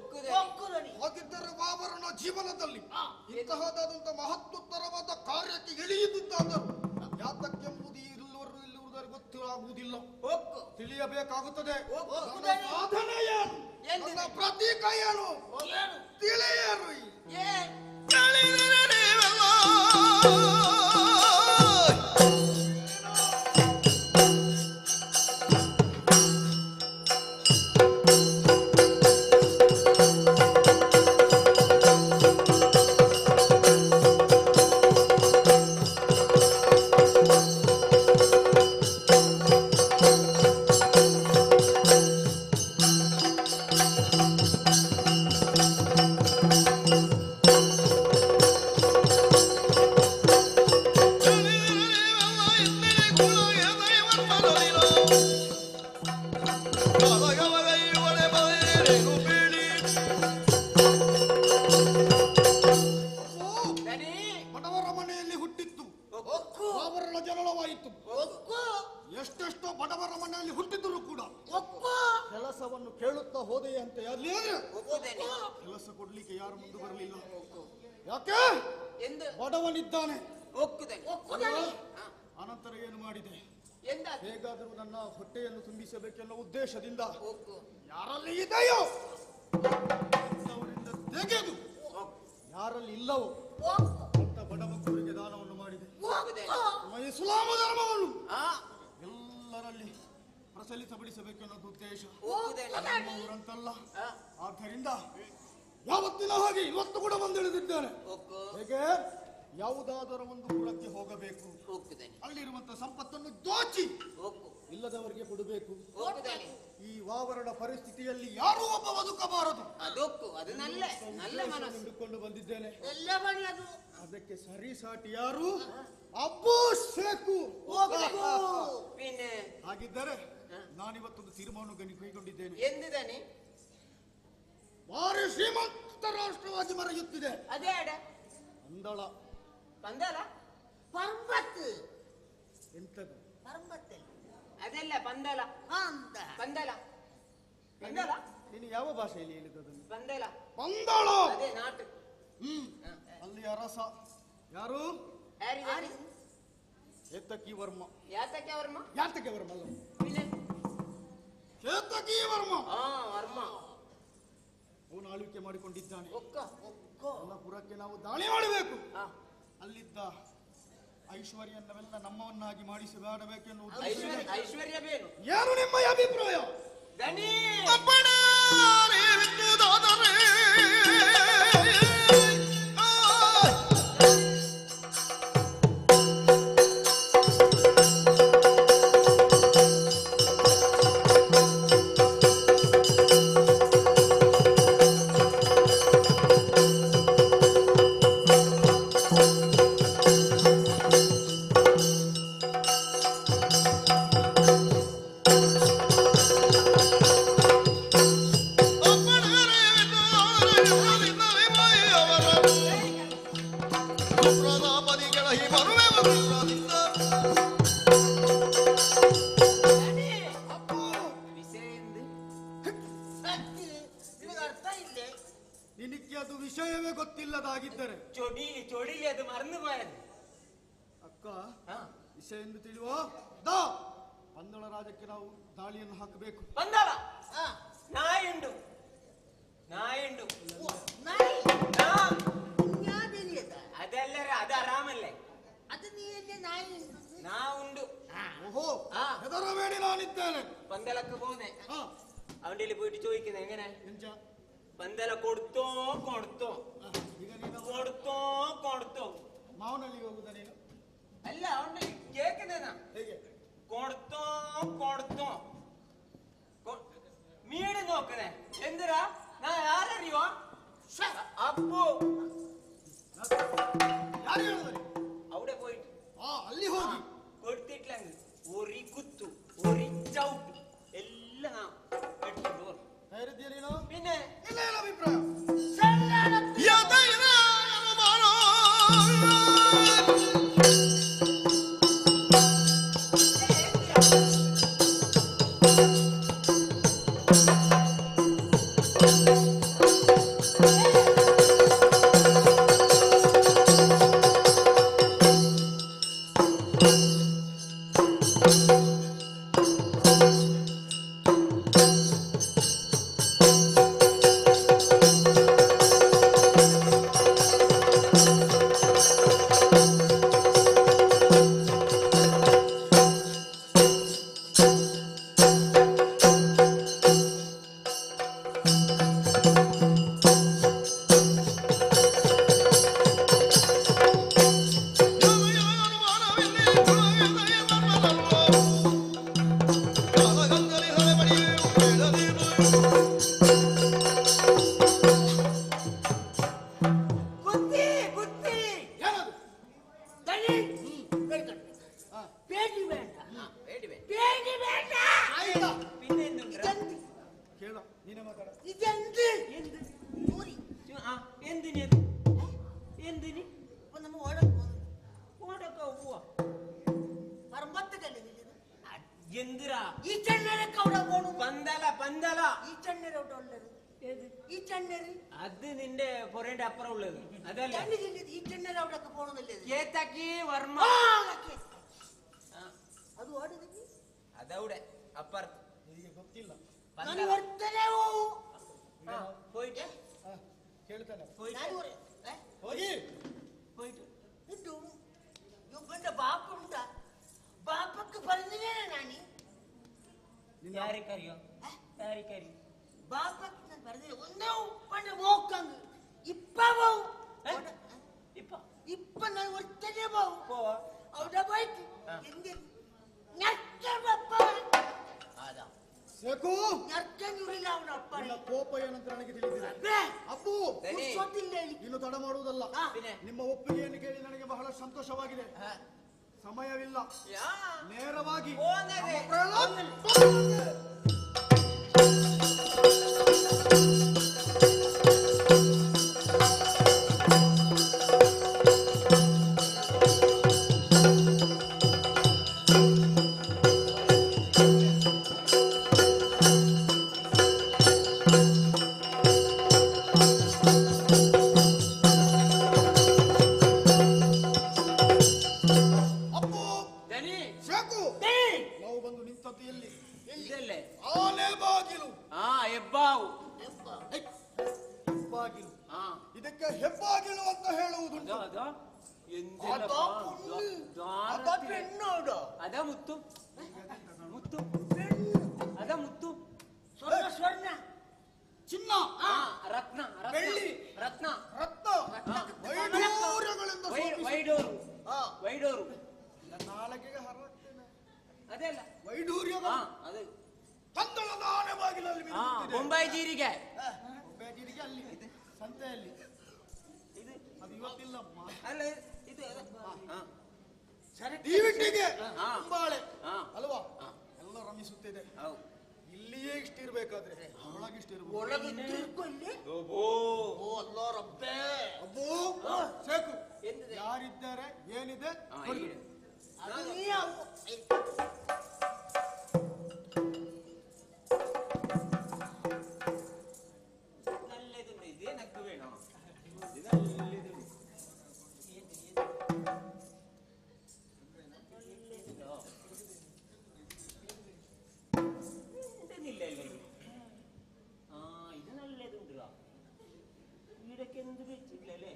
ಹಾಗಿದ್ದರೆ ಬಾಬರನ ಜೀವನದಲ್ಲಿ ಇಂತಹದಾದಂತ ಮಹತ್ವತರವಾದ ಕಾರ್ಯಕ್ಕೆ ಇಳಿಯುತ್ತಿದ್ದಾದರೂ ಯಾತಕ್ಕೆಂಬುದು ಇರುವುದರಿಗೆ ಗೊತ್ತಾಗುವುದಿಲ್ಲ, ತಿಳಿಯಬೇಕಾಗುತ್ತದೆ. ಸಾಧನೆ ಏನು, ನನ್ನ ಪ್ರತೀಕ ಏನು ತಿಳಿಯರು. ಬಡವರ ಮನೆಯಲ್ಲಿ ಹುಟ್ಟಿತ್ತು, ಆಭರಣ ಜನನವಾಯಿತು. ಎಷ್ಟೆಷ್ಟೋ ಬಡವರ ಮನೆಯಲ್ಲಿ ಹುಟ್ಟಿದ್ರು ಕೂಡ ಕೆಲಸವನ್ನು ಕೇಳುತ್ತಾ ಹೋದೆಯಂತೆ. ಅಲ್ಲಿ ಕೆಲಸ ಕೊಡ್ಲಿಕ್ಕೆ ಯಾರು ಮುಂದೆ ಬರಲಿಲ್ಲ. ಯಾಕೆ? ಬಡವನಿದ್ದಾನೆ. ಅನಂತರ ಏನು ಮಾಡಿದೆ? ಹೇಗಾದರೂ ನನ್ನ ಹೊಟ್ಟೆಯನ್ನು ತುಂಬಿಸಬೇಕೆನ್ನುವ ಉದ್ದೇಶದಿಂದ ಯಾರಲ್ಲಿ ಇದೆಯೋ ಅವರಿಂದ ತೆಗೆದು ಯಾರಲ್ಲಿ ಇಲ್ಲವೋ ಅಂತ ಬಡ ಮಕ್ಕಳಿಗೆ ದಾನವನ್ನು ಮಾಡಿದೆ. ಇಸ್ಲಾಮ ಧರ್ಮವನ್ನು ಎಲ್ಲರಲ್ಲಿ ಪ್ರಚಲಿತಪಡಿಸಬೇಕೆನ್ನೋದು ಉದ್ದೇಶ. ನಮ್ಮವರಂತಲ್ಲ. ಆದ್ದರಿಂದ ಯಾವತ್ತಿನ ಹಾಗೆ ಇವತ್ತು ಕೂಡ ಬಂದಿಳಿದಿದ್ದೇನೆ. ಹೇಗೆ? ಯಾವುದಾದರೂ ಒಂದು ಊರಕ್ಕೆ ಹೋಗಬೇಕು, ಅಲ್ಲಿರುವಂತಹ ಸಂಪತ್ತನ್ನು ದೋಚಿ ಇಲ್ಲದವರಿಗೆ ಕೊಡಬೇಕು. ಈ ವಾವರಣ ಪರಿಸ್ಥಿತಿಯಲ್ಲಿ ಯಾರೂ ಒಬ್ಬ ಬದುಕಬಾರದು. ಹಿಡಿದುಕೊಂಡು ಬಂದಿದ್ದೇನೆ. ಅದಕ್ಕೆ ಸರಿಸಾಟಿ ಯಾರು? ಅಬ್ಬು ಶೇಖು. ಹಾಗಿದ್ದರೆ ನಾನಿವತ್ತೊಂದು ತೀರ್ಮಾನ ಕೈಗೊಂಡಿದ್ದೇನೆ. ಭಾರಿ ಶ್ರೀಮಂತ ರಾಷ್ಟ್ರವಾಗಿ ಮರೆಯುತ್ತಿದೆ. ಅಂದಳ ಎಂತದು? ಅದೆಲ್ಲ ಪಂದಲ ಪಂದಲ ಪಂದಲ. ನೀನು ಯಾವ ಭಾಷೆಯಲ್ಲಿ ಹೇಳಿದ್ದದನ್ನು? ಪಂದಲ ಪಂದಳ. ಅದೇ ನಾಟಕ. ಅಲ್ಲಿ ಅರಸ ಯಾರು? ಏತಕಿ ವರ್ಮ. ಯಾತಕ್ಕೆ ವರ್ಮ? ಯಾತಕ್ಕೆ ವರ್ಮ ಅಲ್ಲ, ಕೇತಕಿ ವರ್ಮ. ವರ್ಮ ಅವನು ಆಳ್ವಿಕೆ ಮಾಡಿಕೊಂಡಿದ್ದಾನೆ. ಪುರಕ್ಕೆ ನಾವು ದಾಳಿ ಮಾಡಬೇಕು. ಅಲ್ಲಿದ್ದ ಐಶ್ವರ್ಯನ್ನೆಲ್ಲ ನಮ್ಮವನ್ನಾಗಿ ಮಾಡಿಸಬೇಕೆನ್ನುವುದು ಐಶ್ವರ್ಯ ಬೇನು. ಯಾರು ನಿಮ್ಮ ಅಭಿಪ್ರಾಯ? ನಿನಕ್ಕೆ ಅದು ವಿಷಯವೇ ಗೊತ್ತಿಲ್ಲದಾಗಿದ್ದರೆ ಚೊಡಿಲಿ ಅದು ಮರನು ಬಾಯದು. ಅಕ್ಕ, ವಿಷಯ ಎಂದು ತಿಳಿಯುವ ಪಂದಳ ರಾಜಕ್ಕೆ ನಾವು ದಾಳಿಯನ್ನು ಹಾಕಬೇಕು. ಪಂದಳ ನಾಯುಂಡು ನಾಯುಂಡು ಅದೆಲ್ಲರ ಅದು ಆರಾಮಲ್ಲೇ. ನಾ ಉಂಡು. ಓಹೋ, ಹೆದರಬೇಡಿ, ನಾನಿದ್ದೇನೆ. പന്തലൊക്കെ പോന്നെ അവന്റെ പോയിട്ട് ചോദിക്കുന്നത് എങ്ങനെ പന്തല കൊടുത്തോ കൊടുത്തോ കൊടുത്തോ കൊടുത്തോ മാവനള്ളി ಹೋಗುದ ನೀನು അല്ല അവന്റെ കേക്കുന്നേനാ കൊടുത്തോ കൊടുത്തോ മീട് നോക്കണേ എന്തിനാ ഞാൻ ആരറിയോ അപ്പു അവിടെ പോയിട്ട് ಅಲ್ಲಿ ಹೋಗಿ കൊടുത്തിട്ടില്ല ഒരി കുത്തു ഒരി ചവിട്ട് എല്ലാം എടുത്തോണ്ട് പോകും പിന്നെ അഭിപ്രായം ಕೇಳು ನೀನೇ ಮಾತಾಡ. എന്തിന് എന്തിരാ ഈ ചെണ്ണരൊക്കെ അവിടെ പോണു. പന്തല പന്തല ഈ ചെണ്ണര അവിടെ ഉള്ളത് ഈ ചെണ്ണര് അത് നിന്റെ പൊരേന്റെ അപ്പുറം ഉള്ളത് അതല്ല ഈ ചെണ്ണര അവിടെ ഒക്കെ പോണെന്നല്ലേ കേത്തക്കി വർമ്മ അത് ഓടുന്നത് അതവിടെ അപ്പുറത്ത് ನಿನಗೆ ಗೊತ್ತಿಲ್ಲ. ನಾನು ಬರ್ತೇನೆ പോയിട്ട് ಕೇಳ್ತಾನೆ ಹೋಗಿ ಇದು ಇವ್ಕೊಂಡ ಬಾಪ ಉಂಟ ಬಾಪಕ್ಕೆ ಬಂದಿನೇ ನಾನು ಯಾರಿಕರಿಯೋ ಯಾರಿಕರಿ ಬಾಪಕ್ಕೆ ನಾನು ಬರ್ದಿಲ್ಲ ಒಂದೇ ಉಪ್ಪಂಡ ಹೋಗ್ಕಂಗ್ ಇಪ್ಪ ಬಾವು ಇಪ್ಪ ನಾನು ಬರ್ತೇನೆ ಬಾವು ಅವಡ ಬಾಯ್ತು ಎಂಗೆ ನಕ್ಕ ಬಪ್ಪ ಅದ ಸೇಕು ನರ್ಕಂಗಿಲ್ಲ ಅವನ ಅಪ್ಪ ನಿನ್ನ ಕೋಪ ಏನಂತ ನನಗೆ ತಿಳಿದಿದೆ. ಅಪ್ಪು ಇನ್ನು ತಡ ಮಾಡುವುದಲ್ಲ. ನಿಮ್ಮ ಒಪ್ಪಿಗೆಯನ್ನು ಕೇಳಿ ನನಗೆ ಬಹಳ ಸಂತೋಷವಾಗಿದೆ. ಸಮಯವಿಲ್ಲ, ನೇರವಾಗಿ ನಾವು ಬಂದು ನಿಂತದ್ದು ಎಲ್ಲಿ? ಆನೆ ಬಾಗಿಲು. ಹೆಬ್ಬಾವು ಹೆಬ್ಬಾಗಿಲು. ಇದಕ್ಕೆ ಹೆಬ್ಬಾಗಿಲು ಅಂತ ಹೇಳುವುದು. ಅದ ಮುತ್ತು ಮುತ್ತು ಅದ ಮುತ್ತು ಸ್ವರ್ಣ ಸ್ವರ್ಣ ಚಿನ್ನ ರತ್ನ ಬೆಳ್ಳಿ ರತ್ನ ರತ್ನ ವೈಡೂರ್ಯಗಳಿಂದ ವೈಡೂರು ವೈಡೂರು ನಾಳೆಗೆ ಹರಡ್ತೇನೆ. ಅದೆಲ್ಲ ವೈಡೂರ್ಯಗಳು ಅದು ತಂದಳದ ಆನೆ ಬಾಗಿಲಲ್ಲಿ ಬೊಂಬೈ ಜೀರಿಗೆ ಬೊಂಬೈ ಜೀರಿಗೆ ಅಲ್ಲಿ ಸಂತೆಯಲ್ಲಿ ಇದು ಅದು ಇವತ್ತಿಲ್ಲಮ್ಮ. ಅಲ್ಲ ಇದು ದೀವಿಟ್ಟಿಗೆ ಅಂಬಾಳೆ ಅಲ್ವಾ ಎಲ್ಲ ರಮಿಸುತ್ತಿದೆ. ಇಲ್ಲಿಯೇ ಇಷ್ಟಿರ್ಬೇಕಾದ್ರೆ ಒಳಗಿಷ್ಟ ಅಬ್ಬೋ ಸೇಕು ಯಾರಿದ್ದಾರೆ ಏನಿದೆ നല്ലതുണ്ട് ഇത് എനക്ക് വേണോ ഇത് നല്ലതുണ്ട് ഇടയ്ക്ക് എന്ത് വെച്ചില്ലല്ലേ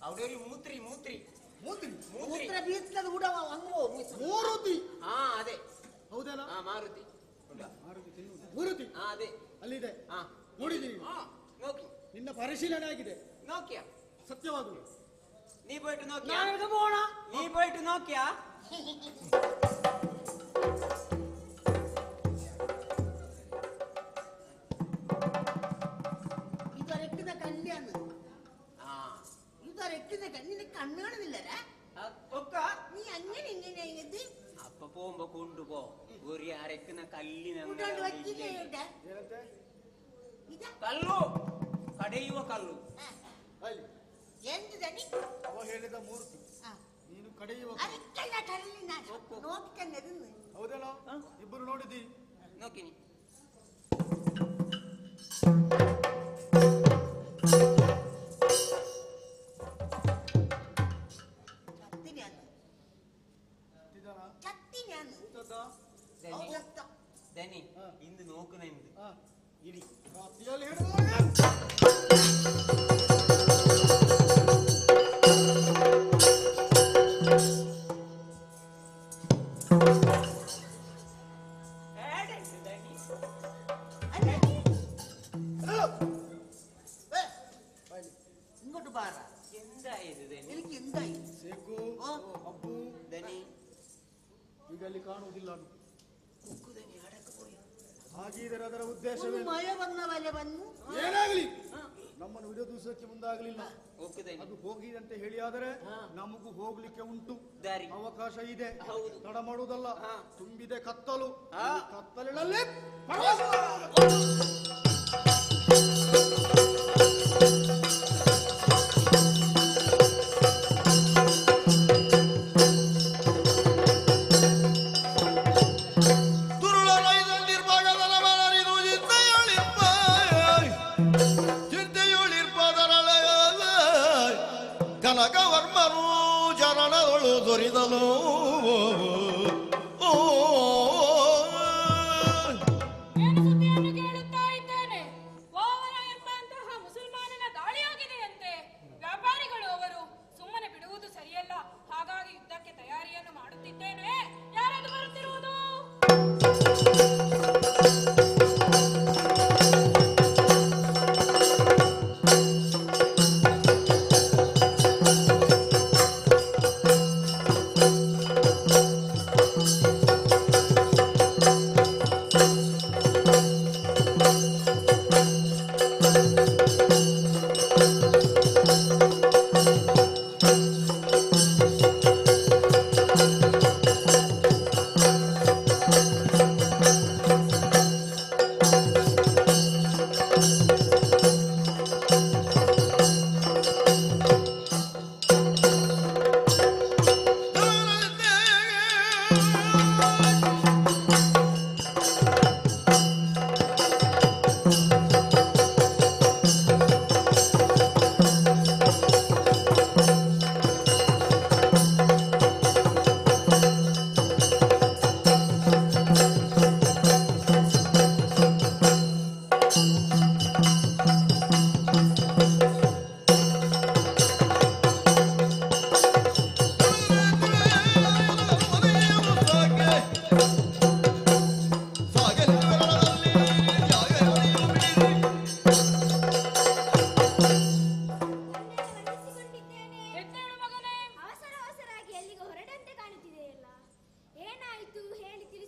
അവിടെ ഒരു മൂത്രി മൂത്രി ಮೂತ್ರ ಬೀಸ್ತದ ಕೂಡ ಮೂರುತಿ. ಅದೇ ಹೌದೇನಾ? ಮಾರುತಿ ಮೂರುತಿ ಅದೇ ಅಲ್ಲಿದೆ ನೋಡಿದೀನಿ. നോക്കി ನಿನ್ನ ಪರಿಶೀಲನೆ ಆಗಿದೆ. നോക്കിയ ಸತ್ಯವಾಗುವುದು. നീ പോയിട്ട് നോക്കിയാ നീ പോയിട്ട് നോക്കിയാ ഇതൊരക്കുന്ന കല്യാന്ന് ഇതൊരക്കുന്ന കല്ലിന് കണ്ണ് കാണുന്നില്ലല്ലേ നീ അങ്ങനെ ഇങ്ങനെ അപ്പൊ പോകുമ്പോ കൊണ്ടുപോ ഒരു അരക്കുന്ന കല്ലിനെ കല്ലു കടയുവ ಕಲ್ಲು ಅವ ಹೇಳಿದ ಮೂರ್ತಿ ನೀನು ಕಡೆಯುವ ಹೌದಲ್ಲ? ಇಬ್ಬರು ನೋಡಿದಿ നോക്കിനി ദനി ಇಂದು ನೋಕುನ ಇಂದು ಇಡಿ ರಾತ್ರಿಯಲ್ಲಿ ഇങ്ങോട്ട് പാറ എന്തായത് എനിക്ക് എന്തായി ಸೇಕು ಅಬ್ಬು ದನಿ ಈಗ ಅಲ್ಲಿ ಕಾಣುವುದಿಲ್ಲ. ಕುಕ್ಕುದನಿ ಅಡಕ ಪೋಯಿ ಹಾಗಿದ್ರೆ ಅದರ ಉದ್ದೇಶವೇ ಮಯವನ್ನವಲವನ್ನು ಏನಾಗಲಿ ನಮ್ಮನ್ನು ವಿರೋಧಿಸೋಕೆ ಮುಂದಾಗಲಿಲ್ಲ. ಅದು ಹೋಗಿದೆ ಅಂತ ಹೇಳಿ ಆದರೆ ನಮಗೂ ಹೋಗ್ಲಿಕ್ಕೆ ಉಂಟು, ಅವಕಾಶ ಇದೆ, ತಡ ಮಾಡುವುದಲ್ಲ. ತುಂಬಿದೆ ಕತ್ತಲು, ಕತ್ತಲಿನಲ್ಲಿ ಕನಕವರ್ಮನು ಚರಣಗಳು ದೊರೆದನು. ಕೇಳುತ್ತಾ ಇದ್ದೇನೆ, ಓವರ ಎಂಬಂತಹ ಮುಸಲ್ಮಾನನ ದಾಳಿಯಾಗಿದೆಯಂತೆ. ವ್ಯಾಪಾರಿಗಳು ಅವರು ಸುಮ್ಮನೆ ಬಿಡುವುದು ಸರಿಯಲ್ಲ, ಹಾಗಾಗಿ ಯುದ್ಧಕ್ಕೆ ತಯಾರಿಯನ್ನು ಮಾಡುತ್ತಿದ್ದೇನೆ. ಯಾರದು ಬರುತ್ತಿರುವುದು?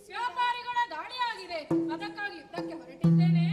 ವ್ಯಾಪಾರಿಗಳ ದಾಳಿಯಾಗಿದೆ, ಅದಕ್ಕಾಗಿ ಯುದ್ಧಕ್ಕೆ ಹೊರಟಿದ್ದೇನೆ.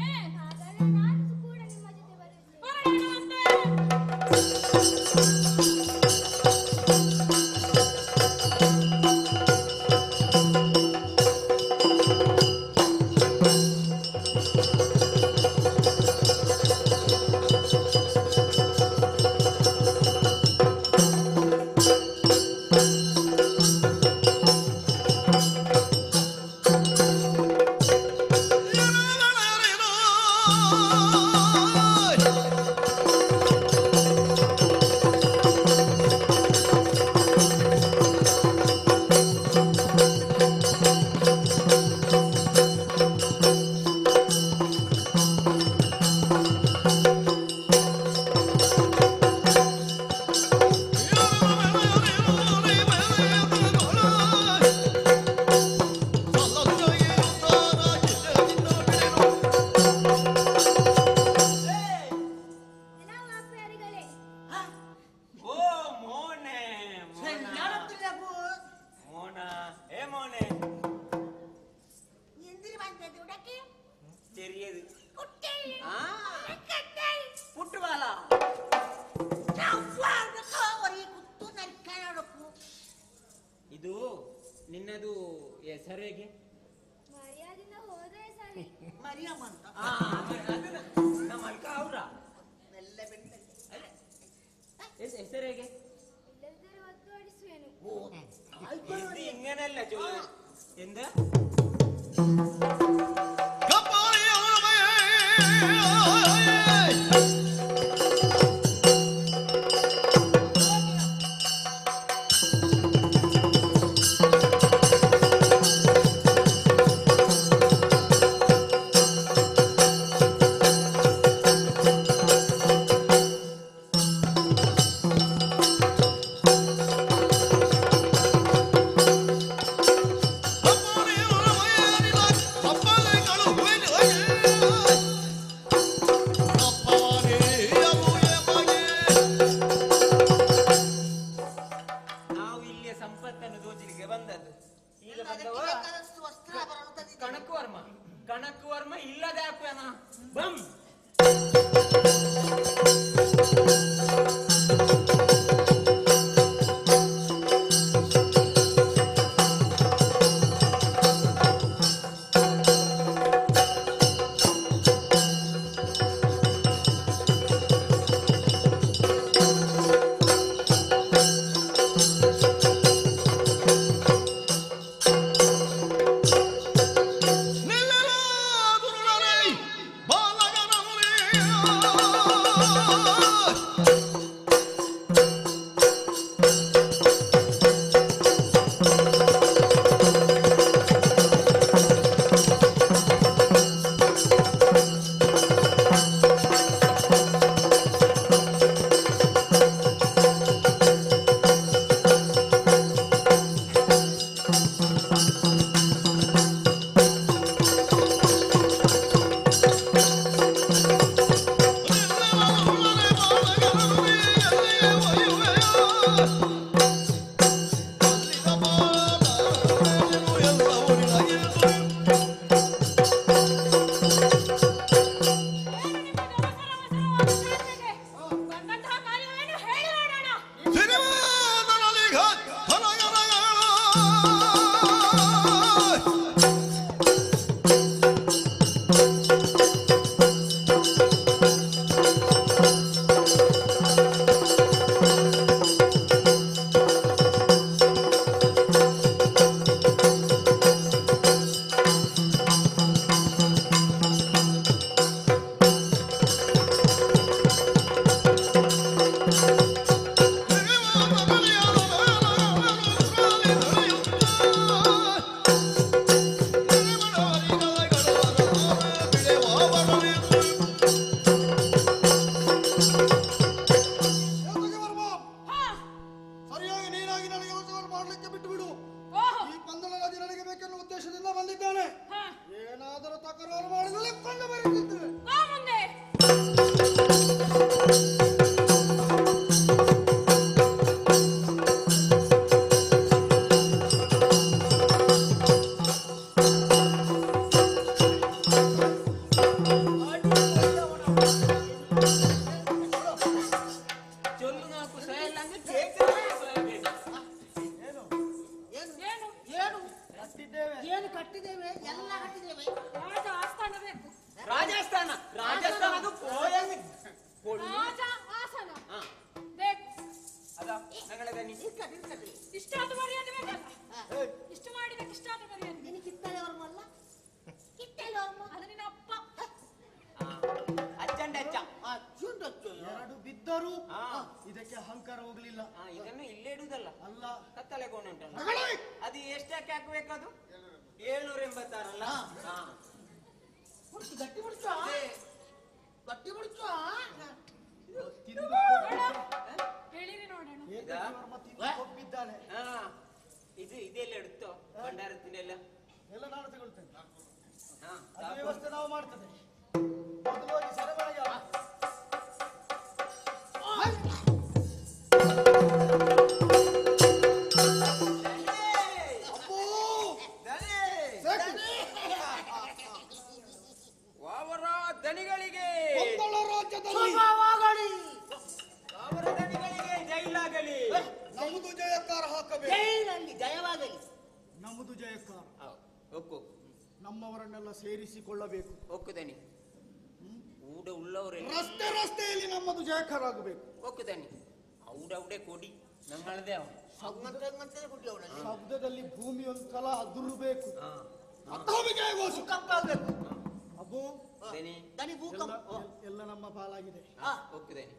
ಇದು ನಿನ್ನದು ಹೆಸರೇಗೆ? ಹೆಸರೇಗೆ ಇಂಗನಲ್ಲ ಚೊಲ್ಲು ಎಂದ ಅಪ್ಪ ನಮ್ಮ ಇಲ್ಲದೆ ಹಾಕುವನ ಬಂ ಇದಕ್ಕೆ ಅಹಂಕಾರ ಹೋಗ್ಲಿಲ್ಲ. ಇದನ್ನು ಇಲ್ಲೇ ಇಡುವುದಲ್ಲ ಅಲ್ಲ, ಕತ್ತಲೆ ಕೋಣೆ ಉಂಟಲ್ಲ ಅದು ಎಷ್ಟಕ್ಕೆ ಹಾಕಬೇಕದು 786 ಅಲ್ಲ. ಗಟ್ಟಿ ಬಿಡ್ಸ ಗಟ್ಟಿ ಬಿಡ್ಸ ಹೇಳಿರಿ ನೋಡೋಣ. ಒಪ್ಪಿದ್ದಾನೆ. ಇದು ಇದೆಲ್ಲ ಇಡುತ್ತೋ ಭಂಡಾರ ತಿನ್ನೆಲ್ಲ ಎಲ್ಲ ನಾನು ತಗೊಳ್ತೇನೆ. ಅದು ವ್ಯವಸ್ಥೆ ನಾವು ಮಾಡ್ತೇವೆ. ಮೊದಲು ಹೋಗಿ ಸೆರೆಮನೆಗೆ ದಣಿಗಳಿಗೆ ಜೈಲಾಗಲಿ. ನಮ್ಮದು ಜಯಕಾರ ಹಾಕಬೇಕು. ಜೈಲಲ್ಲಿ ಜಯವಾಗಲಿ. ನಮ್ಮದು ಜಯಕಾರ. ಒಕ್ಕು ನಮ್ಮವರನ್ನೆಲ್ಲ ಸೇರಿಸಿಕೊಳ್ಳಬೇಕು. ಒಕ್ಕುದನಿ ಊಡ ಉಳ್ಳವರೆಲ್ಲ ರಸ್ತೆ ರಸ್ತೆಯಲ್ಲಿ ನಮ್ಮದು ಜಯಕಾರ ಆಗಬೇಕು. ಒಕ್ಕುದನಿ ಔಡೌಡೆ ಕೊಡಿ ನಂಗಳದೆ ಅವನು ಶಬ್ದದಲ್ಲಿ ಭೂಮಿ ಒಂದ್ಸಲ ಅದುರಬೇಕು. ಅಬ್ಬು ಎಲ್ಲ ನಮ್ಮ ಪಾಲಾಗಿದೆ. ಒಕ್ಕುದನಿ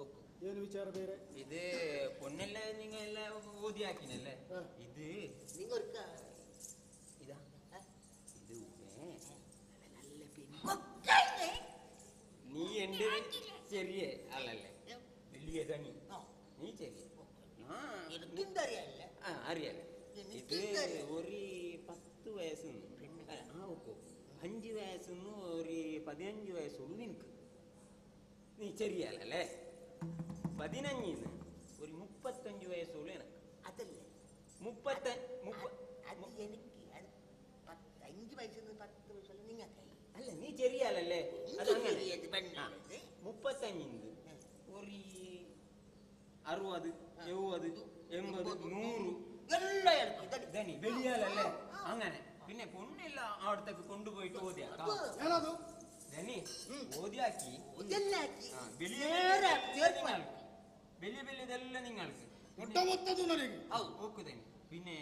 ಒಕ್ಕು ಏನು ವಿಚಾರ ಬೇರೆ? ಇದು ಪೊನ್ನೆಲ್ಲ ನಿಂಗೆಲ್ಲ ಓದಿ ಹಾಕಿನಲ್ಲ ಇದು ಇದಾ ಇದು നീ എന്റെ ചെറിയ ആളല്ലേ, വലിയ ധണി. നീ ചെറിയ അറിയാലേ. ഇത് ഒരു 10 വയസ്സൊന്നും 5 വയസ്സൊന്നും ഒരു 15 വയസ്സുള്ളൂ നിനക്ക്. നീ ചെറിയ ആളല്ലേ. 15 ഒരു 35 വയസ്സുള്ളൂ എനക്ക്. അതല്ലേ 35 എനിക്ക് 5 വയസ്സിന് 10 വയസ്സുള്ള നിങ്ങൾക്ക് അല്ല 35 ஒரு 60 70 80 100 എല്ലാം എടുക്കും ധനി വെളിയാലല്ലേ അങ്ങനെ പിന്നെ പൊണ്ണില്ല അവിടത്തേക്ക് കൊണ്ടുപോയിട്ട് ഓതിയാ ധനി ഓതിയാക്കി വലിയ വലിയതെല്ലാം നിങ്ങൾക്ക് ഓക്കുതനി പിന്നെ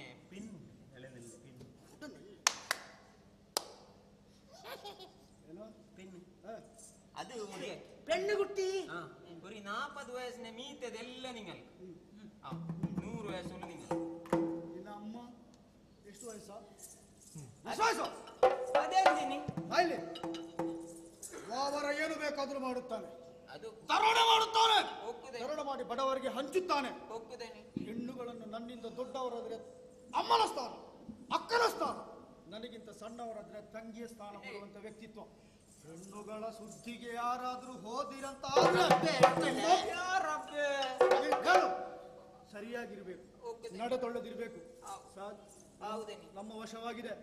അത് പെണ്ണുകുട്ടി ഒരു 40 വയസ്സിനെ മീത്തതെല്ലാം നിങ്ങൾക്ക് 100 വയസ്സുള്ള നിങ്ങൾ ಅಮ್ಮ ಎಷ್ಟು ವಯಸ್ಸು ಅದೇ ಅಲ್ಲಿ ಅವರ ಏನು ಬೇಕಾದ್ರೂ ಮಾಡುತ್ತಾನೆ, ಅದು ತರೋಡೆ ಮಾಡುತ್ತಾನೆ, ತರೋಡೆ ಮಾಡಿ ಬಡವರಿಗೆ ಹಂಚುತ್ತಾನೆ. ಹೆಣ್ಣುಗಳನ್ನು ನನ್ನಿಂದ ದೊಡ್ಡವರಾದ್ರೆ ಅಮ್ಮನ ಸ್ಥಾನ, ಅಕ್ಕನ ಸ್ಥಾನ, ನನಗಿಂತ ಸಣ್ಣವರಾದ್ರೆ ತಂಗಿಯ ಸ್ಥಾನ ಕೊಡುವಂತ ವ್ಯಕ್ತಿತ್ವ. ಹೆಣ್ಣುಗಳ ಸುದ್ದಿಗೆ ಯಾರಾದ್ರೂ ಹೋದಿರಂತ ಸರಿಯಾಗಿರ್ಬೇಕು, ನಡೆದೊಳ್ಳದಿರ್ಬೇಕು. ನಮ್ಮ ವಶವಾಗಿದೆ,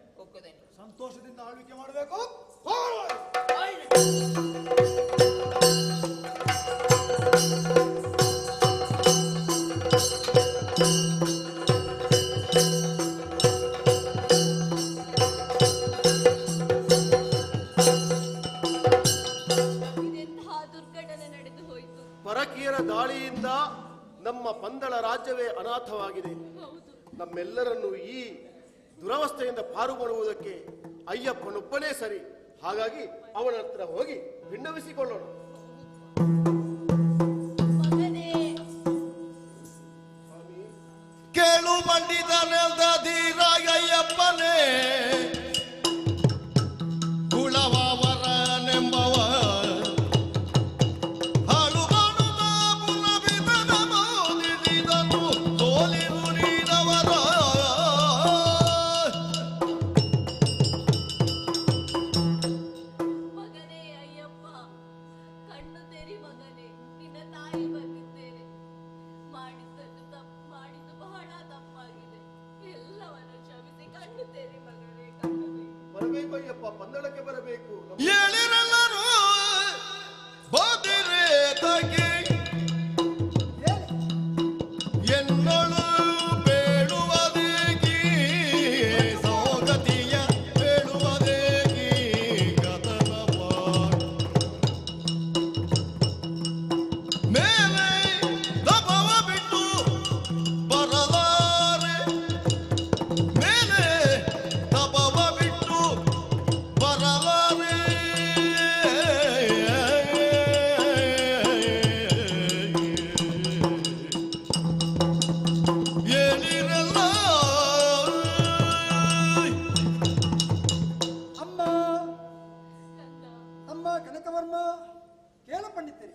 ಸಂತೋಷದಿಂದ ಆಳ್ವಿಕೆ ಮಾಡಬೇಕು. ಪರಕೀಯರ ದಾಳಿಯಿಂದ ನಮ್ಮ ಪಂದಳ ರಾಜ್ಯವೇ ಅನಾಥವಾಗಿದೆ. ನಮ್ಮೆಲ್ಲರನ್ನು ಈ ದುರವಸ್ಥೆಯಿಂದ ಪಾರು ಮಾಡುವುದಕ್ಕೆ ಅಯ್ಯಪ್ಪನೊಬ್ಬನೇ ಸರಿ. ಹಾಗಾಗಿ ಅವನ ಹತ್ರ ಹೋಗಿ ಭಿನ್ನವಿಸಿಕೊಳ್ಳೋಣ. ಕೇಳು ಪಂಡಿತ ಧೀರಾಯಪ್ಪನೇ ಕುಳವರನೆಂಬವ ಬರಬೇಕಯ್ಯಪ್ಪ, ಪಂದಳಕ್ಕೆ ಬರಬೇಕು. ಹೇಳಿರಲ್ಲರು ಬಾದಿರೆ ತಗಿ ಎನ್ನಳು ಬೇಡುವುದೇಗಿ ಸೌಗತಿಯ ಬೇಡುವುದೇಗಿ ಕದನವ ಮೇಲೆ ತಪವ ಬಿಟ್ಟು ಬರಲಾರೆ, ಮೇಲೆ ತಪವ ಬಿಟ್ಟು ಬರಲಾರೆ. ಏನಿರಲ್ಲ ಅಮ್ಮ ಅಮ್ಮ ಕನಕವರ್ಮ, ಕೇಳ ಪಂಡಿತರಿ,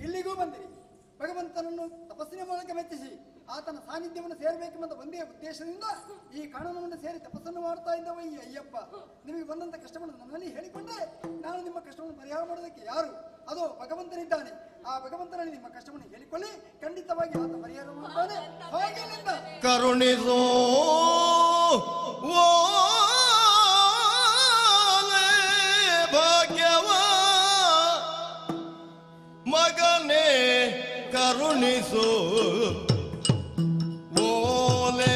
ಇಲ್ಲಿಗೂ ಬಂದಿರಿ. ಭಗವಂತನನ್ನು ತಪಸ್ಸಿನ ಮೂಲಕ ಮೆಚ್ಚಿಸಿ ಆತನ ಸಾನ್ನಿಧ್ಯವನ್ನು ಸೇರಬೇಕೆಂಬ ಒಂದೇ ಉದ್ದೇಶದಿಂದ ಈ ಕಾನೂನನ್ನು ಸೇರಿ ತಪಸ್ಸನ್ನು ಮಾಡ್ತಾ ಇದ್ದವ ಈ ಅಯ್ಯಪ್ಪ. ನಿಮಗೆ ಬಂದಂತ ಕಷ್ಟವನ್ನು ನನ್ನಲ್ಲಿ ಹೇಳಿಕೊಂಡ್ರೆ ನಾನು ನಿಮ್ಮ ಕಷ್ಟವನ್ನು ಪರಿಹಾರ ಮಾಡೋದಕ್ಕೆ ಯಾರು? ಅದು ಭಗವಂತನಿದ್ದಾನೆ. ಆ ಭಗವಂತನಲ್ಲಿ ನಿಮ್ಮ ಕಷ್ಟವನ್ನು ಹೇಳಿಕೊಳ್ಳಿ, ಖಂಡಿತವಾಗಿ ಆತ ಪರಿಹಾರ ಮಾಡ್ತಾನೆ. ಹಾಗೇನಿಲ್ಲ ಕರುಣಿಸೋ ಭಾಗ್ಯವ ಮಗನೇ ಕರುಣಿಸೋ ಓಲೆ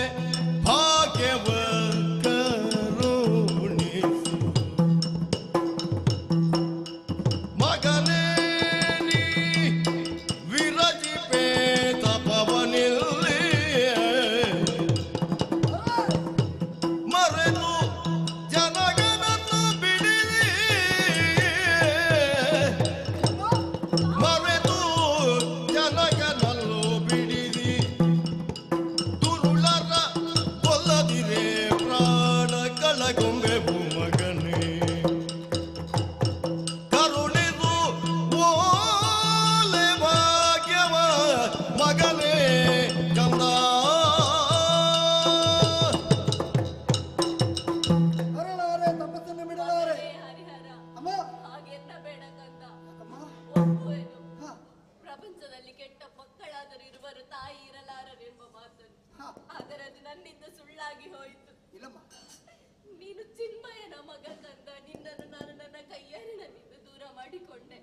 ಭಾಗ್ಯವ ಕರುಣಿಸು ಮಗನೇ ನೀ ವಿರಜಿಪೇ ತಪವನಿಲ್ಲಿ ಮರೆತು ಜನಗನನ್ನು ಬಿಡಿರಿ, ಮರೆತು ಜನಗನನ್ನು ಬಿಡಿರಿ, ದುರುಳರ ಕೊಲ್ಲದಿರೆ ಪ್ರಾಣ ಕಳಗೊಂಬೆವು ಮಗನೇ. ಕರುಣಿಸು ಓಲೆ ಭಾಗ್ಯವ ಮಗನೇ ಕಂದ. ಬರಲಾರೆ, ತಪಸ್ಸನ್ನು ಬಿಡಲಾರೆ. ಅಮ್ಮ ಪ್ರಪಂಚದಲ್ಲಿ ಕೆಟ್ಟ ಮಕ್ಕಳಾದರೂ ಇರುವರು, ತಾಯಿ ಇರಲಾರರೆಂಬ ಮಾತನ್ನು, ಆದರೆ ಅದು ನನ್ನಿಂದ ಸುಳ್ಳಾಗಿ ಹೋಯಿತು. ಇಲ್ಲಮ್ಮ, ನೀನು ಚಿನ್ಮಯನ ಮಗ ಕಂದ. ನಿನ್ನನ್ನು ನಾನು ನನ್ನ ಕೈಯಾರಿನಿಂದ ದೂರ ಮಾಡಿಕೊಂಡೆ.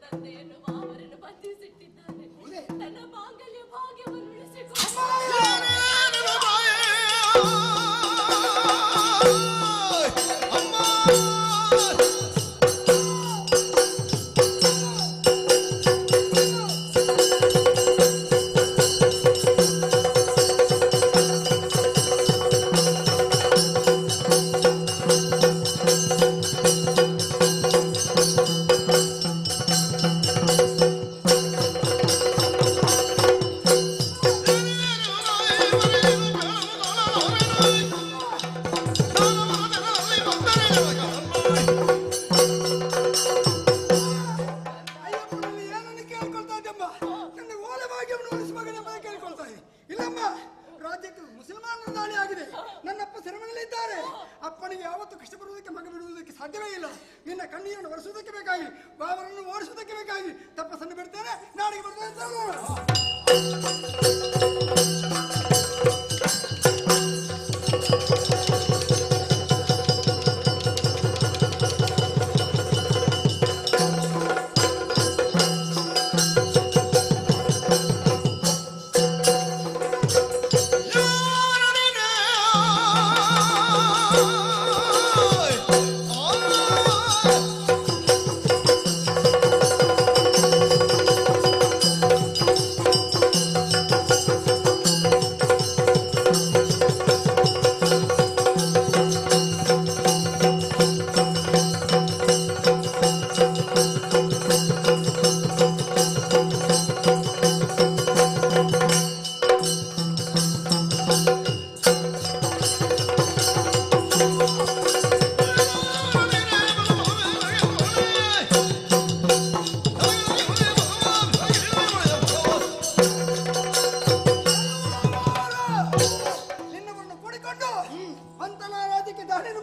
ತಂದೆಯನ್ನು ಮಾವರನ್ನು ಬಂಧಿಸಿಟ್ಟಿದ್ದಾನೆ. ನನ್ನ ಮಾಂಗಲ್ಯ ಭಾಗ್ಯವನ್ನು ಉಳಿಸಿಕೊಂಡು ರಾಜ್ಯಕ್ಕೆ ಮುಸಲ್ಮಾನರ ದಾಳಿ ಆಗಿದೆ. ನನ್ನಪ್ಪ ಸೆರೆಮನೆಯಲ್ಲಿದ್ದಾರೆ. ಅಪ್ಪನಿಗೆ ಯಾವತ್ತೂ ಕಷ್ಟ ಬರುವುದಕ್ಕೆ ಮಗ ಬಿಡುವುದಕ್ಕೆ ಸಾಧ್ಯವೇ ಇಲ್ಲ. ನಿನ್ನ ಕಣ್ಣೀರನ್ನು ಒರೆಸುವುದಕ್ಕೆ ಬೇಕಾಗಿ, ಬಾವರನ್ನು ಓಡಿಸುವುದಕ್ಕೆ ಬೇಕಾಗಿ ತಪಸ್ಸನ್ನು ಬಿಡ್ತೇನೆ. ನಾಡಿಗೆ ಬರ್ತೇನೆ.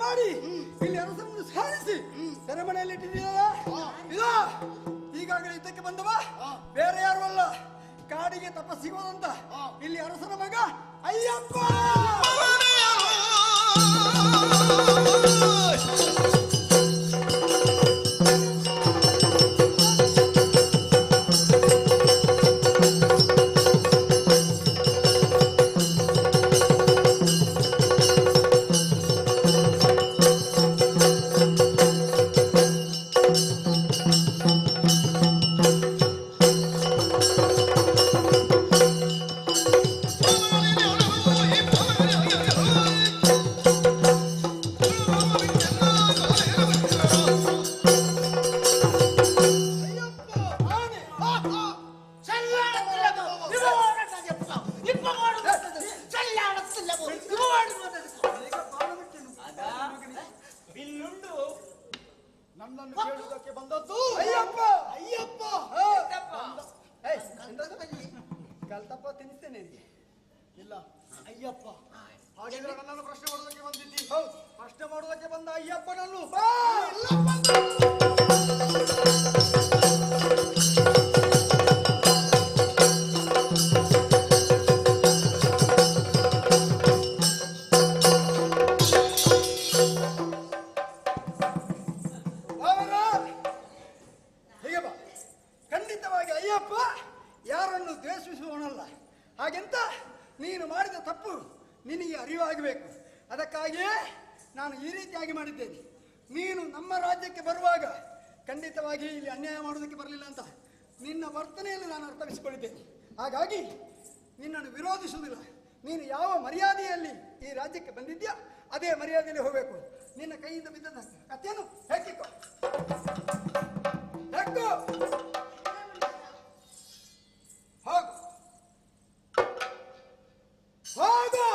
ಮಾಡಿ ಇಲ್ಲಿ ಅರಸನ್ನು ಸಾಧಿಸಿ ಸೆರೆಮನೆಯಲ್ಲಿ ಇಟ್ಟಿದ್ದೀರಲ್ಲ, ಇದು ಈಗಾಗಲೇ ಯುದ್ಧಕ್ಕೆ ಬಂದವ ಬೇರೆ ಯಾರು ಅಲ್ಲ, ಕಾಡಿಗೆ ತಪಸ್ಸಿಗೆ ಹೋದಂತ ಇಲ್ಲಿ ಅರಸನ ಮಗ ಅಯ್ಯಪ್ಪ. ನನ್ನನ್ನು ಕೇಳುವುದಕ್ಕೆ ಬಂದದ್ದು ಅಯ್ಯಪ್ಪ. ಅಯ್ಯಪ್ಪ ಕಲ್ತಪ್ಪ ತಿನ್ನಿಸ್ತೇನೆ ಇಲ್ಲ ಅಯ್ಯಪ್ಪ. ಹಾಗಿದ್ರೆ ನನ್ನನ್ನು ಪ್ರಶ್ನೆ ಮಾಡೋದಕ್ಕೆ ಬಂದಿದ್ದಿ? ಹೌದು, ಪ್ರಶ್ನೆ ಮಾಡೋದಕ್ಕೆ ಬಂದ ಅಯ್ಯಪ್ಪನನ್ನು ಖಂಡಿತವಾಗಿ ಅಯ್ಯಪ್ಪ ಯಾರನ್ನು ದ್ವೇಷಿಸುವವನಲ್ಲ. ಹಾಗೆಂತ ನೀನು ಮಾಡಿದ ತಪ್ಪು ನಿನಗೆ ಅರಿವಾಗಬೇಕು. ಅದಕ್ಕಾಗಿಯೇ ನಾನು ಈ ರೀತಿಯಾಗಿ ಮಾಡಿದ್ದೇನೆ. ನೀನು ನಮ್ಮ ರಾಜ್ಯಕ್ಕೆ ಬರುವಾಗ ಖಂಡಿತವಾಗಿ ಇಲ್ಲಿ ಅನ್ಯಾಯ ಮಾಡೋದಕ್ಕೆ ಬರಲಿಲ್ಲ ಅಂತ ನಿನ್ನ ವರ್ತನೆಯಲ್ಲಿ ನಾನು ಅರ್ಥವಿಸಿಕೊಂಡಿದ್ದೇನೆ. ಹಾಗಾಗಿ ನಿನ್ನನ್ನು ವಿರೋಧಿಸುವುದಿಲ್ಲ. ನೀನು ಯಾವ ಮರ್ಯಾದೆಯಲ್ಲಿ ಈ ರಾಜ್ಯಕ್ಕೆ ಬಂದಿದ್ಯಾ ಅದೇ ಮರ್ಯಾದೆಯಲ್ಲಿ ಹೋಗಬೇಕು. ನಿನ್ನ ಕೈಯಿಂದ ಬಿದ್ದ ಕಥೆಯನ್ನು ಹೆಕ್ಕಿಕೋ, ಹೆಕ್ಕು, ಹೋಗು ಹೋಗು.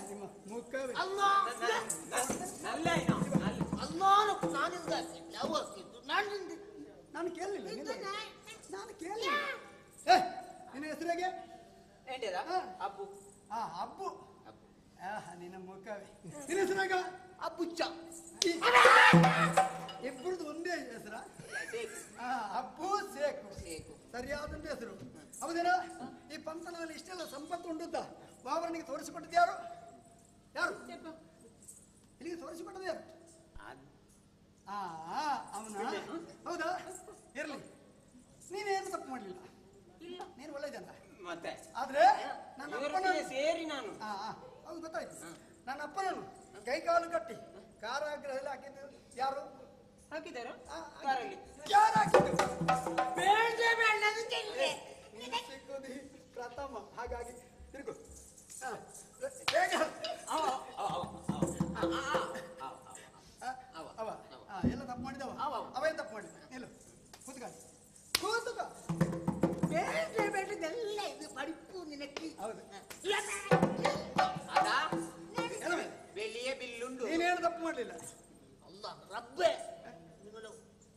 ನಿಮ್ಮ ಮುಖವೇ ನಾನು ಕೇಳಲಿಲ್ಲ. ನಾನು ಕೇಳಲಿಲ್ಲ. ನಿನ್ನ ಹೆಸರಿಗೆ ಎಂಟದ ಅಬ್ಬು ಅಬ್ಬು ನಿನ್ನ ಮುಖವೇ ನಿನ್ನ ಹೆಸರಾಗ ಅಬ್ಬುಚ್ಚ ಇಬ್ಬರದು ಒಂದೇ ಹೆಸರ ಅಬ್ಬು ಸೇಕು ಸರಿಯಾದಂತ ಹೆಸರು ಹೌದೇನಾ? ಈ ಪಂಥನಲ್ಲಿ ಇಷ್ಟೆಲ್ಲ ಸಂಪತ್ತು ಉಂಟುತ್ತ ಬಾಬರನಿಗೆ ತೋರಿಸಿಕೊಟ್ಟದ್ದು ಯಾರು? ಯಾರು ಇಲ್ಲಿಗೆ ತೋರಿಸಿಕೊಟ್ಟದ್ದು ಯಾರು? ಅವನ ಹೌದಾ? ಇರ್ಲಿ, ನೀನೇನು ತಪ್ಪು ಮಾಡಲಿಲ್ಲ, ನೀನು ಒಳ್ಳೆ ಜನ. ಮತ್ತೆ ಆದ್ರೆ ನನ್ನ ಅಪ್ಪನ ಸೇರಿ ನಾನು ಹೌದು ಗೊತ್ತಾಯ್ತು. ನನ್ನ ಅಪ್ಪನನ್ನು ಕೈ ಕಾಲು ಕಟ್ಟಿ ಕಾರಾಗೃಹದಲ್ಲಿ ಹಾಕಿದ್ದು ಯಾರು? ಹಾಕಿದಾರ ಯಾರು ಹಾಕಿದ್ದು? ಸಿಕ್ಕುದು ಪ್ರಥಮ. ಹಾಗಾಗಿ ತಿರುಗು ಎಲ್ಲ ತಪ್ಪು ಮಾಡಿದವ ಅವೇ ತಪ್ಪು ಮಾಡಿದ. ನಿಲ್ಲು, ಕೂತ್ಕೊಳ್ಳಿ, ಕೂತ್ಕ. ಬೇಡದೆಲ್ಲ ಇದು படிப்பு ನಿನಕ್ಕೆ ಹೌದು. ಬೆಳ್ಳಿಯ ಬಿಲ್ಲುಂಡು. ನೀನೇನು ತಪ್ಪು ಮಾಡಲಿಲ್ಲ. ಅಲ್ಲ ರಬ್ಬೆ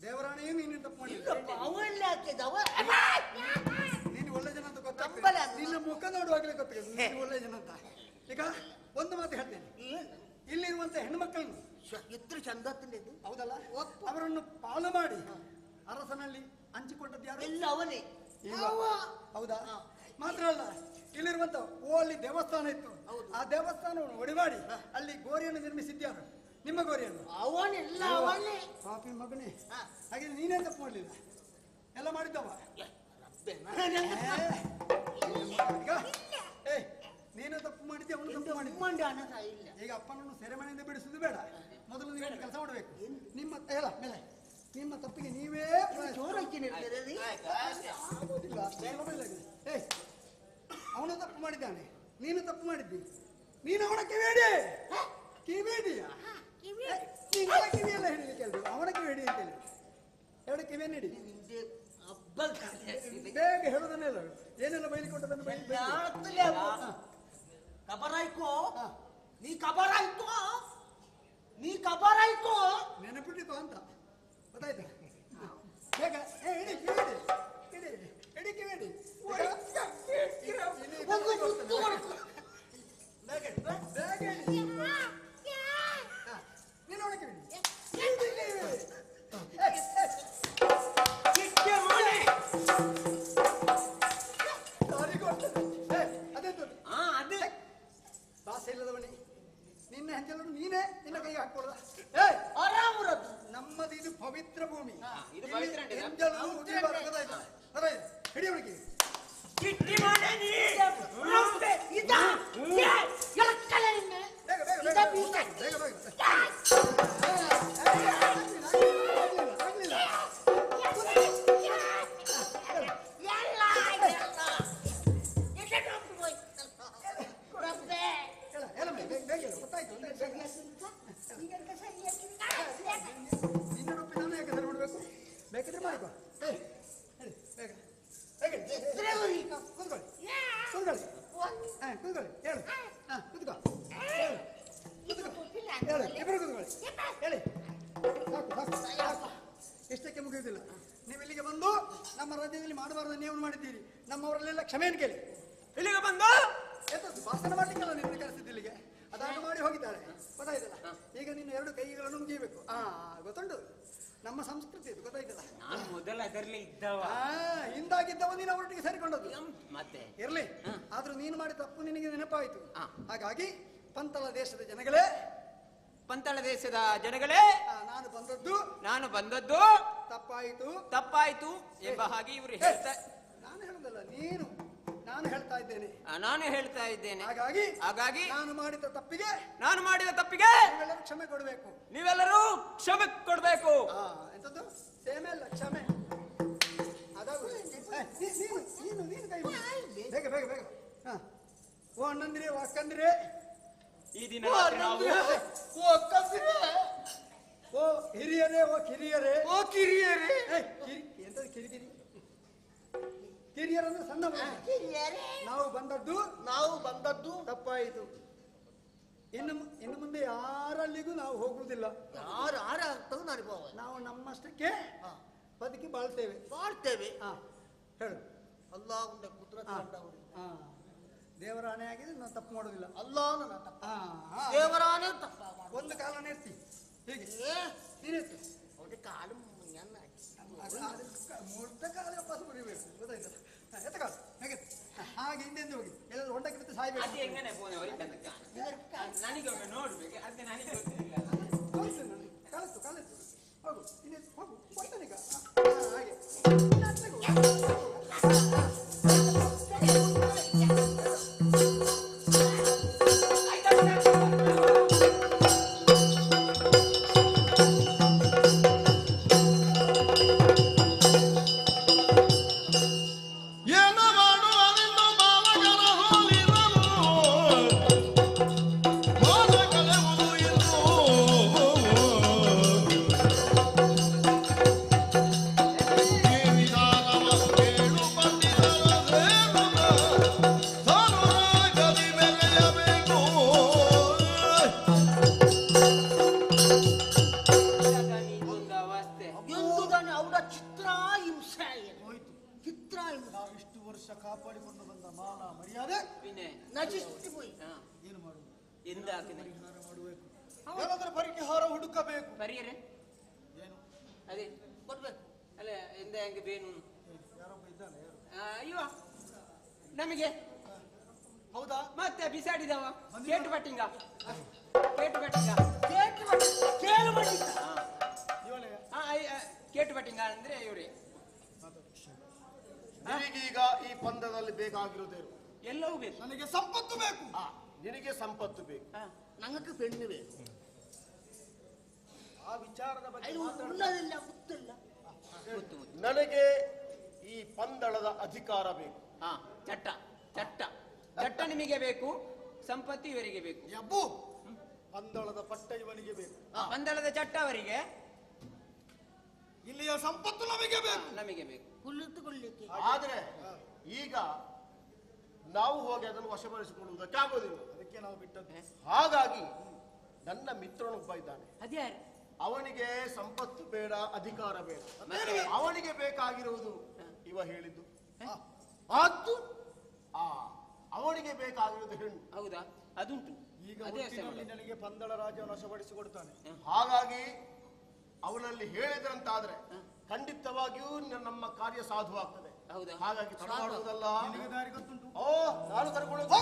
ದೇವರಾಣಿಯು ನೀನು ತಪ್ಪು ಮಾಡಲಿಲ್ಲ. ಅವೆಲ್ಲ ಹಾಕಿದವ ನೀನು ಒಳ್ಳೆ ಜನ ಅಂತ ಗೊತ್ತಾಗ್ತದೆ. ನಿನ್ನ ಮುಖ ನೋಡುವಾಗಲೇ ಗೊತ್ತಾಗ್ತದೆ ನೀನು ಒಳ್ಳೆ ಜನ ಅಂತ. ಈಗ ಒಂದು ಮಾತು ಹೇಳ್ತೇನೆ, ಇಲ್ಲಿರುವಂತ ಹೆಣ್ಮಕ್ಕಳನ್ನು ಎತ್ರ ಚಂದ ಹೌದಲ್ಲ, ಅವರನ್ನು ಪಾಲು ಮಾಡಿ ಅರಸನಲ್ಲಿ ಹಂಚಿಕೊಂಡದ್ದು ಯಾರು? ಎಲ್ಲ ಅವನೇ. ಹೌದಾ? ಮಾತ್ರ ಅಲ್ಲ, ಇಲ್ಲಿರುವಂತ ಅಲ್ಲಿ ದೇವಸ್ಥಾನ ಇತ್ತು, ಆ ದೇವಸ್ಥಾನವನ್ನು ಒಡಿಮಾಡಿ ಅಲ್ಲಿ ಗೋರಿಯನ್ನು ನಿರ್ಮಿಸಿದ್ಯಾರು? ನಿಮ್ಮ ಗೋರಿಯನ್ನು. ಅವನೆಲ್ಲ ಅವನೇ. ಪಾಪಿ ಮಗನೇ, ಹಾಗೆ ನೀನೇ ತಪ್ಪು ಮಾಡಲಿಲ್ಲ, ಎಲ್ಲ ಮಾಡಿದ್ದವ. ನೀನು ತಪ್ಪು ಮಾಡಿದ್ದೆ, ಅವನು ತಪ್ಪು ಮಾಡಿದ್ದ. ಈಗ ಅಪ್ಪನನ್ನು ಸೆರೆಮನೆಯಿಂದ ಬಿಡಿಸುದು ಬೇಡ, ಮೊದಲು ನೀವು ಕೆಲಸ ಮಾಡಬೇಕು. ನಿಮ್ಮ ಹೇಳ ಮೇಲೆ ನಿಮ್ಮ ತಪ್ಪಿಗೆ ನೀವೇ ಅವನು ತಪ್ಪು ಮಾಡಿದ್ದಾನೆ, ನೀನು ತಪ್ಪು ಮಾಡಿದ್ದಿ. ನೀನು ಅವನ ಕಿವೇಡಿ ಕಿವೇಡಿಯಾ? ನಿನ್ನ ಕಿವಿಯೆಲ್ಲ ಹಿಡಿಲಿಕ್ಕೆ ಹೇಳ್ದು, ಅವನ ಕಿವೇಡಿ ಅಂತ ಹೇಳಿ ಎರಡು ಕಿವಿಯನ್ನು ಹಿಡಿ. ಬೇಗ ಹೇಳೋದನ್ನೆಲ್ಲ ಏನೆಲ್ಲ ಬೈಲಿಕೊಟ್ಟದನ್ನು ಕಬರಾಯ್ಕೋ ನೀ ಕಬರಾಯ್ಕೋ ನೀ ಕಬರಾಯ್ಕೋ ನೆನಪಿಟ್ಟಿತು ಅಂತ ಗೊತ್ತಾಯ್ತಾ? ಬೇಗ ಹಿಡಿ ಕಿವೇಡಿ, ಹಿಡಿ ಹಿಡಿ ಕಿವೇಡಿ. ನೀನು ಅವನ ಕಿವೇಡಿ ಭಾಷೆ ಇಲ್ಲದವನೇ. ನಿನ್ನ ಹೆಂಜಲನ್ನು ನೀನೇ ನಿನ್ನ ಕೈಗೆ ಹಾಕೊಳ್ದ. ನಮ್ಮದು ಇದು ಪವಿತ್ರ ಭೂಮಿ. ಹಿಡಿ ಅವನಿಗೆ ಬೇಕಿದ್ರೆ ಮಾಡಿಕೊ. ಕೂತ್ಕೊಳ್ಳಿ, ಹೇಳು. ಕೂತ್ಕೋ, ಹೇಳು, ಇಬ್ಬರು ಕೂತ್ಕೊಳ್ಳಿ, ಹೇಳಿ. ಸಾಕು ಸಾಕು ಸಾಕು, ಇಷ್ಟಕ್ಕೆ ಮುಗಿಯುವುದಿಲ್ಲ. ನೀವು ಇಲ್ಲಿಗೆ ಬಂದು ನಮ್ಮ ರಾಜ್ಯದಲ್ಲಿ ಮಾಡಬಾರ್ದು ನೀವು ಮಾಡಿದ್ದೀರಿ. ನಮ್ಮವರಲ್ಲೆಲ್ಲ ಕ್ಷಮೆಯನ್ನು ಕೇಳಿ. ಇಲ್ಲಿಗೆ ಬಂದು ಎಂತದ್ದು ಭಾಷಣ ಮಾಡ್ಲಿಕ್ಕೆಲ್ಲ ನಿನ್ನ ಕರೆಸಿದ್ದು ಇಲ್ಲಿಗೆ, ಅದನ್ನು ಮಾಡಿ ಹೋಗಿದ್ದಾರೆ. ಗೊತ್ತಾಯ್ತಲ್ಲ? ಈಗ ನೀನು ಎರಡು ಕೈಗಳನ್ನು ಮುಗಿಯಬೇಕು. ಗೊತ್ತುಂಟು, ನಮ್ಮ ಸಂಸ್ಕೃತಿ ಇದು, ಗೊತ್ತಾಯ್ತಲ್ಲ? ನಾನು ಮೊದಲು ಅದರಲ್ಲಿ ಇದ್ದವ, ಹಿಂದಾಗಿದ್ದವ ನೀನು ಅವರೊಟ್ಟಿಗೆ ಸೇರಿಕೊಂಡದ್ದು. ಮತ್ತೆ ಇರ್ಲಿ, ಆದ್ರೂ ನೀನು ಮಾಡಿದ ತಪ್ಪು ನಿನಗೆ ನೆನಪಾಯಿತು. ಹಾಗಾಗಿ ಪಂತಳ ದೇಶದ ಜನಗಳೇ, ಪಂತಳ ದೇಶದ ಜನಗಳೇ, ನಾನು ಬಂದದ್ದು ತಪ್ಪಾಯಿತು ಎಂಬ ಹಾಗೆ ಇವರು ಹೇಳ್ತಾ. ನಾನು ಹೇಳುದಲ್ಲ, ನಾನು ಹೇಳ್ತಾ ಇದ್ದೇನೆ. ನಾನು ಹೇಳ್ತಾ ಇದ್ದೇನೆ. ಹಾಗಾಗಿ ನಾನು ಮಾಡಿದ ತಪ್ಪಿಗೆ ನೀವೆಲ್ಲರೂ ಕ್ಷಮೆ ಕೊಡಬೇಕು. ಎಂತದ್ದು ಸೇಮೆ ಅಲ್ಲ, ಕ್ಷಮೆ. ನೀನು ಕೈ ಬೇಗ ಬೇಗ ಬೇಗ. ಓ ಅಣ್ಣಂದಿರೇ, ಓ ಅಕ್ಕಂದಿರೇ, ಈ ದಿನ ಓ ಅಕ್ಕಂದಿರೇ, ಓ ಹಿರಿಯರೇ, ಓ ಕಿರಿಯರೇ, ಎಂತದ್ದು ಕಿರಿಕಿರಿ? ಕಿರಿಯರಂದ್ರೆ ಸಣ್ಣ. ನಾವು ಬಂದದ್ದು ತಪ್ಪಾಯಿತು. ಇನ್ನು ಮುಂದೆ ಯಾರಲ್ಲಿಗೂ ನಾವು ಹೋಗುವುದಿಲ್ಲ. ನಾವು ನಮ್ಮಷ್ಟಕ್ಕೆ ಬದುಕಿ ಬಾಳ್ತೇವೆ. ಬಾಳ್ತೇವೆ. ಹೇಳು. ಅಲ್ಲಾಹ್ ಕುದುರತ್ ದೇವರ ಆಣೆ ಆಗಿದೆ, ನಾನು ತಪ್ಪು ಮಾಡೋದಿಲ್ಲ. ಅಲ್ಲ ನನ್ನ ತಪ್ಪ. ದೇವರಾನೇ ತಪ್ಪ ಒಂದು ಕಾಲನೇ ಇರ್ತಿ ಹೀಗೆ ನೀನೆತ್ತಿ ಅವ್ರಿಗೆ ಕಾಲು ಮುರ್ದ ಕಾಲ ವಾಪಸ್ ಬರೀಬೇಕು, ಗೊತ್ತಾಯ್ತಲ್ಲ? ಎತ್ತ ಕಾಲು ಹೇಗೆ ಹಾಗೆ ಹಿಂದೆ ಹೋಗಿ ಎಲ್ಲರೂ ಹೊಂಡಕ್ಕೆ ಬಿದ್ದು ಸಾಯ್ಬೇಕು. ಅದು ಹೆಂಗನೆ ಫೋನ್ ನನಗೆ ಒಮ್ಮೆ ನೋಡ್ಬೇಕು, ಅದೇ ನನಗೆ ಗೊತ್ತಿಲ್ಲ. ಕಾಲೆತ್ತು ಕಾಲೆತ್ತು ಹೋಗು ಇನ್ನೆತ್ತು ಹೋಗು ಕೊಡ್ತಾನೀಗ ಹಾಗೆ ಕಾಪಾಡಿಕೊಂಡು ಬಂದ ಮಾನ ಮರ್ಯಾದೆ ನಚಿಸಿ ಹೋಯಿ. ಏನು ಮಾಡುವುದು? ಎಂದ ಪರಿಹಾರ ಮಾಡಬೇಕು, ಏನಾದರೂ ಪರಿಹಾರ ಹುಡುಕಬೇಕು. ಪರಿಹಾರ ಏನು ಅದೇ ಕೊಡ್ಬೇಕು ಅಲ್ಲ ಎಂದ ಹೆಂಗೆ ಬೇನು ಯಾರೊಬ್ಬ ಇದ್ದಾನೆ ಯಾರು? ಅಯ್ಯೋ ನಮಗೆ ಹೌದಾ? ಮತ್ತೆ ಬಿಸಾಡಿದವ ಕೇಟು ಬಟ್ಟಿಂಗ ಕೇಟು ಬಟ್ಟಿಂಗ ಕೇಳು ಮಾಡಿ ಕೇಟು ಬಟ್ಟಿಂಗ ಅಂದ್ರೆ ಇವರೇ. ನಿನಗೀಗ ಈ ಪಂದ್ಯದಲ್ಲಿ ಬೇಕಾಗಿರುವುದೇನು? ಎಲ್ಲವೂ ಬೇಕು. ನನಗೆ ಸಂಪತ್ತು ಬೇಕು. ನಿನಗೆ ಸಂಪತ್ತು ಬೇಕು, ನನಗೆ ಪೆಣ್ಣು ಬೇಕು. ಆ ವಿಚಾರದ ಬಗ್ಗೆ ಉಳ್ಳದಿಲ್ಲ ಗೊತ್ತಿಲ್ಲ. ನನಗೆ ಈ ಪಂದಳದ ಅಧಿಕಾರ ಬೇಕು. ಚಟ್ಟ ಚಟ್ಟ ಚಟ್ಟ ನಿಮಗೆ ಬೇಕು, ಸಂಪತ್ತಿ ಇವರಿಗೆ ಬೇಕು. ಯಬ್ಬು ಪಂದಳದ ಪಟ್ಟ ಇವನಿಗೆ ಬೇಕು, ಪಂದಳದ ಚಟ್ಟ ಅವರಿಗೆ, ಇಲ್ಲಿಯ ಸಂಪತ್ತು ನಮಗೆ ಬೇಕು. ನಮಗೆ ಬೇಕು ಕುಳಿತುಕೊಳ್ಳಿಕ್ಕೆ. ಆದ್ರೆ ಈಗ ನಾವು ಹೋಗಿ ಅದನ್ನು ವಶಪಡಿಸಿಕೊಳ್ಳುವುದಕ್ಕೆ ಆಗೋದಿಲ್ಲ. ಅದಕ್ಕೆ ನಾವು ಬಿಟ್ಟದ್ದು. ಹಾಗಾಗಿ ನನ್ನ ಮಿತ್ರನೊಬ್ಬ ಇದ್ದಾನೆ, ಅದ್ಯಾರು? ಅವನಿಗೆ ಸಂಪತ್ತು ಬೇಡ, ಅಧಿಕಾರ ಬೇಡ. ಅವನಿಗೆ ಬೇಕಾಗಿರುವುದು ಇವ ಹೇಳಿದ್ದು ಅದು. ಅವನಿಗೆ ಬೇಕಾಗಿರುವುದು ಹೆಣ್ಣು. ಹೌದಾ? ಅದುಂಟು. ಈಗ ಒಟ್ಟಿನಲ್ಲಿ ನನಗೆ ಪಂದಳ ರಾಜ್ಯವನ್ನು ವಶಪಡಿಸಿಕೊಡ್ತಾನೆ. ಹಾಗಾಗಿ ಅವನಲ್ಲಿ ಹೇಳಿದ್ರಂತಾದ್ರೆ ಖಂಡಿತವಾಗಿಯೂ ನಮ್ಮ ಕಾರ್ಯ ಸಾಧುವಾಗ್ತದೆ. ಹೌದಾ? ಹಾಗಾಗಿ ತಡ ಮಾಡುವುದಲ್ಲ. ನಿನಗೆ ದಾರಿ ಗೊತ್ತುಂಟು? ಓ, ನಾನು ಕರ್ಕೊಳ್ಳೋದು.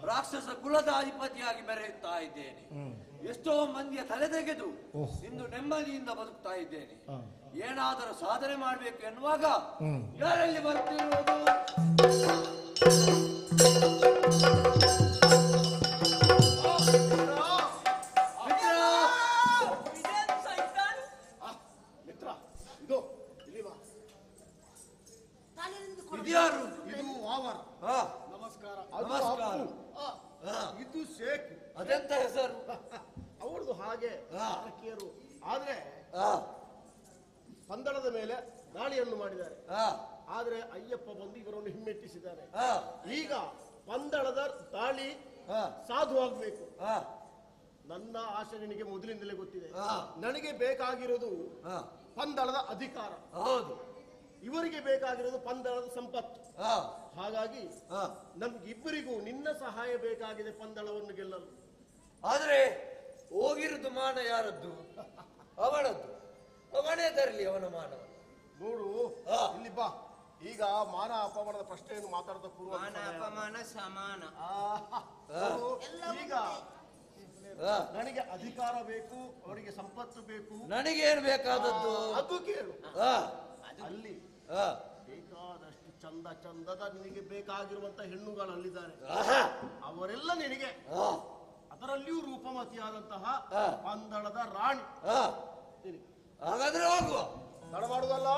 ರಾಕ್ಷಸ ಕುಲದ ಅಧಿಪತಿಯಾಗಿ ಮೆರೆಯುತ್ತಾ ಇದ್ದೇನೆ. ಎಷ್ಟೋ ಮಂದಿಯ ತಲೆ ತೆಗೆದು ಇಂದು ನೆಮ್ಮದಿಯಿಂದ ಬದುಕ್ತಾ ಇದ್ದೇನೆ. ಏನಾದರೂ ಸಾಧನೆ ಮಾಡಬೇಕು ಎನ್ನುವಾಗ ಯಾರಲ್ಲಿ ಬರ್ತಿರುವುದು? ಮಿತ್ರ, ಇದು ಇಲ್ಲಿ ಬಾ. ಇದ್ಯಾರು? ಇದು ವಾವರ್. ನಮಸ್ಕಾರ. ನಮಸ್ಕಾರ. ಇದು ಶೇಖ್. ಅದೆಂತ ಹೆಸರು? ಅವ್ರದ್ದು ಹಾಗೆ ರಾಜಕೀಯರು. ಆದ್ರೆ ಪಂದಳದ ಮೇಲೆ ದಾಳಿಯನ್ನು ಮಾಡಿದ್ದಾರೆ. ಆದ್ರೆ ಅಯ್ಯಪ್ಪ ಬಂದು ಇವರನ್ನು ಹಿಮ್ಮೆಟ್ಟಿಸಿದ್ದಾರೆ. ಈಗ ಪಂದಳದ ದಾಳಿ ಸಾಧುವಾಗಬೇಕು. ನನ್ನ ಆಶೆ ನಿನಗೆ ಮೊದಲಿಂದಲೇ ಗೊತ್ತಿದೆ. ನನಗೆ ಬೇಕಾಗಿರೋದು ಪಂದಳದ ಅಧಿಕಾರ. ಹೌದು. ಇವರಿಗೆ ಬೇಕಾಗಿರೋದು ಪಂದಳದ ಸಂಪತ್ತು. ಹಾಗಾಗಿ ನಮ್ಗಿಬ್ಬರಿಗೂ ನಿನ್ನ ಸಹಾಯ ಬೇಕಾಗಿದೆ ಪಂದಳವನ್ನು ಗೆಲ್ಲಲು. ಆದ್ರೆ ಹೋಗಿರುದು ಮಾನ ಯಾರದ್ದು? ಅವನದ್ದು. ಅವನೇ ತರಲಿ ಅವನ ಮಾನ. ನೋಡು ಇಲ್ಲಿ ಬಾ. ಈಗ ಮಾನ ಅಪಮಾನದ ಪ್ರಶ್ನೆಯನ್ನು ಮಾತಾಡದ ಪೂರ್ವ ಮಾನ ಅಪಮಾನ ಸಮಾನ. ಈಗ ನನಗೆ ಅಧಿಕಾರ ಬೇಕು, ಅವರಿಗೆ ಸಂಪತ್ತು ಬೇಕು. ನನಗೇನು ಬೇಕಾದದ್ದು ಅದು ಕೇಳು. ಅಲ್ಲಿ ಬೇಕಾದಷ್ಟು ಚಂದ ಚಂದದ ನಿನಗೆ ಬೇಕಾಗಿರುವಂತ ಹೆಣ್ಣುಗಳು ಅಲ್ಲಿದ್ದಾರೆ. ಅವರೆಲ್ಲ ನಿನಗೆ, ಅದರಲ್ಲಿಯೂ ರೂಪಮತಿಯಾದಂತಹ ಪಂದಳದ ರಾಣಿ. ಹಾಗಾದ್ರೆ ಹೋಗುವ. ತಡ ಮಾಡುದಲ್ಲ.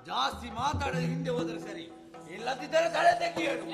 ಜಾಸ್ತಿ ಮಾತಾಡದೆ ಹಿಂದೆ ಹೋದ್ರೆ ಸರಿ, ಇಲ್ಲದಿದ್ದರೆ ತಲೆ ತೆಗೆಯಲು.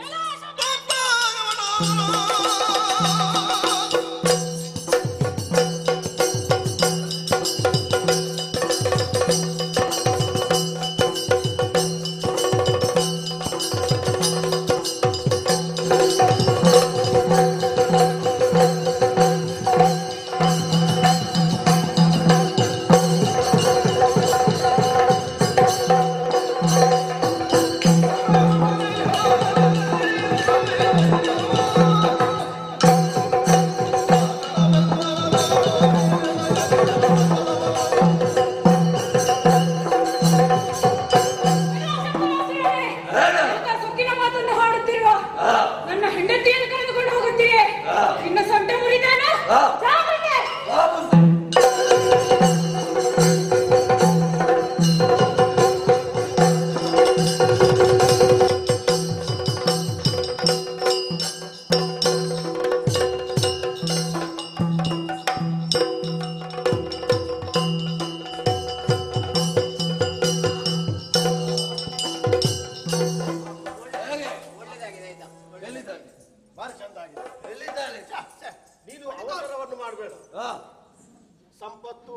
ಸಂಪತ್ತು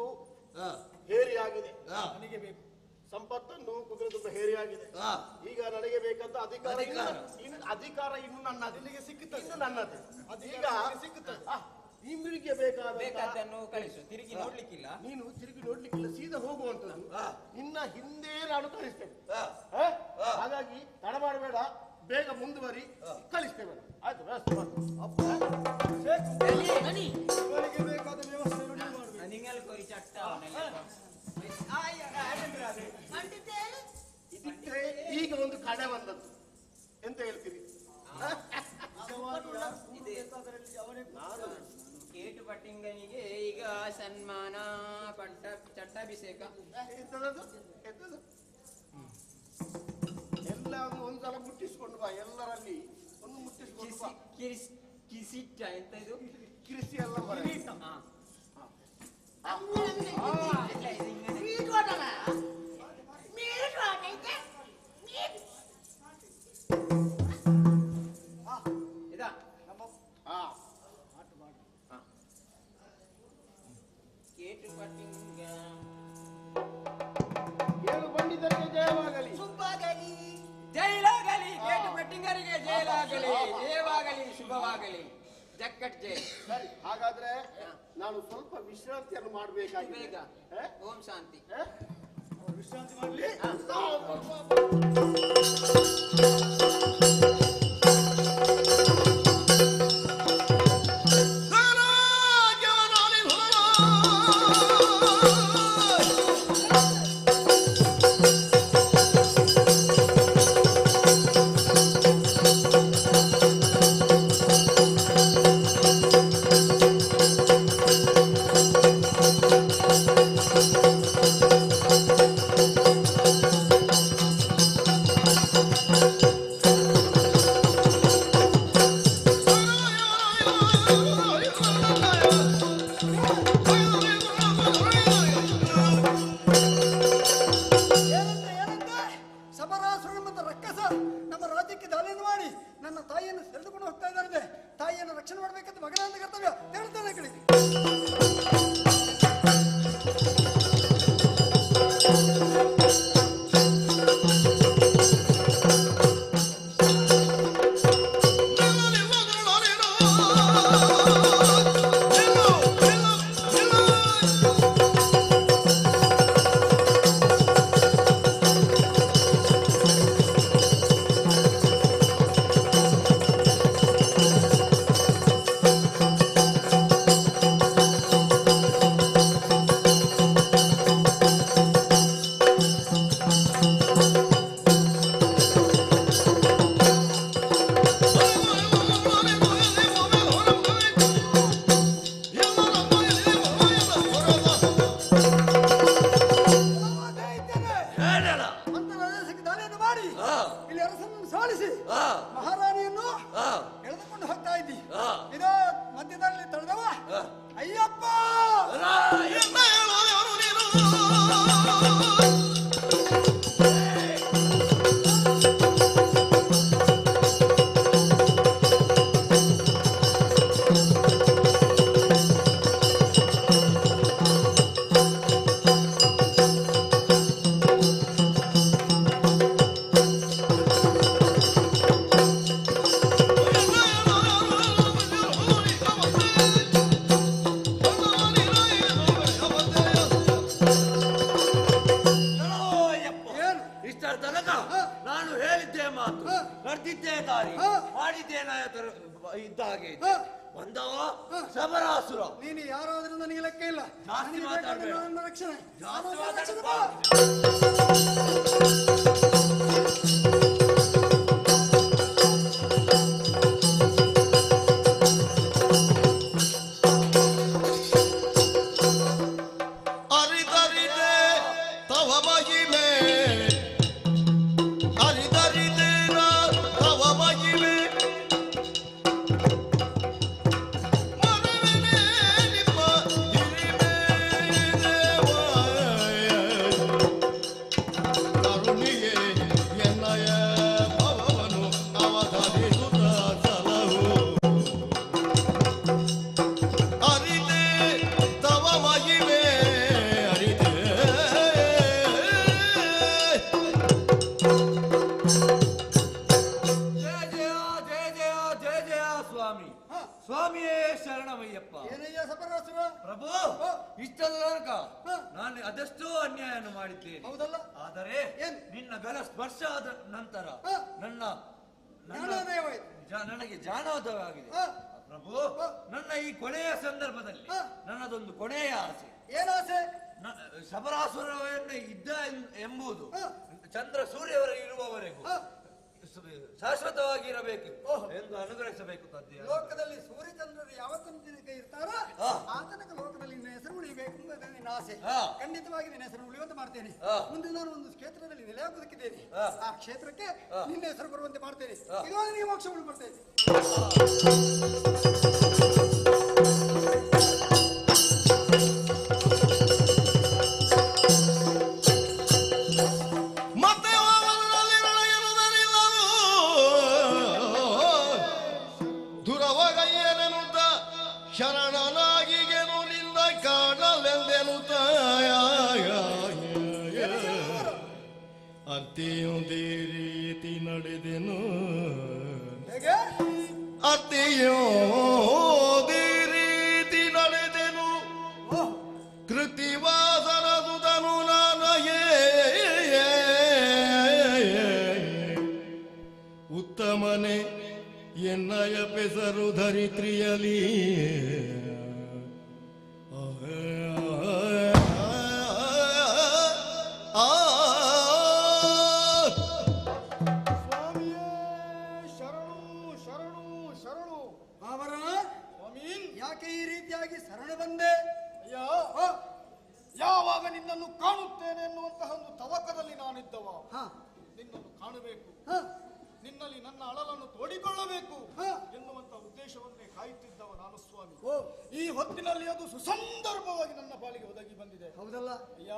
ಹೇರಿಯಾಗಿದೆ, ನನಗೆ ಬೇಕು. ಸಂಪತ್ತನ್ನು ಕುದುರೆ ತುಂಬ ಹೇರಿಯಾಗಿದೆ. ಈಗ ನನಗೆ ಬೇಕಂತ ಅಧಿಕಾರ ಇನ್ನು ನನ್ನದಿಲ್ಲಿಗೆ ಸಿಕ್ಕುತ್ತದೆ, ಇನ್ನು ನನ್ನದು ಈಗ ಸಿಕ್ಕುತ್ತದೆ. ನಿಮಗೆ ಬೇಕಾದನ್ನು ಕಳಿಸು. ತಿರುಗಿ ನೋಡ್ಲಿಕ್ಕಿಲ್ಲ, ನೀನು ತಿರುಗಿ ನೋಡ್ಲಿಕ್ಕಿಲ್ಲ, ಸೀದಾ ಹೋಗುವಂತದ್ದು. ಇನ್ನ ಹಿಂದೆ ನಾನು ಕಳಿಸ್ತೇನೆ. ಹಾಗಾಗಿ ತಡ ಮಾಡಬೇಡ, ಬೇಗ ಮುಂದುವರಿ, ಕಳಿಸ್ತೇವೆ. ಆಯ್ತು, ವ್ಯವಸ್ಥೆ ಮಾಡಿ. ಬೇಕಾದ ವ್ಯವಸ್ಥೆ ಈಗ ಒಂದು ಕಡೆ ಬಂದದ್ದು ಎಂತ ಹೇಳ್ತೀರಿ? ಕೇಟು ಪಟ್ಟಿಂಗನಿಗೆ ಈಗ ಸನ್ಮಾನ ಚಟ್ಟಾಭಿಷೇಕ ಎಲ್ಲ ಒಂದ್ಸಲ ಮುಟ್ಟಿಸ್ಕೊಂಡು ಬಾ. ಎಲ್ಲರಲ್ಲಿ ಒಂದು ಮುಟ್ಟಿಸ್ಕೊಂಡು ಬಾ. ಕಿಸಿಟ್ಟ ಎಂತ ಇದು? ಕಿರಿಸಿ ಎಲ್ಲ ಬರ. ಕೇಟು ಪಟ್ಟಿಂಗ ಕೇಳು ಪಂಡಿತರಿಗೆ ಜಯವಾಗಲಿ, ಜೈಲಾಗಲಿ. ಕೇಟು ಪಟ್ಟಿಂಗರಿಗೆ ಜೈಲಾಗಲಿ, ಜಯವಾಗಲಿ, ಶುಭವಾಗಲಿ. ಜಕ್ಕಟ್ ಜೈ. ಸರಿ, ಹಾಗಾದ್ರೆ ನಾನು ಸ್ವಲ್ಪ ವಿಶ್ರಾಂತಿಯನ್ನು ಮಾಡಬೇಕಾಗಿದೆ. ಬೇಗ. ಓಂ ಶಾಂತಿ. ವಿಶ್ರಾಂತಿ ಮಾಡಲಿ. ಇದ್ದ ಹಾಗೆ ಒಂದವ ಶಬರಾಸುರ. ನೀನು ಯಾರಾದ್ರೂ ನನಗೆ ಲೆಕ್ಕ ಇಲ್ಲ. ಜಾಸ್ತಿ ಮಾತಾಡಬೇಡ. ನನ್ನ ರಕ್ಷಣೆ. ಜಾಸ್ತಿ ಮಾತಾಡಬೇಡ. ಸ್ವಾಮಿಯೇ ಶರಣಮಯ್ಯಪ್ಪ. ಏನಯ್ಯ ಸಬರಾಸುರ? ಪ್ರಭು, ಇಷ್ಟದ ತನಕ ನಾನು ಅದೆಷ್ಟೋ ಅನ್ಯಾಯವನ್ನು ಮಾಡಿದ್ದೇನೆ. ಹೌದಲ್ಲ? ಆದರೆ ನಿನ್ನ ಗಲ ಸ್ಪರ್ಶ ಆದ ನಂತರ ನನಗೆ ಜಾನೋದಯವಾಗಿದೆ. ಪ್ರಭು, ನನ್ನ ಈ ಕೊನೆಯ ಸಂದರ್ಭದಲ್ಲಿ ನನ್ನದೊಂದು ಕೊನೆಯ ಆಸೆ. ಏನಾಸೆ? ಶಬರಾಸುರವನ್ನು ಇದ್ದ ಎಂಬುದು ಚಂದ್ರ ಸೂರ್ಯವರ ಇರುವವರೆಗೂ ಶಾಶ್ವತವಾಗಿರಬೇಕು ಎಂದು ಅನುಗ್ರಹಿಸಬೇಕು. ಲೋಕದಲ್ಲಿ ಸೂರ್ಯಚಂದ್ರರು ಯಾವ ತನಕ ಇರ್ತಾರೋ ಆ ತನಕ ಲೋಕದಲ್ಲಿ ನಿನ್ನ ಹೆಸರು ಉಳಿಬೇಕು ಎಂಬುದು ನಿನ್ನ ಆಸೆ. ಖಂಡಿತವಾಗಿ ನಿನ್ನ ಹೆಸರು ಉಳಿಯುವಂತೆ ಮಾಡ್ತೇನೆ. ಮುಂದೆ ನಾನು ಒಂದು ಕ್ಷೇತ್ರದಲ್ಲಿ ನೆಲೆಯಾಗುವುದಕ್ಕಿದ್ದೇನೆ. ಆ ಕ್ಷೇತ್ರಕ್ಕೆ ನಿನ್ನ ಹೆಸರು ಬರುವಂತೆ ಮಾಡ್ತೇನೆ. ಇವಾಗ ನೀವು ಮೋಕ್ಷ ಉಳಿ ಬರ್ತೇನೆ. ಶರಣನಾಗಿಗೆನು ನಿಂದ ಕಾಣಲೆಂದೆನು ಅತ್ತೆಯೊಂದೇ ರೀತಿ ನಡೆದೆನು ಅತ್ತೆಯೋ ಧರಿತ್ರಿಯಲಿ ಯಾಕೆ ಈ ರೀತಿಯಾಗಿ ಶರಣ ಬಂದೆ? ಅಯ್ಯ, ಯಾವಾಗ ನಿನ್ನನ್ನು ಕಾಣುತ್ತೇನೆ ಎನ್ನುವಂತಹ ಒಂದು ತವಕದಲ್ಲಿ ನಾನಿದ್ದವ. ನಿನ್ನನ್ನು ಕಾಣಬೇಕು, ನಿನ್ನಲ್ಲಿ ನನ್ನ ಅಳಲನ್ನು ತೋಡಿಕೊಳ್ಳಬೇಕು ಎನ್ನುವಂತ ಉದ್ದೇಶವನ್ನೇ ಕಾಯುತ್ತಿದ್ದವ ನಾನು ಸ್ವಾಮಿ. ಈ ಹೊತ್ತಿನಲ್ಲಿ ಅದು ಸುಸಂದರ್ಭವಾಗಿ ನನ್ನ ಪಾಲಿಗೆ ಒದಗಿ ಬಂದಿದೆ. ಹೌದಲ್ಲ ಅಯ್ಯ,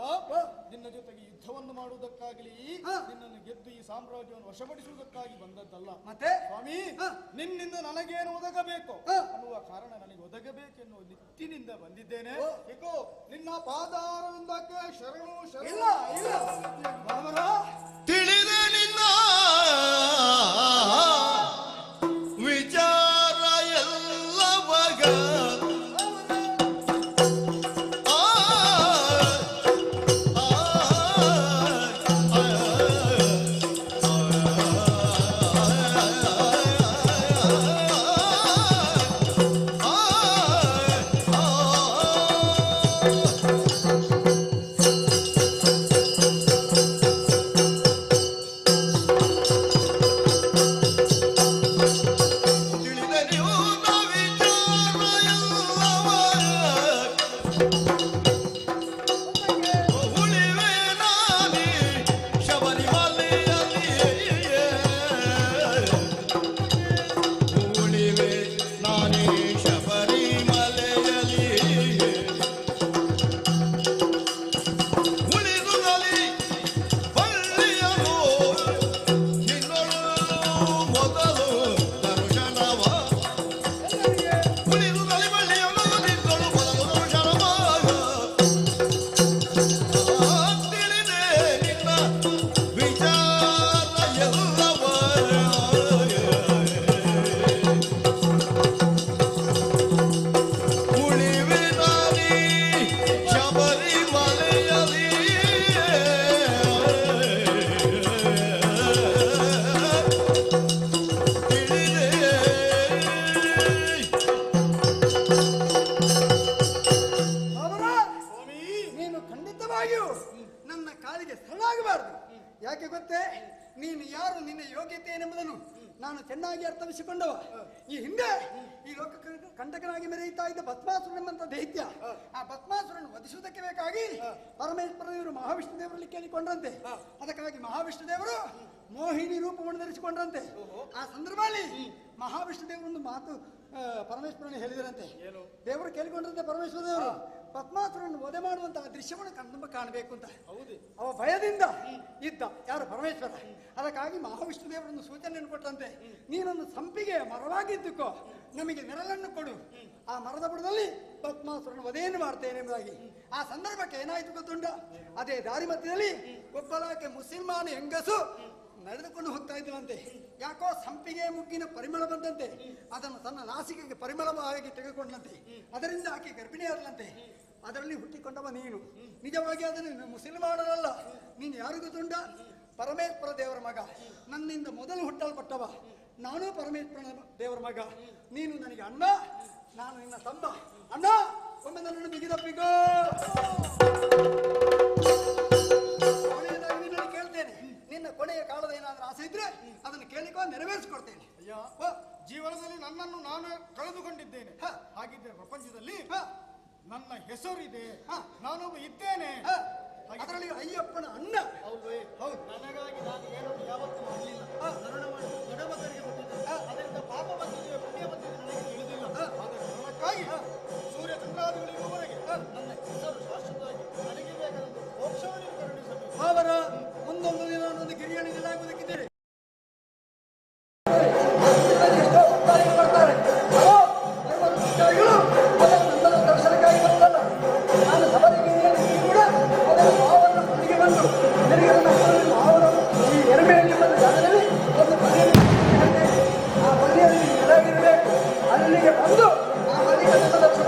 ನಿನ್ನ ಜೊತೆಗೆ ಯುದ್ಧವನ್ನು ಮಾಡುವುದಕ್ಕಾಗಲಿ ನಿನ್ನನ್ನು ಗೆದ್ದು ಈ ಸಾಮ್ರಾಜ್ಯವನ್ನು ವಶಪಡಿಸುವುದಕ್ಕಾಗಿ ಬಂದದ್ದಲ್ಲ. ಮತ್ತೆ ಸ್ವಾಮಿ, ನಿನ್ನಿಂದ ನನಗೇನು ಒದಗಬೇಕು ಅನ್ನುವ ಕಾರಣ ನನಗೆ ಒದಗಬೇಕೆನ್ನುವ ನಿಟ್ಟಿನಿಂದ ಬಂದಿದ್ದೇನೆ. ಏಕೋ ನಿನ್ನ ಪಾದಾರವಿಂದಕ್ಕೆ ಶರಣು ಶರಣ. ತಿಳಿದ ನಿನ್ನ ವಿಚಾರ ಎಲ್ಲವಾಗ ನನ್ನ ಕಾಲಿಗೆ ಶರಣಾಗಬಾರದು. ಯಾಕೆ ಗೊತ್ತೇ? ನೀನು ಯಾರು, ನಿನ್ನ ಯೋಗ್ಯತೆ ಏನೆಂಬುದನ್ನು ನಾನು ಚೆನ್ನಾಗಿ ಅರ್ಥವಿಸಿಕೊಂಡವ. ಈ ಹಿಂದೆ ಈ ಲೋಕ ಕಂಟಕನಾಗಿ ಮೆರೆಯುತ್ತಾ ಇದ್ದ ಭಸ್ಮಾಸುರನೆಂಬಂತ ದೈತ್ಯ, ಆ ಭಸ್ಮಾಸುರನ್ನು ವಧಿಸುವುದಕ್ಕೆ ಬೇಕಾಗಿ ಪರಮೇಶ್ವರ ದೇವರು ಮಹಾವಿಷ್ಣು ದೇವರಲ್ಲಿ ಕೇಳಿಕೊಂಡ್ರಂತೆ. ಅದಕ್ಕಾಗಿ ಮಹಾವಿಷ್ಣು ದೇವರು ಮೋಹಿನಿ ರೂಪವನ್ನು ಧರಿಸಿಕೊಂಡ್ರಂತೆ. ಆ ಸಂದರ್ಭದಲ್ಲಿ ಮಹಾವಿಷ್ಣು ದೇವರೊಂದು ಮಾತು ಪರಮೇಶ್ವರನಿಗೆ ಹೇಳಿದರಂತೆ. ದೇವರು ಕೇಳಿಕೊಂಡ್ರಂತೆ ಪರಮೇಶ್ವರ ದೇವರು ಪದ್ಮಾಸುರನ್ನು ವಧೆ ಮಾಡುವಂತಹ ದೃಶ್ಯವನ್ನು ಕಣ್ತುಂಬ ಕಾಣಬೇಕು ಅಂತ. ಅವ ಭಯದಿಂದ ಇದ್ದ ಯಾರು? ಪರಮೇಶ್ವರ. ಅದಕ್ಕಾಗಿ ಮಹಾವಿಷ್ಣು ದೇವರನ್ನು ಸೂಚನೆಯನ್ನು ಕೊಟ್ಟಂತೆ, ನೀನೊಂದು ಸಂಪಿಗೆ ಮರವಾಗಿದ್ದಕ್ಕೋ ನಮಗೆ ನೆರಳನ್ನು ಕೊಡು, ಆ ಮರದ ಬುಡದಲ್ಲಿ ಪದ್ಮಾಸುರನ ವಧೆಯನ್ನು ಮಾಡ್ತೇನೆ ಎಂಬುದಾಗಿ. ಆ ಸಂದರ್ಭಕ್ಕೆ ಏನಾಯ್ತು ಗೊತ್ತುಂಟ? ಅದೇ ದಾರಿ ಮಧ್ಯದಲ್ಲಿ ಒಬ್ಬಲಾಕೆ ಮುಸಲ್ಮಾನ ಹೆಂಗಸು ನಡೆದುಕೊಂಡು ಹೋಗ್ತಾ ಇದ್ದನಂತೆ. ಯಾಕೋ ಸಂಪಿಗೆ ಮುಗ್ಗಿನ ಪರಿಮಳ ಬಂದಂತೆ ಅದನ್ನು ತನ್ನ ನಾಸಿಕೆಗೆ ಪರಿಮಳವಾಗಿ ತೆಗೆದುಕೊಂಡಂತೆ. ಅದರಿಂದ ಆಕೆ ಗರ್ಭಿಣಿಯಾದಲಂತೆ. ಅದರಲ್ಲಿ ಹುಟ್ಟಿಕೊಂಡವ ನೀನು. ನಿಜವಾಗಿ ಅದನ್ನು ಮುಸಲ್ಮಾನರಲ್ಲ, ನೀನು ಯಾರು ಗೊತ್ತುಂಟ? ಪರಮೇಶ್ವರ ದೇವರ ಮಗ. ನನ್ನಿಂದ ಮೊದಲು ಹುಟ್ಟಲ್ಪಟ್ಟವ. ನಾನು ಪರಮೇಶ್ವರನ ದೇವರ ಮಗ. ನೀನು ನನಗೆ ಅಣ್ಣ, ನಾನು ನಿನ್ನ ತಮ್ಮ. ಅಣ್ಣ, ಒಮ್ಮೆ ನನ್ನನ್ನು ಬಿಗಿದಪ್ಪಿಕೋ. ಕೇಳ್ತೇನೆ, ನಿನ್ನ ಕೊನೆಯ ಕಾಲದ ಏನಾದ್ರೂ ಆಸೆ ಇದ್ರೆ ಅದನ್ನು ಕೇಳಿಕೋ, ನೆರವೇರಿಸಿಕೊಡ್ತೇನೆ. ಅಯ್ಯ, ಜೀವನದಲ್ಲಿ ನನ್ನನ್ನು ನಾನು ಕಳೆದುಕೊಂಡಿದ್ದೇನೆ. ಹಾಗಿದ್ದರೆ ಪ್ರಪಂಚದಲ್ಲಿ ನನ್ನ ಹೆಸರಿದೆ, ನಾನೊಬ್ಬ ಇದ್ದೇನೆ. ಅದರಲ್ಲಿ ಅಯ್ಯಪ್ಪನ ಅಣ್ಣ. ಹೌದು, ನನಗಾಗಿ ನಾನು ಏನನ್ನು ಯಾವತ್ತೂ ಮಾಡಲಿಲ್ಲ. ಬಡಬಗ್ಗರಿಗೆ ಕೊಟ್ಟಿದ್ದೆ. ಅದರಿಂದ ಪಾಪ ಬಂದಿದೆ, ಪುಣ್ಯ ಬಂದಿದೆ ನನಗೆ ತಿಳಿದಿಲ್ಲ. ಆದರೆ ಕಾರಣಕ್ಕಾಗಿ ಸೂರ್ಯ ಚಂದ್ರಾದಿಗಳು ಇರುವವರೆಗೆ ನನ್ನ ಹೆಸರು ಶಾಶ್ವತವಾಗಿ ನನಗೆ ಬೇಕಾದ ಮೋಕ್ಷವನ್ನು ಕರುಣಿಸಬೇಕು. ಅವರ ಮುಂದೊಂದು ದಿನ ಒಂದು ಗಿರಿಯನ್ನು ನಿಲಾಗುವುದಕ್ಕಿದ್ದೇನೆ. ಅಲ್ಲಿಗೆ ಬಂದು ಆ ಬಲಿಗೆ ದರ್ಶನ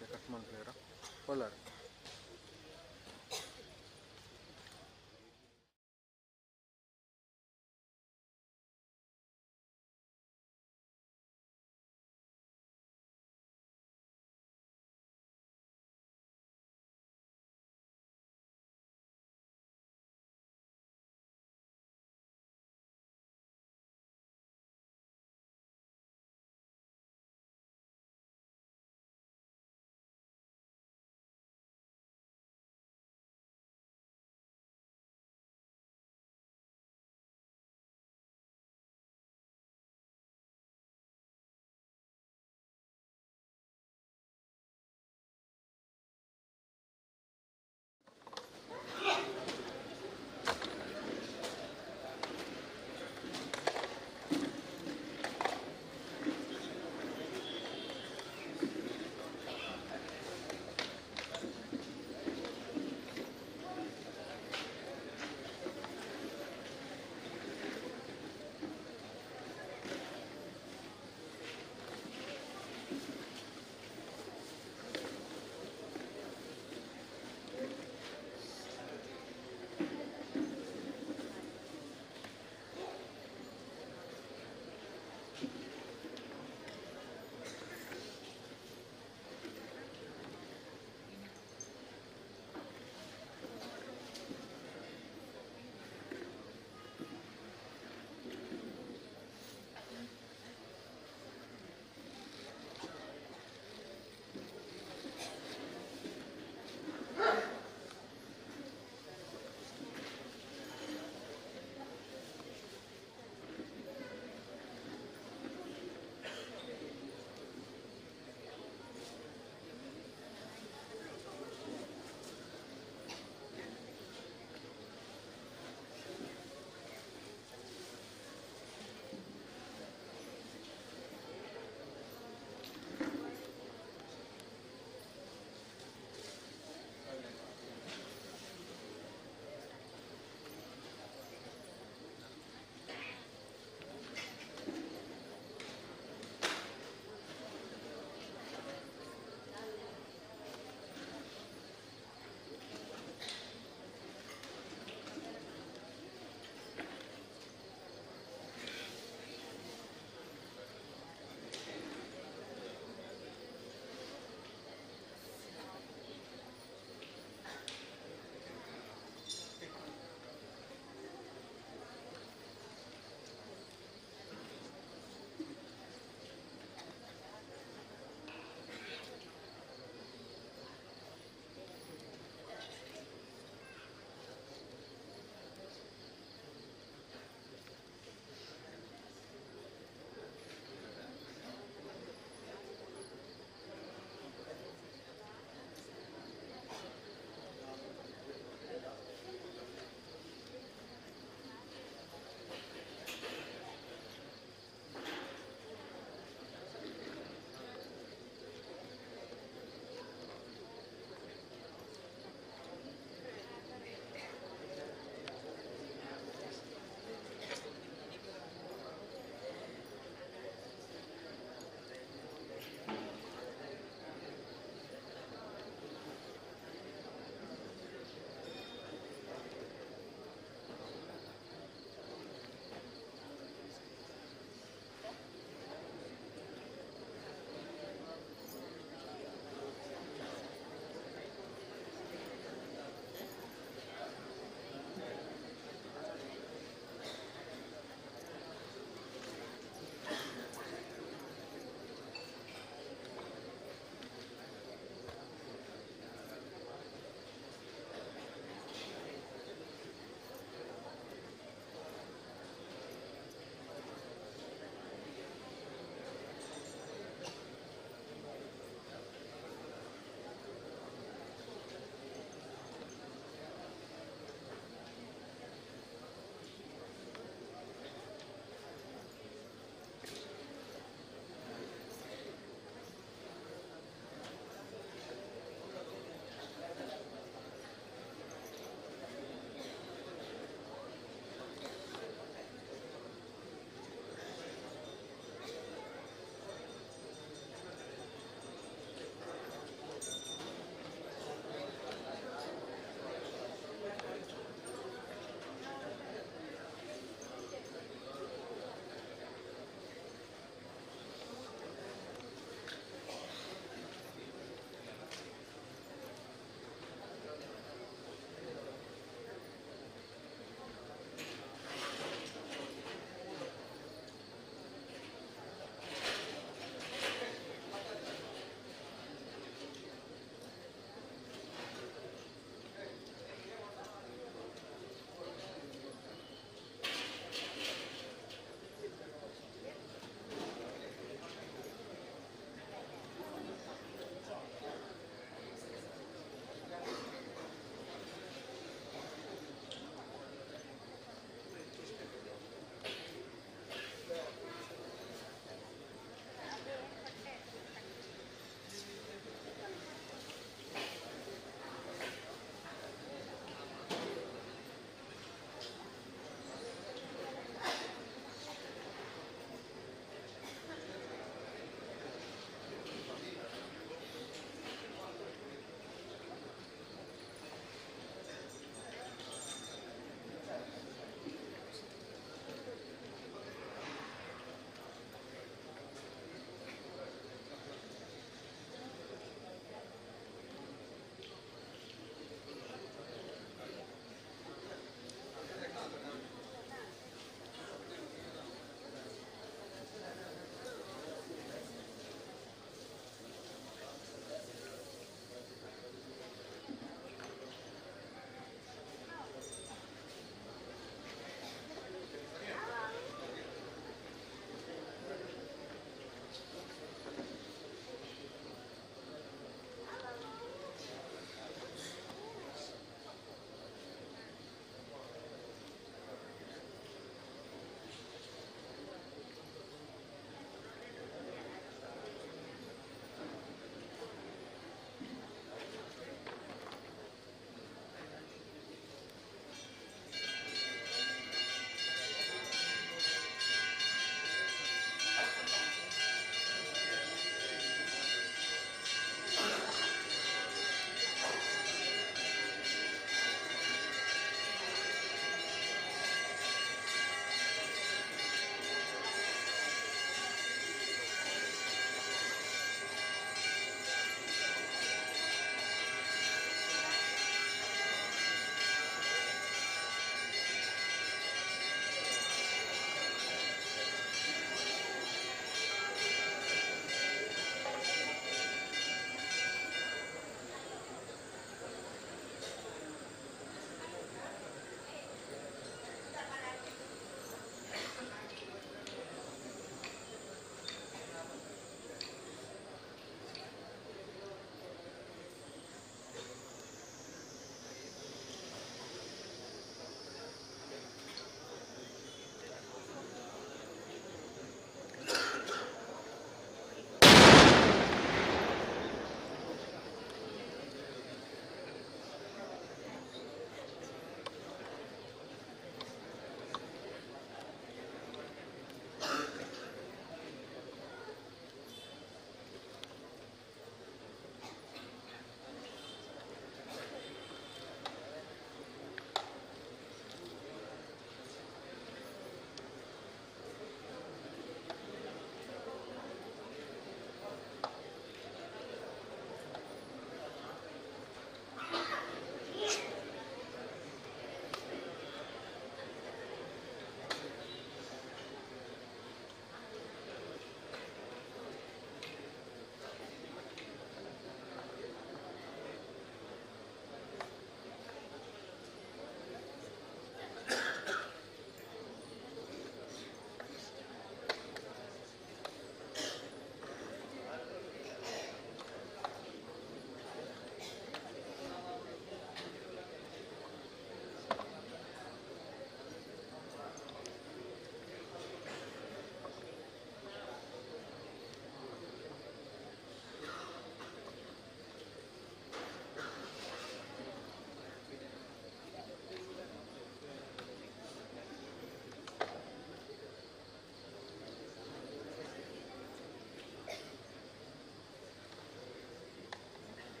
ಕಟ್ ಮಾಡ್ತೀರಾ ಕೋಲಾರ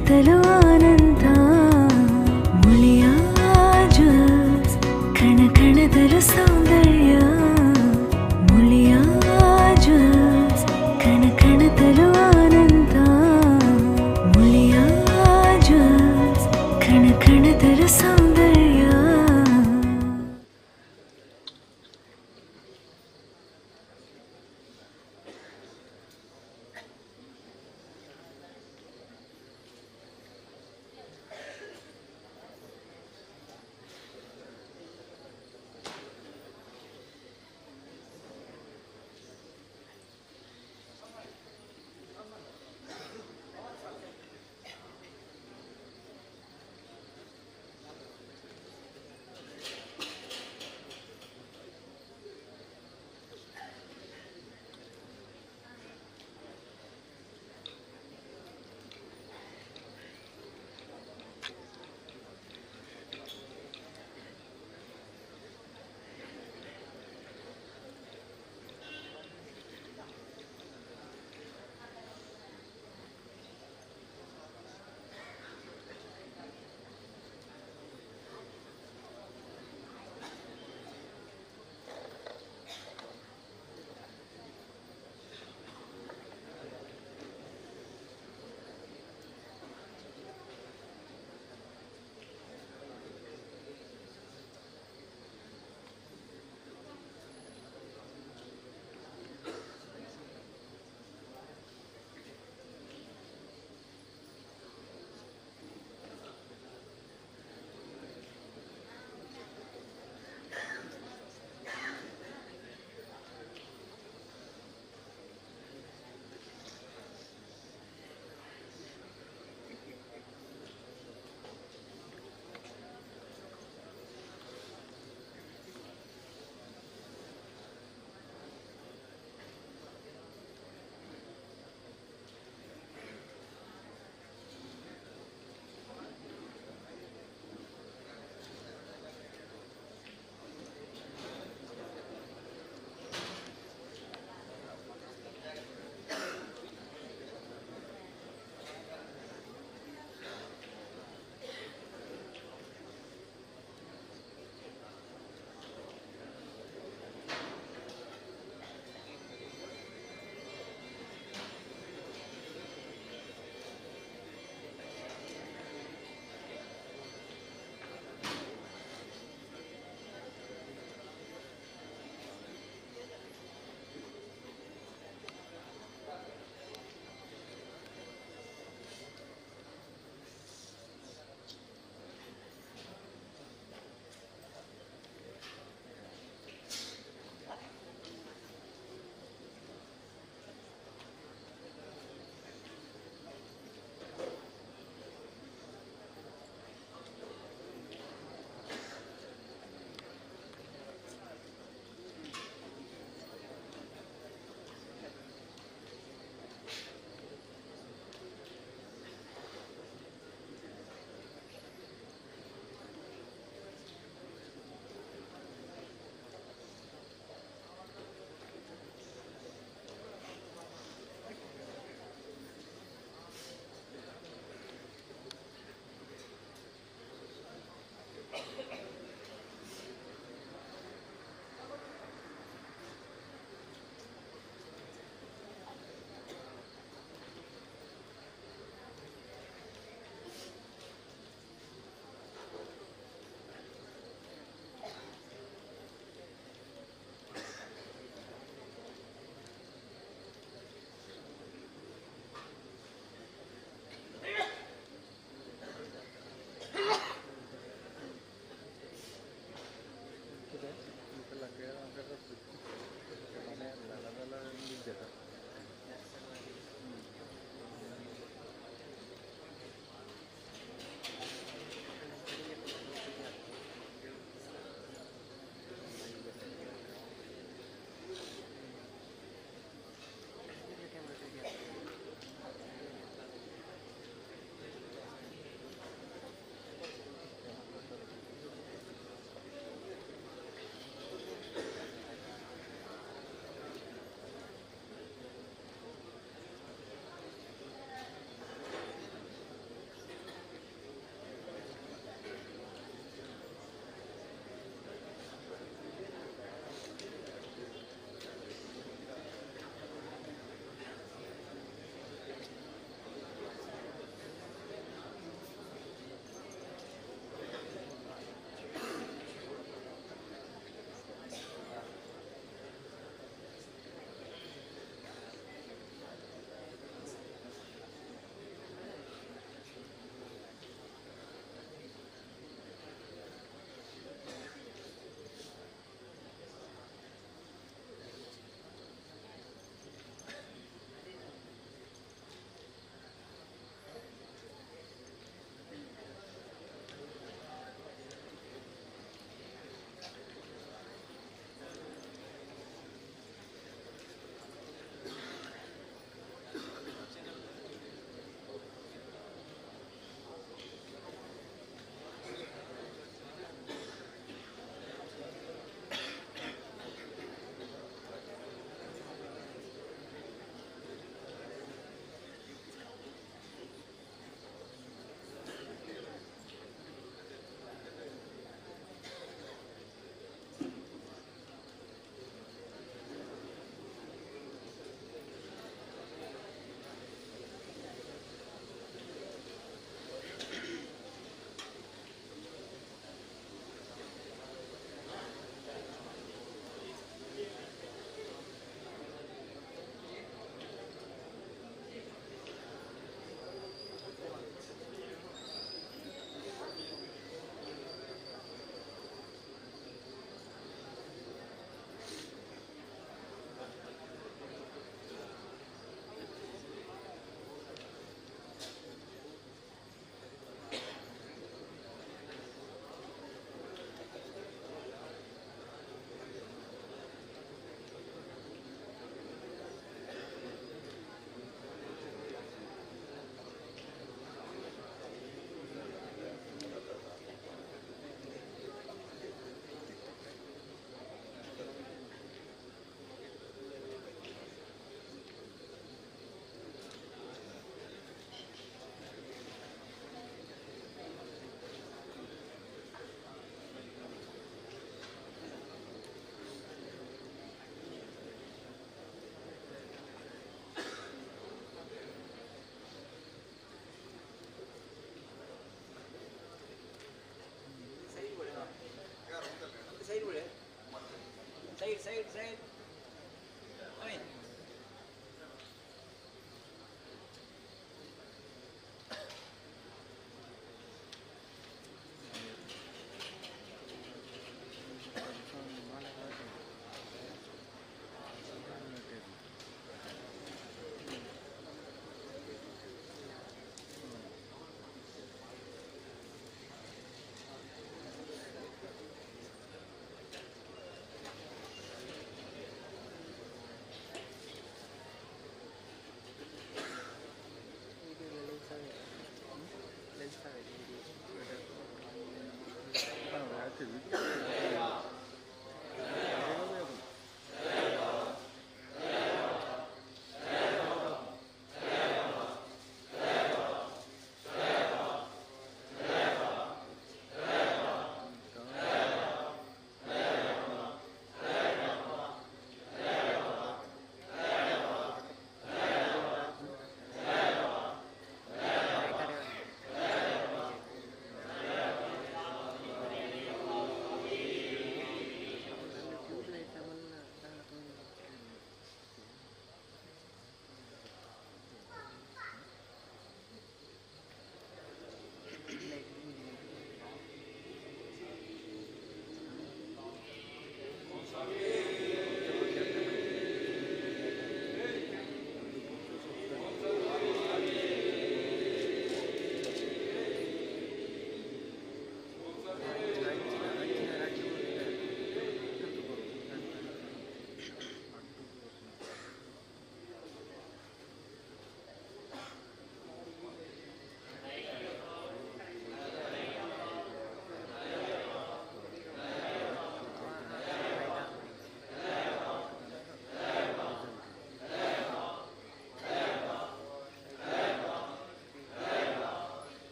ಕಣತಲು ಆನಂದ ಮುಳಿಯ ಜ್ಯೂಸ್ ಕಣ ಕಣದಲು ಸೌಂದರ್ಯ ಮುಳಿಯ ಜ್ಯೂಸ್ ಕಣ ಕಣದಲು ಆನಂದ ಮುಳಿಯ ಜ್ಯೂಸ್ ಕಣ ಕಣದಲು ಸೌಂದರ್ಯ.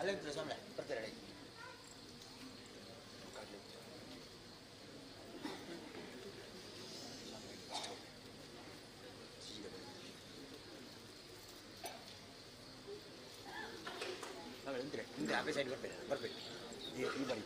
ಅಲ್ಲೇ ಸ್ವಾಮಿ ಬರ್ತಾರೆ. ಹಿಂದೆ ಆಫೀಸ್ ಸೈಡ್ ಬರ್ಬೇಕು ಈ ಬಾರಿ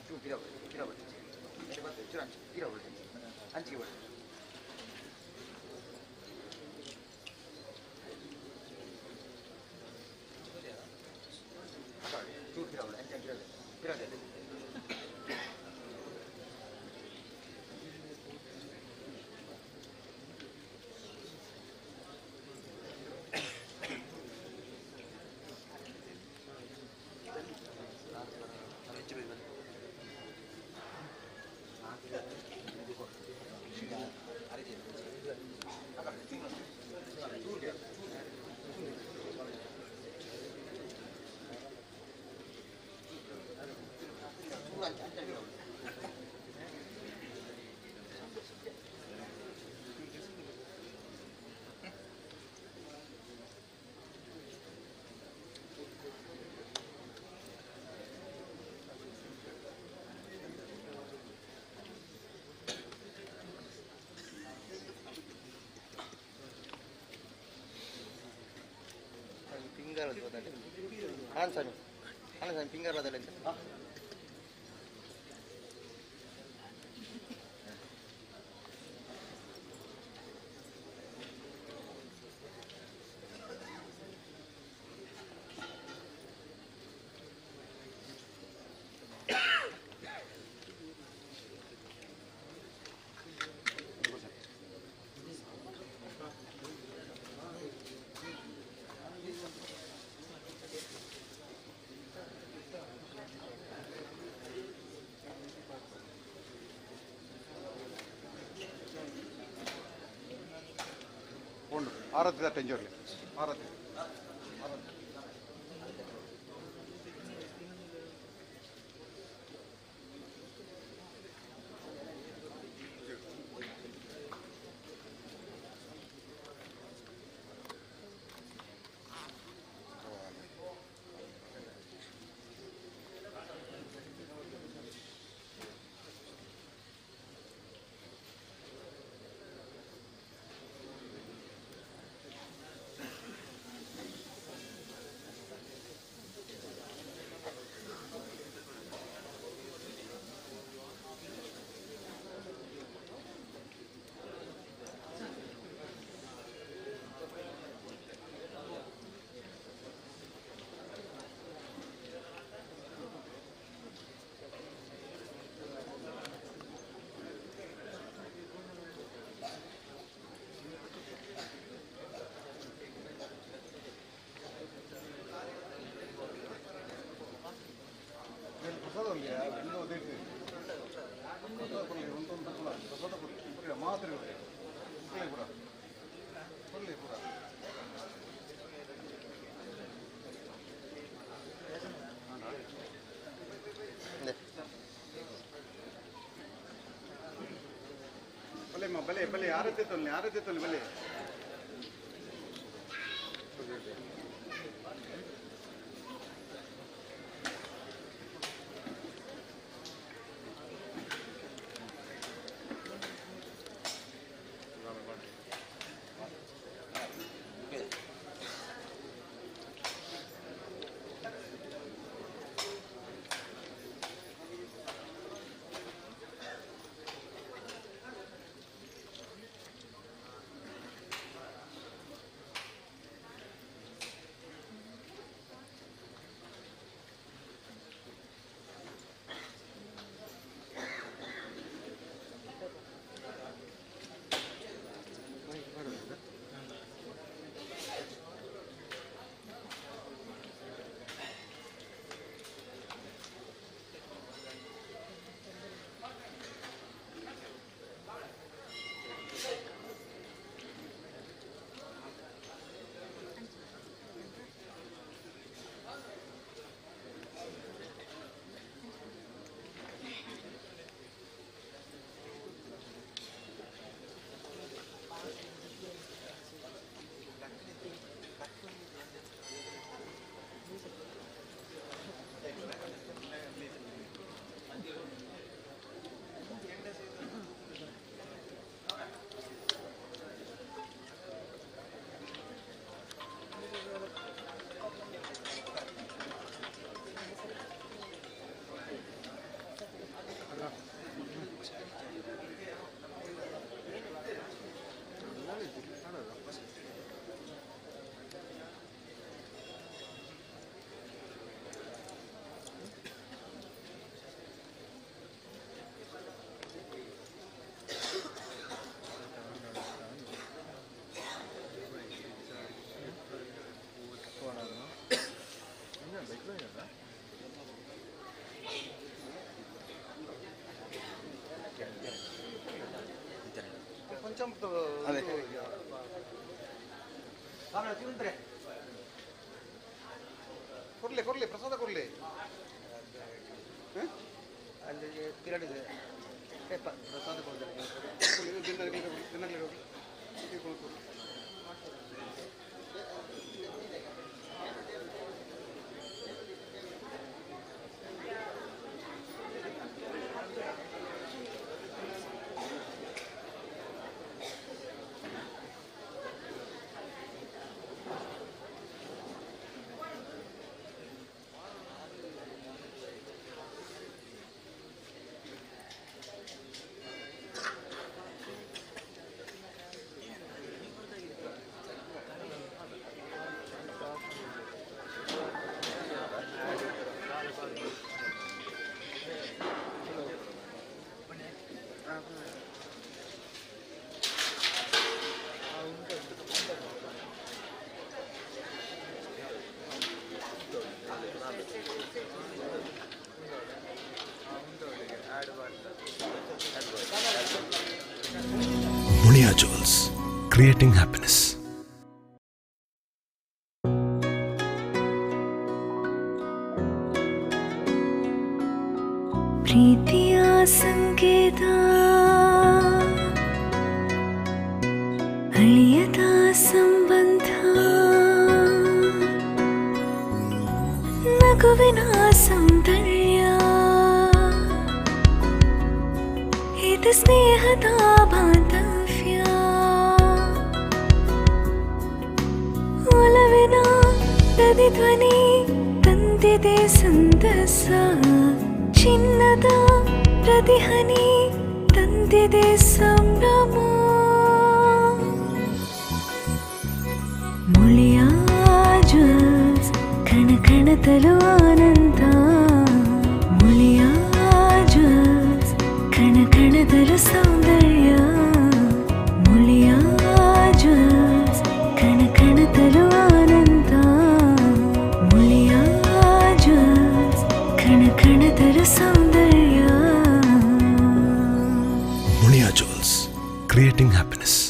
쭉 밀어버려. 내려봤어요. 줄 앉지. 밀어버려. 앉히게 버려. 쭉 밀어버려. 앉지 밀어버려. 밀어야 돼. పింగారాలు పోతాండి స్వామి పింగారాలు వదలండి ಆರತಿ ಟೆಂಜೋರ್ಲಿ ಆರತಿ ಬಲೆ ಬಲೆ ಆರತಿ ತೊಲ್ಲಿ ಬಲೆ ಅದೇ ಕೊಡ್ಲಿ ಪ್ರಸಾದ ಕೊಡ್ಲಿ ಅಲ್ಲಿ ತಿರುಡಿದೆ ಪ್ರಸಾದ ಕೊಡ್ಲಿ Mulia Jewels, creating happiness. ಪ್ರೀತಿಯ ಸಂಕೇತ ಅಳಿಯದ ಸಂಬಂಧ ನಗುವಿನ ಸೌಂದರ್ಯ ಇದು ಸ್ನೇಹದ ಬಾಂಧವ್ಯ ಒಲವಿನ ಪ್ರತಿಧ್ವನಿ ತಂದಿದೆ ಸಂತಸ ಚಿನ್ನದ ಪ್ರತಿಹನಿ ತಂದಿದೆ ಸಂಭ್ರಮ ಮುಳಿಯ ಜ್ಯೂಸ್ ಕಣ ಕಣದಲು ಆನಂದ ಮುಳಿಯ ಜ್ಯೂಸ್ ಕಣ ಕಣದಲು ಸೌಂದರ್ಯ ಮುಳಿಯ ಜ್ಯೂಸ್ ಕಣ ಕಣದಲು ಆನಂದ ಮುಳಿಯ ಜ್ಯೂಸ್ ಕಣ ಕಣದಲು ಸೌಂದರ್ಯ Mulia Jewels, creating happiness.